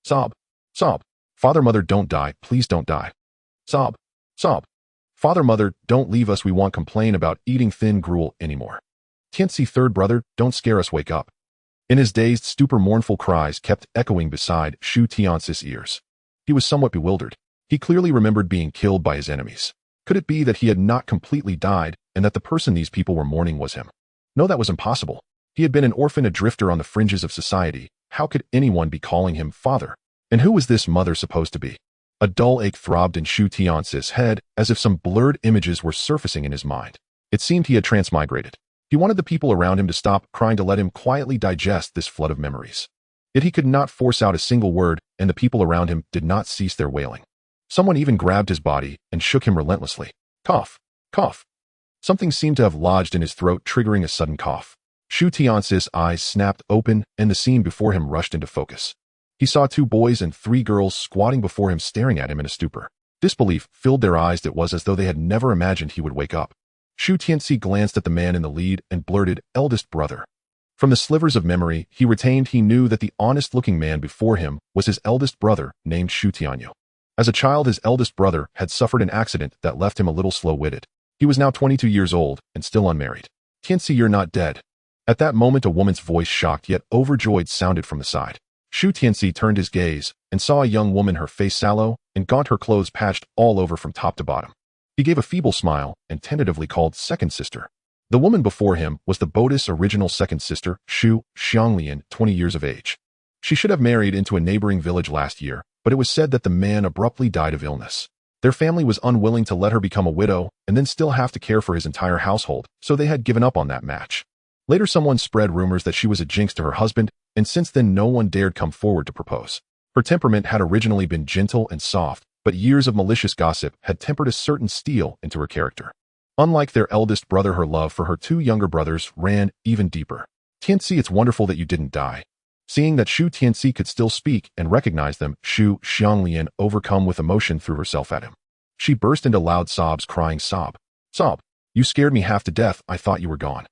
Sob. Sob. Father, mother, don't die. Please don't die. Sob. Sob. Father, mother, don't leave us. We won't complain about eating thin gruel anymore. Tianci, third brother, don't scare us. Wake up. In his dazed stupor, mournful cries kept echoing beside Shu Tianci's ears. He was somewhat bewildered. He clearly remembered being killed by his enemies. Could it be that he had not completely died and that the person these people were mourning was him? No, that was impossible. He had been an orphan, a drifter on the fringes of society. How could anyone be calling him father? And who was this mother supposed to be? A dull ache throbbed in Shu Tianci's head, as if some blurred images were surfacing in his mind. It seemed he had transmigrated. He wanted the people around him to stop crying, to let him quietly digest this flood of memories. Yet he could not force out a single word, and the people around him did not cease their wailing. Someone even grabbed his body and shook him relentlessly. Cough. Cough. Something seemed to have lodged in his throat, triggering a sudden cough. Shu Tianci's eyes snapped open, and the scene before him rushed into focus. He saw 2 boys and 3 girls squatting before him, staring at him in a stupor. Disbelief filled their eyes. It was as though they had never imagined he would wake up. Shu Tianci glanced at the man in the lead and blurted, "Eldest brother." From the slivers of memory he retained, he knew that the honest-looking man before him was his eldest brother, named Shu Tianyou. As a child, his eldest brother had suffered an accident that left him a little slow-witted. He was now 22 years old and still unmarried. "Tianci, you're not dead." At that moment, a woman's voice, shocked yet overjoyed, sounded from the side. Shu Tianci turned his gaze and saw a young woman, her face sallow and gaunt, her clothes patched all over from top to bottom. He gave a feeble smile and tentatively called second sister. The woman before him was the boat's original second sister, Shu Xianglian, 20 years of age. She should have married into a neighboring village last year, but it was said that the man abruptly died of illness. Their family was unwilling to let her become a widow and then still have to care for his entire household, so they had given up on that match. Later, someone spread rumors that she was a jinx to her husband, and since then no one dared come forward to propose. Her temperament had originally been gentle and soft, but years of malicious gossip had tempered a certain steel into her character. Unlike their eldest brother, her love for her 2 younger brothers ran even deeper. "Tianci, it's wonderful that you didn't die." Seeing that Shu Tianci could still speak and recognize them, Shu Xianglian, overcome with emotion, threw herself at him. She burst into loud sobs, crying, "Sob. Sob. You scared me half to death. I thought you were gone."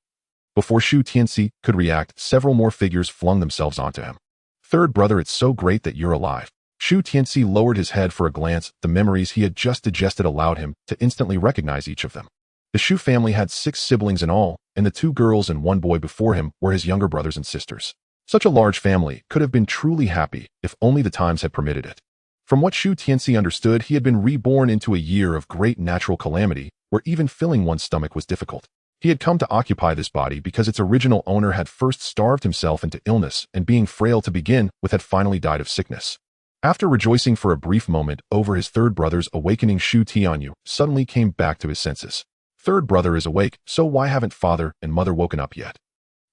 Before Shu Tianci could react, several more figures flung themselves onto him. "Third brother, it's so great that you're alive." Shu Tianci lowered his head for a glance. The memories he had just digested allowed him to instantly recognize each of them. The Shu family had 6 siblings in all, and the 2 girls and 1 boy before him were his younger brothers and sisters. Such a large family could have been truly happy if only the times had permitted it. From what Shu Tianci understood, he had been reborn into a year of great natural calamity, where even filling one's stomach was difficult. He had come to occupy this body because its original owner had first starved himself into illness, and being frail to begin with, had finally died of sickness. After rejoicing for a brief moment over his third brother's awakening, Shu Tianyou suddenly came back to his senses. "Third brother is awake, so why haven't father and mother woken up yet?"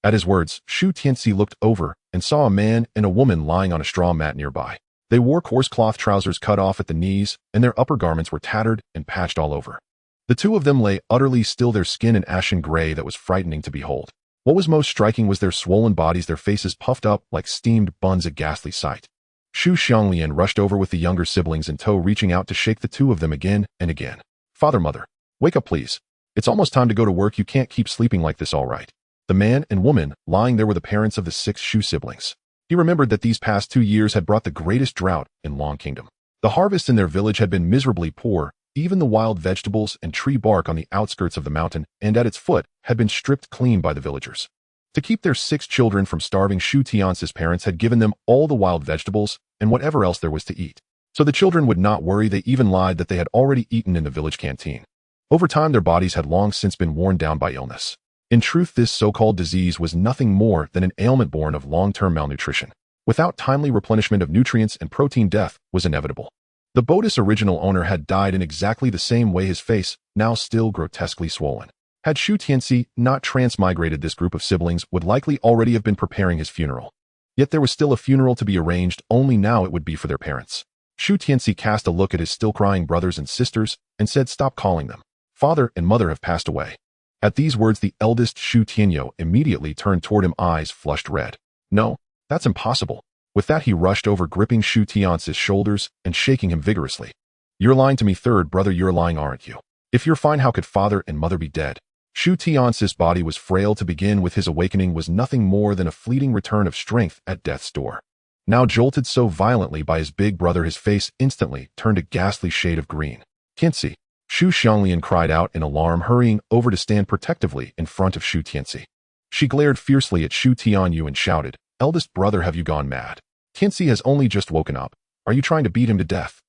At his words, Shu Tianci looked over and saw a man and a woman lying on a straw mat nearby. They wore coarse cloth trousers cut off at the knees, and their upper garments were tattered and patched all over. The 2 of them lay utterly still, their skin an ashen gray that was frightening to behold. What was most striking was their swollen bodies, their faces puffed up like steamed buns, a ghastly sight. Shu Xianglian rushed over with the younger siblings in tow, reaching out to shake the 2 of them again and again. "Father, mother, wake up please. It's almost time to go to work. You can't keep sleeping like this, all right?" The man and woman lying there were the parents of the 6 Shu siblings. He remembered that these past 2 years had brought the greatest drought in Long Kingdom. The harvest in their village had been miserably poor. Even the wild vegetables and tree bark on the outskirts of the mountain and at its foot had been stripped clean by the villagers. To keep their 6 children from starving, Shu Tianci's parents had given them all the wild vegetables and whatever else there was to eat. So the children would not worry. They even lied that they had already eaten in the village canteen. Over time, their bodies had long since been worn down by illness. In truth, this so-called disease was nothing more than an ailment born of long-term malnutrition. Without timely replenishment of nutrients and protein, death was inevitable. The boat's original owner had died in exactly the same way, his face now still grotesquely swollen. Had Shu Tianci not transmigrated, this group of siblings would likely already have been preparing his funeral. Yet there was still a funeral to be arranged, only now it would be for their parents. Shu Tianci cast a look at his still crying brothers and sisters and said, "Stop calling them. Father and mother have passed away." At these words, the eldest Shu Tianyou immediately turned toward him, eyes flushed red. "No, that's impossible." With that, he rushed over, gripping Shu Tianci's shoulders and shaking him vigorously. "You're lying to me, third brother, you're lying, aren't you? If you're fine, how could father and mother be dead?" Shu Tianci's body was frail to begin with. His awakening was nothing more than a fleeting return of strength at death's door. Now jolted so violently by his big brother, his face instantly turned a ghastly shade of green. Tianci! Shu Xianglian cried out in alarm, hurrying over to stand protectively in front of Shu Tianci. She glared fiercely at Shu Tianyou and shouted, "Eldest brother, have you gone mad? Tianci has only just woken up. Are you trying to beat him to death?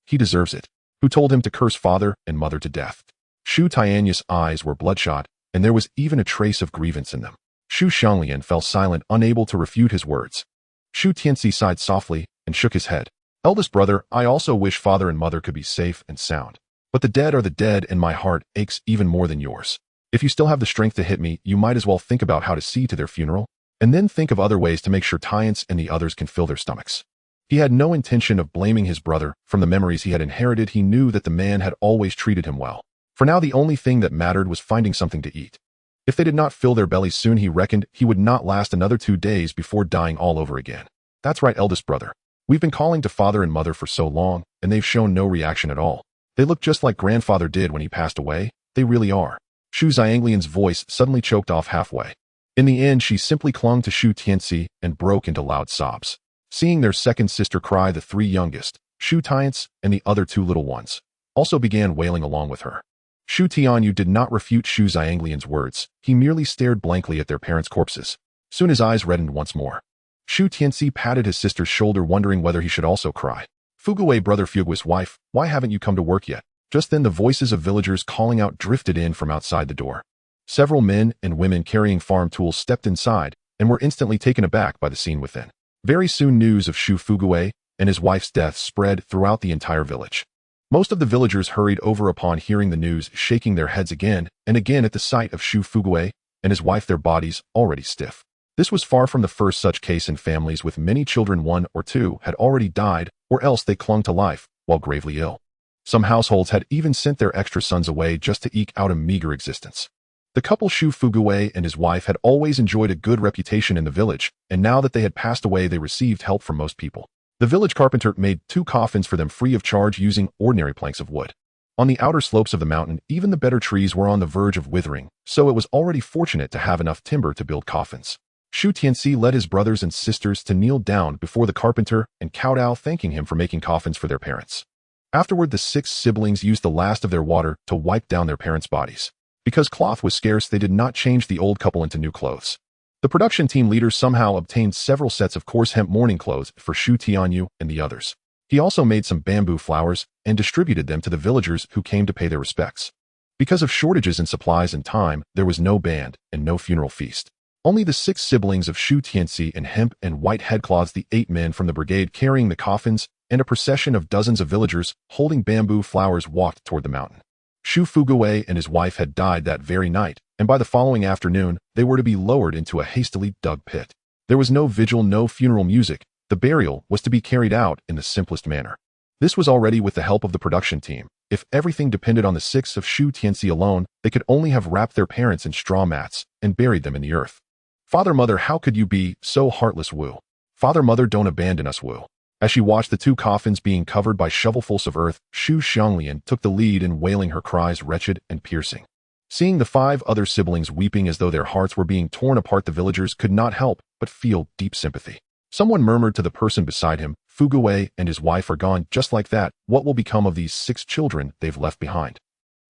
He deserves it. Who told him to curse father and mother to death?" Shu Tianyou's eyes were bloodshot, and there was even a trace of grievance in them. Shu Xianglian fell silent, unable to refute his words. Shu Tianci sighed softly and shook his head. "Eldest brother, I also wish father and mother could be safe and sound. But the dead are the dead, and my heart aches even more than yours. If you still have the strength to hit me, you might as well think about how to see to their funeral, and then think of other ways to make sure Tiance and the others can fill their stomachs." He had no intention of blaming his brother. From the memories he had inherited, he knew that the man had always treated him well. For now, the only thing that mattered was finding something to eat. If they did not fill their bellies soon, he reckoned he would not last another 2 days before dying all over again. "That's right, eldest brother. We've been calling to father and mother for so long, and they've shown no reaction at all. They look just like grandfather did when he passed away. They really are." Shu Xianglian's voice suddenly choked off halfway. In the end, she simply clung to Shu Tianci and broke into loud sobs. Seeing their second sister cry, the 3 youngest, Shu Tiance and the other 2 little ones, also began wailing along with her. Shu Tianyou did not refute Shu Xianglian's words. He merely stared blankly at their parents' corpses. Soon his eyes reddened once more. Shu Tianci patted his sister's shoulder, wondering whether he should also cry. "Fuguwei, brother Fugui's wife, why haven't you come to work yet?" Just then the voices of villagers calling out drifted in from outside the door. Several men and women carrying farm tools stepped inside and were instantly taken aback by the scene within. Very soon news of Shu Fuguwei and his wife's death spread throughout the entire village. Most of the villagers hurried over upon hearing the news, shaking their heads again and again at the sight of Shu Fuguwei and his wife, their bodies already stiff. This was far from the first such case in families with many children. 1 or 2 had already died, or else they clung to life while gravely ill. Some households had even sent their extra sons away just to eke out a meager existence. The couple Shu Fuguwei and his wife had always enjoyed a good reputation in the village, and now that they had passed away, they received help from most people. The village carpenter made 2 coffins for them free of charge using ordinary planks of wood. On the outer slopes of the mountain, even the better trees were on the verge of withering, so it was already fortunate to have enough timber to build coffins. Shu Tianci led his brothers and sisters to kneel down before the carpenter and kowtow, thanking him for making coffins for their parents. Afterward, the 6 siblings used the last of their water to wipe down their parents' bodies. Because cloth was scarce, they did not change the old couple into new clothes. The production team leader somehow obtained several sets of coarse hemp mourning clothes for Shu Tianyou and the others. He also made some bamboo flowers and distributed them to the villagers who came to pay their respects. Because of shortages in supplies and time, there was no band and no funeral feast. Only the 6 siblings of Shu Tianci in hemp and white headcloths, the 8 men from the brigade carrying the coffins, and a procession of dozens of villagers holding bamboo flowers walked toward the mountain. Shu Fuguwei and his wife had died that very night, and by the following afternoon, they were to be lowered into a hastily dug pit. There was no vigil, no funeral music. The burial was to be carried out in the simplest manner. This was already with the help of the production team. If everything depended on the 6 of Shu Tianci alone, they could only have wrapped their parents in straw mats and buried them in the earth. "Father, mother, how could you be so heartless, Wu? Father, mother, don't abandon us, Wu." As she watched the 2 coffins being covered by shovelfuls of earth, Shu Xianglian took the lead in wailing, her cries wretched and piercing. Seeing the 5 other siblings weeping as though their hearts were being torn apart, the villagers could not help but feel deep sympathy. Someone murmured to the person beside him, "Fuguwei and his wife are gone just like that. What will become of these 6 children they've left behind?"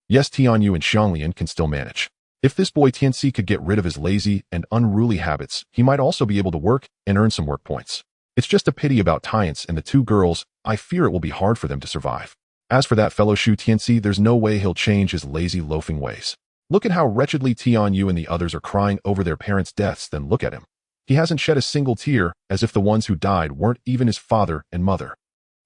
Yes, Tianyou and Xianglian can still manage. If this boy Tianci could get rid of his lazy and unruly habits, he might also be able to work and earn some work points. It's just a pity about Tiance and the 2 girls. I fear it will be hard for them to survive. As for that fellow Shu Tianci, there's no way he'll change his lazy, loafing ways. Look at how wretchedly Tianyou and the others are crying over their parents' deaths, then look at him. He hasn't shed a single tear, as if the ones who died weren't even his father and mother.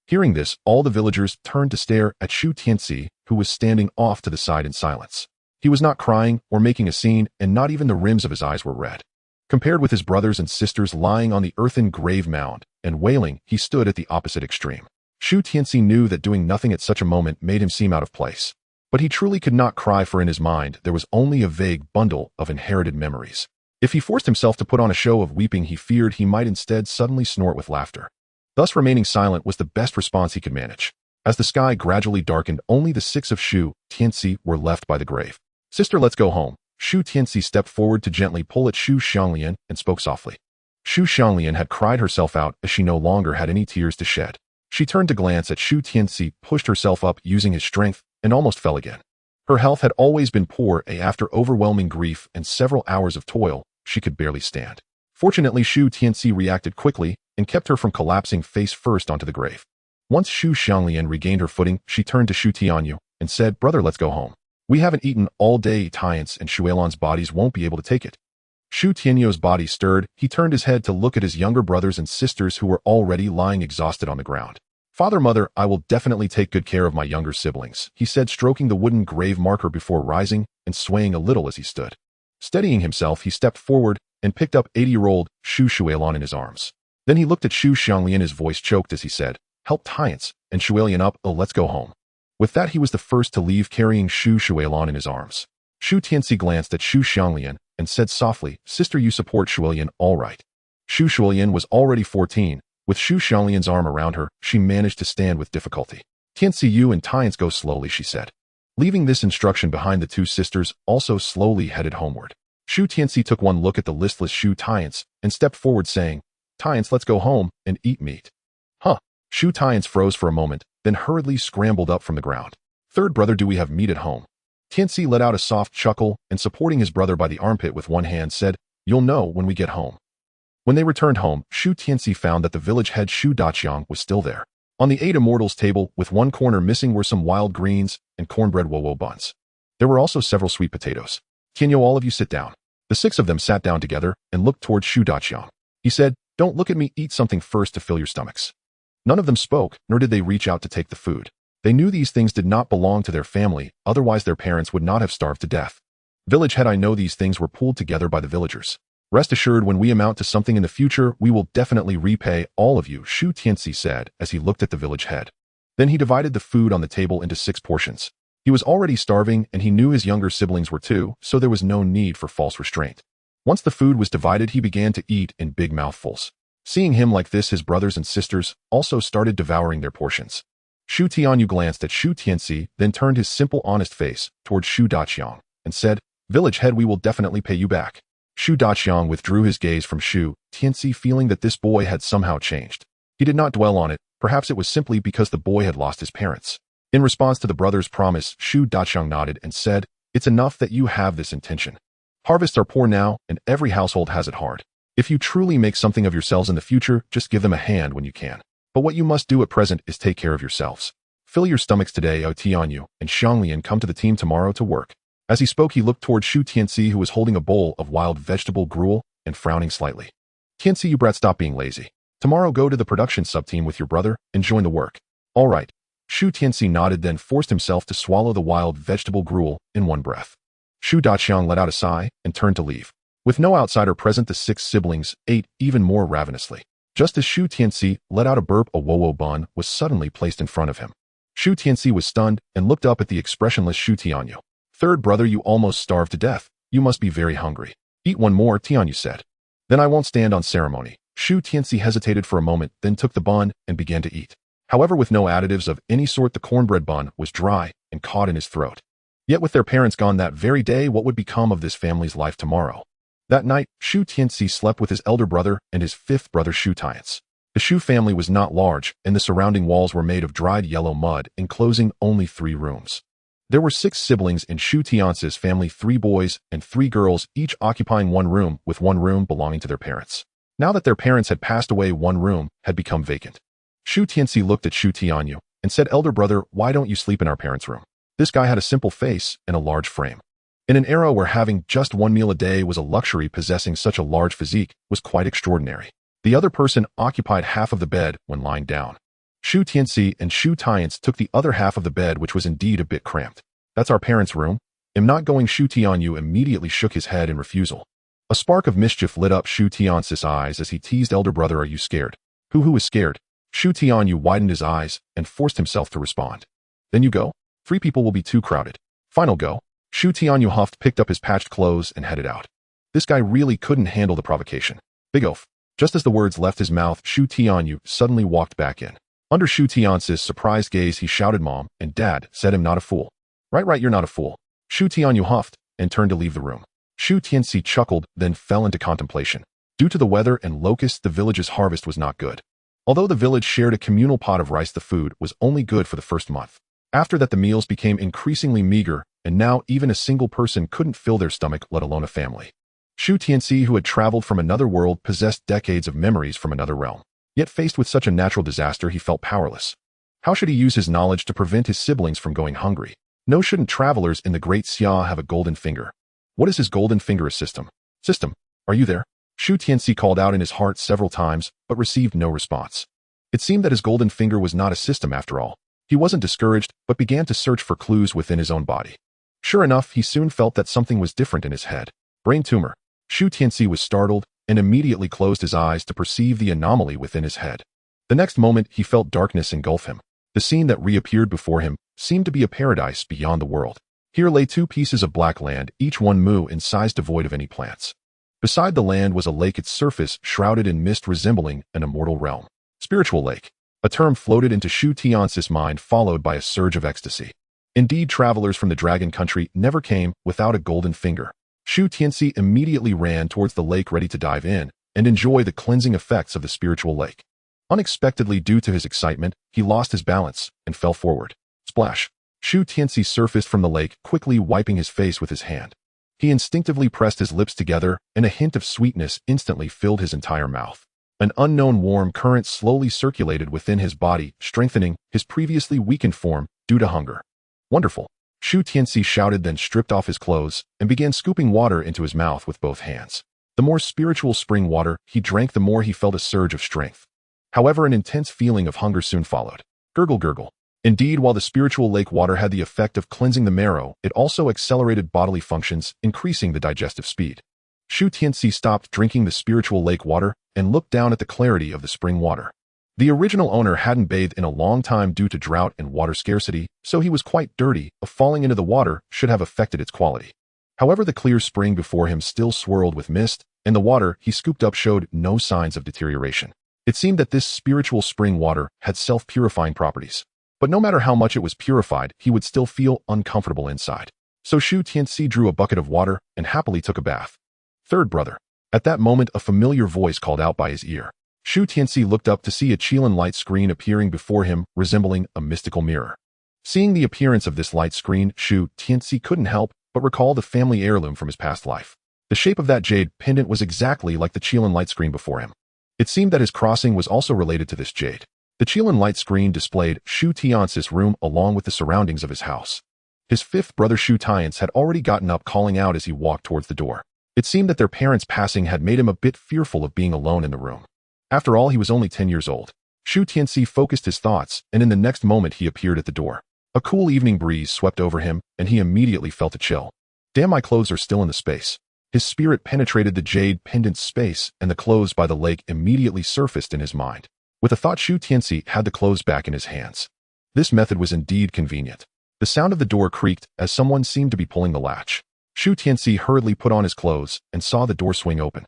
Hearing this, all the villagers turned to stare at Shu Tianci, who was standing off to the side in silence. He was not crying or making a scene, and not even the rims of his eyes were red. Compared with his brothers and sisters lying on the earthen grave mound and wailing, he stood at the opposite extreme. Shu Tianci knew that doing nothing at such a moment made him seem out of place. But he truly could not cry, for in his mind there was only a vague bundle of inherited memories. If he forced himself to put on a show of weeping, he feared he might instead suddenly snort with laughter. Thus remaining silent was the best response he could manage. As the sky gradually darkened, only the 6 of Shu Tianci were left by the grave. "Sister, let's go home." Shu Tianci stepped forward to gently pull at Shu Xianglian and spoke softly. Shu Xianglian had cried herself out as she no longer had any tears to shed. She turned to glance at Shu Tianci, pushed herself up using his strength, and almost fell again. Her health had always been poor, and after overwhelming grief and several hours of toil, she could barely stand. Fortunately, Shu Tianci reacted quickly and kept her from collapsing face first onto the grave. Once Shu Xianglian regained her footing, she turned to Shu Tianyou and said, "Brother, let's go home. We haven't eaten all day. Tiance and Shu Xianglian's bodies won't be able to take it." Shu Tianyou's body stirred. He turned his head to look at his younger brothers and sisters who were already lying exhausted on the ground. "Father, mother, I will definitely take good care of my younger siblings," he said, stroking the wooden grave marker before rising and swaying a little as he stood. Steadying himself, he stepped forward and picked up 80-year-old Shu Xianglian in his arms. Then he looked at Shu Xianglian. His voice choked as he said, "Help Tiance and Shu Xianglian up. Oh, let's go home." With that, he was the first to leave, carrying Shu Xianglian in his arms. Shu Tianci glanced at Shu Xianglian and said softly, "Sister, you support Shu Xianglian, all right." Shu Xianglian was already 14. With Shu Xianglian's arm around her, she managed to stand with difficulty. "Tianci, you and Tiance go slowly," she said. Leaving this instruction behind, the two sisters also slowly headed homeward. Shu Tianci took one look at the listless Shu Tiance and stepped forward saying, "Tiance, let's go home and eat meat." "Huh?" Shu Tiance froze for a moment, then hurriedly scrambled up from the ground. "Third brother, do we have meat at home?" Tianci let out a soft chuckle and, supporting his brother by the armpit with one hand, said, "You'll know when we get home." When they returned home, Shu Tianci found that the village head Shu Daqiang was still there. On the 8 immortals table, with one corner missing, were some wild greens and cornbread wo-wo buns. There were also several sweet potatoes. "Tianyou, all of you sit down." The 6 of them sat down together and looked towards Shu Daqiang. He said, "Don't look at me, eat something first to fill your stomachs." None of them spoke, nor did they reach out to take the food. They knew these things did not belong to their family, otherwise their parents would not have starved to death. "Village head, I know these things were pulled together by the villagers. Rest assured, when we amount to something in the future, we will definitely repay all of you," Shu Tianci said as he looked at the village head. Then he divided the food on the table into 6 portions. He was already starving, and he knew his younger siblings were too, so there was no need for false restraint. Once the food was divided, he began to eat in big mouthfuls. Seeing him like this, his brothers and sisters also started devouring their portions. Shu Tianyou glanced at Shu Tianci, then turned his simple, honest face towards Shu Daqiang and said, "Village head, we will definitely pay you back." Shu Daqiang withdrew his gaze from Shu Tianci, feeling that this boy had somehow changed. He did not dwell on it. Perhaps it was simply because the boy had lost his parents. In response to the brother's promise, Shu Daqiang nodded and said, "It's enough that you have this intention. Harvests are poor now, and every household has it hard. If you truly make something of yourselves in the future, just give them a hand when you can. But what you must do at present is take care of yourselves. Fill your stomachs today, O Tianyou, and Xianglian, come to the team tomorrow to work." As he spoke, he looked toward Shu Tianci, who was holding a bowl of wild vegetable gruel and frowning slightly. "Tianci, you brat, stop being lazy. Tomorrow go to the production sub-team with your brother and join the work." "All right." Shu Tianci nodded, then forced himself to swallow the wild vegetable gruel in one breath. Shu Daqiang let out a sigh and turned to leave. With no outsider present, the 6 siblings ate even more ravenously. Just as Shu Tianci let out a burp, a wo-wo bun was suddenly placed in front of him. Shu Tianci was stunned and looked up at the expressionless Shu Tianyou. "Third brother, you almost starved to death. You must be very hungry. Eat one more," Tianyou said. "Then I won't stand on ceremony." Shu Tianci hesitated for a moment, then took the bun and began to eat. However, with no additives of any sort, the cornbread bun was dry and caught in his throat. Yet with their parents gone that very day, what would become of this family's life tomorrow? That night, Shu Tianci slept with his elder brother and his 5th brother, Shu Tiance. The Shu family was not large, and the surrounding walls were made of dried yellow mud, enclosing only 3 rooms. There were 6 siblings in Shu Tiance's family, 3 boys and 3 girls, each occupying one room, with one room belonging to their parents. Now that their parents had passed away, one room had become vacant. Shu Tianci looked at Shu Tianyou and said, "Elder brother, why don't you sleep in our parents' room?" This guy had a simple face and a large frame. In an era where having just one meal a day was a luxury, possessing such a large physique was quite extraordinary. The other person occupied half of the bed when lying down. Shu Tianci and Shu Tiance took the other half of the bed, which was indeed a bit cramped. "That's our parents' room. I'm not going." Shu Tianyou immediately shook his head in refusal. A spark of mischief lit up Shu Tiance's eyes as he teased, "Elder brother, are you scared?" Who is scared?" Shu Tianyou widened his eyes and forced himself to respond. "Then you go. 3 people will be too crowded. Final go." Shu Tianyou huffed, picked up his patched clothes, and headed out. This guy really couldn't handle the provocation. Big oaf. Just as the words left his mouth, Shu Tianyou suddenly walked back in. Under Shu Tiance's surprised gaze, he shouted, "Mom and Dad said I'm not a fool." Right, you're not a fool." Shu Tianyou huffed and turned to leave the room. Shu Tianci chuckled, then fell into contemplation. Due to the weather and locusts, the village's harvest was not good. Although the village shared a communal pot of rice, the food was only good for the first month. After that, the meals became increasingly meager, and now even a single person couldn't fill their stomach, let alone a family. Shu Tianci, who had traveled from another world, possessed decades of memories from another realm. Yet faced with such a natural disaster, he felt powerless. How should he use his knowledge to prevent his siblings from going hungry? No, shouldn't travelers in the Great Xia have a golden finger? What is his golden finger? A system? System, are you there? Shu Tianci called out in his heart several times, but received no response. It seemed that his golden finger was not a system after all. He wasn't discouraged, but began to search for clues within his own body. Sure enough, he soon felt that something was different in his head. Brain tumor. Shu Tianci was startled and immediately closed his eyes to perceive the anomaly within his head. The next moment, he felt darkness engulf him. The scene that reappeared before him seemed to be a paradise beyond the world. Here lay two pieces of black land, each one mu in size, devoid of any plants. Beside the land was a lake, its surface shrouded in mist, resembling an immortal realm. Spiritual lake. A term floated into Shu Tianci's mind, followed by a surge of ecstasy. Indeed, travelers from the dragon country never came without a golden finger. Shu Tianci immediately ran towards the lake, ready to dive in and enjoy the cleansing effects of the spiritual lake. Unexpectedly, due to his excitement, he lost his balance and fell forward. Splash! Shu Tianci surfaced from the lake, quickly wiping his face with his hand. He instinctively pressed his lips together, and a hint of sweetness instantly filled his entire mouth. An unknown warm current slowly circulated within his body, strengthening his previously weakened form due to hunger. Wonderful! Shu Tianci shouted, then stripped off his clothes and began scooping water into his mouth with both hands. The more spiritual spring water he drank, the more he felt a surge of strength. However, an intense feeling of hunger soon followed. Gurgle, gurgle. Indeed, while the spiritual lake water had the effect of cleansing the marrow, it also accelerated bodily functions, increasing the digestive speed. Shu Tianci stopped drinking the spiritual lake water and looked down at the clarity of the spring water. The original owner hadn't bathed in a long time due to drought and water scarcity, so he was quite dirty. Falling into the water should have affected its quality. However, the clear spring before him still swirled with mist, and the water he scooped up showed no signs of deterioration. It seemed that this spiritual spring water had self-purifying properties. But no matter how much it was purified, he would still feel uncomfortable inside. So Shu Tianci drew a bucket of water and happily took a bath. Third brother. At that moment, a familiar voice called out by his ear. Shu Tianci looked up to see a Qilan light screen appearing before him, resembling a mystical mirror. Seeing the appearance of this light screen, Shu Tianci couldn't help but recall the family heirloom from his past life. The shape of that jade pendant was exactly like the Qilan light screen before him. It seemed that his crossing was also related to this jade. The Qilan light screen displayed Shu Tianci's room along with the surroundings of his house. His fifth brother Shu Tianci had already gotten up, calling out as he walked towards the door. It seemed that their parents' passing had made him a bit fearful of being alone in the room. After all, he was only 10 years old. Shu Tianci focused his thoughts, and in the next moment he appeared at the door. A cool evening breeze swept over him, and he immediately felt a chill. Damn, my clothes are still in the space. His spirit penetrated the jade pendant's space, and the clothes by the lake immediately surfaced in his mind. With a thought, Shu Tianci had the clothes back in his hands. This method was indeed convenient. The sound of the door creaked as someone seemed to be pulling the latch. Shu Tianci hurriedly put on his clothes and saw the door swing open.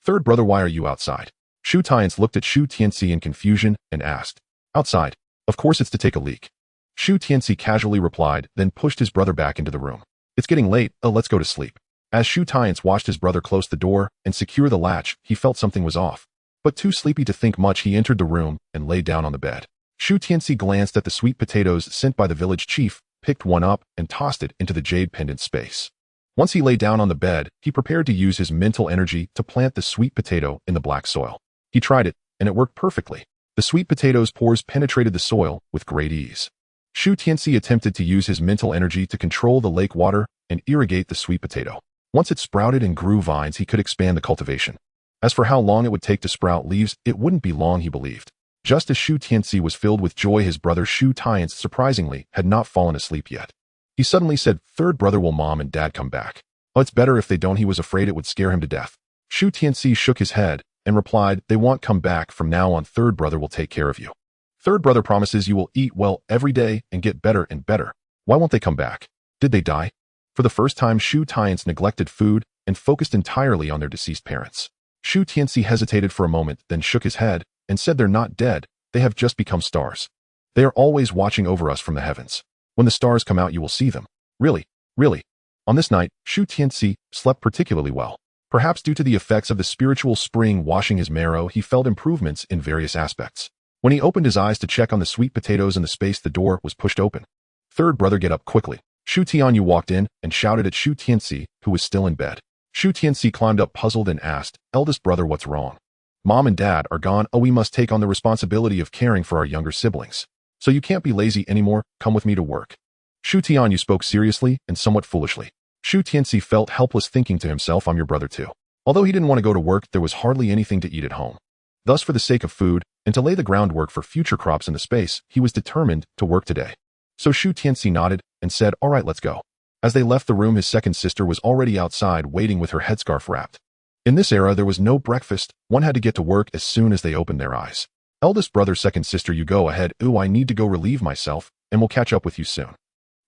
Third brother, why are you outside? Shu Tianci looked at Shu Tianci in confusion and asked. Outside. Of course, it's to take a leak. Shu Tianci casually replied, then pushed his brother back into the room. It's getting late, let's go to sleep. As Shu Tianci watched his brother close the door and secure the latch, he felt something was off. But too sleepy to think much, he entered the room and lay down on the bed. Shu Tianci glanced at the sweet potatoes sent by the village chief, picked one up, and tossed it into the jade pendant space. Once he lay down on the bed, he prepared to use his mental energy to plant the sweet potato in the black soil. He tried it, and it worked perfectly. The sweet potato's pores penetrated the soil with great ease. Shu Tianci attempted to use his mental energy to control the lake water and irrigate the sweet potato. Once it sprouted and grew vines, he could expand the cultivation. As for how long it would take to sprout leaves, it wouldn't be long, he believed. Just as Shu Tianci was filled with joy, his brother Shu Tianci surprisingly had not fallen asleep yet. He suddenly said, Third brother, will mom and dad come back? Oh, it's better if they don't. He was afraid it would scare him to death. Shu Tianci shook his head and replied, They won't come back. From now on, third brother will take care of you. Third brother promises you will eat well every day and get better and better. Why won't they come back? Did they die? For the first time, Shu Tianci neglected food and focused entirely on their deceased parents. Shu Tianci hesitated for a moment, then shook his head and said, They're not dead. They have just become stars. They are always watching over us from the heavens. When the stars come out, you will see them. Really, really. On this night, Shu Tianci slept particularly well. Perhaps due to the effects of the spiritual spring washing his marrow, he felt improvements in various aspects. When he opened his eyes to check on the sweet potatoes in the space, the door was pushed open. Third brother, get up quickly. Shu Tianyou walked in and shouted at Shu Tianci, who was still in bed. Shu Tianci climbed up puzzled and asked, eldest brother, what's wrong? Mom and dad are gone. Oh, we must take on the responsibility of caring for our younger siblings. So you can't be lazy anymore. Come with me to work. Shu Tianyou spoke seriously and somewhat foolishly. Shu Tianci felt helpless, thinking to himself, I'm your brother too. Although he didn't want to go to work, there was hardly anything to eat at home. Thus, for the sake of food and to lay the groundwork for future crops in the space, he was determined to work today. So Shu Tianci nodded and said, all right, let's go. As they left the room, his second sister was already outside waiting with her headscarf wrapped. In this era, there was no breakfast. One had to get to work as soon as they opened their eyes. Eldest brother, second sister, you go ahead. Ooh, I need to go relieve myself, and we'll catch up with you soon.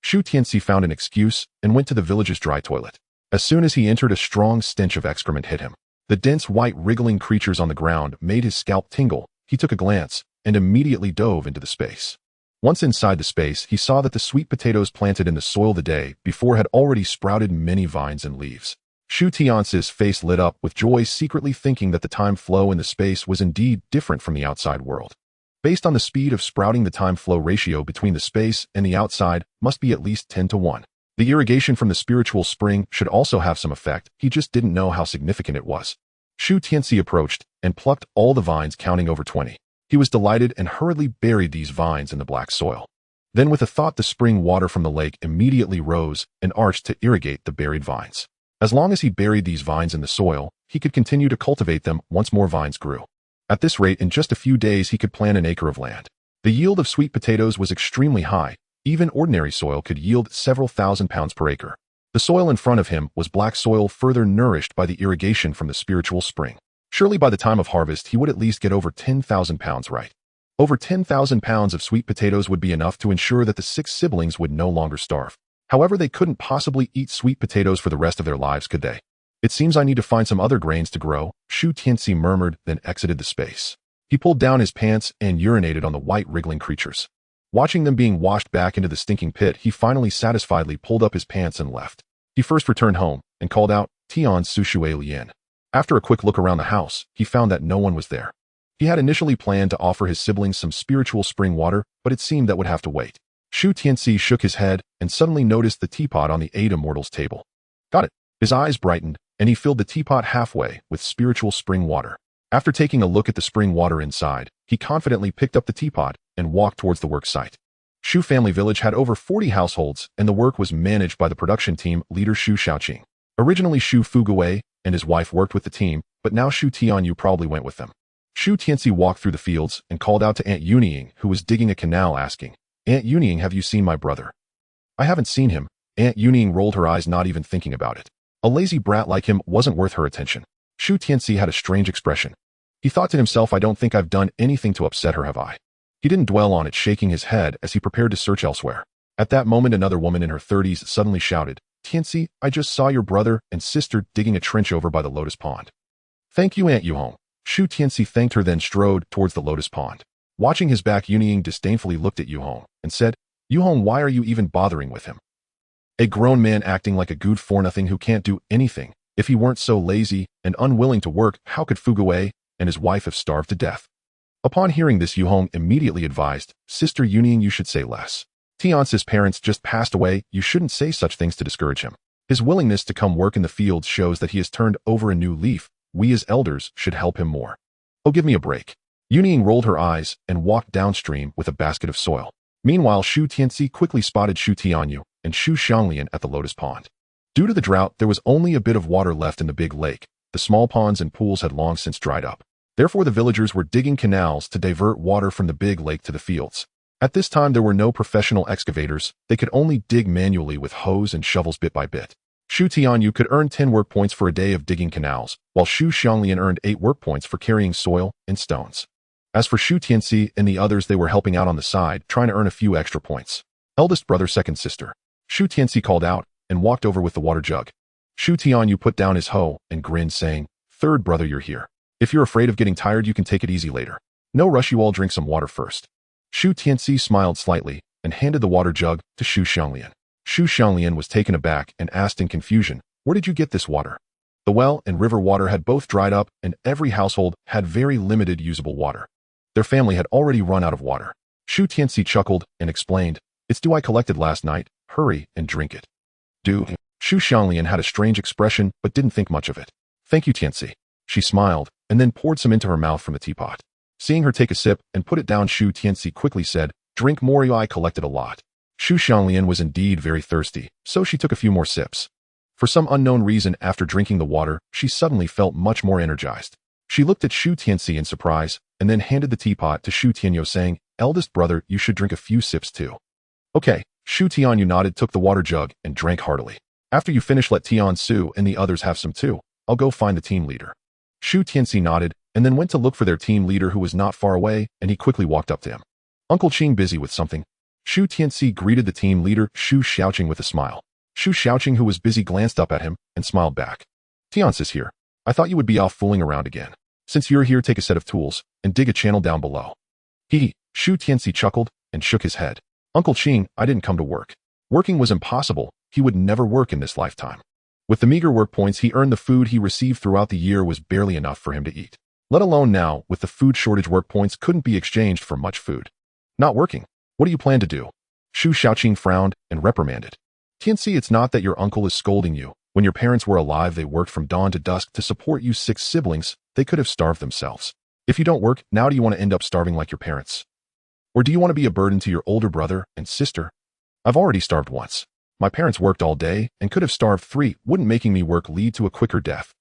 Shu Tianci found an excuse and went to the village's dry toilet. As soon as he entered, a strong stench of excrement hit him. The dense white wriggling creatures on the ground made his scalp tingle. He took a glance and immediately dove into the space. Once inside the space, he saw that the sweet potatoes planted in the soil the day before had already sprouted many vines and leaves. Shu Tianci's face lit up with joy, secretly thinking that the time flow in the space was indeed different from the outside world. Based on the speed of sprouting, the time flow ratio between the space and the outside must be at least 10-1. The irrigation from the spiritual spring should also have some effect. He just didn't know how significant it was. Shu Tianci approached and plucked all the vines, counting over 20. He was delighted and hurriedly buried these vines in the black soil. Then, with a thought, the spring water from the lake immediately rose and arched to irrigate the buried vines. As long as he buried these vines in the soil, he could continue to cultivate them once more vines grew. At this rate, in just a few days, he could plant an acre of land. The yield of sweet potatoes was extremely high. Even ordinary soil could yield several thousand pounds per acre. The soil in front of him was black soil, further nourished by the irrigation from the spiritual spring. Surely by the time of harvest, he would at least get over 10,000 pounds right. Over 10,000 pounds of sweet potatoes would be enough to ensure that the 6 siblings would no longer starve. However, they couldn't possibly eat sweet potatoes for the rest of their lives, could they? It seems I need to find some other grains to grow, Shu Tianci murmured, then exited the space. He pulled down his pants and urinated on the white wriggling creatures. Watching them being washed back into the stinking pit, he finally satisfiedly pulled up his pants and left. He first returned home and called out, Tian Shu Xianglian. After a quick look around the house, he found that no one was there. He had initially planned to offer his siblings some spiritual spring water, but it seemed that would have to wait. Shu Tianci shook his head and suddenly noticed the teapot on the 8 immortals table. Got it. His eyes brightened, and he filled the teapot halfway with spiritual spring water. After taking a look at the spring water inside, he confidently picked up the teapot and walked towards the work site. Shu family village had over 40 households, and the work was managed by the production team leader Shu Xiaoqing. Originally, Shu Fuguwei and his wife worked with the team, but now Shu Tianyou probably went with them. Shu Tianci walked through the fields and called out to Aunt Yunying, who was digging a canal, asking, Aunt Yunying, have you seen my brother? I haven't seen him. Aunt Yunying rolled her eyes, not even thinking about it. A lazy brat like him wasn't worth her attention. Shu Tianci had a strange expression. He thought to himself, I don't think I've done anything to upset her, have I? He didn't dwell on it, shaking his head as he prepared to search elsewhere. At that moment, another woman in her 30s suddenly shouted, Tianci, I just saw your brother and sister digging a trench over by the lotus pond. Thank you, Aunt Yuhong. Shu Tianci thanked her, then strode towards the lotus pond. Watching his back, Yunying disdainfully looked at Yuhong and said, Yuhong, why are you even bothering with him? A grown man acting like a good for nothing who can't do anything. If he weren't so lazy and unwilling to work, how could Fuguwei and his wife have starved to death? Upon hearing this, Yuhong immediately advised, Sister Yunying, you should say less. Tiance's parents just passed away. You shouldn't say such things to discourage him. His willingness to come work in the fields shows that he has turned over a new leaf. We as elders should help him more. Oh, give me a break. Yunying rolled her eyes and walked downstream with a basket of soil. Meanwhile, Shu Tianci quickly spotted Shu Tianyou and Shu Xianglian at the lotus pond. Due to the drought, there was only a bit of water left in the big lake. The small ponds and pools had long since dried up. Therefore, the villagers were digging canals to divert water from the big lake to the fields. At this time, there were no professional excavators. They could only dig manually with hose and shovels bit by bit. Shu Tianyou could earn 10 work points for a day of digging canals, while Shu Xianglian earned 8 work points for carrying soil and stones. As for Shu Tianci and the others, they were helping out on the side, trying to earn a few extra points. Eldest brother, second sister. Shu Tianci called out and walked over with the water jug. Shu Tianyou put down his hoe and grinned, saying, Third brother, you're here. If you're afraid of getting tired, you can take it easy later. No rush, you all drink some water first. Shu Tianci smiled slightly and handed the water jug to Shu Xianglian. Shu Xianglian was taken aback and asked in confusion, Where did you get this water? The well and river water had both dried up, and every household had very limited usable water. Their family had already run out of water. Shu Tianci chuckled and explained, "It's dew I collected last night. Hurry and drink it." Dew. Shu Xianglian had a strange expression but didn't think much of it. "Thank you, Tianci." She smiled and then poured some into her mouth from the teapot. Seeing her take a sip and put it down, Shu Tianci quickly said, "Drink more, I collected a lot." Shu Xianglian was indeed very thirsty, so she took a few more sips. For some unknown reason, after drinking the water, she suddenly felt much more energized. She looked at Shu Tianci in surprise and then handed the teapot to Shu Tianyou, saying, "Eldest brother, you should drink a few sips too." "Okay." Shu Tianyou nodded, took the water jug, and drank heartily. "After you finish, let Tian-su and the others have some too. I'll go find the team leader." Shu Tianci nodded and then went to look for their team leader, who was not far away, and he quickly walked up to him. "Uncle Qing busy with something?" Shu Tianci greeted the team leader, Shu Xiaoqing, with a smile. Shu Xiaoqing, who was busy, glanced up at him and smiled back. "Tian's here. I thought you would be off fooling around again. Since you're here, take a set of tools and dig a channel down below." Shu Tianci chuckled and shook his head. "Uncle Qing, I didn't come to work. Working was impossible. He would never work in this lifetime. With the meager work points he earned, the food he received throughout the year was barely enough for him to eat. Let alone now, with the food shortage, work points couldn't be exchanged for much food. Not working. What do you plan to do?" Shu Xiaoqing frowned and reprimanded. "Tianci, it's not that your uncle is scolding you. When your parents were alive, they worked from dawn to dusk to support you 6 siblings. They could have starved themselves. If you don't work, now do you want to end up starving like your parents? Or do you want to be a burden to your older brother and sister? I've already starved once. My parents worked all day and could have starved 3. Wouldn't making me work lead to a quicker death?"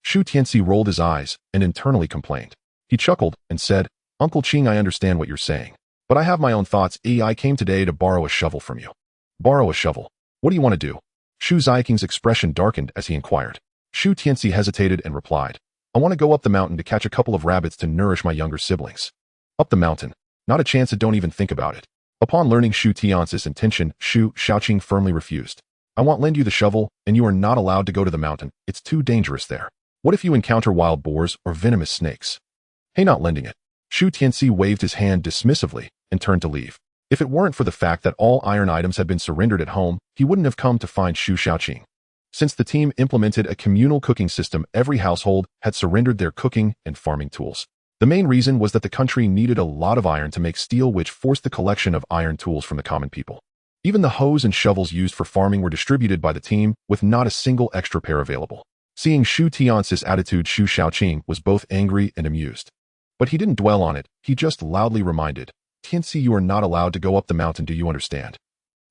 Shu Tianci rolled his eyes and internally complained. He chuckled and said, "Uncle Qing, I understand what you're saying, but I have my own thoughts. I came today to borrow a shovel from you." "Borrow a shovel? What do you want to do?" Shu Xiaoqing's expression darkened as he inquired. Shu Tianci hesitated and replied, "I want to go up the mountain to catch a couple of rabbits to nourish my younger siblings." "Up the mountain? Not a chance. Don't even think about it." Upon learning Shu Tianci's intention, Shu Xiaoqing firmly refused. "I won't lend you the shovel, and you are not allowed to go to the mountain. It's too dangerous there. What if you encounter wild boars or venomous snakes?" "Hey, not lending it." Shu Tianci waved his hand dismissively and turned to leave. If it weren't for the fact that all iron items had been surrendered at home, he wouldn't have come to find Shu Xiaoqing. Since the team implemented a communal cooking system, every household had surrendered their cooking and farming tools. The main reason was that the country needed a lot of iron to make steel, which forced the collection of iron tools from the common people. Even the hoes and shovels used for farming were distributed by the team, with not a single extra pair available. Seeing Shu Tianci's attitude, Shu Xiaoqing was both angry and amused. But he didn't dwell on it. He just loudly reminded, "Tianci, you are not allowed to go up the mountain, do you understand?"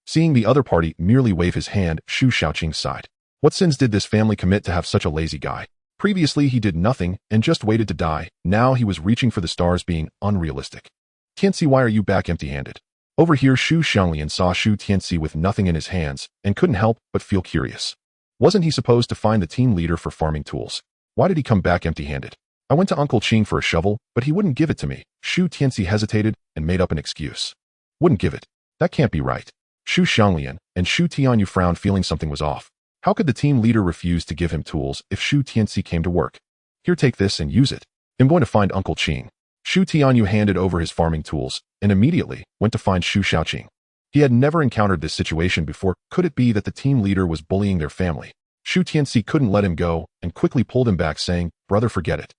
Seeing the other party merely wave his hand, Shu Xiaoqing sighed. What sins did this family commit to have such a lazy guy? Previously he did nothing and just waited to die. Now he was reaching for the stars, being unrealistic. "Tianci, why are you back empty-handed?" Over here, Shu Xianglian saw Shu Tianci with nothing in his hands and couldn't help but feel curious. Wasn't he supposed to find the team leader for farming tools? Why did he come back empty-handed? "I went to Uncle Qing for a shovel, but he wouldn't give it to me." Shu Tianci hesitated and made up an excuse. "Wouldn't give it? That can't be right." Shu Xianglian and Shu Tianyou frowned, feeling something was off. How could the team leader refuse to give him tools if Shu Tianci came to work? "Here, take this and use it. I'm going to find Uncle Qing." Shu Tianyou handed over his farming tools and immediately went to find Shu Xiaoqing. He had never encountered this situation before. Could it be that the team leader was bullying their family? Shu Tianci couldn't let him go and quickly pulled him back, saying, "Brother, forget it.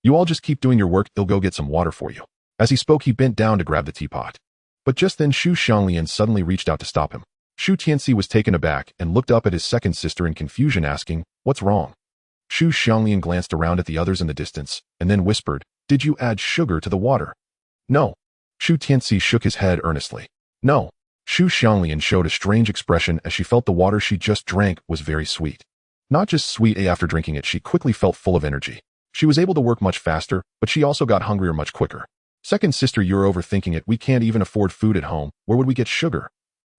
You all just keep doing your work. I'll go get some water for you." As he spoke, he bent down to grab the teapot. But just then Shu Xianglian suddenly reached out to stop him. Shu Tianci was taken aback and looked up at his second sister in confusion, asking, "What's wrong?" Shu Xianglian glanced around at the others in the distance and then whispered, "Did you add sugar to the water?" "No." Shu Tianci shook his head earnestly. "No." Shu Xianglian showed a strange expression as she felt the water she just drank was very sweet. Not just sweet, after drinking it, she quickly felt full of energy. She was able to work much faster, but she also got hungrier much quicker. "Second sister, you're overthinking it. We can't even afford food at home. Where would we get sugar?"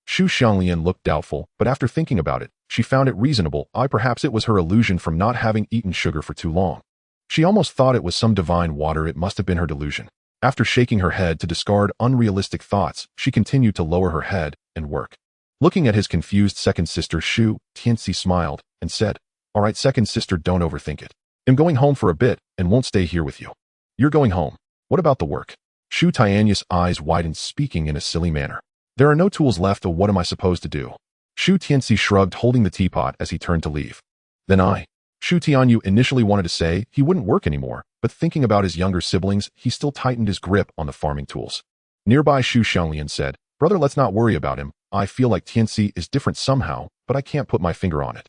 Shu Xianglian looked doubtful, but after thinking about it, she found it reasonable. Perhaps it was her illusion from not having eaten sugar for too long. She almost thought it was some divine water. It must have been her delusion. After shaking her head to discard unrealistic thoughts, she continued to lower her head and work. Looking at his confused second sister, Shu Tianci smiled and said, "All right, second sister, don't overthink it. I'm going home for a bit and won't stay here with you." "You're going home? What about the work?" Shu Tianyou's eyes widened, speaking in a silly manner. "There are no tools left. What am I supposed to do?" Shu Tianci shrugged, holding the teapot as he turned to leave. "Then Shu Tianyu initially wanted to say he wouldn't work anymore, but thinking about his younger siblings, he still tightened his grip on the farming tools. Nearby Shu Xianglian said, "Brother, let's not worry about him. I feel like Tianci is different somehow, but I can't put my finger on it."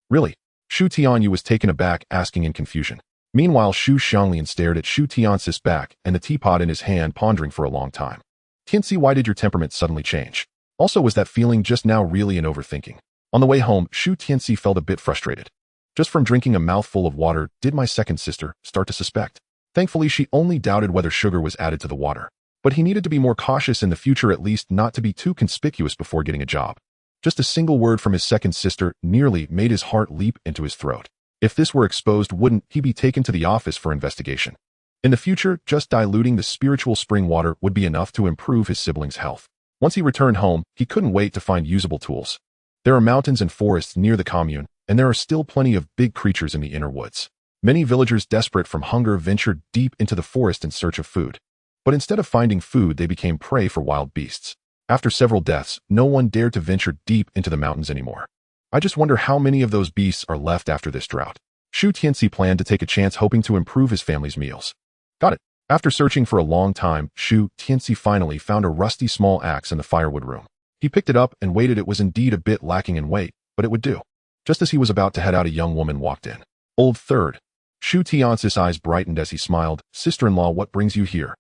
"Really?" Shu Tianyu was taken aback, asking in confusion. Meanwhile, Shu Xianglian stared at Shu Tianci's back and the teapot in his hand, pondering for a long time. "Tianci, why did your temperament suddenly change? Also, was that feeling just now really an overthinking?" On the way home, Shu Tianci felt a bit frustrated. Just from drinking a mouthful of water, did my second sister start to suspect? Thankfully, she only doubted whether sugar was added to the water. But he needed to be more cautious in the future, at least not to be too conspicuous before getting a job. Just a single word from his second sister nearly made his heart leap into his throat. If this were exposed, wouldn't he be taken to the office for investigation? In the future, just diluting the spiritual spring water would be enough to improve his siblings' health. Once he returned home, he couldn't wait to find usable tools. There are mountains and forests near the commune, and there are still plenty of big creatures in the inner woods. Many villagers, desperate from hunger, ventured deep into the forest in search of food. But instead of finding food, they became prey for wild beasts. After several deaths, no one dared to venture deep into the mountains anymore. I just wonder how many of those beasts are left after this drought. Shu Tianci planned to take a chance, hoping to improve his family's meals. Got it. After searching for a long time, Shu Tianci finally found a rusty small axe in the firewood room. He picked it up and weighed it. It was indeed a bit lacking in weight, but it would do. Just as he was about to head out, a young woman walked in. "Old third." Shu Tianci's eyes brightened as he smiled. "Sister-in-law, what brings you here?"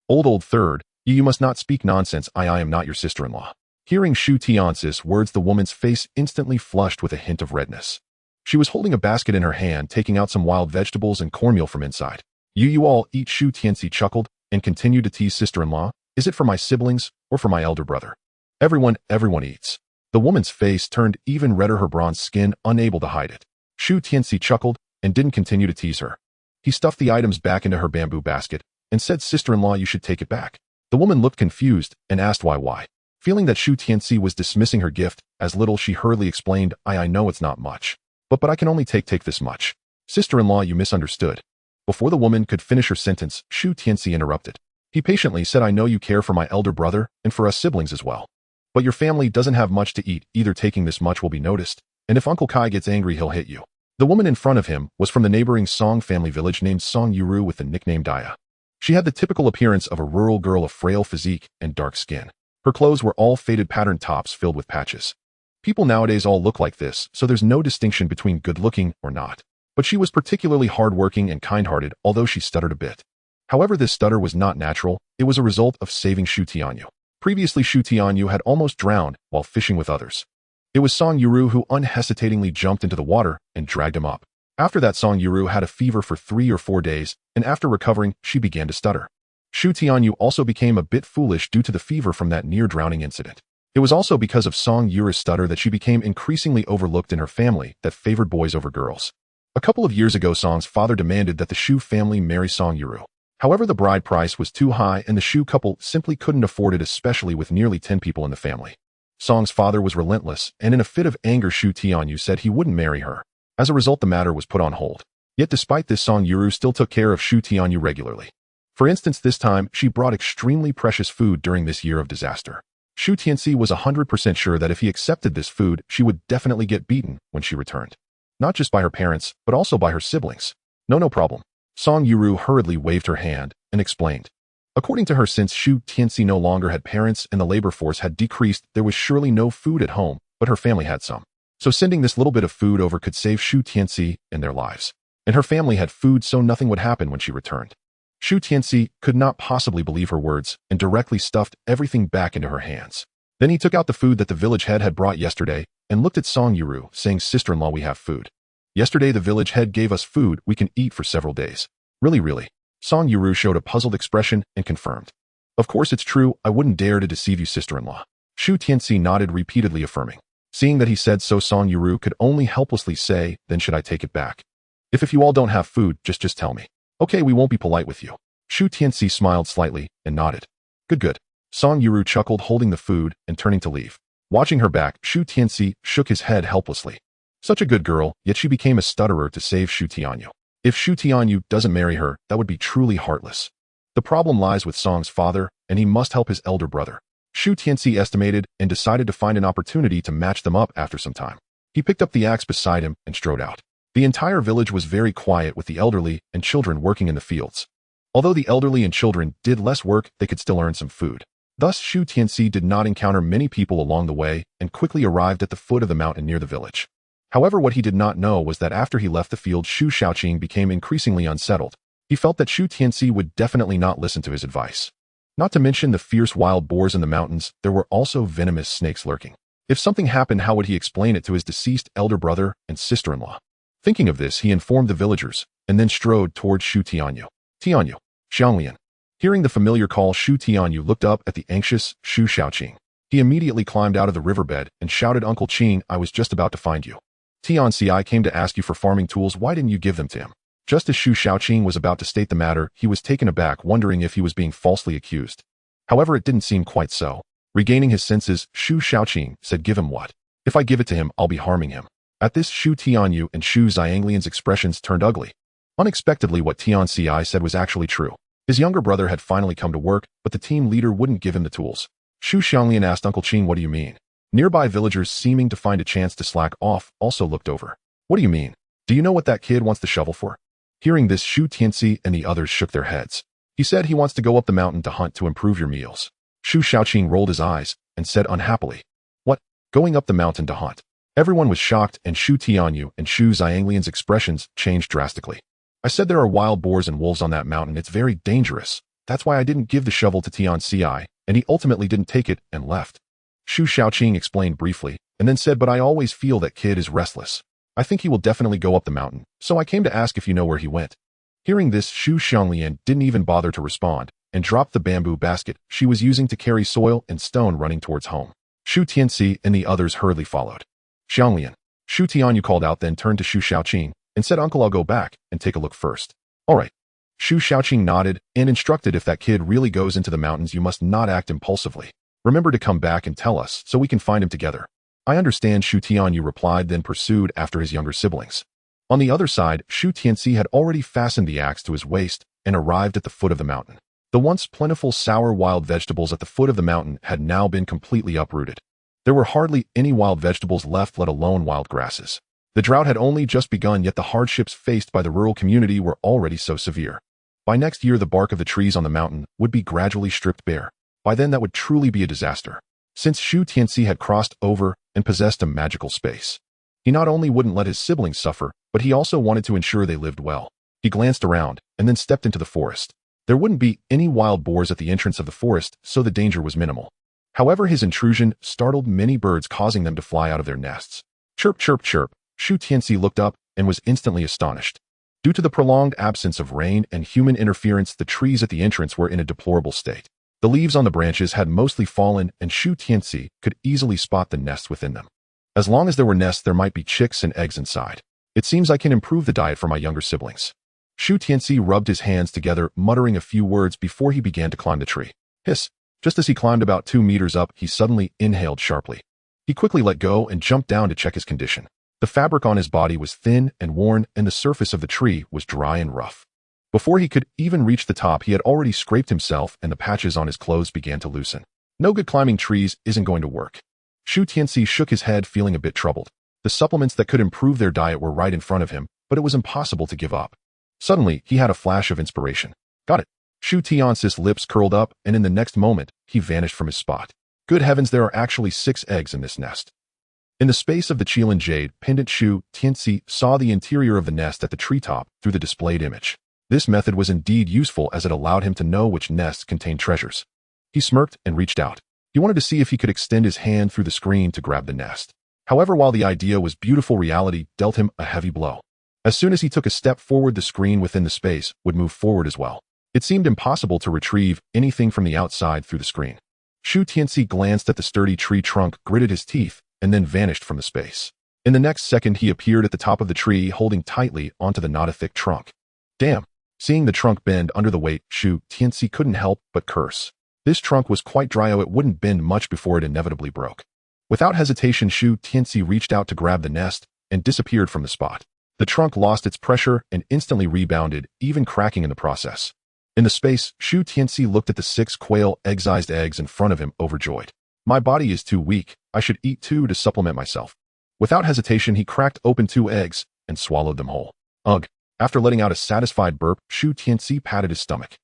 Old third, you must not speak nonsense. I am not your sister-in-law." Hearing Shu Tianci's words, the woman's face instantly flushed with a hint of redness. She was holding a basket in her hand, taking out some wild vegetables and cornmeal from inside. You all eat?" Shu Tianci chuckled and continued to tease sister-in-law. "Is it for my siblings or for my elder brother?" Everyone eats." The woman's face turned even redder, her bronze skin unable to hide it. Shu Tianci chuckled and didn't continue to tease her. He stuffed the items back into her bamboo basket and said, "Sister-in-law, you should take it back." The woman looked confused and asked why. Feeling that Shu Tianci was dismissing her gift as little, she hurriedly explained, I know it's not much. But I can only take this much." "Sister-in-law, you misunderstood." Before the woman could finish her sentence, Shu Tianci interrupted. He patiently said, "I know you care for my elder brother and for us siblings as well. But your family doesn't have much to eat either. Taking this much will be noticed, and if Uncle Kai gets angry, he'll hit you." The woman in front of him was from the neighboring Song family village named Song Yuru with the nickname Daya. She had the typical appearance of a rural girl, of frail physique and dark skin. Her clothes were all faded patterned tops filled with patches. People nowadays all look like this, so there's no distinction between good-looking or not. But she was particularly hard-working and kind-hearted, although she stuttered a bit. However, this stutter was not natural. It was a result of saving Shu Tianyu. Previously, Shu Tianyu had almost drowned while fishing with others. It was Song Yuru who unhesitatingly jumped into the water and dragged him up. After that, Song Yuru had a fever for 3 or 4 days, and after recovering, she began to stutter. Shu Tianyu also became a bit foolish due to the fever from that near-drowning incident. It was also because of Song Yuru's stutter that she became increasingly overlooked in her family that favored boys over girls. A couple of years ago, Song's father demanded that the Shu family marry Song Yuru. However, the bride price was too high and the Shu couple simply couldn't afford it, especially with nearly 10 people in the family. Song's father was relentless, and in a fit of anger, Shu Tianyu said he wouldn't marry her. As a result, the matter was put on hold. Yet despite this, Song Yuru still took care of Shu Tianyu regularly. For instance, this time, she brought extremely precious food during this year of disaster. Shu Tianci was 100% sure that if he accepted this food, she would definitely get beaten when she returned. Not just by her parents, but also by her siblings. No problem. Song Yuru hurriedly waved her hand and explained. According to her, since Shu Tianci no longer had parents and the labor force had decreased, there was surely no food at home, but her family had some. So sending this little bit of food over could save Shu Tianci and their lives. And her family had food, so nothing would happen when she returned. Shu Tianci could not possibly believe her words and directly stuffed everything back into her hands. Then he took out the food that the village head had brought yesterday and looked at Song Yuru, saying, "Sister-in-law, we have food. Yesterday the village head gave us food we can eat for several days." Really? Song Yuru showed a puzzled expression and confirmed. "Of course it's true. I wouldn't dare to deceive you, sister-in-law." Shu Tianci nodded, repeatedly affirming. Seeing that he said so, Song Yuru could only helplessly say, "Then should I take it back? If you all don't have food, just tell me. Okay, we won't be polite with you." Shu Tianci smiled slightly and nodded. Good. Song Yuru chuckled, holding the food and turning to leave. Watching her back, Shu Tianci shook his head helplessly. Such a good girl, yet she became a stutterer to save Shu Tianyu. If Shu Tianyu doesn't marry her, that would be truly heartless. The problem lies with Song's father, and he must help his elder brother. Shu Tianci estimated and decided to find an opportunity to match them up after some time. He picked up the axe beside him and strode out. The entire village was very quiet with the elderly and children working in the fields. Although the elderly and children did less work, they could still earn some food. Thus, Shu Tianci did not encounter many people along the way and quickly arrived at the foot of the mountain near the village. However, what he did not know was that after he left the field, Shu Xiaoqing became increasingly unsettled. He felt that Shu Tianci would definitely not listen to his advice. Not to mention the fierce wild boars in the mountains, there were also venomous snakes lurking. If something happened, how would he explain it to his deceased elder brother and sister-in-law? Thinking of this, he informed the villagers, and then strode towards Shu Tianyou. Tianyou, Xianglian. Hearing the familiar call, Shu Tianyou looked up at the anxious Shu Xiaoqing. He immediately climbed out of the riverbed and shouted, "Uncle Qing, I was just about to find you. Tianci, I came to ask you for farming tools. Why didn't you give them to him?" Just as Shu Xiaoqing was about to state the matter, he was taken aback, wondering if he was being falsely accused. However, it didn't seem quite so. Regaining his senses, Shu Xiaoqing said, "Give him what? If I give it to him, I'll be harming him." At this, Shu Tianyou and Shu Xianglian's expressions turned ugly. Unexpectedly, what Tianci said was actually true. His younger brother had finally come to work, but the team leader wouldn't give him the tools. Shu Xianglian asked, "Uncle Qing, what do you mean?" Nearby villagers, seeming to find a chance to slack off, also looked over. "What do you mean? Do you know what that kid wants the shovel for?" Hearing this, Shu Tianci and the others shook their heads. "He said he wants to go up the mountain to hunt to improve your meals." Shu Xiaoqing rolled his eyes and said unhappily, "What? Going up the mountain to hunt?" Everyone was shocked, and Shu Tianyou and Shu Xianglian's expressions changed drastically. "I said there are wild boars and wolves on that mountain. It's very dangerous. That's why I didn't give the shovel to Tianci, and he ultimately didn't take it and left." Shu Xiaoqing explained briefly, and then said, "But I always feel that kid is restless. I think he will definitely go up the mountain, so I came to ask if you know where he went." Hearing this, Shu Xianglian didn't even bother to respond, and dropped the bamboo basket she was using to carry soil and stone, running towards home. Shu Tianci and the others hurriedly followed. "Xianglian," Shu Tianyou called out, then turned to Shu Xiaoqing and said, "Uncle, I'll go back and take a look first." "All right." Shu Xiaoqing nodded and instructed, "If that kid really goes into the mountains, you must not act impulsively. Remember to come back and tell us so we can find him together." "I understand," Shu Tianyou replied, then pursued after his younger siblings. On the other side, Shu Tianci had already fastened the axe to his waist and arrived at the foot of the mountain. The once plentiful sour wild vegetables at the foot of the mountain had now been completely uprooted. There were hardly any wild vegetables left, let alone wild grasses. The drought had only just begun, yet the hardships faced by the rural community were already so severe. By next year, the bark of the trees on the mountain would be gradually stripped bare. By then, that would truly be a disaster. Since Shu Tianci had crossed over and possessed a magical space, he not only wouldn't let his siblings suffer, but he also wanted to ensure they lived well. He glanced around and then stepped into the forest. There wouldn't be any wild boars at the entrance of the forest, so the danger was minimal. However, his intrusion startled many birds, causing them to fly out of their nests. Chirp, chirp, chirp. Shu Tianci looked up and was instantly astonished. Due to the prolonged absence of rain and human interference, the trees at the entrance were in a deplorable state. The leaves on the branches had mostly fallen, and Shu Tianci could easily spot the nests within them. As long as there were nests, there might be chicks and eggs inside. It seems I can improve the diet for my younger siblings. Shu Tianci rubbed his hands together, muttering a few words before he began to climb the tree. Hiss! Just as he climbed about 2 meters up, he suddenly inhaled sharply. He quickly let go and jumped down to check his condition. The fabric on his body was thin and worn, and the surface of the tree was dry and rough. Before he could even reach the top, he had already scraped himself, and the patches on his clothes began to loosen. No good, climbing trees isn't going to work. Shu Tianci shook his head, feeling a bit troubled. The supplements that could improve their diet were right in front of him, but it was impossible to give up. Suddenly, he had a flash of inspiration. Got it. Shu Tianci's lips curled up, and in the next moment, he vanished from his spot. Good heavens, there are actually 6 eggs in this nest. In the space of the Qilin Jade pendant, Shu Tianci saw the interior of the nest at the treetop through the displayed image. This method was indeed useful, as it allowed him to know which nests contained treasures. He smirked and reached out. He wanted to see if he could extend his hand through the screen to grab the nest. However, while the idea was beautiful, reality dealt him a heavy blow. As soon as he took a step forward, the screen within the space would move forward as well. It seemed impossible to retrieve anything from the outside through the screen. Shu Tianci glanced at the sturdy tree trunk, gritted his teeth, and then vanished from the space. In the next second, he appeared at the top of the tree, holding tightly onto the not-a-thick trunk. Damn! Seeing the trunk bend under the weight, Shu Tianci couldn't help but curse. This trunk was quite dry, it wouldn't bend much before it inevitably broke. Without hesitation, Shu Tianci reached out to grab the nest and disappeared from the spot. The trunk lost its pressure and instantly rebounded, even cracking in the process. In the space, Shu Tianci looked at the 6 quail-egg-sized eggs in front of him, overjoyed. My body is too weak. I should eat 2 to supplement myself. Without hesitation, he cracked open 2 eggs and swallowed them whole. Ugh. After letting out a satisfied burp, Shu Tianci patted his stomach.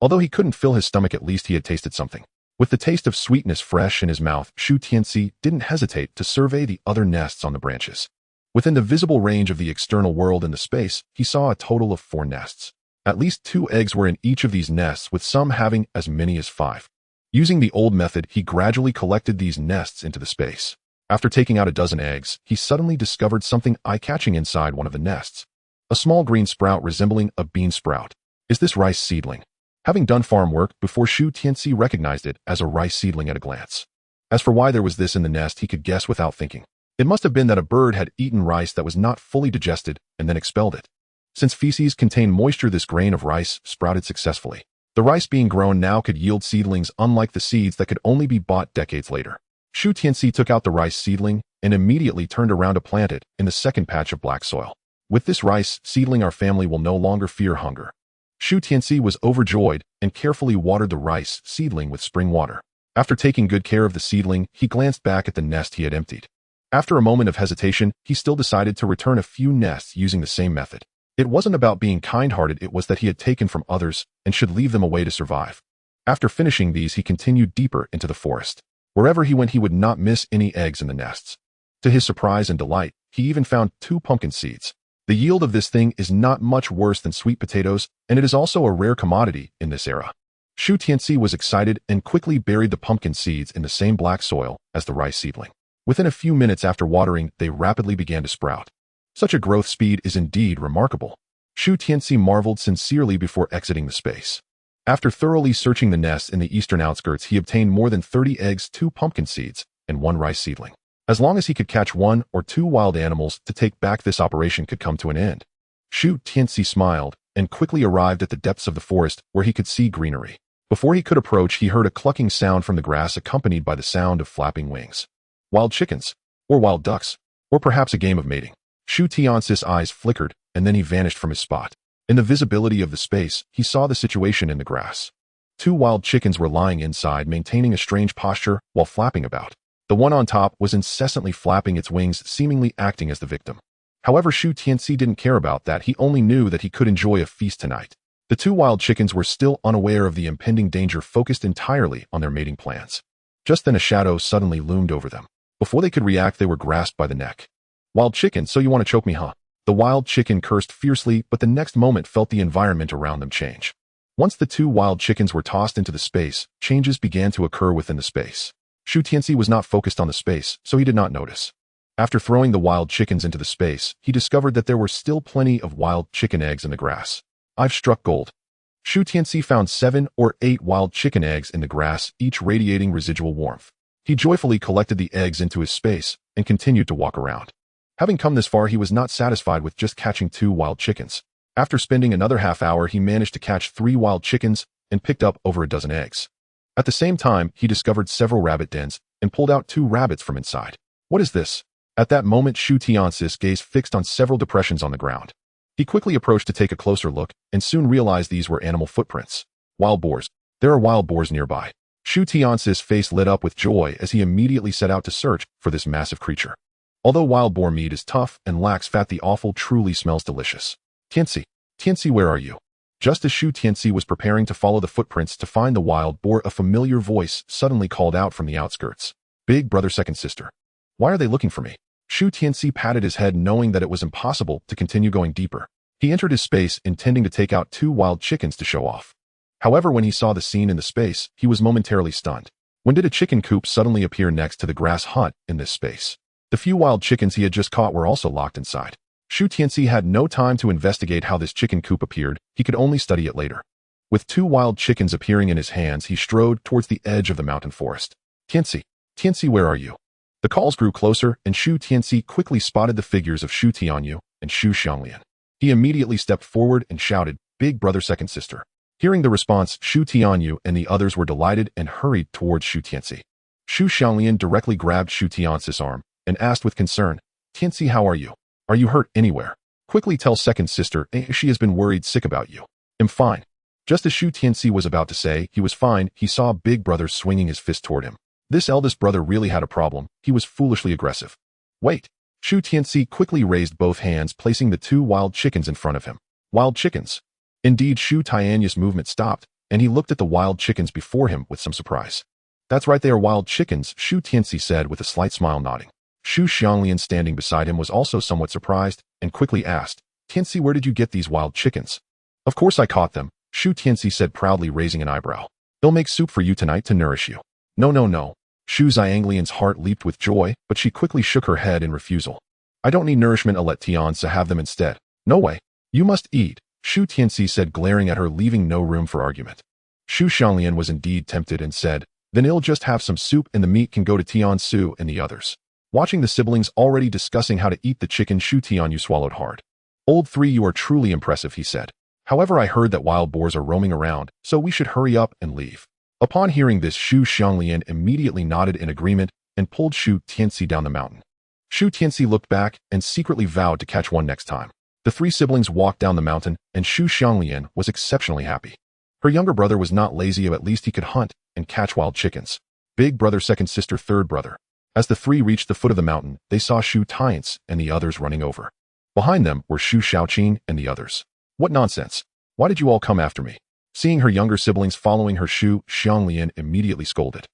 Although he couldn't fill his stomach, at least he had tasted something. With the taste of sweetness fresh in his mouth, Shu Tianci didn't hesitate to survey the other nests on the branches. Within the visible range of the external world in the space, he saw a total of 4 nests. At least 2 eggs were in each of these nests, with some having as many as 5. Using the old method, he gradually collected these nests into the space. After taking out a dozen eggs, he suddenly discovered something eye-catching inside one of the nests. A small green sprout resembling a bean sprout. Is this rice seedling? Having done farm work before, Shu Tianci recognized it as a rice seedling at a glance. As for why there was this in the nest, he could guess without thinking. It must have been that a bird had eaten rice that was not fully digested and then expelled it. Since feces contain moisture, this grain of rice sprouted successfully. The rice being grown now could yield seedlings, unlike the seeds that could only be bought decades later. Shu Tianci took out the rice seedling and immediately turned around to plant it in the second patch of black soil. With this rice seedling, our family will no longer fear hunger. Shu Tianci was overjoyed and carefully watered the rice seedling with spring water. After taking good care of the seedling, he glanced back at the nest he had emptied. After a moment of hesitation, he still decided to return a few nests using the same method. It wasn't about being kind-hearted, it was that he had taken from others and should leave them away to survive. After finishing these, he continued deeper into the forest. Wherever he went, he would not miss any eggs in the nests. To his surprise and delight, he even found 2 pumpkin seeds. The yield of this thing is not much worse than sweet potatoes, and it is also a rare commodity in this era. Shu Tianci was excited and quickly buried the pumpkin seeds in the same black soil as the rice seedling. Within a few minutes after watering, they rapidly began to sprout. Such a growth speed is indeed remarkable. Shu Tianci marveled sincerely before exiting the space. After thoroughly searching the nests in the eastern outskirts, he obtained more than 30 eggs, 2 pumpkin seeds, and 1 rice seedling. As long as he could catch 1 or 2 wild animals to take back, this operation could come to an end. Shu Tianci smiled and quickly arrived at the depths of the forest where he could see greenery. Before he could approach, he heard a clucking sound from the grass accompanied by the sound of flapping wings. Wild chickens, or wild ducks, or perhaps a game of mating. Shu Tianci's eyes flickered, and then he vanished from his spot. In the visibility of the space, he saw the situation in the grass. 2 wild chickens were lying inside, maintaining a strange posture while flapping about. The one on top was incessantly flapping its wings, seemingly acting as the victim. However, Shu Tianci didn't care about that. He only knew that he could enjoy a feast tonight. The 2 wild chickens were still unaware of the impending danger, focused entirely on their mating plans. Just then a shadow suddenly loomed over them. Before they could react, they were grasped by the neck. Wild chicken, so you want to choke me, huh? The wild chicken cursed fiercely, but the next moment felt the environment around them change. Once the 2 wild chickens were tossed into the space, changes began to occur within the space. Shu Tianci was not focused on the space, so he did not notice. After throwing the wild chickens into the space, he discovered that there were still plenty of wild chicken eggs in the grass. I've struck gold. Shu Tianci found 7 or 8 wild chicken eggs in the grass, each radiating residual warmth. He joyfully collected the eggs into his space and continued to walk around. Having come this far, he was not satisfied with just catching 2 wild chickens. After spending another half hour, he managed to catch 3 wild chickens and picked up over a dozen eggs. At the same time, he discovered several rabbit dens and pulled out 2 rabbits from inside. What is this? At that moment, Shu Tianci's gaze fixed on several depressions on the ground. He quickly approached to take a closer look and soon realized these were animal footprints. Wild boars. There are wild boars nearby. Shu Tianci's face lit up with joy as he immediately set out to search for this massive creature. Although wild boar meat is tough and lacks fat, the offal truly smells delicious. Tianci, where are you? Just as Shu Tianci was preparing to follow the footprints to find the wild boar, a familiar voice suddenly called out from the outskirts. Big brother, second sister. Why are they looking for me? Shu Tianci patted his head, knowing that it was impossible to continue going deeper. He entered his space, intending to take out 2 wild chickens to show off. However, when he saw the scene in the space, he was momentarily stunned. When did a chicken coop suddenly appear next to the grass hut in this space? The few wild chickens he had just caught were also locked inside. Shu Tianci had no time to investigate how this chicken coop appeared. He could only study it later. With 2 wild chickens appearing in his hands, he strode towards the edge of the mountain forest. Tianci, where are you? The calls grew closer, and Shu Tianci quickly spotted the figures of Shu Tianyou and Shu Xianglian. He immediately stepped forward and shouted, "Big brother, second sister." Hearing the response, Shu Tianyou and the others were delighted and hurried towards Shu Tianci. Shu Xianglian directly grabbed Shu Tianci's arm and asked with concern, "Tianci, how are you? Are you hurt anywhere? Quickly tell second sister, she has been worried sick about you." "I'm fine." Just as Shu Tianci was about to say he was fine, he saw big brother swinging his fist toward him. This eldest brother really had a problem. He was foolishly aggressive. "Wait." Shu Tianci quickly raised both hands, placing the 2 wild chickens in front of him. Wild chickens. Indeed, Shu Tianyou's movement stopped, and he looked at the wild chickens before him with some surprise. That's right, they are wild chickens, Shu Tianci said with a slight smile, nodding. Shu Xianglian, standing beside him, was also somewhat surprised and quickly asked, Tianci, where did you get these wild chickens? Of course I caught them, Shu Tianci said proudly, raising an eyebrow. They'll make soup for you tonight to nourish you. No, no, no. Shu Xianglian's heart leaped with joy, but she quickly shook her head in refusal. I don't need nourishment, I'll let Tianci have them instead. No way. You must eat, Shu Tianci said, glaring at her, leaving no room for argument. Shu Xianglian was indeed tempted and said, then I'll just have some soup and the meat can go to Tianci and the others. Watching the siblings already discussing how to eat the chicken, Shu Tianyou swallowed hard. Old three, you are truly impressive, he said. However, I heard that wild boars are roaming around, so we should hurry up and leave. Upon hearing this, Shu Xianglian immediately nodded in agreement and pulled Shu Tianci down the mountain. Shu Tianci looked back and secretly vowed to catch one next time. The 3 siblings walked down the mountain, and Shu Xianglian was exceptionally happy. Her younger brother was not lazy, at least he could hunt and catch wild chickens. Big brother, second sister, third brother. As the 3 reached the foot of the mountain, they saw Shu Tianci and the others running over. Behind them were Shu Xiaoqing and the others. What nonsense! Why did you all come after me? Seeing her younger siblings following her, Shu Xianglian immediately scolded.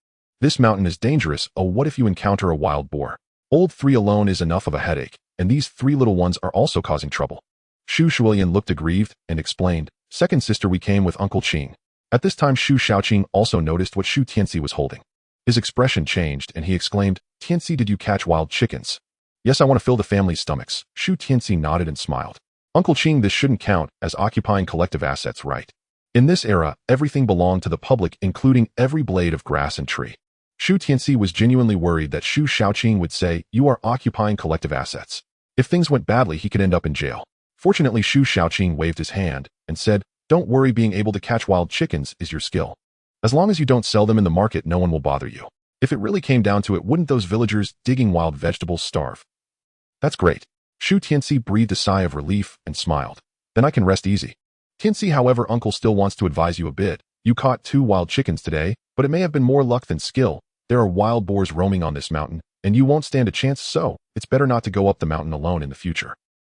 This mountain is dangerous. Oh, what if you encounter a wild boar? Old 3 alone is enough of a headache, and these 3 little ones are also causing trouble. Shu Xiaolian looked aggrieved and explained, second sister, we came with Uncle Qing. At this time, Shu Xiaoqing also noticed what Shu Tianci was holding. His expression changed and he exclaimed, Tianci, did you catch wild chickens? Yes, I want to fill the family's stomachs. Shu Tianci nodded and smiled. Uncle Qing, this shouldn't count as occupying collective assets, right? In this era, everything belonged to the public, including every blade of grass and tree. Shu Tianci was genuinely worried that Shu Xiaoqing would say, you are occupying collective assets. If things went badly, he could end up in jail. Fortunately, Shu Xiaoqing waved his hand and said, don't worry, being able to catch wild chickens is your skill. As long as you don't sell them in the market, no one will bother you. If it really came down to it, wouldn't those villagers digging wild vegetables starve? That's great. Shu Tianci breathed a sigh of relief and smiled. Then I can rest easy. Tianci, however, uncle still wants to advise you a bit. You caught 2 wild chickens today, but it may have been more luck than skill. There are wild boars roaming on this mountain, and you won't stand a chance, so it's better not to go up the mountain alone in the future.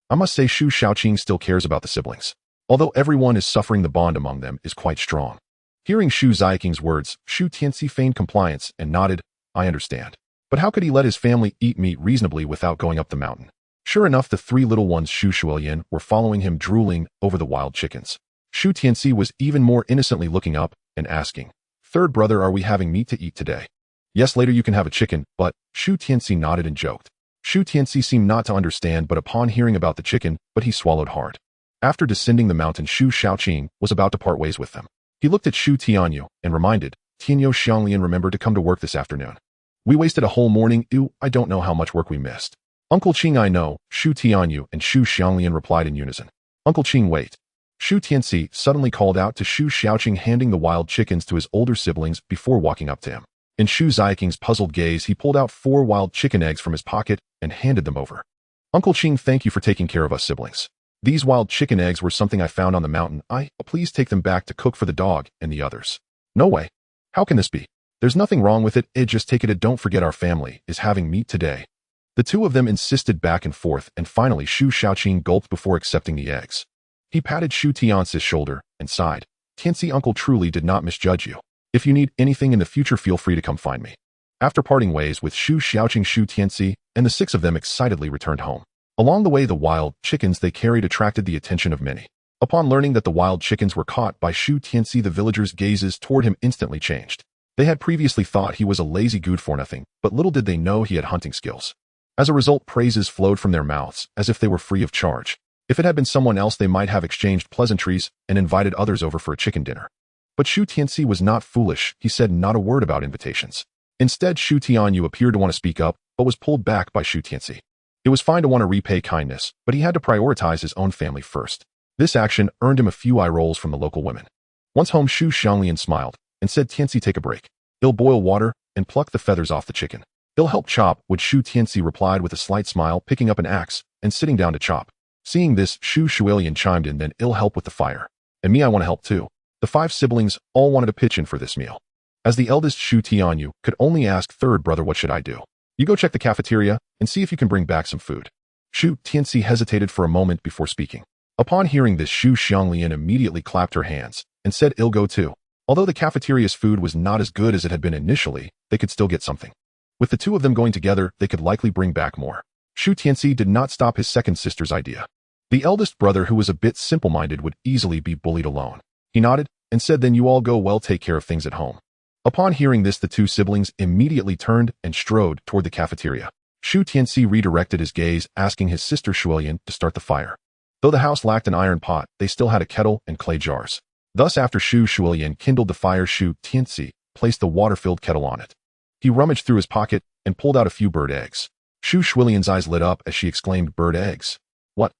I must say, Shu Xiaoqing still cares about the siblings. Although everyone is suffering, the bond among them is quite strong. Hearing Shu Xiaoqing's words, Shu Tianci feigned compliance and nodded, I understand. But how could he let his family eat meat reasonably without going up the mountain? Sure enough, the 3 little ones, Shu Xiaolian, were following him, drooling over the wild chickens. Shu Tianci was even more innocently looking up and asking, third brother, are we having meat to eat today? Yes, later you can have a chicken, but Shu Tianci nodded and joked. Shu Tianci seemed not to understand, but upon hearing about the chicken, he swallowed hard. After descending the mountain, Shu Xiaoqing was about to part ways with them. He looked at Shu Tianyou and reminded, Tianyou, Xianglian, remember to come to work this afternoon. We wasted a whole morning. Ew, I don't know how much work we missed. Uncle Qing, I know, Shu Tianyou and Shu Xianglian replied in unison. Uncle Qing, wait. Shu Tianci suddenly called out to Shu Xiaoqing, handing the wild chickens to his older siblings before walking up to him. In Shu Xiaoqing's puzzled gaze, he pulled out 4 wild chicken eggs from his pocket and handed them over. Uncle Qing, thank you for taking care of us siblings. These wild chicken eggs were something I found on the mountain. Please take them back to cook for the dog and the others. No way. How can this be? There's nothing wrong with it. Just take it. Don't forget our family is having meat today. The 2 of them insisted back and forth, and finally Shu Xiaoqing gulped before accepting the eggs. He patted Shu Tianci's shoulder and sighed. Tianci, uncle truly did not misjudge you. If you need anything in the future, feel free to come find me. After parting ways with Shu Xiaoqing, Shu Tianci and the 6 of them excitedly returned home. Along the way, the wild chickens they carried attracted the attention of many. Upon learning that the wild chickens were caught by Shu Tianci, the villagers' gazes toward him instantly changed. They had previously thought he was a lazy good-for-nothing, but little did they know he had hunting skills. As a result, praises flowed from their mouths as if they were free of charge. If it had been someone else, they might have exchanged pleasantries and invited others over for a chicken dinner. But Shu Tianci was not foolish. He said not a word about invitations. Instead, Shu Tianyou appeared to want to speak up, but was pulled back by Shu Tianci. It was fine to want to repay kindness, but he had to prioritize his own family first. This action earned him a few eye rolls from the local women. Once home, Shu Xianglian smiled and said, Tianci, take a break. He'll boil water and pluck the feathers off the chicken. He'll help chop, which Shu Tianci replied with a slight smile, picking up an axe and sitting down to chop. Seeing this, Shu Xiaolian chimed in, then he'll help with the fire. And me, I want to help too. The 5 siblings all wanted to pitch in for this meal. As the eldest, Shu Tianyou could only ask third brother, what should I do? You go check the cafeteria and see if you can bring back some food. Shu Tianci hesitated for a moment before speaking. Upon hearing this, Shu Xianglian immediately clapped her hands and said, "I'll go too." Although the cafeteria's food was not as good as it had been initially, they could still get something. With the two of them going together, they could likely bring back more. Shu Tianci did not stop his second sister's idea. The eldest brother, who was a bit simple-minded, would easily be bullied alone. He nodded and said, "Then you all go well, take care of things at home." Upon hearing this, the two siblings immediately turned and strode toward the cafeteria. Shu Tianci redirected his gaze, asking his sister Shuilian to start the fire. Though the house lacked an iron pot, they still had a kettle and clay jars. Thus, after Shu Xianglian kindled the fire, Shu Tianci placed the water-filled kettle on it. He rummaged through his pocket and pulled out a few bird eggs. Shu Xianglian's eyes lit up as she exclaimed, "Bird eggs? What?"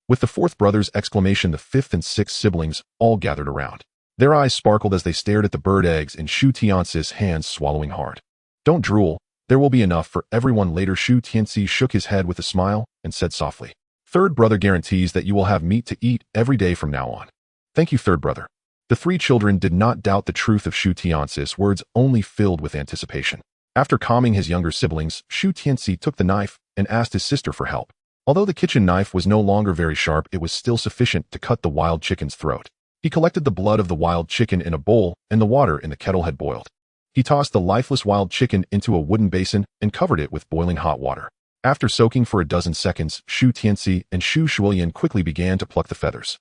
With the fourth brother's exclamation, the fifth and sixth siblings all gathered around. Their eyes sparkled as they stared at the bird eggs in Shu Tianci's hands, swallowing hard. "Don't drool. There will be enough for everyone later." Shu Tianci shook his head with a smile and said softly, "Third brother guarantees that you will have meat to eat every day from now on." "Thank you, third brother." The three children did not doubt the truth of Shu Tianci's words, only filled with anticipation. After calming his younger siblings, Shu Tianci took the knife and asked his sister for help. Although the kitchen knife was no longer very sharp, it was still sufficient to cut the wild chicken's throat. He collected the blood of the wild chicken in a bowl, and the water in the kettle had boiled. He tossed the lifeless wild chicken into a wooden basin and covered it with boiling hot water. After soaking for a dozen seconds, Shu Tianci and Shu Xianglian quickly began to pluck the feathers.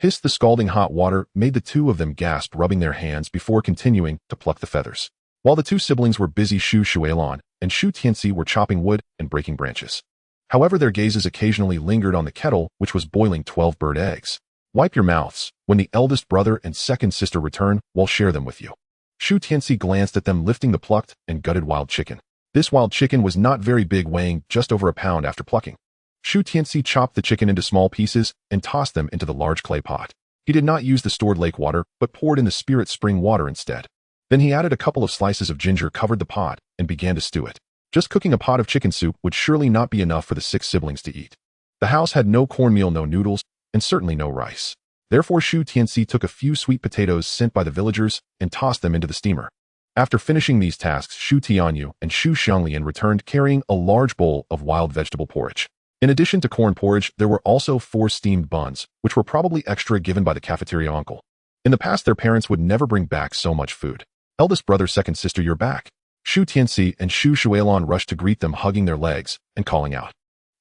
The scalding hot water made the two of them gasp, rubbing their hands before continuing to pluck the feathers. While the two siblings were busy, Shu Xianglian and Shu Tianci were chopping wood and breaking branches. However, their gazes occasionally lingered on the kettle, which was boiling 12 bird eggs. "Wipe your mouths. When the eldest brother and second sister return, we'll share them with you." Shu Tianci glanced at them, lifting the plucked and gutted wild chicken. This wild chicken was not very big, weighing just over a pound after plucking. Shu Tianci chopped the chicken into small pieces and tossed them into the large clay pot. He did not use the stored lake water, but poured in the spirit spring water instead. Then he added a couple of slices of ginger, covered the pot, and began to stew it. Just cooking a pot of chicken soup would surely not be enough for the 6 siblings to eat. The house had no cornmeal, no noodles, and certainly no rice. Therefore, Shu Tianci took a few sweet potatoes sent by the villagers and tossed them into the steamer. After finishing these tasks, Shu Tianyou and Shu Xianglian returned carrying a large bowl of wild vegetable porridge. In addition to corn porridge, there were also 4 steamed buns, which were probably extra given by the cafeteria uncle. In the past, their parents would never bring back so much food. "Eldest brother, second sister, you're back." Shu Tianci and Shu Xianglian rushed to greet them, hugging their legs and calling out,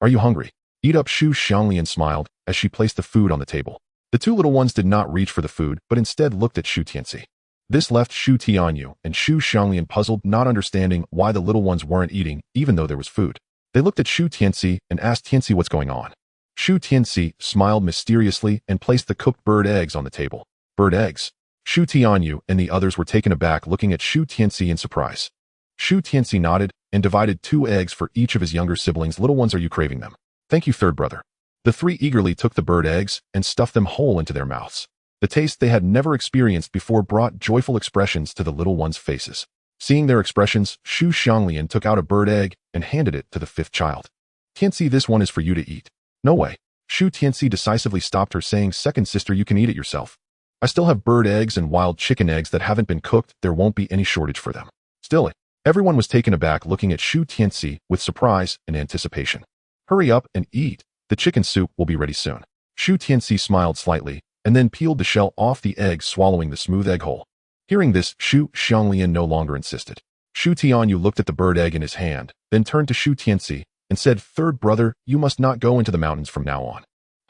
"Are you hungry? Eat up." Shu Xianglian smiled as she placed the food on the table. The two little ones did not reach for the food, but instead looked at Shu Tianci. This left Shu Tianyou and Shu Xianglian puzzled, not understanding why the little ones weren't eating, even though there was food. They looked at Shu Tianci and asked Tianci what's going on. Shu Tianci smiled mysteriously and placed the cooked bird eggs on the table. "Bird eggs?" Shu Tianyou and the others were taken aback, looking at Shu Tianci in surprise. Shu Tianci nodded and divided 2 eggs for each of his younger siblings. "Little ones, are you craving them?" "Thank you, third brother." The 3 eagerly took the bird eggs and stuffed them whole into their mouths. The taste they had never experienced before brought joyful expressions to the little ones' faces. Seeing their expressions, Shu Xianglian took out a bird egg and handed it to the 5th child. "Tianci, this one is for you to eat." "No way." Shu Tianci decisively stopped her, saying, "Second sister, you can eat it yourself. I still have bird eggs and wild chicken eggs that haven't been cooked. There won't be any shortage for them." Still, everyone was taken aback, looking at Shu Tianci with surprise and anticipation. "Hurry up and eat. The chicken soup will be ready soon." Shu Tianci smiled slightly and then peeled the shell off the egg, swallowing the smooth egg whole. Hearing this, Shu Xianglian no longer insisted. Shu Tianyou looked at the bird egg in his hand, then turned to Shu Tianci and said, "Third brother, you must not go into the mountains from now on."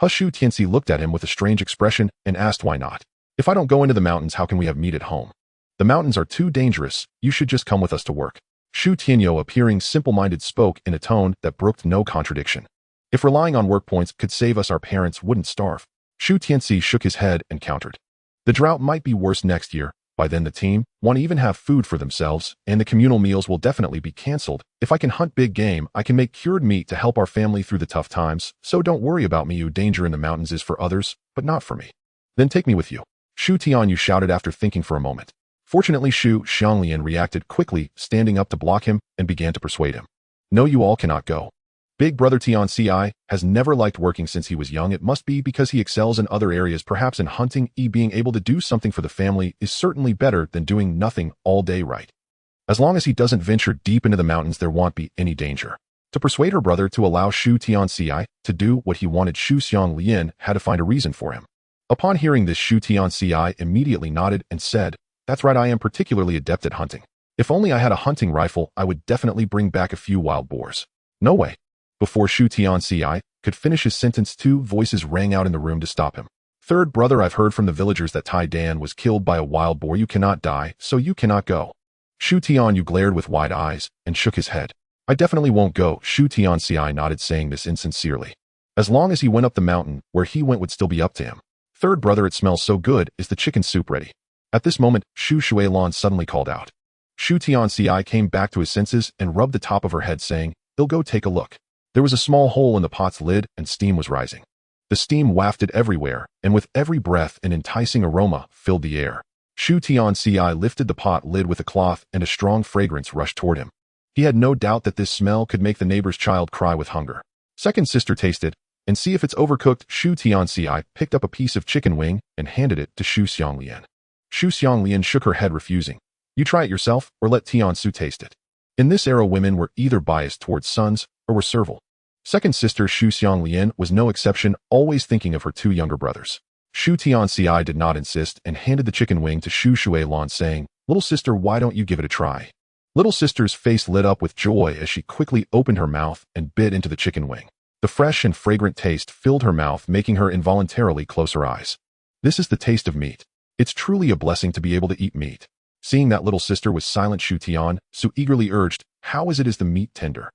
Shu Tianci looked at him with a strange expression and asked, "Why not? If I don't go into the mountains, how can we have meat at home?" "The mountains are too dangerous. You should just come with us to work." Shu Tianyou, appearing simple-minded, spoke in a tone that brooked no contradiction. "If relying on work points could save us, our parents wouldn't starve." Shu Tianci shook his head and countered, "The drought might be worse next year. By then the team won't even have food for themselves, and the communal meals will definitely be cancelled. If I can hunt big game, I can make cured meat to help our family through the tough times, so don't worry about me. You danger in the mountains is for others, but not for me." "Then take me with you," Shu Tianyou shouted after thinking for a moment. Fortunately, Shu Xianglian reacted quickly, standing up to block him and began to persuade him. "No, you all cannot go. Big brother Tianci has never liked working since he was young. It must be because he excels in other areas, perhaps in hunting. Being able to do something for the family is certainly better than doing nothing all day, right?" As long as he doesn't venture deep into the mountains, there won't be any danger. To persuade her brother to allow Shu Tianci to do what he wanted, Shu Xianglian had to find a reason for him. Upon hearing this, Shu Tianci immediately nodded and said, "That's right, I am particularly adept at hunting. If only I had a hunting rifle, I would definitely bring back a few wild boars." "No way." Before Shu Tianci could finish his sentence, two voices rang out in the room to stop him. "Third brother, I've heard from the villagers that Tai Dan was killed by a wild boar. You cannot die, so you cannot go." Shu Tianyou glared with wide eyes and shook his head. "I definitely won't go." Shu Tianci nodded, saying this insincerely. As long as he went up the mountain, where he went would still be up to him. "Third brother, it smells so good. Is the chicken soup ready?" At this moment, Shu Xianglian suddenly called out. Shu Tianci came back to his senses and rubbed the top of her head, saying, "I'll go take a look." There was a small hole in the pot's lid and steam was rising. The steam wafted everywhere, and with every breath an enticing aroma filled the air. Shu Tianci lifted the pot lid with a cloth and a strong fragrance rushed toward him. He had no doubt that this smell could make the neighbor's child cry with hunger. "Second sister, taste it and see if it's overcooked." Shu Tianci picked up a piece of chicken wing and handed it to Shu Xianglian. Shu Xianglian shook her head, refusing. "You try it yourself or let Tianci taste it." In this era, women were either biased towards sons or were servile. Second sister Shu Xianglian was no exception, always thinking of her two younger brothers. Shu Tianci did not insist and handed the chicken wing to Shu Xianglian, saying, "Little sister, why don't you give it a try?" Little sister's face lit up with joy as she quickly opened her mouth and bit into the chicken wing. The fresh and fragrant taste filled her mouth, making her involuntarily close her eyes. "This is the taste of meat. It's truly a blessing to be able to eat meat." Seeing that little sister was silent, Shu Tianyou eagerly urged, "How is the meat tender?"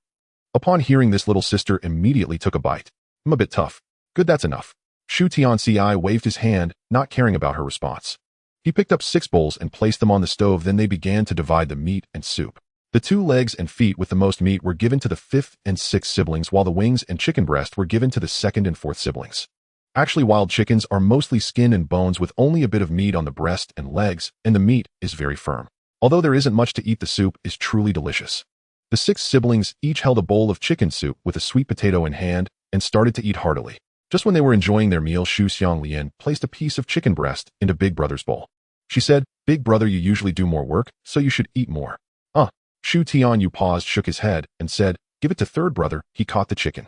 Upon hearing this, little sister immediately took a bite. "I'm a bit tough." "Good, that's enough." Shu Tianci waved his hand, not caring about her response. He picked up 6 bowls and placed them on the stove. Then they began to divide the meat and soup. The 2 legs and feet with the most meat were given to the 5th and 6th siblings, while the wings and chicken breast were given to the 2nd and 4th siblings. Actually, wild chickens are mostly skin and bones with only a bit of meat on the breast and legs, and the meat is very firm. Although there isn't much to eat, the soup is truly delicious. The 6 siblings each held a bowl of chicken soup with a sweet potato in hand and started to eat heartily. Just when they were enjoying their meal, Shu Xianglian placed a piece of chicken breast into Big Brother's bowl. She said, "Big Brother, you usually do more work, so you should eat more." Shu Tianyou paused, shook his head, and said, "Give it to third brother, he caught the chicken."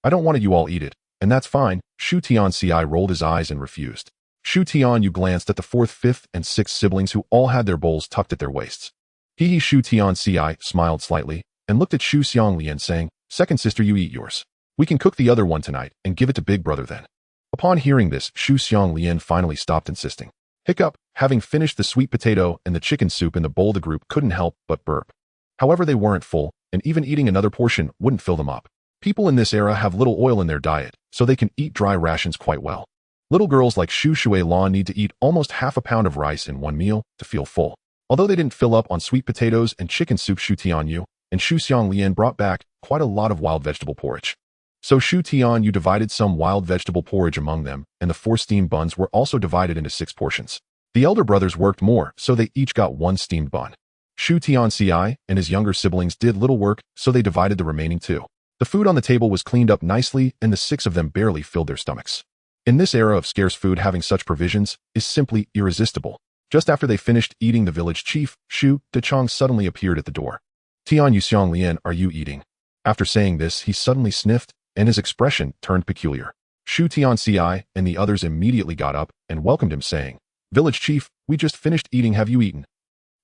"I don't want it, you all eat it, and that's fine." Shu Tianci rolled his eyes and refused. Shu Tianyou glanced at the 4th, 5th, and 6th siblings, who all had their bowls tucked at their waists. Shu Tianci smiled slightly and looked at Shu Xianglian, saying, "Second sister, you eat yours. We can cook the other one tonight and give it to Big Brother then." Upon hearing this, Shu Xianglian finally stopped insisting. Hiccup, having finished the sweet potato and the chicken soup in the bowl, the group couldn't help but burp. However, they weren't full, and even eating another portion wouldn't fill them up. People in this era have little oil in their diet, so they can eat dry rations quite well. Little girls like Shu Xianglian need to eat almost half a pound of rice in one meal to feel full. Although they didn't fill up on sweet potatoes and chicken soup, Shu Tianyou and Shu Xianglian brought back quite a lot of wild vegetable porridge. So Shu Tianyou divided some wild vegetable porridge among them, and the 4 steamed buns were also divided into 6 portions. The elder brothers worked more, so they each got 1 steamed bun. Shu Tianci and his younger siblings did little work, so they divided the remaining 2. The food on the table was cleaned up nicely, and the 6 of them barely filled their stomachs. In this era of scarce food, having such provisions is simply irresistible. Just after they finished eating, the village chief, Shu Tianyou, suddenly appeared at the door. "Tianyou Xianglian, are you eating?" After saying this, he suddenly sniffed, and his expression turned peculiar. Shu Tianci and the others immediately got up and welcomed him, saying, "Village chief, we just finished eating. Have you eaten?"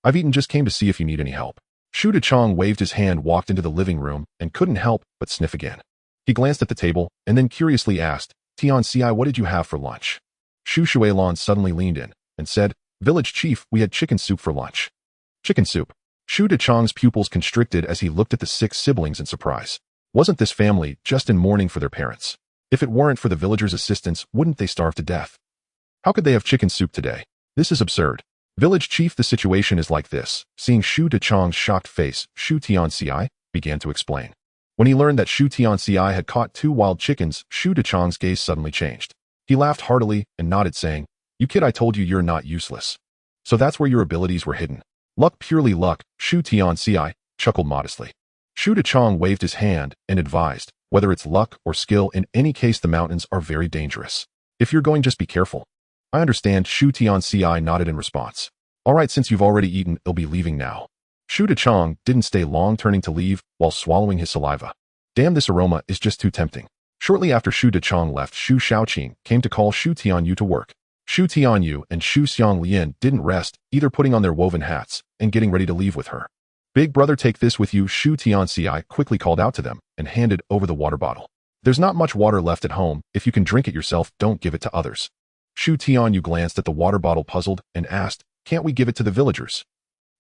"I've eaten, just came to see if you need any help." Shu Tianyou waved his hand, walked into the living room, and couldn't help but sniff again. He glanced at the table and then curiously asked, "Tianci, what did you have for lunch?" Shu Xianglian suddenly leaned in and said, "Village chief, we had chicken soup for lunch." Chicken soup. Shu Tianyou's pupils constricted as he looked at the 6 siblings in surprise. Wasn't this family just in mourning for their parents? If it weren't for the villagers' assistance, wouldn't they starve to death? How could they have chicken soup today? This is absurd. "Village chief, the situation is like this." Seeing Shu Tianyou's shocked face, Shu Tianci began to explain. When he learned that Shu Tianci had caught 2 wild chickens, Shu Tianyou's gaze suddenly changed. He laughed heartily and nodded, saying, "You kid, I told you you're not useless. So that's where your abilities were hidden." "Luck, purely luck," Shu Tianci chuckled modestly. Shu Tianyou waved his hand and advised, "Whether it's luck or skill, in any case the mountains are very dangerous. If you're going, just be careful." "I understand." Shu Tianci nodded in response. "All right, since you've already eaten, I'll be leaving now." Shu Tianyou didn't stay long, turning to leave while swallowing his saliva. Damn, this aroma is just too tempting. Shortly after Shu Tianyou left, Shu Xiaoqing came to call Shu Tianyou to work. Shu Tianyou and Shu Xianglian didn't rest, either putting on their woven hats and getting ready to leave with her. Big brother, take this with you, Shu Tianci quickly called out to them and handed over the water bottle. There's not much water left at home. If you can drink it yourself, don't give it to others. Shu Tianyou glanced at the water bottle, puzzled, and asked, can't we give it to the villagers?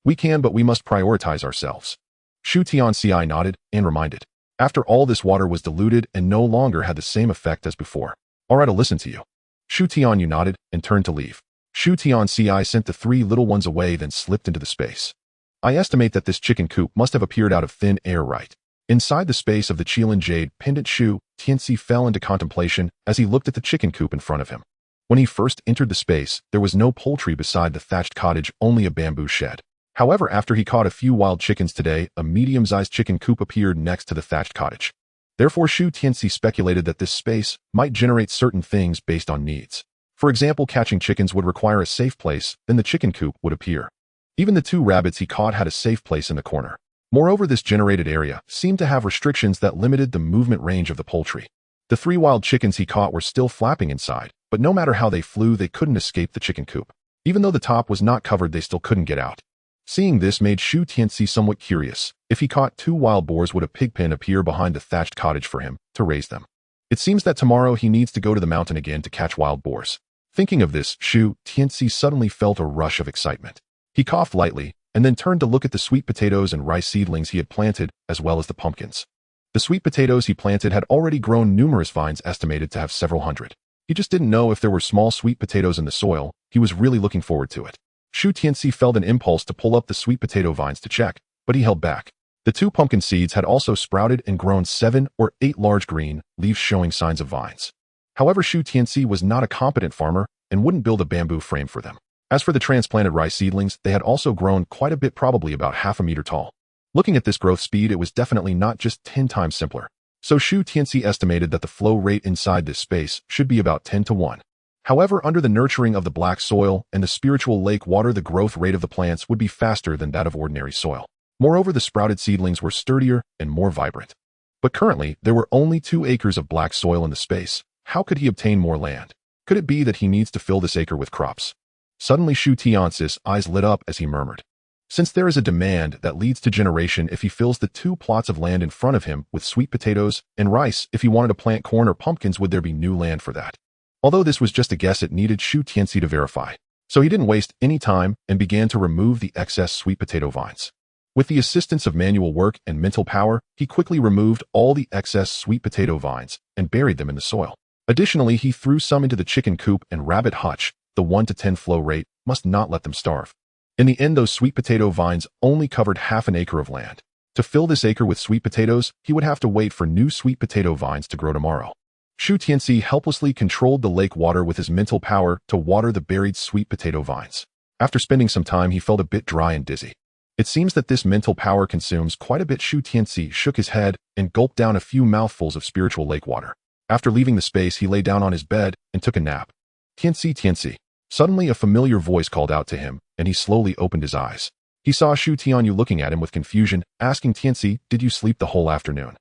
We can, but we must prioritize ourselves. Shu Tianci nodded and reminded. After all, this water was diluted and no longer had the same effect as before. All right, I'll listen to you. Shu Tianyou nodded and turned to leave. Shu Tianci sent the three little ones away, then slipped into the space. I estimate that this chicken coop must have appeared out of thin air, right? Inside the space of the Qilin jade pendant, Shu Tianci fell into contemplation as he looked at the chicken coop in front of him. When he first entered the space, there was no poultry beside the thatched cottage, only a bamboo shed. However, after he caught a few wild chickens today, a medium-sized chicken coop appeared next to the thatched cottage. Therefore, Shu Tianci speculated that this space might generate certain things based on needs. For example, catching chickens would require a safe place, then the chicken coop would appear. Even the two rabbits he caught had a safe place in the corner. Moreover, this generated area seemed to have restrictions that limited the movement range of the poultry. The three wild chickens he caught were still flapping inside, but no matter how they flew, they couldn't escape the chicken coop. Even though the top was not covered, they still couldn't get out. Seeing this made Shu Tianci somewhat curious. If he caught two wild boars, would a pig pen appear behind the thatched cottage for him to raise them? It seems that tomorrow he needs to go to the mountain again to catch wild boars. Thinking of this, Shu Tianci suddenly felt a rush of excitement. He coughed lightly and then turned to look at the sweet potatoes and rice seedlings he had planted, as well as the pumpkins. The sweet potatoes he planted had already grown numerous vines, estimated to have several hundred. He just didn't know if there were small sweet potatoes in the soil. He was really looking forward to it. Shu Tianci felt an impulse to pull up the sweet potato vines to check, but he held back. The two pumpkin seeds had also sprouted and grown 7 or 8 large green leaves showing signs of vines. However, Shu Tianci was not a competent farmer and wouldn't build a bamboo frame for them. As for the transplanted rice seedlings, they had also grown quite a bit, probably about half a meter tall. Looking at this growth speed, it was definitely not just 10 times simpler. So Shu Tianci estimated that the flow rate inside this space should be about 10 to 1. However, under the nurturing of the black soil and the spiritual lake water, the growth rate of the plants would be faster than that of ordinary soil. Moreover, the sprouted seedlings were sturdier and more vibrant. But currently, there were only 2 acres of black soil in the space. How could he obtain more land? Could it be that he needs to fill this acre with crops? Suddenly, Shu Tianci's eyes lit up as he murmured. Since there is a demand that leads to generation if he fills the 2 plots of land in front of him with sweet potatoes and rice, if he wanted to plant corn or pumpkins, would there be new land for that? Although this was just a guess, it needed Shu Tianci to verify. So he didn't waste any time and began to remove the excess sweet potato vines. With the assistance of manual work and mental power, he quickly removed all the excess sweet potato vines and buried them in the soil. Additionally, he threw some into the chicken coop and rabbit hutch. The 1 to 10 flow rate must not let them starve. In the end, those sweet potato vines only covered half an acre of land. To fill this acre with sweet potatoes, he would have to wait for new sweet potato vines to grow tomorrow. Shu Tianci helplessly controlled the lake water with his mental power to water the buried sweet potato vines. After spending some time, he felt a bit dry and dizzy. It seems that this mental power consumes quite a bit. Shu Tianci shook his head and gulped down a few mouthfuls of spiritual lake water. After leaving the space, he lay down on his bed and took a nap. Tianci, Tianci. Suddenly, a familiar voice called out to him, and he slowly opened his eyes. He saw Shu Tianyou looking at him with confusion, asking, Tianci, did you sleep the whole afternoon?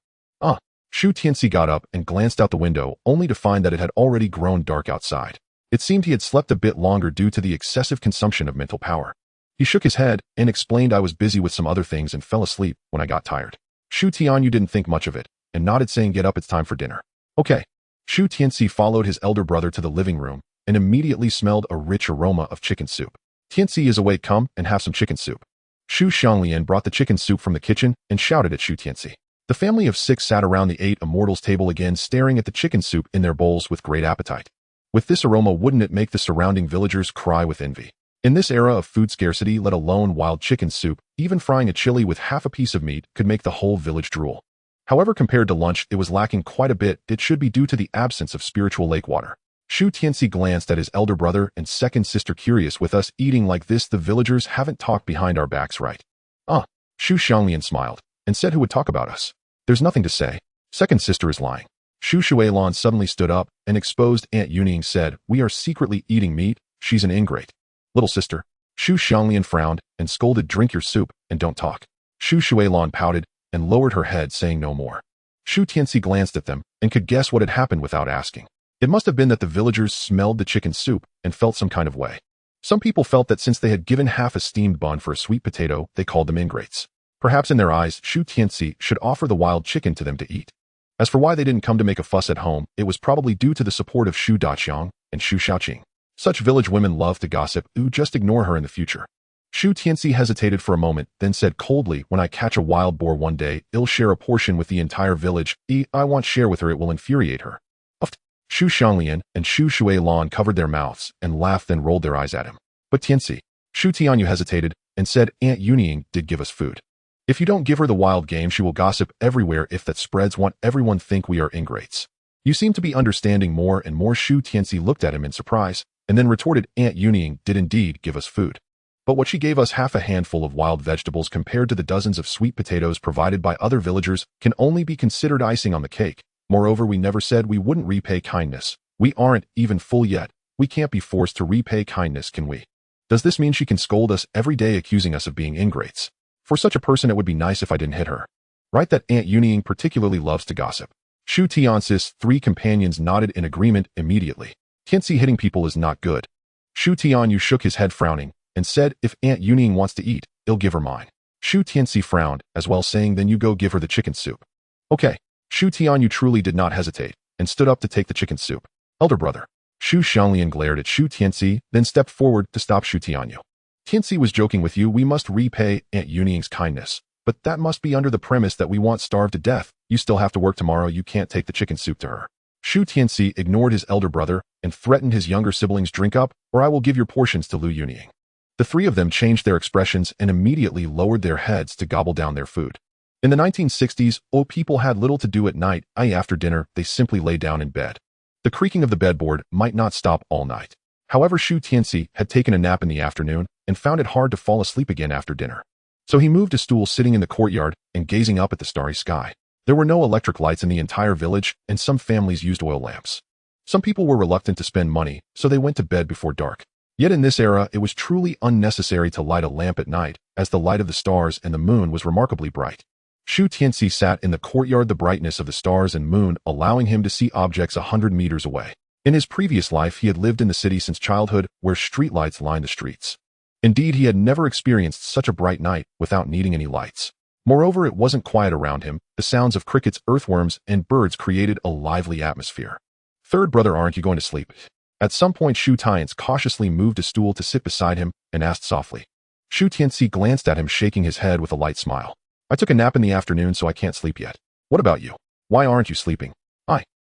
Shu Tianci got up and glanced out the window, only to find that it had already grown dark outside. It seemed he had slept a bit longer due to the excessive consumption of mental power. He shook his head and explained, I was busy with some other things and fell asleep when I got tired. Shu Tianyou didn't think much of it and nodded, saying, get up, it's time for dinner. Okay. Shu Tianci followed his elder brother to the living room and immediately smelled a rich aroma of chicken soup. Tianci is awake, come and have some chicken soup. Shu Xianglian brought the chicken soup from the kitchen and shouted at Shu Tianci. The family of 6 sat around the 8 immortals table again, staring at the chicken soup in their bowls with great appetite. With this aroma, wouldn't it make the surrounding villagers cry with envy? In this era of food scarcity, let alone wild chicken soup, even frying a chili with half a piece of meat could make the whole village drool. However, compared to lunch, it was lacking quite a bit. It should be due to the absence of spiritual lake water. Shu Tianci glanced at his elder brother and second sister, curious, with us eating like this, the villagers haven't talked behind our backs, right? Shu Xianglian smiled and said, who would talk about us? There's nothing to say. Second sister is lying. Shu Xianglian suddenly stood up and exposed Aunt Yuning, said, we are secretly eating meat. She's an ingrate. Little sister. Shu Xianglian frowned and scolded, "Drink your soup and don't talk." Shu Xianglian pouted and lowered her head, saying no more. Shu Tianci glanced at them and could guess what had happened without asking. It must have been that the villagers smelled the chicken soup and felt some kind of way. Some people felt that since they had given half a steamed bun for a sweet potato, they called them ingrates. Perhaps in their eyes, Shu Tianci should offer the wild chicken to them to eat. As for why they didn't come to make a fuss at home, it was probably due to the support of Shu Daqiang and Shu Xiaoqing. Such village women love to gossip. Just ignore her in the future. Shu Tianci hesitated for a moment, then said coldly, "When I catch a wild boar one day, I'll share a portion with the entire village. I won't share with her, it will infuriate her." Shu Xianglian and Shu Xianglian covered their mouths and laughed, then rolled their eyes at him. "But Tianci," Shu Tianyou hesitated and said, "Aunt Yunying did give us food. If you don't give her the wild game, she will gossip everywhere. If that spreads, won't everyone think we are ingrates?" "You seem to be understanding more and more." Shu Tianci looked at him in surprise, and then retorted, "Aunt Yunying did indeed give us food. But what she gave us, half a handful of wild vegetables compared to the dozens of sweet potatoes provided by other villagers, can only be considered icing on the cake. Moreover, we never said we wouldn't repay kindness. We aren't even full yet. We can't be forced to repay kindness, can we? Does this mean she can scold us every day, accusing us of being ingrates? For such a person, it would be nice if I didn't hit her. Right that Aunt Yunying particularly loves to gossip." Shu Tianci's three companions nodded in agreement immediately. Tianci hitting people is not good. Shu Tianyou shook his head, frowning, and said, "If Aunt Yunying wants to eat, I'll give her mine." Shu Tianci frowned as well, saying, "Then you go give her the chicken soup." "Okay." Shu Tianyou truly did not hesitate and stood up to take the chicken soup. "Elder brother." Shu Xianglian glared at Shu Tianci, then stepped forward to stop Shu Tianyou. "Tianci was joking with you. We must repay Aunt Yunying's kindness. But that must be under the premise that we won't starve to death. You still have to work tomorrow. You can't take the chicken soup to her." Shu Tianci ignored his elder brother and threatened his younger siblings, "Drink up, or I will give your portions to Lu Yunying." The three of them changed their expressions and immediately lowered their heads to gobble down their food. In the 1960s, old people had little to do at night, i.e. after dinner, they simply lay down in bed. The creaking of the bedboard might not stop all night. However, Shu Tianci had taken a nap in the afternoon and found it hard to fall asleep again after dinner. So he moved a stool, sitting in the courtyard and gazing up at the starry sky. There were no electric lights in the entire village, and some families used oil lamps. Some people were reluctant to spend money, so they went to bed before dark. Yet in this era, it was truly unnecessary to light a lamp at night, as the light of the stars and the moon was remarkably bright. Shu Tianci sat in the courtyard, the brightness of the stars and moon allowing him to see objects 100 meters away. In his previous life, he had lived in the city since childhood, where streetlights lined the streets. Indeed, he had never experienced such a bright night without needing any lights. Moreover, it wasn't quiet around him. The sounds of crickets, earthworms, and birds created a lively atmosphere. "Third brother, aren't you going to sleep?" At some point, Shu Tianci cautiously moved a stool to sit beside him and asked softly. Shu Tianci glanced at him, shaking his head with a light smile. "I took a nap in the afternoon, so I can't sleep yet. What about you? Why aren't you sleeping?"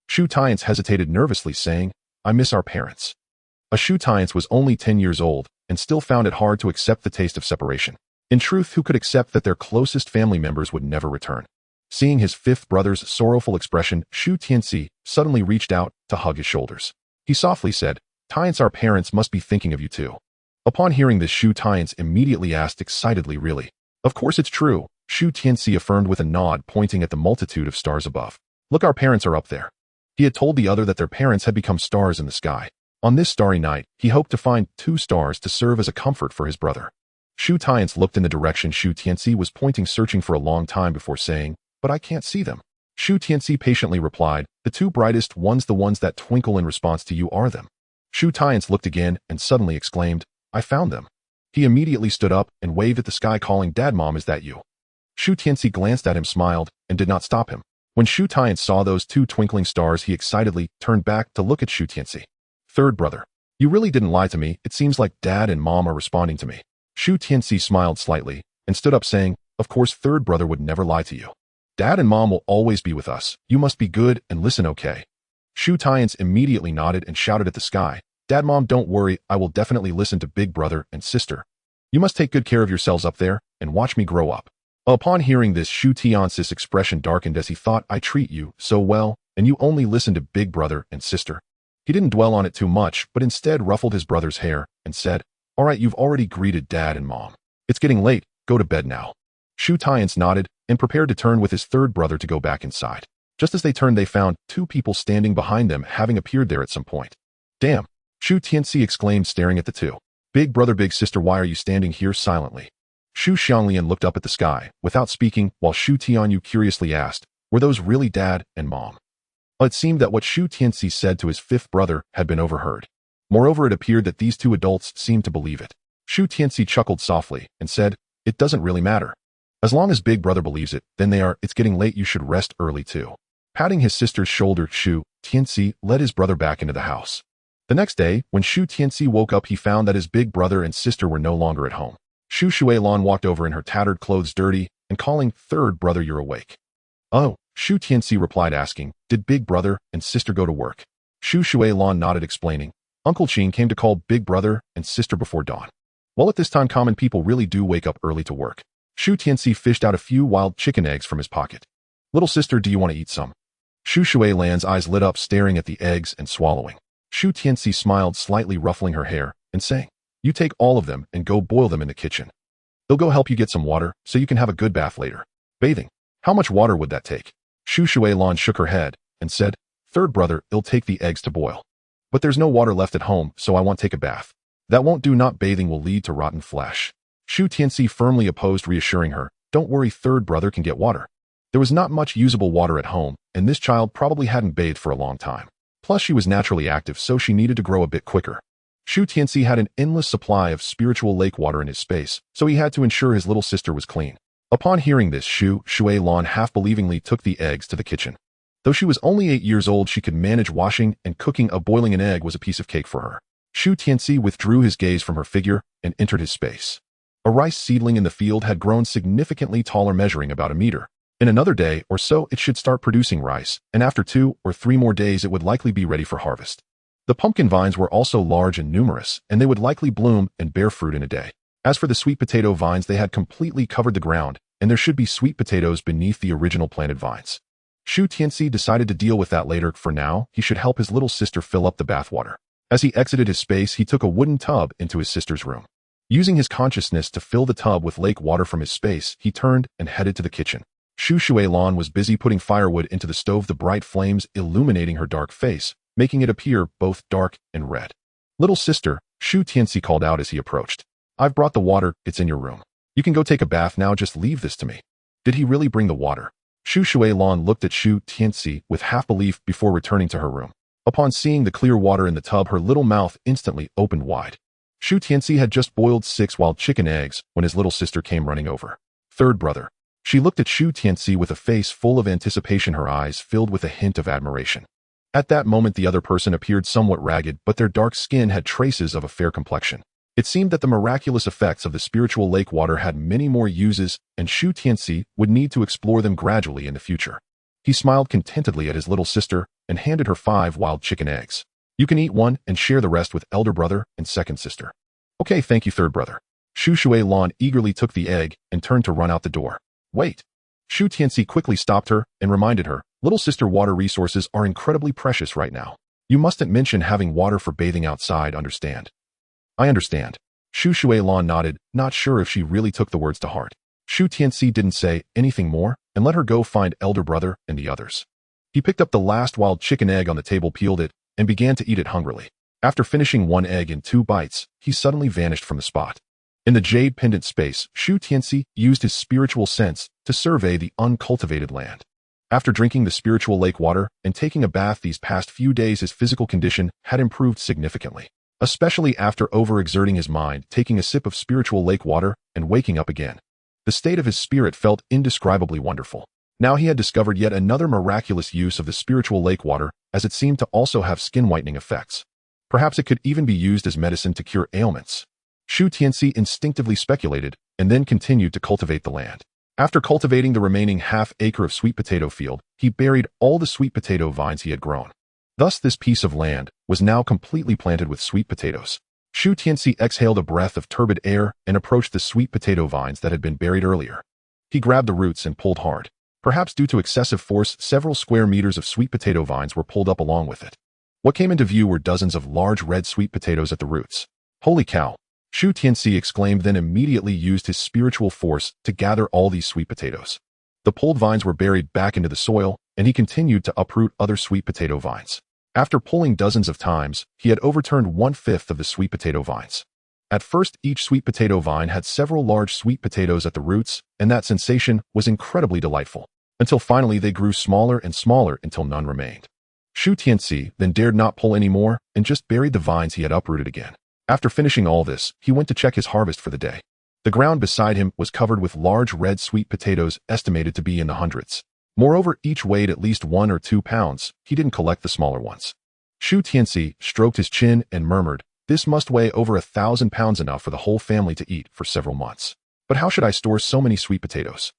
Shu Tianci hesitated nervously, saying, "I miss our parents." Shu Tianci was only 10 years old and still found it hard to accept the taste of separation. In truth, who could accept that their closest family members would never return? Seeing his fifth brother's sorrowful expression, Shu Tianci suddenly reached out to hug his shoulders. He softly said, "Tianci, our parents must be thinking of you too." Upon hearing this, Shu Tianci immediately asked excitedly, "Really?" "Of course it's true," Shu Tianci affirmed with a nod, pointing at the multitude of stars above. "Look, our parents are up there." He had told the other that their parents had become stars in the sky. On this starry night, he hoped to find 2 stars to serve as a comfort for his brother. Shu Tianci looked in the direction Shu Tianci was pointing, searching for a long time before saying, "But I can't see them." Shu Tianci patiently replied, "The 2 brightest ones, the ones that twinkle in response to you, are them." Shu Tianci looked again and suddenly exclaimed, "I found them." He immediately stood up and waved at the sky, calling, "Dad, Mom, is that you?" Shu Tianci glanced at him, smiled, and did not stop him. When Shu Tianci saw those 2 twinkling stars, he excitedly turned back to look at Shu Tianci. "Third brother, you really didn't lie to me. It seems like Dad and Mom are responding to me." Shu Tianci smiled slightly and stood up, saying, "Of course, third brother would never lie to you. Dad and Mom will always be with us. You must be good and listen, okay?" Shu Tianci immediately nodded and shouted at the sky, "Dad, Mom, don't worry. I will definitely listen to big brother and sister. You must take good care of yourselves up there and watch me grow up." Upon hearing this, Shu Tianci's expression darkened as he thought, "I treat you so well, and you only listen to big brother and sister." He didn't dwell on it too much, but instead ruffled his brother's hair and said, "All right, you've already greeted Dad and Mom. It's getting late. Go to bed now." Shu Tianci nodded and prepared to turn with his third brother to go back inside. Just as they turned, they found 2 people standing behind them, having appeared there at some point. "Damn!" Shu Tianci exclaimed, staring at the 2. Big brother, big sister, why are you standing here silently? Shu Xianglian looked up at the sky, without speaking, while Shu Tianyou curiously asked, were those really dad and mom? It seemed that what Shu Tianci said to his fifth brother had been overheard. Moreover, it appeared that these two adults seemed to believe it. Shu Tianci chuckled softly and said, it doesn't really matter. As long as big brother believes it, then it's getting late, you should rest early too. Patting his sister's shoulder, Shu Tianci led his brother back into the house. The next day, when Shu Tianci woke up, he found that his big brother and sister were no longer at home. Shu Xianglian walked over in her tattered clothes, dirty, and calling, third brother, you're awake. Oh, Shu Tianci replied, asking, did big brother and sister go to work? Shu Xianglian nodded, explaining, Uncle Qin came to call big brother and sister before dawn. Well, at this time, common people really do wake up early to work. Shu Tianci fished out a few wild chicken eggs from his pocket. Little sister, do you want to eat some? Shu Xianglian's eyes lit up, staring at the eggs and swallowing. Shu Tianci smiled, slightly ruffling her hair, and saying, you take all of them and go boil them in the kitchen. They'll go help you get some water so you can have a good bath later. Bathing. How much water would that take? Shu Xianglian shook her head and said, third brother, it'll take the eggs to boil. But there's no water left at home, so I want to take a bath. That won't do, not bathing will lead to rotten flesh. Shu Tianci firmly opposed, reassuring her, don't worry, third brother can get water. There was not much usable water at home, and this child probably hadn't bathed for a long time. Plus, she was naturally active, so she needed to grow a bit quicker. Shu Tianci had an endless supply of spiritual lake water in his space, so he had to ensure his little sister was clean. Upon hearing this, Shu Xianglian half-believingly took the eggs to the kitchen. Though she was only 8 years old, she could manage washing and cooking. Boiling an egg was a piece of cake for her. Shu Tianci withdrew his gaze from her figure and entered his space. A rice seedling in the field had grown significantly taller, measuring about a meter. In another day or so, it should start producing rice, and after 2 or 3 more days, it would likely be ready for harvest. The pumpkin vines were also large and numerous, and they would likely bloom and bear fruit in a day. As for the sweet potato vines, they had completely covered the ground, and there should be sweet potatoes beneath the original planted vines. Shu Tianci decided to deal with that later. For now, he should help his little sister fill up the bathwater. As he exited his space, he took a wooden tub into his sister's room. Using his consciousness to fill the tub with lake water from his space, he turned and headed to the kitchen. Shu Xianglian was busy putting firewood into the stove, the bright flames illuminating her dark face, making it appear both dark and red. Little sister, Shu Tianci called out as he approached. I've brought the water, it's in your room. You can go take a bath now, just leave this to me. Did he really bring the water? Shu Xianglian looked at Shu Tianci with half-belief before returning to her room. Upon seeing the clear water in the tub, her little mouth instantly opened wide. Shu Tianci had just boiled 6 wild chicken eggs when his little sister came running over. Third brother. She looked at Shu Tianci with a face full of anticipation, her eyes filled with a hint of admiration. At that moment, the other person appeared somewhat ragged, but their dark skin had traces of a fair complexion. It seemed that the miraculous effects of the spiritual lake water had many more uses, and Shu Tianci would need to explore them gradually in the future. He smiled contentedly at his little sister and handed her 5 wild chicken eggs. You can eat one and share the rest with elder brother and second sister. Okay, thank you, third brother. Shu Xianglian eagerly took the egg and turned to run out the door. Wait. Shu Tianci quickly stopped her and reminded her, little sister, water resources are incredibly precious right now. You mustn't mention having water for bathing outside, understand? I understand. Shu Xianglian nodded, not sure if she really took the words to heart. Shu Tianci didn't say anything more and let her go find elder brother and the others. He picked up the last wild chicken egg on the table, peeled it, and began to eat it hungrily. After finishing 1 egg in 2 bites, he suddenly vanished from the spot. In the jade pendant space, Shu Tianci used his spiritual sense to survey the uncultivated land. After drinking the spiritual lake water and taking a bath these past few days, his physical condition had improved significantly, especially after overexerting his mind, taking a sip of spiritual lake water and waking up again. The state of his spirit felt indescribably wonderful. Now he had discovered yet another miraculous use of the spiritual lake water, as it seemed to also have skin whitening effects. Perhaps it could even be used as medicine to cure ailments. Shu Tianci instinctively speculated and then continued to cultivate the land. After cultivating the remaining half-acre of sweet potato field, he buried all the sweet potato vines he had grown. Thus, this piece of land was now completely planted with sweet potatoes. Shu Tianci exhaled a breath of turbid air and approached the sweet potato vines that had been buried earlier. He grabbed the roots and pulled hard. Perhaps due to excessive force, several square meters of sweet potato vines were pulled up along with it. What came into view were dozens of large red sweet potatoes at the roots. Holy cow! Shu Tianci exclaimed, then immediately used his spiritual force to gather all these sweet potatoes. The pulled vines were buried back into the soil, and he continued to uproot other sweet potato vines. After pulling dozens of times, he had overturned 1/5 of the sweet potato vines. At first, each sweet potato vine had several large sweet potatoes at the roots, and that sensation was incredibly delightful. Until finally they grew smaller and smaller until none remained. Shu Tianci then dared not pull any more and just buried the vines he had uprooted again. After finishing all this, he went to check his harvest for the day. The ground beside him was covered with large red sweet potatoes estimated to be in the hundreds. Moreover, each weighed at least 1 or 2 pounds. He didn't collect the smaller ones. Shu Tianci stroked his chin and murmured, "This must weigh over 1,000 pounds, enough for the whole family to eat for several months. But how should I store so many sweet potatoes?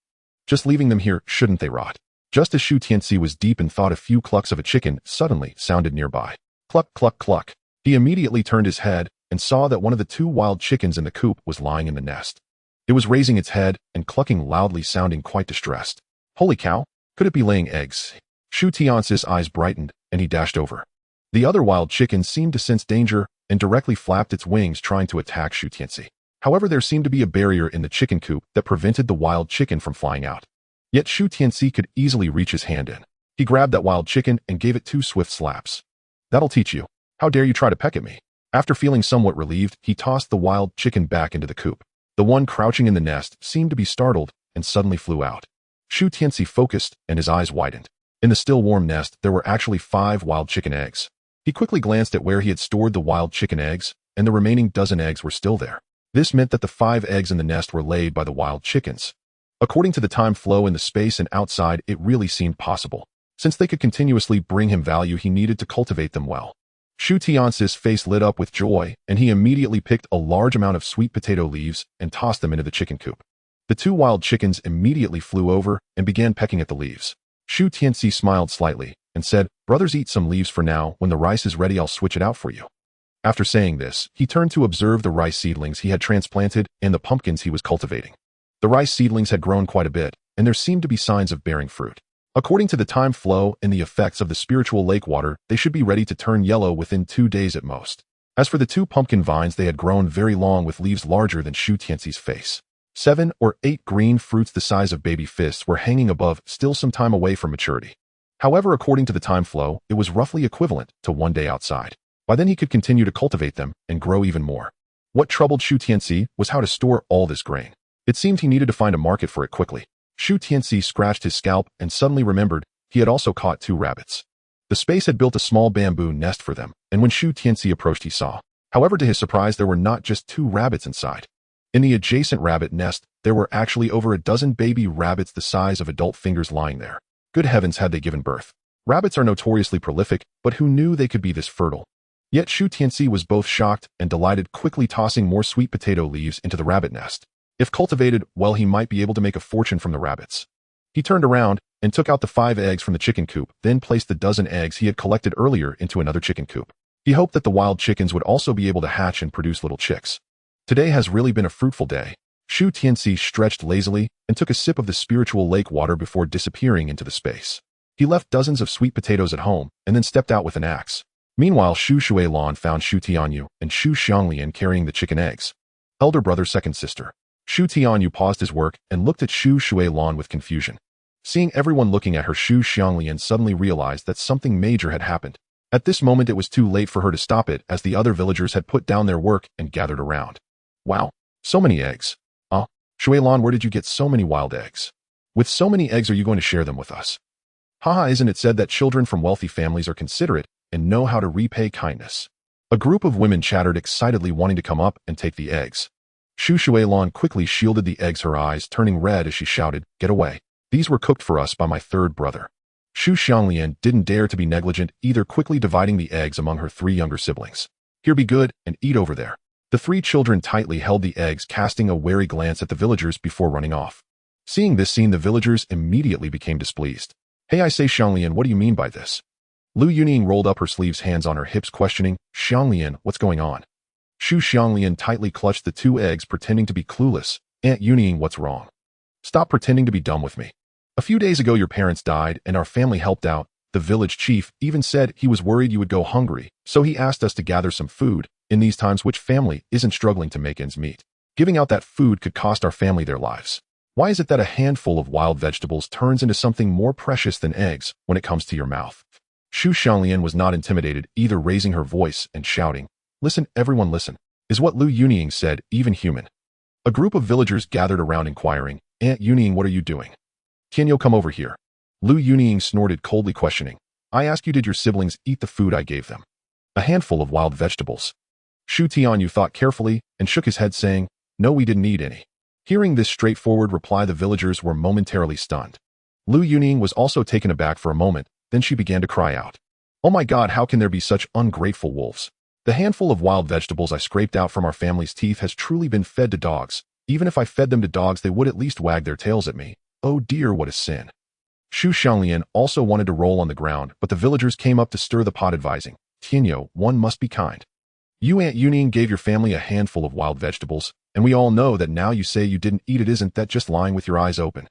Just leaving them here, shouldn't they rot?" Just as Shu Tianci was deep in thought, a few clucks of a chicken suddenly sounded nearby. Cluck, cluck, cluck. He immediately turned his head and saw that one of the 2 wild chickens in the coop was lying in the nest. It was raising its head and clucking loudly, sounding quite distressed. Holy cow! Could it be laying eggs? Shu Tianci's eyes brightened, and he dashed over. The other wild chicken seemed to sense danger and directly flapped its wings, trying to attack Shu Tianci. However, there seemed to be a barrier in the chicken coop that prevented the wild chicken from flying out. Yet Shu Tianci could easily reach his hand in. He grabbed that wild chicken and gave it 2 swift slaps. "That'll teach you. How dare you try to peck at me?" After feeling somewhat relieved, he tossed the wild chicken back into the coop. The one crouching in the nest seemed to be startled and suddenly flew out. Shu Tianci focused and his eyes widened. In the still warm nest, there were actually 5 wild chicken eggs. He quickly glanced at where he had stored the wild chicken eggs, and the remaining dozen eggs were still there. This meant that the 5 eggs in the nest were laid by the wild chickens. According to the time flow in the space and outside, it really seemed possible. Since they could continuously bring him value, he needed to cultivate them well. Shu Tianci's face lit up with joy, and he immediately picked a large amount of sweet potato leaves and tossed them into the chicken coop. The 2 wild chickens immediately flew over and began pecking at the leaves. Shu Tianci smiled slightly and said, "Brothers, eat some leaves for now. When the rice is ready, I'll switch it out for you." After saying this, he turned to observe the rice seedlings he had transplanted and the pumpkins he was cultivating. The rice seedlings had grown quite a bit, and there seemed to be signs of bearing fruit. According to the time flow and the effects of the spiritual lake water, they should be ready to turn yellow within 2 days at most. As for the 2 pumpkin vines, they had grown very long with leaves larger than Shu Tianci's face. 7 or 8 green fruits the size of baby fists were hanging above, still some time away from maturity. However, according to the time flow, it was roughly equivalent to 1 day outside. By then he could continue to cultivate them and grow even more. What troubled Shu Tianci was how to store all this grain. It seemed he needed to find a market for it quickly. Shu Tianci scratched his scalp and suddenly remembered he had also caught 2 rabbits. The space had built a small bamboo nest for them, and when Shu Tianci approached, he saw. However, to his surprise, there were not just 2 rabbits inside. In the adjacent rabbit nest, there were actually over a dozen baby rabbits the size of adult fingers lying there. Good heavens, had they given birth. Rabbits are notoriously prolific, but who knew they could be this fertile? Yet Shu Tianci was both shocked and delighted, quickly tossing more sweet potato leaves into the rabbit nest. If cultivated well, he might be able to make a fortune from the rabbits. He turned around and took out the 5 eggs from the chicken coop, then placed the dozen eggs he had collected earlier into another chicken coop. He hoped that the wild chickens would also be able to hatch and produce little chicks. Today has really been a fruitful day. Shu Tianci stretched lazily and took a sip of the spiritual lake water before disappearing into the space. He left dozens of sweet potatoes at home and then stepped out with an axe. Meanwhile, Shu Xianglian found Shu Tianyou and Shu Xianglian carrying the chicken eggs. Elder brother, second sister. Shu Tianyou paused his work and looked at Shu Xianglian with confusion. Seeing everyone looking at her, Shu Xianglian suddenly realized that something major had happened. At this moment, it was too late for her to stop it, as the other villagers had put down their work and gathered around. Wow, so many eggs. Xianglian, where did you get so many wild eggs? With so many eggs, are you going to share them with us? Haha, isn't it said that children from wealthy families are considerate and know how to repay kindness? A group of women chattered excitedly, wanting to come up and take the eggs. Shu Xianglian quickly shielded the eggs, her eyes turning red as she shouted, "Get away. These were cooked for us by my 3rd brother." Shu Xianglian didn't dare to be negligent either, quickly dividing the eggs among her 3 younger siblings. "Here, be good and eat over there." The 3 children tightly held the eggs, casting a wary glance at the villagers before running off. Seeing this scene, the villagers immediately became displeased. "Hey, I say, Xianglian, what do you mean by this?" Lu Yuning rolled up her sleeves, hands on her hips, questioning, "Xianglian, what's going on?" Shu Xianglian tightly clutched the 2 eggs, pretending to be clueless. "Aunt Yuning, what's wrong? Stop pretending to be dumb with me. A few days ago, your parents died, and our family helped out. The village chief even said he was worried you would go hungry, so he asked us to gather some food. In these times, which family isn't struggling to make ends meet? Giving out that food could cost our family their lives. Why is it that a handful of wild vegetables turns into something more precious than eggs when it comes to your mouth?" Shu Xianglian was not intimidated, either raising her voice and shouting, "Listen, everyone listen. Is what Lu Yunying said even human? A group of villagers gathered around inquiring, Aunt Yunying, what are you doing? Tianyou, come over here. Lu Yunying snorted, coldly questioning. I ask you, did your siblings eat the food I gave them? A handful of wild vegetables. Shu Tianyou thought carefully and shook his head, saying, no, we didn't eat any. Hearing this straightforward reply, the villagers were momentarily stunned. Lu Yunying was also taken aback for a moment, then she began to cry out. Oh my God, how can there be such ungrateful wolves? The handful of wild vegetables I scraped out from our family's teeth has truly been fed to dogs. Even if I fed them to dogs, they would at least wag their tails at me. Oh dear, what a sin. Shu Xianglian also wanted to roll on the ground, but the villagers came up to stir the pot, advising, Tianyou, one must be kind. You, Aunt Yunying, gave your family a handful of wild vegetables, and we all know that now you say you didn't eat it. Isn't that just lying with your eyes open?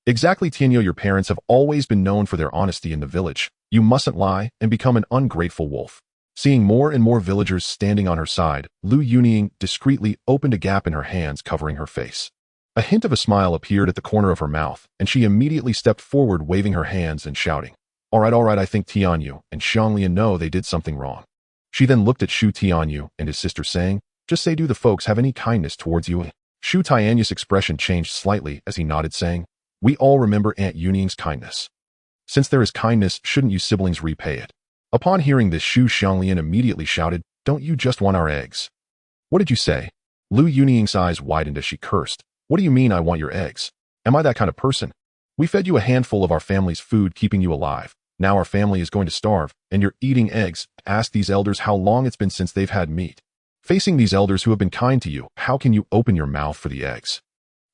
Exactly, Tianyou, your parents have always been known for their honesty in the village. You mustn't lie and become an ungrateful wolf. Seeing more and more villagers standing on her side, Lu Yunying discreetly opened a gap in her hands, covering her face. A hint of a smile appeared at the corner of her mouth, and she immediately stepped forward, waving her hands and shouting, all right, I think Tianyou and Xianglian know they did something wrong. She then looked at Shu Tianyou and his sister, saying, just say, do the folks have any kindness towards you? Shu Tianyou's expression changed slightly as he nodded, saying, we all remember Aunt Yunying's kindness. Since there is kindness, shouldn't you siblings repay it? Upon hearing this, Shu Xianglian immediately shouted, don't you just want our eggs? What did you say? Lu Yunying's eyes widened as she cursed. What do you mean I want your eggs? Am I that kind of person? We fed you a handful of our family's food, keeping you alive. Now our family is going to starve, and you're eating eggs. Ask these elders how long it's been since they've had meat. Facing these elders who have been kind to you, how can you open your mouth for the eggs?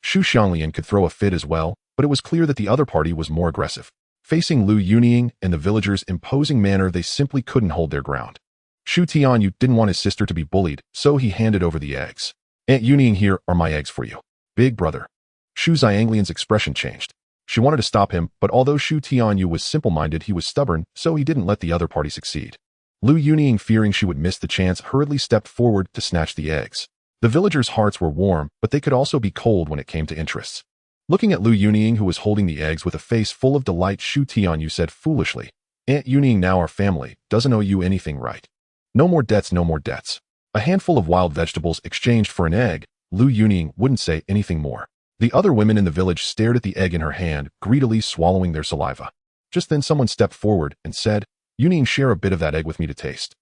Shu Xianglian could throw a fit as well, but it was clear that the other party was more aggressive. Facing Lu Yunying and the villagers' imposing manner, they simply couldn't hold their ground. Shu Tianyou didn't want his sister to be bullied, so he handed over the eggs. Aunt Yunying, here are my eggs for you. Big brother. Shu Xianglian's expression changed. She wanted to stop him, but although Shu Tianyou was simple-minded, he was stubborn, so he didn't let the other party succeed. Lu Yunying, fearing she would miss the chance, hurriedly stepped forward to snatch the eggs. The villagers' hearts were warm, but they could also be cold when it came to interests. Looking at Lu Yunying, who was holding the eggs with a face full of delight, Shu Tianyou said foolishly, Aunt Yunying, now our family doesn't owe you anything, right? No more debts, no more debts. A handful of wild vegetables exchanged for an egg. Lu Yunying wouldn't say anything more. The other women in the village stared at the egg in her hand, greedily swallowing their saliva. Just then someone stepped forward and said, Yunying, share a bit of that egg with me to taste.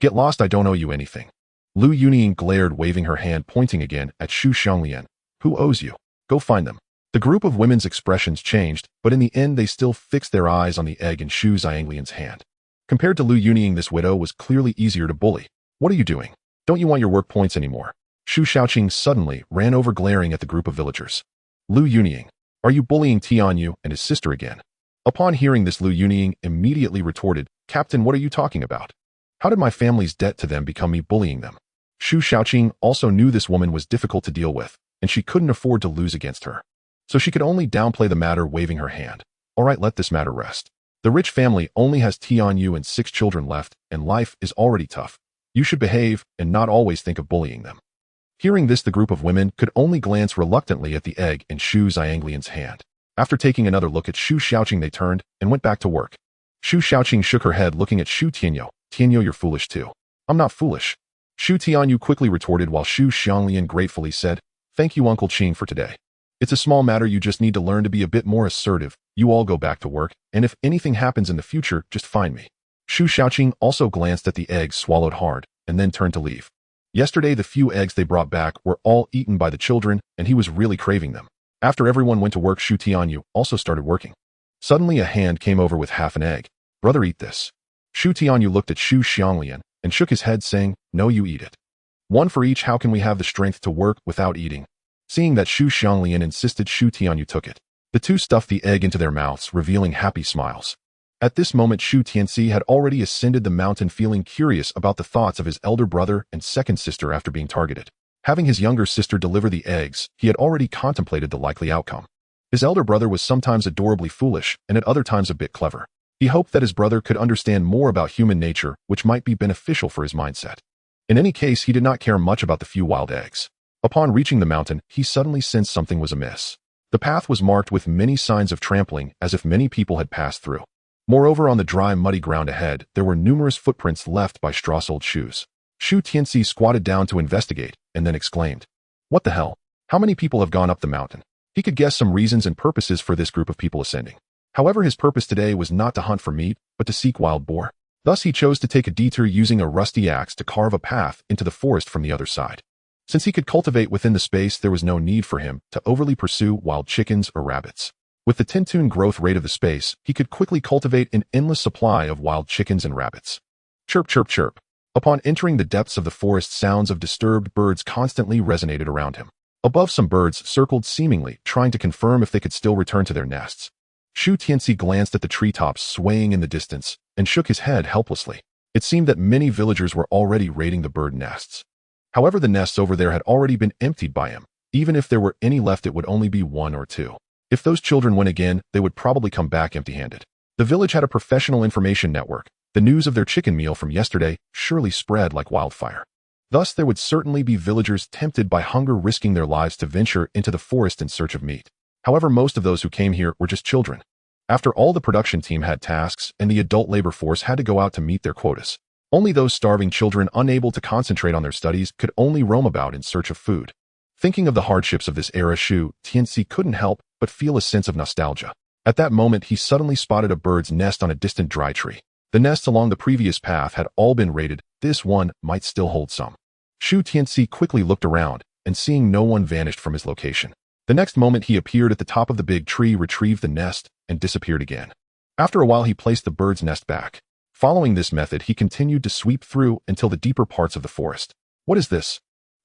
Get lost, I don't owe you anything. Lu Yunying glared, waving her hand, pointing again at Shu Xianglian. Who owes you? Go find them. The group of women's expressions changed, but in the end they still fixed their eyes on the egg in Shu Xianglian's hand. Compared to Lu Yunying, this widow was clearly easier to bully. What are you doing? Don't you want your work points anymore? Shu Xiaoqing suddenly ran over, glaring at the group of villagers. Lu Yunying, are you bullying Tianyou and his sister again? Upon hearing this, Lu Yunying immediately retorted, Captain, what are you talking about? How did my family's debt to them become me bullying them? Shu Xiaoqing also knew this woman was difficult to deal with, and she couldn't afford to lose against her. So she could only downplay the matter, waving her hand. All right, let this matter rest. The rich family only has Tianyou and 6 children left, and life is already tough. You should behave and not always think of bullying them. Hearing this, the group of women could only glance reluctantly at the egg in Shu Xianglian's hand. After taking another look at Shu Xiaoqing, they turned and went back to work. Shu Xiaoqing shook her head, looking at Shu Tianyou. Tianyou, you're foolish too. I'm not foolish. Shu Tianyou quickly retorted, while Shu Xianglian gratefully said, thank you, Uncle Qing, for today. It's a small matter, you just need to learn to be a bit more assertive. You all go back to work, and if anything happens in the future, just find me. Shu Xiaoqing also glanced at the eggs, swallowed hard, and then turned to leave. Yesterday, the few eggs they brought back were all eaten by the children, and he was really craving them. After everyone went to work, Shu Tianyou also started working. Suddenly, a hand came over with half an egg. Brother, eat this. Shu Tianyou looked at Shu Xianglian and shook his head, saying, no, you eat it. One for each. How can we have the strength to work without eating? Seeing that Shu Xianglian insisted, Shu Tianyou took it. The two stuffed the egg into their mouths, revealing happy smiles. At this moment, Shu Tianci had already ascended the mountain, feeling curious about the thoughts of his elder brother and second sister after being targeted. Having his younger sister deliver the eggs, he had already contemplated the likely outcome. His elder brother was sometimes adorably foolish and at other times a bit clever. He hoped that his brother could understand more about human nature, which might be beneficial for his mindset. In any case, he did not care much about the few wild eggs. Upon reaching the mountain, he suddenly sensed something was amiss. The path was marked with many signs of trampling, as if many people had passed through. Moreover, on the dry, muddy ground ahead, there were numerous footprints left by straw-soled shoes. Shu Tianci squatted down to investigate and then exclaimed, "What the hell? How many people have gone up the mountain?" He could guess some reasons and purposes for this group of people ascending. However, his purpose today was not to hunt for meat, but to seek wild boar. Thus, he chose to take a detour using a rusty axe to carve a path into the forest from the other side. Since he could cultivate within the space, there was no need for him to overly pursue wild chickens or rabbits. With the Tintoon growth rate of the space, he could quickly cultivate an endless supply of wild chickens and rabbits. Chirp, chirp, chirp. Upon entering the depths of the forest, sounds of disturbed birds constantly resonated around him. Above, some birds circled seemingly, trying to confirm if they could still return to their nests. Shu Tianci glanced at the treetops swaying in the distance and shook his head helplessly. It seemed that many villagers were already raiding the bird nests. However, the nests over there had already been emptied by him. Even if there were any left, it would only be 1 or 2. If those children went again, they would probably come back empty-handed. The village had a professional information network. The news of their chicken meal from yesterday surely spread like wildfire. Thus, there would certainly be villagers tempted by hunger risking their lives to venture into the forest in search of meat. However, most of those who came here were just children. After all, the production team had tasks, and the adult labor force had to go out to meet their quotas. Only those starving children unable to concentrate on their studies could only roam about in search of food. Thinking of the hardships of this era, Shu Tianci couldn't help but feel a sense of nostalgia. At that moment, he suddenly spotted a bird's nest on a distant dry tree. The nests along the previous path had all been raided. This one might still hold some. Shu Tianci quickly looked around, and seeing no one, vanished from his location. The next moment, he appeared at the top of the big tree, retrieved the nest, and disappeared again. After a while, he placed the bird's nest back. Following this method, he continued to sweep through until the deeper parts of the forest. What is this?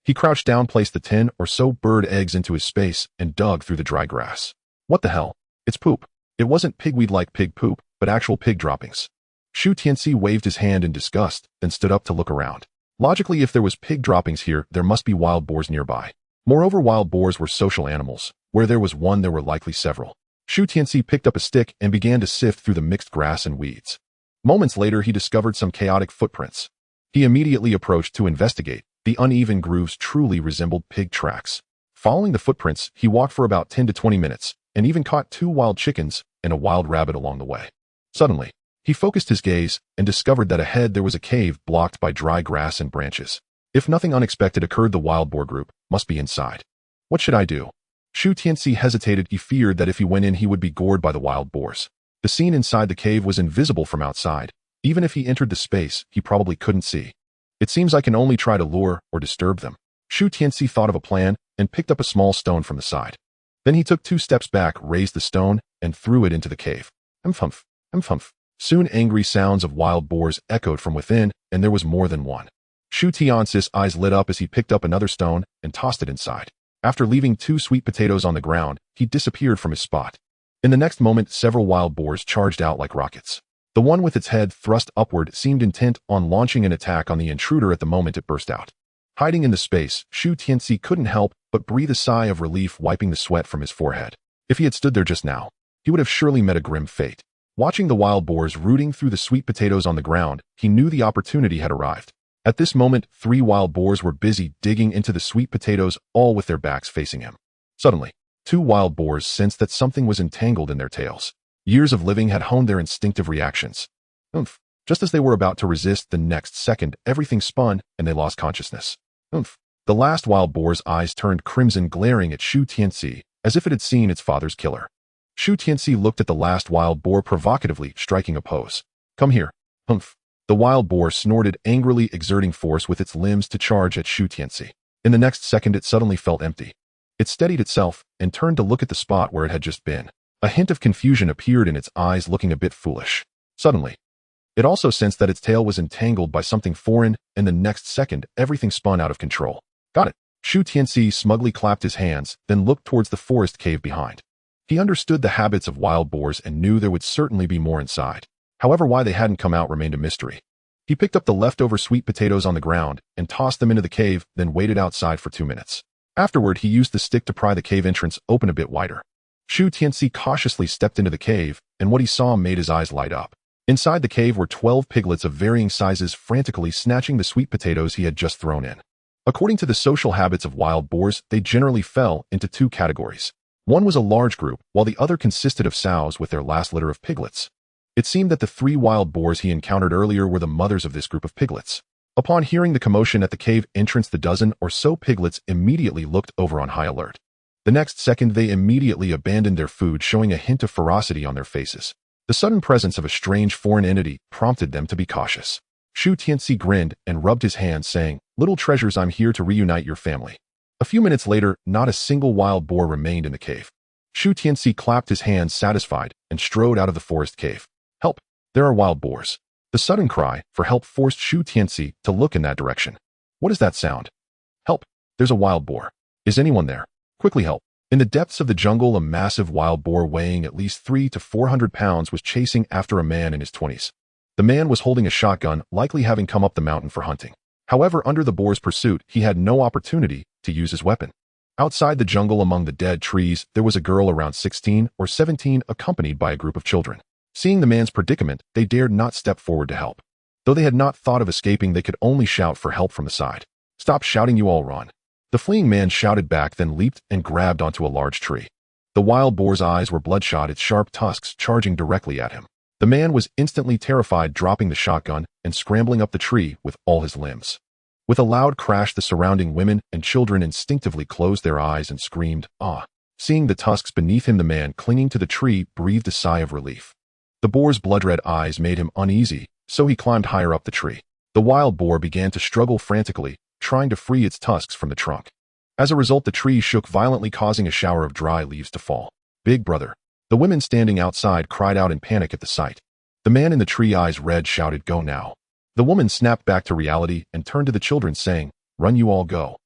He crouched down, placed the 10 or so bird eggs into his space, and dug through the dry grass. What the hell? It's poop. It wasn't pigweed like pig poop, but actual pig droppings. Shu Tianci waved his hand in disgust, then stood up to look around. Logically, if there was pig droppings here, there must be wild boars nearby. Moreover, wild boars were social animals. Where there was one, there were likely several. Shu Tianci picked up a stick and began to sift through the mixed grass and weeds. Moments later, he discovered some chaotic footprints. He immediately approached to investigate. The uneven grooves truly resembled pig tracks. Following the footprints, he walked for about 10 to 20 minutes, and even caught 2 wild chickens and a wild rabbit along the way. Suddenly, he focused his gaze and discovered that ahead there was a cave blocked by dry grass and branches. If nothing unexpected occurred, the wild boar group must be inside. What should I do? Shu Tianci hesitated. He feared that if he went in, he would be gored by the wild boars. The scene inside the cave was invisible from outside. Even if he entered the space, he probably couldn't see. It seems I can only try to lure or disturb them. Shu Tianci thought of a plan and picked up a small stone from the side. Then he took 2 steps back, raised the stone, and threw it into the cave. Humph, humph. Soon angry sounds of wild boars echoed from within, and there was more than one. Shu Tianci's eyes lit up as he picked up another stone and tossed it inside. After leaving 2 sweet potatoes on the ground, he disappeared from his spot. In the next moment, several wild boars charged out like rockets. The one with its head thrust upward seemed intent on launching an attack on the intruder at the moment it burst out. Hiding in the space, Shu Tianci couldn't help but breathe a sigh of relief, wiping the sweat from his forehead. If he had stood there just now, he would have surely met a grim fate. Watching the wild boars rooting through the sweet potatoes on the ground, he knew the opportunity had arrived. At this moment, 3 wild boars were busy digging into the sweet potatoes, all with their backs facing him. Suddenly, 2 wild boars sensed that something was entangled in their tails. Years of living had honed their instinctive reactions. Oomph. Just as they were about to resist, the next second, everything spun and they lost consciousness. Oomph. The last wild boar's eyes turned crimson, glaring at Shu Tianci, as if it had seen its father's killer. Shu Tianci looked at the last wild boar provocatively, striking a pose. Come here. Humph. The wild boar snorted angrily, exerting force with its limbs to charge at Shu Tianci. In the next second, it suddenly felt empty. It steadied itself and turned to look at the spot where it had just been. A hint of confusion appeared in its eyes, looking a bit foolish. Suddenly, it also sensed that its tail was entangled by something foreign, and the next second, everything spun out of control. Got it. Shu Tianci smugly clapped his hands, then looked towards the forest cave behind. He understood the habits of wild boars and knew there would certainly be more inside. However, why they hadn't come out remained a mystery. He picked up the leftover sweet potatoes on the ground and tossed them into the cave, then waited outside for 2 minutes. Afterward, he used the stick to pry the cave entrance open a bit wider. Shu Tianci cautiously stepped into the cave, and what he saw made his eyes light up. Inside the cave were 12 piglets of varying sizes, frantically snatching the sweet potatoes he had just thrown in. According to the social habits of wild boars, they generally fell into 2 categories. One was a large group, while the other consisted of sows with their last litter of piglets. It seemed that the 3 wild boars he encountered earlier were the mothers of this group of piglets. Upon hearing the commotion at the cave entrance, the dozen or so piglets immediately looked over on high alert. The next second, they immediately abandoned their food, showing a hint of ferocity on their faces. The sudden presence of a strange foreign entity prompted them to be cautious. Shu Tianci grinned and rubbed his hands, saying, "Little treasures, I'm here to reunite your family." A few minutes later, not a single wild boar remained in the cave. Shu Tianci clapped his hands satisfied and strode out of the forest cave. "Help! There are wild boars." The sudden cry for help forced Shu Tianci to look in that direction. "What is that sound?" "Help! There's a wild boar. Is anyone there? Quickly help." In the depths of the jungle, a massive wild boar weighing at least 300 to 400 pounds was chasing after a man in his 20s. The man was holding a shotgun, likely having come up the mountain for hunting. However, under the boar's pursuit, he had no opportunity to use his weapon. Outside the jungle among the dead trees, there was a girl around 16 or 17 accompanied by a group of children. Seeing the man's predicament, they dared not step forward to help. Though they had not thought of escaping, they could only shout for help from the side. "Stop shouting, you all run." The fleeing man shouted back, then leaped and grabbed onto a large tree. The wild boar's eyes were bloodshot, its sharp tusks charging directly at him. The man was instantly terrified, dropping the shotgun and scrambling up the tree with all his limbs. With a loud crash, the surrounding women and children instinctively closed their eyes and screamed, "Ah!" Seeing the tusks beneath him, the man clinging to the tree breathed a sigh of relief. The boar's blood-red eyes made him uneasy, so he climbed higher up the tree. The wild boar began to struggle frantically, trying to free its tusks from the trunk. As a result, the tree shook violently, causing a shower of dry leaves to fall. "Big brother!" The women standing outside cried out in panic at the sight. The man in the tree, eyes red, shouted, "Go now." The woman snapped back to reality and turned to the children, saying, "Run, you all go.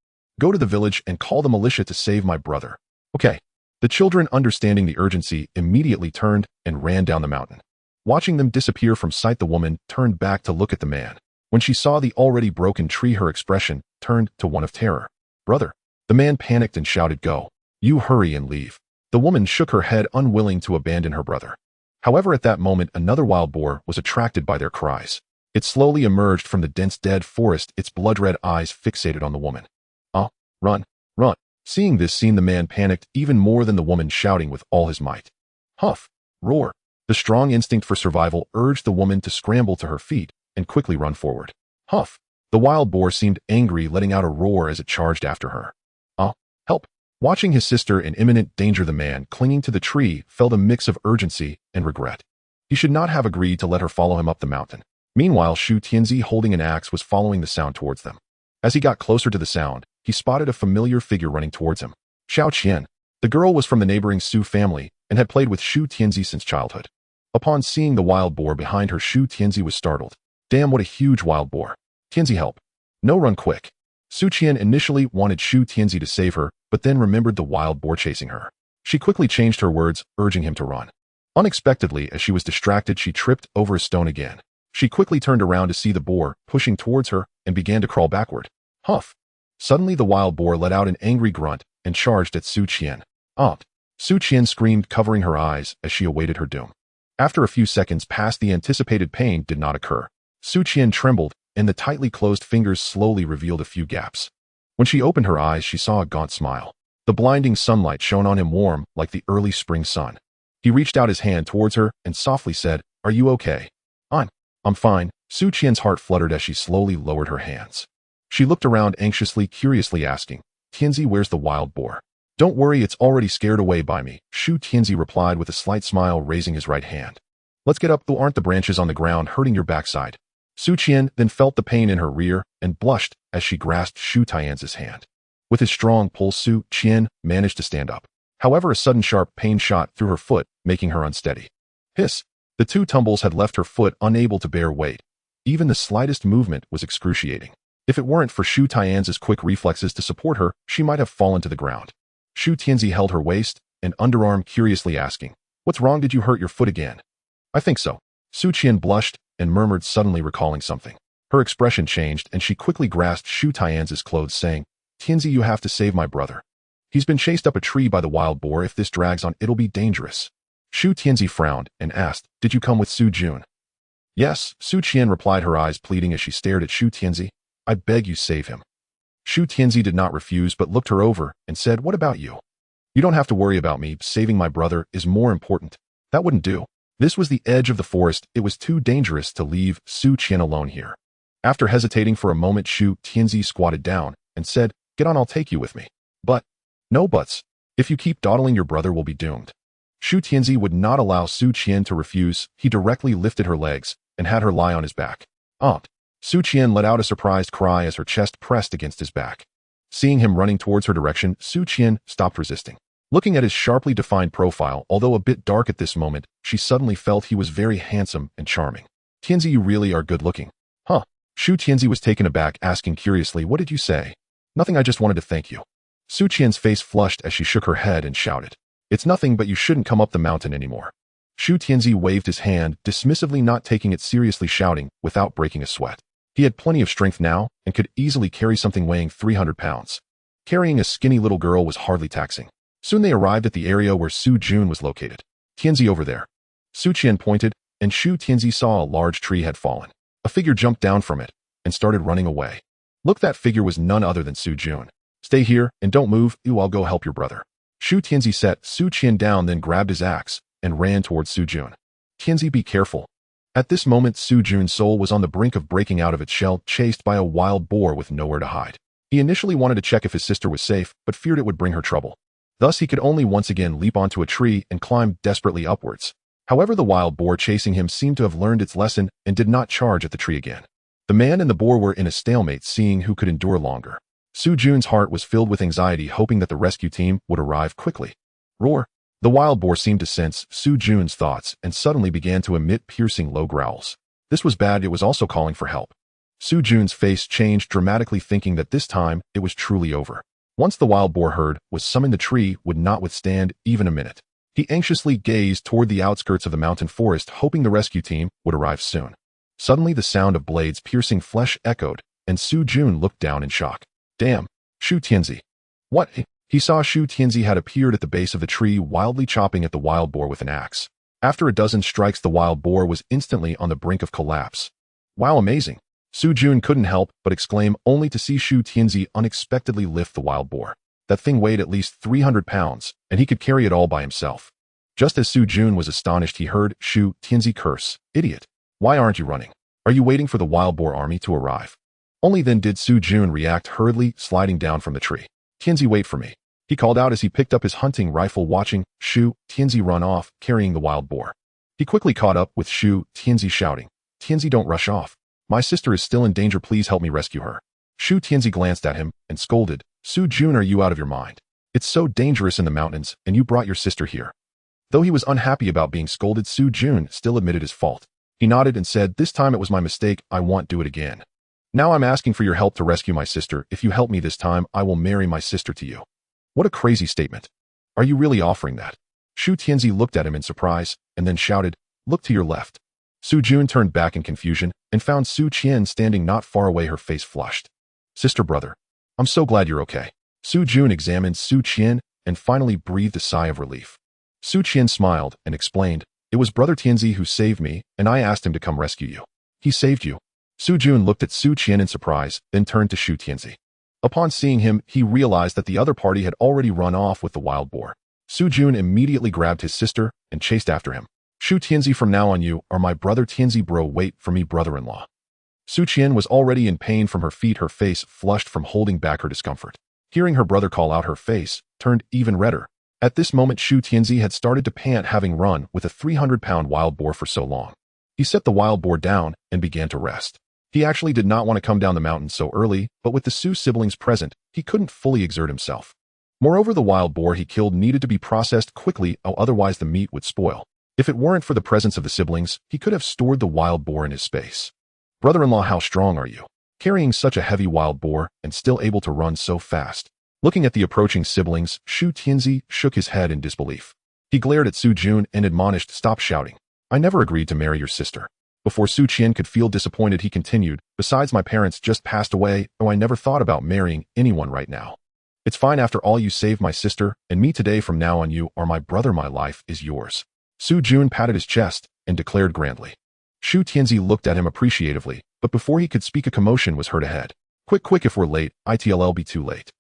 Go to the village and call the militia to save my brother." "Okay." The children, understanding the urgency, immediately turned and ran down the mountain. Watching them disappear from sight, the woman turned back to look at the man. When she saw the already broken tree, her expression turned to one of terror. "Brother!" The man panicked and shouted, "Go. You hurry and leave." The woman shook her head, unwilling to abandon her brother. However, at that moment, another wild boar was attracted by their cries. It slowly emerged from the dense dead forest, its blood-red eyes fixated on the woman. "Ah, run, run." Seeing this scene, the man panicked even more than the woman, shouting with all his might. Huff, roar. The strong instinct for survival urged the woman to scramble to her feet and quickly run forward. Huff. The wild boar seemed angry, letting out a roar as it charged after her. "Ah, help." Watching his sister in imminent danger, the man clinging to the tree felt a mix of urgency and regret. He should not have agreed to let her follow him up the mountain. Meanwhile, Shu Tianci, holding an axe, was following the sound towards them. As he got closer to the sound, he spotted a familiar figure running towards him. Xiao Qian. The girl was from the neighboring Shu family and had played with Shu Tianci since childhood. Upon seeing the wild boar behind her, Shu Tianci was startled. "Damn, what a huge wild boar. Tianci, help. No, run quick." Su Qian initially wanted Shu Tianci to save her, but then remembered the wild boar chasing her. She quickly changed her words, urging him to run. Unexpectedly, as she was distracted, she tripped over a stone again. She quickly turned around to see the boar pushing towards her and began to crawl backward. Huff. Suddenly, the wild boar let out an angry grunt and charged at Su Qian. "Aunt!" Su Qian screamed, covering her eyes as she awaited her doom. After a few seconds passed, the anticipated pain did not occur. Su Qian trembled, and the tightly closed fingers slowly revealed a few gaps. When she opened her eyes, she saw a gaunt smile. The blinding sunlight shone on him, warm like the early spring sun. He reached out his hand towards her and softly said, "Are you okay?" I'm fine." Su Qian's heart fluttered as she slowly lowered her hands. She looked around anxiously, curiously asking, "Tianci, where's the wild boar?" "Don't worry, it's already scared away by me," Shu Tianci replied with a slight smile, raising his right hand. "Let's get up, though. Aren't the branches on the ground hurting your backside?" Su Qian then felt the pain in her rear and blushed as she grasped Shu Tianzi's hand. With his strong pull, Su Qian managed to stand up. However, a sudden sharp pain shot through her foot, making her unsteady. Hiss! The 2 tumbles had left her foot unable to bear weight. Even the slightest movement was excruciating. If it weren't for Shu Tianzi's quick reflexes to support her, she might have fallen to the ground. Shu Tianzi held her waist and underarm, curiously asking, "What's wrong? Did you hurt your foot again?" "I think so." Su Qian blushed and murmured, suddenly recalling something. Her expression changed and she quickly grasped Shu Tianzi's clothes, saying, "Tianzi, you have to save my brother. He's been chased up a tree by the wild boar. If this drags on, it'll be dangerous." Shu Tianzi frowned and asked, "Did you come with Su Jun?" "Yes," Su Qian replied, her eyes pleading as she stared at Shu Tianzi. "I beg you, save him." Shu Tianzi did not refuse but looked her over and said, "What about you?" "You don't have to worry about me. Saving my brother is more important." "That wouldn't do." This was the edge of the forest. It was too dangerous to leave Su Qian alone here. After hesitating for a moment, Shu Tianci squatted down and said, "Get on, I'll take you with me." "But, no buts. If you keep dawdling, your brother will be doomed." Shu Tianci would not allow Shu Qian to refuse. He directly lifted her legs and had her lie on his back. "Aunt." Shu Qian let out a surprised cry as her chest pressed against his back. Seeing him running towards her direction, Shu Qian stopped resisting. Looking at his sharply defined profile, although a bit dark at this moment, she suddenly felt he was very handsome and charming. "Tianci, you really are good looking." "Huh?" Shu Tianci was taken aback, asking curiously, "What did you say?" "Nothing, I just wanted to thank you." Shu Qian's face flushed as she shook her head and shouted, "It's nothing, but you shouldn't come up the mountain anymore." Shu Tianci waved his hand, dismissively, not taking it seriously, shouting without breaking a sweat. He had plenty of strength now and could easily carry something weighing 300 pounds. Carrying a skinny little girl was hardly taxing. Soon they arrived at the area where Su Jun was located. "Tianci, over there." Su Qian pointed, and Shu Tianci saw a large tree had fallen. A figure jumped down from it and started running away. Look, that figure was none other than Su Jun. "Stay here and don't move, I'll go help your brother." Shu Tianci set Su Qian down, then grabbed his axe and ran towards Su Jun. "Tianci, be careful." At this moment, Su Jun's soul was on the brink of breaking out of its shell, chased by a wild boar with nowhere to hide. He initially wanted to check if his sister was safe, but feared it would bring her trouble. Thus, he could only once again leap onto a tree and climb desperately upwards. However, the wild boar chasing him seemed to have learned its lesson and did not charge at the tree again. The man and the boar were in a stalemate, seeing who could endure longer. Su Jun's heart was filled with anxiety, hoping that the rescue team would arrive quickly. "Roar!" The wild boar seemed to sense Su Jun's thoughts and suddenly began to emit piercing low growls. This was bad. It was also calling for help. Su Jun's face changed dramatically, thinking that this time it was truly over. Once the wild boar heard was summoned, the tree would not withstand even a minute. He anxiously gazed toward the outskirts of the mountain forest, hoping the rescue team would arrive soon. Suddenly, the sound of blades piercing flesh echoed, and Su Jun looked down in shock. "Damn! Shu Tianci!" "What?" He saw Shu Tianci had appeared at the base of the tree, wildly chopping at the wild boar with an axe. After a dozen strikes, the wild boar was instantly on the brink of collapse. "Wow, amazing!" Su Jun couldn't help but exclaim, only to see Shu Tianci unexpectedly lift the wild boar. That thing weighed at least 300 pounds, and he could carry it all by himself. Just as Su Jun was astonished, he heard Shu Tianci curse, "Idiot! Why aren't you running? Are you waiting for the wild boar army to arrive?" Only then did Su Jun react, hurriedly sliding down from the tree. "Tianci, wait for me," he called out as he picked up his hunting rifle, watching Shu Tianci run off, carrying the wild boar. He quickly caught up with Shu Tianci, shouting, "Tianci, don't rush off. My sister is still in danger. Please help me rescue her." Shu Tianci glanced at him and scolded, "Su Jun, are you out of your mind? It's so dangerous in the mountains, and you brought your sister here." Though he was unhappy about being scolded, Su Jun still admitted his fault. He nodded and said, "This time it was my mistake. I won't do it again. Now I'm asking for your help to rescue my sister. If you help me this time, I will marry my sister to you." What a crazy statement. Are you really offering that? Shu Tianci looked at him in surprise and then shouted, "Look to your left." Su Jun turned back in confusion and found Su Qian standing not far away, her face flushed. "Sister, brother, I'm so glad you're okay." Su Jun examined Su Qian and finally breathed a sigh of relief. Su Qian smiled and explained, "It was Brother Tianci who saved me, and I asked him to come rescue you." "He saved you?" Su Jun looked at Su Qian in surprise, then turned to Shu Tianci. Upon seeing him, he realized that the other party had already run off with the wild boar. Su Jun immediately grabbed his sister and chased after him. "Shu Tianci, from now on you are my brother Tianci, bro. Wait for me, brother-in-law." Su Qian was already in pain from her feet, her face flushed from holding back her discomfort. Hearing her brother call out, her face turned even redder. At this moment, Shu Tianci had started to pant, having run with a 300-pound wild boar for so long. He set the wild boar down and began to rest. He actually did not want to come down the mountain so early, but with the Su siblings present, he couldn't fully exert himself. Moreover, the wild boar he killed needed to be processed quickly, or otherwise the meat would spoil. If it weren't for the presence of the siblings, he could have stored the wild boar in his space. "Brother-in-law, how strong are you? Carrying such a heavy wild boar and still able to run so fast?" Looking at the approaching siblings, Shu Tianci shook his head in disbelief. He glared at Su Jun and admonished, "Stop shouting. I never agreed to marry your sister." Before Su Qian could feel disappointed, he continued, "Besides, my parents just passed away, and I never thought about marrying anyone right now. It's fine. After all, you saved my sister and me today. From now on, you are my brother. My life is yours." Su Jun patted his chest and declared grandly. Shu Tianci looked at him appreciatively, but before he could speak, a commotion was heard ahead. "Quick, quick, if we're late, it'll be too late.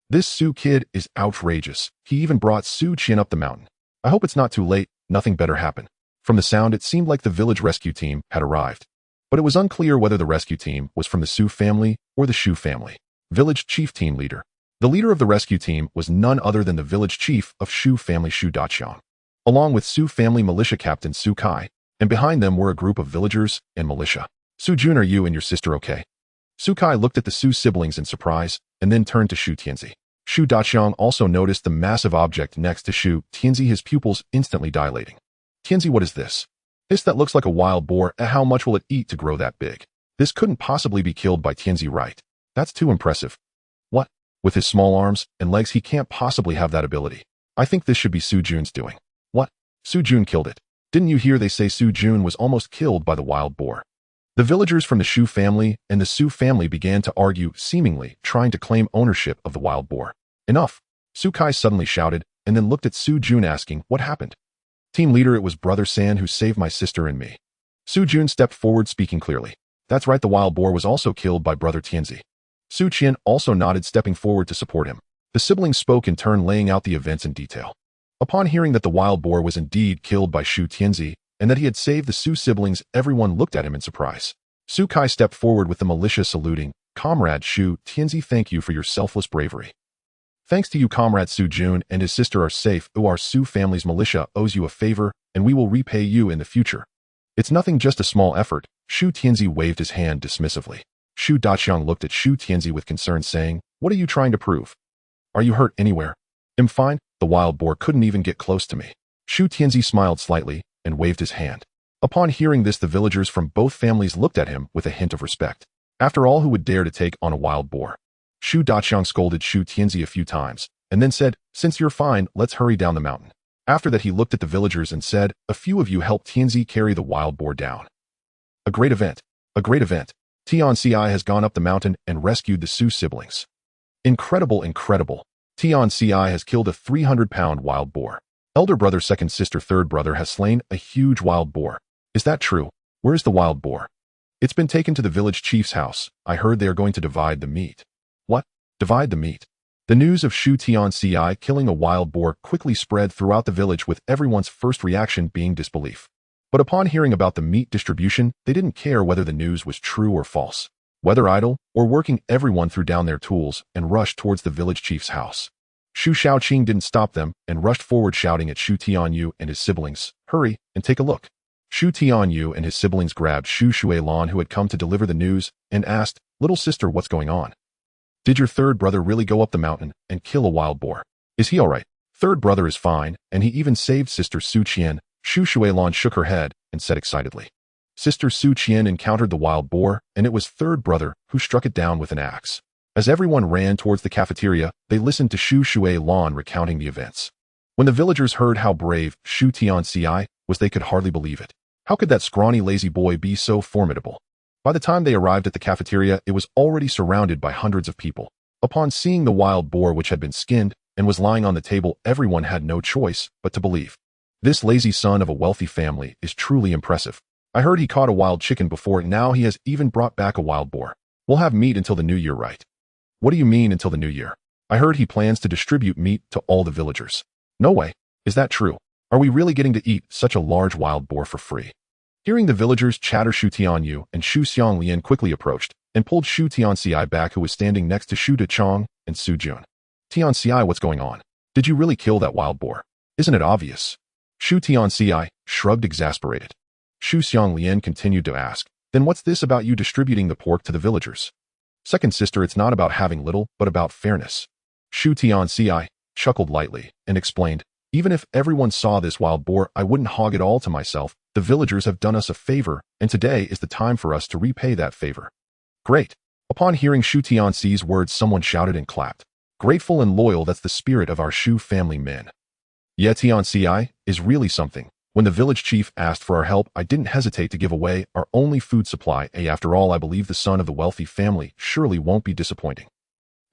This Su kid is outrageous. He even brought Su Qian up the mountain. I hope it's not too late. Nothing better happened." From the sound, it seemed like the village rescue team had arrived. But but it was unclear whether the rescue team was from the Shu family or the Shu family. Village Chief Team Leader. The leader of the rescue team was none other than the village chief of Shu family Shu Tianci, along with Shu family militia captain Shu Kai, and behind them were a group of villagers and militia. Shu Jun, are you and your sister okay? Shu Kai looked at the Shu siblings in surprise and then turned to Shu Tianci. Shu Tianyou also noticed the massive object next to Shu Tianci, his pupils instantly dilating. Tianci, what is this? This that looks like a wild boar, how much will it eat to grow that big? This couldn't possibly be killed by Tianci, right? That's too impressive. What? With his small arms and legs, he can't possibly have that ability. I think this should be Shu Jun's doing. What? Shu Jun killed it. Didn't you hear they say Shu Jun was almost killed by the wild boar? The villagers from the Shu family and the Shu family began to argue, seemingly trying to claim ownership of the wild boar. Enough! Shu Kai suddenly shouted, and then looked at Shu Jun asking, what happened? Team leader, it was Brother San who saved my sister and me. Shu Jun stepped forward speaking clearly. That's right, the wild boar was also killed by Brother Tianci. Shu Qian also nodded, stepping forward to support him. The siblings spoke in turn, laying out the events in detail. Upon hearing that the wild boar was indeed killed by Shu Tianci, and that he had saved the Shu siblings, everyone looked at him in surprise. Shu Kai stepped forward with the militia saluting, Comrade Shu Tianci, thank you for your selfless bravery. Thanks to you, Comrade Shu Jun and his sister are safe. Our Shu family's militia owes you a favor, and we will repay you in the future. It's nothing, just a small effort. Shu Tianci waved his hand dismissively. Shu Tianyou looked at Shu Tianci with concern, saying, what are you trying to prove? Are you hurt anywhere? I'm fine. The wild boar couldn't even get close to me. Shu Tianci smiled slightly and waved his hand. Upon hearing this, the villagers from both families looked at him with a hint of respect. After all, who would dare to take on a wild boar? Shu Tianyou scolded Shu Tianci a few times, and then said, since you're fine, let's hurry down the mountain. After that, he looked at the villagers and said, a few of you help Tianci carry the wild boar down. A great event. A great event. Tianci has gone up the mountain and rescued the Shu siblings. Incredible, incredible. Tianci has killed a 300-pound wild boar. Elder brother, second sister, third brother has slain a huge wild boar. Is that true? Where is the wild boar? It's been taken to the village chief's house. I heard they are going to divide the meat. What? Divide the meat? The news of Shu Tianci killing a wild boar quickly spread throughout the village, with everyone's first reaction being disbelief. But upon hearing about the meat distribution, they didn't care whether the news was true or false. Whether idle or working, everyone threw down their tools and rushed towards the village chief's house. Shu Xiaoqing didn't stop them and rushed forward, shouting at Shu Tianyou and his siblings, hurry and take a look. Shu Tianyou and his siblings grabbed Shu Xianglian, who had come to deliver the news, and asked, little sister, what's going on? Did your third brother really go up the mountain and kill a wild boar? Is he all right? Third brother is fine, and he even saved sister Shu Qian. Shu Xianglian shook her head and said excitedly. Sister Shu Qian encountered the wild boar, and it was third brother who struck it down with an axe. As everyone ran towards the cafeteria, they listened to Shu Xianglian recounting the events. When the villagers heard how brave Shu Tianci was, they could hardly believe it. How could that scrawny, lazy boy be so formidable? By the time they arrived at the cafeteria, it was already surrounded by hundreds of people. Upon seeing the wild boar, which had been skinned and was lying on the table, everyone had no choice but to believe. This lazy son of a wealthy family is truly impressive. I heard he caught a wild chicken before, and now he has even brought back a wild boar. We'll have meat until the new year, right? What do you mean until the new year? I heard he plans to distribute meat to all the villagers. No way. Is that true? Are we really getting to eat such a large wild boar for free? Hearing the villagers chatter, Shu Tianyou and Shu Xianglian quickly approached and pulled Shu Tianci back, who was standing next to Shu Tianyou and Shu Jun. Tianci, what's going on? Did you really kill that wild boar? Isn't it obvious? Shu Tianci shrugged, exasperated. Shu Xianglian continued to ask, then what's this about you distributing the pork to the villagers? Second sister, it's not about having little, but about fairness. Shu Tianci chuckled lightly and explained, even if everyone saw this wild boar, I wouldn't hog it all to myself. The villagers have done us a favor, and today is the time for us to repay that favor. Great. Upon hearing Shu Tianci's words, someone shouted and clapped. Grateful and loyal, that's the spirit of our Shu family men. Yeah, Tianci is really something. When the village chief asked for our help, I didn't hesitate to give away our only food supply. After all, I believe the son of the wealthy family surely won't be disappointing.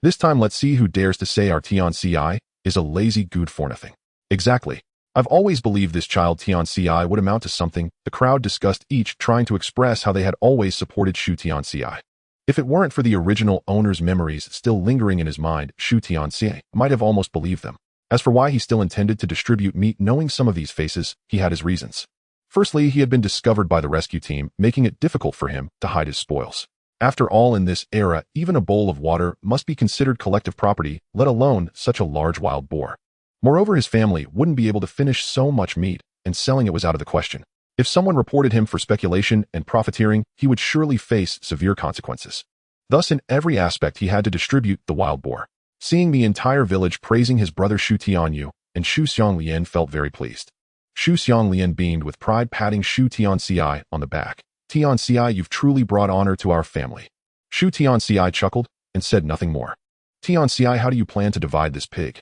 This time, let's see who dares to say our Tianci is a lazy good for nothing. Exactly. I've always believed this child Tianci would amount to something. The crowd discussed, each trying to express how they had always supported Shu Tianci. If it weren't for the original owner's memories still lingering in his mind, Shu Tianci might have almost believed them. As for why he still intended to distribute meat, knowing some of these faces, he had his reasons. Firstly, he had been discovered by the rescue team, making it difficult for him to hide his spoils. After all, in this era, even a bowl of water must be considered collective property, let alone such a large wild boar. Moreover, his family wouldn't be able to finish so much meat, and selling it was out of the question. If someone reported him for speculation and profiteering, he would surely face severe consequences. Thus, in every aspect, he had to distribute the wild boar. Seeing the entire village praising his brother Shu Tianyou, and Shu Xianglian felt very pleased. Shu Xianglian beamed with pride, patting Shu Tianci on the back. Tianci, you've truly brought honor to our family. Shu Tianci chuckled and said nothing more. Tianci, how do you plan to divide this pig?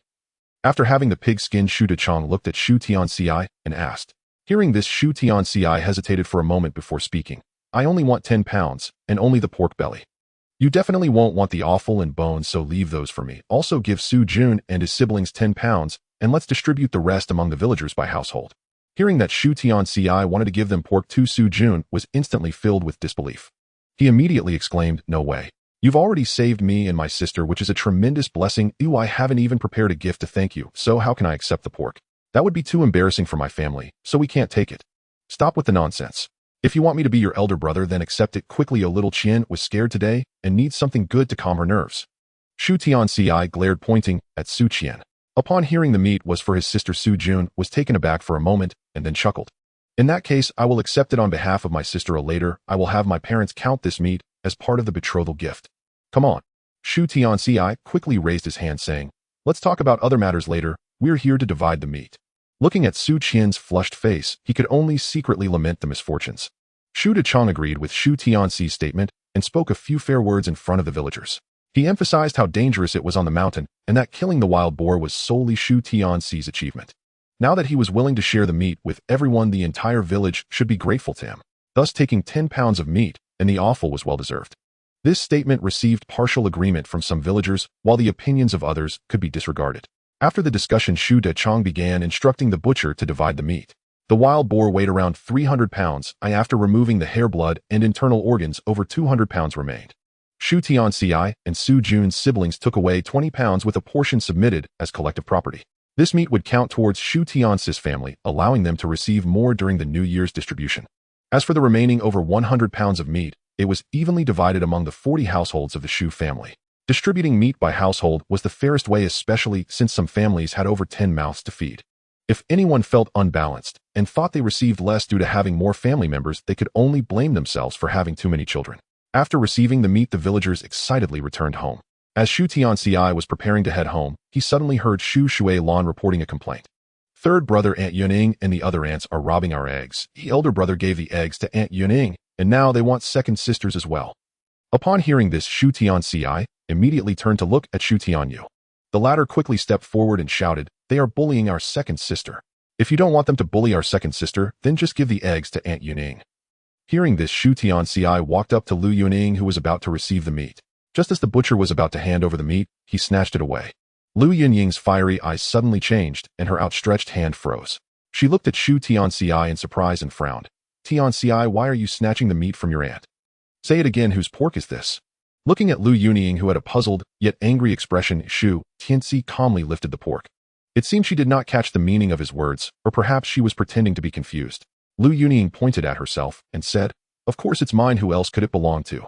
After having the pig skinned, Shu Tianyou looked at Shu Tianci and asked. Hearing this, Shu Tianci hesitated for a moment before speaking. I only want 10 pounds, and only the pork belly. You definitely won't want the offal and bones, so leave those for me. Also give Su Jun and his siblings 10 pounds, and let's distribute the rest among the villagers by household. Hearing that Shu Tianci wanted to give them pork too, Su Jun was instantly filled with disbelief. He immediately exclaimed, no way. You've already saved me and my sister, which is a tremendous blessing. Ew, I haven't even prepared a gift to thank you, so how can I accept the pork? That would be too embarrassing for my family, so we can't take it. Stop with the nonsense. If you want me to be your elder brother, then accept it quickly. Little Qian was scared today and needs something good to calm her nerves. Shu Tianci glared, pointing at Su Qian. Upon hearing the meat was for his sister, Su Jun was taken aback for a moment and then chuckled. In that case, I will accept it on behalf of my sister. Later, I will have my parents count this meat as part of the betrothal gift. Come on. Shu Tianci quickly raised his hand, saying, let's talk about other matters later. We're here to divide the meat. Looking at Su Qian's flushed face, he could only secretly lament the misfortunes. Shu Tianyou agreed with Shu Tianci's statement and spoke a few fair words in front of the villagers. He emphasized how dangerous it was on the mountain and that killing the wild boar was solely Shu Tianci's achievement. Now that he was willing to share the meat with everyone, the entire village should be grateful to him. Thus, taking 10 pounds of meat and the offal was well-deserved. This statement received partial agreement from some villagers, while the opinions of others could be disregarded. After the discussion, Shu Tianyou began instructing the butcher to divide the meat. The wild boar weighed around 300 pounds, after removing the hair, blood, and internal organs, over 200 pounds remained. Shu Tianci and Su Jun's siblings took away 20 pounds with a portion submitted as collective property. This meat would count towards Shu Tianci's family, allowing them to receive more during the New Year's distribution. As for the remaining over 100 pounds of meat, it was evenly divided among the 40 households of the Shu family. Distributing meat by household was the fairest way, especially since some families had over 10 mouths to feed. If anyone felt unbalanced and thought they received less due to having more family members, they could only blame themselves for having too many children. After receiving the meat, the villagers excitedly returned home. As Shu Tianci was preparing to head home, he suddenly heard Shu Xianglian reporting a complaint. Third brother Aunt Yuning and the other aunts are robbing our eggs. The elder brother gave the eggs to Aunt Yuning, and now they want second sisters as well. Upon hearing this, Shu Tianci immediately turned to look at Shu Tianyou. The latter quickly stepped forward and shouted, they are bullying our second sister. If you don't want them to bully our second sister, then just give the eggs to Aunt Yuning. Hearing this, Shu Tianci walked up to Lu Yuning, who was about to receive the meat. Just as the butcher was about to hand over the meat, he snatched it away. Lu Yuning's fiery eyes suddenly changed, and her outstretched hand froze. She looked at Shu Tianci in surprise and frowned. Tianci, why are you snatching the meat from your aunt? Say it again, whose pork is this? Looking at Lu Yuning, who had a puzzled, yet angry expression, Shu Tianci calmly lifted the pork. It seemed she did not catch the meaning of his words, or perhaps she was pretending to be confused. Lu Yuning pointed at herself and said, of course it's mine, who else could it belong to?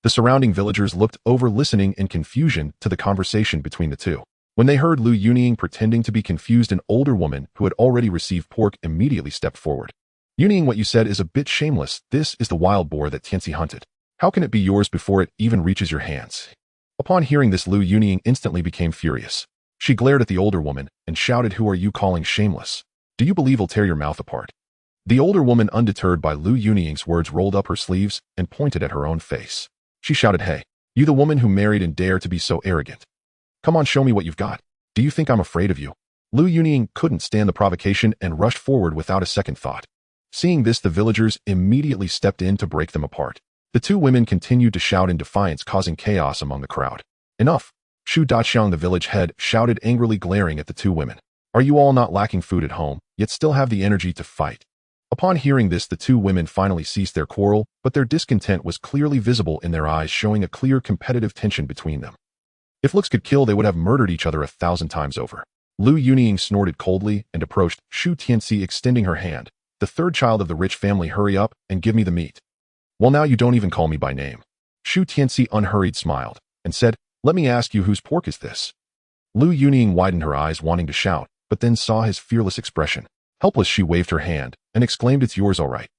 The surrounding villagers looked over, listening in confusion to the conversation between the two. When they heard Lu Yuning pretending to be confused, an older woman who had already received pork immediately stepped forward. Yuning, what you said is a bit shameless. This is the wild boar that Tianci hunted. How can it be yours before it even reaches your hands? Upon hearing this, Lu Yuning instantly became furious. She glared at the older woman and shouted, who are you calling shameless? Do you believe I'll tear your mouth apart? The older woman, undeterred by Lu Yuning's words, rolled up her sleeves and pointed at her own face. She shouted, hey, you the woman who married and dare to be so arrogant. Come on, show me what you've got. Do you think I'm afraid of you? Lu Yuning couldn't stand the provocation and rushed forward without a second thought. Seeing this, the villagers immediately stepped in to break them apart. The two women continued to shout in defiance, causing chaos among the crowd. Enough! Shu Tianyou, the village head, shouted angrily, glaring at the two women. Are you all not lacking food at home, yet still have the energy to fight? Upon hearing this, the two women finally ceased their quarrel, but their discontent was clearly visible in their eyes, showing a clear competitive tension between them. If looks could kill, they would have murdered each other 1,000 times over. Lu Yuning snorted coldly and approached Shu Tianci, extending her hand. the third child of the rich family, hurry up and give me the meat. Well, now you don't even call me by name. Shu Tianci unhurried smiled and said, let me ask you, whose pork is this? Lu Yunying widened her eyes, wanting to shout, but then saw his fearless expression. Helpless, she waved her hand and exclaimed, it's yours, all right.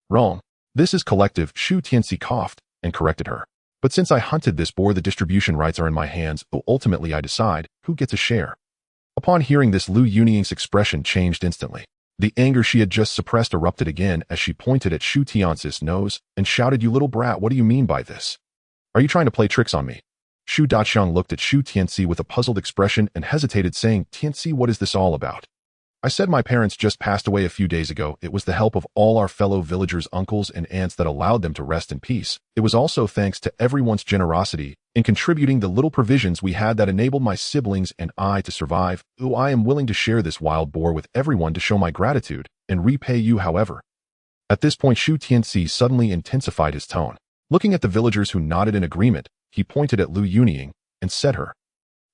Wrong. This is collective. Shu Tianci coughed and corrected her. But since I hunted this boar, the distribution rights are in my hands, so ultimately I decide who gets a share. Upon hearing this, Lu Yunying's expression changed instantly. The anger she had just suppressed erupted again as she pointed at Shu Tianci's nose and shouted, you little brat, what do you mean by this? Are you trying to play tricks on me? Shu Daqiang looked at Shu Tianci with a puzzled expression and hesitated, saying, Tianci, what is this all about? I said my parents just passed away a few days ago. It was the help of all our fellow villagers, uncles and aunts that allowed them to rest in peace. It was also thanks to everyone's generosity in contributing the little provisions we had that enabled my siblings and I to survive. Oh, I am willing to share this wild boar with everyone to show my gratitude and repay you, however. At this point, Shu Tianci suddenly intensified his tone. Looking at the villagers who nodded in agreement, he pointed at Lu Yunying and said her.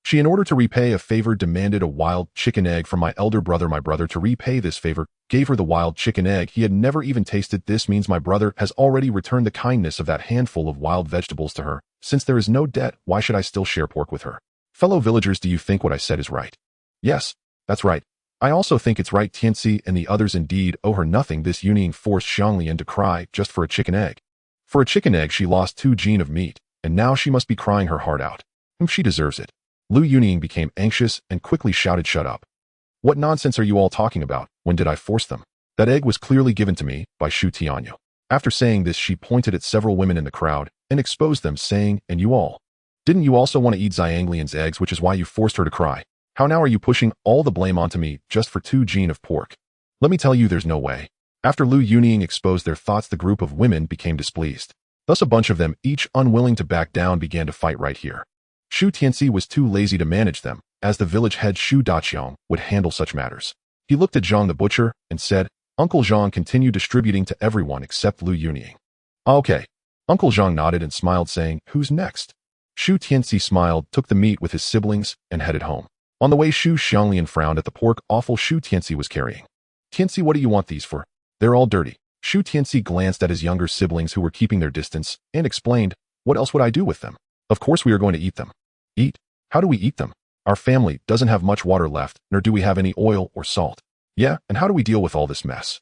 She, in order to repay a favor, demanded a wild chicken egg from my elder brother. My brother, to repay this favor, gave her the wild chicken egg. He had never even tasted. This means my brother has already returned the kindness of that handful of wild vegetables to her. Since there is no debt, why should I still share pork with her? Fellow villagers, do you think what I said is right? Yes, that's right. I also think it's right. Tianci and the others indeed owe her nothing. This Yunying forced Xianglian to cry just for a chicken egg. For a chicken egg, she lost 2 jin of meat, and now she must be crying her heart out. She deserves it. Lu Yunying became anxious and quickly shouted, shut up. What nonsense are you all talking about? When did I force them? That egg was clearly given to me by Shu Tianyou. After saying this, she pointed at several women in the crowd and exposed them, saying, and you all. Didn't you also want to eat Xianglian's eggs, which is why you forced her to cry? How now are you pushing all the blame onto me just for 2 jin of pork? Let me tell you, there's no way. After Lu Yunying exposed their thoughts, the group of women became displeased. Thus a bunch of them, each unwilling to back down, began to fight right here. Shu Tianci was too lazy to manage them, as the village head Shu Daqiang would handle such matters. He looked at Zhang the butcher and said, Uncle Zhang, continue distributing to everyone except Lu Yunying. Okay. Uncle Zhang nodded and smiled, saying, who's next? Shu Tianci smiled, took the meat with his siblings, and headed home. On the way, Shu Xianglian frowned at the pork offal Shu Tianci was carrying. Tianci, what do you want these for? They're all dirty. Shu Tianci glanced at his younger siblings who were keeping their distance and explained, what else would I do with them? Of course we are going to eat them. Eat? How do we eat them? Our family doesn't have much water left, nor do we have any oil or salt. Yeah, and how do we deal with all this mess?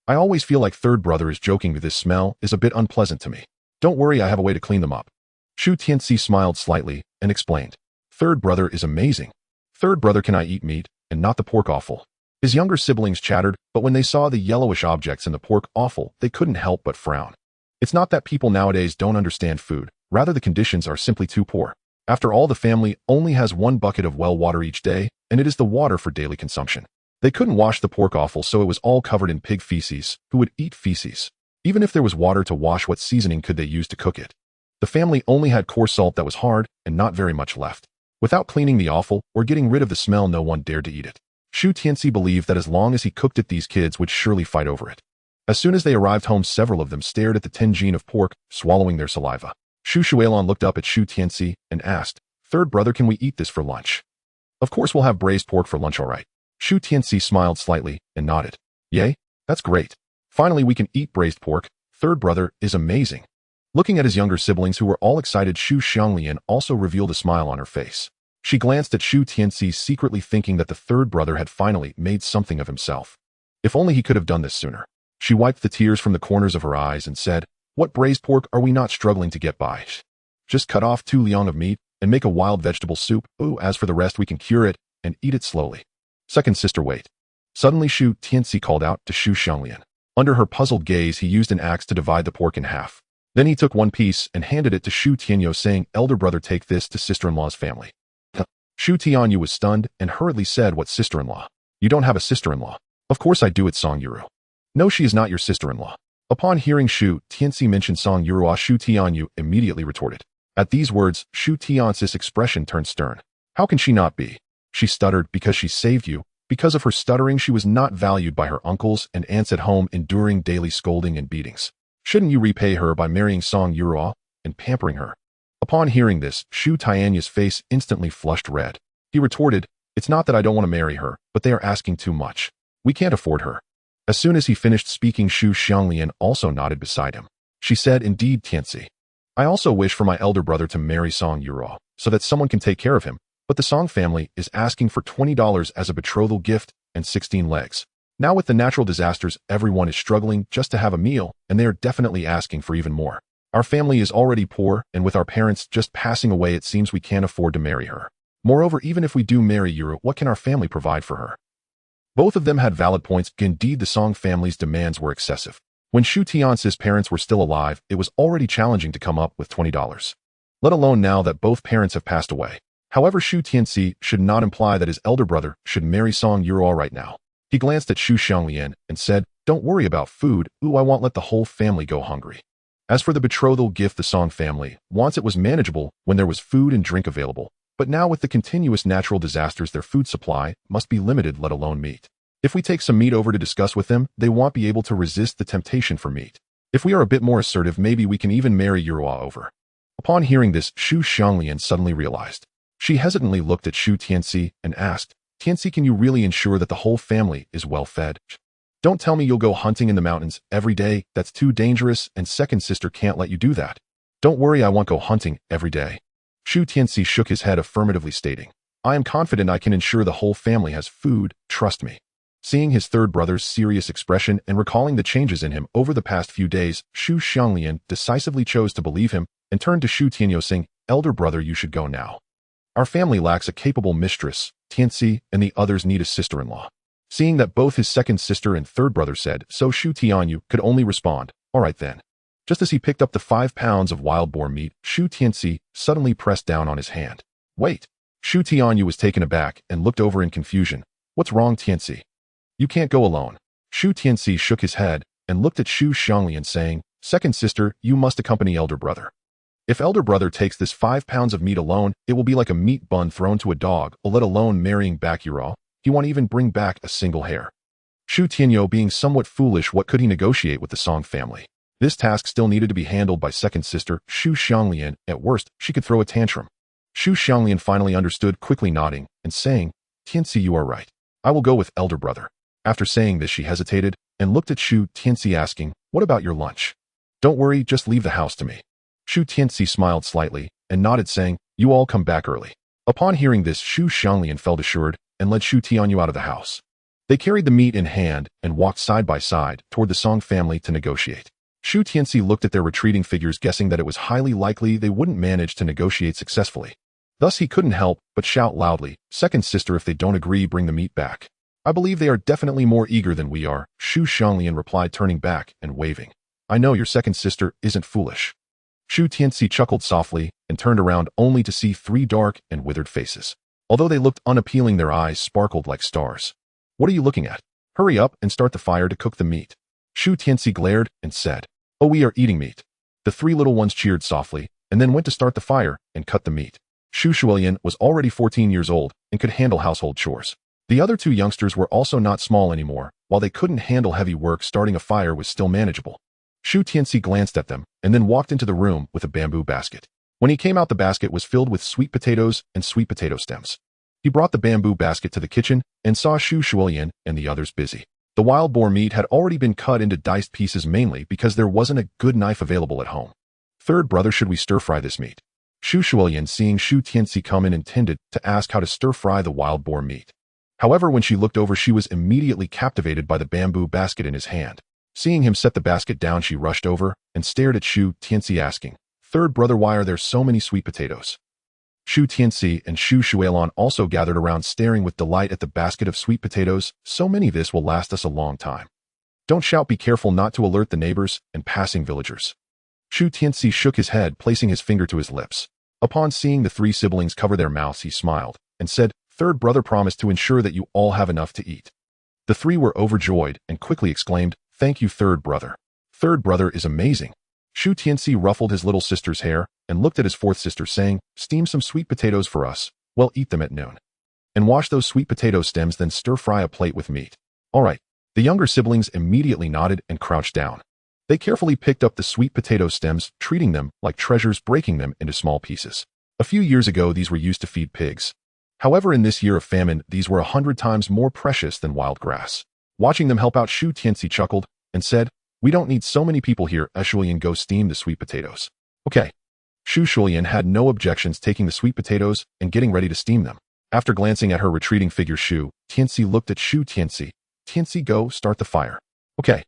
I always feel like third brother is joking. This smell is a bit unpleasant to me. Don't worry, I have a way to clean them up. Shu Tianci smiled slightly and explained. Third brother is amazing. Third brother, can I eat meat and not the pork offal? His younger siblings chattered, but when they saw the yellowish objects in the pork offal, they couldn't help but frown. It's not that people nowadays don't understand food, rather the conditions are simply too poor. After all, the family only has 1 bucket of well water each day, and it is the water for daily consumption. They couldn't wash the pork offal, so it was all covered in pig feces. Who would eat feces? Even if there was water to wash, what seasoning could they use to cook it? The family only had coarse salt that was hard and not very much left. Without cleaning the offal or getting rid of the smell, no one dared to eat it. Shu Tianci believed that as long as he cooked it, these kids would surely fight over it. As soon as they arrived home, several of them stared at the 10 jin of pork, swallowing their saliva. Shu Xianglian looked up at Shu Tianci and asked, third brother, can we eat this for lunch? Of course we'll have braised pork for lunch, all right. Shu Tianci smiled slightly and nodded. Yay, that's great. Finally we can eat braised pork. Third brother is amazing. Looking at his younger siblings who were all excited, Shu Xianglian also revealed a smile on her face. She glanced at Shu Tianci, secretly thinking that the third brother had finally made something of himself. If only he could have done this sooner. She wiped the tears from the corners of her eyes and said, what braised pork are we not struggling to get by? Just cut off 2 liang of meat and make a wild vegetable soup. Oh, as for the rest, we can cure it and eat it slowly. Second sister, wait. Suddenly Shu Tianci called out to Shu Xianglian. Under her puzzled gaze, he used an axe to divide the pork in half. Then he took 1 piece and handed it to Shu Tianyou, saying, elder brother, take this to sister-in-law's family. Shu Tianyou was stunned and hurriedly said, what sister-in-law? You don't have a sister-in-law. Of course I do, it's Song Yuru. No, she is not your sister-in-law. Upon hearing Shu Tianci mention Song Yuru, Shu Tianyou immediately retorted. At these words, Shu Tianci's expression turned stern. How can she not be? She stuttered, because she saved you. Because of her stuttering, she was not valued by her uncles and aunts at home, enduring daily scolding and beatings. Shouldn't you repay her by marrying Song Yuru and pampering her? Upon hearing this, Shu Tianyou's face instantly flushed red. He retorted, it's not that I don't want to marry her, but they are asking too much. We can't afford her. As soon as he finished speaking, Shu Xianglian also nodded beside him. She said, "Indeed, Tianci. I also wish for my elder brother to marry Song Yuro, so that someone can take care of him, but the Song family is asking for $20 as a betrothal gift and 16 legs. Now with the natural disasters, everyone is struggling just to have a meal, and they are definitely asking for even more. Our family is already poor, and with our parents just passing away, it seems we can't afford to marry her. Moreover, even if we do marry Yuro, what can our family provide for her?" Both of them had valid points. Indeed, the Song family's demands were excessive. When Shu Tianci's parents were still alive, it was already challenging to come up with $20, let alone now that both parents have passed away. However, Shu Tianci should not imply that his elder brother should marry Song Yuro right now. He glanced at Shu Xianglian and said, "Don't worry about food. Ooh, I won't let the whole family go hungry." As for the betrothal gift, the Song family wants it was manageable when there was food and drink available, but now with the continuous natural disasters, their food supply must be limited, let alone meat. If we take some meat over to discuss with them, they won't be able to resist the temptation for meat. If we are a bit more assertive, maybe we can even marry Yuro over. Upon hearing this, Shu Xianglian suddenly realized. She hesitantly looked at Shu Tianci and asked, "Tianci, can you really ensure that the whole family is well fed? Don't tell me you'll go hunting in the mountains every day. That's too dangerous, and second sister can't let you do that." "Don't worry, I won't go hunting every day." Shu Tianci shook his head affirmatively, stating, "I am confident I can ensure the whole family has food, trust me." Seeing his third brother's serious expression and recalling the changes in him over the past few days, Shu Xianglian decisively chose to believe him and turned to Shu Tianyou, saying, "Elder brother, you should go now. Our family lacks a capable mistress. Tianci and the others need a sister-in-law." Seeing that both his second sister and third brother said so, Shu Tianyou could only respond, "All right then." Just as he picked up the 5 pounds of wild boar meat, Shu Tianci suddenly pressed down on his hand. "Wait." Shu Tianyou was taken aback and looked over in confusion. "What's wrong, Tianci? You can't go alone." Shu Tianci shook his head and looked at Shu Xianglian, saying, "Second sister, you must accompany elder brother. If elder brother takes this 5 pounds of meat alone, it will be like a meat bun thrown to a dog, let alone marrying back Yuro. He won't even bring back a single hair." Shu Tianyou being somewhat foolish, what could he negotiate with the Song family? This task still needed to be handled by second sister Shu Xianglian. At worst, she could throw a tantrum. Shu Xianglian finally understood, quickly nodding and saying, "Tianci, you are right. I will go with elder brother." After saying this, she hesitated and looked at Shu Tianci, asking, "What about your lunch?" "Don't worry, just leave the house to me." Shu Tianci smiled slightly and nodded, saying, "You all come back early." Upon hearing this, Shu Xianglian felt assured and led Shu Tianyou out of the house. They carried the meat in hand and walked side by side toward the Song family to negotiate. Shu Tianci looked at their retreating figures, guessing that it was highly likely they wouldn't manage to negotiate successfully. Thus he couldn't help but shout loudly, "Second sister, if they don't agree, bring the meat back." "I believe they are definitely more eager than we are," Shu Xianglian replied, turning back and waving. "I know your second sister isn't foolish." Shu Tianci chuckled softly and turned around only to see 3 dark and withered faces. Although they looked unappealing, their eyes sparkled like stars. "What are you looking at? Hurry up and start the fire to cook the meat." Shu Tianci glared and said, "Oh, we are eating meat." The 3 little ones cheered softly and then went to start the fire and cut the meat. Shu Xianglian was already 14 years old and could handle household chores. The other 2 youngsters were also not small anymore. While they couldn't handle heavy work, starting a fire was still manageable. Shu Tianci glanced at them and then walked into the room with a bamboo basket. When he came out, the basket was filled with sweet potatoes and sweet potato stems. He brought the bamboo basket to the kitchen and saw Shu Xianglian and the others busy. The wild boar meat had already been cut into diced pieces, mainly because there wasn't a good knife available at home. "Third brother, should we stir-fry this meat?" Shu Xianglian, seeing Shu Tianci come in, intended to ask how to stir-fry the wild boar meat. However, when she looked over, she was immediately captivated by the bamboo basket in his hand. Seeing him set the basket down, she rushed over and stared at Shu Tianci, asking, "Third brother, why are there so many sweet potatoes?" Shu Tianci and Shu Xianglian also gathered around, staring with delight at the basket of sweet potatoes. "So many, this will last us a long time." "Don't shout, be careful not to alert the neighbors and passing villagers." Shu Tianci shook his head, placing his finger to his lips. Upon seeing the 3 siblings cover their mouths, he smiled and said, "Third brother, promise to ensure that you all have enough to eat." The 3 were overjoyed and quickly exclaimed, "Thank you, third brother. Third brother is amazing." Shu Tianci ruffled his little sister's hair and looked at his fourth sister, saying, "Steam some sweet potatoes for us. Well, eat them at noon. And wash those sweet potato stems, then stir-fry a plate with meat." "All right." The younger siblings immediately nodded and crouched down. They carefully picked up the sweet potato stems, treating them like treasures, breaking them into small pieces. A few years ago, these were used to feed pigs. However, in this year of famine, these were 100 times more precious than wild grass. Watching them help out, Shu Tianci chuckled and said, "We don't need so many people here. Shu Xianglian, go steam the sweet potatoes." Okay. Shu Xianglian had no objections taking the sweet potatoes and getting ready to steam them. After glancing at her retreating figure, Shu Tianci looked at Shu Tianci. "Tianci, go start the fire." "Okay.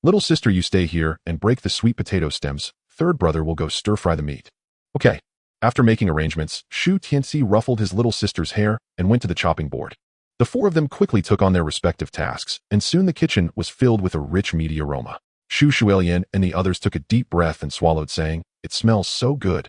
Little sister, you stay here and break the sweet potato stems. Third brother will go stir-fry the meat." "Okay." After making arrangements, Shu Tianci ruffled his little sister's hair and went to the chopping board. The four of them quickly took on their respective tasks, and soon the kitchen was filled with a rich, meaty aroma. Shu Xianglian and the others took a deep breath and swallowed, saying, "It smells so good."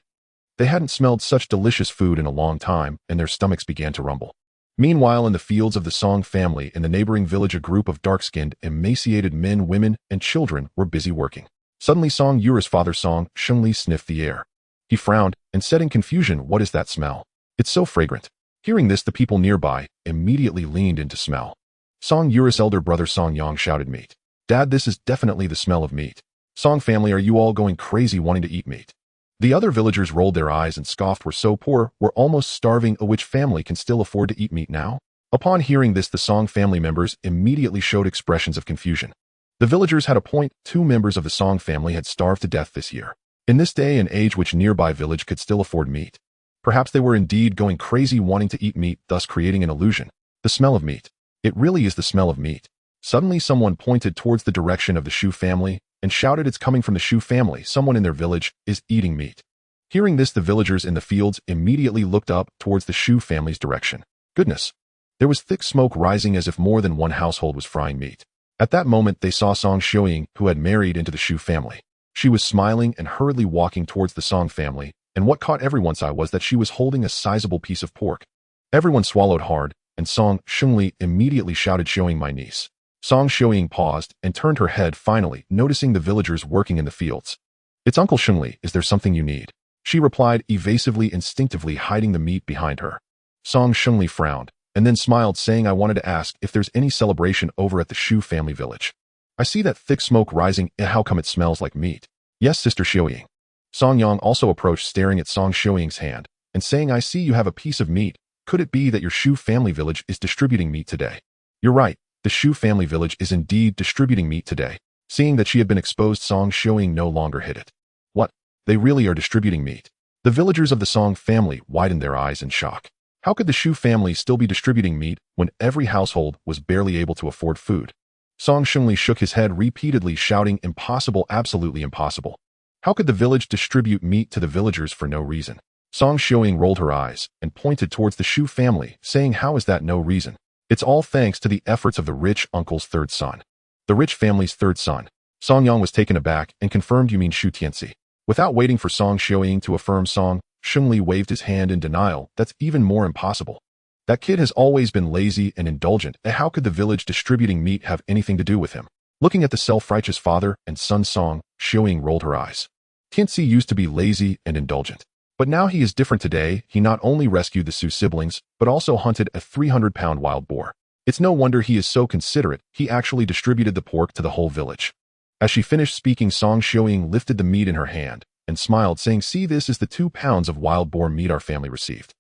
They hadn't smelled such delicious food in a long time, and their stomachs began to rumble. Meanwhile, in the fields of the Song family in the neighboring village, a group of dark-skinned, emaciated men, women, and children were busy working. Suddenly, Song Yura's father, Song Xiangli, sniffed the air. He frowned and said in confusion, "What is that smell? It's so fragrant." Hearing this, the people nearby immediately leaned in to smell. Song Yura's elder brother, Song Yang, shouted, "Meat. Dad, this is definitely the smell of meat. Song family, are you all going crazy wanting to eat meat?" The other villagers rolled their eyes and scoffed. "We're so poor, we're almost starving. Which family can still afford to eat meat now?" Upon hearing this, the Song family members immediately showed expressions of confusion. The villagers had a point. 2 members of the Song family had starved to death this year. In this day and age, which nearby village could still afford meat? Perhaps they were indeed going crazy wanting to eat meat, thus creating an illusion. The smell of meat. It really is the smell of meat. Suddenly, someone pointed towards the direction of the Shu family and shouted, "It's coming from the Shu family. Someone in their village is eating meat." Hearing this, the villagers in the fields immediately looked up towards the Shu family's direction. Goodness! There was thick smoke rising as if more than one household was frying meat. At that moment, they saw Song Xianglian, who had married into the Shu family. She was smiling and hurriedly walking towards the Song family, and what caught everyone's eye was that she was holding a sizable piece of pork. Everyone swallowed hard, and Song Xianglian immediately shouted, "Showing my niece." Song Xianglian paused and turned her head, finally noticing the villagers working in the fields. "It's Uncle Xianglian. Is there something you need?" She replied evasively, instinctively hiding the meat behind her. Song Xianglian frowned, and then smiled, saying, "I wanted to ask if there's any celebration over at the Shu family village. I see that thick smoke rising. How come it smells like meat?" "Yes, Sister Xianglian." Song Yang also approached, staring at Song Xianglian's hand, and saying, "I see you have a piece of meat. Could it be that your Shu family village is distributing meat today?" "You're right. The Shu family village is indeed distributing meat today." Seeing that she had been exposed, Song Xianglian no longer hid it. "What? They really are distributing meat?" The villagers of the Song family widened their eyes in shock. How could the Shu family still be distributing meat when every household was barely able to afford food? Song Xianglian shook his head repeatedly, shouting, "Impossible, absolutely impossible. How could the village distribute meat to the villagers for no reason?" Song Xianglian rolled her eyes and pointed towards the Shu family, saying, "How is that no reason? It's all thanks to the efforts of the rich uncle's third son." "The rich family's third son?" Song Yang was taken aback and confirmed, "You mean Shu Tianci?" Without waiting for Song Xianglian to affirm, Song Xianglian waved his hand in denial. "That's even more impossible. That kid has always been lazy and indulgent. How could the village distributing meat have anything to do with him?" Looking at the self-righteous father and son, Song Xianglian rolled her eyes. Tianci used to be lazy and indulgent, but now he is different. Today, he not only rescued the Shu siblings, but also hunted a 300-pound wild boar. It's no wonder he is so considerate. He actually distributed the pork to the whole village. As she finished speaking, Song Xianglian lifted the meat in her hand and smiled, saying, "See, this is the 2 pounds of wild boar meat our family received.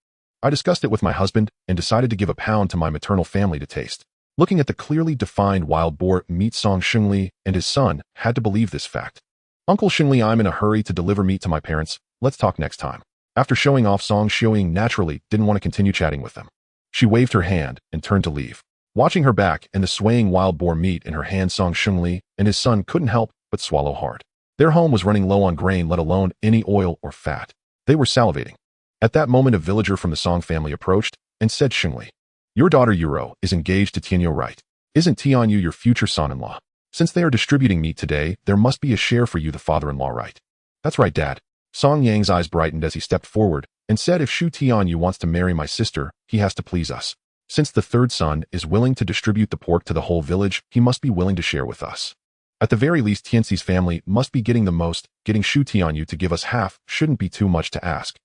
I discussed it with my husband and decided to give a pound to my maternal family to taste." Looking at the clearly defined wild boar meat, Song Xianglian and his son had to believe this fact. "Uncle Xianglian, I'm in a hurry to deliver meat to my parents. Let's talk next time." After showing off, Song Xianglian naturally didn't want to continue chatting with them. She waved her hand and turned to leave. Watching her back and the swaying wild boar meat in her hand, Song Xianglian and his son couldn't help but swallow hard. Their home was running low on grain, let alone any oil or fat. They were salivating. At that moment, a villager from the Song family approached and said, "Xianglian, your daughter Yuro is engaged to Tianyou, right? Isn't Tianyou your future son-in-law? Since they are distributing meat today, there must be a share for you, the father-in-law, right?" "That's right, Dad." Song Yang's eyes brightened as he stepped forward and said, "If Shu Tianyou wants to marry my sister, he has to please us. Since the third son is willing to distribute the pork to the whole village, he must be willing to share with us. At the very least, Tianci's family must be getting the most. Getting Shu Tianyou to give us half shouldn't be too much to ask."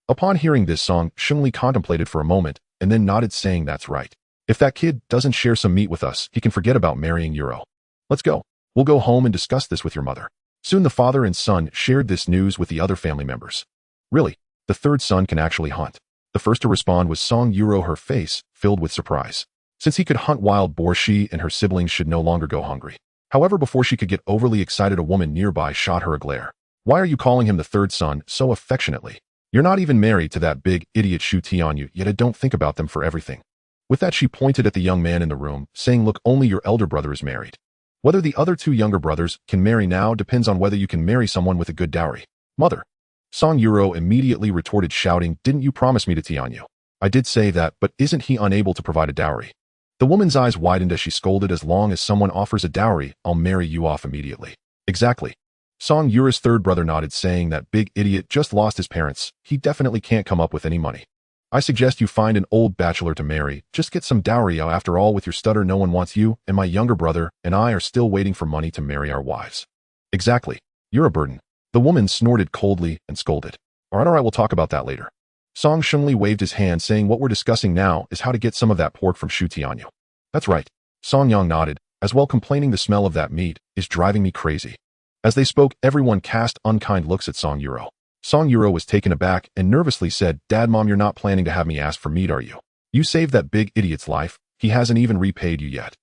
Upon hearing this, Song Xianglian contemplated for a moment and then nodded, saying, "That's right. If that kid doesn't share some meat with us, he can forget about marrying Yuro. Let's go. We'll go home and discuss this with your mother." Soon the father and son shared this news with the other family members. "Really? The third son can actually hunt?" The first to respond was Song Yuro, her face filled with surprise. Since he could hunt wild boar, she and her siblings should no longer go hungry. However, before she could get overly excited, a woman nearby shot her a glare. Why are you calling him the third son so affectionately? You're not even married to that big idiot Shu Tianyu, yet I don't think about them for everything. With that, she pointed at the young man in the room, saying, look, only your elder brother is married. Whether the other two younger brothers can marry now depends on whether you can marry someone with a good dowry. Mother. Song Yuro immediately retorted, shouting, didn't you promise me to Tianyu? I did say that, but isn't he unable to provide a dowry? The woman's eyes widened as she scolded, as long as someone offers a dowry, I'll marry you off immediately. Exactly. Song Yuro's third brother nodded, saying, that big idiot just lost his parents. He definitely can't come up with any money. I suggest you find an old bachelor to marry. Just get some dowry. After all, with your stutter, no one wants you, and my younger brother and I are still waiting for money to marry our wives. Exactly. You're a burden. The woman snorted coldly and scolded. All right, we'll talk about that later. Song Xianglian waved his hand, saying, what we're discussing now is how to get some of that pork from Shu Tianyu. That's right. Song Yang nodded, as well, complaining the smell of that meat is driving me crazy. As they spoke, everyone cast unkind looks at Song Yuro. Song Yuro was taken aback and nervously said, Dad, Mom, you're not planning to have me ask for meat, are you? You saved that big idiot's life. He hasn't even repaid you yet.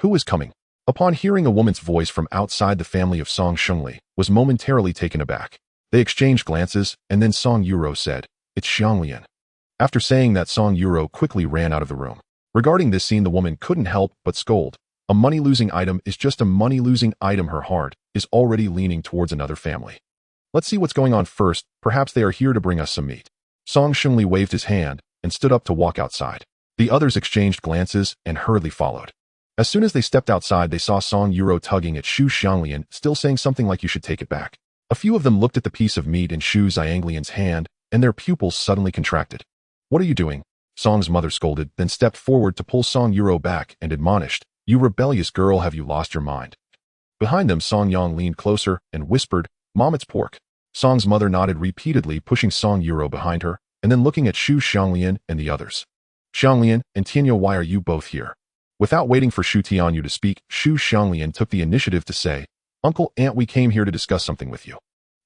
Who is coming? Upon hearing a woman's voice from outside, the family of Song Xianglian was momentarily taken aback. They exchanged glances, and then Song Yuro said, it's Xianglian. After saying that, Song Yuro quickly ran out of the room. Regarding this scene, the woman couldn't help but scold. A money-losing item is just a money-losing item. Her heart is already leaning towards another family. Let's see what's going on first. Perhaps they are here to bring us some meat. Song Xianglian waved his hand and stood up to walk outside. The others exchanged glances and hurriedly followed. As soon as they stepped outside, they saw Song Yuro tugging at Shu Xianglian, still saying something like, you should take it back. A few of them looked at the piece of meat in Shu Xianglian's hand, and their pupils suddenly contracted. What are you doing? Song's mother scolded, then stepped forward to pull Song Yuro back and admonished, you rebellious girl, have you lost your mind? Behind them, Song Yang leaned closer and whispered, Mom, it's pork. Song's mother nodded repeatedly, pushing Song Yuro behind her, and then looking at Shu Xianglian and the others. Xianglian and Tianyou, why are you both here? Without waiting for Shu Tianyou to speak, Shu Xianglian took the initiative to say, Uncle, Aunt, we came here to discuss something with you.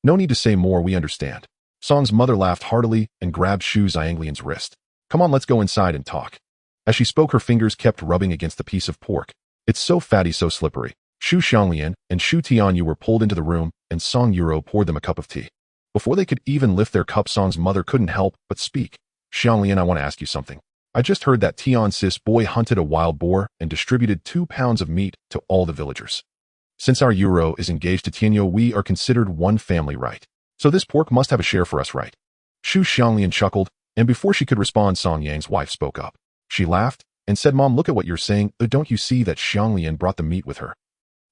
No need to say more, we understand. Song's mother laughed heartily and grabbed Shu Xianglian's wrist. Come on, let's go inside and talk. As she spoke, her fingers kept rubbing against the piece of pork. It's so fatty, so slippery. Shu Xianglian and Shu Tianyou were pulled into the room, and Song Yuro poured them a cup of tea. Before they could even lift their cup, Song's mother couldn't help but speak. Xianglian, I want to ask you something. I just heard that Tiancis boy hunted a wild boar and distributed 2 pounds of meat to all the villagers. Since our Yuro is engaged to Tianyou, we are considered one family, right? So this pork must have a share for us, right? Shu Xianglian chuckled, and before she could respond, Song Yang's wife spoke up. She laughed and said, Mom, look at what you're saying. Don't you see that Xianglian brought the meat with her?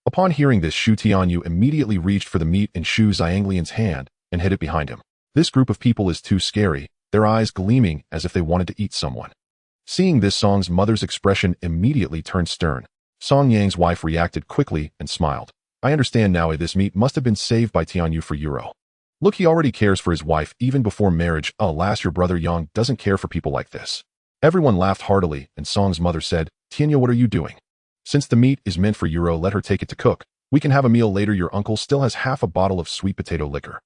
Upon hearing this, Shu Tianyou immediately reached for the meat in Shu Xianglian's hand and hid it behind him. This group of people is too scary, their eyes gleaming as if they wanted to eat someone. Seeing this, Song's mother's expression immediately turned stern. Song Yang's wife reacted quickly and smiled. I understand now, this meat must have been saved by Tianyou for Yuro. Look, he already cares for his wife even before marriage. Alas, your brother Yang doesn't care for people like this. Everyone laughed heartily, and Song's mother said, Tianyou, what are you doing? Since the meat is meant for Yuro, let her take it to cook. We can have a meal later. Your uncle still has half a bottle of sweet potato liquor.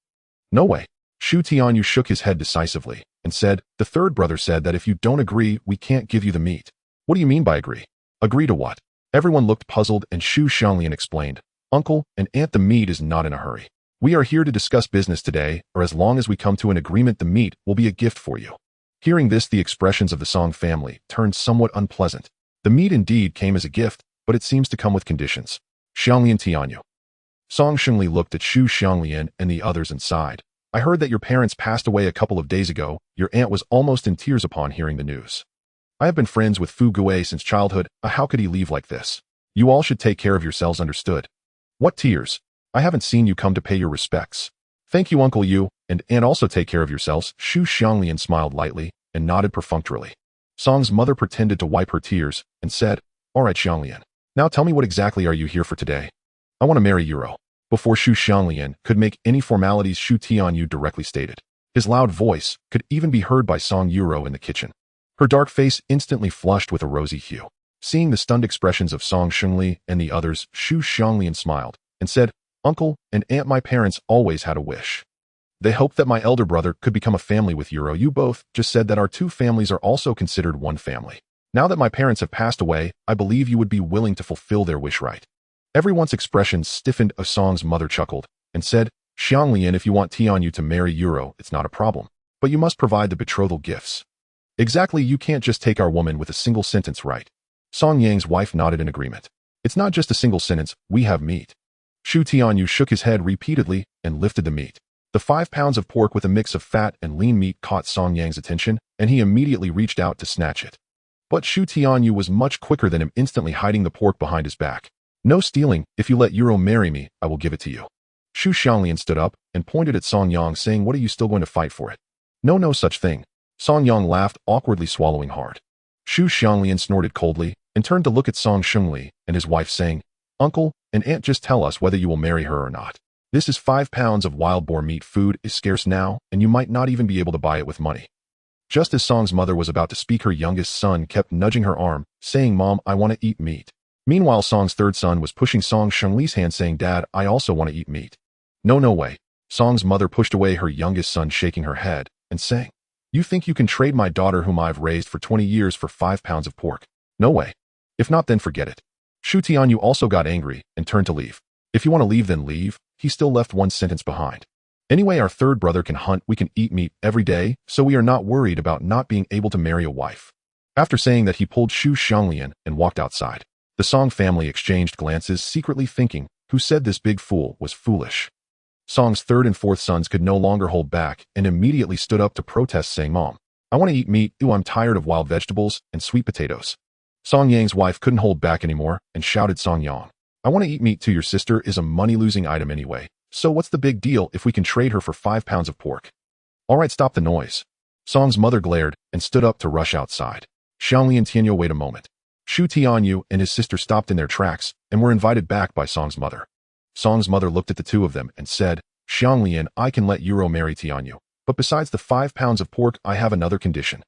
No way. Shu Tianyou shook his head decisively and said, the third brother said that if you don't agree, we can't give you the meat. What do you mean by agree? Agree to what? Everyone looked puzzled, and Shu Xianglian explained, Uncle and Aunt, the meat is not in a hurry. We are here to discuss business today, or as long as we come to an agreement, the meat will be a gift for you. Hearing this, the expressions of the Song family turned somewhat unpleasant. The meat indeed came as a gift, but it seems to come with conditions. Xianglian Tianyou. Song Xianglian looked at Shu Xianglian and the others and sighed. I heard that your parents passed away a couple of days ago. Your aunt was almost in tears upon hearing the news. I have been friends with Fu Gui since childhood. How could he leave like this? You all should take care of yourselves, understood? What tears? I haven't seen you come to pay your respects. Thank you, Uncle Yu, and also take care of yourselves. Shu Xianglian smiled lightly and nodded perfunctorily. Song's mother pretended to wipe her tears and said, all right, Xianglian. Now tell me, what exactly are you here for today? I want to marry Yuro. Before Shu Xianglian could make any formalities, Shu Tianyou directly stated. His loud voice could even be heard by Song Yuro in the kitchen. Her dark face instantly flushed with a rosy hue. Seeing the stunned expressions of Song Xianglian and the others, Shu Xianglian smiled and said, Uncle and Aunt, my parents always had a wish. They hoped that my elder brother could become a family with Yuro. You both just said that our two families are also considered one family. Now that my parents have passed away, I believe you would be willing to fulfill their wish, right? Everyone's expression stiffened as Song's mother chuckled and said, Xianglian, if you want Tianyou to marry Euro, it's not a problem. But you must provide the betrothal gifts. Exactly, you can't just take our woman with a single sentence, right? Song Yang's wife nodded in agreement. It's not just a single sentence, we have meat. Shu Tianci shook his head repeatedly and lifted the meat. The 5 pounds of pork with a mix of fat and lean meat caught Song Yang's attention, and he immediately reached out to snatch it. But Shu Tianci was much quicker than him, instantly hiding the pork behind his back. No stealing, if you let Euro marry me, I will give it to you. Shu Xianglian stood up and pointed at Song Yang, saying, what are you still going to fight for it? No such thing. Song Yang laughed, awkwardly swallowing hard. Shu Xianglian snorted coldly and turned to look at Song Xiangli and his wife, saying, Uncle and Aunt, just tell us whether you will marry her or not. This is 5 pounds of wild boar meat. Food is scarce now, and you might not even be able to buy it with money. Just as Song's mother was about to speak, her youngest son kept nudging her arm, saying, Mom, I want to eat meat. Meanwhile, Song's third son was pushing Song Xiangli's hand, saying, Dad, I also want to eat meat. No way. Song's mother pushed away her youngest son, shaking her head and saying, You think you can trade my daughter, whom I've raised for 20 years, for 5 pounds of pork? No way. If not, then forget it. Shu Tianyu also got angry and turned to leave. If you want to leave, then leave. He still left one sentence behind. Anyway, our third brother can hunt, we can eat meat every day, so we are not worried about not being able to marry a wife. After saying that, he pulled Shu Xianglian and walked outside. The Song family exchanged glances, secretly thinking, who said this big fool was foolish? Song's third and fourth sons could no longer hold back and immediately stood up to protest, saying, Mom, I want to eat meat. Ew, I'm tired of wild vegetables and sweet potatoes. Song Yang's wife couldn't hold back anymore and shouted, Song Yang, I want to eat meat too. Your sister is a money-losing item anyway, so what's the big deal if we can trade her for 5 pounds of pork? All right, stop the noise. Song's mother glared and stood up to rush outside. Xiangli and Tianyou, wait a moment. Shu Tianyu and his sister stopped in their tracks and were invited back by Song's mother. Song's mother looked at the two of them and said, Xianglian, I can let Euro marry Tianyu, but besides the 5 pounds of pork, I have another condition.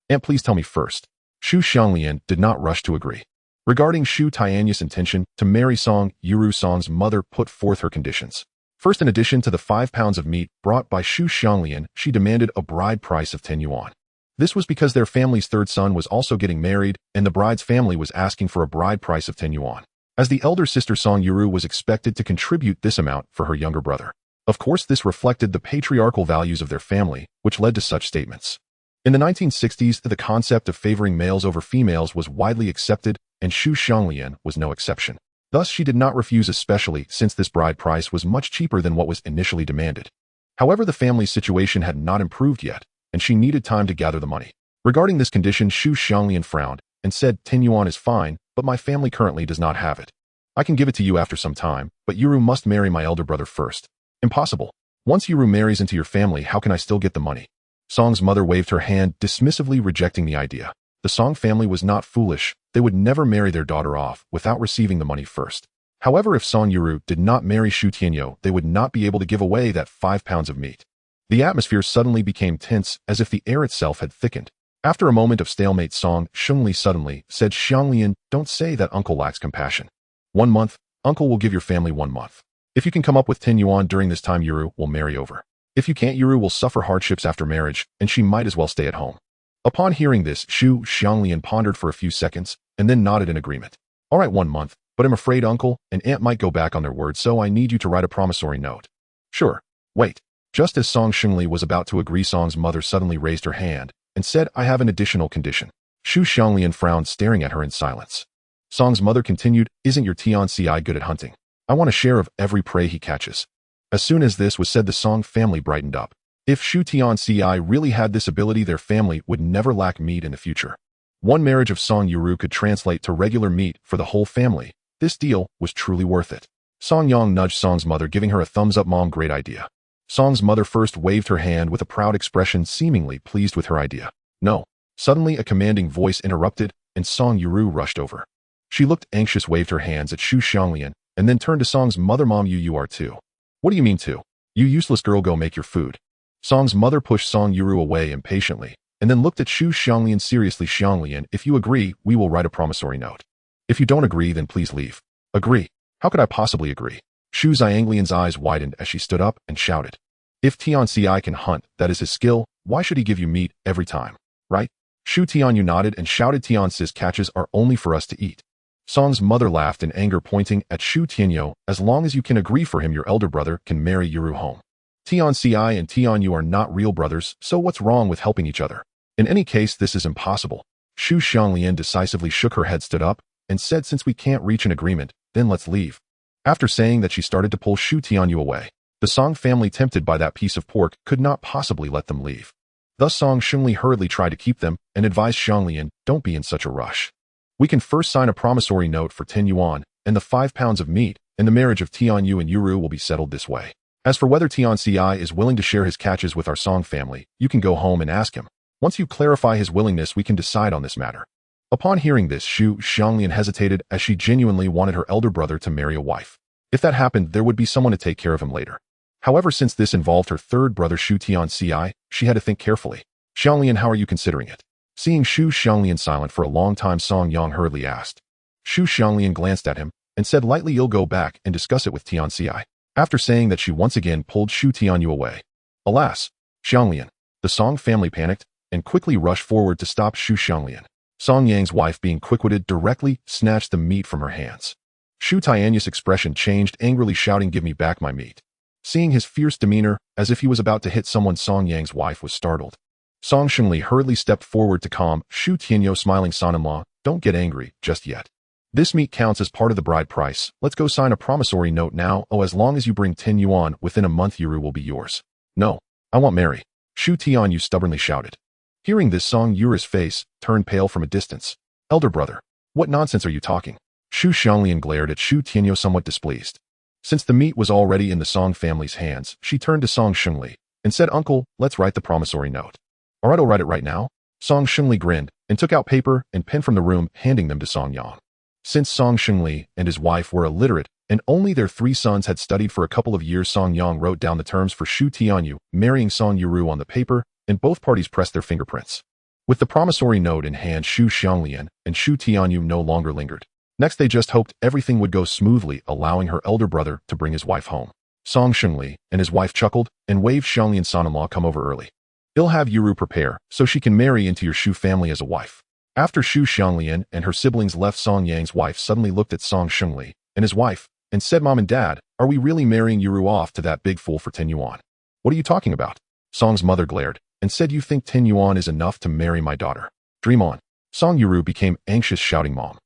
Aunt, please tell me first. Shu Xianglian did not rush to agree. Regarding Shu Tianyou's intention to marry Song Yuru, Song's mother put forth her conditions. First, in addition to the 5 pounds of meat brought by Shu Xianglian, she demanded a bride price of 10 yuan. This was because their family's third son was also getting married, and the bride's family was asking for a bride price of 10 yuan. As the elder sister, Song Yuru was expected to contribute this amount for her younger brother. Of course, this reflected the patriarchal values of their family, which led to such statements. In the 1960s, the concept of favoring males over females was widely accepted, and Shu Xianglian was no exception. Thus, she did not refuse, especially since this bride price was much cheaper than what was initially demanded. However, the family's situation had not improved yet, and she needed time to gather the money. Regarding this condition, Shu Xianglian frowned and said, 10 yuan is fine, but my family currently does not have it. I can give it to you after some time, but Yuru must marry my elder brother first. Impossible. Once Yuru marries into your family, how can I still get the money? Song's mother waved her hand, dismissively rejecting the idea. The Song family was not foolish. They would never marry their daughter off without receiving the money first. However, if Song Yuru did not marry Shu Tianyou, they would not be able to give away that 5 pounds of meat. The atmosphere suddenly became tense, as if the air itself had thickened. After a moment of stalemate, Song Xiangli suddenly said, Xianglian, don't say that uncle lacks compassion. 1 month, uncle will give your family 1 month. If you can come up with 10 yuan during this time, Yuru will marry over. If you can't, Yuru will suffer hardships after marriage, and she might as well stay at home. Upon hearing this, Shu Xianglian pondered for a few seconds, and then nodded in agreement. All right, 1 month, but I'm afraid uncle and aunt might go back on their word, so I need you to write a promissory note. Sure. Wait. Just as Song Xiangli was about to agree, Song's mother suddenly raised her hand and said, I have an additional condition. Shu Xianglian frowned, staring at her in silence. Song's mother continued, Isn't your Tianci good at hunting? I want a share of every prey he catches. As soon as this was said, the Song family brightened up. If Shu Tianci really had this ability, their family would never lack meat in the future. One marriage of Song Yuru could translate to regular meat for the whole family. This deal was truly worth it. Song Yang nudged Song's mother, giving her a thumbs up. Mom, great idea. Song's mother first waved her hand with a proud expression, seemingly pleased with her idea. No. Suddenly, a commanding voice interrupted, and Song Yuru rushed over. She looked anxious, waved her hands at Shu Xianglian, and then turned to Song's mother. Mom, you are too. What do you mean too? You useless girl, go make your food. Song's mother pushed Song Yuru away impatiently, and then looked at Shu Xianglian seriously. Xianglian, if you agree, we will write a promissory note. If you don't agree, then please leave. Agree? How could I possibly agree? Shu Xianglian's eyes widened as she stood up and shouted. If Tianci can hunt, that is his skill, why should he give you meat every time? Right? Shu Tianyou nodded and shouted, Tianci's catches are only for us to eat. Song's mother laughed in anger, pointing at Shu Tianyou. As long as you can agree for him, your elder brother can marry Yuru home. Tianci and Tianyou are not real brothers, so what's wrong with helping each other? In any case, this is impossible. Shu Xianglian decisively shook her head, stood up, and said, since we can't reach an agreement, then let's leave. After saying that, she started to pull Shu Tianyou away. The Song family, tempted by that piece of pork, could not possibly let them leave. Thus Song Xiangli hurriedly tried to keep them and advised Xianglian, don't be in such a rush. We can first sign a promissory note for 10 yuan and the 5 pounds of meat, and the marriage of Tianyou and Yuru will be settled this way. As for whether Tianci is willing to share his catches with our Song family, you can go home and ask him. Once you clarify his willingness, we can decide on this matter. Upon hearing this, Shu Xianglian hesitated, as she genuinely wanted her elder brother to marry a wife. If that happened, there would be someone to take care of him later. However, since this involved her third brother Shu Tianci, she had to think carefully. Xianglian, how are you considering it? Seeing Shu Xianglian silent for a long time, Song Yang hurriedly asked. Shu Xianglian glanced at him and said lightly, you'll go back and discuss it with Tianci. After saying that, she once again pulled Shu Tianyou away. Alas, Xianglian. The Song family panicked and quickly rushed forward to stop Shu Xianglian. Song Yang's wife, being quick-witted, directly snatched the meat from her hands. Shu Tianyou's expression changed, angrily shouting, give me back my meat. Seeing his fierce demeanor, as if he was about to hit someone, Song Yang's wife was startled. Song Xiangli hurriedly stepped forward to calm Shu Tianyou, smiling, son-in-law, don't get angry just yet. This meat counts as part of the bride price. Let's go sign a promissory note now. Oh, as long as you bring 10 yuan within a month, Yuru will be yours. No, I want Mary. Shu Tianyou stubbornly shouted. Hearing this, Song Yuru's face turned pale from a distance. Elder brother, what nonsense are you talking? Shu Xianglian glared at Shu Tianyou, somewhat displeased. Since the meat was already in the Song family's hands, she turned to Song Xiangli and said, Uncle, let's write the promissory note. Alright, I'll write it right now. Song Xiangli grinned and took out paper and pen from the room, handing them to Song Yang. Since Song Xiangli and his wife were illiterate and only their 3 sons had studied for a couple of years, Song Yang wrote down the terms for Shu Tianyou marrying Song Yuru on the paper, and both parties pressed their fingerprints. With the promissory note in hand, Shu Xianglian and Shu Tianyou no longer lingered. Next, they just hoped everything would go smoothly, allowing her elder brother to bring his wife home. Song Xiangli and his wife chuckled and waved Xianglian's son-in-law, come over early. He'll have Yuru prepare so she can marry into your Shu family as a wife. After Shu Xianglian and her siblings left, Song Yang's wife suddenly looked at Song Xiangli and his wife and said, Mom and Dad, are we really marrying Yuru off to that big fool for 10 yuan? What are you talking about? Song's mother glared and said, you think 10 yuan is enough to marry my daughter? Dream on. Song Yuru became anxious, shouting, Mom.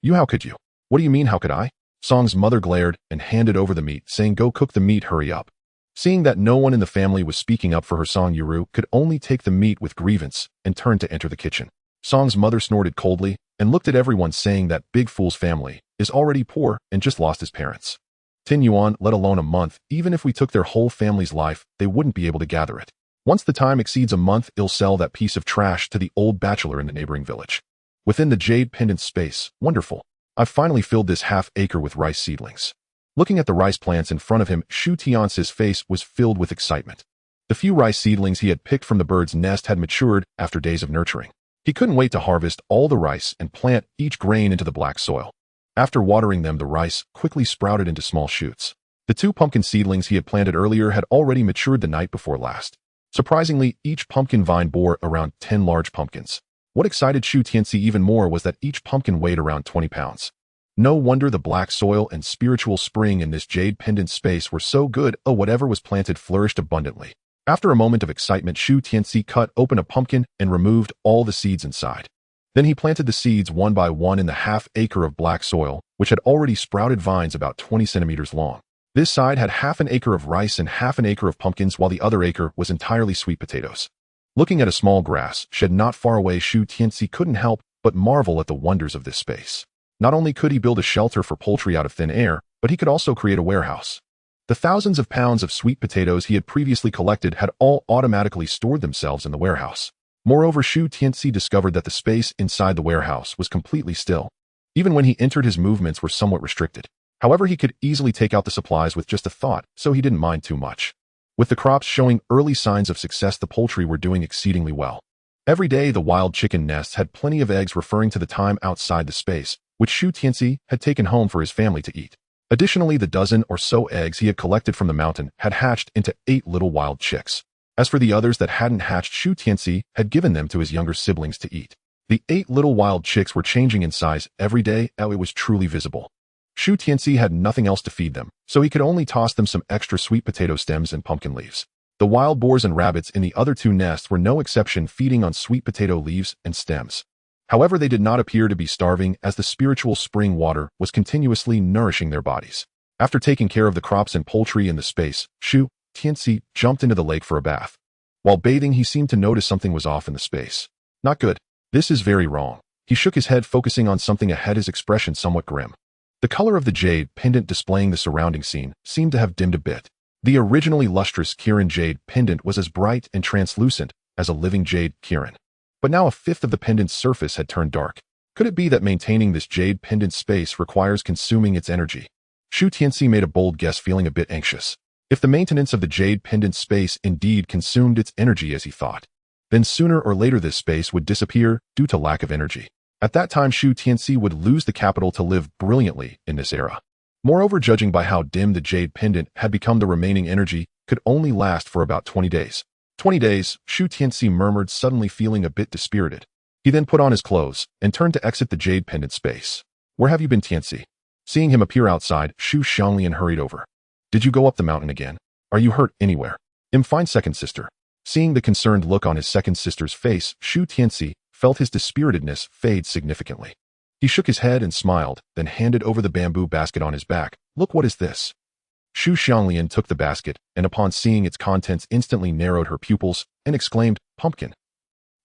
You, how could you? What do you mean, how could I? Song's mother glared and handed over the meat, saying, go cook the meat, hurry up. Seeing that no one in the family was speaking up for her, Song Yuru could only take the meat with grievance and turned to enter the kitchen. Song's mother snorted coldly and looked at everyone, saying that big fool's family is already poor and just lost his parents. 10 yuan, let alone a month, even if we took their whole family's life, they wouldn't be able to gather it. Once the time exceeds a month, he'll sell that piece of trash to the old bachelor in the neighboring village. Within the jade pendant space, wonderful. I've finally filled this half-acre with rice seedlings. Looking at the rice plants in front of him, Shu Tianci's face was filled with excitement. The few rice seedlings he had picked from the bird's nest had matured after days of nurturing. He couldn't wait to harvest all the rice and plant each grain into the black soil. After watering them, the rice quickly sprouted into small shoots. The 2 pumpkin seedlings he had planted earlier had already matured the night before last. Surprisingly, each pumpkin vine bore around 10 large pumpkins. What excited Shu Tianci even more was that each pumpkin weighed around 20 pounds. No wonder the black soil and spiritual spring in this jade pendant space were so good. Oh, whatever was planted flourished abundantly. After a moment of excitement, Shu Tianci cut open a pumpkin and removed all the seeds inside. Then he planted the seeds one by one in the half-acre of black soil, which had already sprouted vines about 20 centimeters long. This side had half an acre of rice and half an acre of pumpkins, while the other acre was entirely sweet potatoes. Looking at a small grass shed not far away, Shu Tianci couldn't help but marvel at the wonders of this space. Not only could he build a shelter for poultry out of thin air, but he could also create a warehouse. The thousands of pounds of sweet potatoes he had previously collected had all automatically stored themselves in the warehouse. Moreover, Shu Tianci discovered that the space inside the warehouse was completely still. Even when he entered, his movements were somewhat restricted. However, he could easily take out the supplies with just a thought, so he didn't mind too much. With the crops showing early signs of success, the poultry were doing exceedingly well. Every day, the wild chicken nests had plenty of eggs, referring to the time outside the space, which Shu Tianci had taken home for his family to eat. Additionally, the dozen or so eggs he had collected from the mountain had hatched into 8 little wild chicks. As for the others that hadn't hatched, Shu Tianci had given them to his younger siblings to eat. The 8 little wild chicks were changing in size every day, and it was truly visible. Shu Tianci had nothing else to feed them, so he could only toss them some extra sweet potato stems and pumpkin leaves. The wild boars and rabbits in the other 2 nests were no exception, feeding on sweet potato leaves and stems. However, they did not appear to be starving, as the spiritual spring water was continuously nourishing their bodies. After taking care of the crops and poultry in the space, Shu Tianci jumped into the lake for a bath. While bathing, he seemed to notice something was off in the space. Not good. This is very wrong. He shook his head, focusing on something ahead, his expression somewhat grim. The color of the jade pendant displaying the surrounding scene seemed to have dimmed a bit. The originally lustrous Kirin jade pendant was as bright and translucent as a living jade Kirin. But now a fifth of the pendant's surface had turned dark. Could it be that maintaining this jade pendant space requires consuming its energy? Shu Tianci made a bold guess, feeling a bit anxious. If the maintenance of the jade pendant space indeed consumed its energy as he thought, then sooner or later this space would disappear due to lack of energy. At that time, Shu Tianci would lose the capital to live brilliantly in this era. Moreover, judging by how dim the jade pendant had become, the remaining energy could only last for about 20 days. 20 days, Shu Tianci murmured, suddenly feeling a bit dispirited. He then put on his clothes and turned to exit the jade pendant space. Where have you been, Tianci? Seeing him appear outside, Shu Xianglian hurried over. Did you go up the mountain again? Are you hurt anywhere? I'm fine, second sister. Seeing the concerned look on his second sister's face, Shu Tianci felt his dispiritedness fade significantly. He shook his head and smiled, then handed over the bamboo basket on his back. Look, what is this? Shu Xianglian took the basket, and upon seeing its contents instantly narrowed her pupils and exclaimed, pumpkin.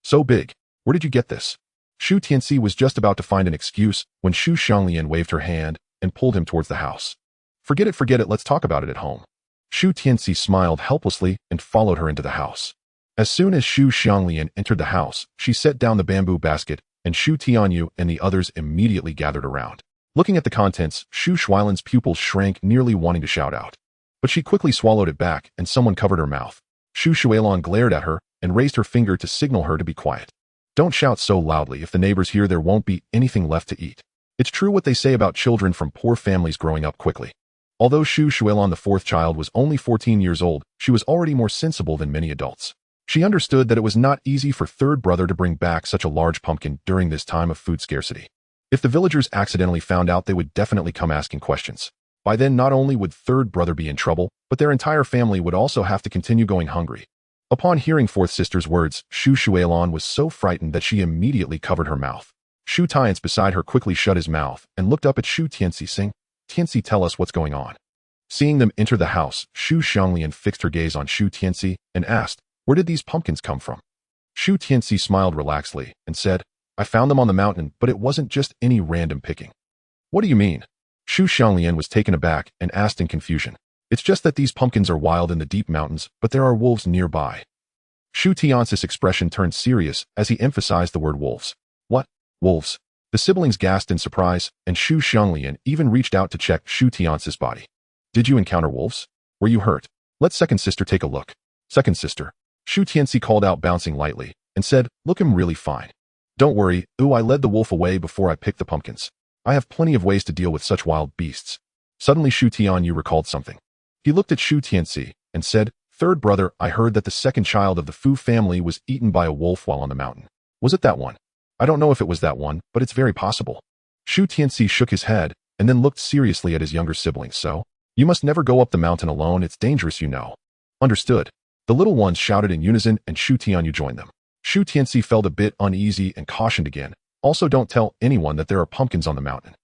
So big. Where did you get this? Shu Tianci was just about to find an excuse when Shu Xianglian waved her hand and pulled him towards the house. Forget it, let's talk about it at home. Shu Tianci smiled helplessly and followed her into the house. As soon as Shu Xianglian entered the house, she set down the bamboo basket, and Shu Tianyou and the others immediately gathered around. Looking at the contents, Shu Xianglian's pupils shrank, nearly wanting to shout out. But she quickly swallowed it back, and someone covered her mouth. Shu Xianglian glared at her and raised her finger to signal her to be quiet. Don't shout so loudly. If the neighbors hear, there won't be anything left to eat. It's true what they say about children from poor families growing up quickly. Although Shu Xianglian, the 4th child, was only 14 years old, she was already more sensible than many adults. She understood that it was not easy for third brother to bring back such a large pumpkin during this time of food scarcity. If the villagers accidentally found out, they would definitely come asking questions. By then, not only would third brother be in trouble, but their entire family would also have to continue going hungry. Upon hearing fourth sister's words, Shu Xianglian was so frightened that she immediately covered her mouth. Shu Tianci beside her quickly shut his mouth and looked up at Shu Tianci, saying, Tianci, tell us what's going on. Seeing them enter the house, Shu Xianglian fixed her gaze on Shu Tianci and asked, where did these pumpkins come from? Shu Tianci smiled relaxedly and said, I found them on the mountain, but it wasn't just any random picking. What do you mean? Shu Xianglian was taken aback and asked in confusion. It's just that these pumpkins are wild in the deep mountains, but there are wolves nearby. Shu Tianci's expression turned serious as he emphasized the word wolves. What? Wolves? The siblings gasped in surprise, and Shu Xianglian even reached out to check Shu Tianci's body. Did you encounter wolves? Were you hurt? Let second sister take a look. Second sister. Shu Tianci called out, bouncing lightly, and said, look, I'm really fine. Don't worry, I led the wolf away before I picked the pumpkins. I have plenty of ways to deal with such wild beasts. Suddenly Shu Tianyou recalled something. He looked at Shu Tianci and said, third brother, I heard that the second child of the Fu family was eaten by a wolf while on the mountain. Was it that one? I don't know if it was that one, but it's very possible. Shu Tianci shook his head and then looked seriously at his younger siblings. So, you must never go up the mountain alone, it's dangerous, you know. Understood. The little ones shouted in unison and Shu Tianyou joined them. Shu Tianci felt a bit uneasy and cautioned again, also don't tell anyone that there are pumpkins on the mountain.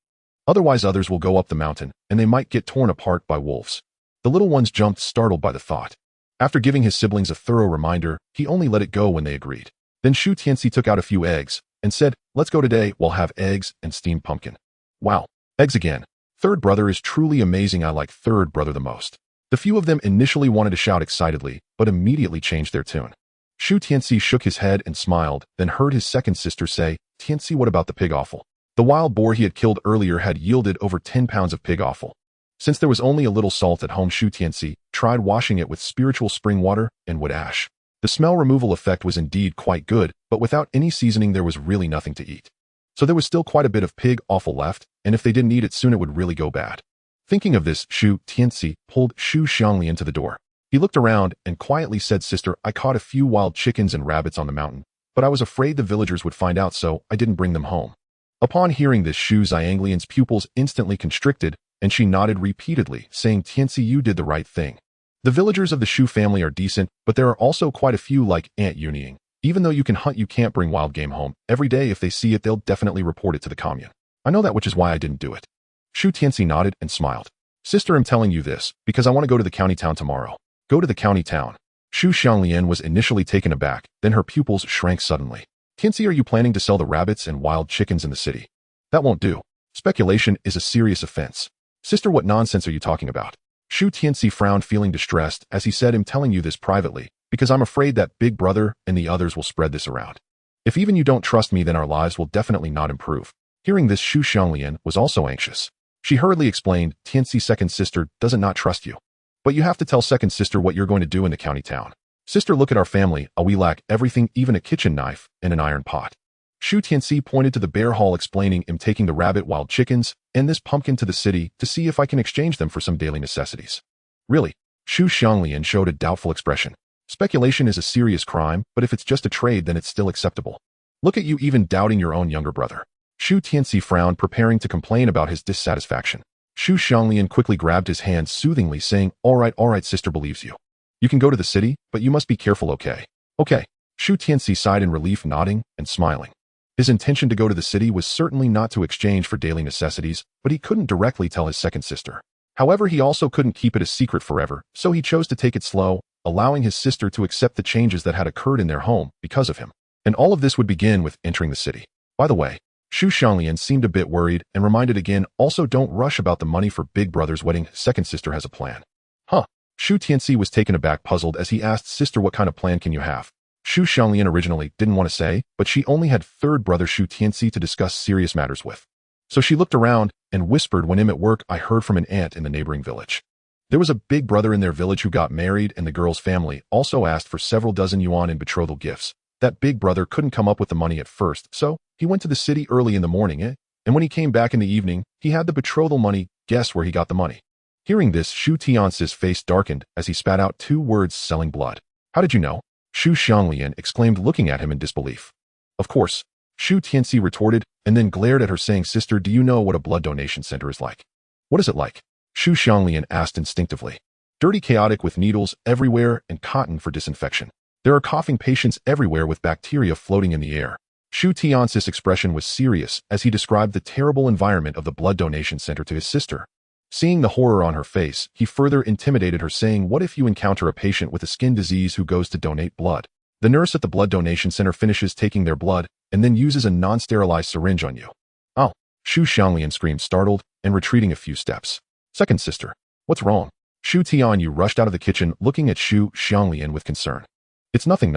Otherwise others will go up the mountain and they might get torn apart by wolves. The little ones jumped, startled by the thought. After giving his siblings a thorough reminder, he only let it go when they agreed. Then Shu Tianci took out a few eggs and said, let's go today, we'll have eggs and steamed pumpkin. Wow, eggs again. Third brother is truly amazing, I like third brother the most. The few of them initially wanted to shout excitedly, but immediately changed their tune. Shu Tianci shook his head and smiled, then heard his second sister say, Tianci, what about the pig offal? The wild boar he had killed earlier had yielded over 10 pounds of pig offal. Since there was only a little salt at home, Shu Tianci tried washing it with spiritual spring water and wood ash. The smell removal effect was indeed quite good, but without any seasoning there was really nothing to eat. So there was still quite a bit of pig offal left, and if they didn't eat it soon it would really go bad. Thinking of this, Shu Tianci pulled Shu Xianglian to the door. He looked around and quietly said, "Sister, I caught a few wild chickens and rabbits on the mountain, but I was afraid the villagers would find out, so I didn't bring them home." Upon hearing this, Shu Xianglian's pupils instantly constricted, and she nodded repeatedly, saying, "Tianci, you did the right thing. The villagers of the Shu family are decent, but there are also quite a few like Aunt Yunying. Even though you can hunt, you can't bring wild game home. Every day if they see it, they'll definitely report it to the commune. I know that, which is why I didn't do it." Shu Tianci nodded and smiled. "Sister, I'm telling you this because I want to go to the county town tomorrow." Go to the county town. Shu Xianglian was initially taken aback, then her pupils shrank suddenly. "Tianci, are you planning to sell the rabbits and wild chickens in the city? That won't do. Speculation is a serious offense." "Sister, what nonsense are you talking about?" Shu Tianci frowned, feeling distressed, as he said, "I'm telling you this privately, because I'm afraid that Big Brother and the others will spread this around. If even you don't trust me, then our lives will definitely not improve." Hearing this, Shu Xianglian was also anxious. She hurriedly explained, "Tianci, second sister doesn't not trust you. But you have to tell second sister what you're going to do in the county town. Sister, look at our family. We lack everything, even a kitchen knife and an iron pot." Shu Tianci pointed to the bear hall, explaining, "I'm taking the rabbit, wild chickens, and this pumpkin to the city to see if I can exchange them for some daily necessities." "Really?" Shu Xianglian showed a doubtful expression. "Speculation is a serious crime, but if it's just a trade, then it's still acceptable. Look at you, even doubting your own younger brother." Shu Tianci frowned, preparing to complain about his dissatisfaction. Shu Xianglian quickly grabbed his hand soothingly, saying, all right, sister believes you. You can go to the city, but you must be careful, okay?" "Okay." Shu Tianci sighed in relief, nodding and smiling. His intention to go to the city was certainly not to exchange for daily necessities, but he couldn't directly tell his second sister. However, he also couldn't keep it a secret forever, so he chose to take it slow, allowing his sister to accept the changes that had occurred in their home because of him. And all of this would begin with entering the city. By the way, Shu Xianglian seemed a bit worried and reminded again, "Also don't rush about the money for Big Brother's wedding. Second sister has a plan." "Huh?" Shu Tianci was taken aback, puzzled, as he asked, "Sister, what kind of plan can you have?" Shu Xianglian originally didn't want to say, but she only had third brother Shu Tianci to discuss serious matters with. So she looked around and whispered, "When I'm at work, I heard from an aunt in the neighboring village. There was a big brother in their village who got married, and the girl's family also asked for several dozen yuan in betrothal gifts. That big brother couldn't come up with the money at first, so he went to the city early in the morning, and when he came back in the evening, he had the betrothal money. Guess where he got the money?" Hearing this, Shu Tianci's face darkened as he spat out two words, "selling blood." "How did you know?" Shu Xianglian exclaimed, looking at him in disbelief. "Of course," Shu Tianci retorted, and then glared at her, saying, "Sister, do you know what a blood donation center is like?" "What is it like?" Shu Xianglian asked instinctively. "Dirty, chaotic, with needles everywhere and cotton for disinfection. There are coughing patients everywhere with bacteria floating in the air." Shu Tianci's expression was serious as he described the terrible environment of the blood donation center to his sister. Seeing the horror on her face, he further intimidated her, saying, "What if you encounter a patient with a skin disease who goes to donate blood? The nurse at the blood donation center finishes taking their blood and then uses a non-sterilized syringe on you." "Oh!" Shu Xianglian screamed, startled and retreating a few steps. "Second sister, what's wrong?" Shu Tianyou rushed out of the kitchen, looking at Shu Xianglian with concern. "It's nothing.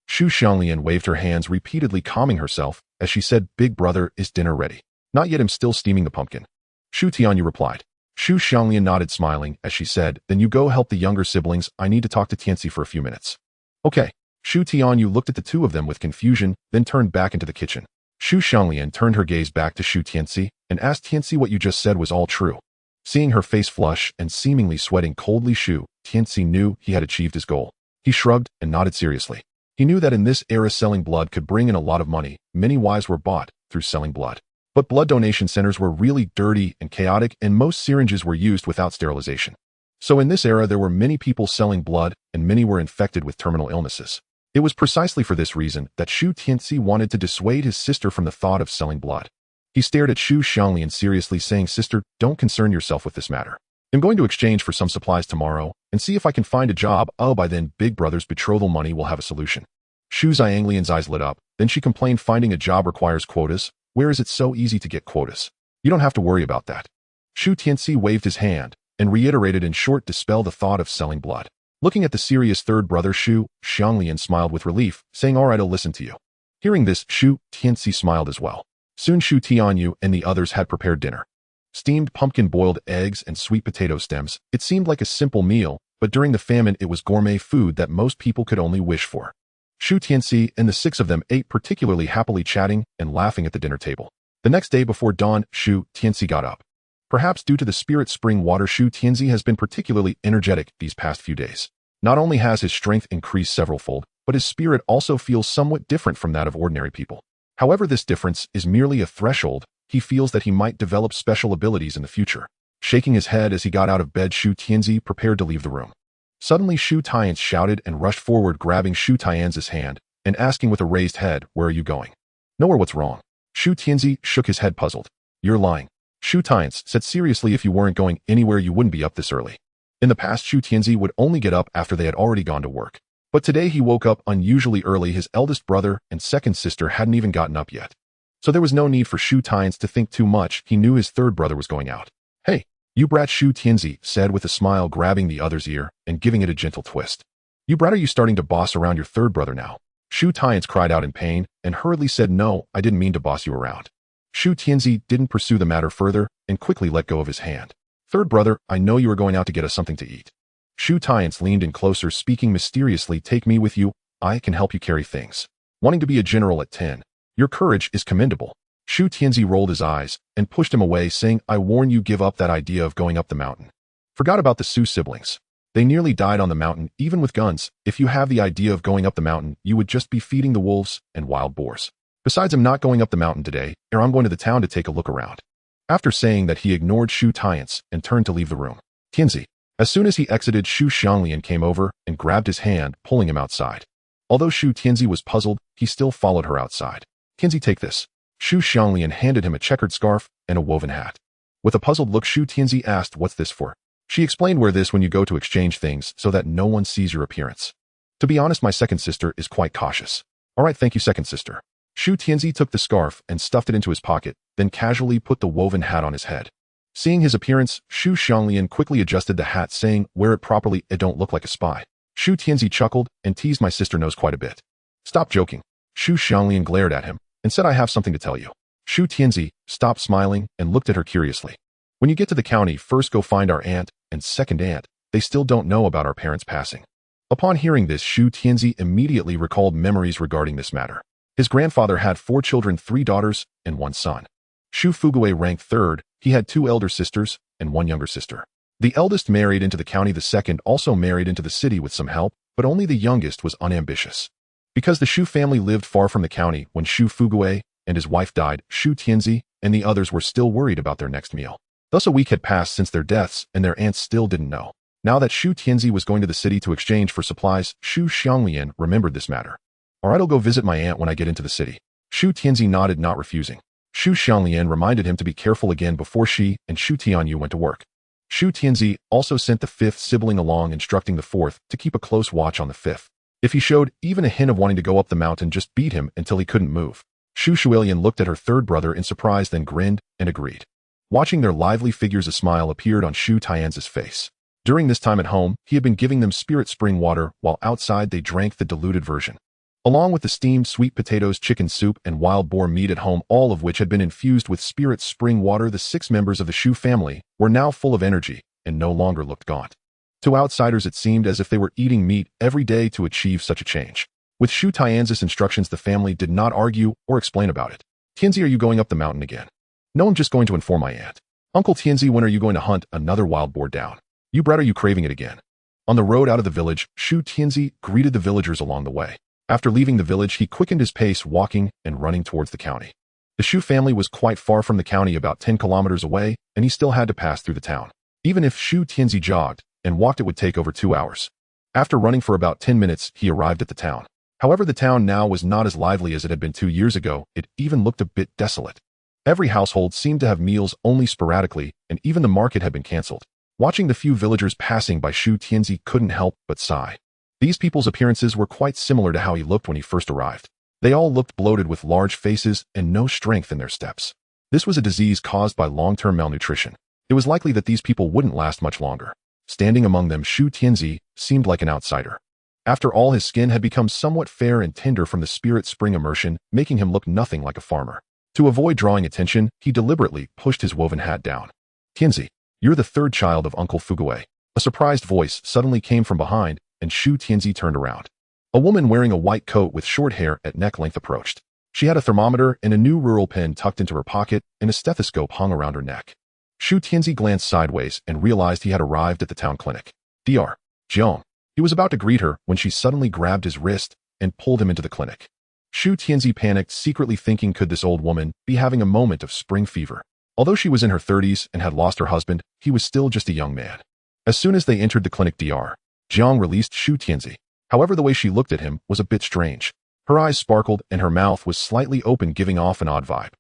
Shu Xianglian waved her hands, repeatedly calming herself as she said, "Big brother, is dinner ready?" "Not yet, I'm still steaming the pumpkin." Shu Tianyou replied. Shu Xianglian nodded, smiling, as she said, "Then you go help the younger siblings. I need to talk to Tianci for a few minutes." "Okay." Shu Tianyou looked at the two of them with confusion, then turned back into the kitchen. Shu Xianglian turned her gaze back to Shu Tianci and asked, "Tianci, what you just said was all true?" Seeing her face flush and seemingly sweating coldly, Shu Tianci knew he had achieved his goal. He shrugged and nodded seriously. He knew that in this era selling blood could bring in a lot of money. Many wives were bought through selling blood. But blood donation centers were really dirty and chaotic, and most syringes were used without sterilization. So in this era, there were many people selling blood, and many were infected with terminal illnesses. It was precisely for this reason that Shu Tianci wanted to dissuade his sister from the thought of selling blood. He stared at Shu Xianglian seriously, saying, "Sister, don't concern yourself with this matter. I'm going to exchange for some supplies tomorrow and see if I can find a job. By then, Big Brother's betrothal money will have a solution." Shu Xianglian's eyes lit up. Then she complained, "Finding a job requires quotas. Where is it so easy to get quotas? You don't have to worry about that." Shu Tianci waved his hand and reiterated in short, "Dispel the thought of selling blood." Looking at the serious third brother, Shu Xianglian smiled with relief, saying, "All right, I'll listen to you." Hearing this, Shu Tianci smiled as well. Soon Shu Tianyou and the others had prepared dinner. Steamed pumpkin, boiled eggs, and sweet potato stems. It seemed like a simple meal, but during the famine it was gourmet food that most people could only wish for. Shu Tianci and the six of them ate particularly happily, chatting and laughing at the dinner table. The next day before dawn, Shu Tianci got up. Perhaps due to the spirit spring water, Shu Tianci has been particularly energetic these past few days. Not only has his strength increased severalfold, but his spirit also feels somewhat different from that of ordinary people. However, this difference is merely a threshold. He feels that he might develop special abilities in the future. Shaking his head as he got out of bed, Shu Tianci prepared to leave the room. Suddenly, Shu Tianci shouted and rushed forward, grabbing Shu Tianzi's hand and asking with a raised head, "Where are you going?" "Nowhere, what's wrong?" Shu Tianci shook his head, puzzled. "You're lying." Shu Tianci said seriously, "If you weren't going anywhere, you wouldn't be up this early." In the past, Shu Tianci would only get up after they had already gone to work. But today he woke up unusually early. His eldest brother and second sister hadn't even gotten up yet. So there was no need for Shu Tianci to think too much. He knew his third brother was going out. "Hey, you brat," Shu Tianci said with a smile, grabbing the other's ear and giving it a gentle twist. "You brat, are you starting to boss around your third brother now?" Shu Tianci cried out in pain and hurriedly said, "No, I didn't mean to boss you around." Shu Tianci didn't pursue the matter further and quickly let go of his hand. "Third brother, I know you are going out to get us something to eat." Shu Tianci leaned in closer, speaking mysteriously, "Take me with you. I can help you carry things." Wanting to be a general at 10, your courage is commendable. Shu Tianci rolled his eyes and pushed him away, saying, "I warn you, give up that idea of going up the mountain." Forgot about the Shu siblings. They nearly died on the mountain, even with guns. If you have the idea of going up the mountain, you would just be feeding the wolves and wild boars. Besides, I'm not going up the mountain today, or I'm going to the town to take a look around. After saying that, he ignored Shu Tianci and turned to leave the room. Tianci. As soon as he exited, Shu Xianglian came over and grabbed his hand, pulling him outside. Although Shu Tianci was puzzled, he still followed her outside. "Tianci, take this." Shu Xianglian handed him a checkered scarf and a woven hat. With a puzzled look, Shu Tianci asked, "What's this for?" She explained, "Wear this when you go to exchange things so that no one sees your appearance." "To be honest, my second sister is quite cautious." "All right, thank you, second sister." Shu Tianci took the scarf and stuffed it into his pocket, then casually put the woven hat on his head. Seeing his appearance, Shu Xianglian quickly adjusted the hat, saying, "Wear it properly, it don't look like a spy." Shu Tianci chuckled and teased, "My sister knows quite a bit." "Stop joking." Shu Xianglian glared at him and said, "I have something to tell you." Shu Tianci stopped smiling and looked at her curiously. "When you get to the county, first go find our aunt and second aunt. They still don't know about our parents' passing." Upon hearing this, Shu Tianci immediately recalled memories regarding this matter. His grandfather had 4 children, 3 daughters and 1 son. Shu Fuguwei ranked third. He had 2 elder sisters and 1 younger sister. The eldest married into the county, the second also married into the city with some help, but only the youngest was unambitious. Because the Shu family lived far from the county, when Shu Fuguwei and his wife died, Shu Tianci and the others were still worried about their next meal. Thus a week had passed since their deaths, and their aunts still didn't know. Now that Shu Tianci was going to the city to exchange for supplies, Shu Xianglian remembered this matter. "All right, I'll go visit my aunt when I get into the city." Shu Tianci nodded, not refusing. Shu Xianglian reminded him to be careful again before she and Shu Tianyou went to work. Shu Tianci also sent the 5th sibling along, instructing the 4th to keep a close watch on the 5th. If he showed even a hint of wanting to go up the mountain, just beat him until he couldn't move. Shu Xianglian looked at her third brother in surprise, then grinned and agreed. Watching their lively figures, a smile appeared on Shu Tianzi's face. During this time at home, he had been giving them spirit spring water, while outside they drank the diluted version. Along with the steamed sweet potatoes, chicken soup, and wild boar meat at home, all of which had been infused with spirit spring water, the 6 members of the Shu family were now full of energy and no longer looked gaunt. To outsiders, it seemed as if they were eating meat every day to achieve such a change. With Shu Tianzi's instructions, the family did not argue or explain about it. "Tianci, are you going up the mountain again?" "No, I'm just going to inform my aunt." "Uncle Tianci, when are you going to hunt another wild boar down?" "You brat, are you craving it again?" On the road out of the village, Shu Tianci greeted the villagers along the way. After leaving the village, he quickened his pace, walking and running towards the county. The Shu family was quite far from the county, about 10 kilometers away, and he still had to pass through the town. Even if Shu Tianci jogged and walked, it would take over 2 hours. After running for about 10 minutes, he arrived at the town. However, the town now was not as lively as it had been 2 years ago. It even looked a bit desolate. Every household seemed to have meals only sporadically, and even the market had been cancelled. Watching the few villagers passing by, Shu Tianci couldn't help but sigh. These people's appearances were quite similar to how he looked when he first arrived. They all looked bloated, with large faces and no strength in their steps. This was a disease caused by long-term malnutrition. It was likely that these people wouldn't last much longer. Standing among them, Shu Tianci seemed like an outsider. After all, his skin had become somewhat fair and tender from the spirit spring immersion, making him look nothing like a farmer. To avoid drawing attention, he deliberately pushed his woven hat down. "Tianci, you're the 3rd child of Uncle Fuguwei." A surprised voice suddenly came from behind, and Shu Tianci turned around. A woman wearing a white coat with short hair at neck length approached. She had a thermometer and a new rural pen tucked into her pocket, and a stethoscope hung around her neck. Shu Tianci glanced sideways and realized he had arrived at the town clinic. "Dr. Jiang, He was about to greet her when she suddenly grabbed his wrist and pulled him into the clinic. Shu Tianci panicked, secretly thinking, could this old woman be having a moment of spring fever? Although she was in her 30s and had lost her husband, he was still just a young man. As soon as they entered the clinic, Dr. Jiang released Shu Tianci. However, the way she looked at him was a bit strange. Her eyes sparkled and her mouth was slightly open, giving off an odd vibe.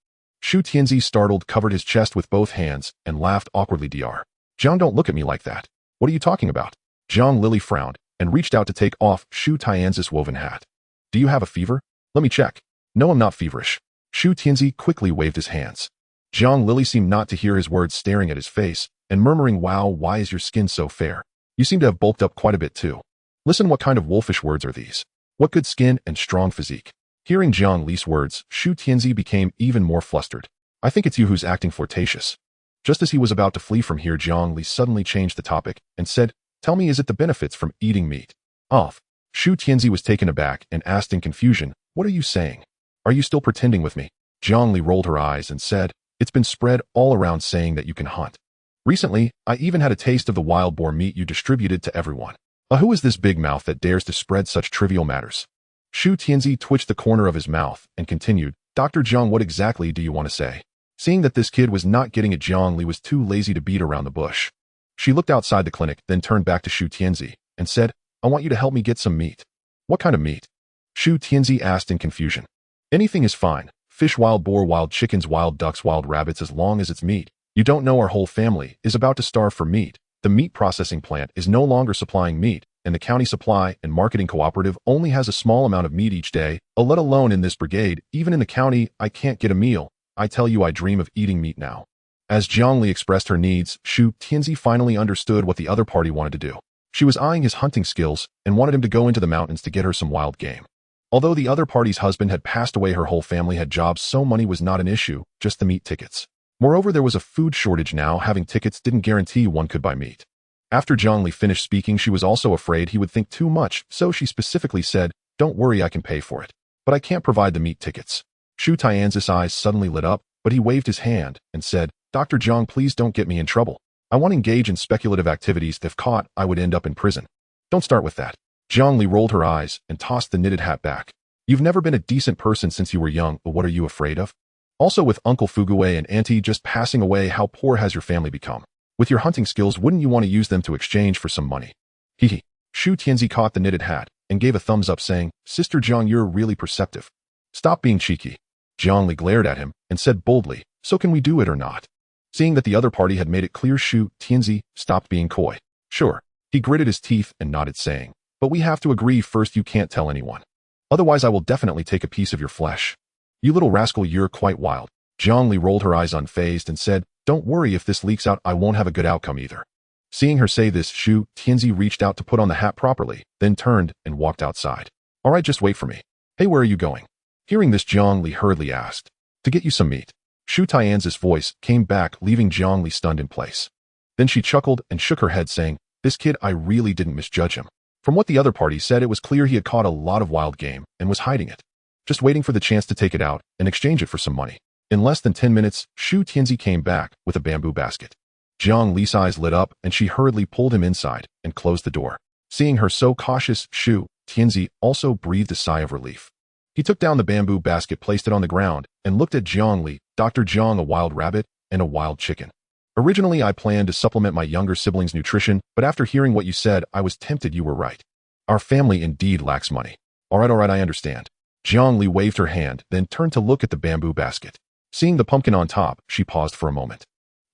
Shu Tianci, startled, covered his chest with both hands and laughed awkwardly. Dr. Jiang, don't look at me like that. What are you talking about? Jiang Lily frowned and reached out to take off Shu Tianzi's woven hat. Do you have a fever? Let me check. No, I'm not feverish. Shu Tianci quickly waved his hands. Jiang Lily seemed not to hear his words, staring at his face and murmuring, wow, why is your skin so fair? You seem to have bulked up quite a bit too. Listen, what kind of wolfish words are these? What good skin and strong physique. Hearing Jiang Li's words, Shu Tianci became even more flustered. I think it's you who's acting flirtatious. Just as he was about to flee from here, Jiang Li suddenly changed the topic and said, tell me, is it the benefits from eating meat? Off. Shu Tianci was taken aback and asked in confusion, what are you saying? Are you still pretending with me? Jiang Li rolled her eyes and said, it's been spread all around saying that you can hunt. Recently, I even had a taste of the wild boar meat you distributed to everyone. Who is this big mouth that dares to spread such trivial matters? Shu Tianci twitched the corner of his mouth and continued, Dr. Jiang, what exactly do you want to say? Seeing that this kid was not getting it, Jiang Li was too lazy to beat around the bush. She looked outside the clinic, then turned back to Shu Tianci and said, I want you to help me get some meat. What kind of meat? Shu Tianci asked in confusion. Anything is fine. Fish, wild boar, wild chickens, wild ducks, wild rabbits, as long as it's meat. You don't know our whole family is about to starve for meat. The meat processing plant is no longer supplying meat, and the county supply and marketing cooperative only has a small amount of meat each day, let alone in this brigade. Even in the county, I can't get a meal. I tell you, I dream of eating meat now. As Jiang Li expressed her needs, Shu Tianci finally understood what the other party wanted to do. She was eyeing his hunting skills and wanted him to go into the mountains to get her some wild game. Although the other party's husband had passed away, her whole family had jobs, so money was not an issue, just the meat tickets. Moreover, there was a food shortage now. Having tickets didn't guarantee one could buy meat. After Jiang Li finished speaking, she was also afraid he would think too much, so she specifically said, don't worry, I can pay for it. But I can't provide the meat tickets. Shu Tianzi's eyes suddenly lit up, but he waved his hand and said, Dr. Jiang, please don't get me in trouble. I want to engage in speculative activities. If caught, I would end up in prison. Don't start with that. Jiang Li rolled her eyes and tossed the knitted hat back. You've never been a decent person since you were young, but what are you afraid of? Also, with Uncle Fugue and Auntie just passing away, how poor has your family become? With your hunting skills, wouldn't you want to use them to exchange for some money? Hee. Shu Tianci caught the knitted hat and gave a thumbs up, saying, Sister Jiang, you're really perceptive. Stop being cheeky. Jiang Li glared at him and said boldly, so can we do it or not? Seeing that the other party had made it clear, Shu Tianci stopped being coy. Sure. He gritted his teeth and nodded, saying, but we have to agree first. You can't tell anyone. Otherwise, I will definitely take a piece of your flesh. You little rascal, you're quite wild. Jiang Li rolled her eyes unfazed and said, don't worry, if this leaks out, I won't have a good outcome either. Seeing her say this, Shu Tianci reached out to put on the hat properly, then turned and walked outside. All right, just wait for me. Hey, where are you going? Hearing this, Jiang Li hurriedly asked. To get you some meat. Shu Tianzi's voice came back, leaving Jiang Li stunned in place. Then she chuckled and shook her head, saying, this kid, I really didn't misjudge him. From what the other party said, it was clear he had caught a lot of wild game and was hiding it, just waiting for the chance to take it out and exchange it for some money. In less than 10 minutes, Shu Tianci came back with a bamboo basket. Jiang Li's eyes lit up and she hurriedly pulled him inside and closed the door. Seeing her so cautious, Shu Tianci also breathed a sigh of relief. He took down the bamboo basket, placed it on the ground, and looked at Jiang Li. Dr. Jiang, a wild rabbit and a wild chicken. Originally, I planned to supplement my younger siblings' nutrition, but after hearing what you said, I was tempted. You were right. Our family indeed lacks money. All right, I understand. Jiang Li waved her hand, then turned to look at the bamboo basket. Seeing the pumpkin on top, she paused for a moment.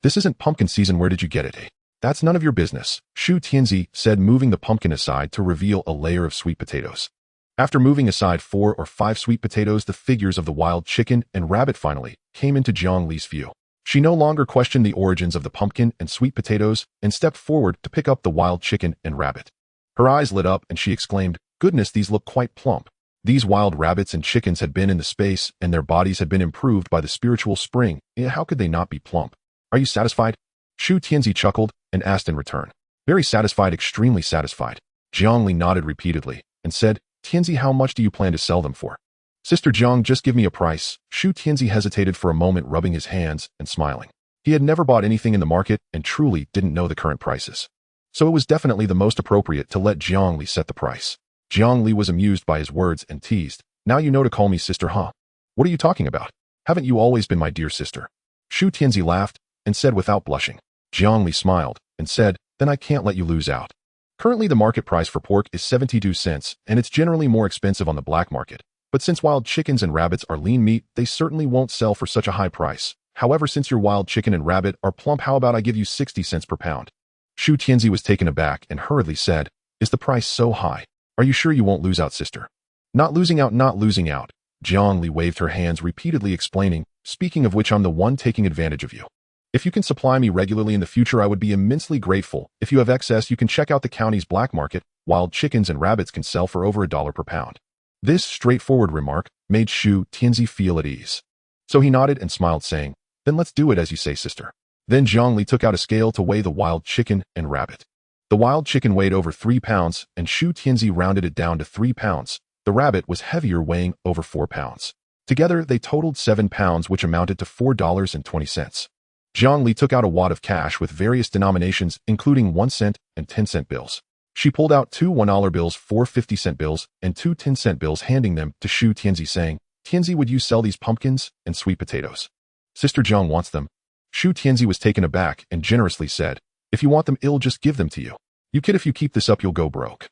This isn't pumpkin season. Where did you get it? That's none of your business, Shu Tianci said, moving the pumpkin aside to reveal a layer of sweet potatoes. After moving aside 4 or 5 sweet potatoes, the figures of the wild chicken and rabbit finally came into Jiang Li's view. She no longer questioned the origins of the pumpkin and sweet potatoes and stepped forward to pick up the wild chicken and rabbit. Her eyes lit up and she exclaimed, goodness, these look quite plump. These wild rabbits and chickens had been in the space and their bodies had been improved by the spiritual spring. How could they not be plump? Are you satisfied? Shu Tianci chuckled and asked in return. Very satisfied, extremely satisfied. Jiang Li nodded repeatedly and said, Tianci, how much do you plan to sell them for? Sister Jiang, just give me a price. Shu Tianci hesitated for a moment, rubbing his hands and smiling. He had never bought anything in the market and truly didn't know the current prices. so it was definitely the most appropriate to let Zhongli set the price. Zhongli was amused by his words and teased, "Now you know to call me sister, huh? What are you talking about? Haven't you always been my dear sister?" Shu Tianci laughed and said without blushing. Zhongli smiled and said, "Then I can't let you lose out. Currently the market price for pork is 72 cents, and it's generally more expensive on the black market. But since wild chickens and rabbits are lean meat, they certainly won't sell for such a high price. However, since your wild chicken and rabbit are plump, how about I give you 60 cents per pound?" Shu Tianci was taken aback and hurriedly said, "Is the price so high? Are you sure you won't lose out, sister?" "Not losing out, not losing out." Zhongli waved her hands repeatedly explaining, "Speaking of which, I'm the one taking advantage of you. If you can supply me regularly in the future, I would be immensely grateful. If you have excess, you can check out the county's black market. Wild chickens and rabbits can sell for over $1 per pound." This straightforward remark made Shu Tianci feel at ease. So he nodded and smiled, saying, "Then let's do it as you say, sister." Then Zhongli took out a scale to weigh the wild chicken and rabbit. The wild chicken weighed over 3 pounds, and Shu Tianci rounded it down to 3 pounds. The rabbit was heavier, weighing over 4 pounds. Together, they totaled 7 pounds, which amounted to $4.20. Zhongli took out a wad of cash with various denominations, including 1 cent and 10-cent bills. She pulled out 2 $1 bills, 4 50-cent bills, and 2 10-cent bills, handing them to Shu Tianci, saying, "Tianci, would you sell these pumpkins and sweet potatoes? Sister Zhang wants them." Shu Tianci was taken aback and generously said, "If you want them, I'll just give them to you. You kid, if you keep this up, you'll go broke."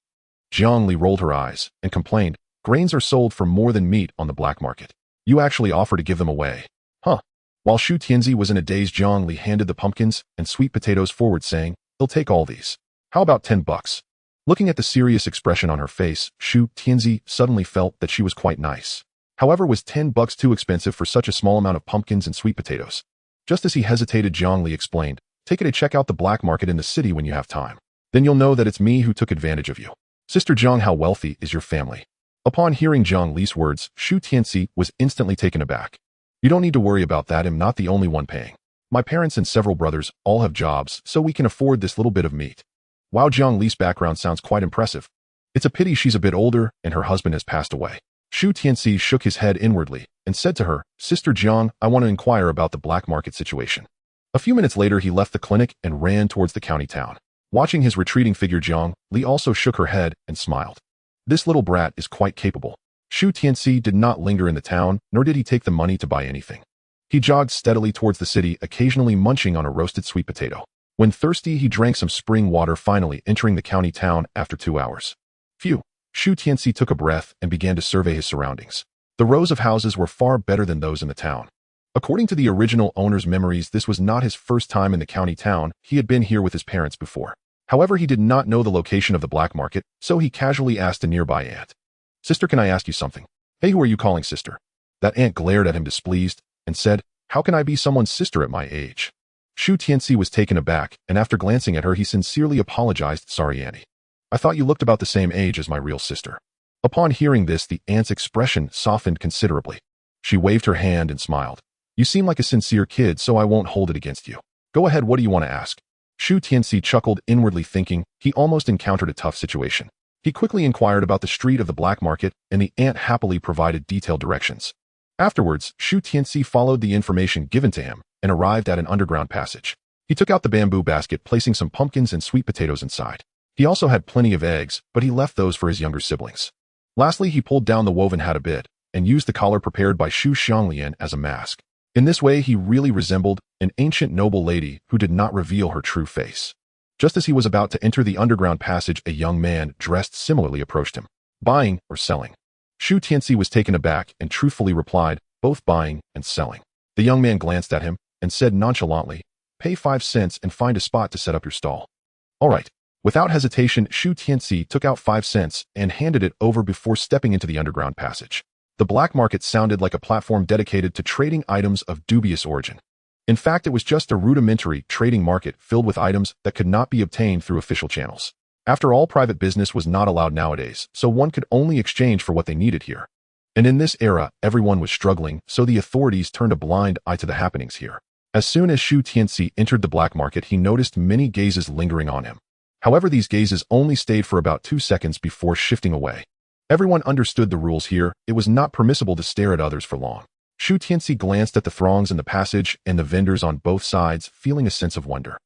Zhongli rolled her eyes and complained, "Grains are sold for more than meat on the black market. You actually offer to give them away? Huh?" While Shu Tianci was in a daze, Zhongli handed the pumpkins and sweet potatoes forward, saying, "He'll take all these. How about $10? Looking at the serious expression on her face, Shu Tianci suddenly felt that she was quite nice. However, was $10 too expensive for such a small amount of pumpkins and sweet potatoes? Just as he hesitated, Zhongli explained, "Take it to check out the black market in the city when you have time. Then you'll know that it's me who took advantage of you. Sister Zhang, how wealthy is your family?" Upon hearing Zhongli's words, Shu Tianci was instantly taken aback. "You don't need to worry about that. I'm not the only one paying. My parents and several brothers all have jobs, so we can afford this little bit of meat." Wow, Zhongli's background sounds quite impressive. It's a pity she's a bit older and her husband has passed away. Shu Tianci shook his head inwardly and said to her, "Sister Zhang, I want to inquire about the black market situation." A few minutes later, he left the clinic and ran towards the county town. Watching his retreating figure, Zhang Li also shook her head and smiled. This little brat is quite capable. Shu Tianci did not linger in the town, nor did he take the money to buy anything. He jogged steadily towards the city, occasionally munching on a roasted sweet potato. When thirsty, he drank some spring water, finally entering the county town after 2 hours. Phew! Shu Tianci took a breath and began to survey his surroundings. The rows of houses were far better than those in the town. According to the original owner's memories, this was not his first time in the county town. He had been here with his parents before. However, he did not know the location of the black market, so he casually asked a nearby aunt, "Sister, can I ask you something?" "Hey, who are you calling sister?" That aunt glared at him displeased and said, "How can I be someone's sister at my age?" Shu Tianci was taken aback, and after glancing at her, he sincerely apologized, "Sorry, auntie. I thought you looked about the same age as my real sister." Upon hearing this, the aunt's expression softened considerably. She waved her hand and smiled. "You seem like a sincere kid, so I won't hold it against you. Go ahead, what do you want to ask?" Shu Tianci chuckled inwardly, thinking he almost encountered a tough situation. He quickly inquired about the street of the black market, and the aunt happily provided detailed directions. Afterwards, Shu Tianci followed the information given to him and arrived at an underground passage. He took out the bamboo basket, placing some pumpkins and sweet potatoes inside. He also had plenty of eggs, but he left those for his younger siblings. Lastly, he pulled down the woven hat a bit and used the collar prepared by Shu Xianglian as a mask. In this way, he really resembled an ancient noble lady who did not reveal her true face. Just as he was about to enter the underground passage, a young man dressed similarly approached him. "Buying or selling?" Shu Tianci was taken aback and truthfully replied, "Both buying and selling." The young man glanced at him and said nonchalantly, "Pay 5 cents and find a spot to set up your stall." "All right." Without hesitation, Shu Tianci took out 5 cents and handed it over before stepping into the underground passage. The black market sounded like a platform dedicated to trading items of dubious origin. In fact, it was just a rudimentary trading market filled with items that could not be obtained through official channels. After all, private business was not allowed nowadays, so one could only exchange for what they needed here. And in this era, everyone was struggling, so the authorities turned a blind eye to the happenings here. As soon as Shu Tianci entered the black market, he noticed many gazes lingering on him. However, these gazes only stayed for about 2 seconds before shifting away. Everyone understood the rules here. It was not permissible to stare at others for long. Shu Tianci glanced at the throngs in the passage and the vendors on both sides, feeling a sense of wonder.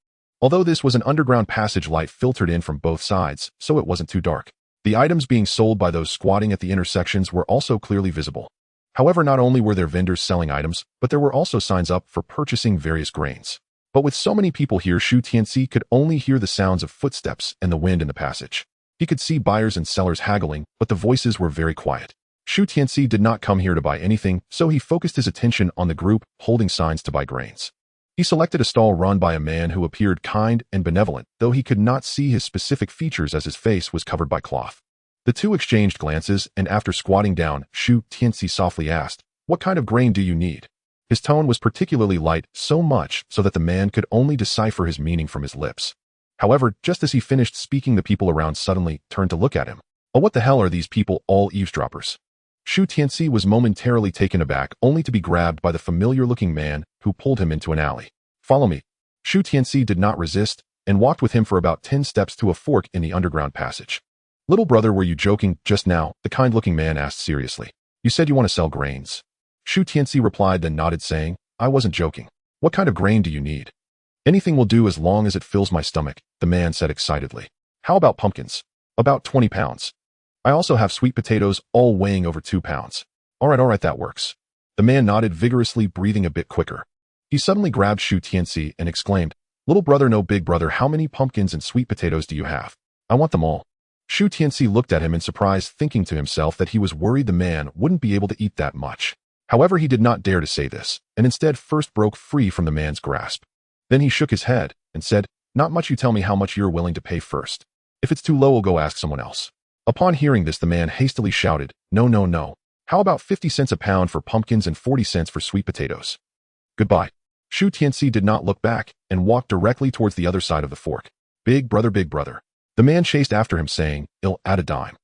Although this was an underground passage, light filtered in from both sides, so it wasn't too dark. The items being sold by those squatting at the intersections were also clearly visible. However, not only were there vendors selling items, but there were also signs up for purchasing various grains. But with so many people here, Shu Tianci could only hear the sounds of footsteps and the wind in the passage. He could see buyers and sellers haggling, but the voices were very quiet. Shu Tianci did not come here to buy anything, so he focused his attention on the group holding signs to buy grains. He selected a stall run by a man who appeared kind and benevolent, though he could not see his specific features as his face was covered by cloth. The two exchanged glances, and after squatting down, Shu Tianci softly asked, "What kind of grain do you need?" His tone was particularly light, so much so that the man could only decipher his meaning from his lips. However, just as he finished speaking, the people around suddenly turned to look at him. Oh, what the hell are these people, all eavesdroppers? Shu Tianci was momentarily taken aback, only to be grabbed by the familiar-looking man who pulled him into an alley. "Follow me." Shu Tianci did not resist and walked with him for about 10 steps to a fork in the underground passage. "Little brother, were you joking just now?" the kind-looking man asked seriously. "You said you want to sell grains." Shu Tianci replied, then nodded, saying, "I wasn't joking. What kind of grain do you need?" "Anything will do as long as it fills my stomach," the man said excitedly. "How about pumpkins?" "About 20 pounds. I also have sweet potatoes, all weighing over 2 pounds. All right, that works." The man nodded vigorously, breathing a bit quicker. He suddenly grabbed Shu Tianci and exclaimed, "Little brother, no big brother, how many pumpkins and sweet potatoes do you have? I want them all." Shu Tianci looked at him in surprise, thinking to himself that he was worried the man wouldn't be able to eat that much. However, he did not dare to say this, and instead first broke free from the man's grasp. Then he shook his head and said, "Not much. You tell me how much you're willing to pay first. If it's too low, we'll go ask someone else." Upon hearing this, the man hastily shouted, No. How about 50 cents a pound for pumpkins and 40 cents for sweet potatoes? Goodbye." Shu Tianci did not look back and walked directly towards the other side of the fork. Big brother. The man chased after him, saying, I'll add a dime.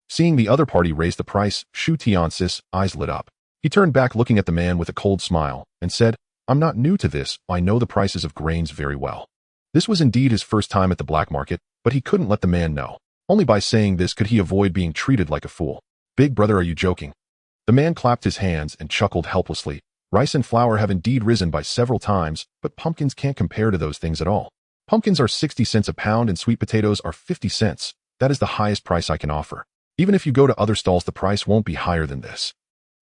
Seeing the other party raise the price, Shu Tianci's eyes lit up. He turned back, looking at the man with a cold smile, and said, "I'm not new to this. I know the prices of grains very well." This was indeed his first time at the black market, but he couldn't let the man know. Only by saying this could he avoid being treated like a fool. "Big brother, are you joking?" The man clapped his hands and chuckled helplessly. "Rice and flour have indeed risen by several times, but pumpkins can't compare to those things at all. Pumpkins are 60 cents a pound and sweet potatoes are 50 cents. That is the highest price I can offer. Even if you go to other stalls, the price won't be higher than this."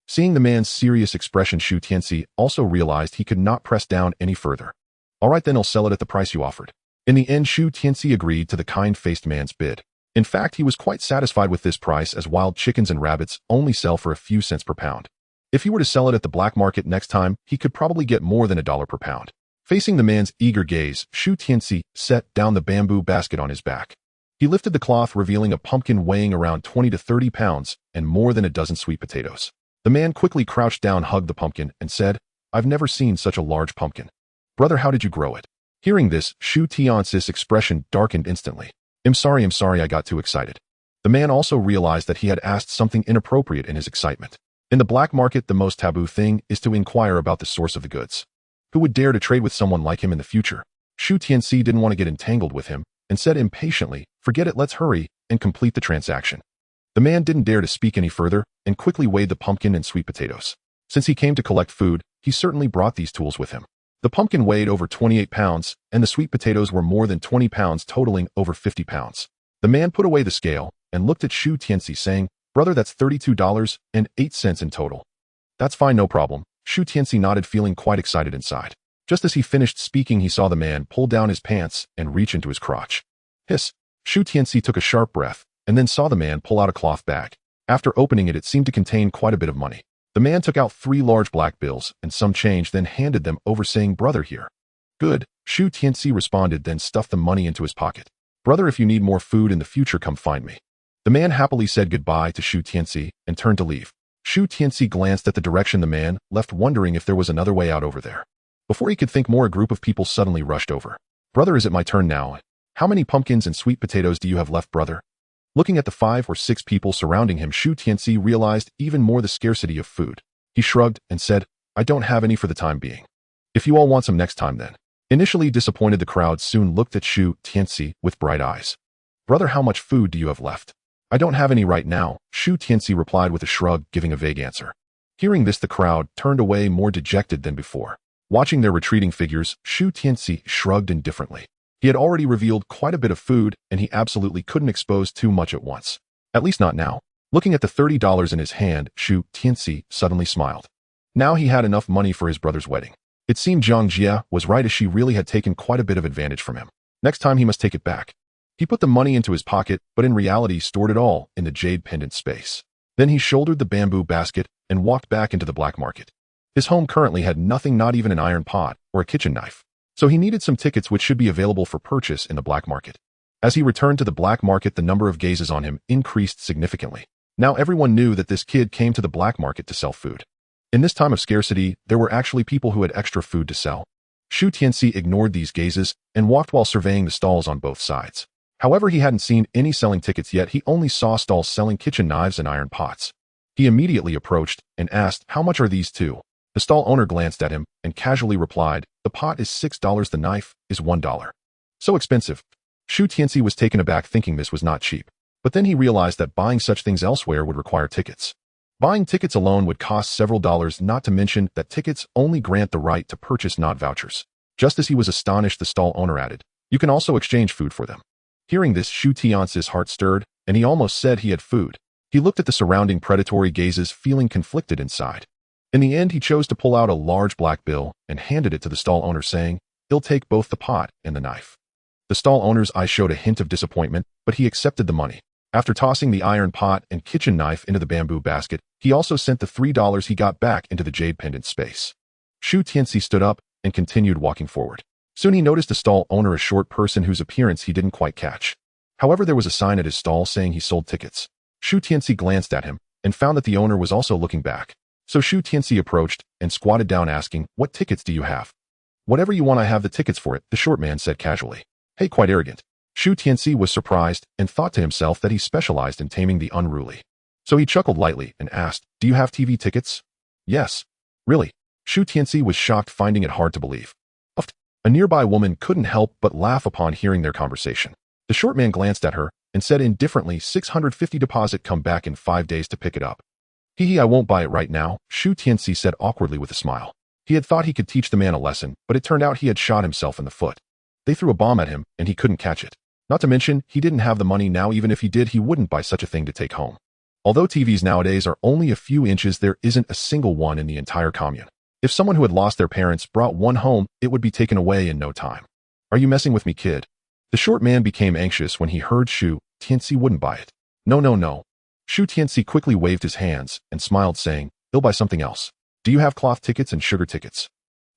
Seeing the man's serious expression, Shu Tianci also realized he could not press down any further. "All right, then I'll sell it at the price you offered." In the end, Shu Tianci agreed to the kind-faced man's bid. In fact, he was quite satisfied with this price, as wild chickens and rabbits only sell for a few cents per pound. If he were to sell it at the black market next time, he could probably get more than $1 per pound. Facing the man's eager gaze, Shu Tianci set down the bamboo basket on his back. He lifted the cloth, revealing a pumpkin weighing around 20 to 30 pounds and more than a dozen sweet potatoes. The man quickly crouched down, hugged the pumpkin, and said, "I've never seen such a large pumpkin. Brother, how did you grow it?" Hearing this, Shu Tianci's expression darkened instantly. I'm sorry, I got too excited." The man also realized that he had asked something inappropriate in his excitement. In the black market, the most taboo thing is to inquire about the source of the goods. Who would dare to trade with someone like him in the future? Shu Tianci didn't want to get entangled with him and said impatiently, "Forget it, let's hurry and complete the transaction." The man didn't dare to speak any further and quickly weighed the pumpkin and sweet potatoes. Since he came to collect food, he certainly brought these tools with him. The pumpkin weighed over 28 pounds, and the sweet potatoes were more than 20 pounds, totaling over 50 pounds. The man put away the scale and looked at Shu Tianci, saying, "Brother, that's $32.08 in total." "That's fine, no problem." Shu Tianci nodded, feeling quite excited inside. Just as he finished speaking, he saw the man pull down his pants and reach into his crotch. Hiss! Shu Tianci took a sharp breath and then saw the man pull out a cloth bag. After opening it, it seemed to contain quite a bit of money. The man took out 3 large black bills and some change, then handed them over, saying, "Brother, here." "Good," Shu Tianci responded, then stuffed the money into his pocket. "Brother, if you need more food in the future, come find me." The man happily said goodbye to Shu Tianci and turned to leave. Shu Tianci glanced at the direction the man left, wondering if there was another way out over there. Before he could think more, a group of people suddenly rushed over. "Brother, is it my turn now? How many pumpkins and sweet potatoes do you have left, brother?" Looking at the 5 or 6 people surrounding him, Shu Tianci realized even more the scarcity of food. He shrugged and said, "I don't have any for the time being. If you all want some next time, then." Initially disappointed, the crowd soon looked at Shu Tianci with bright eyes. "Brother, how much food do you have left?" "I don't have any right now," Shu Tianci replied with a shrug, giving a vague answer. Hearing this, the crowd turned away, more dejected than before. Watching their retreating figures, Shu Tianci shrugged indifferently. He had already revealed quite a bit of food, and he absolutely couldn't expose too much at once. At least not now. Looking at the $30 in his hand, Shu Tianci suddenly smiled. Now he had enough money for his brother's wedding. It seemed Zhang Jie was right, as she really had taken quite a bit of advantage from him. Next time he must take it back. He put the money into his pocket, but in reality stored it all in the jade pendant space. Then he shouldered the bamboo basket and walked back into the black market. His home currently had nothing, not even an iron pot or a kitchen knife. So he needed some tickets which should be available for purchase in the black market. As he returned to the black market, the number of gazes on him increased significantly. Now everyone knew that this kid came to the black market to sell food. In this time of scarcity, there were actually people who had extra food to sell. Shu Tianci ignored these gazes and walked while surveying the stalls on both sides. However, he hadn't seen any selling tickets yet. He only saw stalls selling kitchen knives and iron pots. He immediately approached and asked, "How much are these two?" The stall owner glanced at him and casually replied, "The pot is $6, the knife is $1. So expensive." Shu Tianci was taken aback, thinking this was not cheap. But then he realized that buying such things elsewhere would require tickets. Buying tickets alone would cost several dollars, not to mention that tickets only grant the right to purchase, not vouchers. Just as he was astonished, the stall owner added, "You can also exchange food for them." Hearing this, Shu Tianci's heart stirred, and he almost said he had food. He looked at the surrounding predatory gazes, feeling conflicted inside. In the end, he chose to pull out a large black bill and handed it to the stall owner, saying, "He'll take both the pot and the knife." The stall owner's eyes showed a hint of disappointment, but he accepted the money. After tossing the iron pot and kitchen knife into the bamboo basket, he also sent the $3 he got back into the jade pendant space. Shu Tianci stood up and continued walking forward. Soon he noticed the stall owner, a short person whose appearance he didn't quite catch. However, there was a sign at his stall saying he sold tickets. Shu Tianci glanced at him and found that the owner was also looking back. So Shu Tianci approached and squatted down, asking, "What tickets do you have?" "Whatever you want, I have the tickets for it," the short man said casually. "Hey, quite arrogant." Shu Tianci was surprised and thought to himself that he specialized in taming the unruly. So he chuckled lightly and asked, "Do you have TV tickets?" "Yes." "Really?" Shu Tianci was shocked, finding it hard to believe. A nearby woman couldn't help but laugh upon hearing their conversation. The short man glanced at her and said indifferently, "650 deposit, come back in 5 days to pick it up." "Hee, I won't buy it right now," Shu Tianci said awkwardly with a smile. He had thought he could teach the man a lesson, but it turned out he had shot himself in the foot. They threw a bomb at him, and he couldn't catch it. Not to mention, he didn't have the money now. Even if he did, he wouldn't buy such a thing to take home. Although TVs nowadays are only a few inches, there isn't a single one in the entire commune. If someone who had lost their parents brought one home, it would be taken away in no time. "Are you messing with me, kid?" The short man became anxious when he heard Shu Tianci wouldn't buy it. No. Shu Tianci quickly waved his hands and smiled, saying, "He'll buy something else. Do you have cloth tickets and sugar tickets?"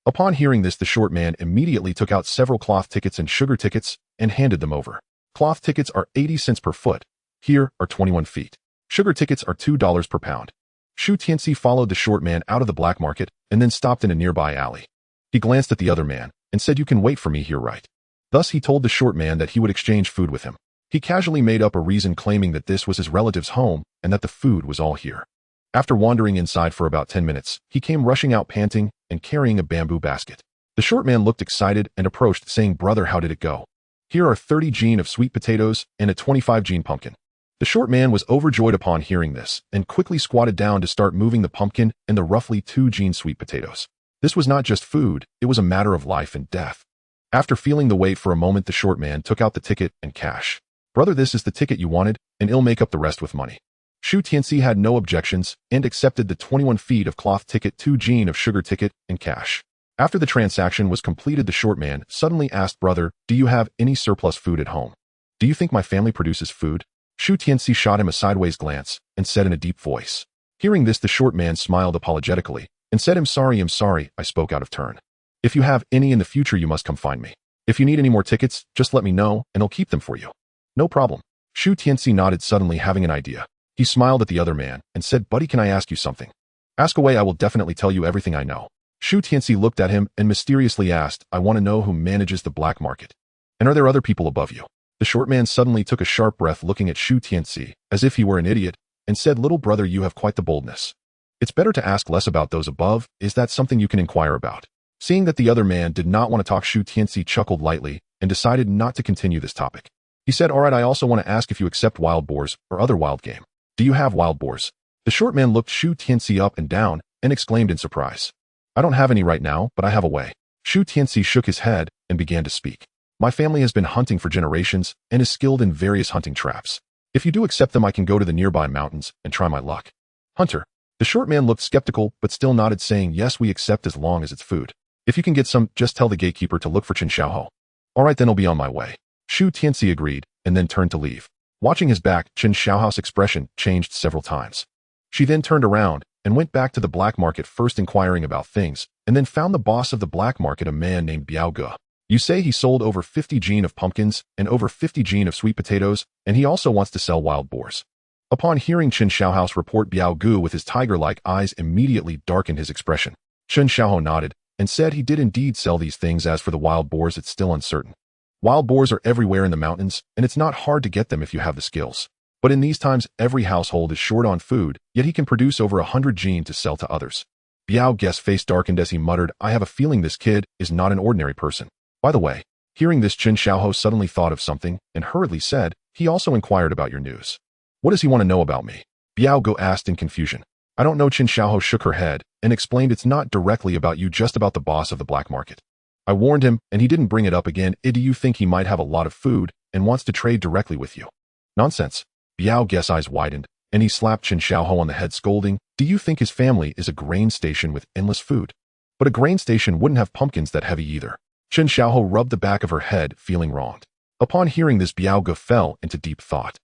Upon hearing this, the short man immediately took out several cloth tickets and sugar tickets and handed them over. Cloth tickets are 80 cents per foot. Here are 21 feet. Sugar tickets are $2 per pound. Shu Tianci followed the short man out of the black market and then stopped in a nearby alley. He glanced at the other man and said, "You can wait for me here, right?" Thus he told the short man that he would exchange food with him. He casually made up a reason, claiming that this was his relative's home and that the food was all here. After wandering inside for about 10 minutes, he came rushing out, panting and carrying a bamboo basket. The short man looked excited and approached, saying, "Brother, how did it go?" "Here are 30 gene of sweet potatoes and a 25 gene pumpkin." The short man was overjoyed upon hearing this and quickly squatted down to start moving the pumpkin and the roughly 2 gene sweet potatoes. This was not just food, it was a matter of life and death. After feeling the weight for a moment, the short man took out the ticket and cash. "Brother, this is the ticket you wanted, and I'll make up the rest with money." Shu Tianci had no objections and accepted the 21 feet of cloth ticket, 2 gene of sugar ticket, and cash. After the transaction was completed, the short man suddenly asked, "Brother, do you have any surplus food at home? Do you think my family produces food?" Shu Tianci shot him a sideways glance and said in a deep voice. Hearing this, the short man smiled apologetically and said, I'm sorry, I spoke out of turn. If you have any in the future, you must come find me. If you need any more tickets, just let me know and I'll keep them for you." "No problem." Shu Tianci nodded, suddenly having an idea. He smiled at the other man and said, "Buddy, can I ask you something?" "Ask away, I will definitely tell you everything I know." Shu Tianci looked at him and mysteriously asked, "I want to know who manages the black market. And are there other people above you?" The short man suddenly took a sharp breath, looking at Shu Tianci as if he were an idiot, and said, "Little brother, you have quite the boldness. It's better to ask less about those above. Is that something you can inquire about?" Seeing that the other man did not want to talk, Shu Tianci chuckled lightly and decided not to continue this topic. He said, "All right, I also want to ask if you accept wild boars or other wild game. Do you have wild boars?" The short man looked Shu Tianci up and down and exclaimed in surprise, I don't have any right now, but I have a way. Shu Tianci shook his head and began to speak. My family has been hunting for generations and is skilled in various hunting traps. If you do accept them, I can go to the nearby mountains and try my luck. Hunter. The short man looked skeptical, but still nodded, saying, yes, we accept as long as it's food. If you can get some, just tell the gatekeeper to look for Chen Xiaohou. All right, then I'll be on my way. Shu Tianci agreed, and then turned to leave. Watching his back, Chen Xiaohou's expression changed several times. She then turned around and went back to the black market, first inquiring about things, and then found the boss of the black market, a man named Biao Ge. You say he sold over 50 jin of pumpkins and over 50 jin of sweet potatoes, and he also wants to sell wild boars. Upon hearing Chen Xiaohou's report, Biao Ge with his tiger-like eyes immediately darkened his expression. Chen Xiaohou nodded and said he did indeed sell these things. As for the wild boars, it's still uncertain. Wild boars are everywhere in the mountains, and it's not hard to get them if you have the skills. But in these times, every household is short on food, yet he can produce over 100 jin to sell to others. Biao Ge's face darkened as he muttered, I have a feeling this kid is not an ordinary person. By the way, hearing this, Chen Xiaohou suddenly thought of something and hurriedly said, he also inquired about your news. What does he want to know about me? Biao Ge asked in confusion. I don't know. Chen Xiaohou shook her head and explained, it's not directly about you, just about the boss of the black market. I warned him and he didn't bring it up again. Do you think he might have a lot of food and wants to trade directly with you? Nonsense. Biao Ge's eyes widened and he slapped Chen Xiaohou on the head, scolding, do you think his family is a grain station with endless food? But a grain station wouldn't have pumpkins that heavy either. Chen Xiaohou rubbed the back of her head, feeling wronged. Upon hearing this, Biao Ge fell into deep thought.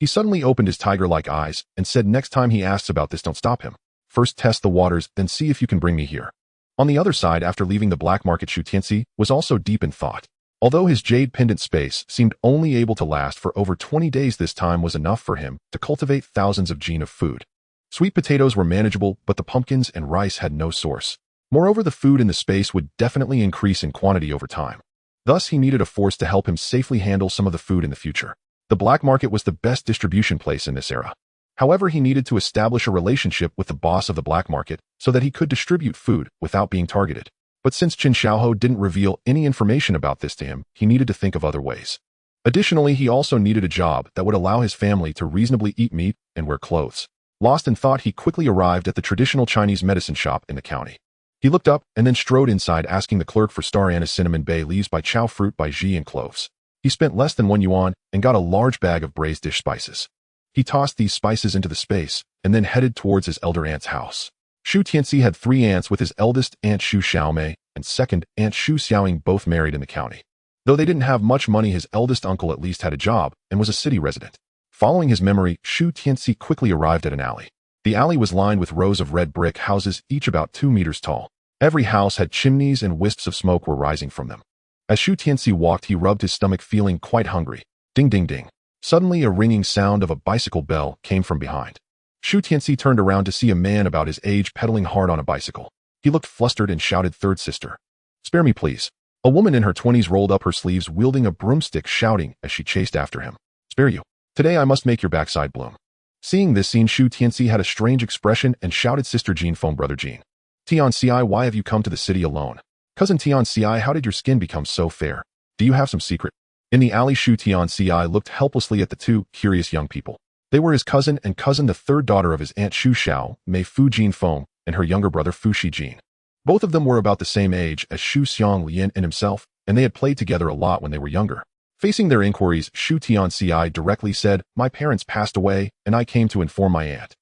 He suddenly opened his tiger-like eyes and said, next time he asks about this, don't stop him. First test the waters, then see if you can bring me here. On the other side, after leaving the black market, Shu Tianci was also deep in thought. Although his jade pendant space seemed only able to last for over 20 days, this time was enough for him to cultivate thousands of jin of food. Sweet potatoes were manageable, but the pumpkins and rice had no source. Moreover, the food in the space would definitely increase in quantity over time. Thus, he needed a force to help him safely handle some of the food in the future. The black market was the best distribution place in this era. However, he needed to establish a relationship with the boss of the black market so that he could distribute food without being targeted. But since Chen Xiaohou didn't reveal any information about this to him, he needed to think of other ways. Additionally, he also needed a job that would allow his family to reasonably eat meat and wear clothes. Lost in thought, he quickly arrived at the traditional Chinese medicine shop in the county. He looked up and then strode inside, asking the clerk for star anise, cinnamon, bay leaves, by chow fruit, by ji, and cloves. He spent less than 1 yuan and got a large bag of braised dish spices. He tossed these spices into the space and then headed towards his elder aunt's house. Shu Tianci had 3 aunts, with his eldest aunt Shu Xiaomei and second aunt Shu Xianglian both married in the county. Though they didn't have much money, his eldest uncle at least had a job and was a city resident. Following his memory, Shu Tianci quickly arrived at an alley. The alley was lined with rows of red brick houses, each about 2 meters tall. Every house had chimneys and wisps of smoke were rising from them. As Shu Tianci walked, he rubbed his stomach, feeling quite hungry. Ding, ding, ding. Suddenly, a ringing sound of a bicycle bell came from behind. Shu Tianci turned around to see a man about his age pedaling hard on a bicycle. He looked flustered and shouted, third sister. Spare me, please. A woman in her 20s rolled up her sleeves, wielding a broomstick, shouting as she chased after him. Spare you. Today I must make your backside bloom. Seeing this scene, Shu Tianci had a strange expression and shouted, Sister Jean, phone brother Jean. Tianci, why have you come to the city alone? Cousin Tianci, how did your skin become so fair? Do you have some secret? In the alley, Shu Tianci looked helplessly at the 2 curious young people. They were his cousin and cousin, the third daughter of his aunt Shu Xiao, Mei Fu Jin Feng, and her younger brother Fu Shi Jin. Both of them were about the same age as Shu Xianglian and himself, and they had played together a lot when they were younger. Facing their inquiries, Shu Tianci directly said, my parents passed away, and I came to inform my aunt.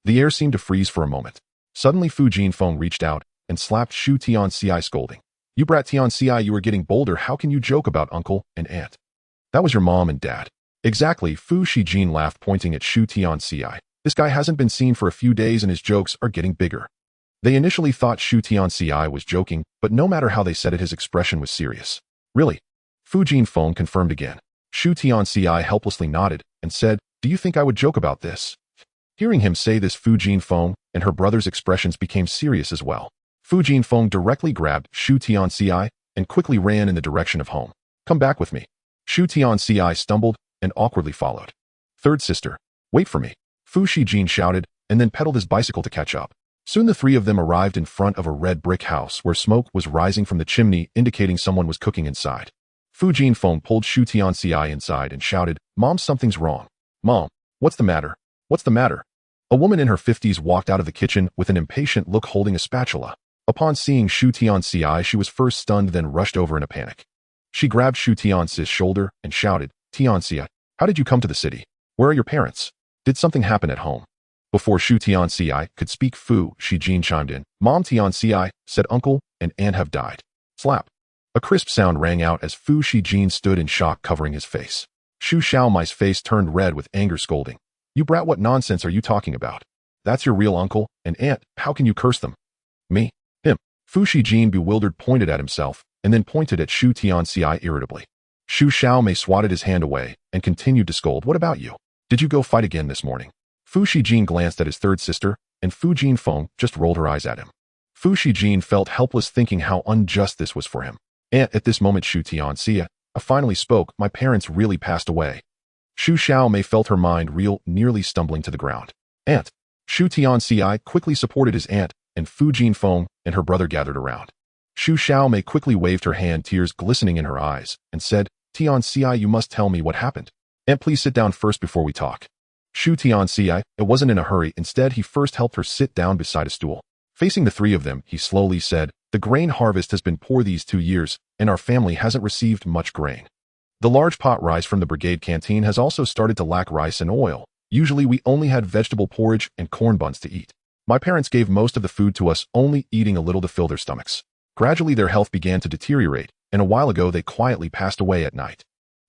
The air seemed to freeze for a moment. Suddenly, Fu Jin Feng reached out and slapped Shu Tianci, scolding. You brat Tianci, you are getting bolder. How can you joke about uncle and aunt? That was your mom and dad. Exactly, Fu Shi Jin laughed, pointing at Shu Tianci. This guy hasn't been seen for a few days and his jokes are getting bigger. They initially thought Shu Tianci was joking, but no matter how they said it, his expression was serious. Really? Fu Jin Feng confirmed again. Shu Tianci helplessly nodded and said, do you think I would joke about this? Hearing him say this, Fu Jin Feng and her brother's expressions became serious as well. Fu Jin Feng directly grabbed Shu Tianci and quickly ran in the direction of home. Come back with me. Shu Tianci stumbled and awkwardly followed. Third sister, wait for me. Fu Shi Jin shouted and then pedaled his bicycle to catch up. Soon the 3 of them arrived in front of a red brick house where smoke was rising from the chimney, indicating someone was cooking inside. Fu Jin Feng pulled Shu Tianci inside and shouted, Mom, something's wrong. Mom, what's the matter? What's the matter? A woman in her 50s walked out of the kitchen with an impatient look, holding a spatula. Upon seeing Shu Tianci, she was first stunned then rushed over in a panic. She grabbed Shu Tianci's shoulder and shouted, "Tianci, how did you come to the city? Where are your parents? Did something happen at home?" Before Shu Tianci could speak, Fu Shijin chimed in. "Mom, Tianci," said uncle and aunt have died. Slap. A crisp sound rang out as Fu Shijin stood in shock, covering his face. Shu Xiaomai's face turned red with anger, scolding, "You brat, what nonsense are you talking about? That's your real uncle and aunt, how can you curse them?" "Me? Him?" Fu Shijin, bewildered, pointed at himself and then pointed at Shu Tianci irritably. Shu Xiaomai swatted his hand away and continued to scold, "What about you? Did you go fight again this morning?" Fu Shijin glanced at his third sister, and Fu Jinfeng just rolled her eyes at him. Fu Shijin felt helpless, thinking how unjust this was for him. "Aunt," at this moment Shu Tianci finally spoke, "My parents really passed away." Shu Xiaomai felt her mind reel, nearly stumbling to the ground. "Aunt." Shu Tianci quickly supported his aunt, and Fu Jinfeng and her brother gathered around. Shu Xiaomai quickly waved her hand, tears glistening in her eyes, and said, "Tianci, you must tell me what happened. Aunt, please sit down first before we talk." Shu Tianci wasn't in a hurry. Instead, he first helped her sit down beside a stool. Facing the three of them, he slowly said, "The grain harvest has been poor these 2 years, and our family hasn't received much grain. The large pot rice from the brigade canteen has also started to lack rice and oil. Usually we only had vegetable porridge and corn buns to eat. My parents gave most of the food to us, only eating a little to fill their stomachs. Gradually their health began to deteriorate, and a while ago they quietly passed away at night."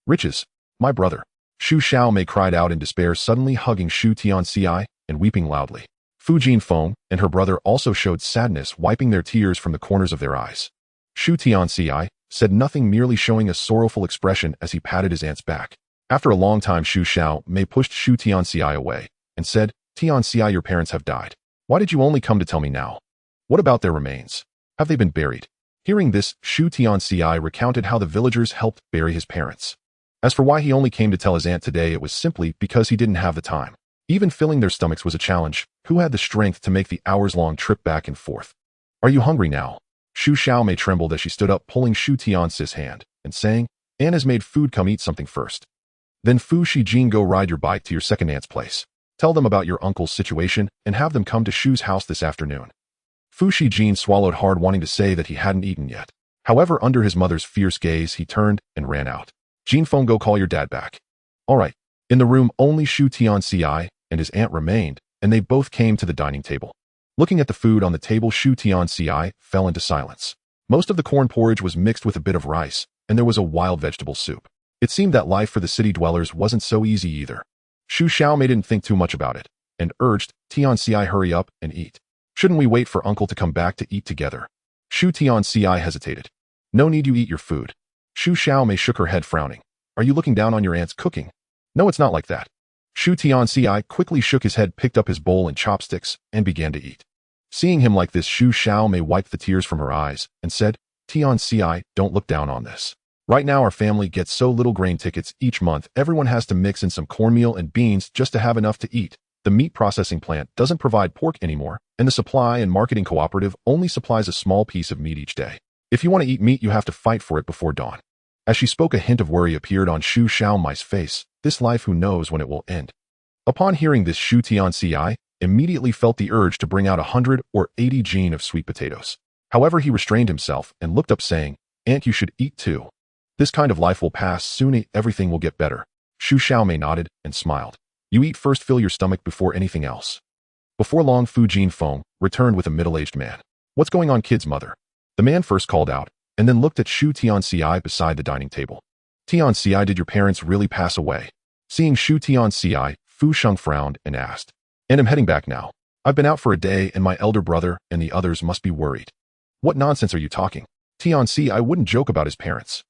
"Riches, my brother." Shu Xiaomai cried out in despair, suddenly hugging Shu Tianci and weeping loudly. Fu Jinfeng and her brother also showed sadness, wiping their tears from the corners of their eyes. Shu Tianci said nothing, merely showing a sorrowful expression as he patted his aunt's back. After a long time, Shu Xiaomai pushed Shu Tianci away and said, "Tianci, your parents have died. Why did you only come to tell me now? What about their remains? Have they been buried?" Hearing this, Shu Tianci recounted how the villagers helped bury his parents. As for why he only came to tell his aunt today, it was simply because he didn't have the time. Even filling their stomachs was a challenge. Who had the strength to make the hours-long trip back and forth? "Are you hungry now?" Shu Xiaomai trembled as she stood up, pulling Shu Tianci's hand and saying, "Aunt has made food, come eat something first. Then Fu Shijin, go ride your bike to your second aunt's place. Tell them about your uncle's situation and have them come to Shu's house this afternoon." Fu Shijin swallowed hard, wanting to say that he hadn't eaten yet. However, under his mother's fierce gaze, he turned and ran out. "Jinfeng, go call your dad back." "All right." In the room, only Shu Tianci and his aunt remained, and they both came to the dining table. Looking at the food on the table, Shu Tianci fell into silence. Most of the corn porridge was mixed with a bit of rice, and there was a wild vegetable soup. It seemed that life for the city dwellers wasn't so easy either. Shu Xiaomai didn't think too much about it, and urged, "Tianci, hurry up and eat. Shouldn't we wait for uncle to come back to eat together?" Shu Tianci hesitated. "No need, you eat your food." Shu Xiaomai shook her head, frowning. "Are you looking down on your aunt's cooking?" "No, it's not like that." Shu Tianci quickly shook his head, picked up his bowl and chopsticks, and began to eat. Seeing him like this, Shu Xiaomai wiped the tears from her eyes and said, "Tianci, don't look down on this. Right now our family gets so little grain tickets each month, everyone has to mix in some cornmeal and beans just to have enough to eat. The meat processing plant doesn't provide pork anymore, and the supply and marketing cooperative only supplies a small piece of meat each day. If you want to eat meat, you have to fight for it before dawn." As she spoke, a hint of worry appeared on Shu Xiaomai's face. This life, who knows when it will end? Upon hearing this, Shu Tianci immediately felt the urge to bring out 100 or 80 jin of sweet potatoes. However, he restrained himself and looked up, saying, "Aunt, you should eat too. This kind of life will pass soon, everything will get better." Shu Xiaomai nodded and smiled. "You eat first, fill your stomach before anything else." Before long, Fu Jinfeng returned with a middle-aged man. "What's going on, kid's mother?" The man first called out, and then looked at Shu Tianci beside the dining table. "Tianci, did your parents really pass away?" Seeing Shu Tianci, Fu Sheng frowned and asked, "And I'm heading back now. I've been out for a day, and my elder brother and the others must be worried." "What nonsense are you talking? Tianci, I wouldn't joke about his parents.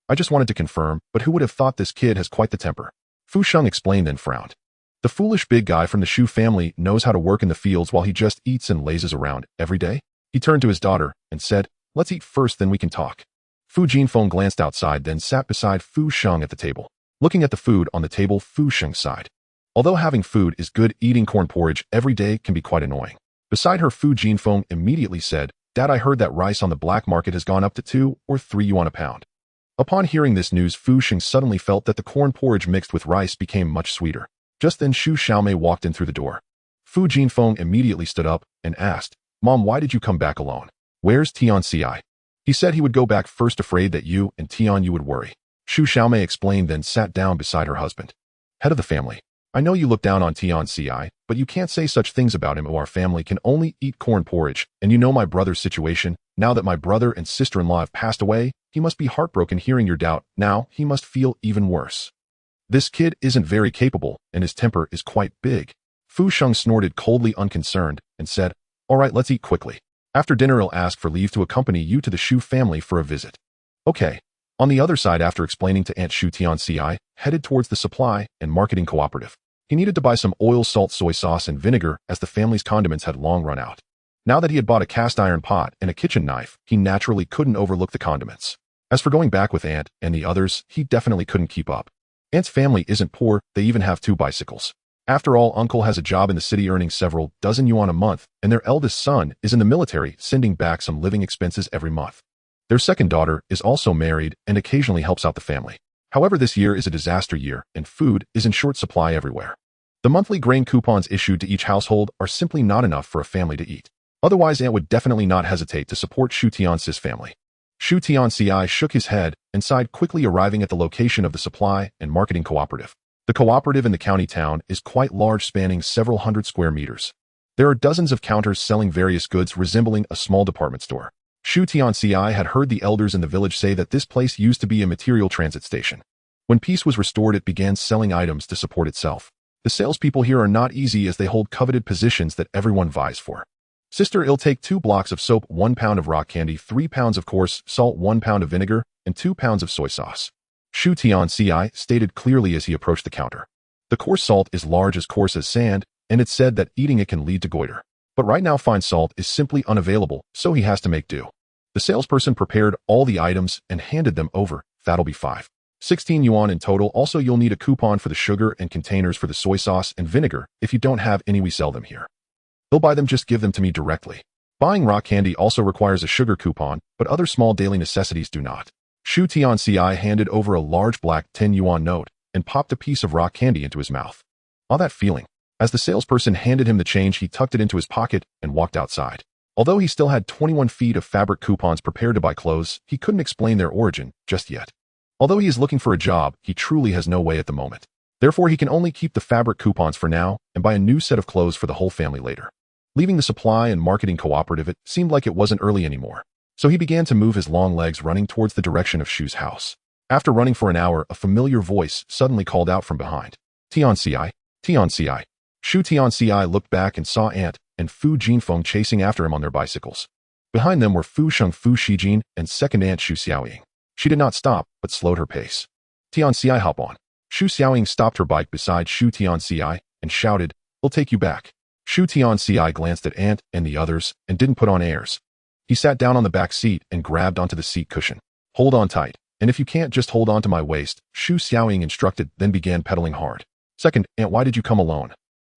I just wanted to confirm, but who would have thought this kid has quite the temper?" Fu Sheng explained, then frowned. "The foolish big guy from the Shu family knows how to work in the fields while he just eats and lazes around every day." He turned to his daughter and said, "Let's eat first, then we can talk." Fu Jinfeng glanced outside, then sat beside Fu Sheng at the table. Looking at the food on the table, Fu Sheng sighed. Although having food is good, eating corn porridge every day can be quite annoying. Beside her, Fu Jinfeng immediately said, "Dad, I heard that rice on the black market has gone up to 2 or 3 yuan a pound." Upon hearing this news, Fu Sheng suddenly felt that the corn porridge mixed with rice became much sweeter. Just then, Shu Xiaomai walked in through the door. Fu Jinfeng immediately stood up and asked, "Mom, why did you come back alone?" Where's Tianci? He said he would go back first, afraid that you and Tianyou would worry. Shu Xiaomei explained, then sat down beside her husband. Head of the family. I know you look down on Tianci, but you can't say such things about him. Our family can only eat corn porridge, and you know my brother's situation. Now that my brother and sister-in-law have passed away, he must be heartbroken hearing your doubt. Now, he must feel even worse. This kid isn't very capable, and his temper is quite big. Fu Sheng snorted coldly, unconcerned, and said, all right, let's eat quickly. After dinner, I'll ask for leave to accompany you to the Shu family for a visit. Okay. On the other side, after explaining to Aunt Shu Tianci, headed towards the supply and marketing cooperative. He needed to buy some oil, salt, soy sauce, and vinegar, as the family's condiments had long run out. Now that he had bought a cast iron pot and a kitchen knife, he naturally couldn't overlook the condiments. As for going back with Aunt and the others, he definitely couldn't keep up. Aunt's family isn't poor, they even have 2 bicycles. After all, Uncle has a job in the city earning several dozen yuan a month, and their eldest son is in the military, sending back some living expenses every month. Their second daughter is also married and occasionally helps out the family. However, this year is a disaster year, and food is in short supply everywhere. The monthly grain coupons issued to each household are simply not enough for a family to eat. Otherwise, Aunt would definitely not hesitate to support Shu Tianci's family. Shu Tianci shook his head and sighed, quickly arriving at the location of the supply and marketing cooperative. The cooperative in the county town is quite large, spanning several hundred square meters. There are dozens of counters selling various goods resembling a small department store. Shu Tianci had heard the elders in the village say that this place used to be a material transit station. When peace was restored, it began selling items to support itself. The salespeople here are not easy, as they hold coveted positions that everyone vies for. Sister, it'll take 2 blocks of soap, 1 pound of rock candy, 3 pounds of coarse salt, 1 pound of vinegar, and 2 pounds of soy sauce. Shu Tianci stated clearly as he approached the counter. The coarse salt is large, as coarse as sand, and it's said that eating it can lead to goiter. But right now, fine salt is simply unavailable, so he has to make do. The salesperson prepared all the items and handed them over. That'll be 16 yuan in total. Also, you'll need a coupon for the sugar and containers for the soy sauce and vinegar. If you don't have any, we sell them here. They'll buy them, just give them to me directly. Buying rock candy also requires a sugar coupon, but other small daily necessities do not. Shu Tianci handed over a large black 10 yuan note and popped a piece of rock candy into his mouth. All that feeling. As the salesperson handed him the change, he tucked it into his pocket and walked outside. Although he still had 21 feet of fabric coupons prepared to buy clothes, he couldn't explain their origin just yet. Although he is looking for a job, he truly has no way at the moment. Therefore, he can only keep the fabric coupons for now and buy a new set of clothes for the whole family later. Leaving the supply and marketing cooperative, it seemed like it wasn't early anymore. So he began to move his long legs, running towards the direction of Shu's house. After running for an hour, a familiar voice suddenly called out from behind. Tianci, Tianci. Shu Tianci looked back and saw Aunt and Fu Jinfeng chasing after him on their bicycles. Behind them were Fu Sheng, Fu Shijin, and second Aunt Shu Xiaoying. She did not stop, but slowed her pace. Tianci, hop on. Shu Xiaoying stopped her bike beside Shu Tianci and shouted, we'll take you back. Shu Tianci glanced at Aunt and the others and didn't put on airs. He sat down on the back seat and grabbed onto the seat cushion. Hold on tight, and if you can't, just hold on to my waist, Shu Xiaoying instructed, then began pedaling hard. Second, Aunt, why did you come alone?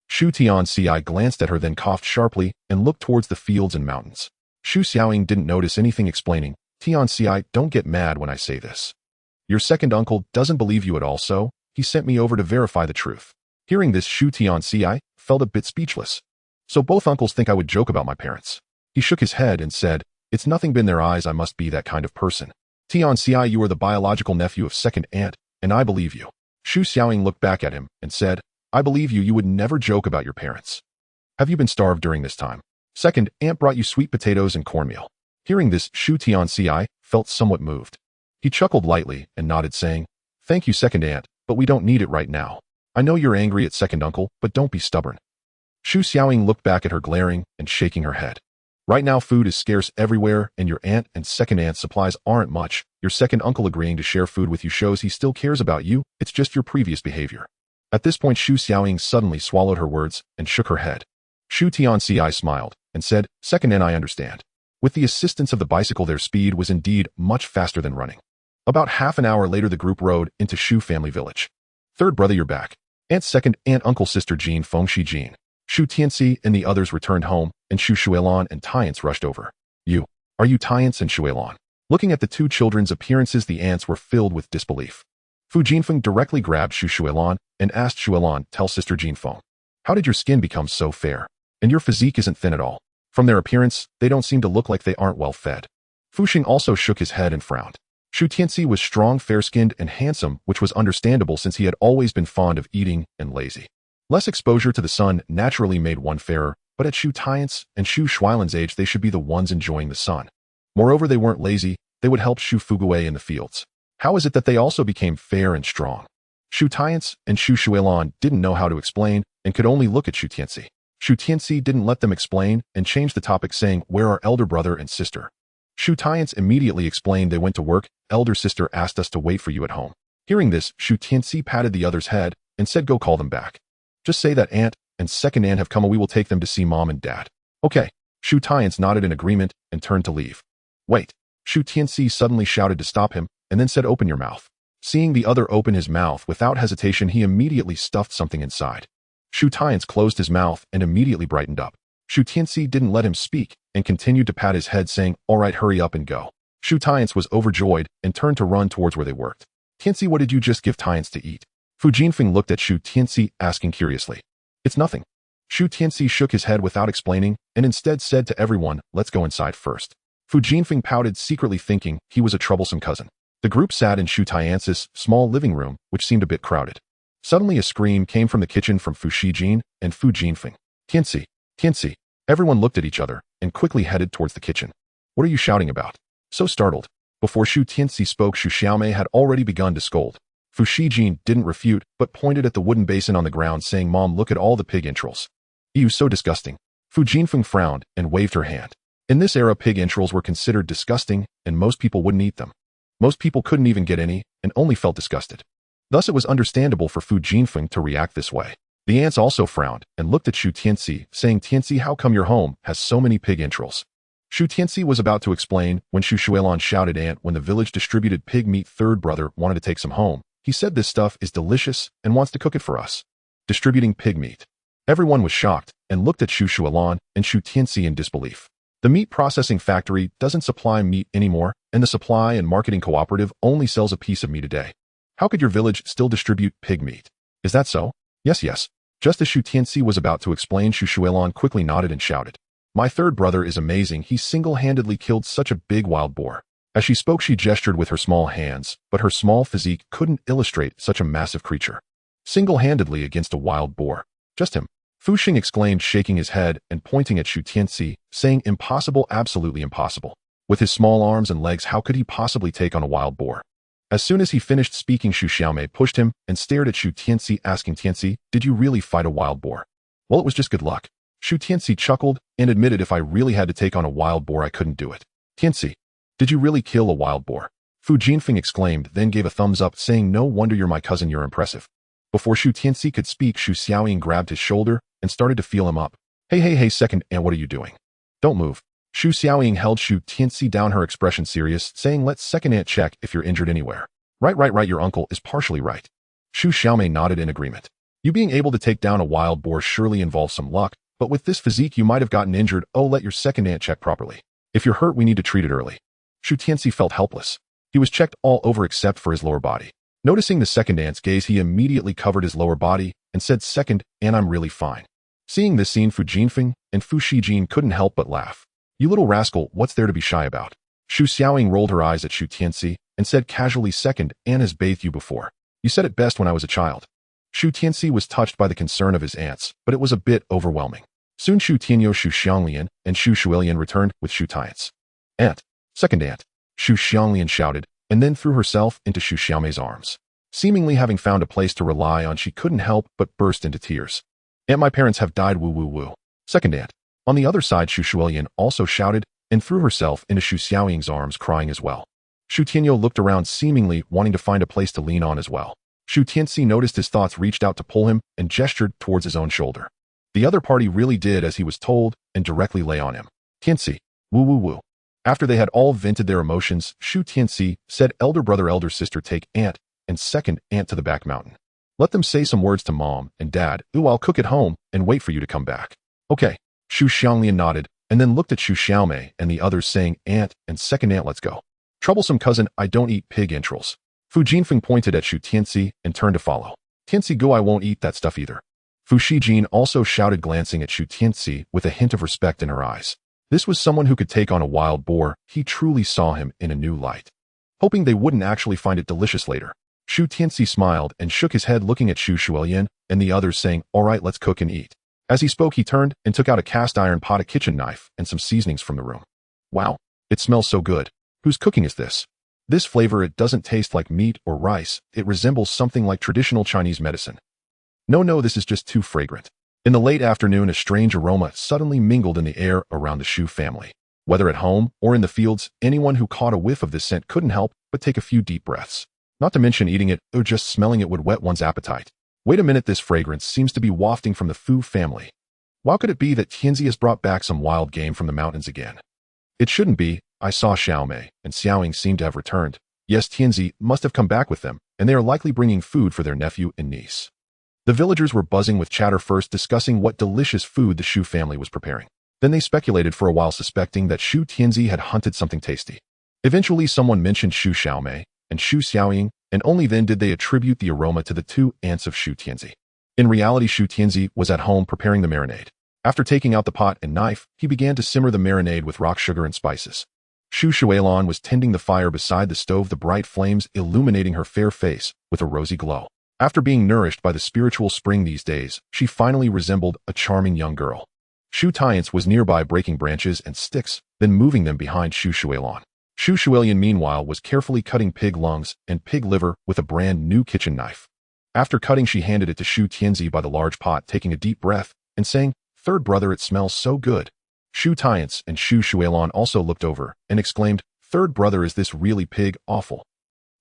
Shu Tianci glanced at her, then coughed sharply and looked towards the fields and mountains. Shu Xiaoying didn't notice anything, explaining, Tianci, don't get mad when I say this. Your second uncle doesn't believe you at all, so he sent me over to verify the truth. Hearing this, Shu Tianci felt a bit speechless. So both uncles think I would joke about my parents. He shook his head and said, it's nothing but in their eyes I must be that kind of person. Tianci, you are the biological nephew of second aunt, and I believe you. Shu Xiaoying looked back at him and said, I believe you would never joke about your parents. Have you been starved during this time? Second aunt brought you sweet potatoes and cornmeal. Hearing this, Shu Tianci felt somewhat moved. He chuckled lightly and nodded, saying, thank you, second aunt, but we don't need it right now. I know you're angry at second uncle, but don't be stubborn. Shu Xiaoying looked back at her, glaring and shaking her head. Right now, food is scarce everywhere, and your aunt and second aunt's supplies aren't much. Your second uncle agreeing to share food with you shows he still cares about you. It's just your previous behavior. At this point, Shu Xiaoying suddenly swallowed her words and shook her head. Shu Tianci smiled and said, second aunt, I understand. With the assistance of the bicycle, their speed was indeed much faster than running. About half an hour later, the group rode into Shu family village. Third brother, you're back. Aunt, second aunt, uncle, sister Jean, Feng Shijin. Shu Tianci and the others returned home, and Shu Xianglian and Tiance rushed over. Are you Tiance and Xianglian? Looking at the two children's appearances, the aunts were filled with disbelief. Fu Jinfeng directly grabbed Shu Xianglian and asked Xianglian, tell sister Jinfeng, how did your skin become so fair? And your physique isn't thin at all. From their appearance, they don't seem to look like they aren't well fed. Fuxing also shook his head and frowned. Shu Tianci was strong, fair-skinned, and handsome, which was understandable since he had always been fond of eating and lazy. Less exposure to the sun naturally made one fairer, but at Shu Tianci and Shu Xianglian's age they should be the ones enjoying the sun. Moreover, they weren't lazy, they would help Shu Fuguei in the fields. How is it that they also became fair and strong? Shu Tianci and Shu Xianglian didn't know how to explain and could only look at Shu Tianci. Shu Tianci didn't let them explain and changed the topic saying, "Where are elder brother and sister?" Shu Tianci immediately explained they went to work. Elder sister asked us to wait for you at home. Hearing this, Shu Tianci patted the other's head and said, "Go call them back. Just say that aunt and second aunt have come and we will take them to see mom and dad." "Okay." Shu Tianci nodded in agreement and turned to leave. "Wait." Shu Tianci suddenly shouted to stop him and then said, "Open your mouth." Seeing the other open his mouth without hesitation, he immediately stuffed something inside. Shu Tianci closed his mouth and immediately brightened up. Shu Tianci didn't let him speak and continued to pat his head saying, "All right, hurry up and go." Shu Tianci was overjoyed and turned to run towards where they worked. "Tianci, what did you just give Tianci to eat?" Fu Jinfeng looked at Shu Tianci, asking curiously. "It's nothing." Shu Tianci shook his head without explaining and instead said to everyone, "Let's go inside first." Fu Jinfeng pouted, secretly thinking he was a troublesome cousin. The group sat in Shu Tianci's small living room, which seemed a bit crowded. Suddenly a scream came from the kitchen from Fu Shijin and Fu Jinfeng. "Tianci! Tianci!" Everyone looked at each other and quickly headed towards the kitchen. "What are you shouting about?" So startled. Before Shu Tianci spoke, Shu Xiaomei had already begun to scold. Fu Shijin didn't refute, but pointed at the wooden basin on the ground saying, "Mom, look at all the pig entrails. Ew, so disgusting." Fu Jinfeng frowned and waved her hand. In this era, pig entrails were considered disgusting and most people wouldn't eat them. Most people couldn't even get any and only felt disgusted. Thus it was understandable for Fu Jinfeng to react this way. The aunts also frowned and looked at Shu Tianci, saying, "Tianci, how come your home has so many pig entrails?" Shu Tianci was about to explain when Shu Xianglian shouted, "Aunt, when the village distributed pig meat, third brother wanted to take some home. He said this stuff is delicious and wants to cook it for us." Distributing pig meat. Everyone was shocked and looked at Shu Xianglian and Shu Tianci in disbelief. The meat processing factory doesn't supply meat anymore, and the supply and marketing cooperative only sells a piece of meat a day. How could your village still distribute pig meat? Is that so? Yes. Just as Shu Tianci was about to explain, Shu Xianglian quickly nodded and shouted, "My third brother is amazing. He single-handedly killed such a big wild boar." As she spoke, she gestured with her small hands, but her small physique couldn't illustrate such a massive creature. Single-handedly against a wild boar. Just him. Fuxing exclaimed, shaking his head and pointing at Shu Tianci, saying, "Impossible, absolutely impossible. With his small arms and legs, how could he possibly take on a wild boar?" As soon as he finished speaking, Shu Xiaomei pushed him and stared at Shu Tianci, asking, "Tianci, did you really fight a wild boar?" "Well, it was just good luck." Shu Tianci chuckled and admitted, "If I really had to take on a wild boar, I couldn't do it." "Tianci, did you really kill a wild boar?" Fu Jinfeng exclaimed, then gave a thumbs up, saying, "No wonder you're my cousin, you're impressive." Before Shu Tianci could speak, Shu Xiaoyin grabbed his shoulder and started to feel him up. Hey, second aunt, what are you doing?" "Don't move." Shu Xiaoyin held Shu Tianci down, her expression serious, saying, "Let second aunt check if you're injured anywhere." Right, your uncle is partially right." Shu Xiaomei nodded in agreement. "You being able to take down a wild boar surely involves some luck, but with this physique you might have gotten injured. Oh, let your second aunt check properly. If you're hurt, we need to treat it early." Shu Tianci felt helpless. He was checked all over except for his lower body. Noticing the second aunt's gaze, he immediately covered his lower body and said, "Second aunt, I'm really fine." Seeing this scene, Fu Jinfeng and Fu Shijin couldn't help but laugh. "You little rascal, what's there to be shy about?" Shu Xiaoying rolled her eyes at Shu Tianci and said casually, "Second aunt has bathed you before. You said it best when I was a child." Shu Tianci was touched by the concern of his aunts, but it was a bit overwhelming. Soon Shu Tianyou, Shu Xianglian, and Shu Xianglian returned with Shu Tianci. "Aunt, second aunt," Shu Xianglian shouted, and then threw herself into Shu Xiaomei's arms. Seemingly having found a place to rely on, she couldn't help but burst into tears. "Aunt, my parents have died, woo. Second aunt." On the other side, Shu Xianglian also shouted and threw herself into Shu Xiaoying's arms, crying as well. Shu Tianyou looked around, seemingly wanting to find a place to lean on as well. Shu Tianci noticed his thoughts, reached out to pull him, and gestured towards his own shoulder. The other party really did as he was told and directly lay on him. "Tianci, woo. After they had all vented their emotions, Shu Tianci said, "Elder brother, elder sister, take aunt and second aunt to the back mountain. Let them say some words to mom and dad. I'll cook at home and wait for you to come back." "Okay." Shu Xianglian nodded and then looked at Shu Xiaomei and the others, saying, "Aunt and second aunt, let's go." "Troublesome cousin, I don't eat pig entrails." Fu Jinfeng pointed at Shu Tianci and turned to follow. "Tianci, go, I won't eat that stuff either." Fu Shijin also shouted, glancing at Shu Tianci with a hint of respect in her eyes. This was someone who could take on a wild boar. He truly saw him in a new light. Hoping they wouldn't actually find it delicious later, Shu Tianci smiled and shook his head, looking at Shu Xianglian and the others, saying, "All right, let's cook and eat." As he spoke, he turned and took out a cast iron pot, a kitchen knife, and some seasonings from the room. "Wow, it smells so good. Whose cooking is this? This flavor, it doesn't taste like meat or rice. It resembles something like traditional Chinese medicine. No, this is just too fragrant." In the late afternoon, a strange aroma suddenly mingled in the air around the Shu family. Whether at home or in the fields, anyone who caught a whiff of this scent couldn't help but take a few deep breaths. Not to mention eating it, or just smelling it would whet one's appetite. Wait a minute, this fragrance seems to be wafting from the Fu family. Why could it be that Tianzi has brought back some wild game from the mountains again? It shouldn't be. I saw Xiaomei and Xiaoying seem to have returned. Yes, Tianzi must have come back with them, and they are likely bringing food for their nephew and niece. The villagers were buzzing with chatter, first discussing what delicious food the Shu family was preparing. Then they speculated for a while, suspecting that Shu Tianzi had hunted something tasty. Eventually, someone mentioned Shu Xiaomei and Shu Xiaoying, and only then did they attribute the aroma to the two aunts of Shu Tianzi. In reality, Shu Tianzi was at home preparing the marinade. After taking out the pot and knife, he began to simmer the marinade with rock sugar and spices. Shu Xianglian was tending the fire beside the stove, the bright flames illuminating her fair face with a rosy glow. After being nourished by the spiritual spring these days, she finally resembled a charming young girl. Shu Tianci was nearby, breaking branches and sticks, then moving them behind Shu Xianglian. Shu Xianglian, meanwhile, was carefully cutting pig lungs and pig liver with a brand new kitchen knife. After cutting, she handed it to Shu Tianci by the large pot, taking a deep breath and saying, "Third brother, it smells so good." Shu Tianci and Shu Xianglian also looked over and exclaimed, "Third brother, is this really pig awful?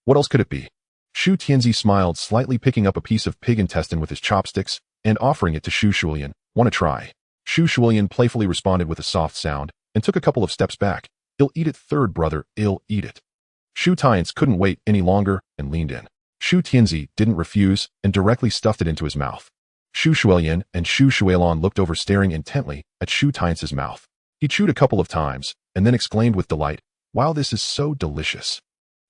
What else could it be?" Shu Tianci smiled slightly, picking up a piece of pig intestine with his chopsticks and offering it to Shu Xianglian. "Want to try?" Shu Xianglian playfully responded with a soft sound and took a couple of steps back. "I'll eat it, third brother, I'll eat it." Shu Tianci couldn't wait any longer and leaned in. Shu Tianci didn't refuse and directly stuffed it into his mouth. Shu Xianglian and Shu Xianglian looked over, staring intently at Shu Tianci's mouth. He chewed a couple of times and then exclaimed with delight, "Wow, this is so delicious.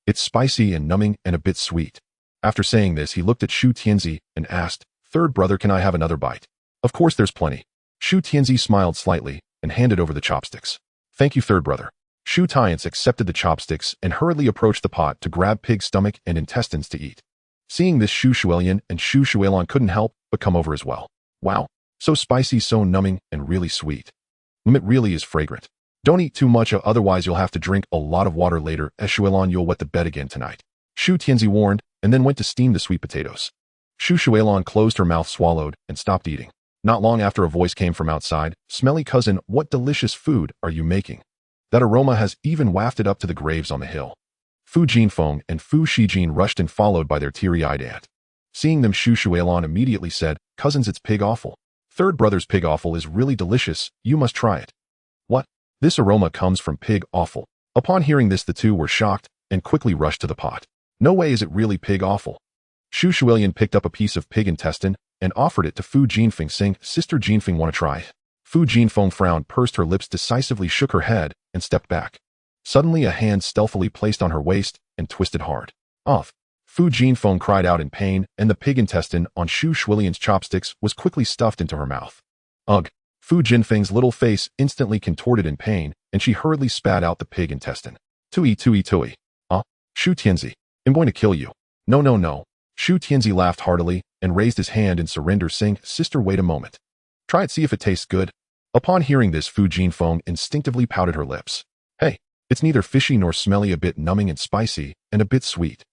It's spicy and numbing and a bit sweet." After saying this, he looked at Shu Tianci and asked, "Third brother, can I have another bite?" "Of course, there's plenty." Shu Tianci smiled slightly and handed over the chopsticks. "Thank you, third brother." Shu Tianci accepted the chopsticks and hurriedly approached the pot to grab pig's stomach and intestines to eat. Seeing this, Shu Xianglian and Shu Xianglian couldn't help but come over as well. "Wow, so spicy, so numbing, and really sweet. It really is fragrant. Don't eat too much, otherwise you'll have to drink a lot of water later, as Xianglian, you'll wet the bed again tonight." Shu Tianci warned, and then went to steam the sweet potatoes. Shu Xianglian closed her mouth, swallowed, and stopped eating. Not long after, a voice came from outside. "Smelly cousin, what delicious food are you making? That aroma has even wafted up to the graves on the hill." Fu Jinfeng and Fu Shijin rushed in, followed by their teary-eyed aunt. Seeing them, Shu Xianglian immediately said, "Cousins, it's pig offal. Third brother's pig offal is really delicious. You must try it." "What? This aroma comes from pig offal." Upon hearing this, the two were shocked and quickly rushed to the pot. "No way, is it really pig offal?" Shu Xianglian picked up a piece of pig intestine and offered it to Fu Jinfeng, saying, "Sister Jinfeng, want to try?" Fu Jinfeng frowned, pursed her lips decisively, shook her head, and stepped back. Suddenly, a hand stealthily placed on her waist and twisted hard. "Off!" Fu Jinfeng cried out in pain, and the pig intestine on Shu Xianglian's chopsticks was quickly stuffed into her mouth. "Ugh!" Fu Jinfeng's little face instantly contorted in pain, and she hurriedly spat out the pig intestine. "Tui, tui, tui. Shu Tianci, I'm going to kill you." No. Shu Tianci laughed heartily and raised his hand in surrender, saying, "Sister, wait a moment. Try it, see if it tastes good." Upon hearing this, Fu Jinfeng instinctively pouted her lips. "Hey, it's neither fishy nor smelly, a bit numbing and spicy, and a bit sweet."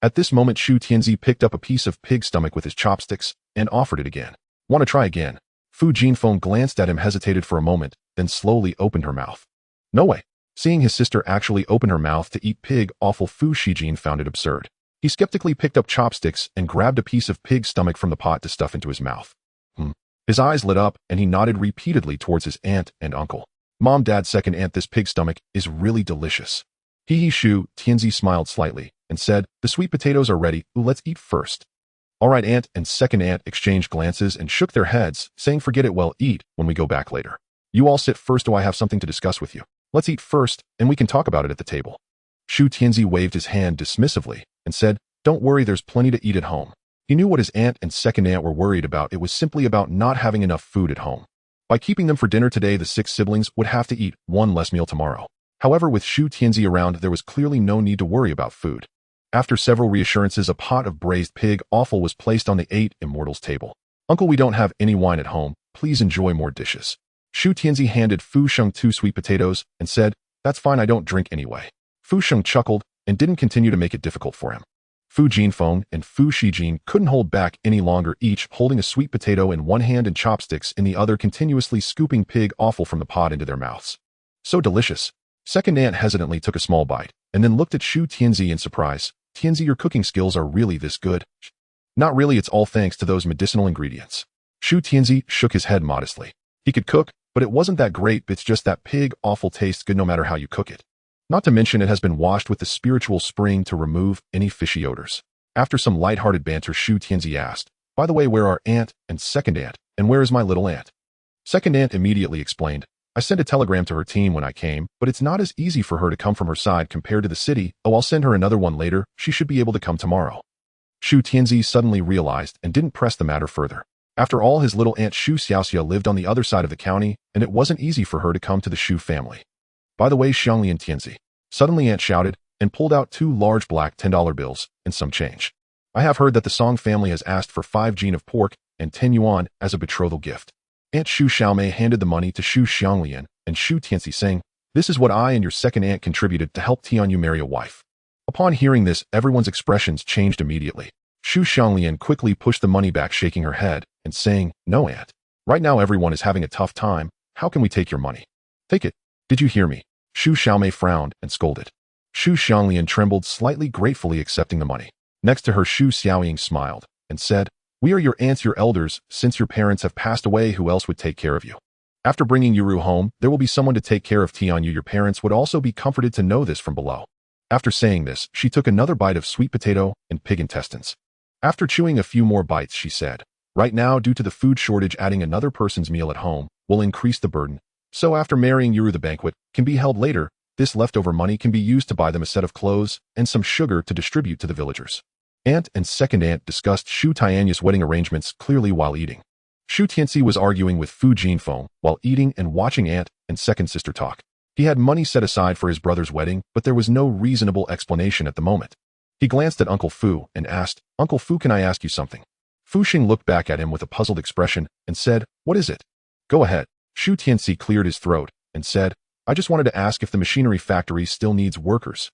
At this moment, Shu Tianci picked up a piece of pig stomach with his chopsticks and offered it again. "Want to try again?" Fu Jinfeng glanced at him, hesitated for a moment, then slowly opened her mouth. "No way." Seeing his sister actually open her mouth to eat pig offal, Fu Shijin found it absurd. He skeptically picked up chopsticks and grabbed a piece of pig stomach from the pot to stuff into his mouth. His eyes lit up and he nodded repeatedly towards his aunt and uncle. "Mom, Dad, second aunt, this pig stomach is really delicious." Shu Tianci smiled slightly and said, "The sweet potatoes are ready. Let's eat first." "All right," aunt and second aunt exchanged glances and shook their heads, saying, "Forget it, we'll eat when we go back later. You all sit first. I have something to discuss with you. Let's eat first, and we can talk about it at the table." Shu Tianci waved his hand dismissively and said, "Don't worry, there's plenty to eat at home." He knew what his aunt and second aunt were worried about. It was simply about not having enough food at home. By keeping them for dinner today, the 6 siblings would have to eat one less meal tomorrow. However, with Shu Tianci around, there was clearly no need to worry about food. After several reassurances, a pot of braised pig offal was placed on the 8 immortals' table. "Uncle, we don't have any wine at home. Please enjoy more dishes." Shu Tianci handed Fu Sheng 2 sweet potatoes and said, "That's fine, I don't drink anyway." Fu Sheng chuckled and didn't continue to make it difficult for him. Fu Jinfeng and Fu Shijin couldn't hold back any longer, each holding a sweet potato in one hand and chopsticks in the other, continuously scooping pig offal from the pot into their mouths. "So delicious." Second aunt hesitantly took a small bite and then looked at Shu Tianci in surprise. "Tianci, your cooking skills are really this good?" "Not really, it's all thanks to those medicinal ingredients." Shu Tianci shook his head modestly. He could cook, but it wasn't that great. It's just that pig offal tastes good no matter how you cook it. Not to mention it has been washed with the spiritual spring to remove any fishy odors. After some light-hearted banter, Shu Tianci asked, "By the way, where are aunt and second aunt, and where is my little aunt?" Second aunt immediately explained, "I sent a telegram to her team when I came, but it's not as easy for her to come from her side compared to the city. Oh, I'll send her another one later. She should be able to come tomorrow." Shu Tianci suddenly realized and didn't press the matter further. After all, his little aunt Shu Xiaoxia lived on the other side of the county, and it wasn't easy for her to come to the Shu family. "By the way, Xianglian Tianci," suddenly aunt shouted and pulled out 2 large black $10 bills and some change. "I have heard that the Song family has asked for 5 jin of pork and 10 yuan as a betrothal gift." Aunt Shu Xiaomei handed the money to Shu Xianglian and Shu Tianci, saying, "This is what I and your second aunt contributed to help Tianyou marry a wife." Upon hearing this, everyone's expressions changed immediately. Shu Xianglian quickly pushed the money back, shaking her head and saying, "No, aunt. Right now everyone is having a tough time. How can we take your money?" "Take it. Did you hear me?" Shu Xiaomei frowned and scolded. Shu Xianglian trembled slightly, gratefully accepting the money. Next to her, Shu Xiaoying smiled and said, "We are your aunts, your elders. Since your parents have passed away, who else would take care of you? After bringing Yuru home, there will be someone to take care of Tianyou. Your parents would also be comforted to know this from below." After saying this, she took another bite of sweet potato and pig intestines. After chewing a few more bites, she said, "Right now, due to the food shortage, adding another person's meal at home will increase the burden. So after marrying Yuru, the banquet can be held later. This leftover money can be used to buy them a set of clothes and some sugar to distribute to the villagers." Aunt and second aunt discussed Shu Tianyou's wedding arrangements clearly while eating. Shu Tianci was arguing with Fu Jinfeng while eating and watching aunt and second sister talk. He had money set aside for his brother's wedding, but there was no reasonable explanation at the moment. He glanced at Uncle Fu and asked, "Uncle Fu, can I ask you something?" Fu Xing looked back at him with a puzzled expression and said, "What is it?" "Go ahead." Shu Tianci cleared his throat and said, "I just wanted to ask if the machinery factory still needs workers."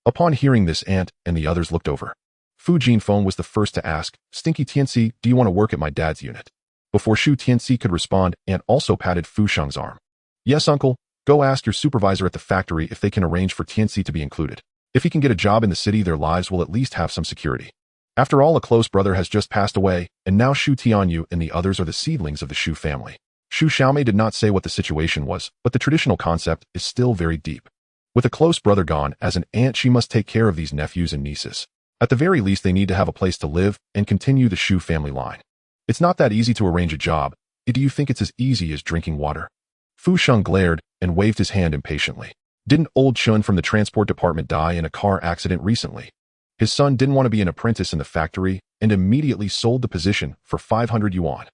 Upon hearing this, aunt and the others looked over. Fu Jinfeng was the first to ask, "Stinky Tianci, do you want to work at my dad's unit?" Before Shu Tianci could respond, aunt also patted Fu Sheng's arm. "Yes, uncle. Go ask your supervisor at the factory if they can arrange for Tianci to be included. If he can get a job in the city, their lives will at least have some security. After all, a close brother has just passed away, and now Shu Tianyou and the others are the seedlings of the Shu family." Shu Xiaomei did not say what the situation was, but the traditional concept is still very deep. With a close brother gone, as an aunt, she must take care of these nephews and nieces. At the very least, they need to have a place to live and continue the Shu family line. It's not that easy to arrange a job. Do you think it's as easy as drinking water? Fu Sheng glared and waved his hand impatiently. Didn't old Chun from the transport department die in a car accident recently? His son didn't want to be an apprentice in the factory and immediately sold the position for 500 yuan.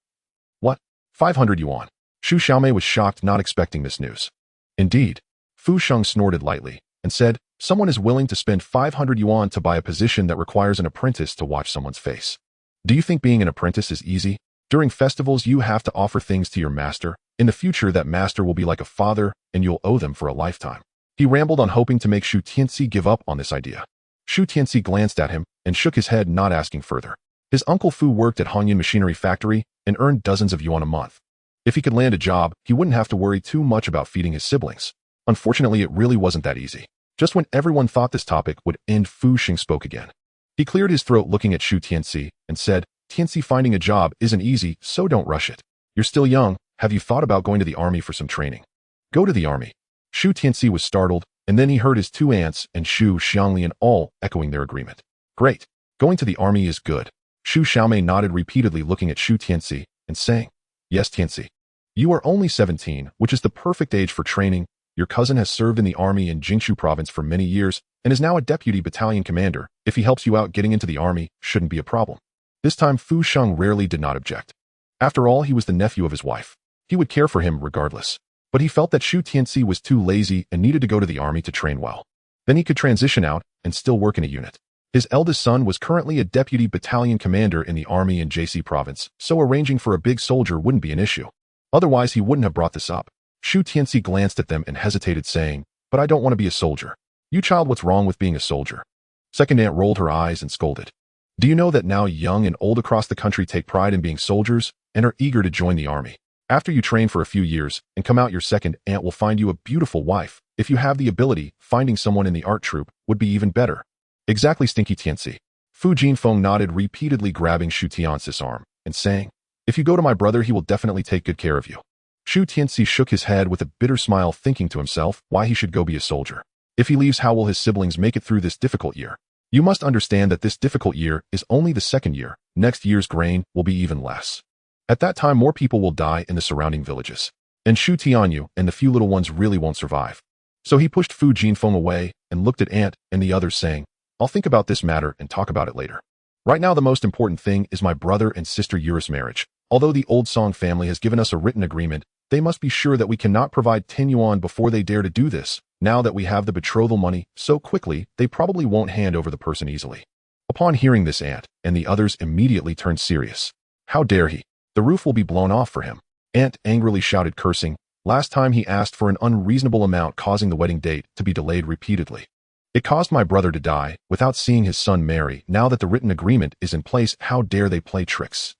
What? 500 yuan? Shu Xiaomei was shocked, not expecting this news. Indeed. Fu Sheng snorted lightly and said, "Someone is willing to spend 500 yuan to buy a position that requires an apprentice to watch someone's face. Do you think being an apprentice is easy? During festivals, you have to offer things to your master. In the future, that master will be like a father, and you'll owe them for a lifetime." He rambled on, hoping to make Shu Tianci give up on this idea. Shu Tianci glanced at him and shook his head, not asking further. His uncle Fu worked at Hongyan Machinery Factory and earned dozens of yuan a month. If he could land a job, he wouldn't have to worry too much about feeding his siblings. Unfortunately, it really wasn't that easy. Just when everyone thought this topic would end, Fu Xing spoke again. He cleared his throat, looking at Shu Tianci, and said, "Tianci, finding a job isn't easy, so don't rush it. You're still young. Have you thought about going to the army for some training?" "Go to the army." Shu Tianci was startled, and then he heard his 2 aunts and Shu Xianglian all echoing their agreement. "Great. Going to the army is good." Shu Xiaomei nodded repeatedly, looking at Shu Tianci and saying, "Yes, Tianci. You are only 17, which is the perfect age for training. Your cousin has served in the army in Jingshu province for many years and is now a deputy battalion commander. If he helps you out, getting into the army shouldn't be a problem." This time, Fu Sheng rarely did not object. After all, he was the nephew of his wife. He would care for him regardless. But he felt that Shu Tianci was too lazy and needed to go to the army to train well. Then he could transition out and still work in a unit. His eldest son was currently a deputy battalion commander in the army in JC province, so arranging for a big soldier wouldn't be an issue. Otherwise, he wouldn't have brought this up. Shu Tianci glanced at them and hesitated, saying, "But I don't want to be a soldier." "You child, what's wrong with being a soldier?" Second aunt rolled her eyes and scolded. "Do you know that now young and old across the country take pride in being soldiers and are eager to join the army? After you train for a few years and come out, your second aunt will find you a beautiful wife. If you have the ability, finding someone in the art troupe would be even better." "Exactly, Stinky Tianci." Fu Jinfeng nodded, repeatedly grabbing Shu Tianci's arm and saying, "If you go to my brother, he will definitely take good care of you." Shu Tianci shook his head with a bitter smile, thinking to himself why he should go be a soldier. If he leaves, how will his siblings make it through this difficult year? You must understand that this difficult year is only the second year. Next year's grain will be even less. At that time, more people will die in the surrounding villages. And Shu Tianyou and the few little ones really won't survive. So he pushed Fu Jinfeng away and looked at Aunt and the others, saying, "I'll think about this matter and talk about it later. Right now, the most important thing is my brother and sister Yura's marriage. Although the old Song family has given us a written agreement, they must be sure that we cannot provide 10 yuan before they dare to do this. Now that we have the betrothal money so quickly, they probably won't hand over the person easily." Upon hearing this, Aunt and the others immediately turned serious. "How dare he? The roof will be blown off for him." Aunt angrily shouted, cursing. Last time he asked for an unreasonable amount, causing the wedding date to be delayed repeatedly. "It caused my brother to die without seeing his son marry. Now that the written agreement is in place, how dare they play tricks?"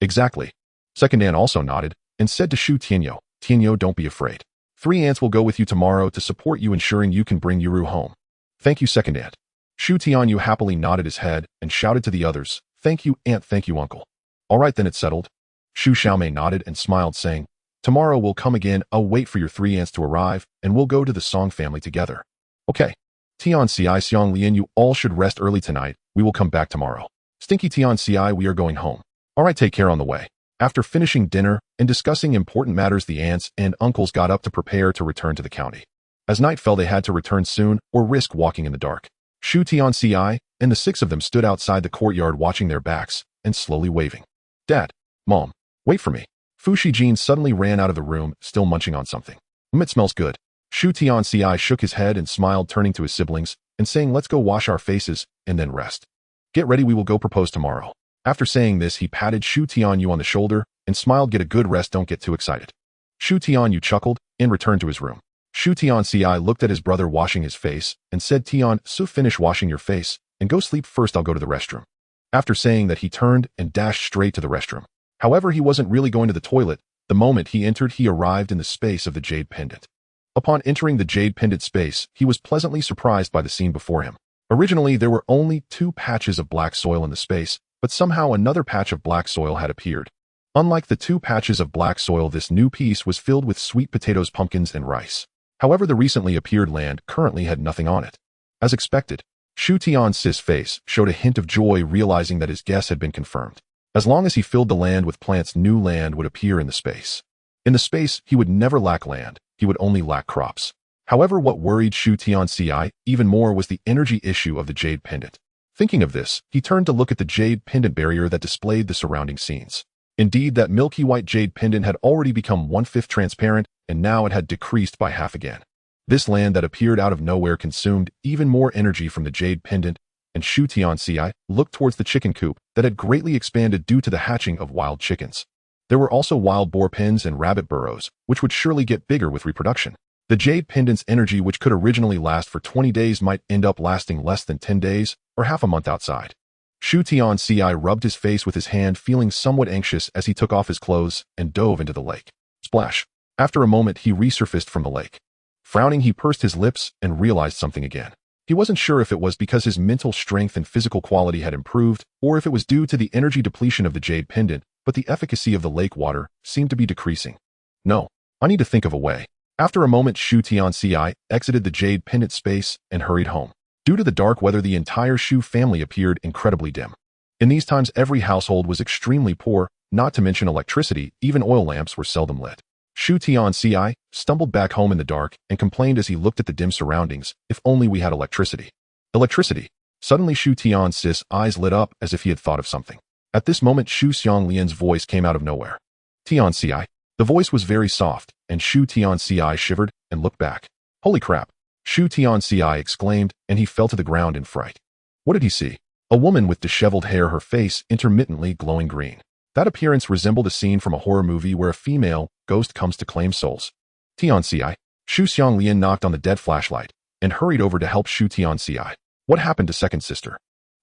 Exactly. Second aunt also nodded and said to Shu Tianyou, "Tianyou, don't be afraid. 3 aunts will go with you tomorrow to support you, ensuring you can bring Yuru home." "Thank you, second aunt." Shu Tianyou happily nodded his head and shouted to the others, "Thank you, aunt, thank you, uncle." "All right, then, it's settled." Shu Xiaomei nodded and smiled, saying, "Tomorrow we'll come again. I'll wait for your 3 aunts to arrive, and we'll go to the Song family together." "Okay. Tianci Xianglian, you all should rest early tonight. We will come back tomorrow." "Stinky Tianci, we are going home." "All right, take care on the way." After finishing dinner and discussing important matters, the aunts and uncles got up to prepare to return to the county. As night fell, they had to return soon or risk walking in the dark. Shu Tianci and the 6 of them stood outside the courtyard, watching their backs and slowly waving. "Dad, Mom, wait for me." Fu Shijin suddenly ran out of the room, still munching on something. "It smells good." Shu Tianci shook his head and smiled, turning to his siblings and saying, "Let's go wash our faces and then rest. Get ready, we will go propose tomorrow." After saying this, he patted Shu Tianyou on the shoulder and smiled, "Get a good rest, don't get too excited." Shu Tianyou chuckled and returned to his room. Shu Tianci looked at his brother washing his face and said, "Tian, so finish washing your face and go sleep first, I'll go to the restroom." After saying that, he turned and dashed straight to the restroom. However, he wasn't really going to the toilet. The moment he entered, he arrived in the space of the jade pendant. Upon entering the jade pendant space, he was pleasantly surprised by the scene before him. Originally, there were only 2 patches of black soil in the space, but somehow another patch of black soil had appeared. Unlike the 2 patches of black soil, this new piece was filled with sweet potatoes, pumpkins, and rice. However, the recently appeared land currently had nothing on it. As expected, Shu Tianci's face showed a hint of joy, realizing that his guess had been confirmed. As long as he filled the land with plants, new land would appear in the space. In the space, he would never lack land, he would only lack crops. However, what worried Shu Tianci even more was the energy issue of the jade pendant. Thinking of this, he turned to look at the jade pendant barrier that displayed the surrounding scenes. Indeed, that milky white jade pendant had already become 1/5 transparent, and now it had decreased by half again. This land that appeared out of nowhere consumed even more energy from the jade pendant, and Shu Tianci looked towards the chicken coop that had greatly expanded due to the hatching of wild chickens. There were also wild boar pens and rabbit burrows, which would surely get bigger with reproduction. The jade pendant's energy, which could originally last for 20 days, might end up lasting less than 10 days or half a month outside. Shu Tianci rubbed his face with his hand, feeling somewhat anxious as he took off his clothes and dove into the lake. Splash! After a moment, he resurfaced from the lake. Frowning, he pursed his lips and realized something again. He wasn't sure if it was because his mental strength and physical quality had improved, or if it was due to the energy depletion of the jade pendant, but the efficacy of the lake water seemed to be decreasing. "No, I need to think of a way." After a moment, Shu Tianci exited the jade pendant space and hurried home. Due to the dark weather, the entire Shu family appeared incredibly dim. In these times, every household was extremely poor, not to mention electricity. Even oil lamps were seldom lit. Shu Tianci stumbled back home in the dark and complained as he looked at the dim surroundings, "If only we had electricity." Electricity. Suddenly, Shu Tianci's eyes lit up as if he had thought of something. At this moment, Shu Xianglian's voice came out of nowhere. "Tianci." The The voice was very soft, and Shu Tianci shivered and looked back. Holy crap! Shu Tianci exclaimed, and he fell to the ground in fright. What did he see? A woman with disheveled hair, her face intermittently glowing green. That appearance resembled a scene from a horror movie where a female ghost comes to claim souls. Tianci. Shu Xianglian knocked on the dead flashlight and hurried over to help Shu Tianci. What happened to second sister?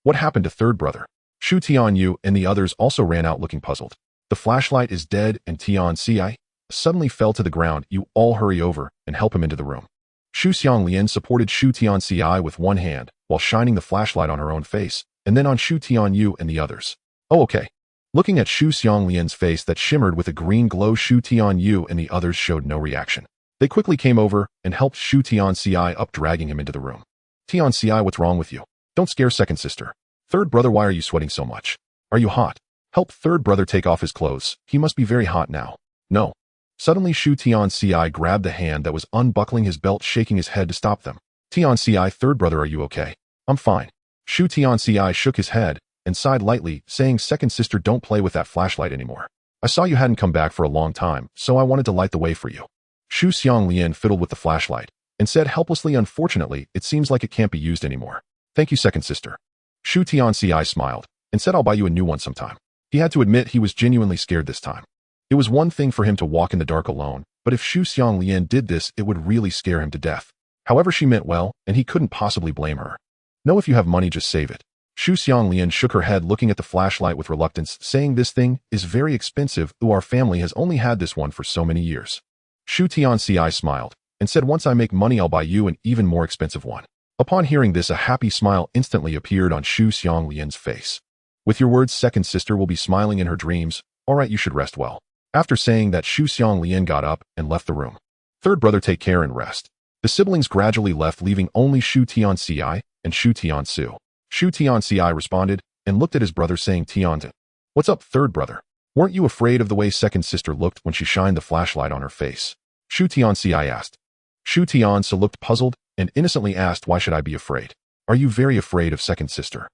What happened to third brother? Shu Tianyou and the others also ran out looking puzzled. The flashlight is dead and Tianci suddenly fell to the ground. You all hurry over and help him into the room. Shu Xianglian supported Shu Tianci with one hand while shining the flashlight on her own face and then on Shu Tianyou and the others. Oh, okay. Looking at Shu Xianglian's face that shimmered with a green glow, Shu Tianyou and the others showed no reaction. They quickly came over and helped Shu Tianci up, dragging him into the room. Tianci, what's wrong with you? Don't scare second sister. Third brother, why are you sweating so much? Are you hot? Help third brother take off his clothes. He must be very hot now. No. Suddenly Shu Tianci grabbed the hand that was unbuckling his belt, shaking his head to stop them. Tianci, third brother, are you okay? I'm fine. Shu Tianci shook his head and sighed lightly, saying, second sister, don't play with that flashlight anymore. I saw you hadn't come back for a long time, so I wanted to light the way for you. Shu Xianglian fiddled with the flashlight and said helplessly, unfortunately, it seems like it can't be used anymore. Thank you, second sister. Shu Tianci smiled and said, I'll buy you a new one sometime. He had to admit he was genuinely scared this time. It was one thing for him to walk in the dark alone, but if Shu Xianglian did this, it would really scare him to death. However, she meant well, and he couldn't possibly blame her. No, if you have money, just save it. Shu Xianglian shook her head, looking at the flashlight with reluctance, saying, this thing is very expensive, though our family has only had this one for so many years. Shu Tianci smiled and said, once I make money, I'll buy you an even more expensive one. Upon hearing this, a happy smile instantly appeared on Shu Xianglian's face. With your words, second sister will be smiling in her dreams. All right, you should rest well. After saying that, Shu Xianglian got up and left the room. Third brother, take care and rest. The siblings gradually left, leaving only Shu Tianci and Shu Tiancu. Shu Tianci responded and looked at his brother, saying, Tianci, what's up, third brother? Weren't you afraid of the way second sister looked when she shined the flashlight on her face? Shu Tianci asked. Shu Tianci looked puzzled and innocently asked, why should I be afraid? Are you very afraid of second sister?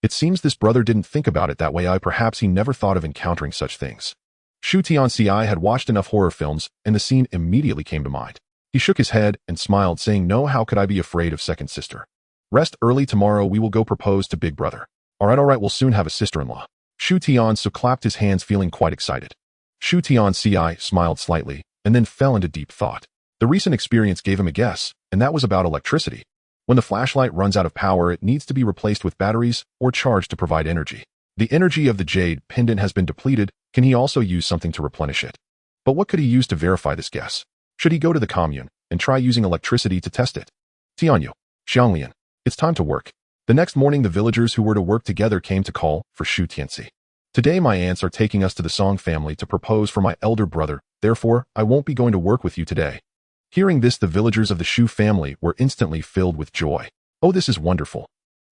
It seems this brother didn't think about it that way. Perhaps he never thought of encountering such things. Shu Tianci had watched enough horror films, and the scene immediately came to mind. He shook his head and smiled, saying, no, how could I be afraid of second sister? Rest early, tomorrow we will go propose to big brother. All right, we'll soon have a sister-in-law. Shu Tianci clapped his hands, feeling quite excited. Shu Tianci smiled slightly and then fell into deep thought. The recent experience gave him a guess, and that was about electricity. When the flashlight runs out of power, it needs to be replaced with batteries or charged to provide energy. The energy of the jade pendant has been depleted. Can he also use something to replenish it? But what could he use to verify this guess? Should he go to the commune and try using electricity to test it? Tianyou, Xianglian, it's time to work. The next morning, the villagers who were to work together came to call for Shu Tianci. Today my aunts are taking us to the Song family to propose for my elder brother, therefore I won't be going to work with you today. Hearing this, the villagers of the Shu family were instantly filled with joy. Oh, this is wonderful.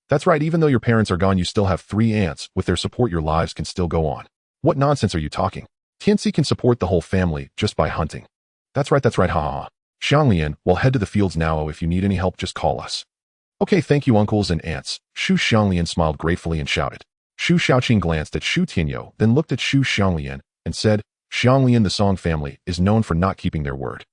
That's right, even though your parents are gone, you still have 3 aunts. With their support, your lives can still go on. What nonsense are you talking? Tianci can support the whole family just by hunting. That's right, ha. Xianglian, we'll head to the fields now. If you need any help, just call us. Okay, thank you, uncles and aunts. Shu Xianglian smiled gratefully and shouted. Shu Xiaoqing glanced at Shu Tianyou, then looked at Shu Xianglian and said, Xianglian, the Song family is known for not keeping their word.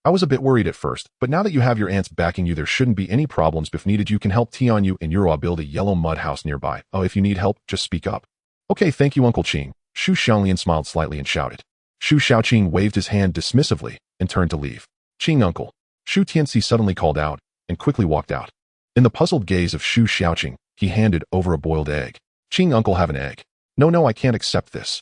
I was a bit worried at first, but now that you have your aunts backing you, there shouldn't be any problems. If needed, you can help Tianyou and Yura build a yellow mud house nearby. Oh, if you need help, just speak up. Okay, thank you, Uncle Qing. Shu Xianglian smiled slightly and shouted. Shu Xiaoqing waved his hand dismissively and turned to leave. Qing, uncle. Shu Tianci suddenly called out and quickly walked out. In the puzzled gaze of Shu Xiaoqing, he handed over a boiled egg. Qing, uncle, have an egg. No, I can't accept this.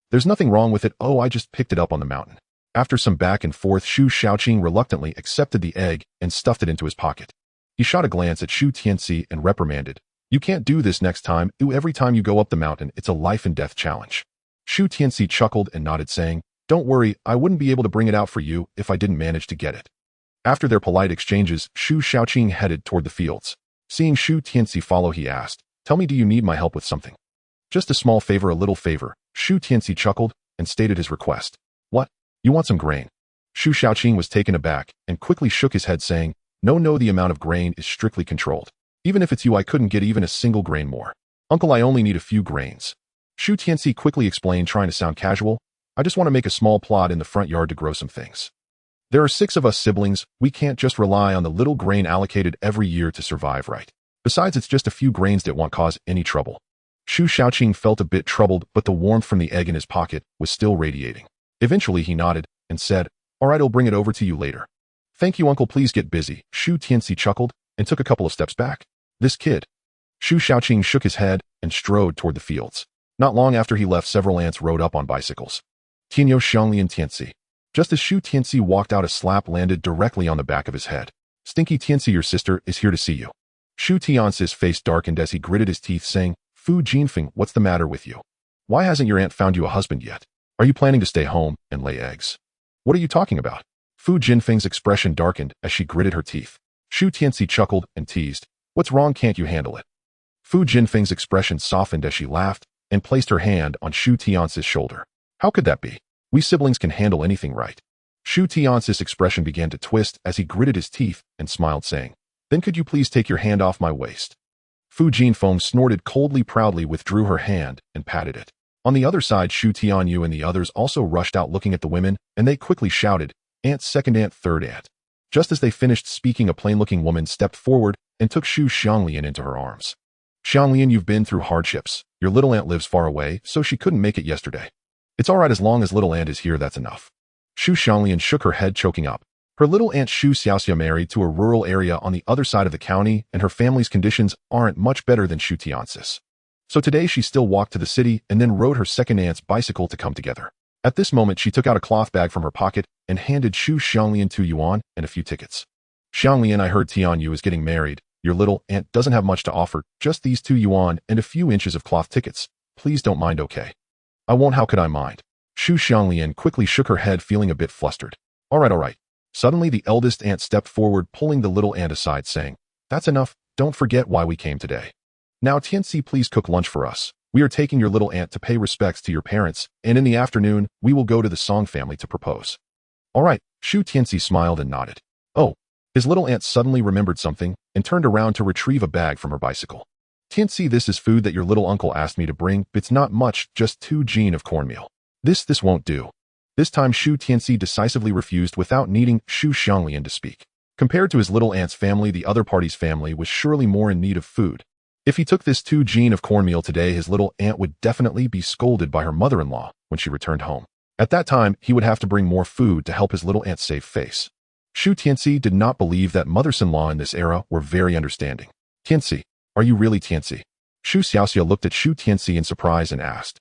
There's nothing wrong with it. Oh, I just picked it up on the mountain. After some back and forth, Shu Xiaoqing reluctantly accepted the egg and stuffed it into his pocket. He shot a glance at Shu Tianci and reprimanded. You can't do this next time. Every time you go up the mountain, it's a life and death challenge. Shu Tianci chuckled and nodded, saying, Don't worry, I wouldn't be able to bring it out for you if I didn't manage to get it. After their polite exchanges, Shu Xiaoqing headed toward the fields. Seeing Shu Tianci follow, he asked, Tell me, do you need my help with something? Just a small favor, a little favor. Shu Tianci chuckled and stated his request. What? You want some grain? Shu Xiaoqing was taken aback and quickly shook his head, saying, No, the amount of grain is strictly controlled. Even if it's you, I couldn't get even a single grain more. Uncle, I only need a few grains. Shu Tianci quickly explained, trying to sound casual. I just want to make a small plot in the front yard to grow some things. There are 6 of us siblings. We can't just rely on the little grain allocated every year to survive, right? Besides, it's just a few grains that won't cause any trouble. Shu Xiaoqing felt a bit troubled, but the warmth from the egg in his pocket was still radiating. Eventually, he nodded and said, "All right, I'll bring it over to you later." "Thank you, uncle, please get busy." Shu Tianci chuckled and took a couple of steps back. This kid. Shu Xiaoqing shook his head and strode toward the fields. Not long after he left, several ants rode up on bicycles. Tianyou Xianglian Tianci. Just as Shu Tianci walked out, a slap landed directly on the back of his head. "Stinky Tianci, your sister is here to see you." Shu Tianci's face darkened as he gritted his teeth, saying, "Fu Jinfeng, what's the matter with you? Why hasn't your aunt found you a husband yet? Are you planning to stay home and lay eggs?" "What are you talking about?" Fu Jinfeng's expression darkened as she gritted her teeth. Shu Tianci chuckled and teased, "What's wrong? Can't you handle it?" Fu Jinfeng's expression softened as she laughed and placed her hand on Shu Tianci's shoulder. "How could that be? We siblings can handle anything, right?" Shu Tianci's expression began to twist as he gritted his teeth and smiled, saying, "Then could you please take your hand off my waist?" Fu Jinfeng snorted coldly, proudly withdrew her hand and patted it. On the other side, Shu Tianyou and the others also rushed out looking at the women, and they quickly shouted, "Aunt, second aunt, third aunt." Just as they finished speaking, a plain-looking woman stepped forward and took Shu Xianglian into her arms. "Xianglian, you've been through hardships. Your little aunt lives far away, so she couldn't make it yesterday. It's all right as long as little aunt is here, that's enough." Shu Xianglian shook her head, choking up. Her little aunt Shu Xiaoxia married to a rural area on the other side of the county, and her family's conditions aren't much better than Shu Tianci's. So today she still walked to the city and then rode her second aunt's bicycle to come together. At this moment, she took out a cloth bag from her pocket and handed Shu Xianglian 2 yuan and a few tickets. "Xianglian, I heard Tianyou is getting married. Your little aunt doesn't have much to offer, just these 2 yuan and a few inches of cloth tickets. Please don't mind, okay?" "I won't, how could I mind?" Shu Xianglian quickly shook her head, feeling a bit flustered. All right. Suddenly, the eldest aunt stepped forward, pulling the little aunt aside, saying, "That's enough. Don't forget why we came today. Now, Tianci, please cook lunch for us. We are taking your little aunt to pay respects to your parents, and in the afternoon, we will go to the Song family to propose." "All right." Shu Tianci smiled and nodded. Oh, his little aunt suddenly remembered something and turned around to retrieve a bag from her bicycle. "Tianci, this is food that your little uncle asked me to bring. It's not much, just 2 jin of cornmeal. This won't do." This time, Shu Tianci decisively refused without needing Shu Xianglian to speak. Compared to his little aunt's family, the other party's family was surely more in need of food. If he took this 2 jin of cornmeal today, his little aunt would definitely be scolded by her mother-in-law when she returned home. At that time, he would have to bring more food to help his little aunt save face. Shu Tianci did not believe that mothers-in-law in this era were very understanding. "Tianci, are you really Tianci?" Shu Xiaoxia looked at Shu Tianci in surprise and asked.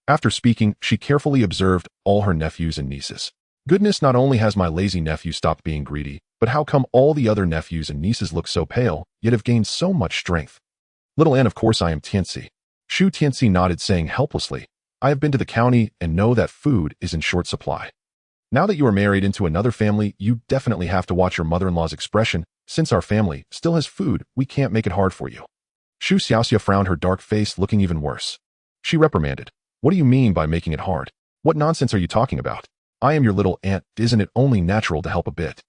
After speaking, she carefully observed all her nephews and nieces. "Goodness, not only has my lazy nephew stopped being greedy, but how come all the other nephews and nieces look so pale, yet have gained so much strength?" "Little aunt, of course I am Tianci." Shu Tianci nodded, saying helplessly, "I have been to the county and know that food is in short supply. Now that you are married into another family, you definitely have to watch your mother-in-law's expression. Since our family still has food, we can't make it hard for you." Shu Xiaoxia frowned, her dark face looking even worse. She reprimanded, "What do you mean by making it hard? What nonsense are you talking about? I am your little aunt. Isn't it only natural to help a bit?"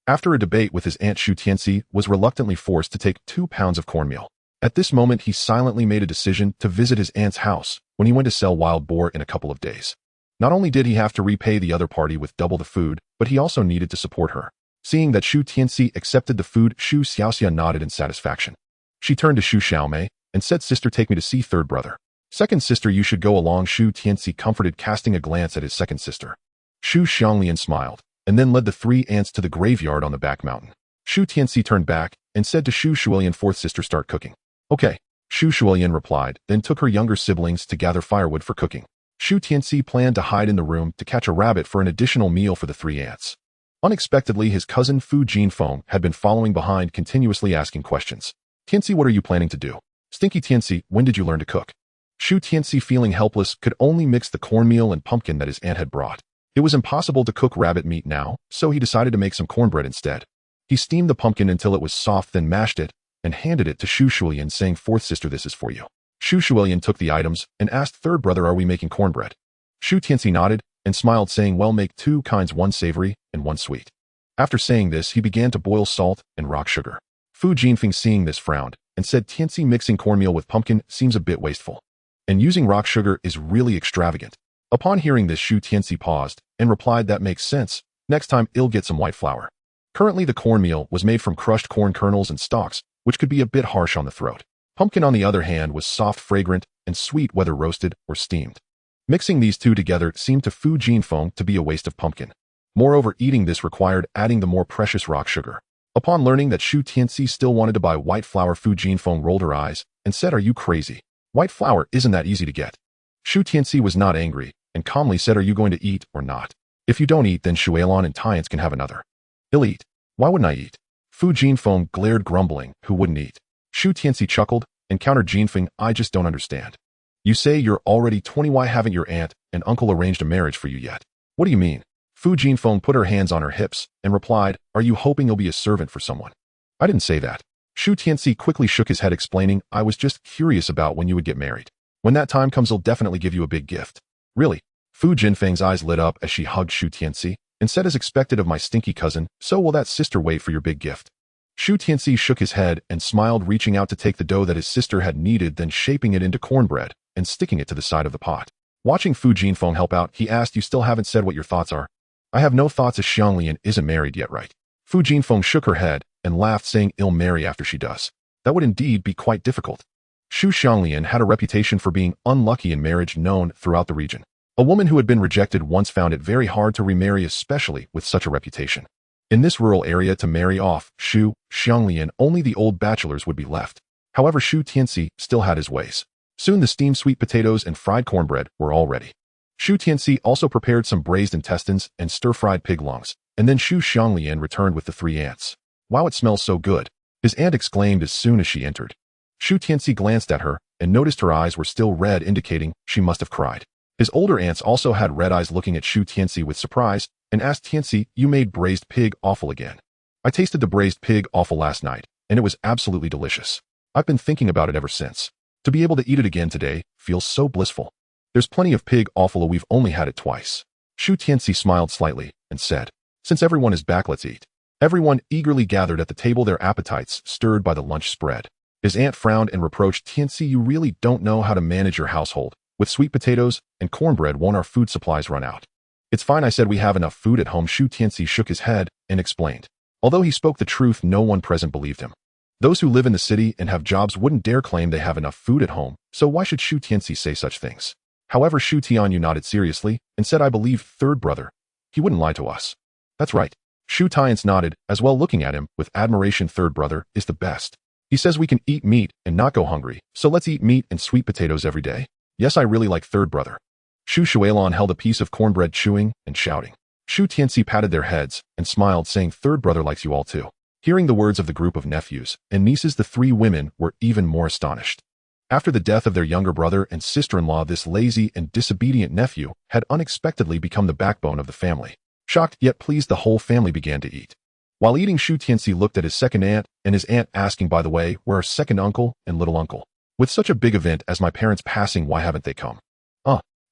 After a debate with his aunt, Shu Tianci was reluctantly forced to take 2 pounds of cornmeal. At this moment, he silently made a decision to visit his aunt's house when he went to sell wild boar in a couple of days. Not only did he have to repay the other party with double the food, but he also needed to support her. Seeing that Shu Tianci accepted the food, Shu Xiaoxia nodded in satisfaction. She turned to Shu Xiaomei and said, "Sister, take me to see third brother." "Second sister, you should go along," Shu Tianci comforted, casting a glance at his second sister. Shu Xianglian smiled, and then led the 3 ants to the graveyard on the back mountain. Shu Tianci turned back and said to Shu Xianglian, "Fourth sister, start cooking." "Okay," Shu Xianglian replied, then took her younger siblings to gather firewood for cooking. Shu Tianci planned to hide in the room to catch a rabbit for an additional meal for the 3 ants. Unexpectedly, his cousin Fu Jinfeng had been following behind, continuously asking questions. "Tianci, what are you planning to do?" "Stinky Tianci, when did you learn to cook?" Shu Tianci, feeling helpless, could only mix the cornmeal and pumpkin that his aunt had brought. It was impossible to cook rabbit meat now, so he decided to make some cornbread instead. He steamed the pumpkin until it was soft, then mashed it and handed it to Shu Xianglian, saying, "Fourth sister, this is for you." Shu Xianglian took the items and asked, "Third brother, are we making cornbread?" Shu Tianci nodded and smiled, saying, "Well, make 2 kinds, 1 savory and 1 sweet." After saying this, he began to boil salt and rock sugar. Fu Jinfeng, seeing this, frowned and said, "Tianci, mixing cornmeal with pumpkin seems a bit wasteful. And using rock sugar is really extravagant. Upon hearing this, Shu Tianci paused and replied, that makes sense. Next time, I'll get some white flour. Currently, the cornmeal was made from crushed corn kernels and stalks, which could be a bit harsh on the throat. Pumpkin, on the other hand, was soft, fragrant, and sweet whether roasted or steamed. Mixing these two together seemed to Fu Jinfeng to be a waste of pumpkin. Moreover, eating this required adding the more precious rock sugar. Upon learning that Shu Tianci still wanted to buy white flour, Fu Jinfeng rolled her eyes and said, are you crazy? White flour isn't that easy to get. Shu Tianci was not angry and calmly said, are you going to eat or not? If you don't eat, then Shu Xianglian and Tiance can have another. I'll eat. Why wouldn't I eat? Fu Jinfeng glared, grumbling, who wouldn't eat? Shu Tianci chuckled and countered, Jinfeng, I just don't understand. You say you're already 20, why haven't your aunt and uncle arranged a marriage for you yet? What do you mean? Fu Jinfeng put her hands on her hips and replied, are you hoping you'll be a servant for someone? I didn't say that. Shu Tianci quickly shook his head, explaining, I was just curious about when you would get married. When that time comes, I'll definitely give you a big gift. Really? Fu Jinfeng's eyes lit up as she hugged Shu Tianci and said, as expected of my stinky cousin, so will that sister wait for your big gift. Shu Tianci shook his head and smiled, reaching out to take the dough that his sister had kneaded, then shaping it into cornbread and sticking it to the side of the pot. Watching Fu Jinfeng help out, he asked, you still haven't said what your thoughts are? I have no thoughts, as Xianglian isn't married yet, right? Fu Jinfeng shook her head and laughed, saying, I'll marry after she does. That would indeed be quite difficult. Shu Xianglian had a reputation for being unlucky in marriage, known throughout the region. A woman who had been rejected once found it very hard to remarry, especially with such a reputation. In this rural area, to marry off Shu Xianglian, only the old bachelors would be left. However, Shu Tianci still had his ways. Soon the steamed sweet potatoes and fried cornbread were all ready. Shu Tianci also prepared some braised intestines and stir-fried pig lungs, and then Shu Xianglian returned with the 3 aunts. Wow, it smells so good, his aunt exclaimed as soon as she entered. Shu Tianci glanced at her and noticed her eyes were still red, indicating she must have cried. His older aunts also had red eyes, looking at Shu Tianci with surprise, and asked, Tianci, you made braised pig offal again? I tasted the braised pig offal last night, and it was absolutely delicious. I've been thinking about it ever since. To be able to eat it again today feels so blissful. There's plenty of pig offal, we've only had it twice. Shu Tianci smiled slightly and said, since everyone is back, let's eat. Everyone eagerly gathered at the table, their appetites stirred by the lunch spread. His aunt frowned and reproached, Tianci, you really don't know how to manage your household. With sweet potatoes and cornbread, won't our food supplies run out? It's fine, I said we have enough food at home. Shu Tianci shook his head and explained. Although he spoke the truth, no one present believed him. Those who live in the city and have jobs wouldn't dare claim they have enough food at home, so why should Shu Tianci say such things? However, Shu Tianyou nodded seriously and said, I believe third brother. He wouldn't lie to us. That's right. Shu Tianci nodded as well, looking at him with admiration. Third brother is the best. He says we can eat meat and not go hungry, so let's eat meat and sweet potatoes every day. Yes, I really like third brother. Shu Xianglian held a piece of cornbread, chewing and shouting. Shu Tianci patted their heads and smiled, saying, third brother likes you all too. Hearing the words of the group of nephews and nieces, the 3 women were even more astonished. After the death of their younger brother and sister-in-law, this lazy and disobedient nephew had unexpectedly become the backbone of the family. Shocked yet pleased, the whole family began to eat. While eating, Shu Tianci looked at his second aunt and his aunt, asking, by the way, where are second uncle and little uncle? With such a big event as my parents' passing, why haven't they come?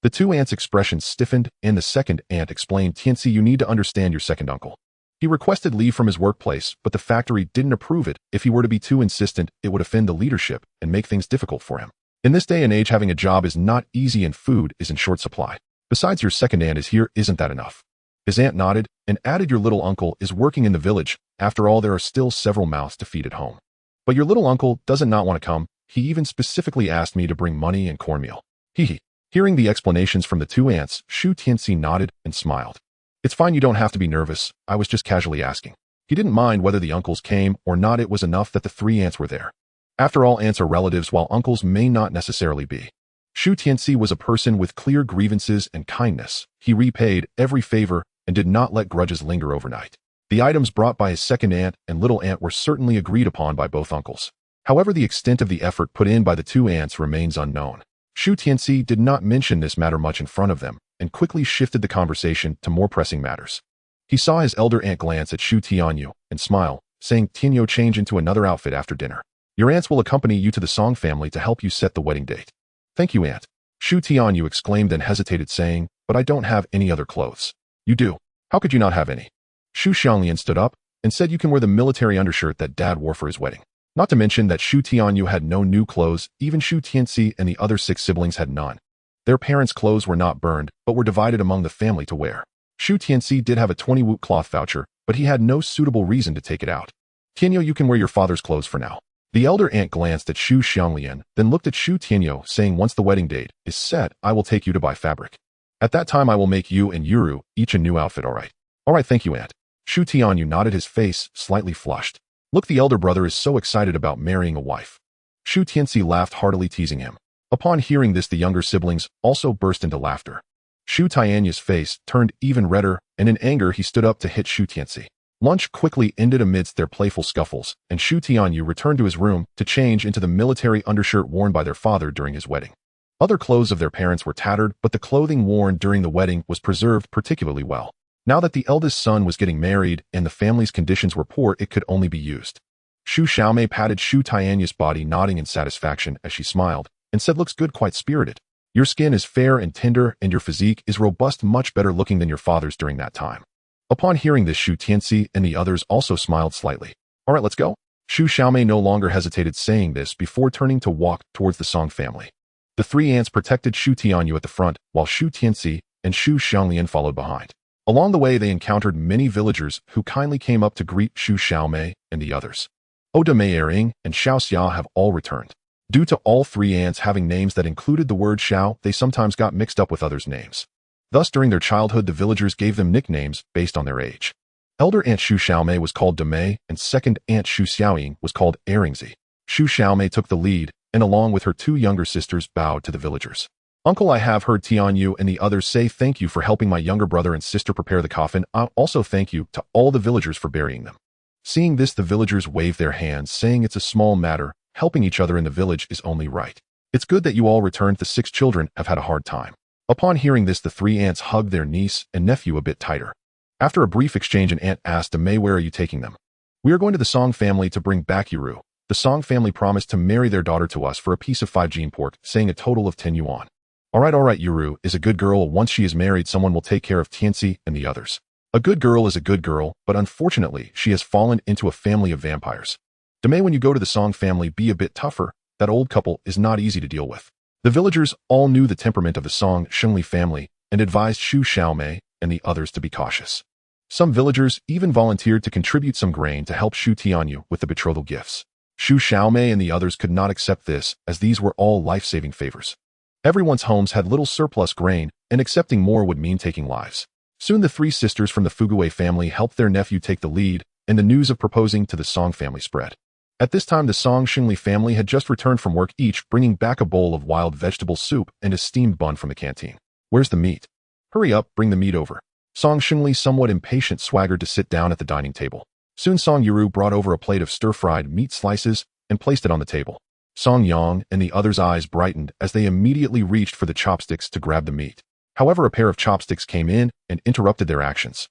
The 2 aunts' expressions stiffened, and the second aunt explained, Tianci, you need to understand your second uncle. He requested leave from his workplace, but the factory didn't approve it. If he were to be too insistent, it would offend the leadership and make things difficult for him. In this day and age, having a job is not easy and food is in short supply. Besides, your second aunt is here, isn't that enough? His aunt nodded and added, your little uncle is working in the village. After all, there are still several mouths to feed at home. But your little uncle doesn't not want to come. He even specifically asked me to bring money and cornmeal. Hee. Hearing the explanations from the 2 aunts, Shu Tianci nodded and smiled. It's fine, you don't have to be nervous. I was just casually asking. He didn't mind whether the uncles came or not. It was enough that the 3 aunts were there. After all, aunts are relatives, while uncles may not necessarily be. Shu Tianci was a person with clear grievances and kindness. He repaid every favor and did not let grudges linger overnight. The items brought by his second aunt and little aunt were certainly agreed upon by both uncles. However, the extent of the effort put in by the 2 aunts remains unknown. Shu Tianci did not mention this matter much in front of them and quickly shifted the conversation to more pressing matters. He saw his elder aunt glance at Shu Tianyou and smile, saying, Tianyou, change into another outfit after dinner. Your aunts will accompany you to the Song family to help you set the wedding date. Thank you, aunt. Shu Tianyou exclaimed, then hesitated, saying, but I don't have any other clothes. You do. How could you not have any? Shu Xianglian stood up and said, you can wear the military undershirt that dad wore for his wedding. Not to mention that Shu Tianyou had no new clothes. Even Shu Tianci and the other 6 siblings had none. Their parents' clothes were not burned, but were divided among the family to wear. Shu Tianci did have a 20 woot cloth voucher, but he had no suitable reason to take it out. Tianyou, you can wear your father's clothes for now. The elder aunt glanced at Shu Xianglian, then looked at Shu Tianyou, saying, once the wedding date is set, I will take you to buy fabric. At that time I will make you and Yuru each a new outfit, alright? Alright, thank you, aunt. Shu Tianyou nodded, his face slightly flushed. Look, the elder brother is so excited about marrying a wife. Shu Tianci laughed heartily, teasing him. Upon hearing this, the younger siblings also burst into laughter. Shu Tianyou's face turned even redder, and in anger he stood up to hit Shu Tianci. Lunch quickly ended amidst their playful scuffles, and Shu Tianyou returned to his room to change into the military undershirt worn by their father during his wedding. Other clothes of their parents were tattered, but the clothing worn during the wedding was preserved particularly well. Now that the eldest son was getting married and the family's conditions were poor, it could only be used. Shu Xiaomei patted Shu Tianyou's body, nodding in satisfaction as she smiled, and said, looks good, quite spirited. Your skin is fair and tender, and your physique is robust, much better looking than your father's during that time. Upon hearing this, Shu Tianci and the others also smiled slightly. Alright, let's go. Shu Xiaomei no longer hesitated, saying this before turning to walk towards the Song family. The three aunts protected Shu Tianyou at the front, while Shu Tianci and Shu Xianglian followed behind. Along the way, they encountered many villagers who kindly came up to greet Shu Xiaomei and the others. Oda Mei Ering and Xiao Xia have all returned. Due to all three aunts having names that included the word Xiao, they sometimes got mixed up with others' names. Thus, during their childhood, the villagers gave them nicknames based on their age. Elder Aunt Shu Xiaomei was called Demei, and second Aunt Shu Xiaoying was called Eringzi. Shu Xiaomei took the lead, and along with her two younger sisters, bowed to the villagers. Uncle, I have heard Tianyou and the others say thank you for helping my younger brother and sister prepare the coffin. I'll also thank you to all the villagers for burying them. Seeing this, the villagers waved their hands, saying it's a small matter. Helping each other in the village is only right. It's good that you all returned. The 6 children have had a hard time. Upon hearing this, the 3 aunts hugged their niece and nephew a bit tighter. After a brief exchange, an aunt asked Demei, where are you taking them? We are going to the Song family to bring back Yuru. The Song family promised to marry their daughter to us for a piece of 5 jin pork, saying a total of 10 yuan. Alright, Yuru is a good girl. Once she is married, someone will take care of Tianci and the others. A good girl is a good girl, but unfortunately, she has fallen into a family of vampires. Demei, when you go to the Song family, be a bit tougher. That old couple is not easy to deal with. The villagers all knew the temperament of the Song Xianglian family and advised Shu Xiaomei and the others to be cautious. Some villagers even volunteered to contribute some grain to help Shu Tianyou with the betrothal gifts. Shu Xiaomei and the others could not accept this, as these were all life-saving favors. Everyone's homes had little surplus grain, and accepting more would mean taking lives. Soon the 3 sisters from the Fuguwei family helped their nephew take the lead, and the news of proposing to the Song family spread. At this time, the Song Xianglian family had just returned from work, each bringing back a bowl of wild vegetable soup and a steamed bun from the canteen. Where's the meat? Hurry up, bring the meat over. Song Xianglian, somewhat impatient, swaggered to sit down at the dining table. Soon Song Yuru brought over a plate of stir-fried meat slices and placed it on the table. Song Yang and the others' eyes brightened as they immediately reached for the chopsticks to grab the meat. However, a pair of chopsticks came in and interrupted their actions.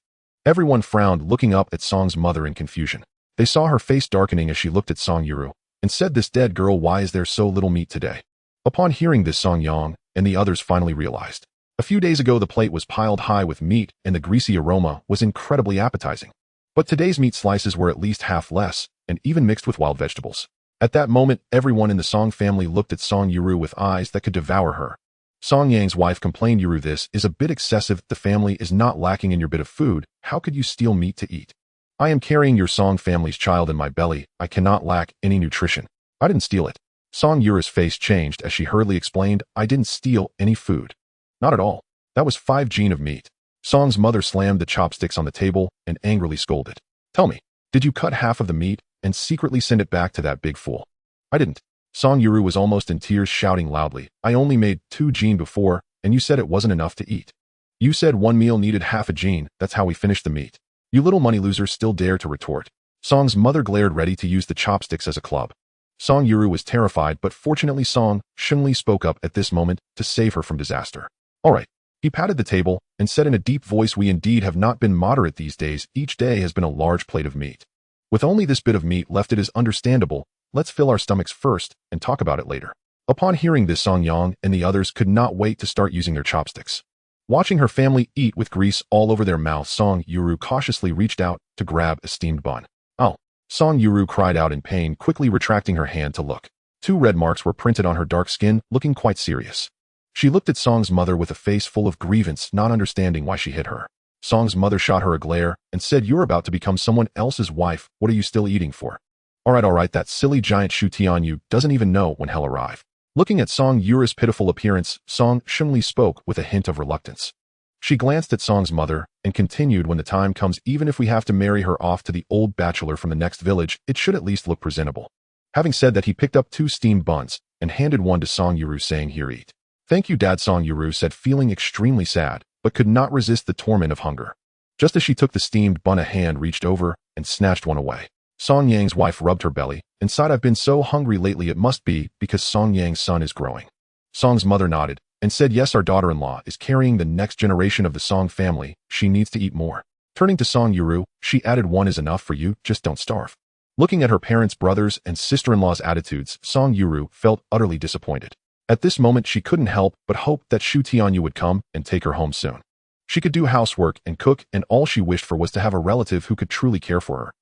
Everyone frowned, looking up at Song's mother in confusion. They saw her face darkening as she looked at Song Yuru and said, this dead girl, why is there so little meat today? Upon hearing this, Song Yang and the others finally realized. A few days ago, the plate was piled high with meat and the greasy aroma was incredibly appetizing. But today's meat slices were at least half less and even mixed with wild vegetables. At that moment, everyone in the Song family looked at Song Yuru with eyes that could devour her. Song Yang's wife complained, Yuru, this is a bit excessive. The family is not lacking in your bit of food. How could you steal meat to eat? I am carrying your Song family's child in my belly. I cannot lack any nutrition. I didn't steal it. Song Yuru's face changed as she hurriedly explained, I didn't steal any food. Not at all. That was 5 jin of meat. Song's mother slammed the chopsticks on the table and angrily scolded. Tell me, did you cut half of the meat and secretly send it back to that big fool? I didn't. Song Yuru was almost in tears, shouting loudly, I only made 2 jin before, and you said it wasn't enough to eat. You said 1 meal needed half a jin, that's how we finished the meat. You little money loser still dare to retort. Song's mother glared, ready to use the chopsticks as a club. Song Yuru was terrified, but fortunately Song Xianglian spoke up at this moment to save her from disaster. Alright. He patted the table and said in a deep voice, we indeed have not been moderate these days. Each day has been a large plate of meat. With only this bit of meat left, it is understandable. Let's fill our stomachs first and talk about it later. Upon hearing this, Song Yang and the others could not wait to start using their chopsticks. Watching her family eat with grease all over their mouths, Song Yuru cautiously reached out to grab a steamed bun. Oh! Song Yuru cried out in pain, quickly retracting her hand to look. 2 red marks were printed on her dark skin, looking quite serious. She looked at Song's mother with a face full of grievance, not understanding why she hit her. Song's mother shot her a glare and said, "You're about to become someone else's wife. What are you still eating for?" All right, that silly giant Shu Tianyu doesn't even know when hell arrived. Looking at Song Yuru's pitiful appearance, Song Xianglian spoke with a hint of reluctance. She glanced at Song's mother and continued, "When the time comes, even if we have to marry her off to the old bachelor from the next village, it should at least look presentable." Having said that, he picked up 2 steamed buns and handed one to Song Yuru, saying, "Here, eat." "Thank you, Dad," Song Yuru said, feeling extremely sad, but could not resist the torment of hunger. Just as she took the steamed bun, a hand reached over and snatched one away. Song Yang's wife rubbed her belly and sighed, "I've been so hungry lately. It must be because Song Yang's son is growing." Song's mother nodded and said, "Yes, our daughter-in-law is carrying the next generation of the Song family. She needs to eat more." Turning to Song Yuru, she added, "One is enough for you, just don't starve." Looking at her parents, brothers, and sister-in-law's attitudes, Song Yuru felt utterly disappointed. At this moment, she couldn't help but hope that Shu Tianyu would come and take her home soon. She could do housework and cook, and all she wished for was to have a relative who could truly care for her.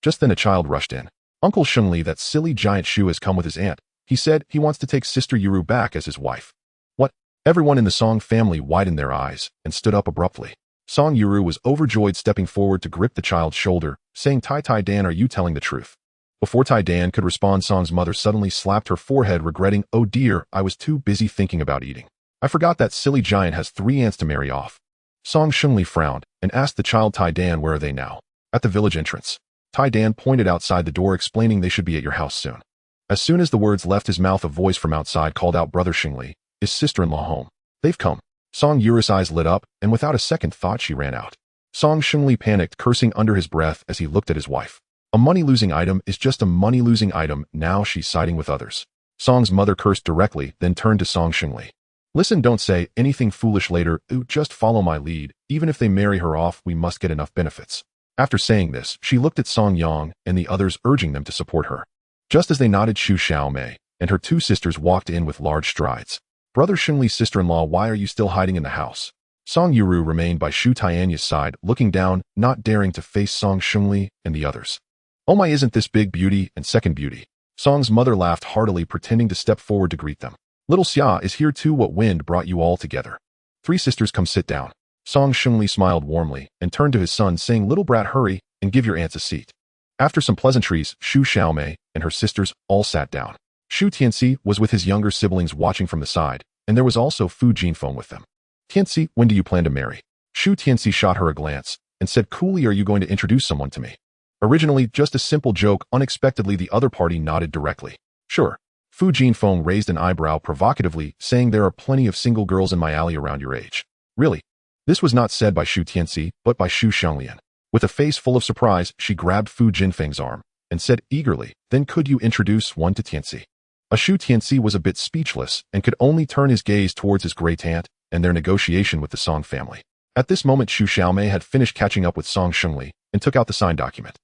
Just then a child rushed in. "Uncle Xianglian, that silly giant Shu has come with his aunt. He said he wants to take Sister Yuru back as his wife." "What?" Everyone in the Song family widened their eyes and stood up abruptly. Song Yuru was overjoyed, stepping forward to grip the child's shoulder, saying, Tai Dan, are you telling the truth?" Before Tai Dan could respond, Song's mother suddenly slapped her forehead, regretting, "Oh dear, I was too busy thinking about eating. I forgot that silly giant has 3 aunts to marry off." Song Xianglian frowned and asked the child, "Tai Dan, where are they now?" "At the village entrance." Tai Dan pointed outside the door, explaining, "They should be at your house soon." As soon as the words left his mouth, a voice from outside called out, "Brother Xianglian, is sister-in-law home?" "They've come." Song Yuru's eyes lit up, and without a second thought, she ran out. Song Xianglian panicked, cursing under his breath as he looked at his wife. A money-losing item is just a money-losing item. Now she's siding with others. Song's mother cursed directly, then turned to Song Xianglian. "Listen, don't say anything foolish later. Just follow my lead. Even if they marry her off, we must get enough benefits." After saying this, she looked at Song Yang and the others, urging them to support her. Just as they nodded, Shu Xiaomei and her 2 sisters walked in with large strides. "Brother Xianglian's sister-in-law, why are you still hiding in the house?" Song Yuru remained by Shu Tianyou's side, looking down, not daring to face Song Xianglian and the others. "Oh my, isn't this big beauty and second beauty?" Song's mother laughed heartily, pretending to step forward to greet them. "Little Xia is here too. What wind brought you all together?" "3 sisters, come sit down." Song Xianglian smiled warmly and turned to his son, saying, "Little brat, hurry and give your aunts a seat." After some pleasantries, Shu Xiaomei and her sisters all sat down. Shu Tianci was with his younger siblings watching from the side, and there was also Fu Jinfeng with them. "Tianci, when do you plan to marry?" Shu Tianci shot her a glance and said coolly, "Are you going to introduce someone to me?" Originally just a simple joke, unexpectedly the other party nodded directly. "Sure." Fu Jinfeng raised an eyebrow provocatively, saying, "There are plenty of single girls in my alley around your age." "Really?" This was not said by Shu Tianci, but by Shu Xianglian. With a face full of surprise, she grabbed Fu Jinfeng's arm and said eagerly, "Then could you introduce one to Tianci?" A Shu Tianci was a bit speechless and could only turn his gaze towards his great aunt and their negotiation with the Song family. At this moment, Shu Xiaomei had finished catching up with Song Xianglian and took out the signed document.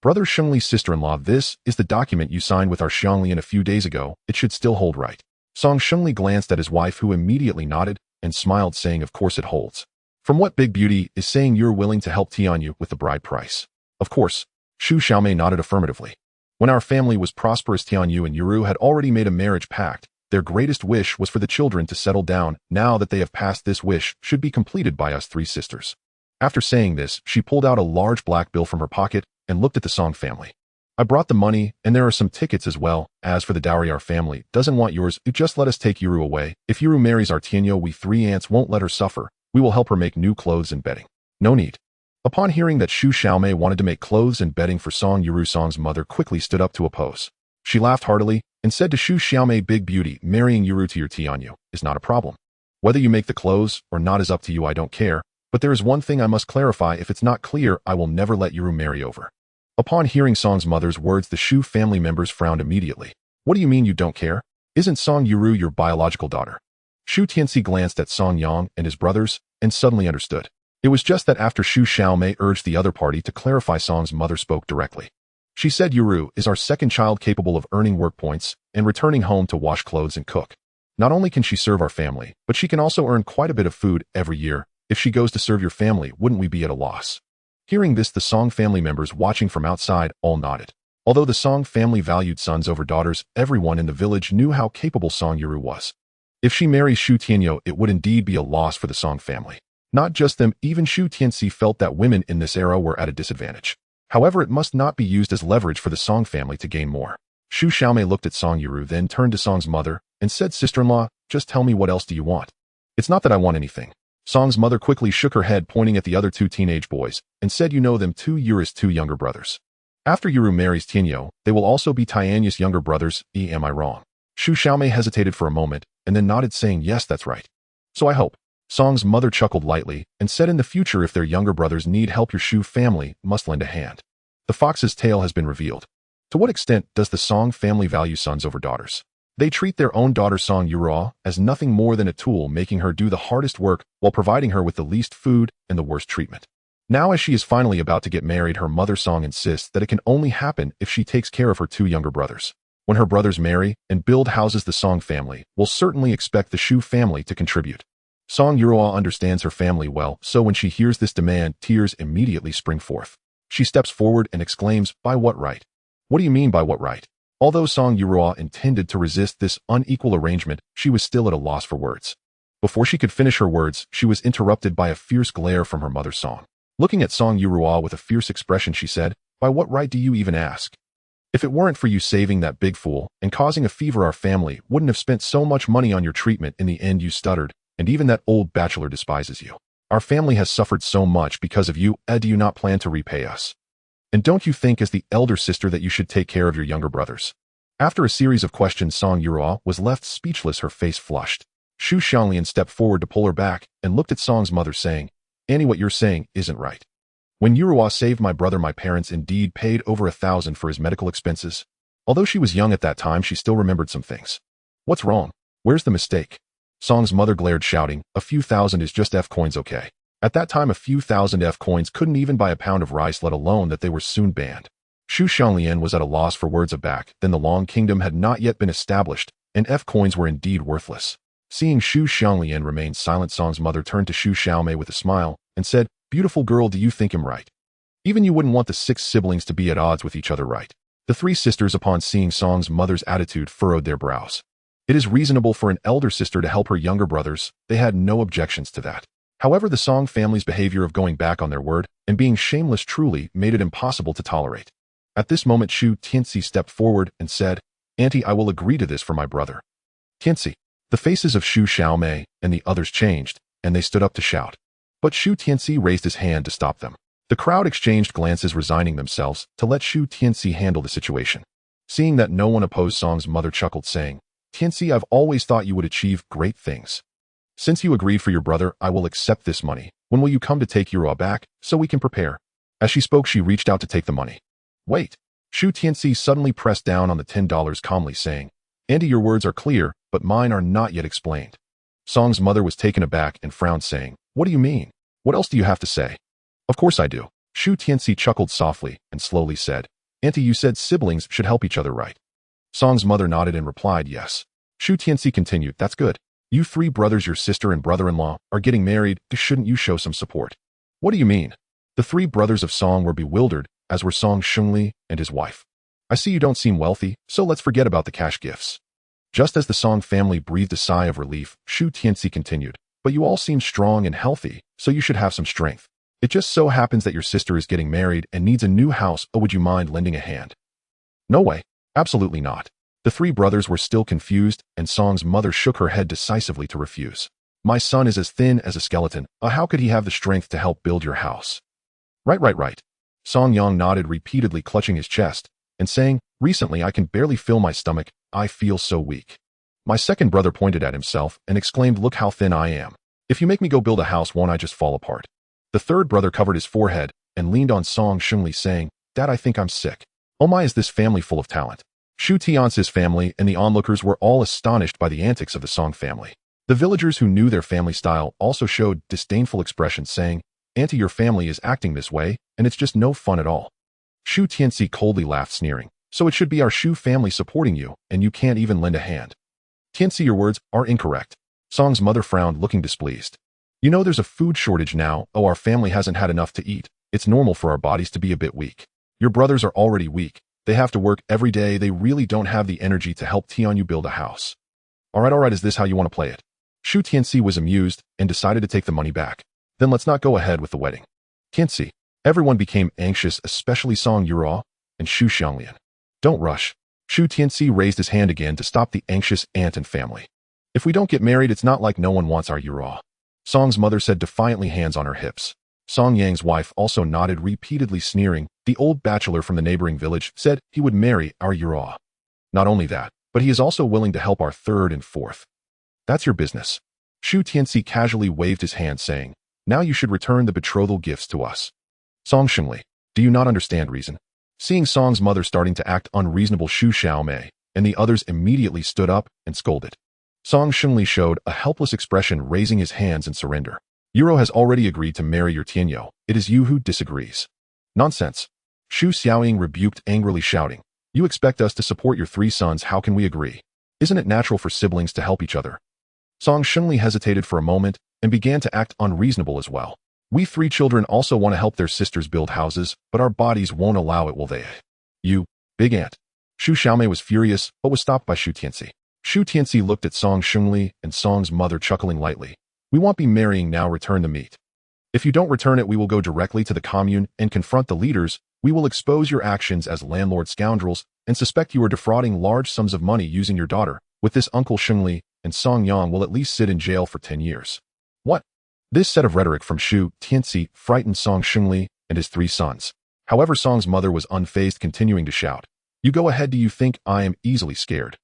"Brother Xianglian's sister-in-law, this is the document you signed with our Xianglian a few days ago. It should still hold, right?" Song Xianglian glanced at his wife, who immediately nodded and smiled, saying, "Of course it holds." "From what big beauty is saying you're willing to help Tianyu with the bride price?" "Of course." Shu Xiaomei nodded affirmatively. "When our family was prosperous, Tianyu and Yuru had already made a marriage pact. Their greatest wish was for the children to settle down. Now that they have passed, this wish should be completed by us 3 sisters." After saying this, she pulled out a large black bill from her pocket and looked at the Song family. "I brought the money, and there are some tickets as well. As for the dowry, our family doesn't want yours. Just let us take Yuru away. If Yuru marries our Tianyu, we 3 aunts won't let her suffer. We will help her make new clothes and bedding." "No need." Upon hearing that Shu Xiaomei wanted to make clothes and bedding for Song Yuru, Song's mother quickly stood up to oppose. She laughed heartily and said to Shu Xiaomei, "Big beauty, marrying Yuru to your Tianyu is not a problem. Whether you make the clothes or not is up to you. I don't care. But there is one thing I must clarify. If it's not clear, I will never let Yuru marry over." Upon hearing Song's mother's words, the Shu family members frowned immediately. "What do you mean you don't care? Isn't Song Yuru your biological daughter?" Shu Tianci glanced at Song Yang and his brothers and suddenly understood. It was just that after Shu Xiaomei urged the other party to clarify, Song's mother spoke directly. She said, "Yuru is our second child, capable of earning work points and returning home to wash clothes and cook. Not only can she serve our family, but she can also earn quite a bit of food every year. If she goes to serve your family, wouldn't we be at a loss?" Hearing this, the Song family members watching from outside all nodded. Although the Song family valued sons over daughters, everyone in the village knew how capable Song Yuru was. If she marries Shu Tianyou, it would indeed be a loss for the Song family. Not just them, even Shu Tianci felt that women in this era were at a disadvantage. However, it must not be used as leverage for the Song family to gain more. Shu Xiaomei looked at Song Yuru, then turned to Song's mother and said, "Sister-in-law, just tell me what else do you want?" "It's not that I want anything." Song's mother quickly shook her head, pointing at the other two teenage boys, and said, "You know them two, Yuru's two younger brothers. After Yuru marries Tianyou, they will also be Tianyou's younger brothers. Am I wrong?" Shu Xiaomei hesitated for a moment, and then nodded, saying, "Yes, that's right." "So I hope." Song's mother chuckled lightly and said, "In the future, if their younger brothers need help, your Shu family must lend a hand." The fox's tail has been revealed. To what extent does the Song family value sons over daughters? They treat their own daughter Song Yuru as nothing more than a tool, making her do the hardest work while providing her with the least food and the worst treatment. Now, as she is finally about to get married, her mother Song insists that it can only happen if she takes care of her two younger brothers. When her brothers marry and build houses, the Song family will certainly expect the Shu family to contribute. Song Yuru understands her family well, so when she hears this demand, tears immediately spring forth. She steps forward and exclaims, "By what right?" "What do you mean by what right?" Although Song Yuru intended to resist this unequal arrangement, she was still at a loss for words. Before she could finish her words, she was interrupted by a fierce glare from her mother Song. Looking at Song Yuru with a fierce expression, she said, "By what right do you even ask? If it weren't for you saving that big fool and causing a fever, our family wouldn't have spent so much money on your treatment. In the end, you stuttered, and even that old bachelor despises you. Our family has suffered so much because of you. Do you not plan to repay us? And don't you think as the elder sister that you should take care of your younger brothers?" After a series of questions, Song Yuru was left speechless, her face flushed. Shu Xianglian stepped forward to pull her back and looked at Song's mother, saying, "Annie, what you're saying isn't right. When Yuru saved my brother, my parents indeed paid over 1,000 for his medical expenses." Although she was young at that time, she still remembered some things. "What's wrong? Where's the mistake?" Song's mother glared, shouting, "A few thousand is just F coins, okay?" At that time, a few thousand F coins couldn't even buy a pound of rice, let alone that they were soon banned. Shu Xianglian was at a loss for words. Aback, then the Long Kingdom had not yet been established, and F coins were indeed worthless. Seeing Shu Xianglian remain silent, Song's mother turned to Shu Xiaomei with a smile and said, "Beautiful girl, do you think him right? Even you wouldn't want the 6 siblings to be at odds with each other, right?" The 3 sisters, upon seeing Song's mother's attitude, furrowed their brows. It is reasonable for an elder sister to help her younger brothers. They had no objections to that. However, the Song family's behavior of going back on their word and being shameless truly made it impossible to tolerate. At this moment, Shu Tianci stepped forward and said, "Auntie, I will agree to this for my brother." "Tianci." The faces of Shu Xiaomei and the others changed, and they stood up to shout. But Shu Tianci raised his hand to stop them. The crowd exchanged glances, resigning themselves to let Shu Tianci handle the situation. Seeing that no one opposed, Song's mother chuckled, saying, "Tianci, I've always thought you would achieve great things. Since you agreed for your brother, I will accept this money. When will you come to take Yuru back, so we can prepare?" As she spoke, she reached out to take the money. "Wait." Shu Tianci suddenly pressed down on the $10 calmly, saying, "Auntie, your words are clear, but mine are not yet explained." Song's mother was taken aback and frowned, saying, "What do you mean? What else do you have to say?" "Of course I do." Shu Tianci chuckled softly and slowly said, "Auntie, you said siblings should help each other, right?" Song's mother nodded and replied, "Yes." Shu Tianci continued, "That's good. You 3 brothers, your sister and brother-in-law, are getting married. Shouldn't you show some support?" "What do you mean?" The 3 brothers of Song were bewildered, as were Song Xiangli and his wife. "I see you don't seem wealthy, so let's forget about the cash gifts." Just as the Song family breathed a sigh of relief, Shu Tianci continued, "But you all seem strong and healthy, so you should have some strength. It just so happens that your sister is getting married and needs a new house. Would you mind lending a hand?" "No way. Absolutely not." The 3 brothers were still confused, and Song's mother shook her head decisively to refuse. "My son is as thin as a skeleton. How could he have the strength to help build your house?" Right. Song Yang nodded, repeatedly clutching his chest and saying, "Recently I can barely fill my stomach. I feel so weak." My second brother pointed at himself and exclaimed, "Look how thin I am. If you make me go build a house, won't I just fall apart?" The third brother covered his forehead and leaned on Song Xiangli, saying, "Dad, I think I'm sick." Oh my, is this family full of talent? Shu Tianci's family and the onlookers were all astonished by the antics of the Song family. The villagers who knew their family style also showed disdainful expressions, saying, "Auntie, your family is acting this way, and it's just no fun at all." Shu Tianci coldly laughed, sneering, "So it should be our Shu family supporting you, and you can't even lend a hand." "Tianci, your words are incorrect." Song's mother frowned, looking displeased. "You know there's a food shortage now. Our family hasn't had enough to eat. It's normal for our bodies to be a bit weak. Your brothers are already weak. They have to work every day. They really don't have the energy to help Tianyou build a house." All right, is this how you want to play it? Shu Tianci was amused and decided to take the money back. Then let's not go ahead with the wedding. Tianci. Everyone became anxious, especially Song Yuro and Shu Xianglian. Don't rush. Shu Tianci raised his hand again to stop the anxious aunt and family. If we don't get married, it's not like no one wants our Yuro. Song's mother said defiantly, hands on her hips. Song Yang's wife also nodded, repeatedly sneering. The old bachelor from the neighboring village said he would marry our Yuro. Not only that, but he is also willing to help our third and fourth. That's your business. Shu Tianci casually waved his hand, saying, now you should return the betrothal gifts to us. Song Xiangli, do you not understand reason? Seeing Song's mother starting to act unreasonable, Shu Xiaomei and the others immediately stood up and scolded. Song Xiangli showed a helpless expression, raising his hands in surrender. Yuro has already agreed to marry your Tianyou. It is you who disagrees. Nonsense. Shu Xiaoying rebuked angrily, shouting, you expect us to support your 3 sons, how can we agree? Isn't it natural for siblings to help each other? Song Xiangli hesitated for a moment and began to act unreasonable as well. We 3 children also want to help their sisters build houses, but our bodies won't allow it, will they? You, big aunt. Shu Xiaomei was furious, but was stopped by Shu Tianci. Shu Tianci looked at Song Xiangli and Song's mother, chuckling lightly. We won't be marrying now, return the meat. If you don't return it, we will go directly to the commune and confront the leaders. We will expose your actions as landlord scoundrels and suspect you are defrauding large sums of money using your daughter. With this, Uncle Xiangli and Song Yang will at least sit in jail for 10 years. What? This set of rhetoric from Shu Tianci frightened Song Xiangli and his 3 sons. However, Song's mother was unfazed, continuing to shout, you go ahead, do you think I am easily scared?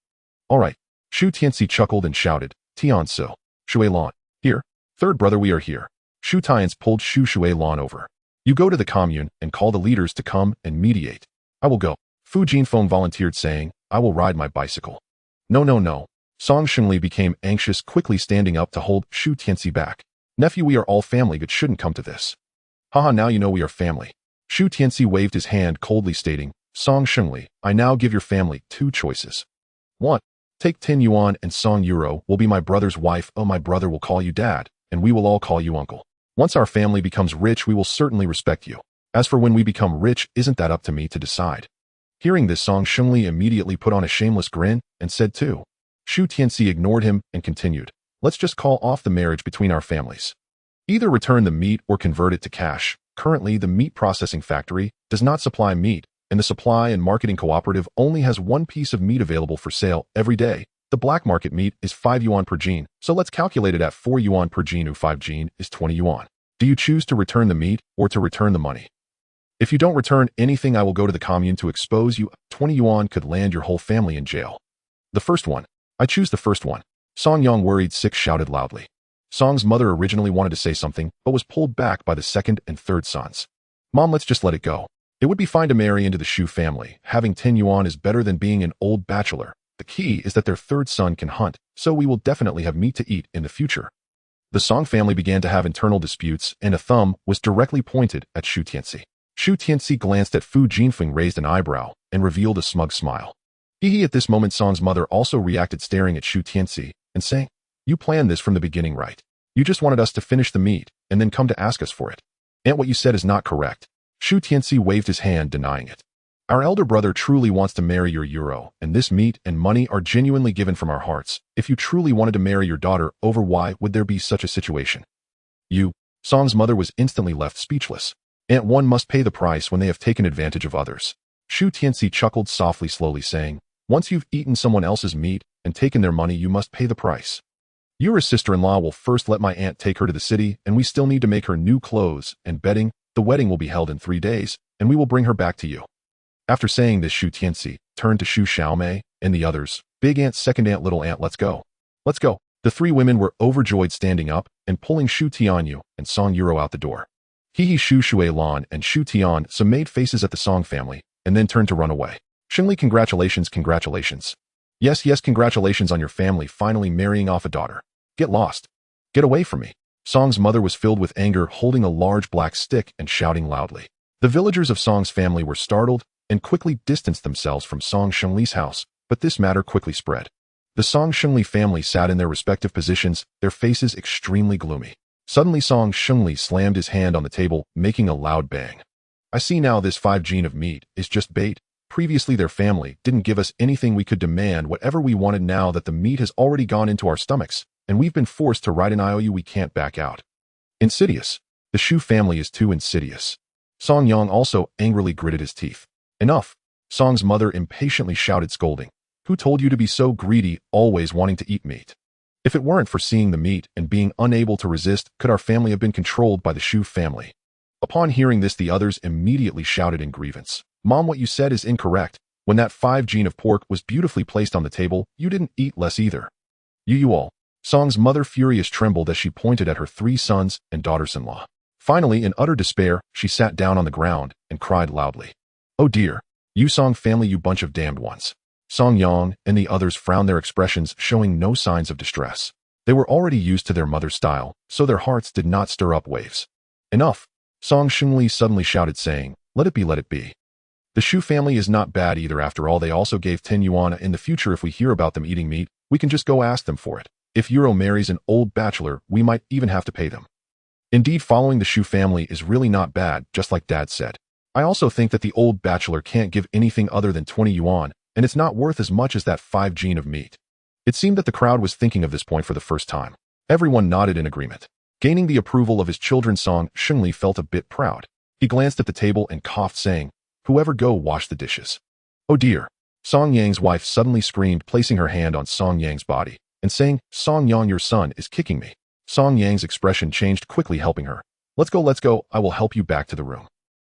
All right. Shu Tianci chuckled and shouted, Tianci, Shuilan, here. Third brother, we are here. Shu Tianci pulled Shu Xianglian over. You go to the commune and call the leaders to come and mediate. I will go. Fu Jinfeng volunteered, saying, I will ride my bicycle. No. Song Xiangli became anxious, quickly standing up to hold Shu Tianci back. Nephew, we are all family, it shouldn't come to this. Haha, now you know we are family. Shu Tianci waved his hand coldly, stating, Song Xiangli, I now give your family 2 choices. 1. Take 10 yuan and Song Yuro will be my brother's wife. Oh, my brother will call you dad, and we will all call you uncle. Once our family becomes rich, we will certainly respect you. As for when we become rich, isn't that up to me to decide? Hearing this, Song Xiangli immediately put on a shameless grin and said 2. Shu Tianci ignored him and continued, let's just call off the marriage between our families. Either return the meat or convert it to cash. Currently, the meat processing factory does not supply meat, and the supply and marketing cooperative only has 1 piece of meat available for sale every day. The black market meat is 5 yuan per jin, so let's calculate it at 4 yuan per jin. 5 jin is 20 yuan. Do you choose to return the meat or to return the money? If you don't return anything, I will go to the commune to expose you. 20 yuan could land your whole family in jail. The first one. I choose the first one. Song Yang, worried sick, shouted loudly. Song's mother originally wanted to say something, but was pulled back by the second and third sons. Mom, let's just let it go. It would be fine to marry into the Shu family. Having 10 yuan is better than being an old bachelor. The key is that their third son can hunt, so we will definitely have meat to eat in the future. The Song family began to have internal disputes, and a thumb was directly pointed at Shu Tianci. Shu Tianci glanced at Fu Jinfeng, raised an eyebrow, and revealed a smug smile. At this moment, Song's mother also reacted, staring at Shu Tianci and saying, you planned this from the beginning, right? You just wanted us to finish the meat and then come to ask us for it. And what you said is not correct. Shu Tianci waved his hand, denying it. Our elder brother truly wants to marry your Yuro, and this meat and money are genuinely given from our hearts. If you truly wanted to marry your daughter over, why would there be such a situation? Song's mother was instantly left speechless. And one must pay the price when they have taken advantage of others. Shu Tianci chuckled softly, slowly saying, once you've eaten someone else's meat and taken their money, you must pay the price. Your sister-in-law will first let my aunt take her to the city, and we still need to make her new clothes and bedding. The wedding will be held in 3 days, and we will bring her back to you. After saying this, Shu Tianci turned to Shu Xiaomei and the others. Big aunt, second aunt, little aunt, let's go. Let's go. The 3 women were overjoyed, standing up and pulling Shu Tianyou and Song Yuro out the door. Shu Xianglian and Shu Tianyou made faces at the Song family and then turned to run away. Xiangli, congratulations. Yes, congratulations on your family finally marrying off a daughter. Get lost. Get away from me. Song's mother was filled with anger, holding a large black stick and shouting loudly. The villagers of Song's family were startled and quickly distanced themselves from Song Xiangli's house, but this matter quickly spread. The Song Xiangli family sat in their respective positions, their faces extremely gloomy. Suddenly, Song Xiangli slammed his hand on the table, making a loud bang. I see now this 5 jin of meat is just bait. Previously their family didn't give us anything we could demand whatever we wanted now that the meat has already gone into our stomachs, and we've been forced to write an IOU we can't back out. Insidious. The Shu family is too insidious. Song Yang also angrily gritted his teeth. Enough. Song's mother impatiently shouted, scolding. Who told you to be so greedy, always wanting to eat meat? If it weren't for seeing the meat and being unable to resist, could our family have been controlled by the Shu family? Upon hearing this, the others immediately shouted in grievance. Mom, what you said is incorrect. When that 5 gene of pork was beautifully placed on the table, you didn't eat less either. You all. Song's mother furious trembled as she pointed at her 3 sons and daughters-in-law. Finally, in utter despair, she sat down on the ground and cried loudly. Oh dear. You Song family, you bunch of damned ones. Song Yang and the others frowned, their expressions showing no signs of distress. They were already used to their mother's style, so their hearts did not stir up waves. Enough. Song Xianglian suddenly shouted, saying, let it be, let it be. The Shu family is not bad either. After all, they also gave 10 yuan. In the future, if we hear about them eating meat, we can just go ask them for it. If Euro marries an old bachelor, we might even have to pay them. Indeed, following the Shu family is really not bad, just like Dad said. I also think that the old bachelor can't give anything other than 20 yuan, and it's not worth as much as that 5 gene of meat. It seemed that the crowd was thinking of this point for the first time. Everyone nodded in agreement. Gaining the approval of his children, Song Xianglian felt a bit proud. He glanced at the table and coughed, saying, whoever go wash the dishes. Oh dear. Song Yang's wife suddenly screamed, placing her hand on Song Yang's body and saying, Song Yang, your son is kicking me. Song Yang's expression changed quickly, helping her. Let's go, I will help you back to the room.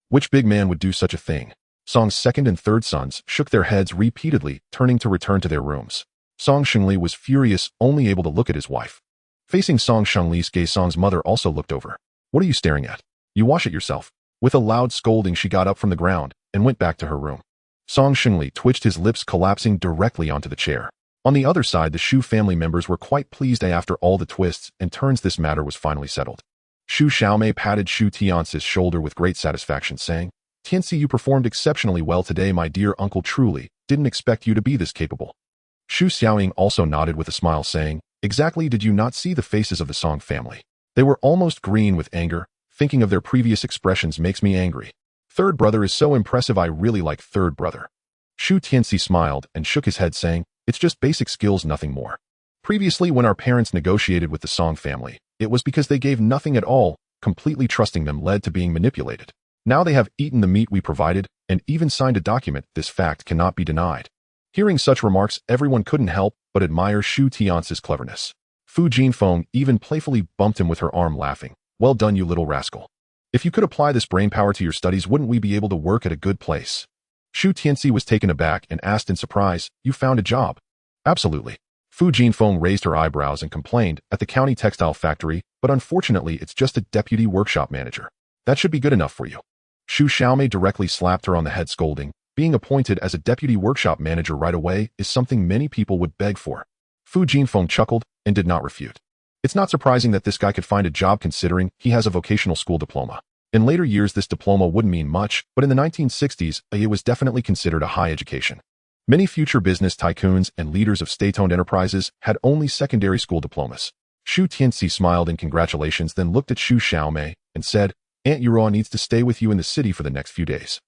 Which big man would do such a thing? Song's 2nd and 3rd sons shook their heads repeatedly, turning to return to their rooms. Song Xianglian was furious, only able to look at his wife. Facing Song Xianglian's gaze, Song's mother also looked over. What are you staring at? You wash it yourself. With a loud scolding, she got up from the ground and went back to her room. Song Xianglian twitched his lips, collapsing directly onto the chair. On the other side, the Shu family members were quite pleased after all the twists and turns this matter was finally settled. Shu Xiaomei patted Shu Tianci's shoulder with great satisfaction, saying, Tianci, you performed exceptionally well today, my dear uncle, truly didn't expect you to be this capable. Shu Xiaoying also nodded with a smile, saying, exactly, did you not see the faces of the Song family? They were almost green with anger. Thinking of their previous expressions makes me angry. 3rd brother is so impressive, I really like 3rd brother. Shu Tianci smiled and shook his head, saying, it's just basic skills, nothing more. Previously, when our parents negotiated with the Song family, it was because they gave nothing at all. Completely trusting them led to being manipulated. Now they have eaten the meat we provided and even signed a document. This fact cannot be denied. Hearing such remarks, everyone couldn't help but admire Shu Tianci's cleverness. Fu Jinfeng even playfully bumped him with her arm, laughing. Well done, you little rascal. If you could apply this brainpower to your studies, wouldn't we be able to work at a good place? Shu Tianci was taken aback and asked in surprise, you found a job? Absolutely. Fu Jinfeng raised her eyebrows and complained, at the county textile factory, but unfortunately it's just a deputy workshop manager. That should be good enough for you. Shu Xiaomei directly slapped her on the head, scolding, being appointed as a deputy workshop manager right away is something many people would beg for. Fu Jinfeng chuckled and did not refute. It's not surprising that this guy could find a job considering he has a vocational school diploma. In later years, this diploma wouldn't mean much, but in the 1960s, it was definitely considered a high education. Many future business tycoons and leaders of state-owned enterprises had only secondary school diplomas. Shu Tianci smiled in congratulations, then looked at Shu Xiaomei and said, Aunt Yurua needs to stay with you in the city for the next few days.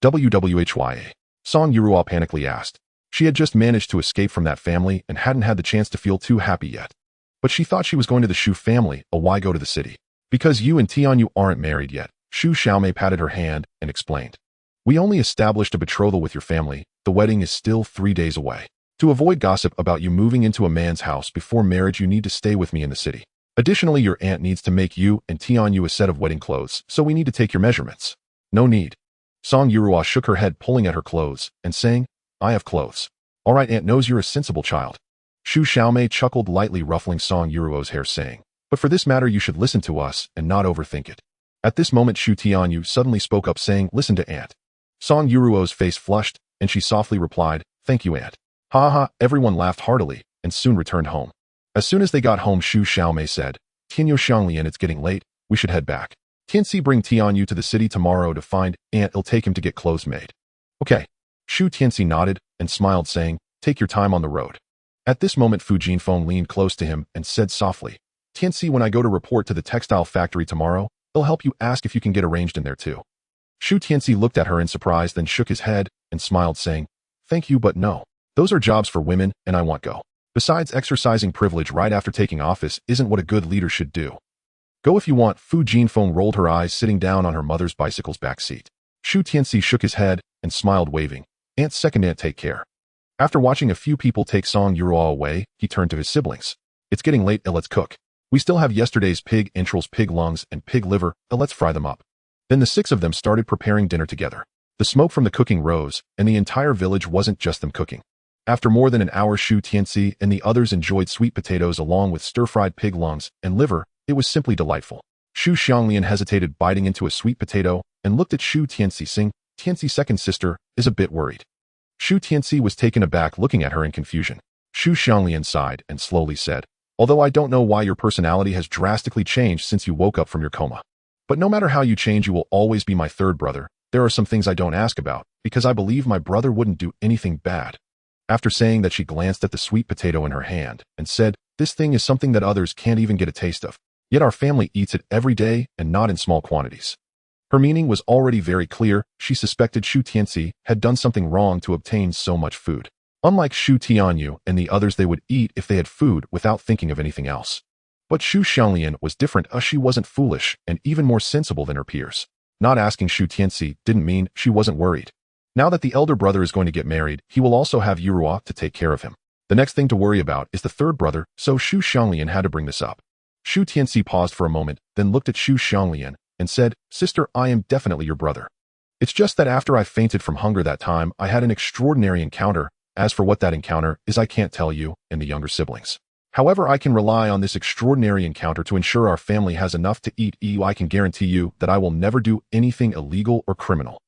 WWHYA. Song Yurua panically asked. She had just managed to escape from that family and hadn't had the chance to feel too happy yet. But she thought she was going to the Shu family, why go to the city? Because you and Tianyou aren't married yet. Shu Xiaomei patted her hand and explained. We only established a betrothal with your family. The wedding is still 3 days away. To avoid gossip about you moving into a man's house before marriage, you need to stay with me in the city. Additionally, your aunt needs to make you and Tianyou a set of wedding clothes, so we need to take your measurements. No need. Song Yurua shook her head, pulling at her clothes and saying, I have clothes. All right, aunt knows you're a sensible child. Shu Xiaomei chuckled lightly, ruffling Song Yuruo's hair, saying, but for this matter you should listen to us and not overthink it. At this moment, Shu Tianyou suddenly spoke up, saying, listen to aunt. Song Yuruo's face flushed, and she softly replied, thank you, aunt. Ha ha, everyone laughed heartily, and soon returned home. As soon as they got home, Shu Xiaomei said, Tianyou Xianglian, it's getting late, we should head back. Tianci, bring Tianyou to the city tomorrow to find aunt, it'll take him to get clothes made. Okay. Shu Tianci nodded and smiled, saying, take your time on the road. At this moment, Fu Jinfeng leaned close to him and said softly, Tianci, when I go to report to the textile factory tomorrow, they'll help you ask if you can get arranged in there too. Shu Tianci looked at her in surprise, then shook his head and smiled, saying, "Thank you, but no. Those are jobs for women, and I won't go. Besides, exercising privilege right after taking office isn't what a good leader should do. Go if you want." Fu Jinfeng rolled her eyes, sitting down on her mother's bicycle's back seat. Shu Tianci shook his head and smiled, waving, Second aunt, take care." After watching a few people take Song Yuruo away, he turned to his siblings. "It's getting late, let's cook. We still have yesterday's pig entrails, pig lungs, and pig liver, let's fry them up." Then the six of them started preparing dinner together. The smoke from the cooking rose, and the entire village wasn't just them cooking. After more than an hour, Shu Tianci and the others enjoyed sweet potatoes along with stir-fried pig lungs and liver. It was simply delightful. Shu Xianglian hesitated, biting into a sweet potato, and looked at Shu Tianci, saying, "Tianci's second sister is a bit worried." Shu Tianci was taken aback, looking at her in confusion. Shu Xianglian sighed and slowly said, "Although I don't know why your personality has drastically changed since you woke up from your coma. But no matter how you change, you will always be my third brother. There are some things I don't ask about, because I believe my brother wouldn't do anything bad." After saying that, she glanced at the sweet potato in her hand and said, "This thing is something that others can't even get a taste of. Yet our family eats it every day and not in small quantities." Her meaning was already very clear. She suspected Shu Tianci had done something wrong to obtain so much food. Unlike Shu Tianyou and the others, they would eat if they had food without thinking of anything else. But Shu Xianglian was different. She wasn't foolish and even more sensible than her peers. Not asking Shu Tianci didn't mean she wasn't worried. Now that the elder brother is going to get married, he will also have Yuruo to take care of him. The next thing to worry about is the third brother, so Shu Xianglian had to bring this up. Shu Tianci paused for a moment, then looked at Shu Xianglian and said, "Sister, I am definitely your brother. It's just that after I fainted from hunger that time, I had an extraordinary encounter. As for what that encounter is, I can't tell you and the younger siblings. However, I can rely on this extraordinary encounter to ensure our family has enough to eat. I can guarantee you that I will never do anything illegal or criminal."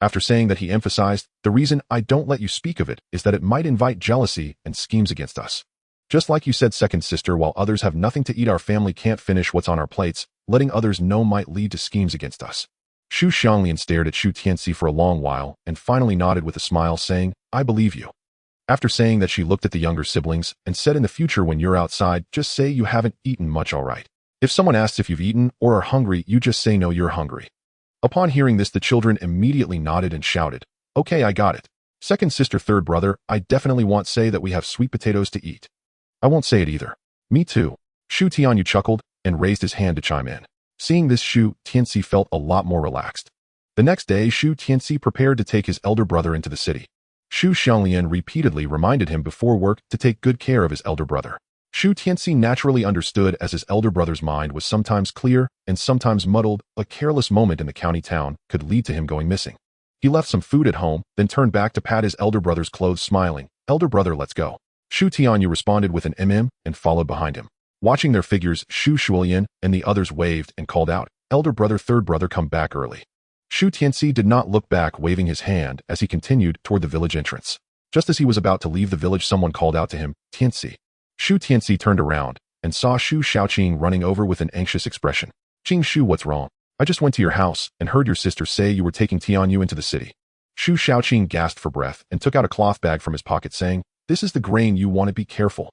After saying that, he emphasized, "The reason I don't let you speak of it is that it might invite jealousy and schemes against us. Just like you said, second sister, while others have nothing to eat, our family can't finish what's on our plates. Letting others know might lead to schemes against us." Shu Xianglian stared at Shu Tianci for a long while and finally nodded with a smile, saying, "I believe you." After saying that, she looked at the younger siblings and said, "In the future, when you're outside, just say you haven't eaten much, all right? If someone asks if you've eaten or are hungry, you just say no, you're hungry." Upon hearing this, the children immediately nodded and shouted, "Okay, I got it. Second sister, third brother, I definitely won't say that we have sweet potatoes to eat." "I won't say it either." "Me too." Shu Tianyou chuckled and raised his hand to chime in. Seeing this, Shu Tianci felt a lot more relaxed. The next day, Shu Tianci prepared to take his elder brother into the city. Shu Xianglian repeatedly reminded him before work to take good care of his elder brother. Shu Tianci naturally understood, as his elder brother's mind was sometimes clear and sometimes muddled. A careless moment in the county town could lead to him going missing. He left some food at home, then turned back to pat his elder brother's clothes, smiling, "Elder brother, let's go." Shu Tianyou responded with an and followed behind him. Watching their figures, Shu Xianglian and the others waved and called out, "Elder brother, third brother, come back early." Shu Tianci did not look back, waving his hand as he continued toward the village entrance. Just as he was about to leave the village, someone called out to him, "Tianci." Shu Tianci turned around and saw Shu Xiaoqing running over with an anxious expression. "Jing Shu, what's wrong? I just went to your house and heard your sister say you were taking Tianyou into the city." Shu Xiaoqing gasped for breath and took out a cloth bag from his pocket, saying, "This is the grain, you want to be careful."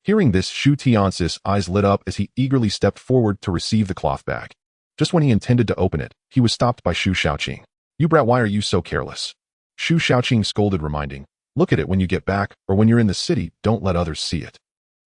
Hearing this, Shu Tianci's eyes lit up as he eagerly stepped forward to receive the cloth bag. Just when he intended to open it, he was stopped by Shu Xiaoqing. "You brat, why are you so careless?" Shu Xiaoqing scolded, reminding, "Look at it when you get back, or when you're in the city, don't let others see it."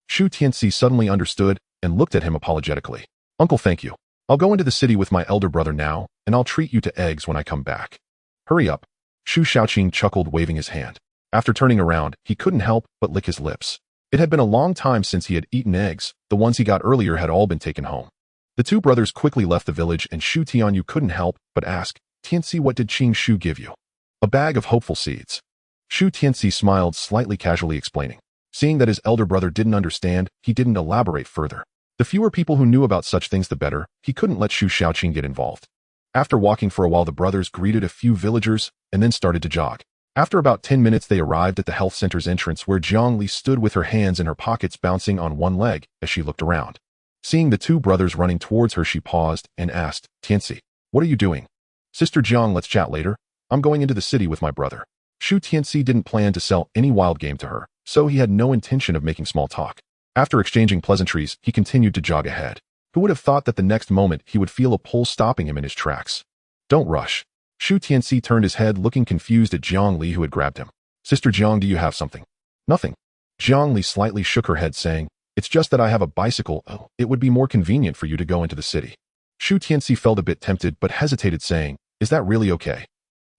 Shu Tianci suddenly understood and looked at him apologetically. "Uncle, thank you. I'll go into the city with my elder brother now, and I'll treat you to eggs when I come back." "Hurry up." Shu Xiaoqing chuckled, waving his hand. After turning around, he couldn't help but lick his lips. It had been a long time since he had eaten eggs. The ones he got earlier had all been taken home. The two brothers quickly left the village, and Shu Tianyou couldn't help but ask, "Tianci, what did Qing Shu give you?" "A bag of hopeful seeds." Shu Tianci smiled slightly, casually explaining. Seeing that his elder brother didn't understand, he didn't elaborate further. The fewer people who knew about such things, the better. He couldn't let Shu Xiaoqing get involved. After walking for a while, the brothers greeted a few villagers and then started to jog. After about 10 minutes, they arrived at the health center's entrance, where Jiang Li stood with her hands in her pockets, bouncing on one leg as she looked around. Seeing the two brothers running towards her, she paused and asked, "Tianci, what are you doing?" "Sister Jiang, let's chat later. I'm going into the city with my brother." Shu Tianci didn't plan to sell any wild game to her, so he had no intention of making small talk. After exchanging pleasantries, he continued to jog ahead. Who would have thought that the next moment he would feel a pull stopping him in his tracks? "Don't rush." Shu Tianci turned his head looking confused at Jiang Li who had grabbed him. Sister Jiang, do you have something? Nothing. Jiang Li slightly shook her head saying, it's just that I have a bicycle. Oh, it would be more convenient for you to go into the city. Shu Tianci felt a bit tempted but hesitated saying, is that really okay?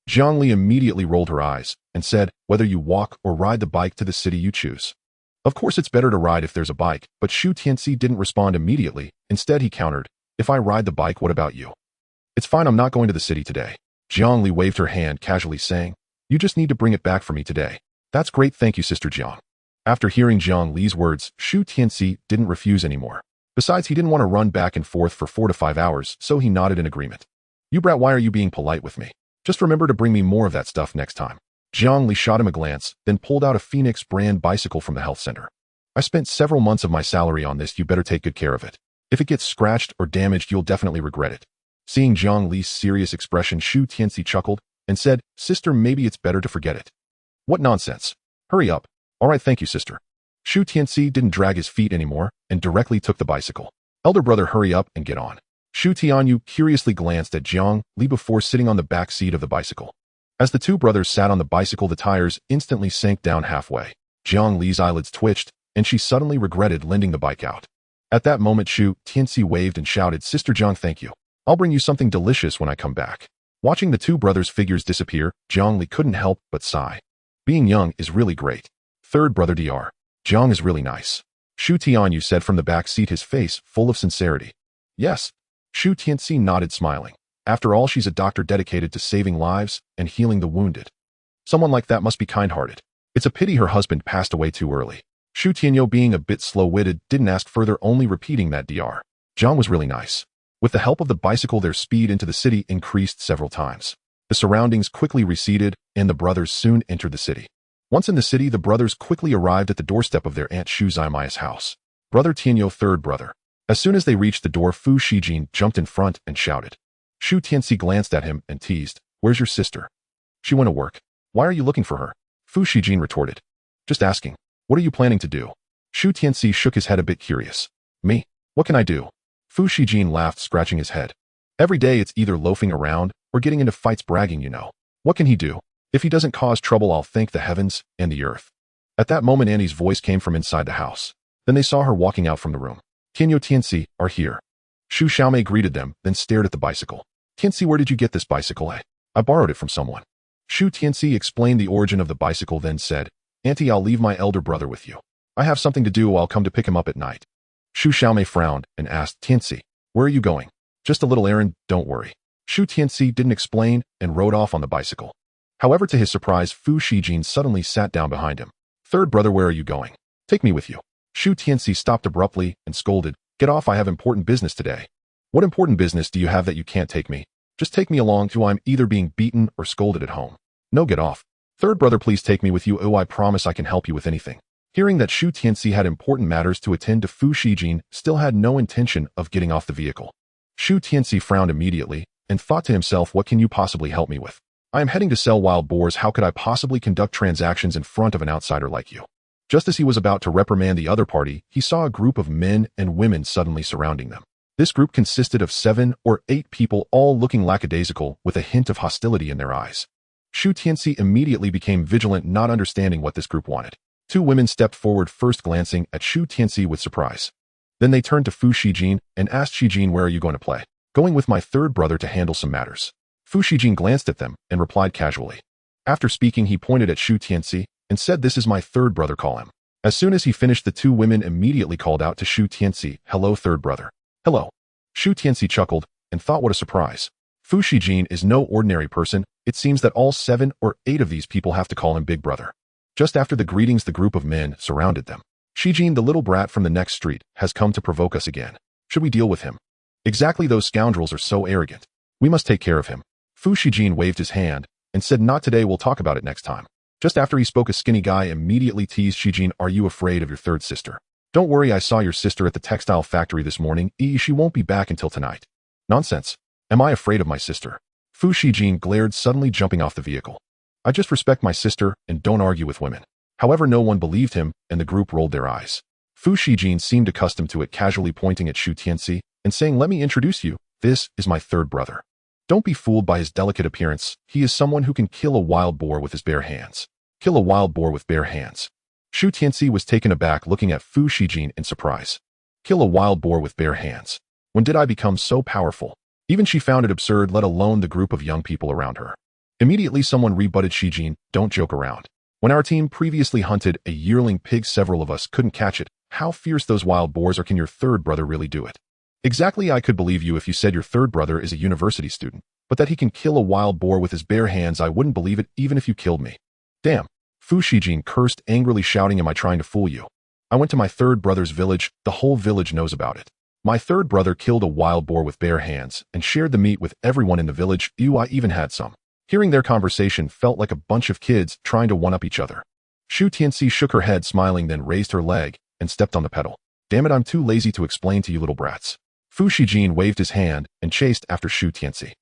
Jiang Li immediately rolled her eyes and said, whether you walk or ride the bike to the city you choose. Of course it's better to ride if there's a bike, but Shu Tianci didn't respond immediately. Instead he countered, if I ride the bike, what about you? It's fine, I'm not going to the city today. Jiang Li waved her hand casually saying, you just need to bring it back for me today. That's great, thank you Sister Jiang. After hearing Jiang Li's words, Shu Tianci didn't refuse anymore. Besides, he didn't want to run back and forth for 4 to 5 hours, so he nodded in agreement. You brat, why are you being polite with me? Just remember to bring me more of that stuff next time. Jiang Li shot him a glance, then pulled out a Phoenix brand bicycle from the health center. I spent several months of my salary on this, you better take good care of it. If it gets scratched or damaged, you'll definitely regret it. Seeing Jiang Li's serious expression, Shu Tianci chuckled and said, sister, maybe it's better to forget it. What nonsense. Hurry up. All right, thank you, sister. Shu Tianci didn't drag his feet anymore and directly took the bicycle. Elder brother, hurry up and get on. Shu Tianyou curiously glanced at Jiang Li before sitting on the back seat of the bicycle. As the two brothers sat on the bicycle, the tires instantly sank down halfway. Jiang Li's eyelids twitched, and she suddenly regretted lending the bike out. At that moment, Shu Tianci waved and shouted, Sister Jiang, thank you. I'll bring you something delicious when I come back. Watching the two brothers' figures disappear, Jiang Li couldn't help but sigh. Being young is really great. Third brother Dr. Jiang is really nice. Shu Tianyou said from the back seat, his face full of sincerity. Yes. Shu Tianci nodded, smiling. After all, she's a doctor dedicated to saving lives and healing the wounded. Someone like that must be kind-hearted. It's a pity her husband passed away too early. Shu Tianyou, being a bit slow-witted, didn't ask further, only repeating that Dr. Jiang was really nice. With the help of the bicycle, their speed into the city increased several times. The surroundings quickly receded, and the brothers soon entered the city. Once in the city, the brothers quickly arrived at the doorstep of their aunt Shu Xianglian's house. Brother Tianyou, third brother. As soon as they reached the door, Fu Shijin jumped in front and shouted. Shu Tianci glanced at him and teased, where's your sister? She went to work. Why are you looking for her? Fu Shijin retorted. Just asking. What are you planning to do? Shu Tianci shook his head, a bit curious. Me? What can I do? Fu Shijin laughed, scratching his head. Every day it's either loafing around or getting into fights, bragging, you know. What can he do? If he doesn't cause trouble, I'll thank the heavens and the earth. At that moment, Annie's voice came from inside the house. Then they saw her walking out from the room. Tianyou, Tianci are here. Shu Xiaomei greeted them, then stared at the bicycle. Tianci, where did you get this bicycle? I borrowed it from someone. Shu Tianci explained the origin of the bicycle, then said, Auntie, I'll leave my elder brother with you. I have something to do, I'll come to pick him up at night. Shu Xiaomei frowned and asked, Tianci, where are you going? Just a little errand, don't worry. Shu Tianci didn't explain and rode off on the bicycle. However, to his surprise, Fu Shijin suddenly sat down behind him. Third brother, where are you going? Take me with you. Shu Tianci stopped abruptly and scolded, get off, I have important business today. What important business do you have that you can't take me? Just take me along to I'm either being beaten or scolded at home. No, get off. Third brother, please take me with you. Oh, I promise I can help you with anything. Hearing that Shu Tianci had important matters to attend to, Fu Shijin still had no intention of getting off the vehicle. Shu Tianci frowned immediately and thought to himself, what can you possibly help me with? I am heading to sell wild boars. How could I possibly conduct transactions in front of an outsider like you? Just as he was about to reprimand the other party, he saw a group of men and women suddenly surrounding them. This group consisted of 7 or 8 people, all looking lackadaisical with a hint of hostility in their eyes. Shu Tianci immediately became vigilant, not understanding what this group wanted. 2 women stepped forward, first glancing at Shu Tianci with surprise. Then they turned to Fu Shijin and asked, Shijin, where are you going to play? Going with my third brother to handle some matters. Fu Shijin glanced at them and replied casually. After speaking, he pointed at Shu Tianci and said, this is my third brother, call him. As soon as he finished, the 2 women immediately called out to Shu Tianci, hello, third brother. Hello. Shu Tianci chuckled and thought, what a surprise. Fu Shijin is no ordinary person. It seems that all 7 or 8 of these people have to call him big brother. Just after the greetings, the group of men surrounded them. Shijin, the little brat from the next street, has come to provoke us again. Should we deal with him? Exactly, those scoundrels are so arrogant. We must take care of him. Fu Shijin waved his hand and said, not today, we'll talk about it next time. Just after he spoke, a skinny guy immediately teased Shijin, are you afraid of your third sister? Don't worry, I saw your sister at the textile factory this morning. She won't be back until tonight. Nonsense. Am I afraid of my sister? Fu Shijin glared, suddenly jumping off the vehicle. I just respect my sister and don't argue with women. However, no one believed him and the group rolled their eyes. Fu Shijin seemed accustomed to it, casually pointing at Shu Tianci and saying, let me introduce you. This is my third brother. Don't be fooled by his delicate appearance. He is someone who can kill a wild boar with his bare hands. Kill a wild boar with bare hands. Shu Tianci was taken aback looking at Fu Shijin in surprise. Kill a wild boar with bare hands. When did I become so powerful? Even she found it absurd, let alone the group of young people around her. Immediately someone rebutted Shijin, don't joke around. When our team previously hunted a yearling pig, several of us couldn't catch it. How fierce those wild boars are. Can your third brother really do it? Exactly, I could believe you if you said your third brother is a university student, but that he can kill a wild boar with his bare hands, I wouldn't believe it even if you killed me. Damn. Fu Shijin cursed, angrily shouting, am I trying to fool you? I went to my third brother's village, the whole village knows about it. My third brother killed a wild boar with bare hands and shared the meat with everyone in the village. I even had some. Hearing their conversation felt like a bunch of kids trying to one-up each other. Shu Tianci shook her head smiling, then raised her leg and stepped on the pedal. Damn it, I'm too lazy to explain to you little brats. Fu Shijin waved his hand and chased after Shu Tianci.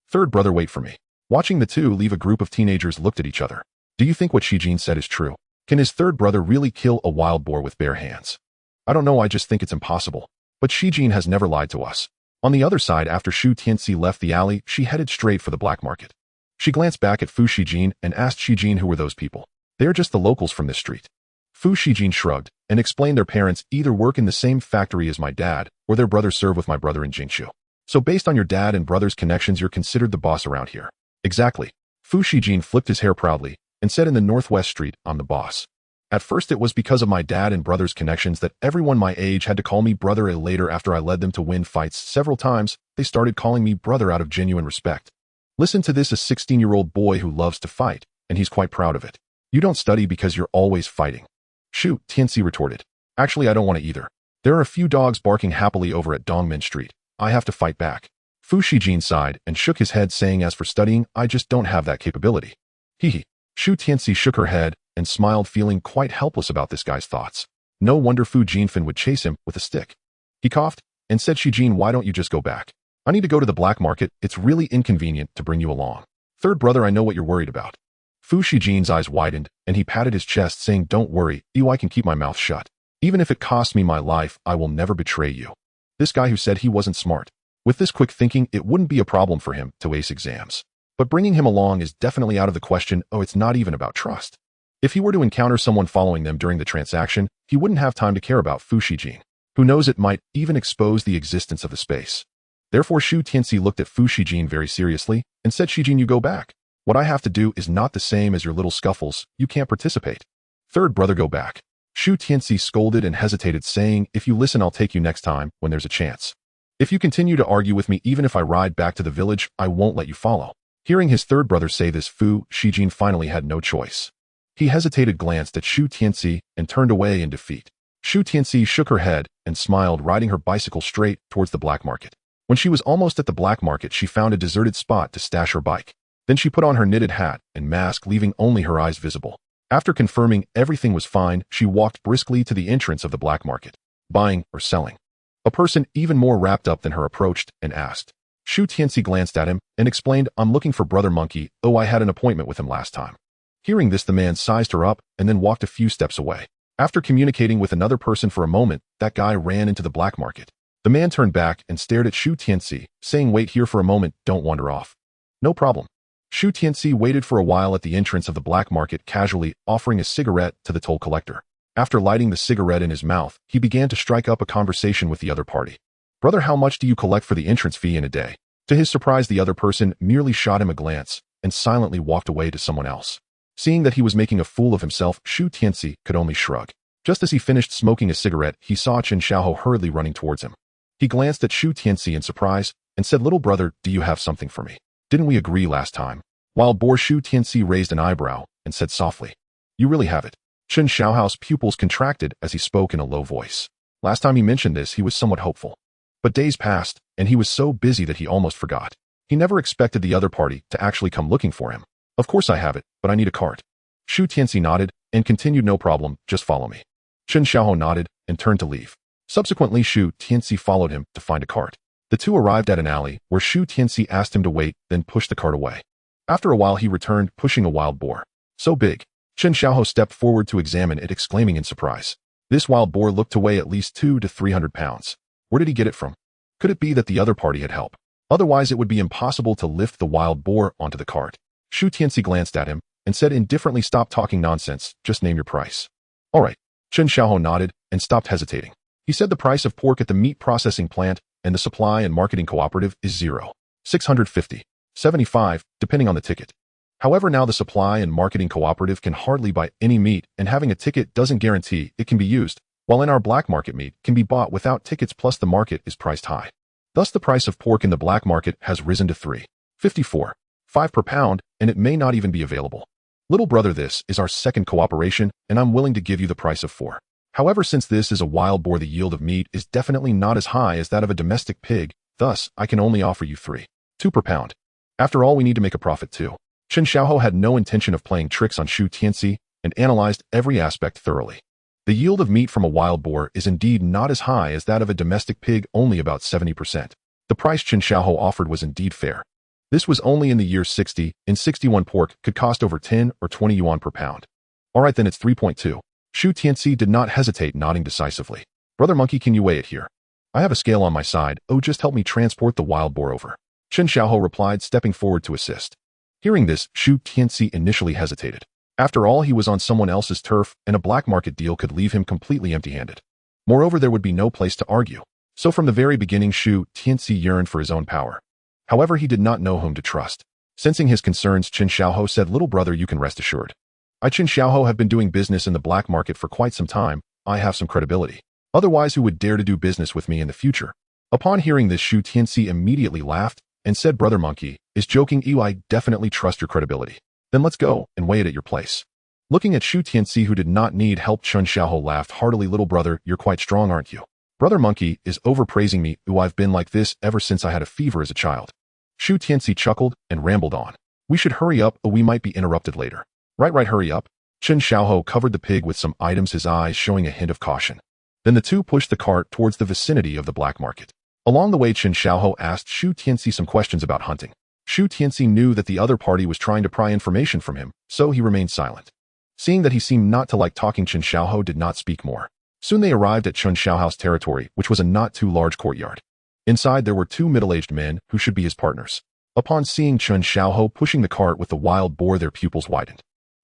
Third brother, wait for me. Watching the two leave, a group of teenagers looked at each other. Do you think what Shijin said is true? Can his third brother really kill a wild boar with bare hands? I don't know, I just think it's impossible. But Shijin has never lied to us. On the other side, after Shu Tianci left the alley, she headed straight for the black market. She glanced back at Fu Shijin and asked Shijin, who were those people? They are just the locals from this street. Fu Shijin shrugged and explained their parents either work in the same factory as my dad or their brothers serve with my brother in Jingshu. So based on your dad and brother's connections, you're considered the boss around here. Exactly. Fu Shijin flipped his hair proudly and said, in the Northwest Street, I'm the boss. At first it was because of my dad and brother's connections that everyone my age had to call me brother. Later, after I led them to win fights several times, they started calling me brother out of genuine respect. Listen to this, a 16-year-old boy who loves to fight, and he's quite proud of it. You don't study because you're always fighting. Shu Tianci retorted. Actually, I don't want to either. There are a few dogs barking happily over at Dongmen Street. I have to fight back. Fu Shijin sighed and shook his head, saying, as for studying, I just don't have that capability. Hee. Shu Tianci shook her head and smiled, feeling quite helpless about this guy's thoughts. No wonder Fu Jinfan would chase him with a stick. He coughed and said, Shijin, why don't you just go back? I need to go to the black market. It's really inconvenient to bring you along. Third brother, I know what you're worried about. Fu Shijin's eyes widened and he patted his chest, saying, don't worry, I can keep my mouth shut. Even if it costs me my life, I will never betray you. This guy who said he wasn't smart. With this quick thinking, it wouldn't be a problem for him to ace exams. But bringing him along is definitely out of the question. It's not even about trust. If he were to encounter someone following them during the transaction, he wouldn't have time to care about Fu Shijin. Who knows, it might even expose the existence of the space. Therefore, Shu Tianci looked at Fu Shijin very seriously and said, Shijin, you go back. What I have to do is not the same as your little scuffles. You can't participate. Third brother, go back. Shu Tianci scolded and hesitated, saying, if you listen, I'll take you next time when there's a chance. If you continue to argue with me, even if I ride back to the village, I won't let you follow. Hearing his third brother say this, Fu Shijin finally had no choice. He hesitated, glanced at Shu Tianci, and turned away in defeat. Shu Tianci shook her head and smiled, riding her bicycle straight towards the black market. When she was almost at the black market, she found a deserted spot to stash her bike. Then she put on her knitted hat and mask, leaving only her eyes visible. After confirming everything was fine, she walked briskly to the entrance of the black market. Buying or selling? A person even more wrapped up than her approached and asked. Shu Tianci glanced at him and explained, I'm looking for Brother Monkey. I had an appointment with him last time. Hearing this, the man sized her up and then walked a few steps away. After communicating with another person for a moment, that guy ran into the black market. The man turned back and stared at Shu Tianci, saying, wait here for a moment, don't wander off. No problem. Shu Tianci waited for a while at the entrance of the black market, casually offering a cigarette to the toll collector. After lighting the cigarette in his mouth, he began to strike up a conversation with the other party. Brother, how much do you collect for the entrance fee in a day? To his surprise, the other person merely shot him a glance and silently walked away to someone else. Seeing that he was making a fool of himself, Shu Tianci could only shrug. Just as he finished smoking a cigarette, he saw Chen Xiaohou hurriedly running towards him. He glanced at Shu Tianci in surprise and said, little brother, do you have something for me? Didn't we agree last time? Wild boar. Shu Tianci raised an eyebrow and said softly, you really have it. Chen Xiaohou's pupils contracted as he spoke in a low voice. Last time he mentioned this, he was somewhat hopeful. But days passed, and he was so busy that he almost forgot. He never expected the other party to actually come looking for him. Of course I have it, but I need a cart. Shu Tianci nodded and continued, no problem, just follow me. Chen Xiaohou nodded and turned to leave. Subsequently, Shu Tianci followed him to find a cart. The two arrived at an alley where Shu Tianci asked him to wait, then pushed the cart away. After a while, he returned, pushing a wild boar. So big. Chen Xiaohou stepped forward to examine it, exclaiming in surprise. This wild boar looked to weigh at least 200 to 300 pounds. Where did he get it from? Could it be that the other party had help? Otherwise, it would be impossible to lift the wild boar onto the cart. Shu Tianci glanced at him and said indifferently, "Stop talking nonsense, just name your price." "All right." Chen Xiaohou nodded and stopped hesitating. He said the price of pork at the meat processing plant and the supply and marketing cooperative is 0. 650. 75, depending on the ticket. However, now the supply and marketing cooperative can hardly buy any meat, and having a ticket doesn't guarantee it can be used, while in our black market meat can be bought without tickets, plus the market is priced high. Thus, the price of pork in the black market has risen to 3.54, 5 per pound, and it may not even be available. Little brother, this is our second cooperation, and I'm willing to give you the price of 4. However, since this is a wild boar, the yield of meat is definitely not as high as that of a domestic pig, thus I can only offer you 3.2 per pound. After all, we need to make a profit too. Chen Xiaohou had no intention of playing tricks on Shu Tianci and analyzed every aspect thoroughly. The yield of meat from a wild boar is indeed not as high as that of a domestic pig, only about 70%. The price Chen Xiaohou offered was indeed fair. This was only in the year 60, and 61 pork could cost over 10 or 20 yuan per pound. All right, then it's 3.2. Shu Tianci did not hesitate, nodding decisively. "Brother Monkey, can you weigh it here? I have a scale on my side. Oh, just help me transport the wild boar over." Chen Xiaohou replied, stepping forward to assist. Hearing this, Shu Tianci initially hesitated. After all, he was on someone else's turf, and a black market deal could leave him completely empty-handed. Moreover, there would be no place to argue. So from the very beginning, Shu Tianci yearned for his own power. However, he did not know whom to trust. Sensing his concerns, Chen Xiaohou said, "Little brother, you can rest assured. I, Chen Xiaohou, have been doing business in the black market for quite some time. I have some credibility. Otherwise, who would dare to do business with me in the future?" Upon hearing this, Shu Tianci immediately laughed and said, "Brother Monkey is joking. I definitely trust your credibility. Then let's go and weigh it at your place." Looking at Shu Tianci, who did not need help, Chen Xiaohou laughed heartily. "Little brother, you're quite strong, aren't you? Brother Monkey is overpraising me. I've been like this ever since I had a fever as a child." Shu Tianci chuckled and rambled on. "We should hurry up, or we might be interrupted later." Right, hurry up." Chen Xiaohou covered the pig with some items, his eyes showing a hint of caution. Then the two pushed the cart towards the vicinity of the black market. Along the way, Chen Xiaohou asked Shu Tianci some questions about hunting. Shu Tianci knew that the other party was trying to pry information from him, so he remained silent. Seeing that he seemed not to like talking, Chen Xiaohou did not speak more. Soon they arrived at Chen Xiaohou's territory, which was a not too large courtyard. Inside there were 2 middle-aged men who should be his partners. Upon seeing Chen Xiaohou pushing the cart with the wild boar, their pupils widened.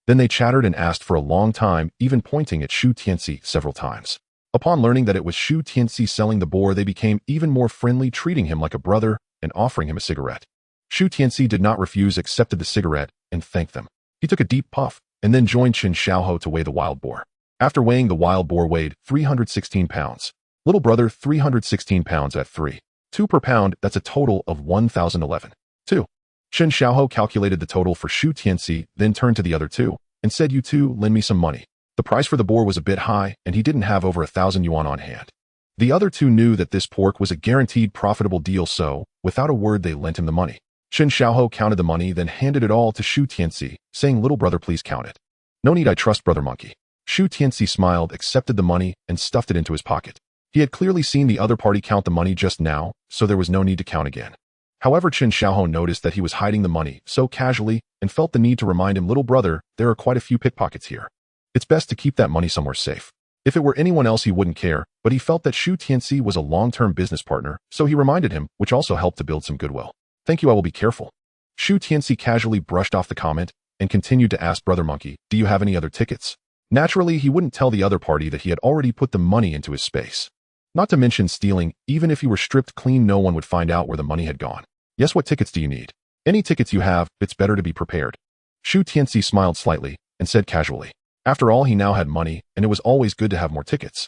Then they chattered and asked for a long time, even pointing at Shu Tianci several times. Upon learning that it was Shu Tianci selling the boar, they became even more friendly, treating him like a brother and offering him a cigarette. Shu Tianci did not refuse, accepted the cigarette, and thanked them. He took a deep puff and then joined Chen Xiaohou to weigh the wild boar. After weighing, the wild boar weighed 316 pounds. Little brother, 316 pounds at 3.2 per pound, that's a total of 1,011. 2. Chen Xiaohou calculated the total for Shu Tianci, then turned to the other two and said, "You two, lend me some money." The price for the boar was a bit high, and he didn't have over 1,000 yuan on hand. The other two knew that this pork was a guaranteed profitable deal, so, without a word, they lent him the money. Chen Xiaohou counted the money, then handed it all to Shu Tianci, saying, "Little brother, please count it." "No need, I trust Brother Monkey." Shu Tianci smiled, accepted the money, and stuffed it into his pocket. He had clearly seen the other party count the money just now, so there was no need to count again. However, Chen Xiaohou noticed that he was hiding the money so casually and felt the need to remind him, "Little brother, there are quite a few pickpockets here. It's best to keep that money somewhere safe." If it were anyone else, he wouldn't care, but he felt that Shu Tianci was a long-term business partner, so he reminded him, which also helped to build some goodwill. "Thank you, I will be careful." Shu Tianci casually brushed off the comment and continued to ask Brother Monkey, "Do you have any other tickets?" Naturally, he wouldn't tell the other party that he had already put the money into his space. Not to mention stealing, even if he were stripped clean, no one would find out where the money had gone. "Yes, what tickets do you need?" "Any tickets you have, it's better to be prepared." Shu Tianci smiled slightly and said casually. After all, he now had money, and it was always good to have more tickets.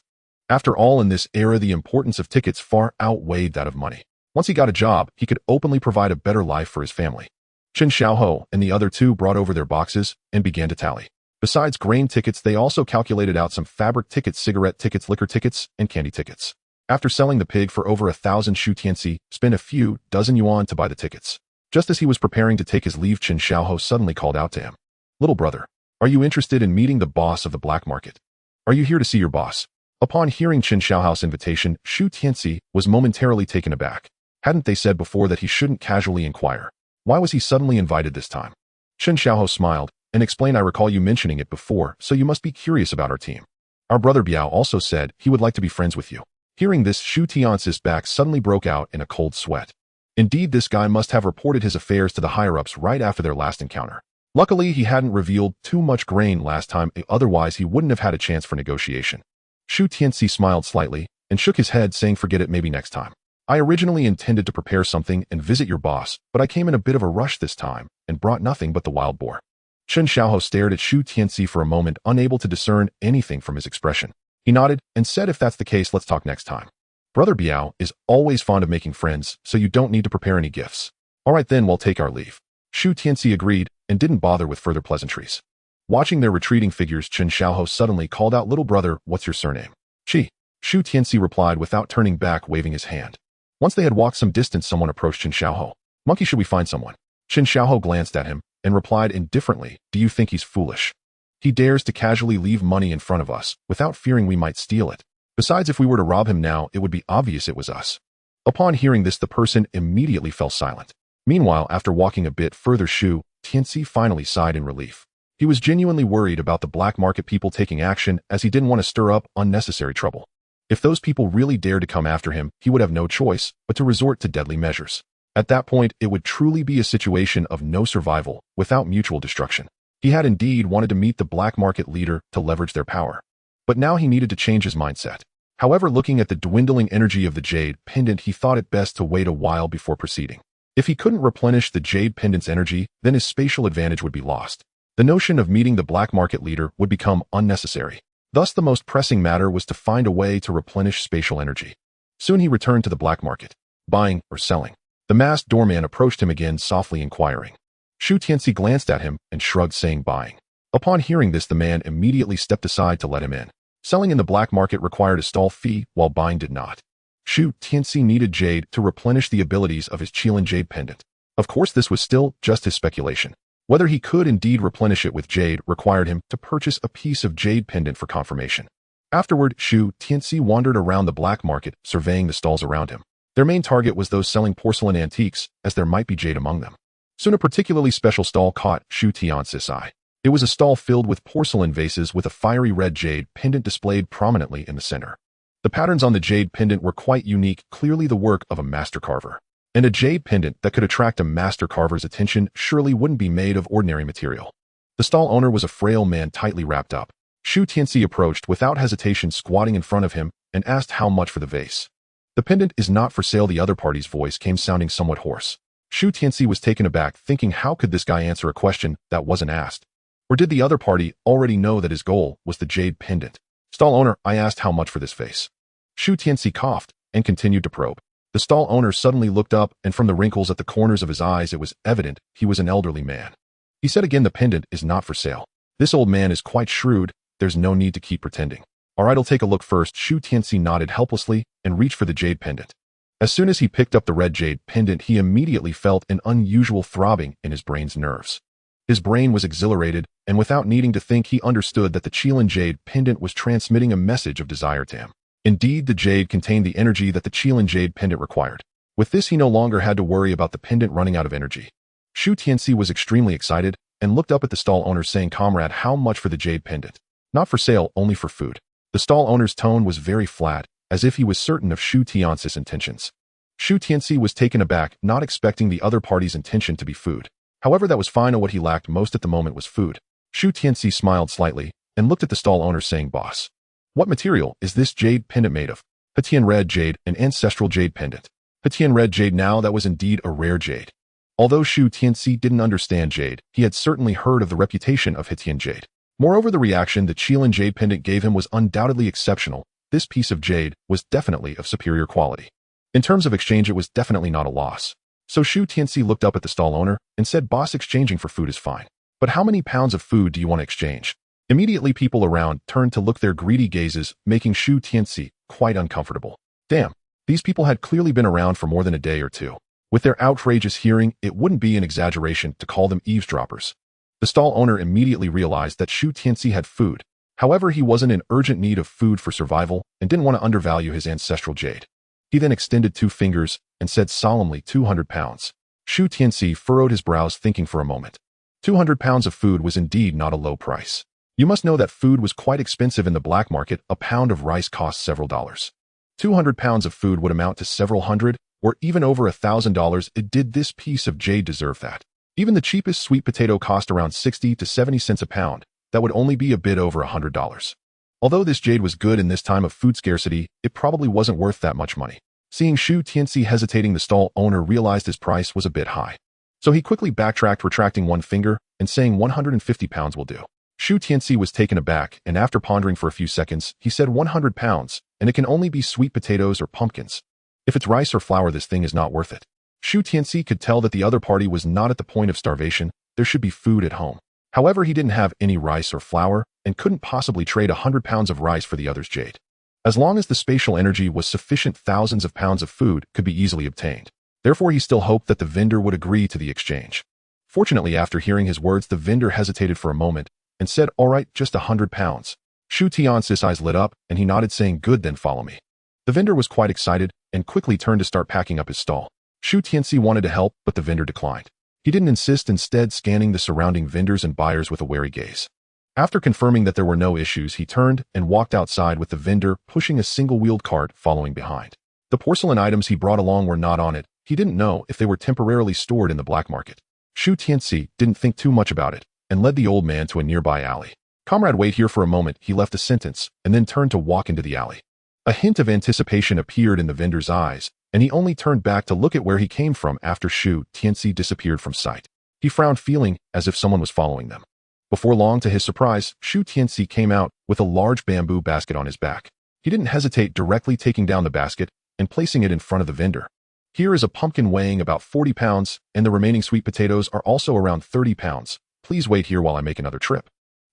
After all, in this era, the importance of tickets far outweighed that of money. Once he got a job, he could openly provide a better life for his family. Chen Xiaohou and the other two brought over their boxes and began to tally. Besides grain tickets, they also calculated out some fabric tickets, cigarette tickets, liquor tickets, and candy tickets. After selling the pig for over 1,000, Shu Tianci spent a few dozen yuan to buy the tickets. Just as he was preparing to take his leave, Chen Xiaohou suddenly called out to him, "Little brother, are you interested in meeting the boss of the black market? Are you here to see your boss?" Upon hearing Chen Xiaohou's invitation, Shu Tianci was momentarily taken aback. Hadn't they said before that he shouldn't casually inquire? Why was he suddenly invited this time? Chen Xiaohou smiled and explained, "I recall you mentioning it before, so you must be curious about our team. Our brother Biao also said he would like to be friends with you." Hearing this, Shu Tianci's back suddenly broke out in a cold sweat. Indeed, this guy must have reported his affairs to the higher-ups right after their last encounter. Luckily, he hadn't revealed too much grain last time, otherwise he wouldn't have had a chance for negotiation. Shu Tianci smiled slightly and shook his head, saying, "Forget it, maybe next time. I originally intended to prepare something and visit your boss, but I came in a bit of a rush this time and brought nothing but the wild boar." Chen Xiaohou stared at Shu Tianci for a moment, unable to discern anything from his expression. He nodded and said, "If that's the case, let's talk next time. Brother Biao is always fond of making friends, so you don't need to prepare any gifts." "All right then, we'll take our leave." Shu Tianci agreed and didn't bother with further pleasantries. Watching their retreating figures, Chen Xiaohou suddenly called out, "Little brother, what's your surname?" "Qi." Shu Tianci replied without turning back, waving his hand. Once they had walked some distance, someone approached Chen Xiaohou. "Monkey, should we find someone?" Chen Xiaohou glanced at him and replied indifferently, "Do you think he's foolish? He dares to casually leave money in front of us without fearing we might steal it. Besides, if we were to rob him now, it would be obvious it was us." Upon hearing this, the person immediately fell silent. Meanwhile, after walking a bit further, Shu Tianci finally sighed in relief. He was genuinely worried about the black market people taking action, as he didn't want to stir up unnecessary trouble. If those people really dared to come after him, he would have no choice but to resort to deadly measures. At that point, it would truly be a situation of no survival without mutual destruction. He had indeed wanted to meet the black market leader to leverage their power. But now he needed to change his mindset. However, looking at the dwindling energy of the jade pendant, he thought it best to wait a while before proceeding. If he couldn't replenish the jade pendant's energy, then his spatial advantage would be lost. The notion of meeting the black market leader would become unnecessary. Thus, the most pressing matter was to find a way to replenish spatial energy. Soon he returned to the black market, buying or selling. The masked doorman approached him again, softly inquiring. Shu Tianci glanced at him and shrugged, saying, "Buying." Upon hearing this, the man immediately stepped aside to let him in. Selling in the black market required a stall fee, while buying did not. Shu Tianci needed jade to replenish the abilities of his Qilan jade pendant. Of course, this was still just his speculation. Whether he could indeed replenish it with jade required him to purchase a piece of jade pendant for confirmation. Afterward, Shu Tianci wandered around the black market, surveying the stalls around him. Their main target was those selling porcelain antiques, as there might be jade among them. Soon a particularly special stall caught Shu Tianci's eye. It was a stall filled with porcelain vases with a fiery red jade pendant displayed prominently in the center. The patterns on the jade pendant were quite unique, clearly the work of a master carver. And a jade pendant that could attract a master carver's attention surely wouldn't be made of ordinary material. The stall owner was a frail man tightly wrapped up. Shu Tianci approached without hesitation, squatting in front of him, and asked how much for the vase. "The pendant is not for sale," the other party's voice came, sounding somewhat hoarse. Shu Tianci was taken aback, thinking, how could this guy answer a question that wasn't asked? Or did the other party already know that his goal was the jade pendant? "Stall owner, I asked how much for this vase." Shu Tianci coughed and continued to probe. The stall owner suddenly looked up, and from the wrinkles at the corners of his eyes, it was evident he was an elderly man. He said again, "The pendant is not for sale." This old man is quite shrewd. There's no need to keep pretending. "All right, I'll take a look first." Shu Tianci nodded helplessly and reached for the jade pendant. As soon as he picked up the red jade pendant, he immediately felt an unusual throbbing in his brain's nerves. His brain was exhilarated, and without needing to think, he understood that the Qilan jade pendant was transmitting a message of desire to him. Indeed, the jade contained the energy that the Qilan jade pendant required. With this, he no longer had to worry about the pendant running out of energy. Shu Tianci was extremely excited and looked up at the stall owner, saying, "Comrade, how much for the jade pendant?" "Not for sale, only for food." The stall owner's tone was very flat, as if he was certain of Shu Tianci's intentions. Shu Tianci was taken aback, not expecting the other party's intention to be food. However, that was fine. What he lacked most at the moment was food. Shu Tianci smiled slightly and looked at the stall owner, saying, "Boss, what material is this jade pendant made of?" "Hetian red jade, an ancestral jade pendant." Hetian red jade, now that was indeed a rare jade. Although Shu Tianci didn't understand jade, he had certainly heard of the reputation of Hetian jade. Moreover, the reaction the Qilan jade pendant gave him was undoubtedly exceptional. This piece of jade was definitely of superior quality. In terms of exchange, it was definitely not a loss. So Shu Tianci looked up at the stall owner and said, "Boss, exchanging for food is fine. But how many pounds of food do you want to exchange?" Immediately, people around turned to look their greedy gazes, making Shu Tianci quite uncomfortable. Damn, these people had clearly been around for more than a day or two. With their outrageous hearing, it wouldn't be an exaggeration to call them eavesdroppers. The stall owner immediately realized that Shu Tianci had food. However, he wasn't in urgent need of food for survival and didn't want to undervalue his ancestral jade. He then extended 2 fingers and said solemnly, 200 pounds. Shu Tianci furrowed his brows, thinking for a moment. 200 pounds of food was indeed not a low price. You must know that food was quite expensive in the black market. A pound of rice cost several dollars. 200 pounds of food would amount to several hundred, or even over $1,000, it did this piece of jade deserve that? Even the cheapest sweet potato cost around 60 to 70 cents a pound. That would only be a bit over $100. Although this jade was good in this time of food scarcity, it probably wasn't worth that much money. Seeing Shu Tianci hesitating, the stall owner realized his price was a bit high. So he quickly backtracked, retracting one finger and saying 150 pounds will do. Shu Tianci was taken aback, and after pondering for a few seconds, he said 100 pounds, and it can only be sweet potatoes or pumpkins. If it's rice or flour, this thing is not worth it. Shu Tianci could tell that the other party was not at the point of starvation. There should be food at home. However, he didn't have any rice or flour and couldn't possibly trade 100 pounds of rice for the other's jade. As long as the spatial energy was sufficient, thousands of pounds of food could be easily obtained. Therefore, he still hoped that the vendor would agree to the exchange. Fortunately, after hearing his words, the vendor hesitated for a moment and said, "All right, just 100 pounds. Shu Tianci's eyes lit up and he nodded, saying, "Good, then follow me." The vendor was quite excited and quickly turned to start packing up his stall. Shu Tianci wanted to help, but the vendor declined. He didn't insist, instead scanning the surrounding vendors and buyers with a wary gaze. After confirming that there were no issues, he turned and walked outside with the vendor pushing a single-wheeled cart following behind. The porcelain items he brought along were not on it. He didn't know if they were temporarily stored in the black market. Shu Tianci didn't think too much about it and led the old man to a nearby alley. "Comrade, wait here for a moment," he left a sentence and then turned to walk into the alley. A hint of anticipation appeared in the vendor's eyes, and he only turned back to look at where he came from after Shu Tianci disappeared from sight. He frowned, feeling as if someone was following them. Before long, to his surprise, Shu Tianci came out with a large bamboo basket on his back. He didn't hesitate, directly taking down the basket and placing it in front of the vendor. "Here is a pumpkin weighing about 40 pounds, and the remaining sweet potatoes are also around 30 pounds. Please wait here while I make another trip."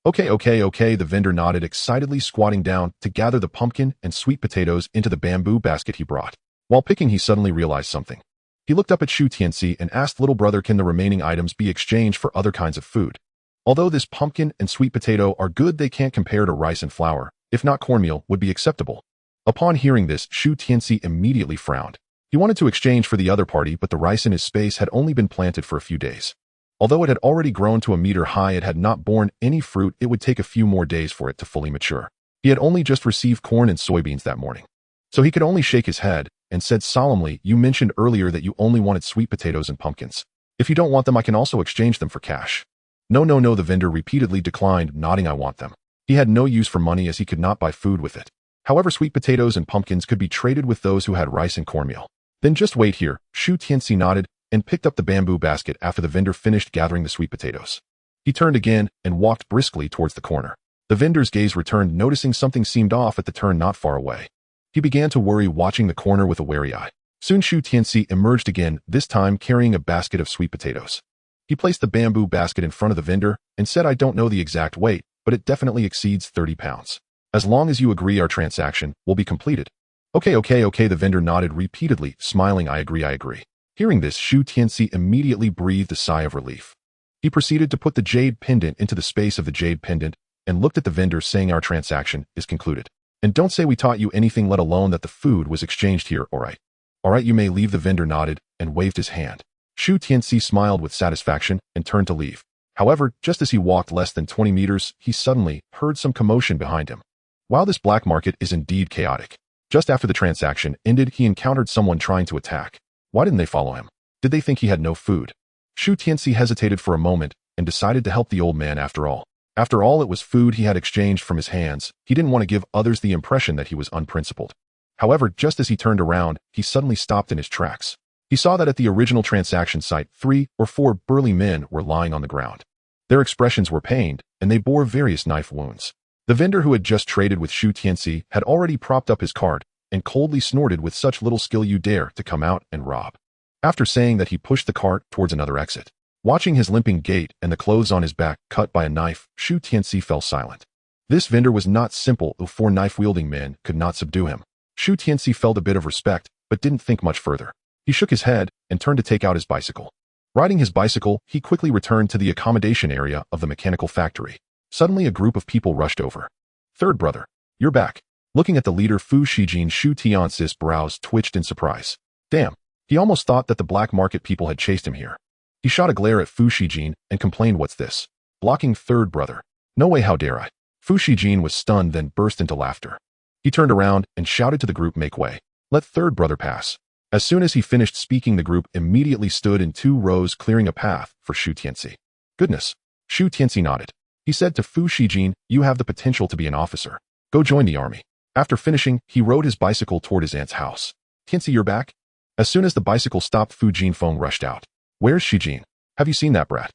Okay, the vendor nodded, excitedly squatting down to gather the pumpkin and sweet potatoes into the bamboo basket he brought. While picking, he suddenly realized something. He looked up at Shu Tianci and asked, "Little brother, can the remaining items be exchanged for other kinds of food? Although this pumpkin and sweet potato are good, they can't compare to rice and flour. If not, cornmeal would be acceptable." Upon hearing this, Shu Tianci immediately frowned. He wanted to exchange for the other party, but the rice in his space had only been planted for a few days. Although it had already grown to a meter high, it had not borne any fruit. It would take a few more days for it to fully mature. He had only just received corn and soybeans that morning. So he could only shake his head and said solemnly, "You mentioned earlier that you only wanted sweet potatoes and pumpkins. If you don't want them, I can also exchange them for cash." No, the vendor repeatedly declined, nodding, "I want them." He had no use for money as he could not buy food with it. However, sweet potatoes and pumpkins could be traded with those who had rice and cornmeal. "Then just wait here." Shu Tianci nodded and picked up the bamboo basket after the vendor finished gathering the sweet potatoes. He turned again and walked briskly towards the corner. The vendor's gaze returned, noticing something seemed off at the turn not far away. He began to worry, watching the corner with a wary eye. Soon Shu Tianci emerged again, this time carrying a basket of sweet potatoes. He placed the bamboo basket in front of the vendor and said, "I don't know the exact weight, but it definitely exceeds 30 pounds. As long as you agree, our transaction will be completed." Okay, the vendor nodded repeatedly, smiling, I agree. Hearing this, Shu Tianci immediately breathed a sigh of relief. He proceeded to put the jade pendant into the space of the jade pendant and looked at the vendor, saying, "Our transaction is concluded. And don't say we taught you anything, let alone that the food was exchanged here, all right? All right, you may leave." The vendor nodded and waved his hand. Shu Tianci smiled with satisfaction and turned to leave. However, just as he walked less than 20 meters, he suddenly heard some commotion behind him. While this black market is indeed chaotic, just after the transaction ended, he encountered someone trying to attack. Why didn't they follow him? Did they think he had no food? Shu Tianci hesitated for a moment and decided to help the old man after all. After all, it was food he had exchanged from his hands. He didn't want to give others the impression that he was unprincipled. However, just as he turned around, he suddenly stopped in his tracks. He saw that at the original transaction site, 3 or 4 burly men were lying on the ground. Their expressions were pained, and they bore various knife wounds. The vendor who had just traded with Shu Tianci had already propped up his cart and coldly snorted, "With such little skill you dare to come out and rob." After saying that, he pushed the cart towards another exit. Watching his limping gait and the clothes on his back cut by a knife, Shu Tianci fell silent. This vendor was not simple, though 4 knife-wielding men could not subdue him. Shu Tianci felt a bit of respect, but didn't think much further. He shook his head and turned to take out his bicycle. Riding his bicycle, he quickly returned to the accommodation area of the mechanical factory. Suddenly, a group of people rushed over. "Third brother, you're back." Looking at the leader, Fu Shijin, Shu Tianci's brows twitched in surprise. Damn, he almost thought that the black market people had chased him here. He shot a glare at Fu Shijin and complained, "What's this? Blocking third brother? No way, how dare I?" Fu Shijin was stunned, then burst into laughter. He turned around and shouted to the group, "Make way. Let third brother pass." As soon as he finished speaking, the group immediately stood in 2 rows, clearing a path for Shu Tianci. Goodness. Shu Tianci nodded. He said to Fu Shijin, "You have the potential to be an officer. Go join the army." After finishing, he rode his bicycle toward his aunt's house. "Tianci, you're back?" As soon as the bicycle stopped, Fu Jinfeng rushed out. "Where's Shijin? Have you seen that brat?"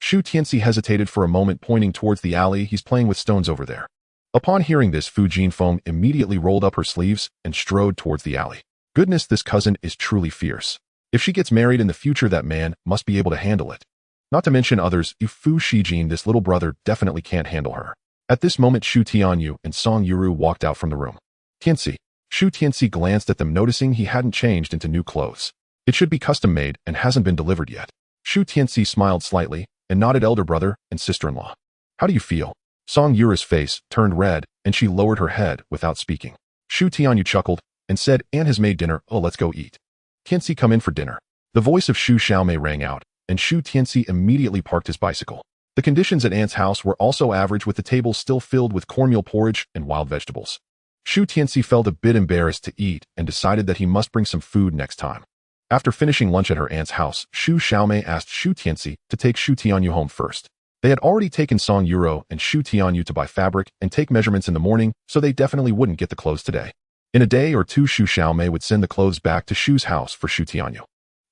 Shu Tianci hesitated for a moment, pointing towards the alley. "He's playing with stones over there." Upon hearing this, Fu Jinfeng immediately rolled up her sleeves and strode towards the alley. Goodness, this cousin is truly fierce. If she gets married in the future, that man must be able to handle it. Not to mention others, if Fu Shijin, this little brother, definitely can't handle her. At this moment, Shu Tianyu and Song Yuru walked out from the room. "Tianci." Shu Tianci glanced at them, noticing he hadn't changed into new clothes. It should be custom-made and hasn't been delivered yet. Shu Tianci smiled slightly and nodded. "Elder brother and sister-in-law. How do you feel?" Song Yuru's face turned red and she lowered her head without speaking. Shu Tianyu chuckled and said, "Aunt has made dinner. Oh, let's go eat." "Tianci, come in for dinner." The voice of Shu Xiaomei rang out, and Shu Tianci immediately parked his bicycle. The conditions at Aunt's house were also average, with the table still filled with cornmeal porridge and wild vegetables. Shu Tianci felt a bit embarrassed to eat and decided that he must bring some food next time. After finishing lunch at her aunt's house, Shu Xiaomei asked Shu Tianci to take Shu Tianyu home first. They had already taken Song Yuro and Shu Tianyu to buy fabric and take measurements in the morning, so they definitely wouldn't get the clothes today. In a day or two, Shu Xiaomei would send the clothes back to Shu's house for Shu Tianyu.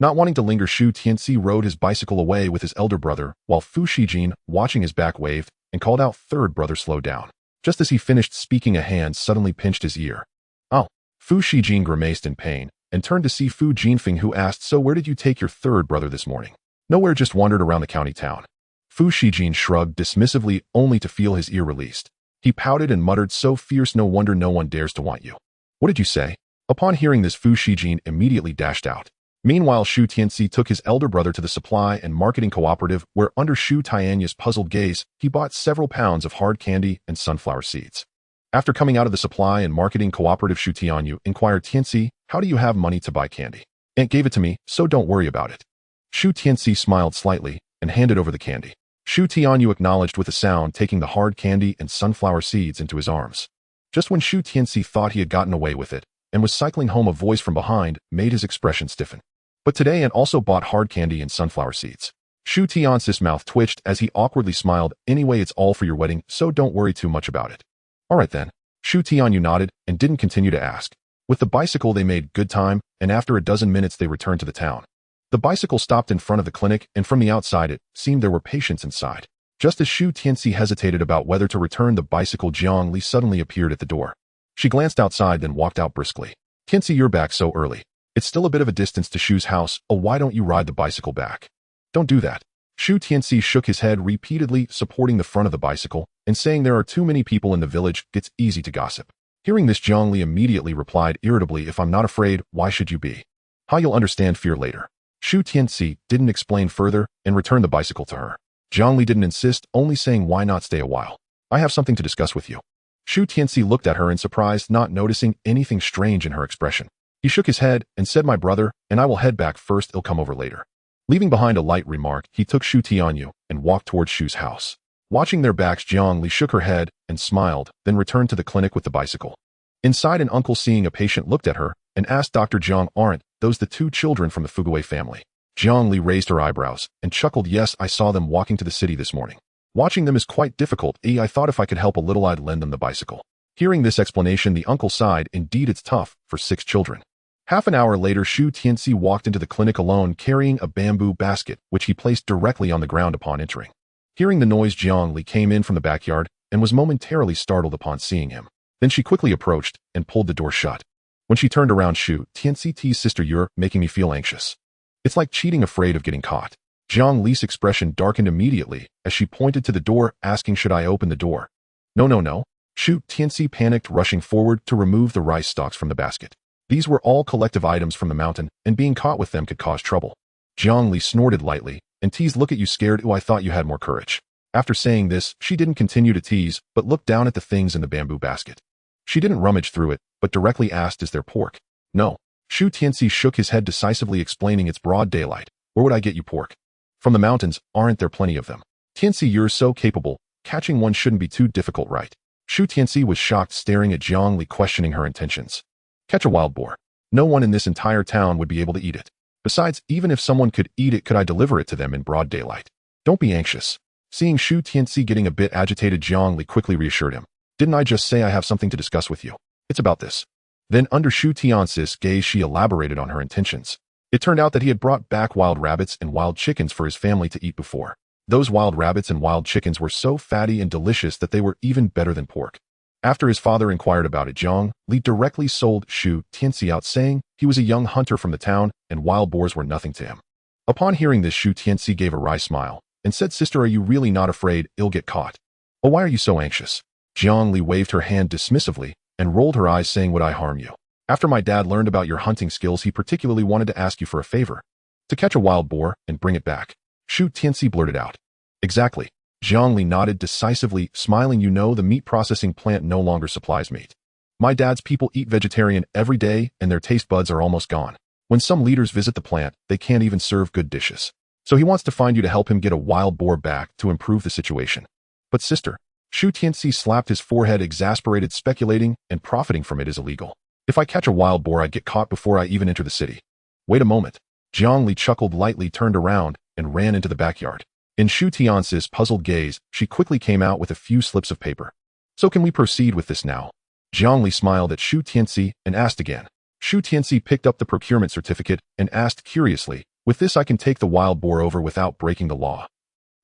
Not wanting to linger, Shu Tianci rode his bicycle away with his elder brother, while Fu Shijin, watching his back, waved and called out, "Third brother, slow down." Just as he finished speaking, a hand suddenly pinched his ear. "Oh." Fu Shijin grimaced in pain and turned to see Fu Jinfeng, who asked, "So where did you take your third brother this morning?" "Nowhere, just wandered around the county town." Fu Shijin shrugged dismissively, only to feel his ear released. He pouted and muttered, "So fierce, no wonder no one dares to want you." "What did you say?" Upon hearing this, Fu Shijin immediately dashed out. Meanwhile, Shu Tianci took his elder brother to the supply and marketing cooperative, where under Shu Tianyou's puzzled gaze, he bought several pounds of hard candy and sunflower seeds. After coming out of the supply and marketing cooperative, Shu Tianyu inquired, "Tianci, how do you have money to buy candy?" "Aunt gave it to me, so don't worry about it." Shu Tianci smiled slightly and handed over the candy. Shu Tianyu acknowledged with a sound, taking the hard candy and sunflower seeds into his arms. Just when Shu Tianci thought he had gotten away with it and was cycling home, a voice from behind made his expression stiffen. "But today Aunt also bought hard candy and sunflower seeds." Shu Tianci's mouth twitched as he awkwardly smiled. "Anyway, it's all for your wedding, so don't worry too much about it." "All right then." Shu Tianyu nodded and didn't continue to ask. With the bicycle, they made good time, and after a dozen minutes they returned to the town. The bicycle stopped in front of the clinic, and from the outside it seemed there were patients inside. Just as Shu Tianci hesitated about whether to return the bicycle, Jiang Li suddenly appeared at the door. She glanced outside, then walked out briskly. "Tianci, you're back so early. It's still a bit of a distance to Shu's house. Oh, why don't you ride the bicycle back?" "Don't do that." Shu Tianci shook his head, repeatedly supporting the front of the bicycle and saying, "There are too many people in the village, it's easy to gossip." Hearing this, Jiang Li immediately replied irritably, "If I'm not afraid, why should you be? How you'll understand fear later." Shu Tianci didn't explain further and returned the bicycle to her. Jiang Li didn't insist, only saying, "Why not stay a while? I have something to discuss with you." Shu Tianci looked at her in surprise, not noticing anything strange in her expression. He shook his head and said, "My brother and I will head back first, he'll come over later." Leaving behind a light remark, he took Shu Tianyu and walked towards Shu's house. Watching their backs, Jiang Li shook her head and smiled, then returned to the clinic with the bicycle. Inside, an uncle, seeing a patient, looked at her and asked, "Dr. Jiang, aren't those the 2 children from the Fuguwei family?" Jiang Li raised her eyebrows and chuckled, "Yes, I saw them walking to the city this morning. Watching them is quite difficult. I thought if I could help a little, I'd lend them the bicycle." Hearing this explanation, the uncle sighed. Indeed, it's tough for 6 children. Half an hour later, Shu Tianci walked into the clinic alone, carrying a bamboo basket, which he placed directly on the ground upon entering. Hearing the noise, Jiang Li came in from the backyard and was momentarily startled upon seeing him. Then she quickly approached and pulled the door shut. When she turned around, "Shu Tianci's sister, you're making me feel anxious. It's like cheating, afraid of getting caught." Jiang Li's expression darkened immediately as she pointed to the door, asking, "Should I open the door?" No. Shu Tianci panicked, rushing forward to remove the rice stalks from the basket. These were all collective items from the mountain, and being caught with them could cause trouble. Jiang Li snorted lightly and teased, "Look at you, scared. I thought you had more courage." After saying this, she didn't continue to tease, but looked down at the things in the bamboo basket. She didn't rummage through it, but directly asked, "Is there pork?" "No." Shu Tianci shook his head decisively, explaining, "It's broad daylight. Where would I get you pork? From the mountains, aren't there plenty of them?" "Tianci, you're so capable. Catching one shouldn't be too difficult, right?" Shu Tianci was shocked, staring at Jiang Li, questioning her intentions. "Catch a wild boar." No one in this entire town would be able to eat it. Besides, even if someone could eat it, could I deliver it to them in broad daylight? Don't be anxious. Seeing Shu Tianci getting a bit agitated, Zhongli quickly reassured him. Didn't I just say I have something to discuss with you? It's about this. Then under Shu Tianci's gaze, she elaborated on her intentions. It turned out that he had brought back wild rabbits and wild chickens for his family to eat before. Those wild rabbits and wild chickens were so fatty and delicious that they were even better than pork. After his father inquired about it, Zhang Li directly sold Shu Tianci out, saying he was a young hunter from the town and wild boars were nothing to him. Upon hearing this, Shu Tianci gave a wry smile and said, "Sister, are you really not afraid you'll get caught? Oh, why are you so anxious?" Zhang Li waved her hand dismissively and rolled her eyes, saying, "Would I harm you? After my dad learned about your hunting skills, he particularly wanted to ask you for a favor. To catch a wild boar and bring it back." Shu Tianci blurted out. "Exactly." Zhang Li nodded decisively, smiling. "You know, the meat processing plant no longer supplies meat. My dad's people eat vegetarian every day and their taste buds are almost gone. When some leaders visit the plant, they can't even serve good dishes. So he wants to find you to help him get a wild boar back to improve the situation." "But sister," Shu Tianci slapped his forehead, exasperated. "Speculating and profiting from it is illegal. If I catch a wild boar, I'd get caught before I even enter the city." "Wait a moment." Zhang Li chuckled lightly, turned around, and ran into the backyard. In Shu Tianci's puzzled gaze, she quickly came out with a few slips of paper. "So can we proceed with this now?" Zhang Li smiled at Shu Tianci and asked again. Shu Tianci picked up the procurement certificate and asked curiously, "With this I can take the wild boar over without breaking the law?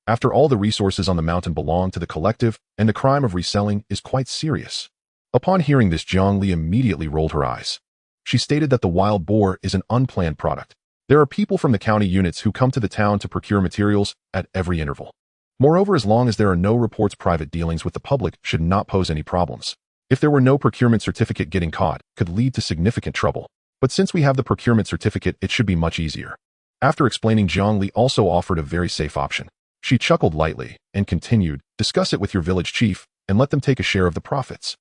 After all, the resources on the mountain belong to the collective, and the crime of reselling is quite serious." Upon hearing this, Zhang Li immediately rolled her eyes. She stated that the wild boar is an unplanned product. There are people from the county units who come to the town to procure materials at every interval. Moreover, as long as there are no reports, private dealings with the public should not pose any problems. If there were no procurement certificate, getting caught could lead to significant trouble. But since we have the procurement certificate, it should be much easier. After explaining, Zhang Li also offered a very safe option. She chuckled lightly and continued, "Discuss it with your village chief and let them take a share of the profits.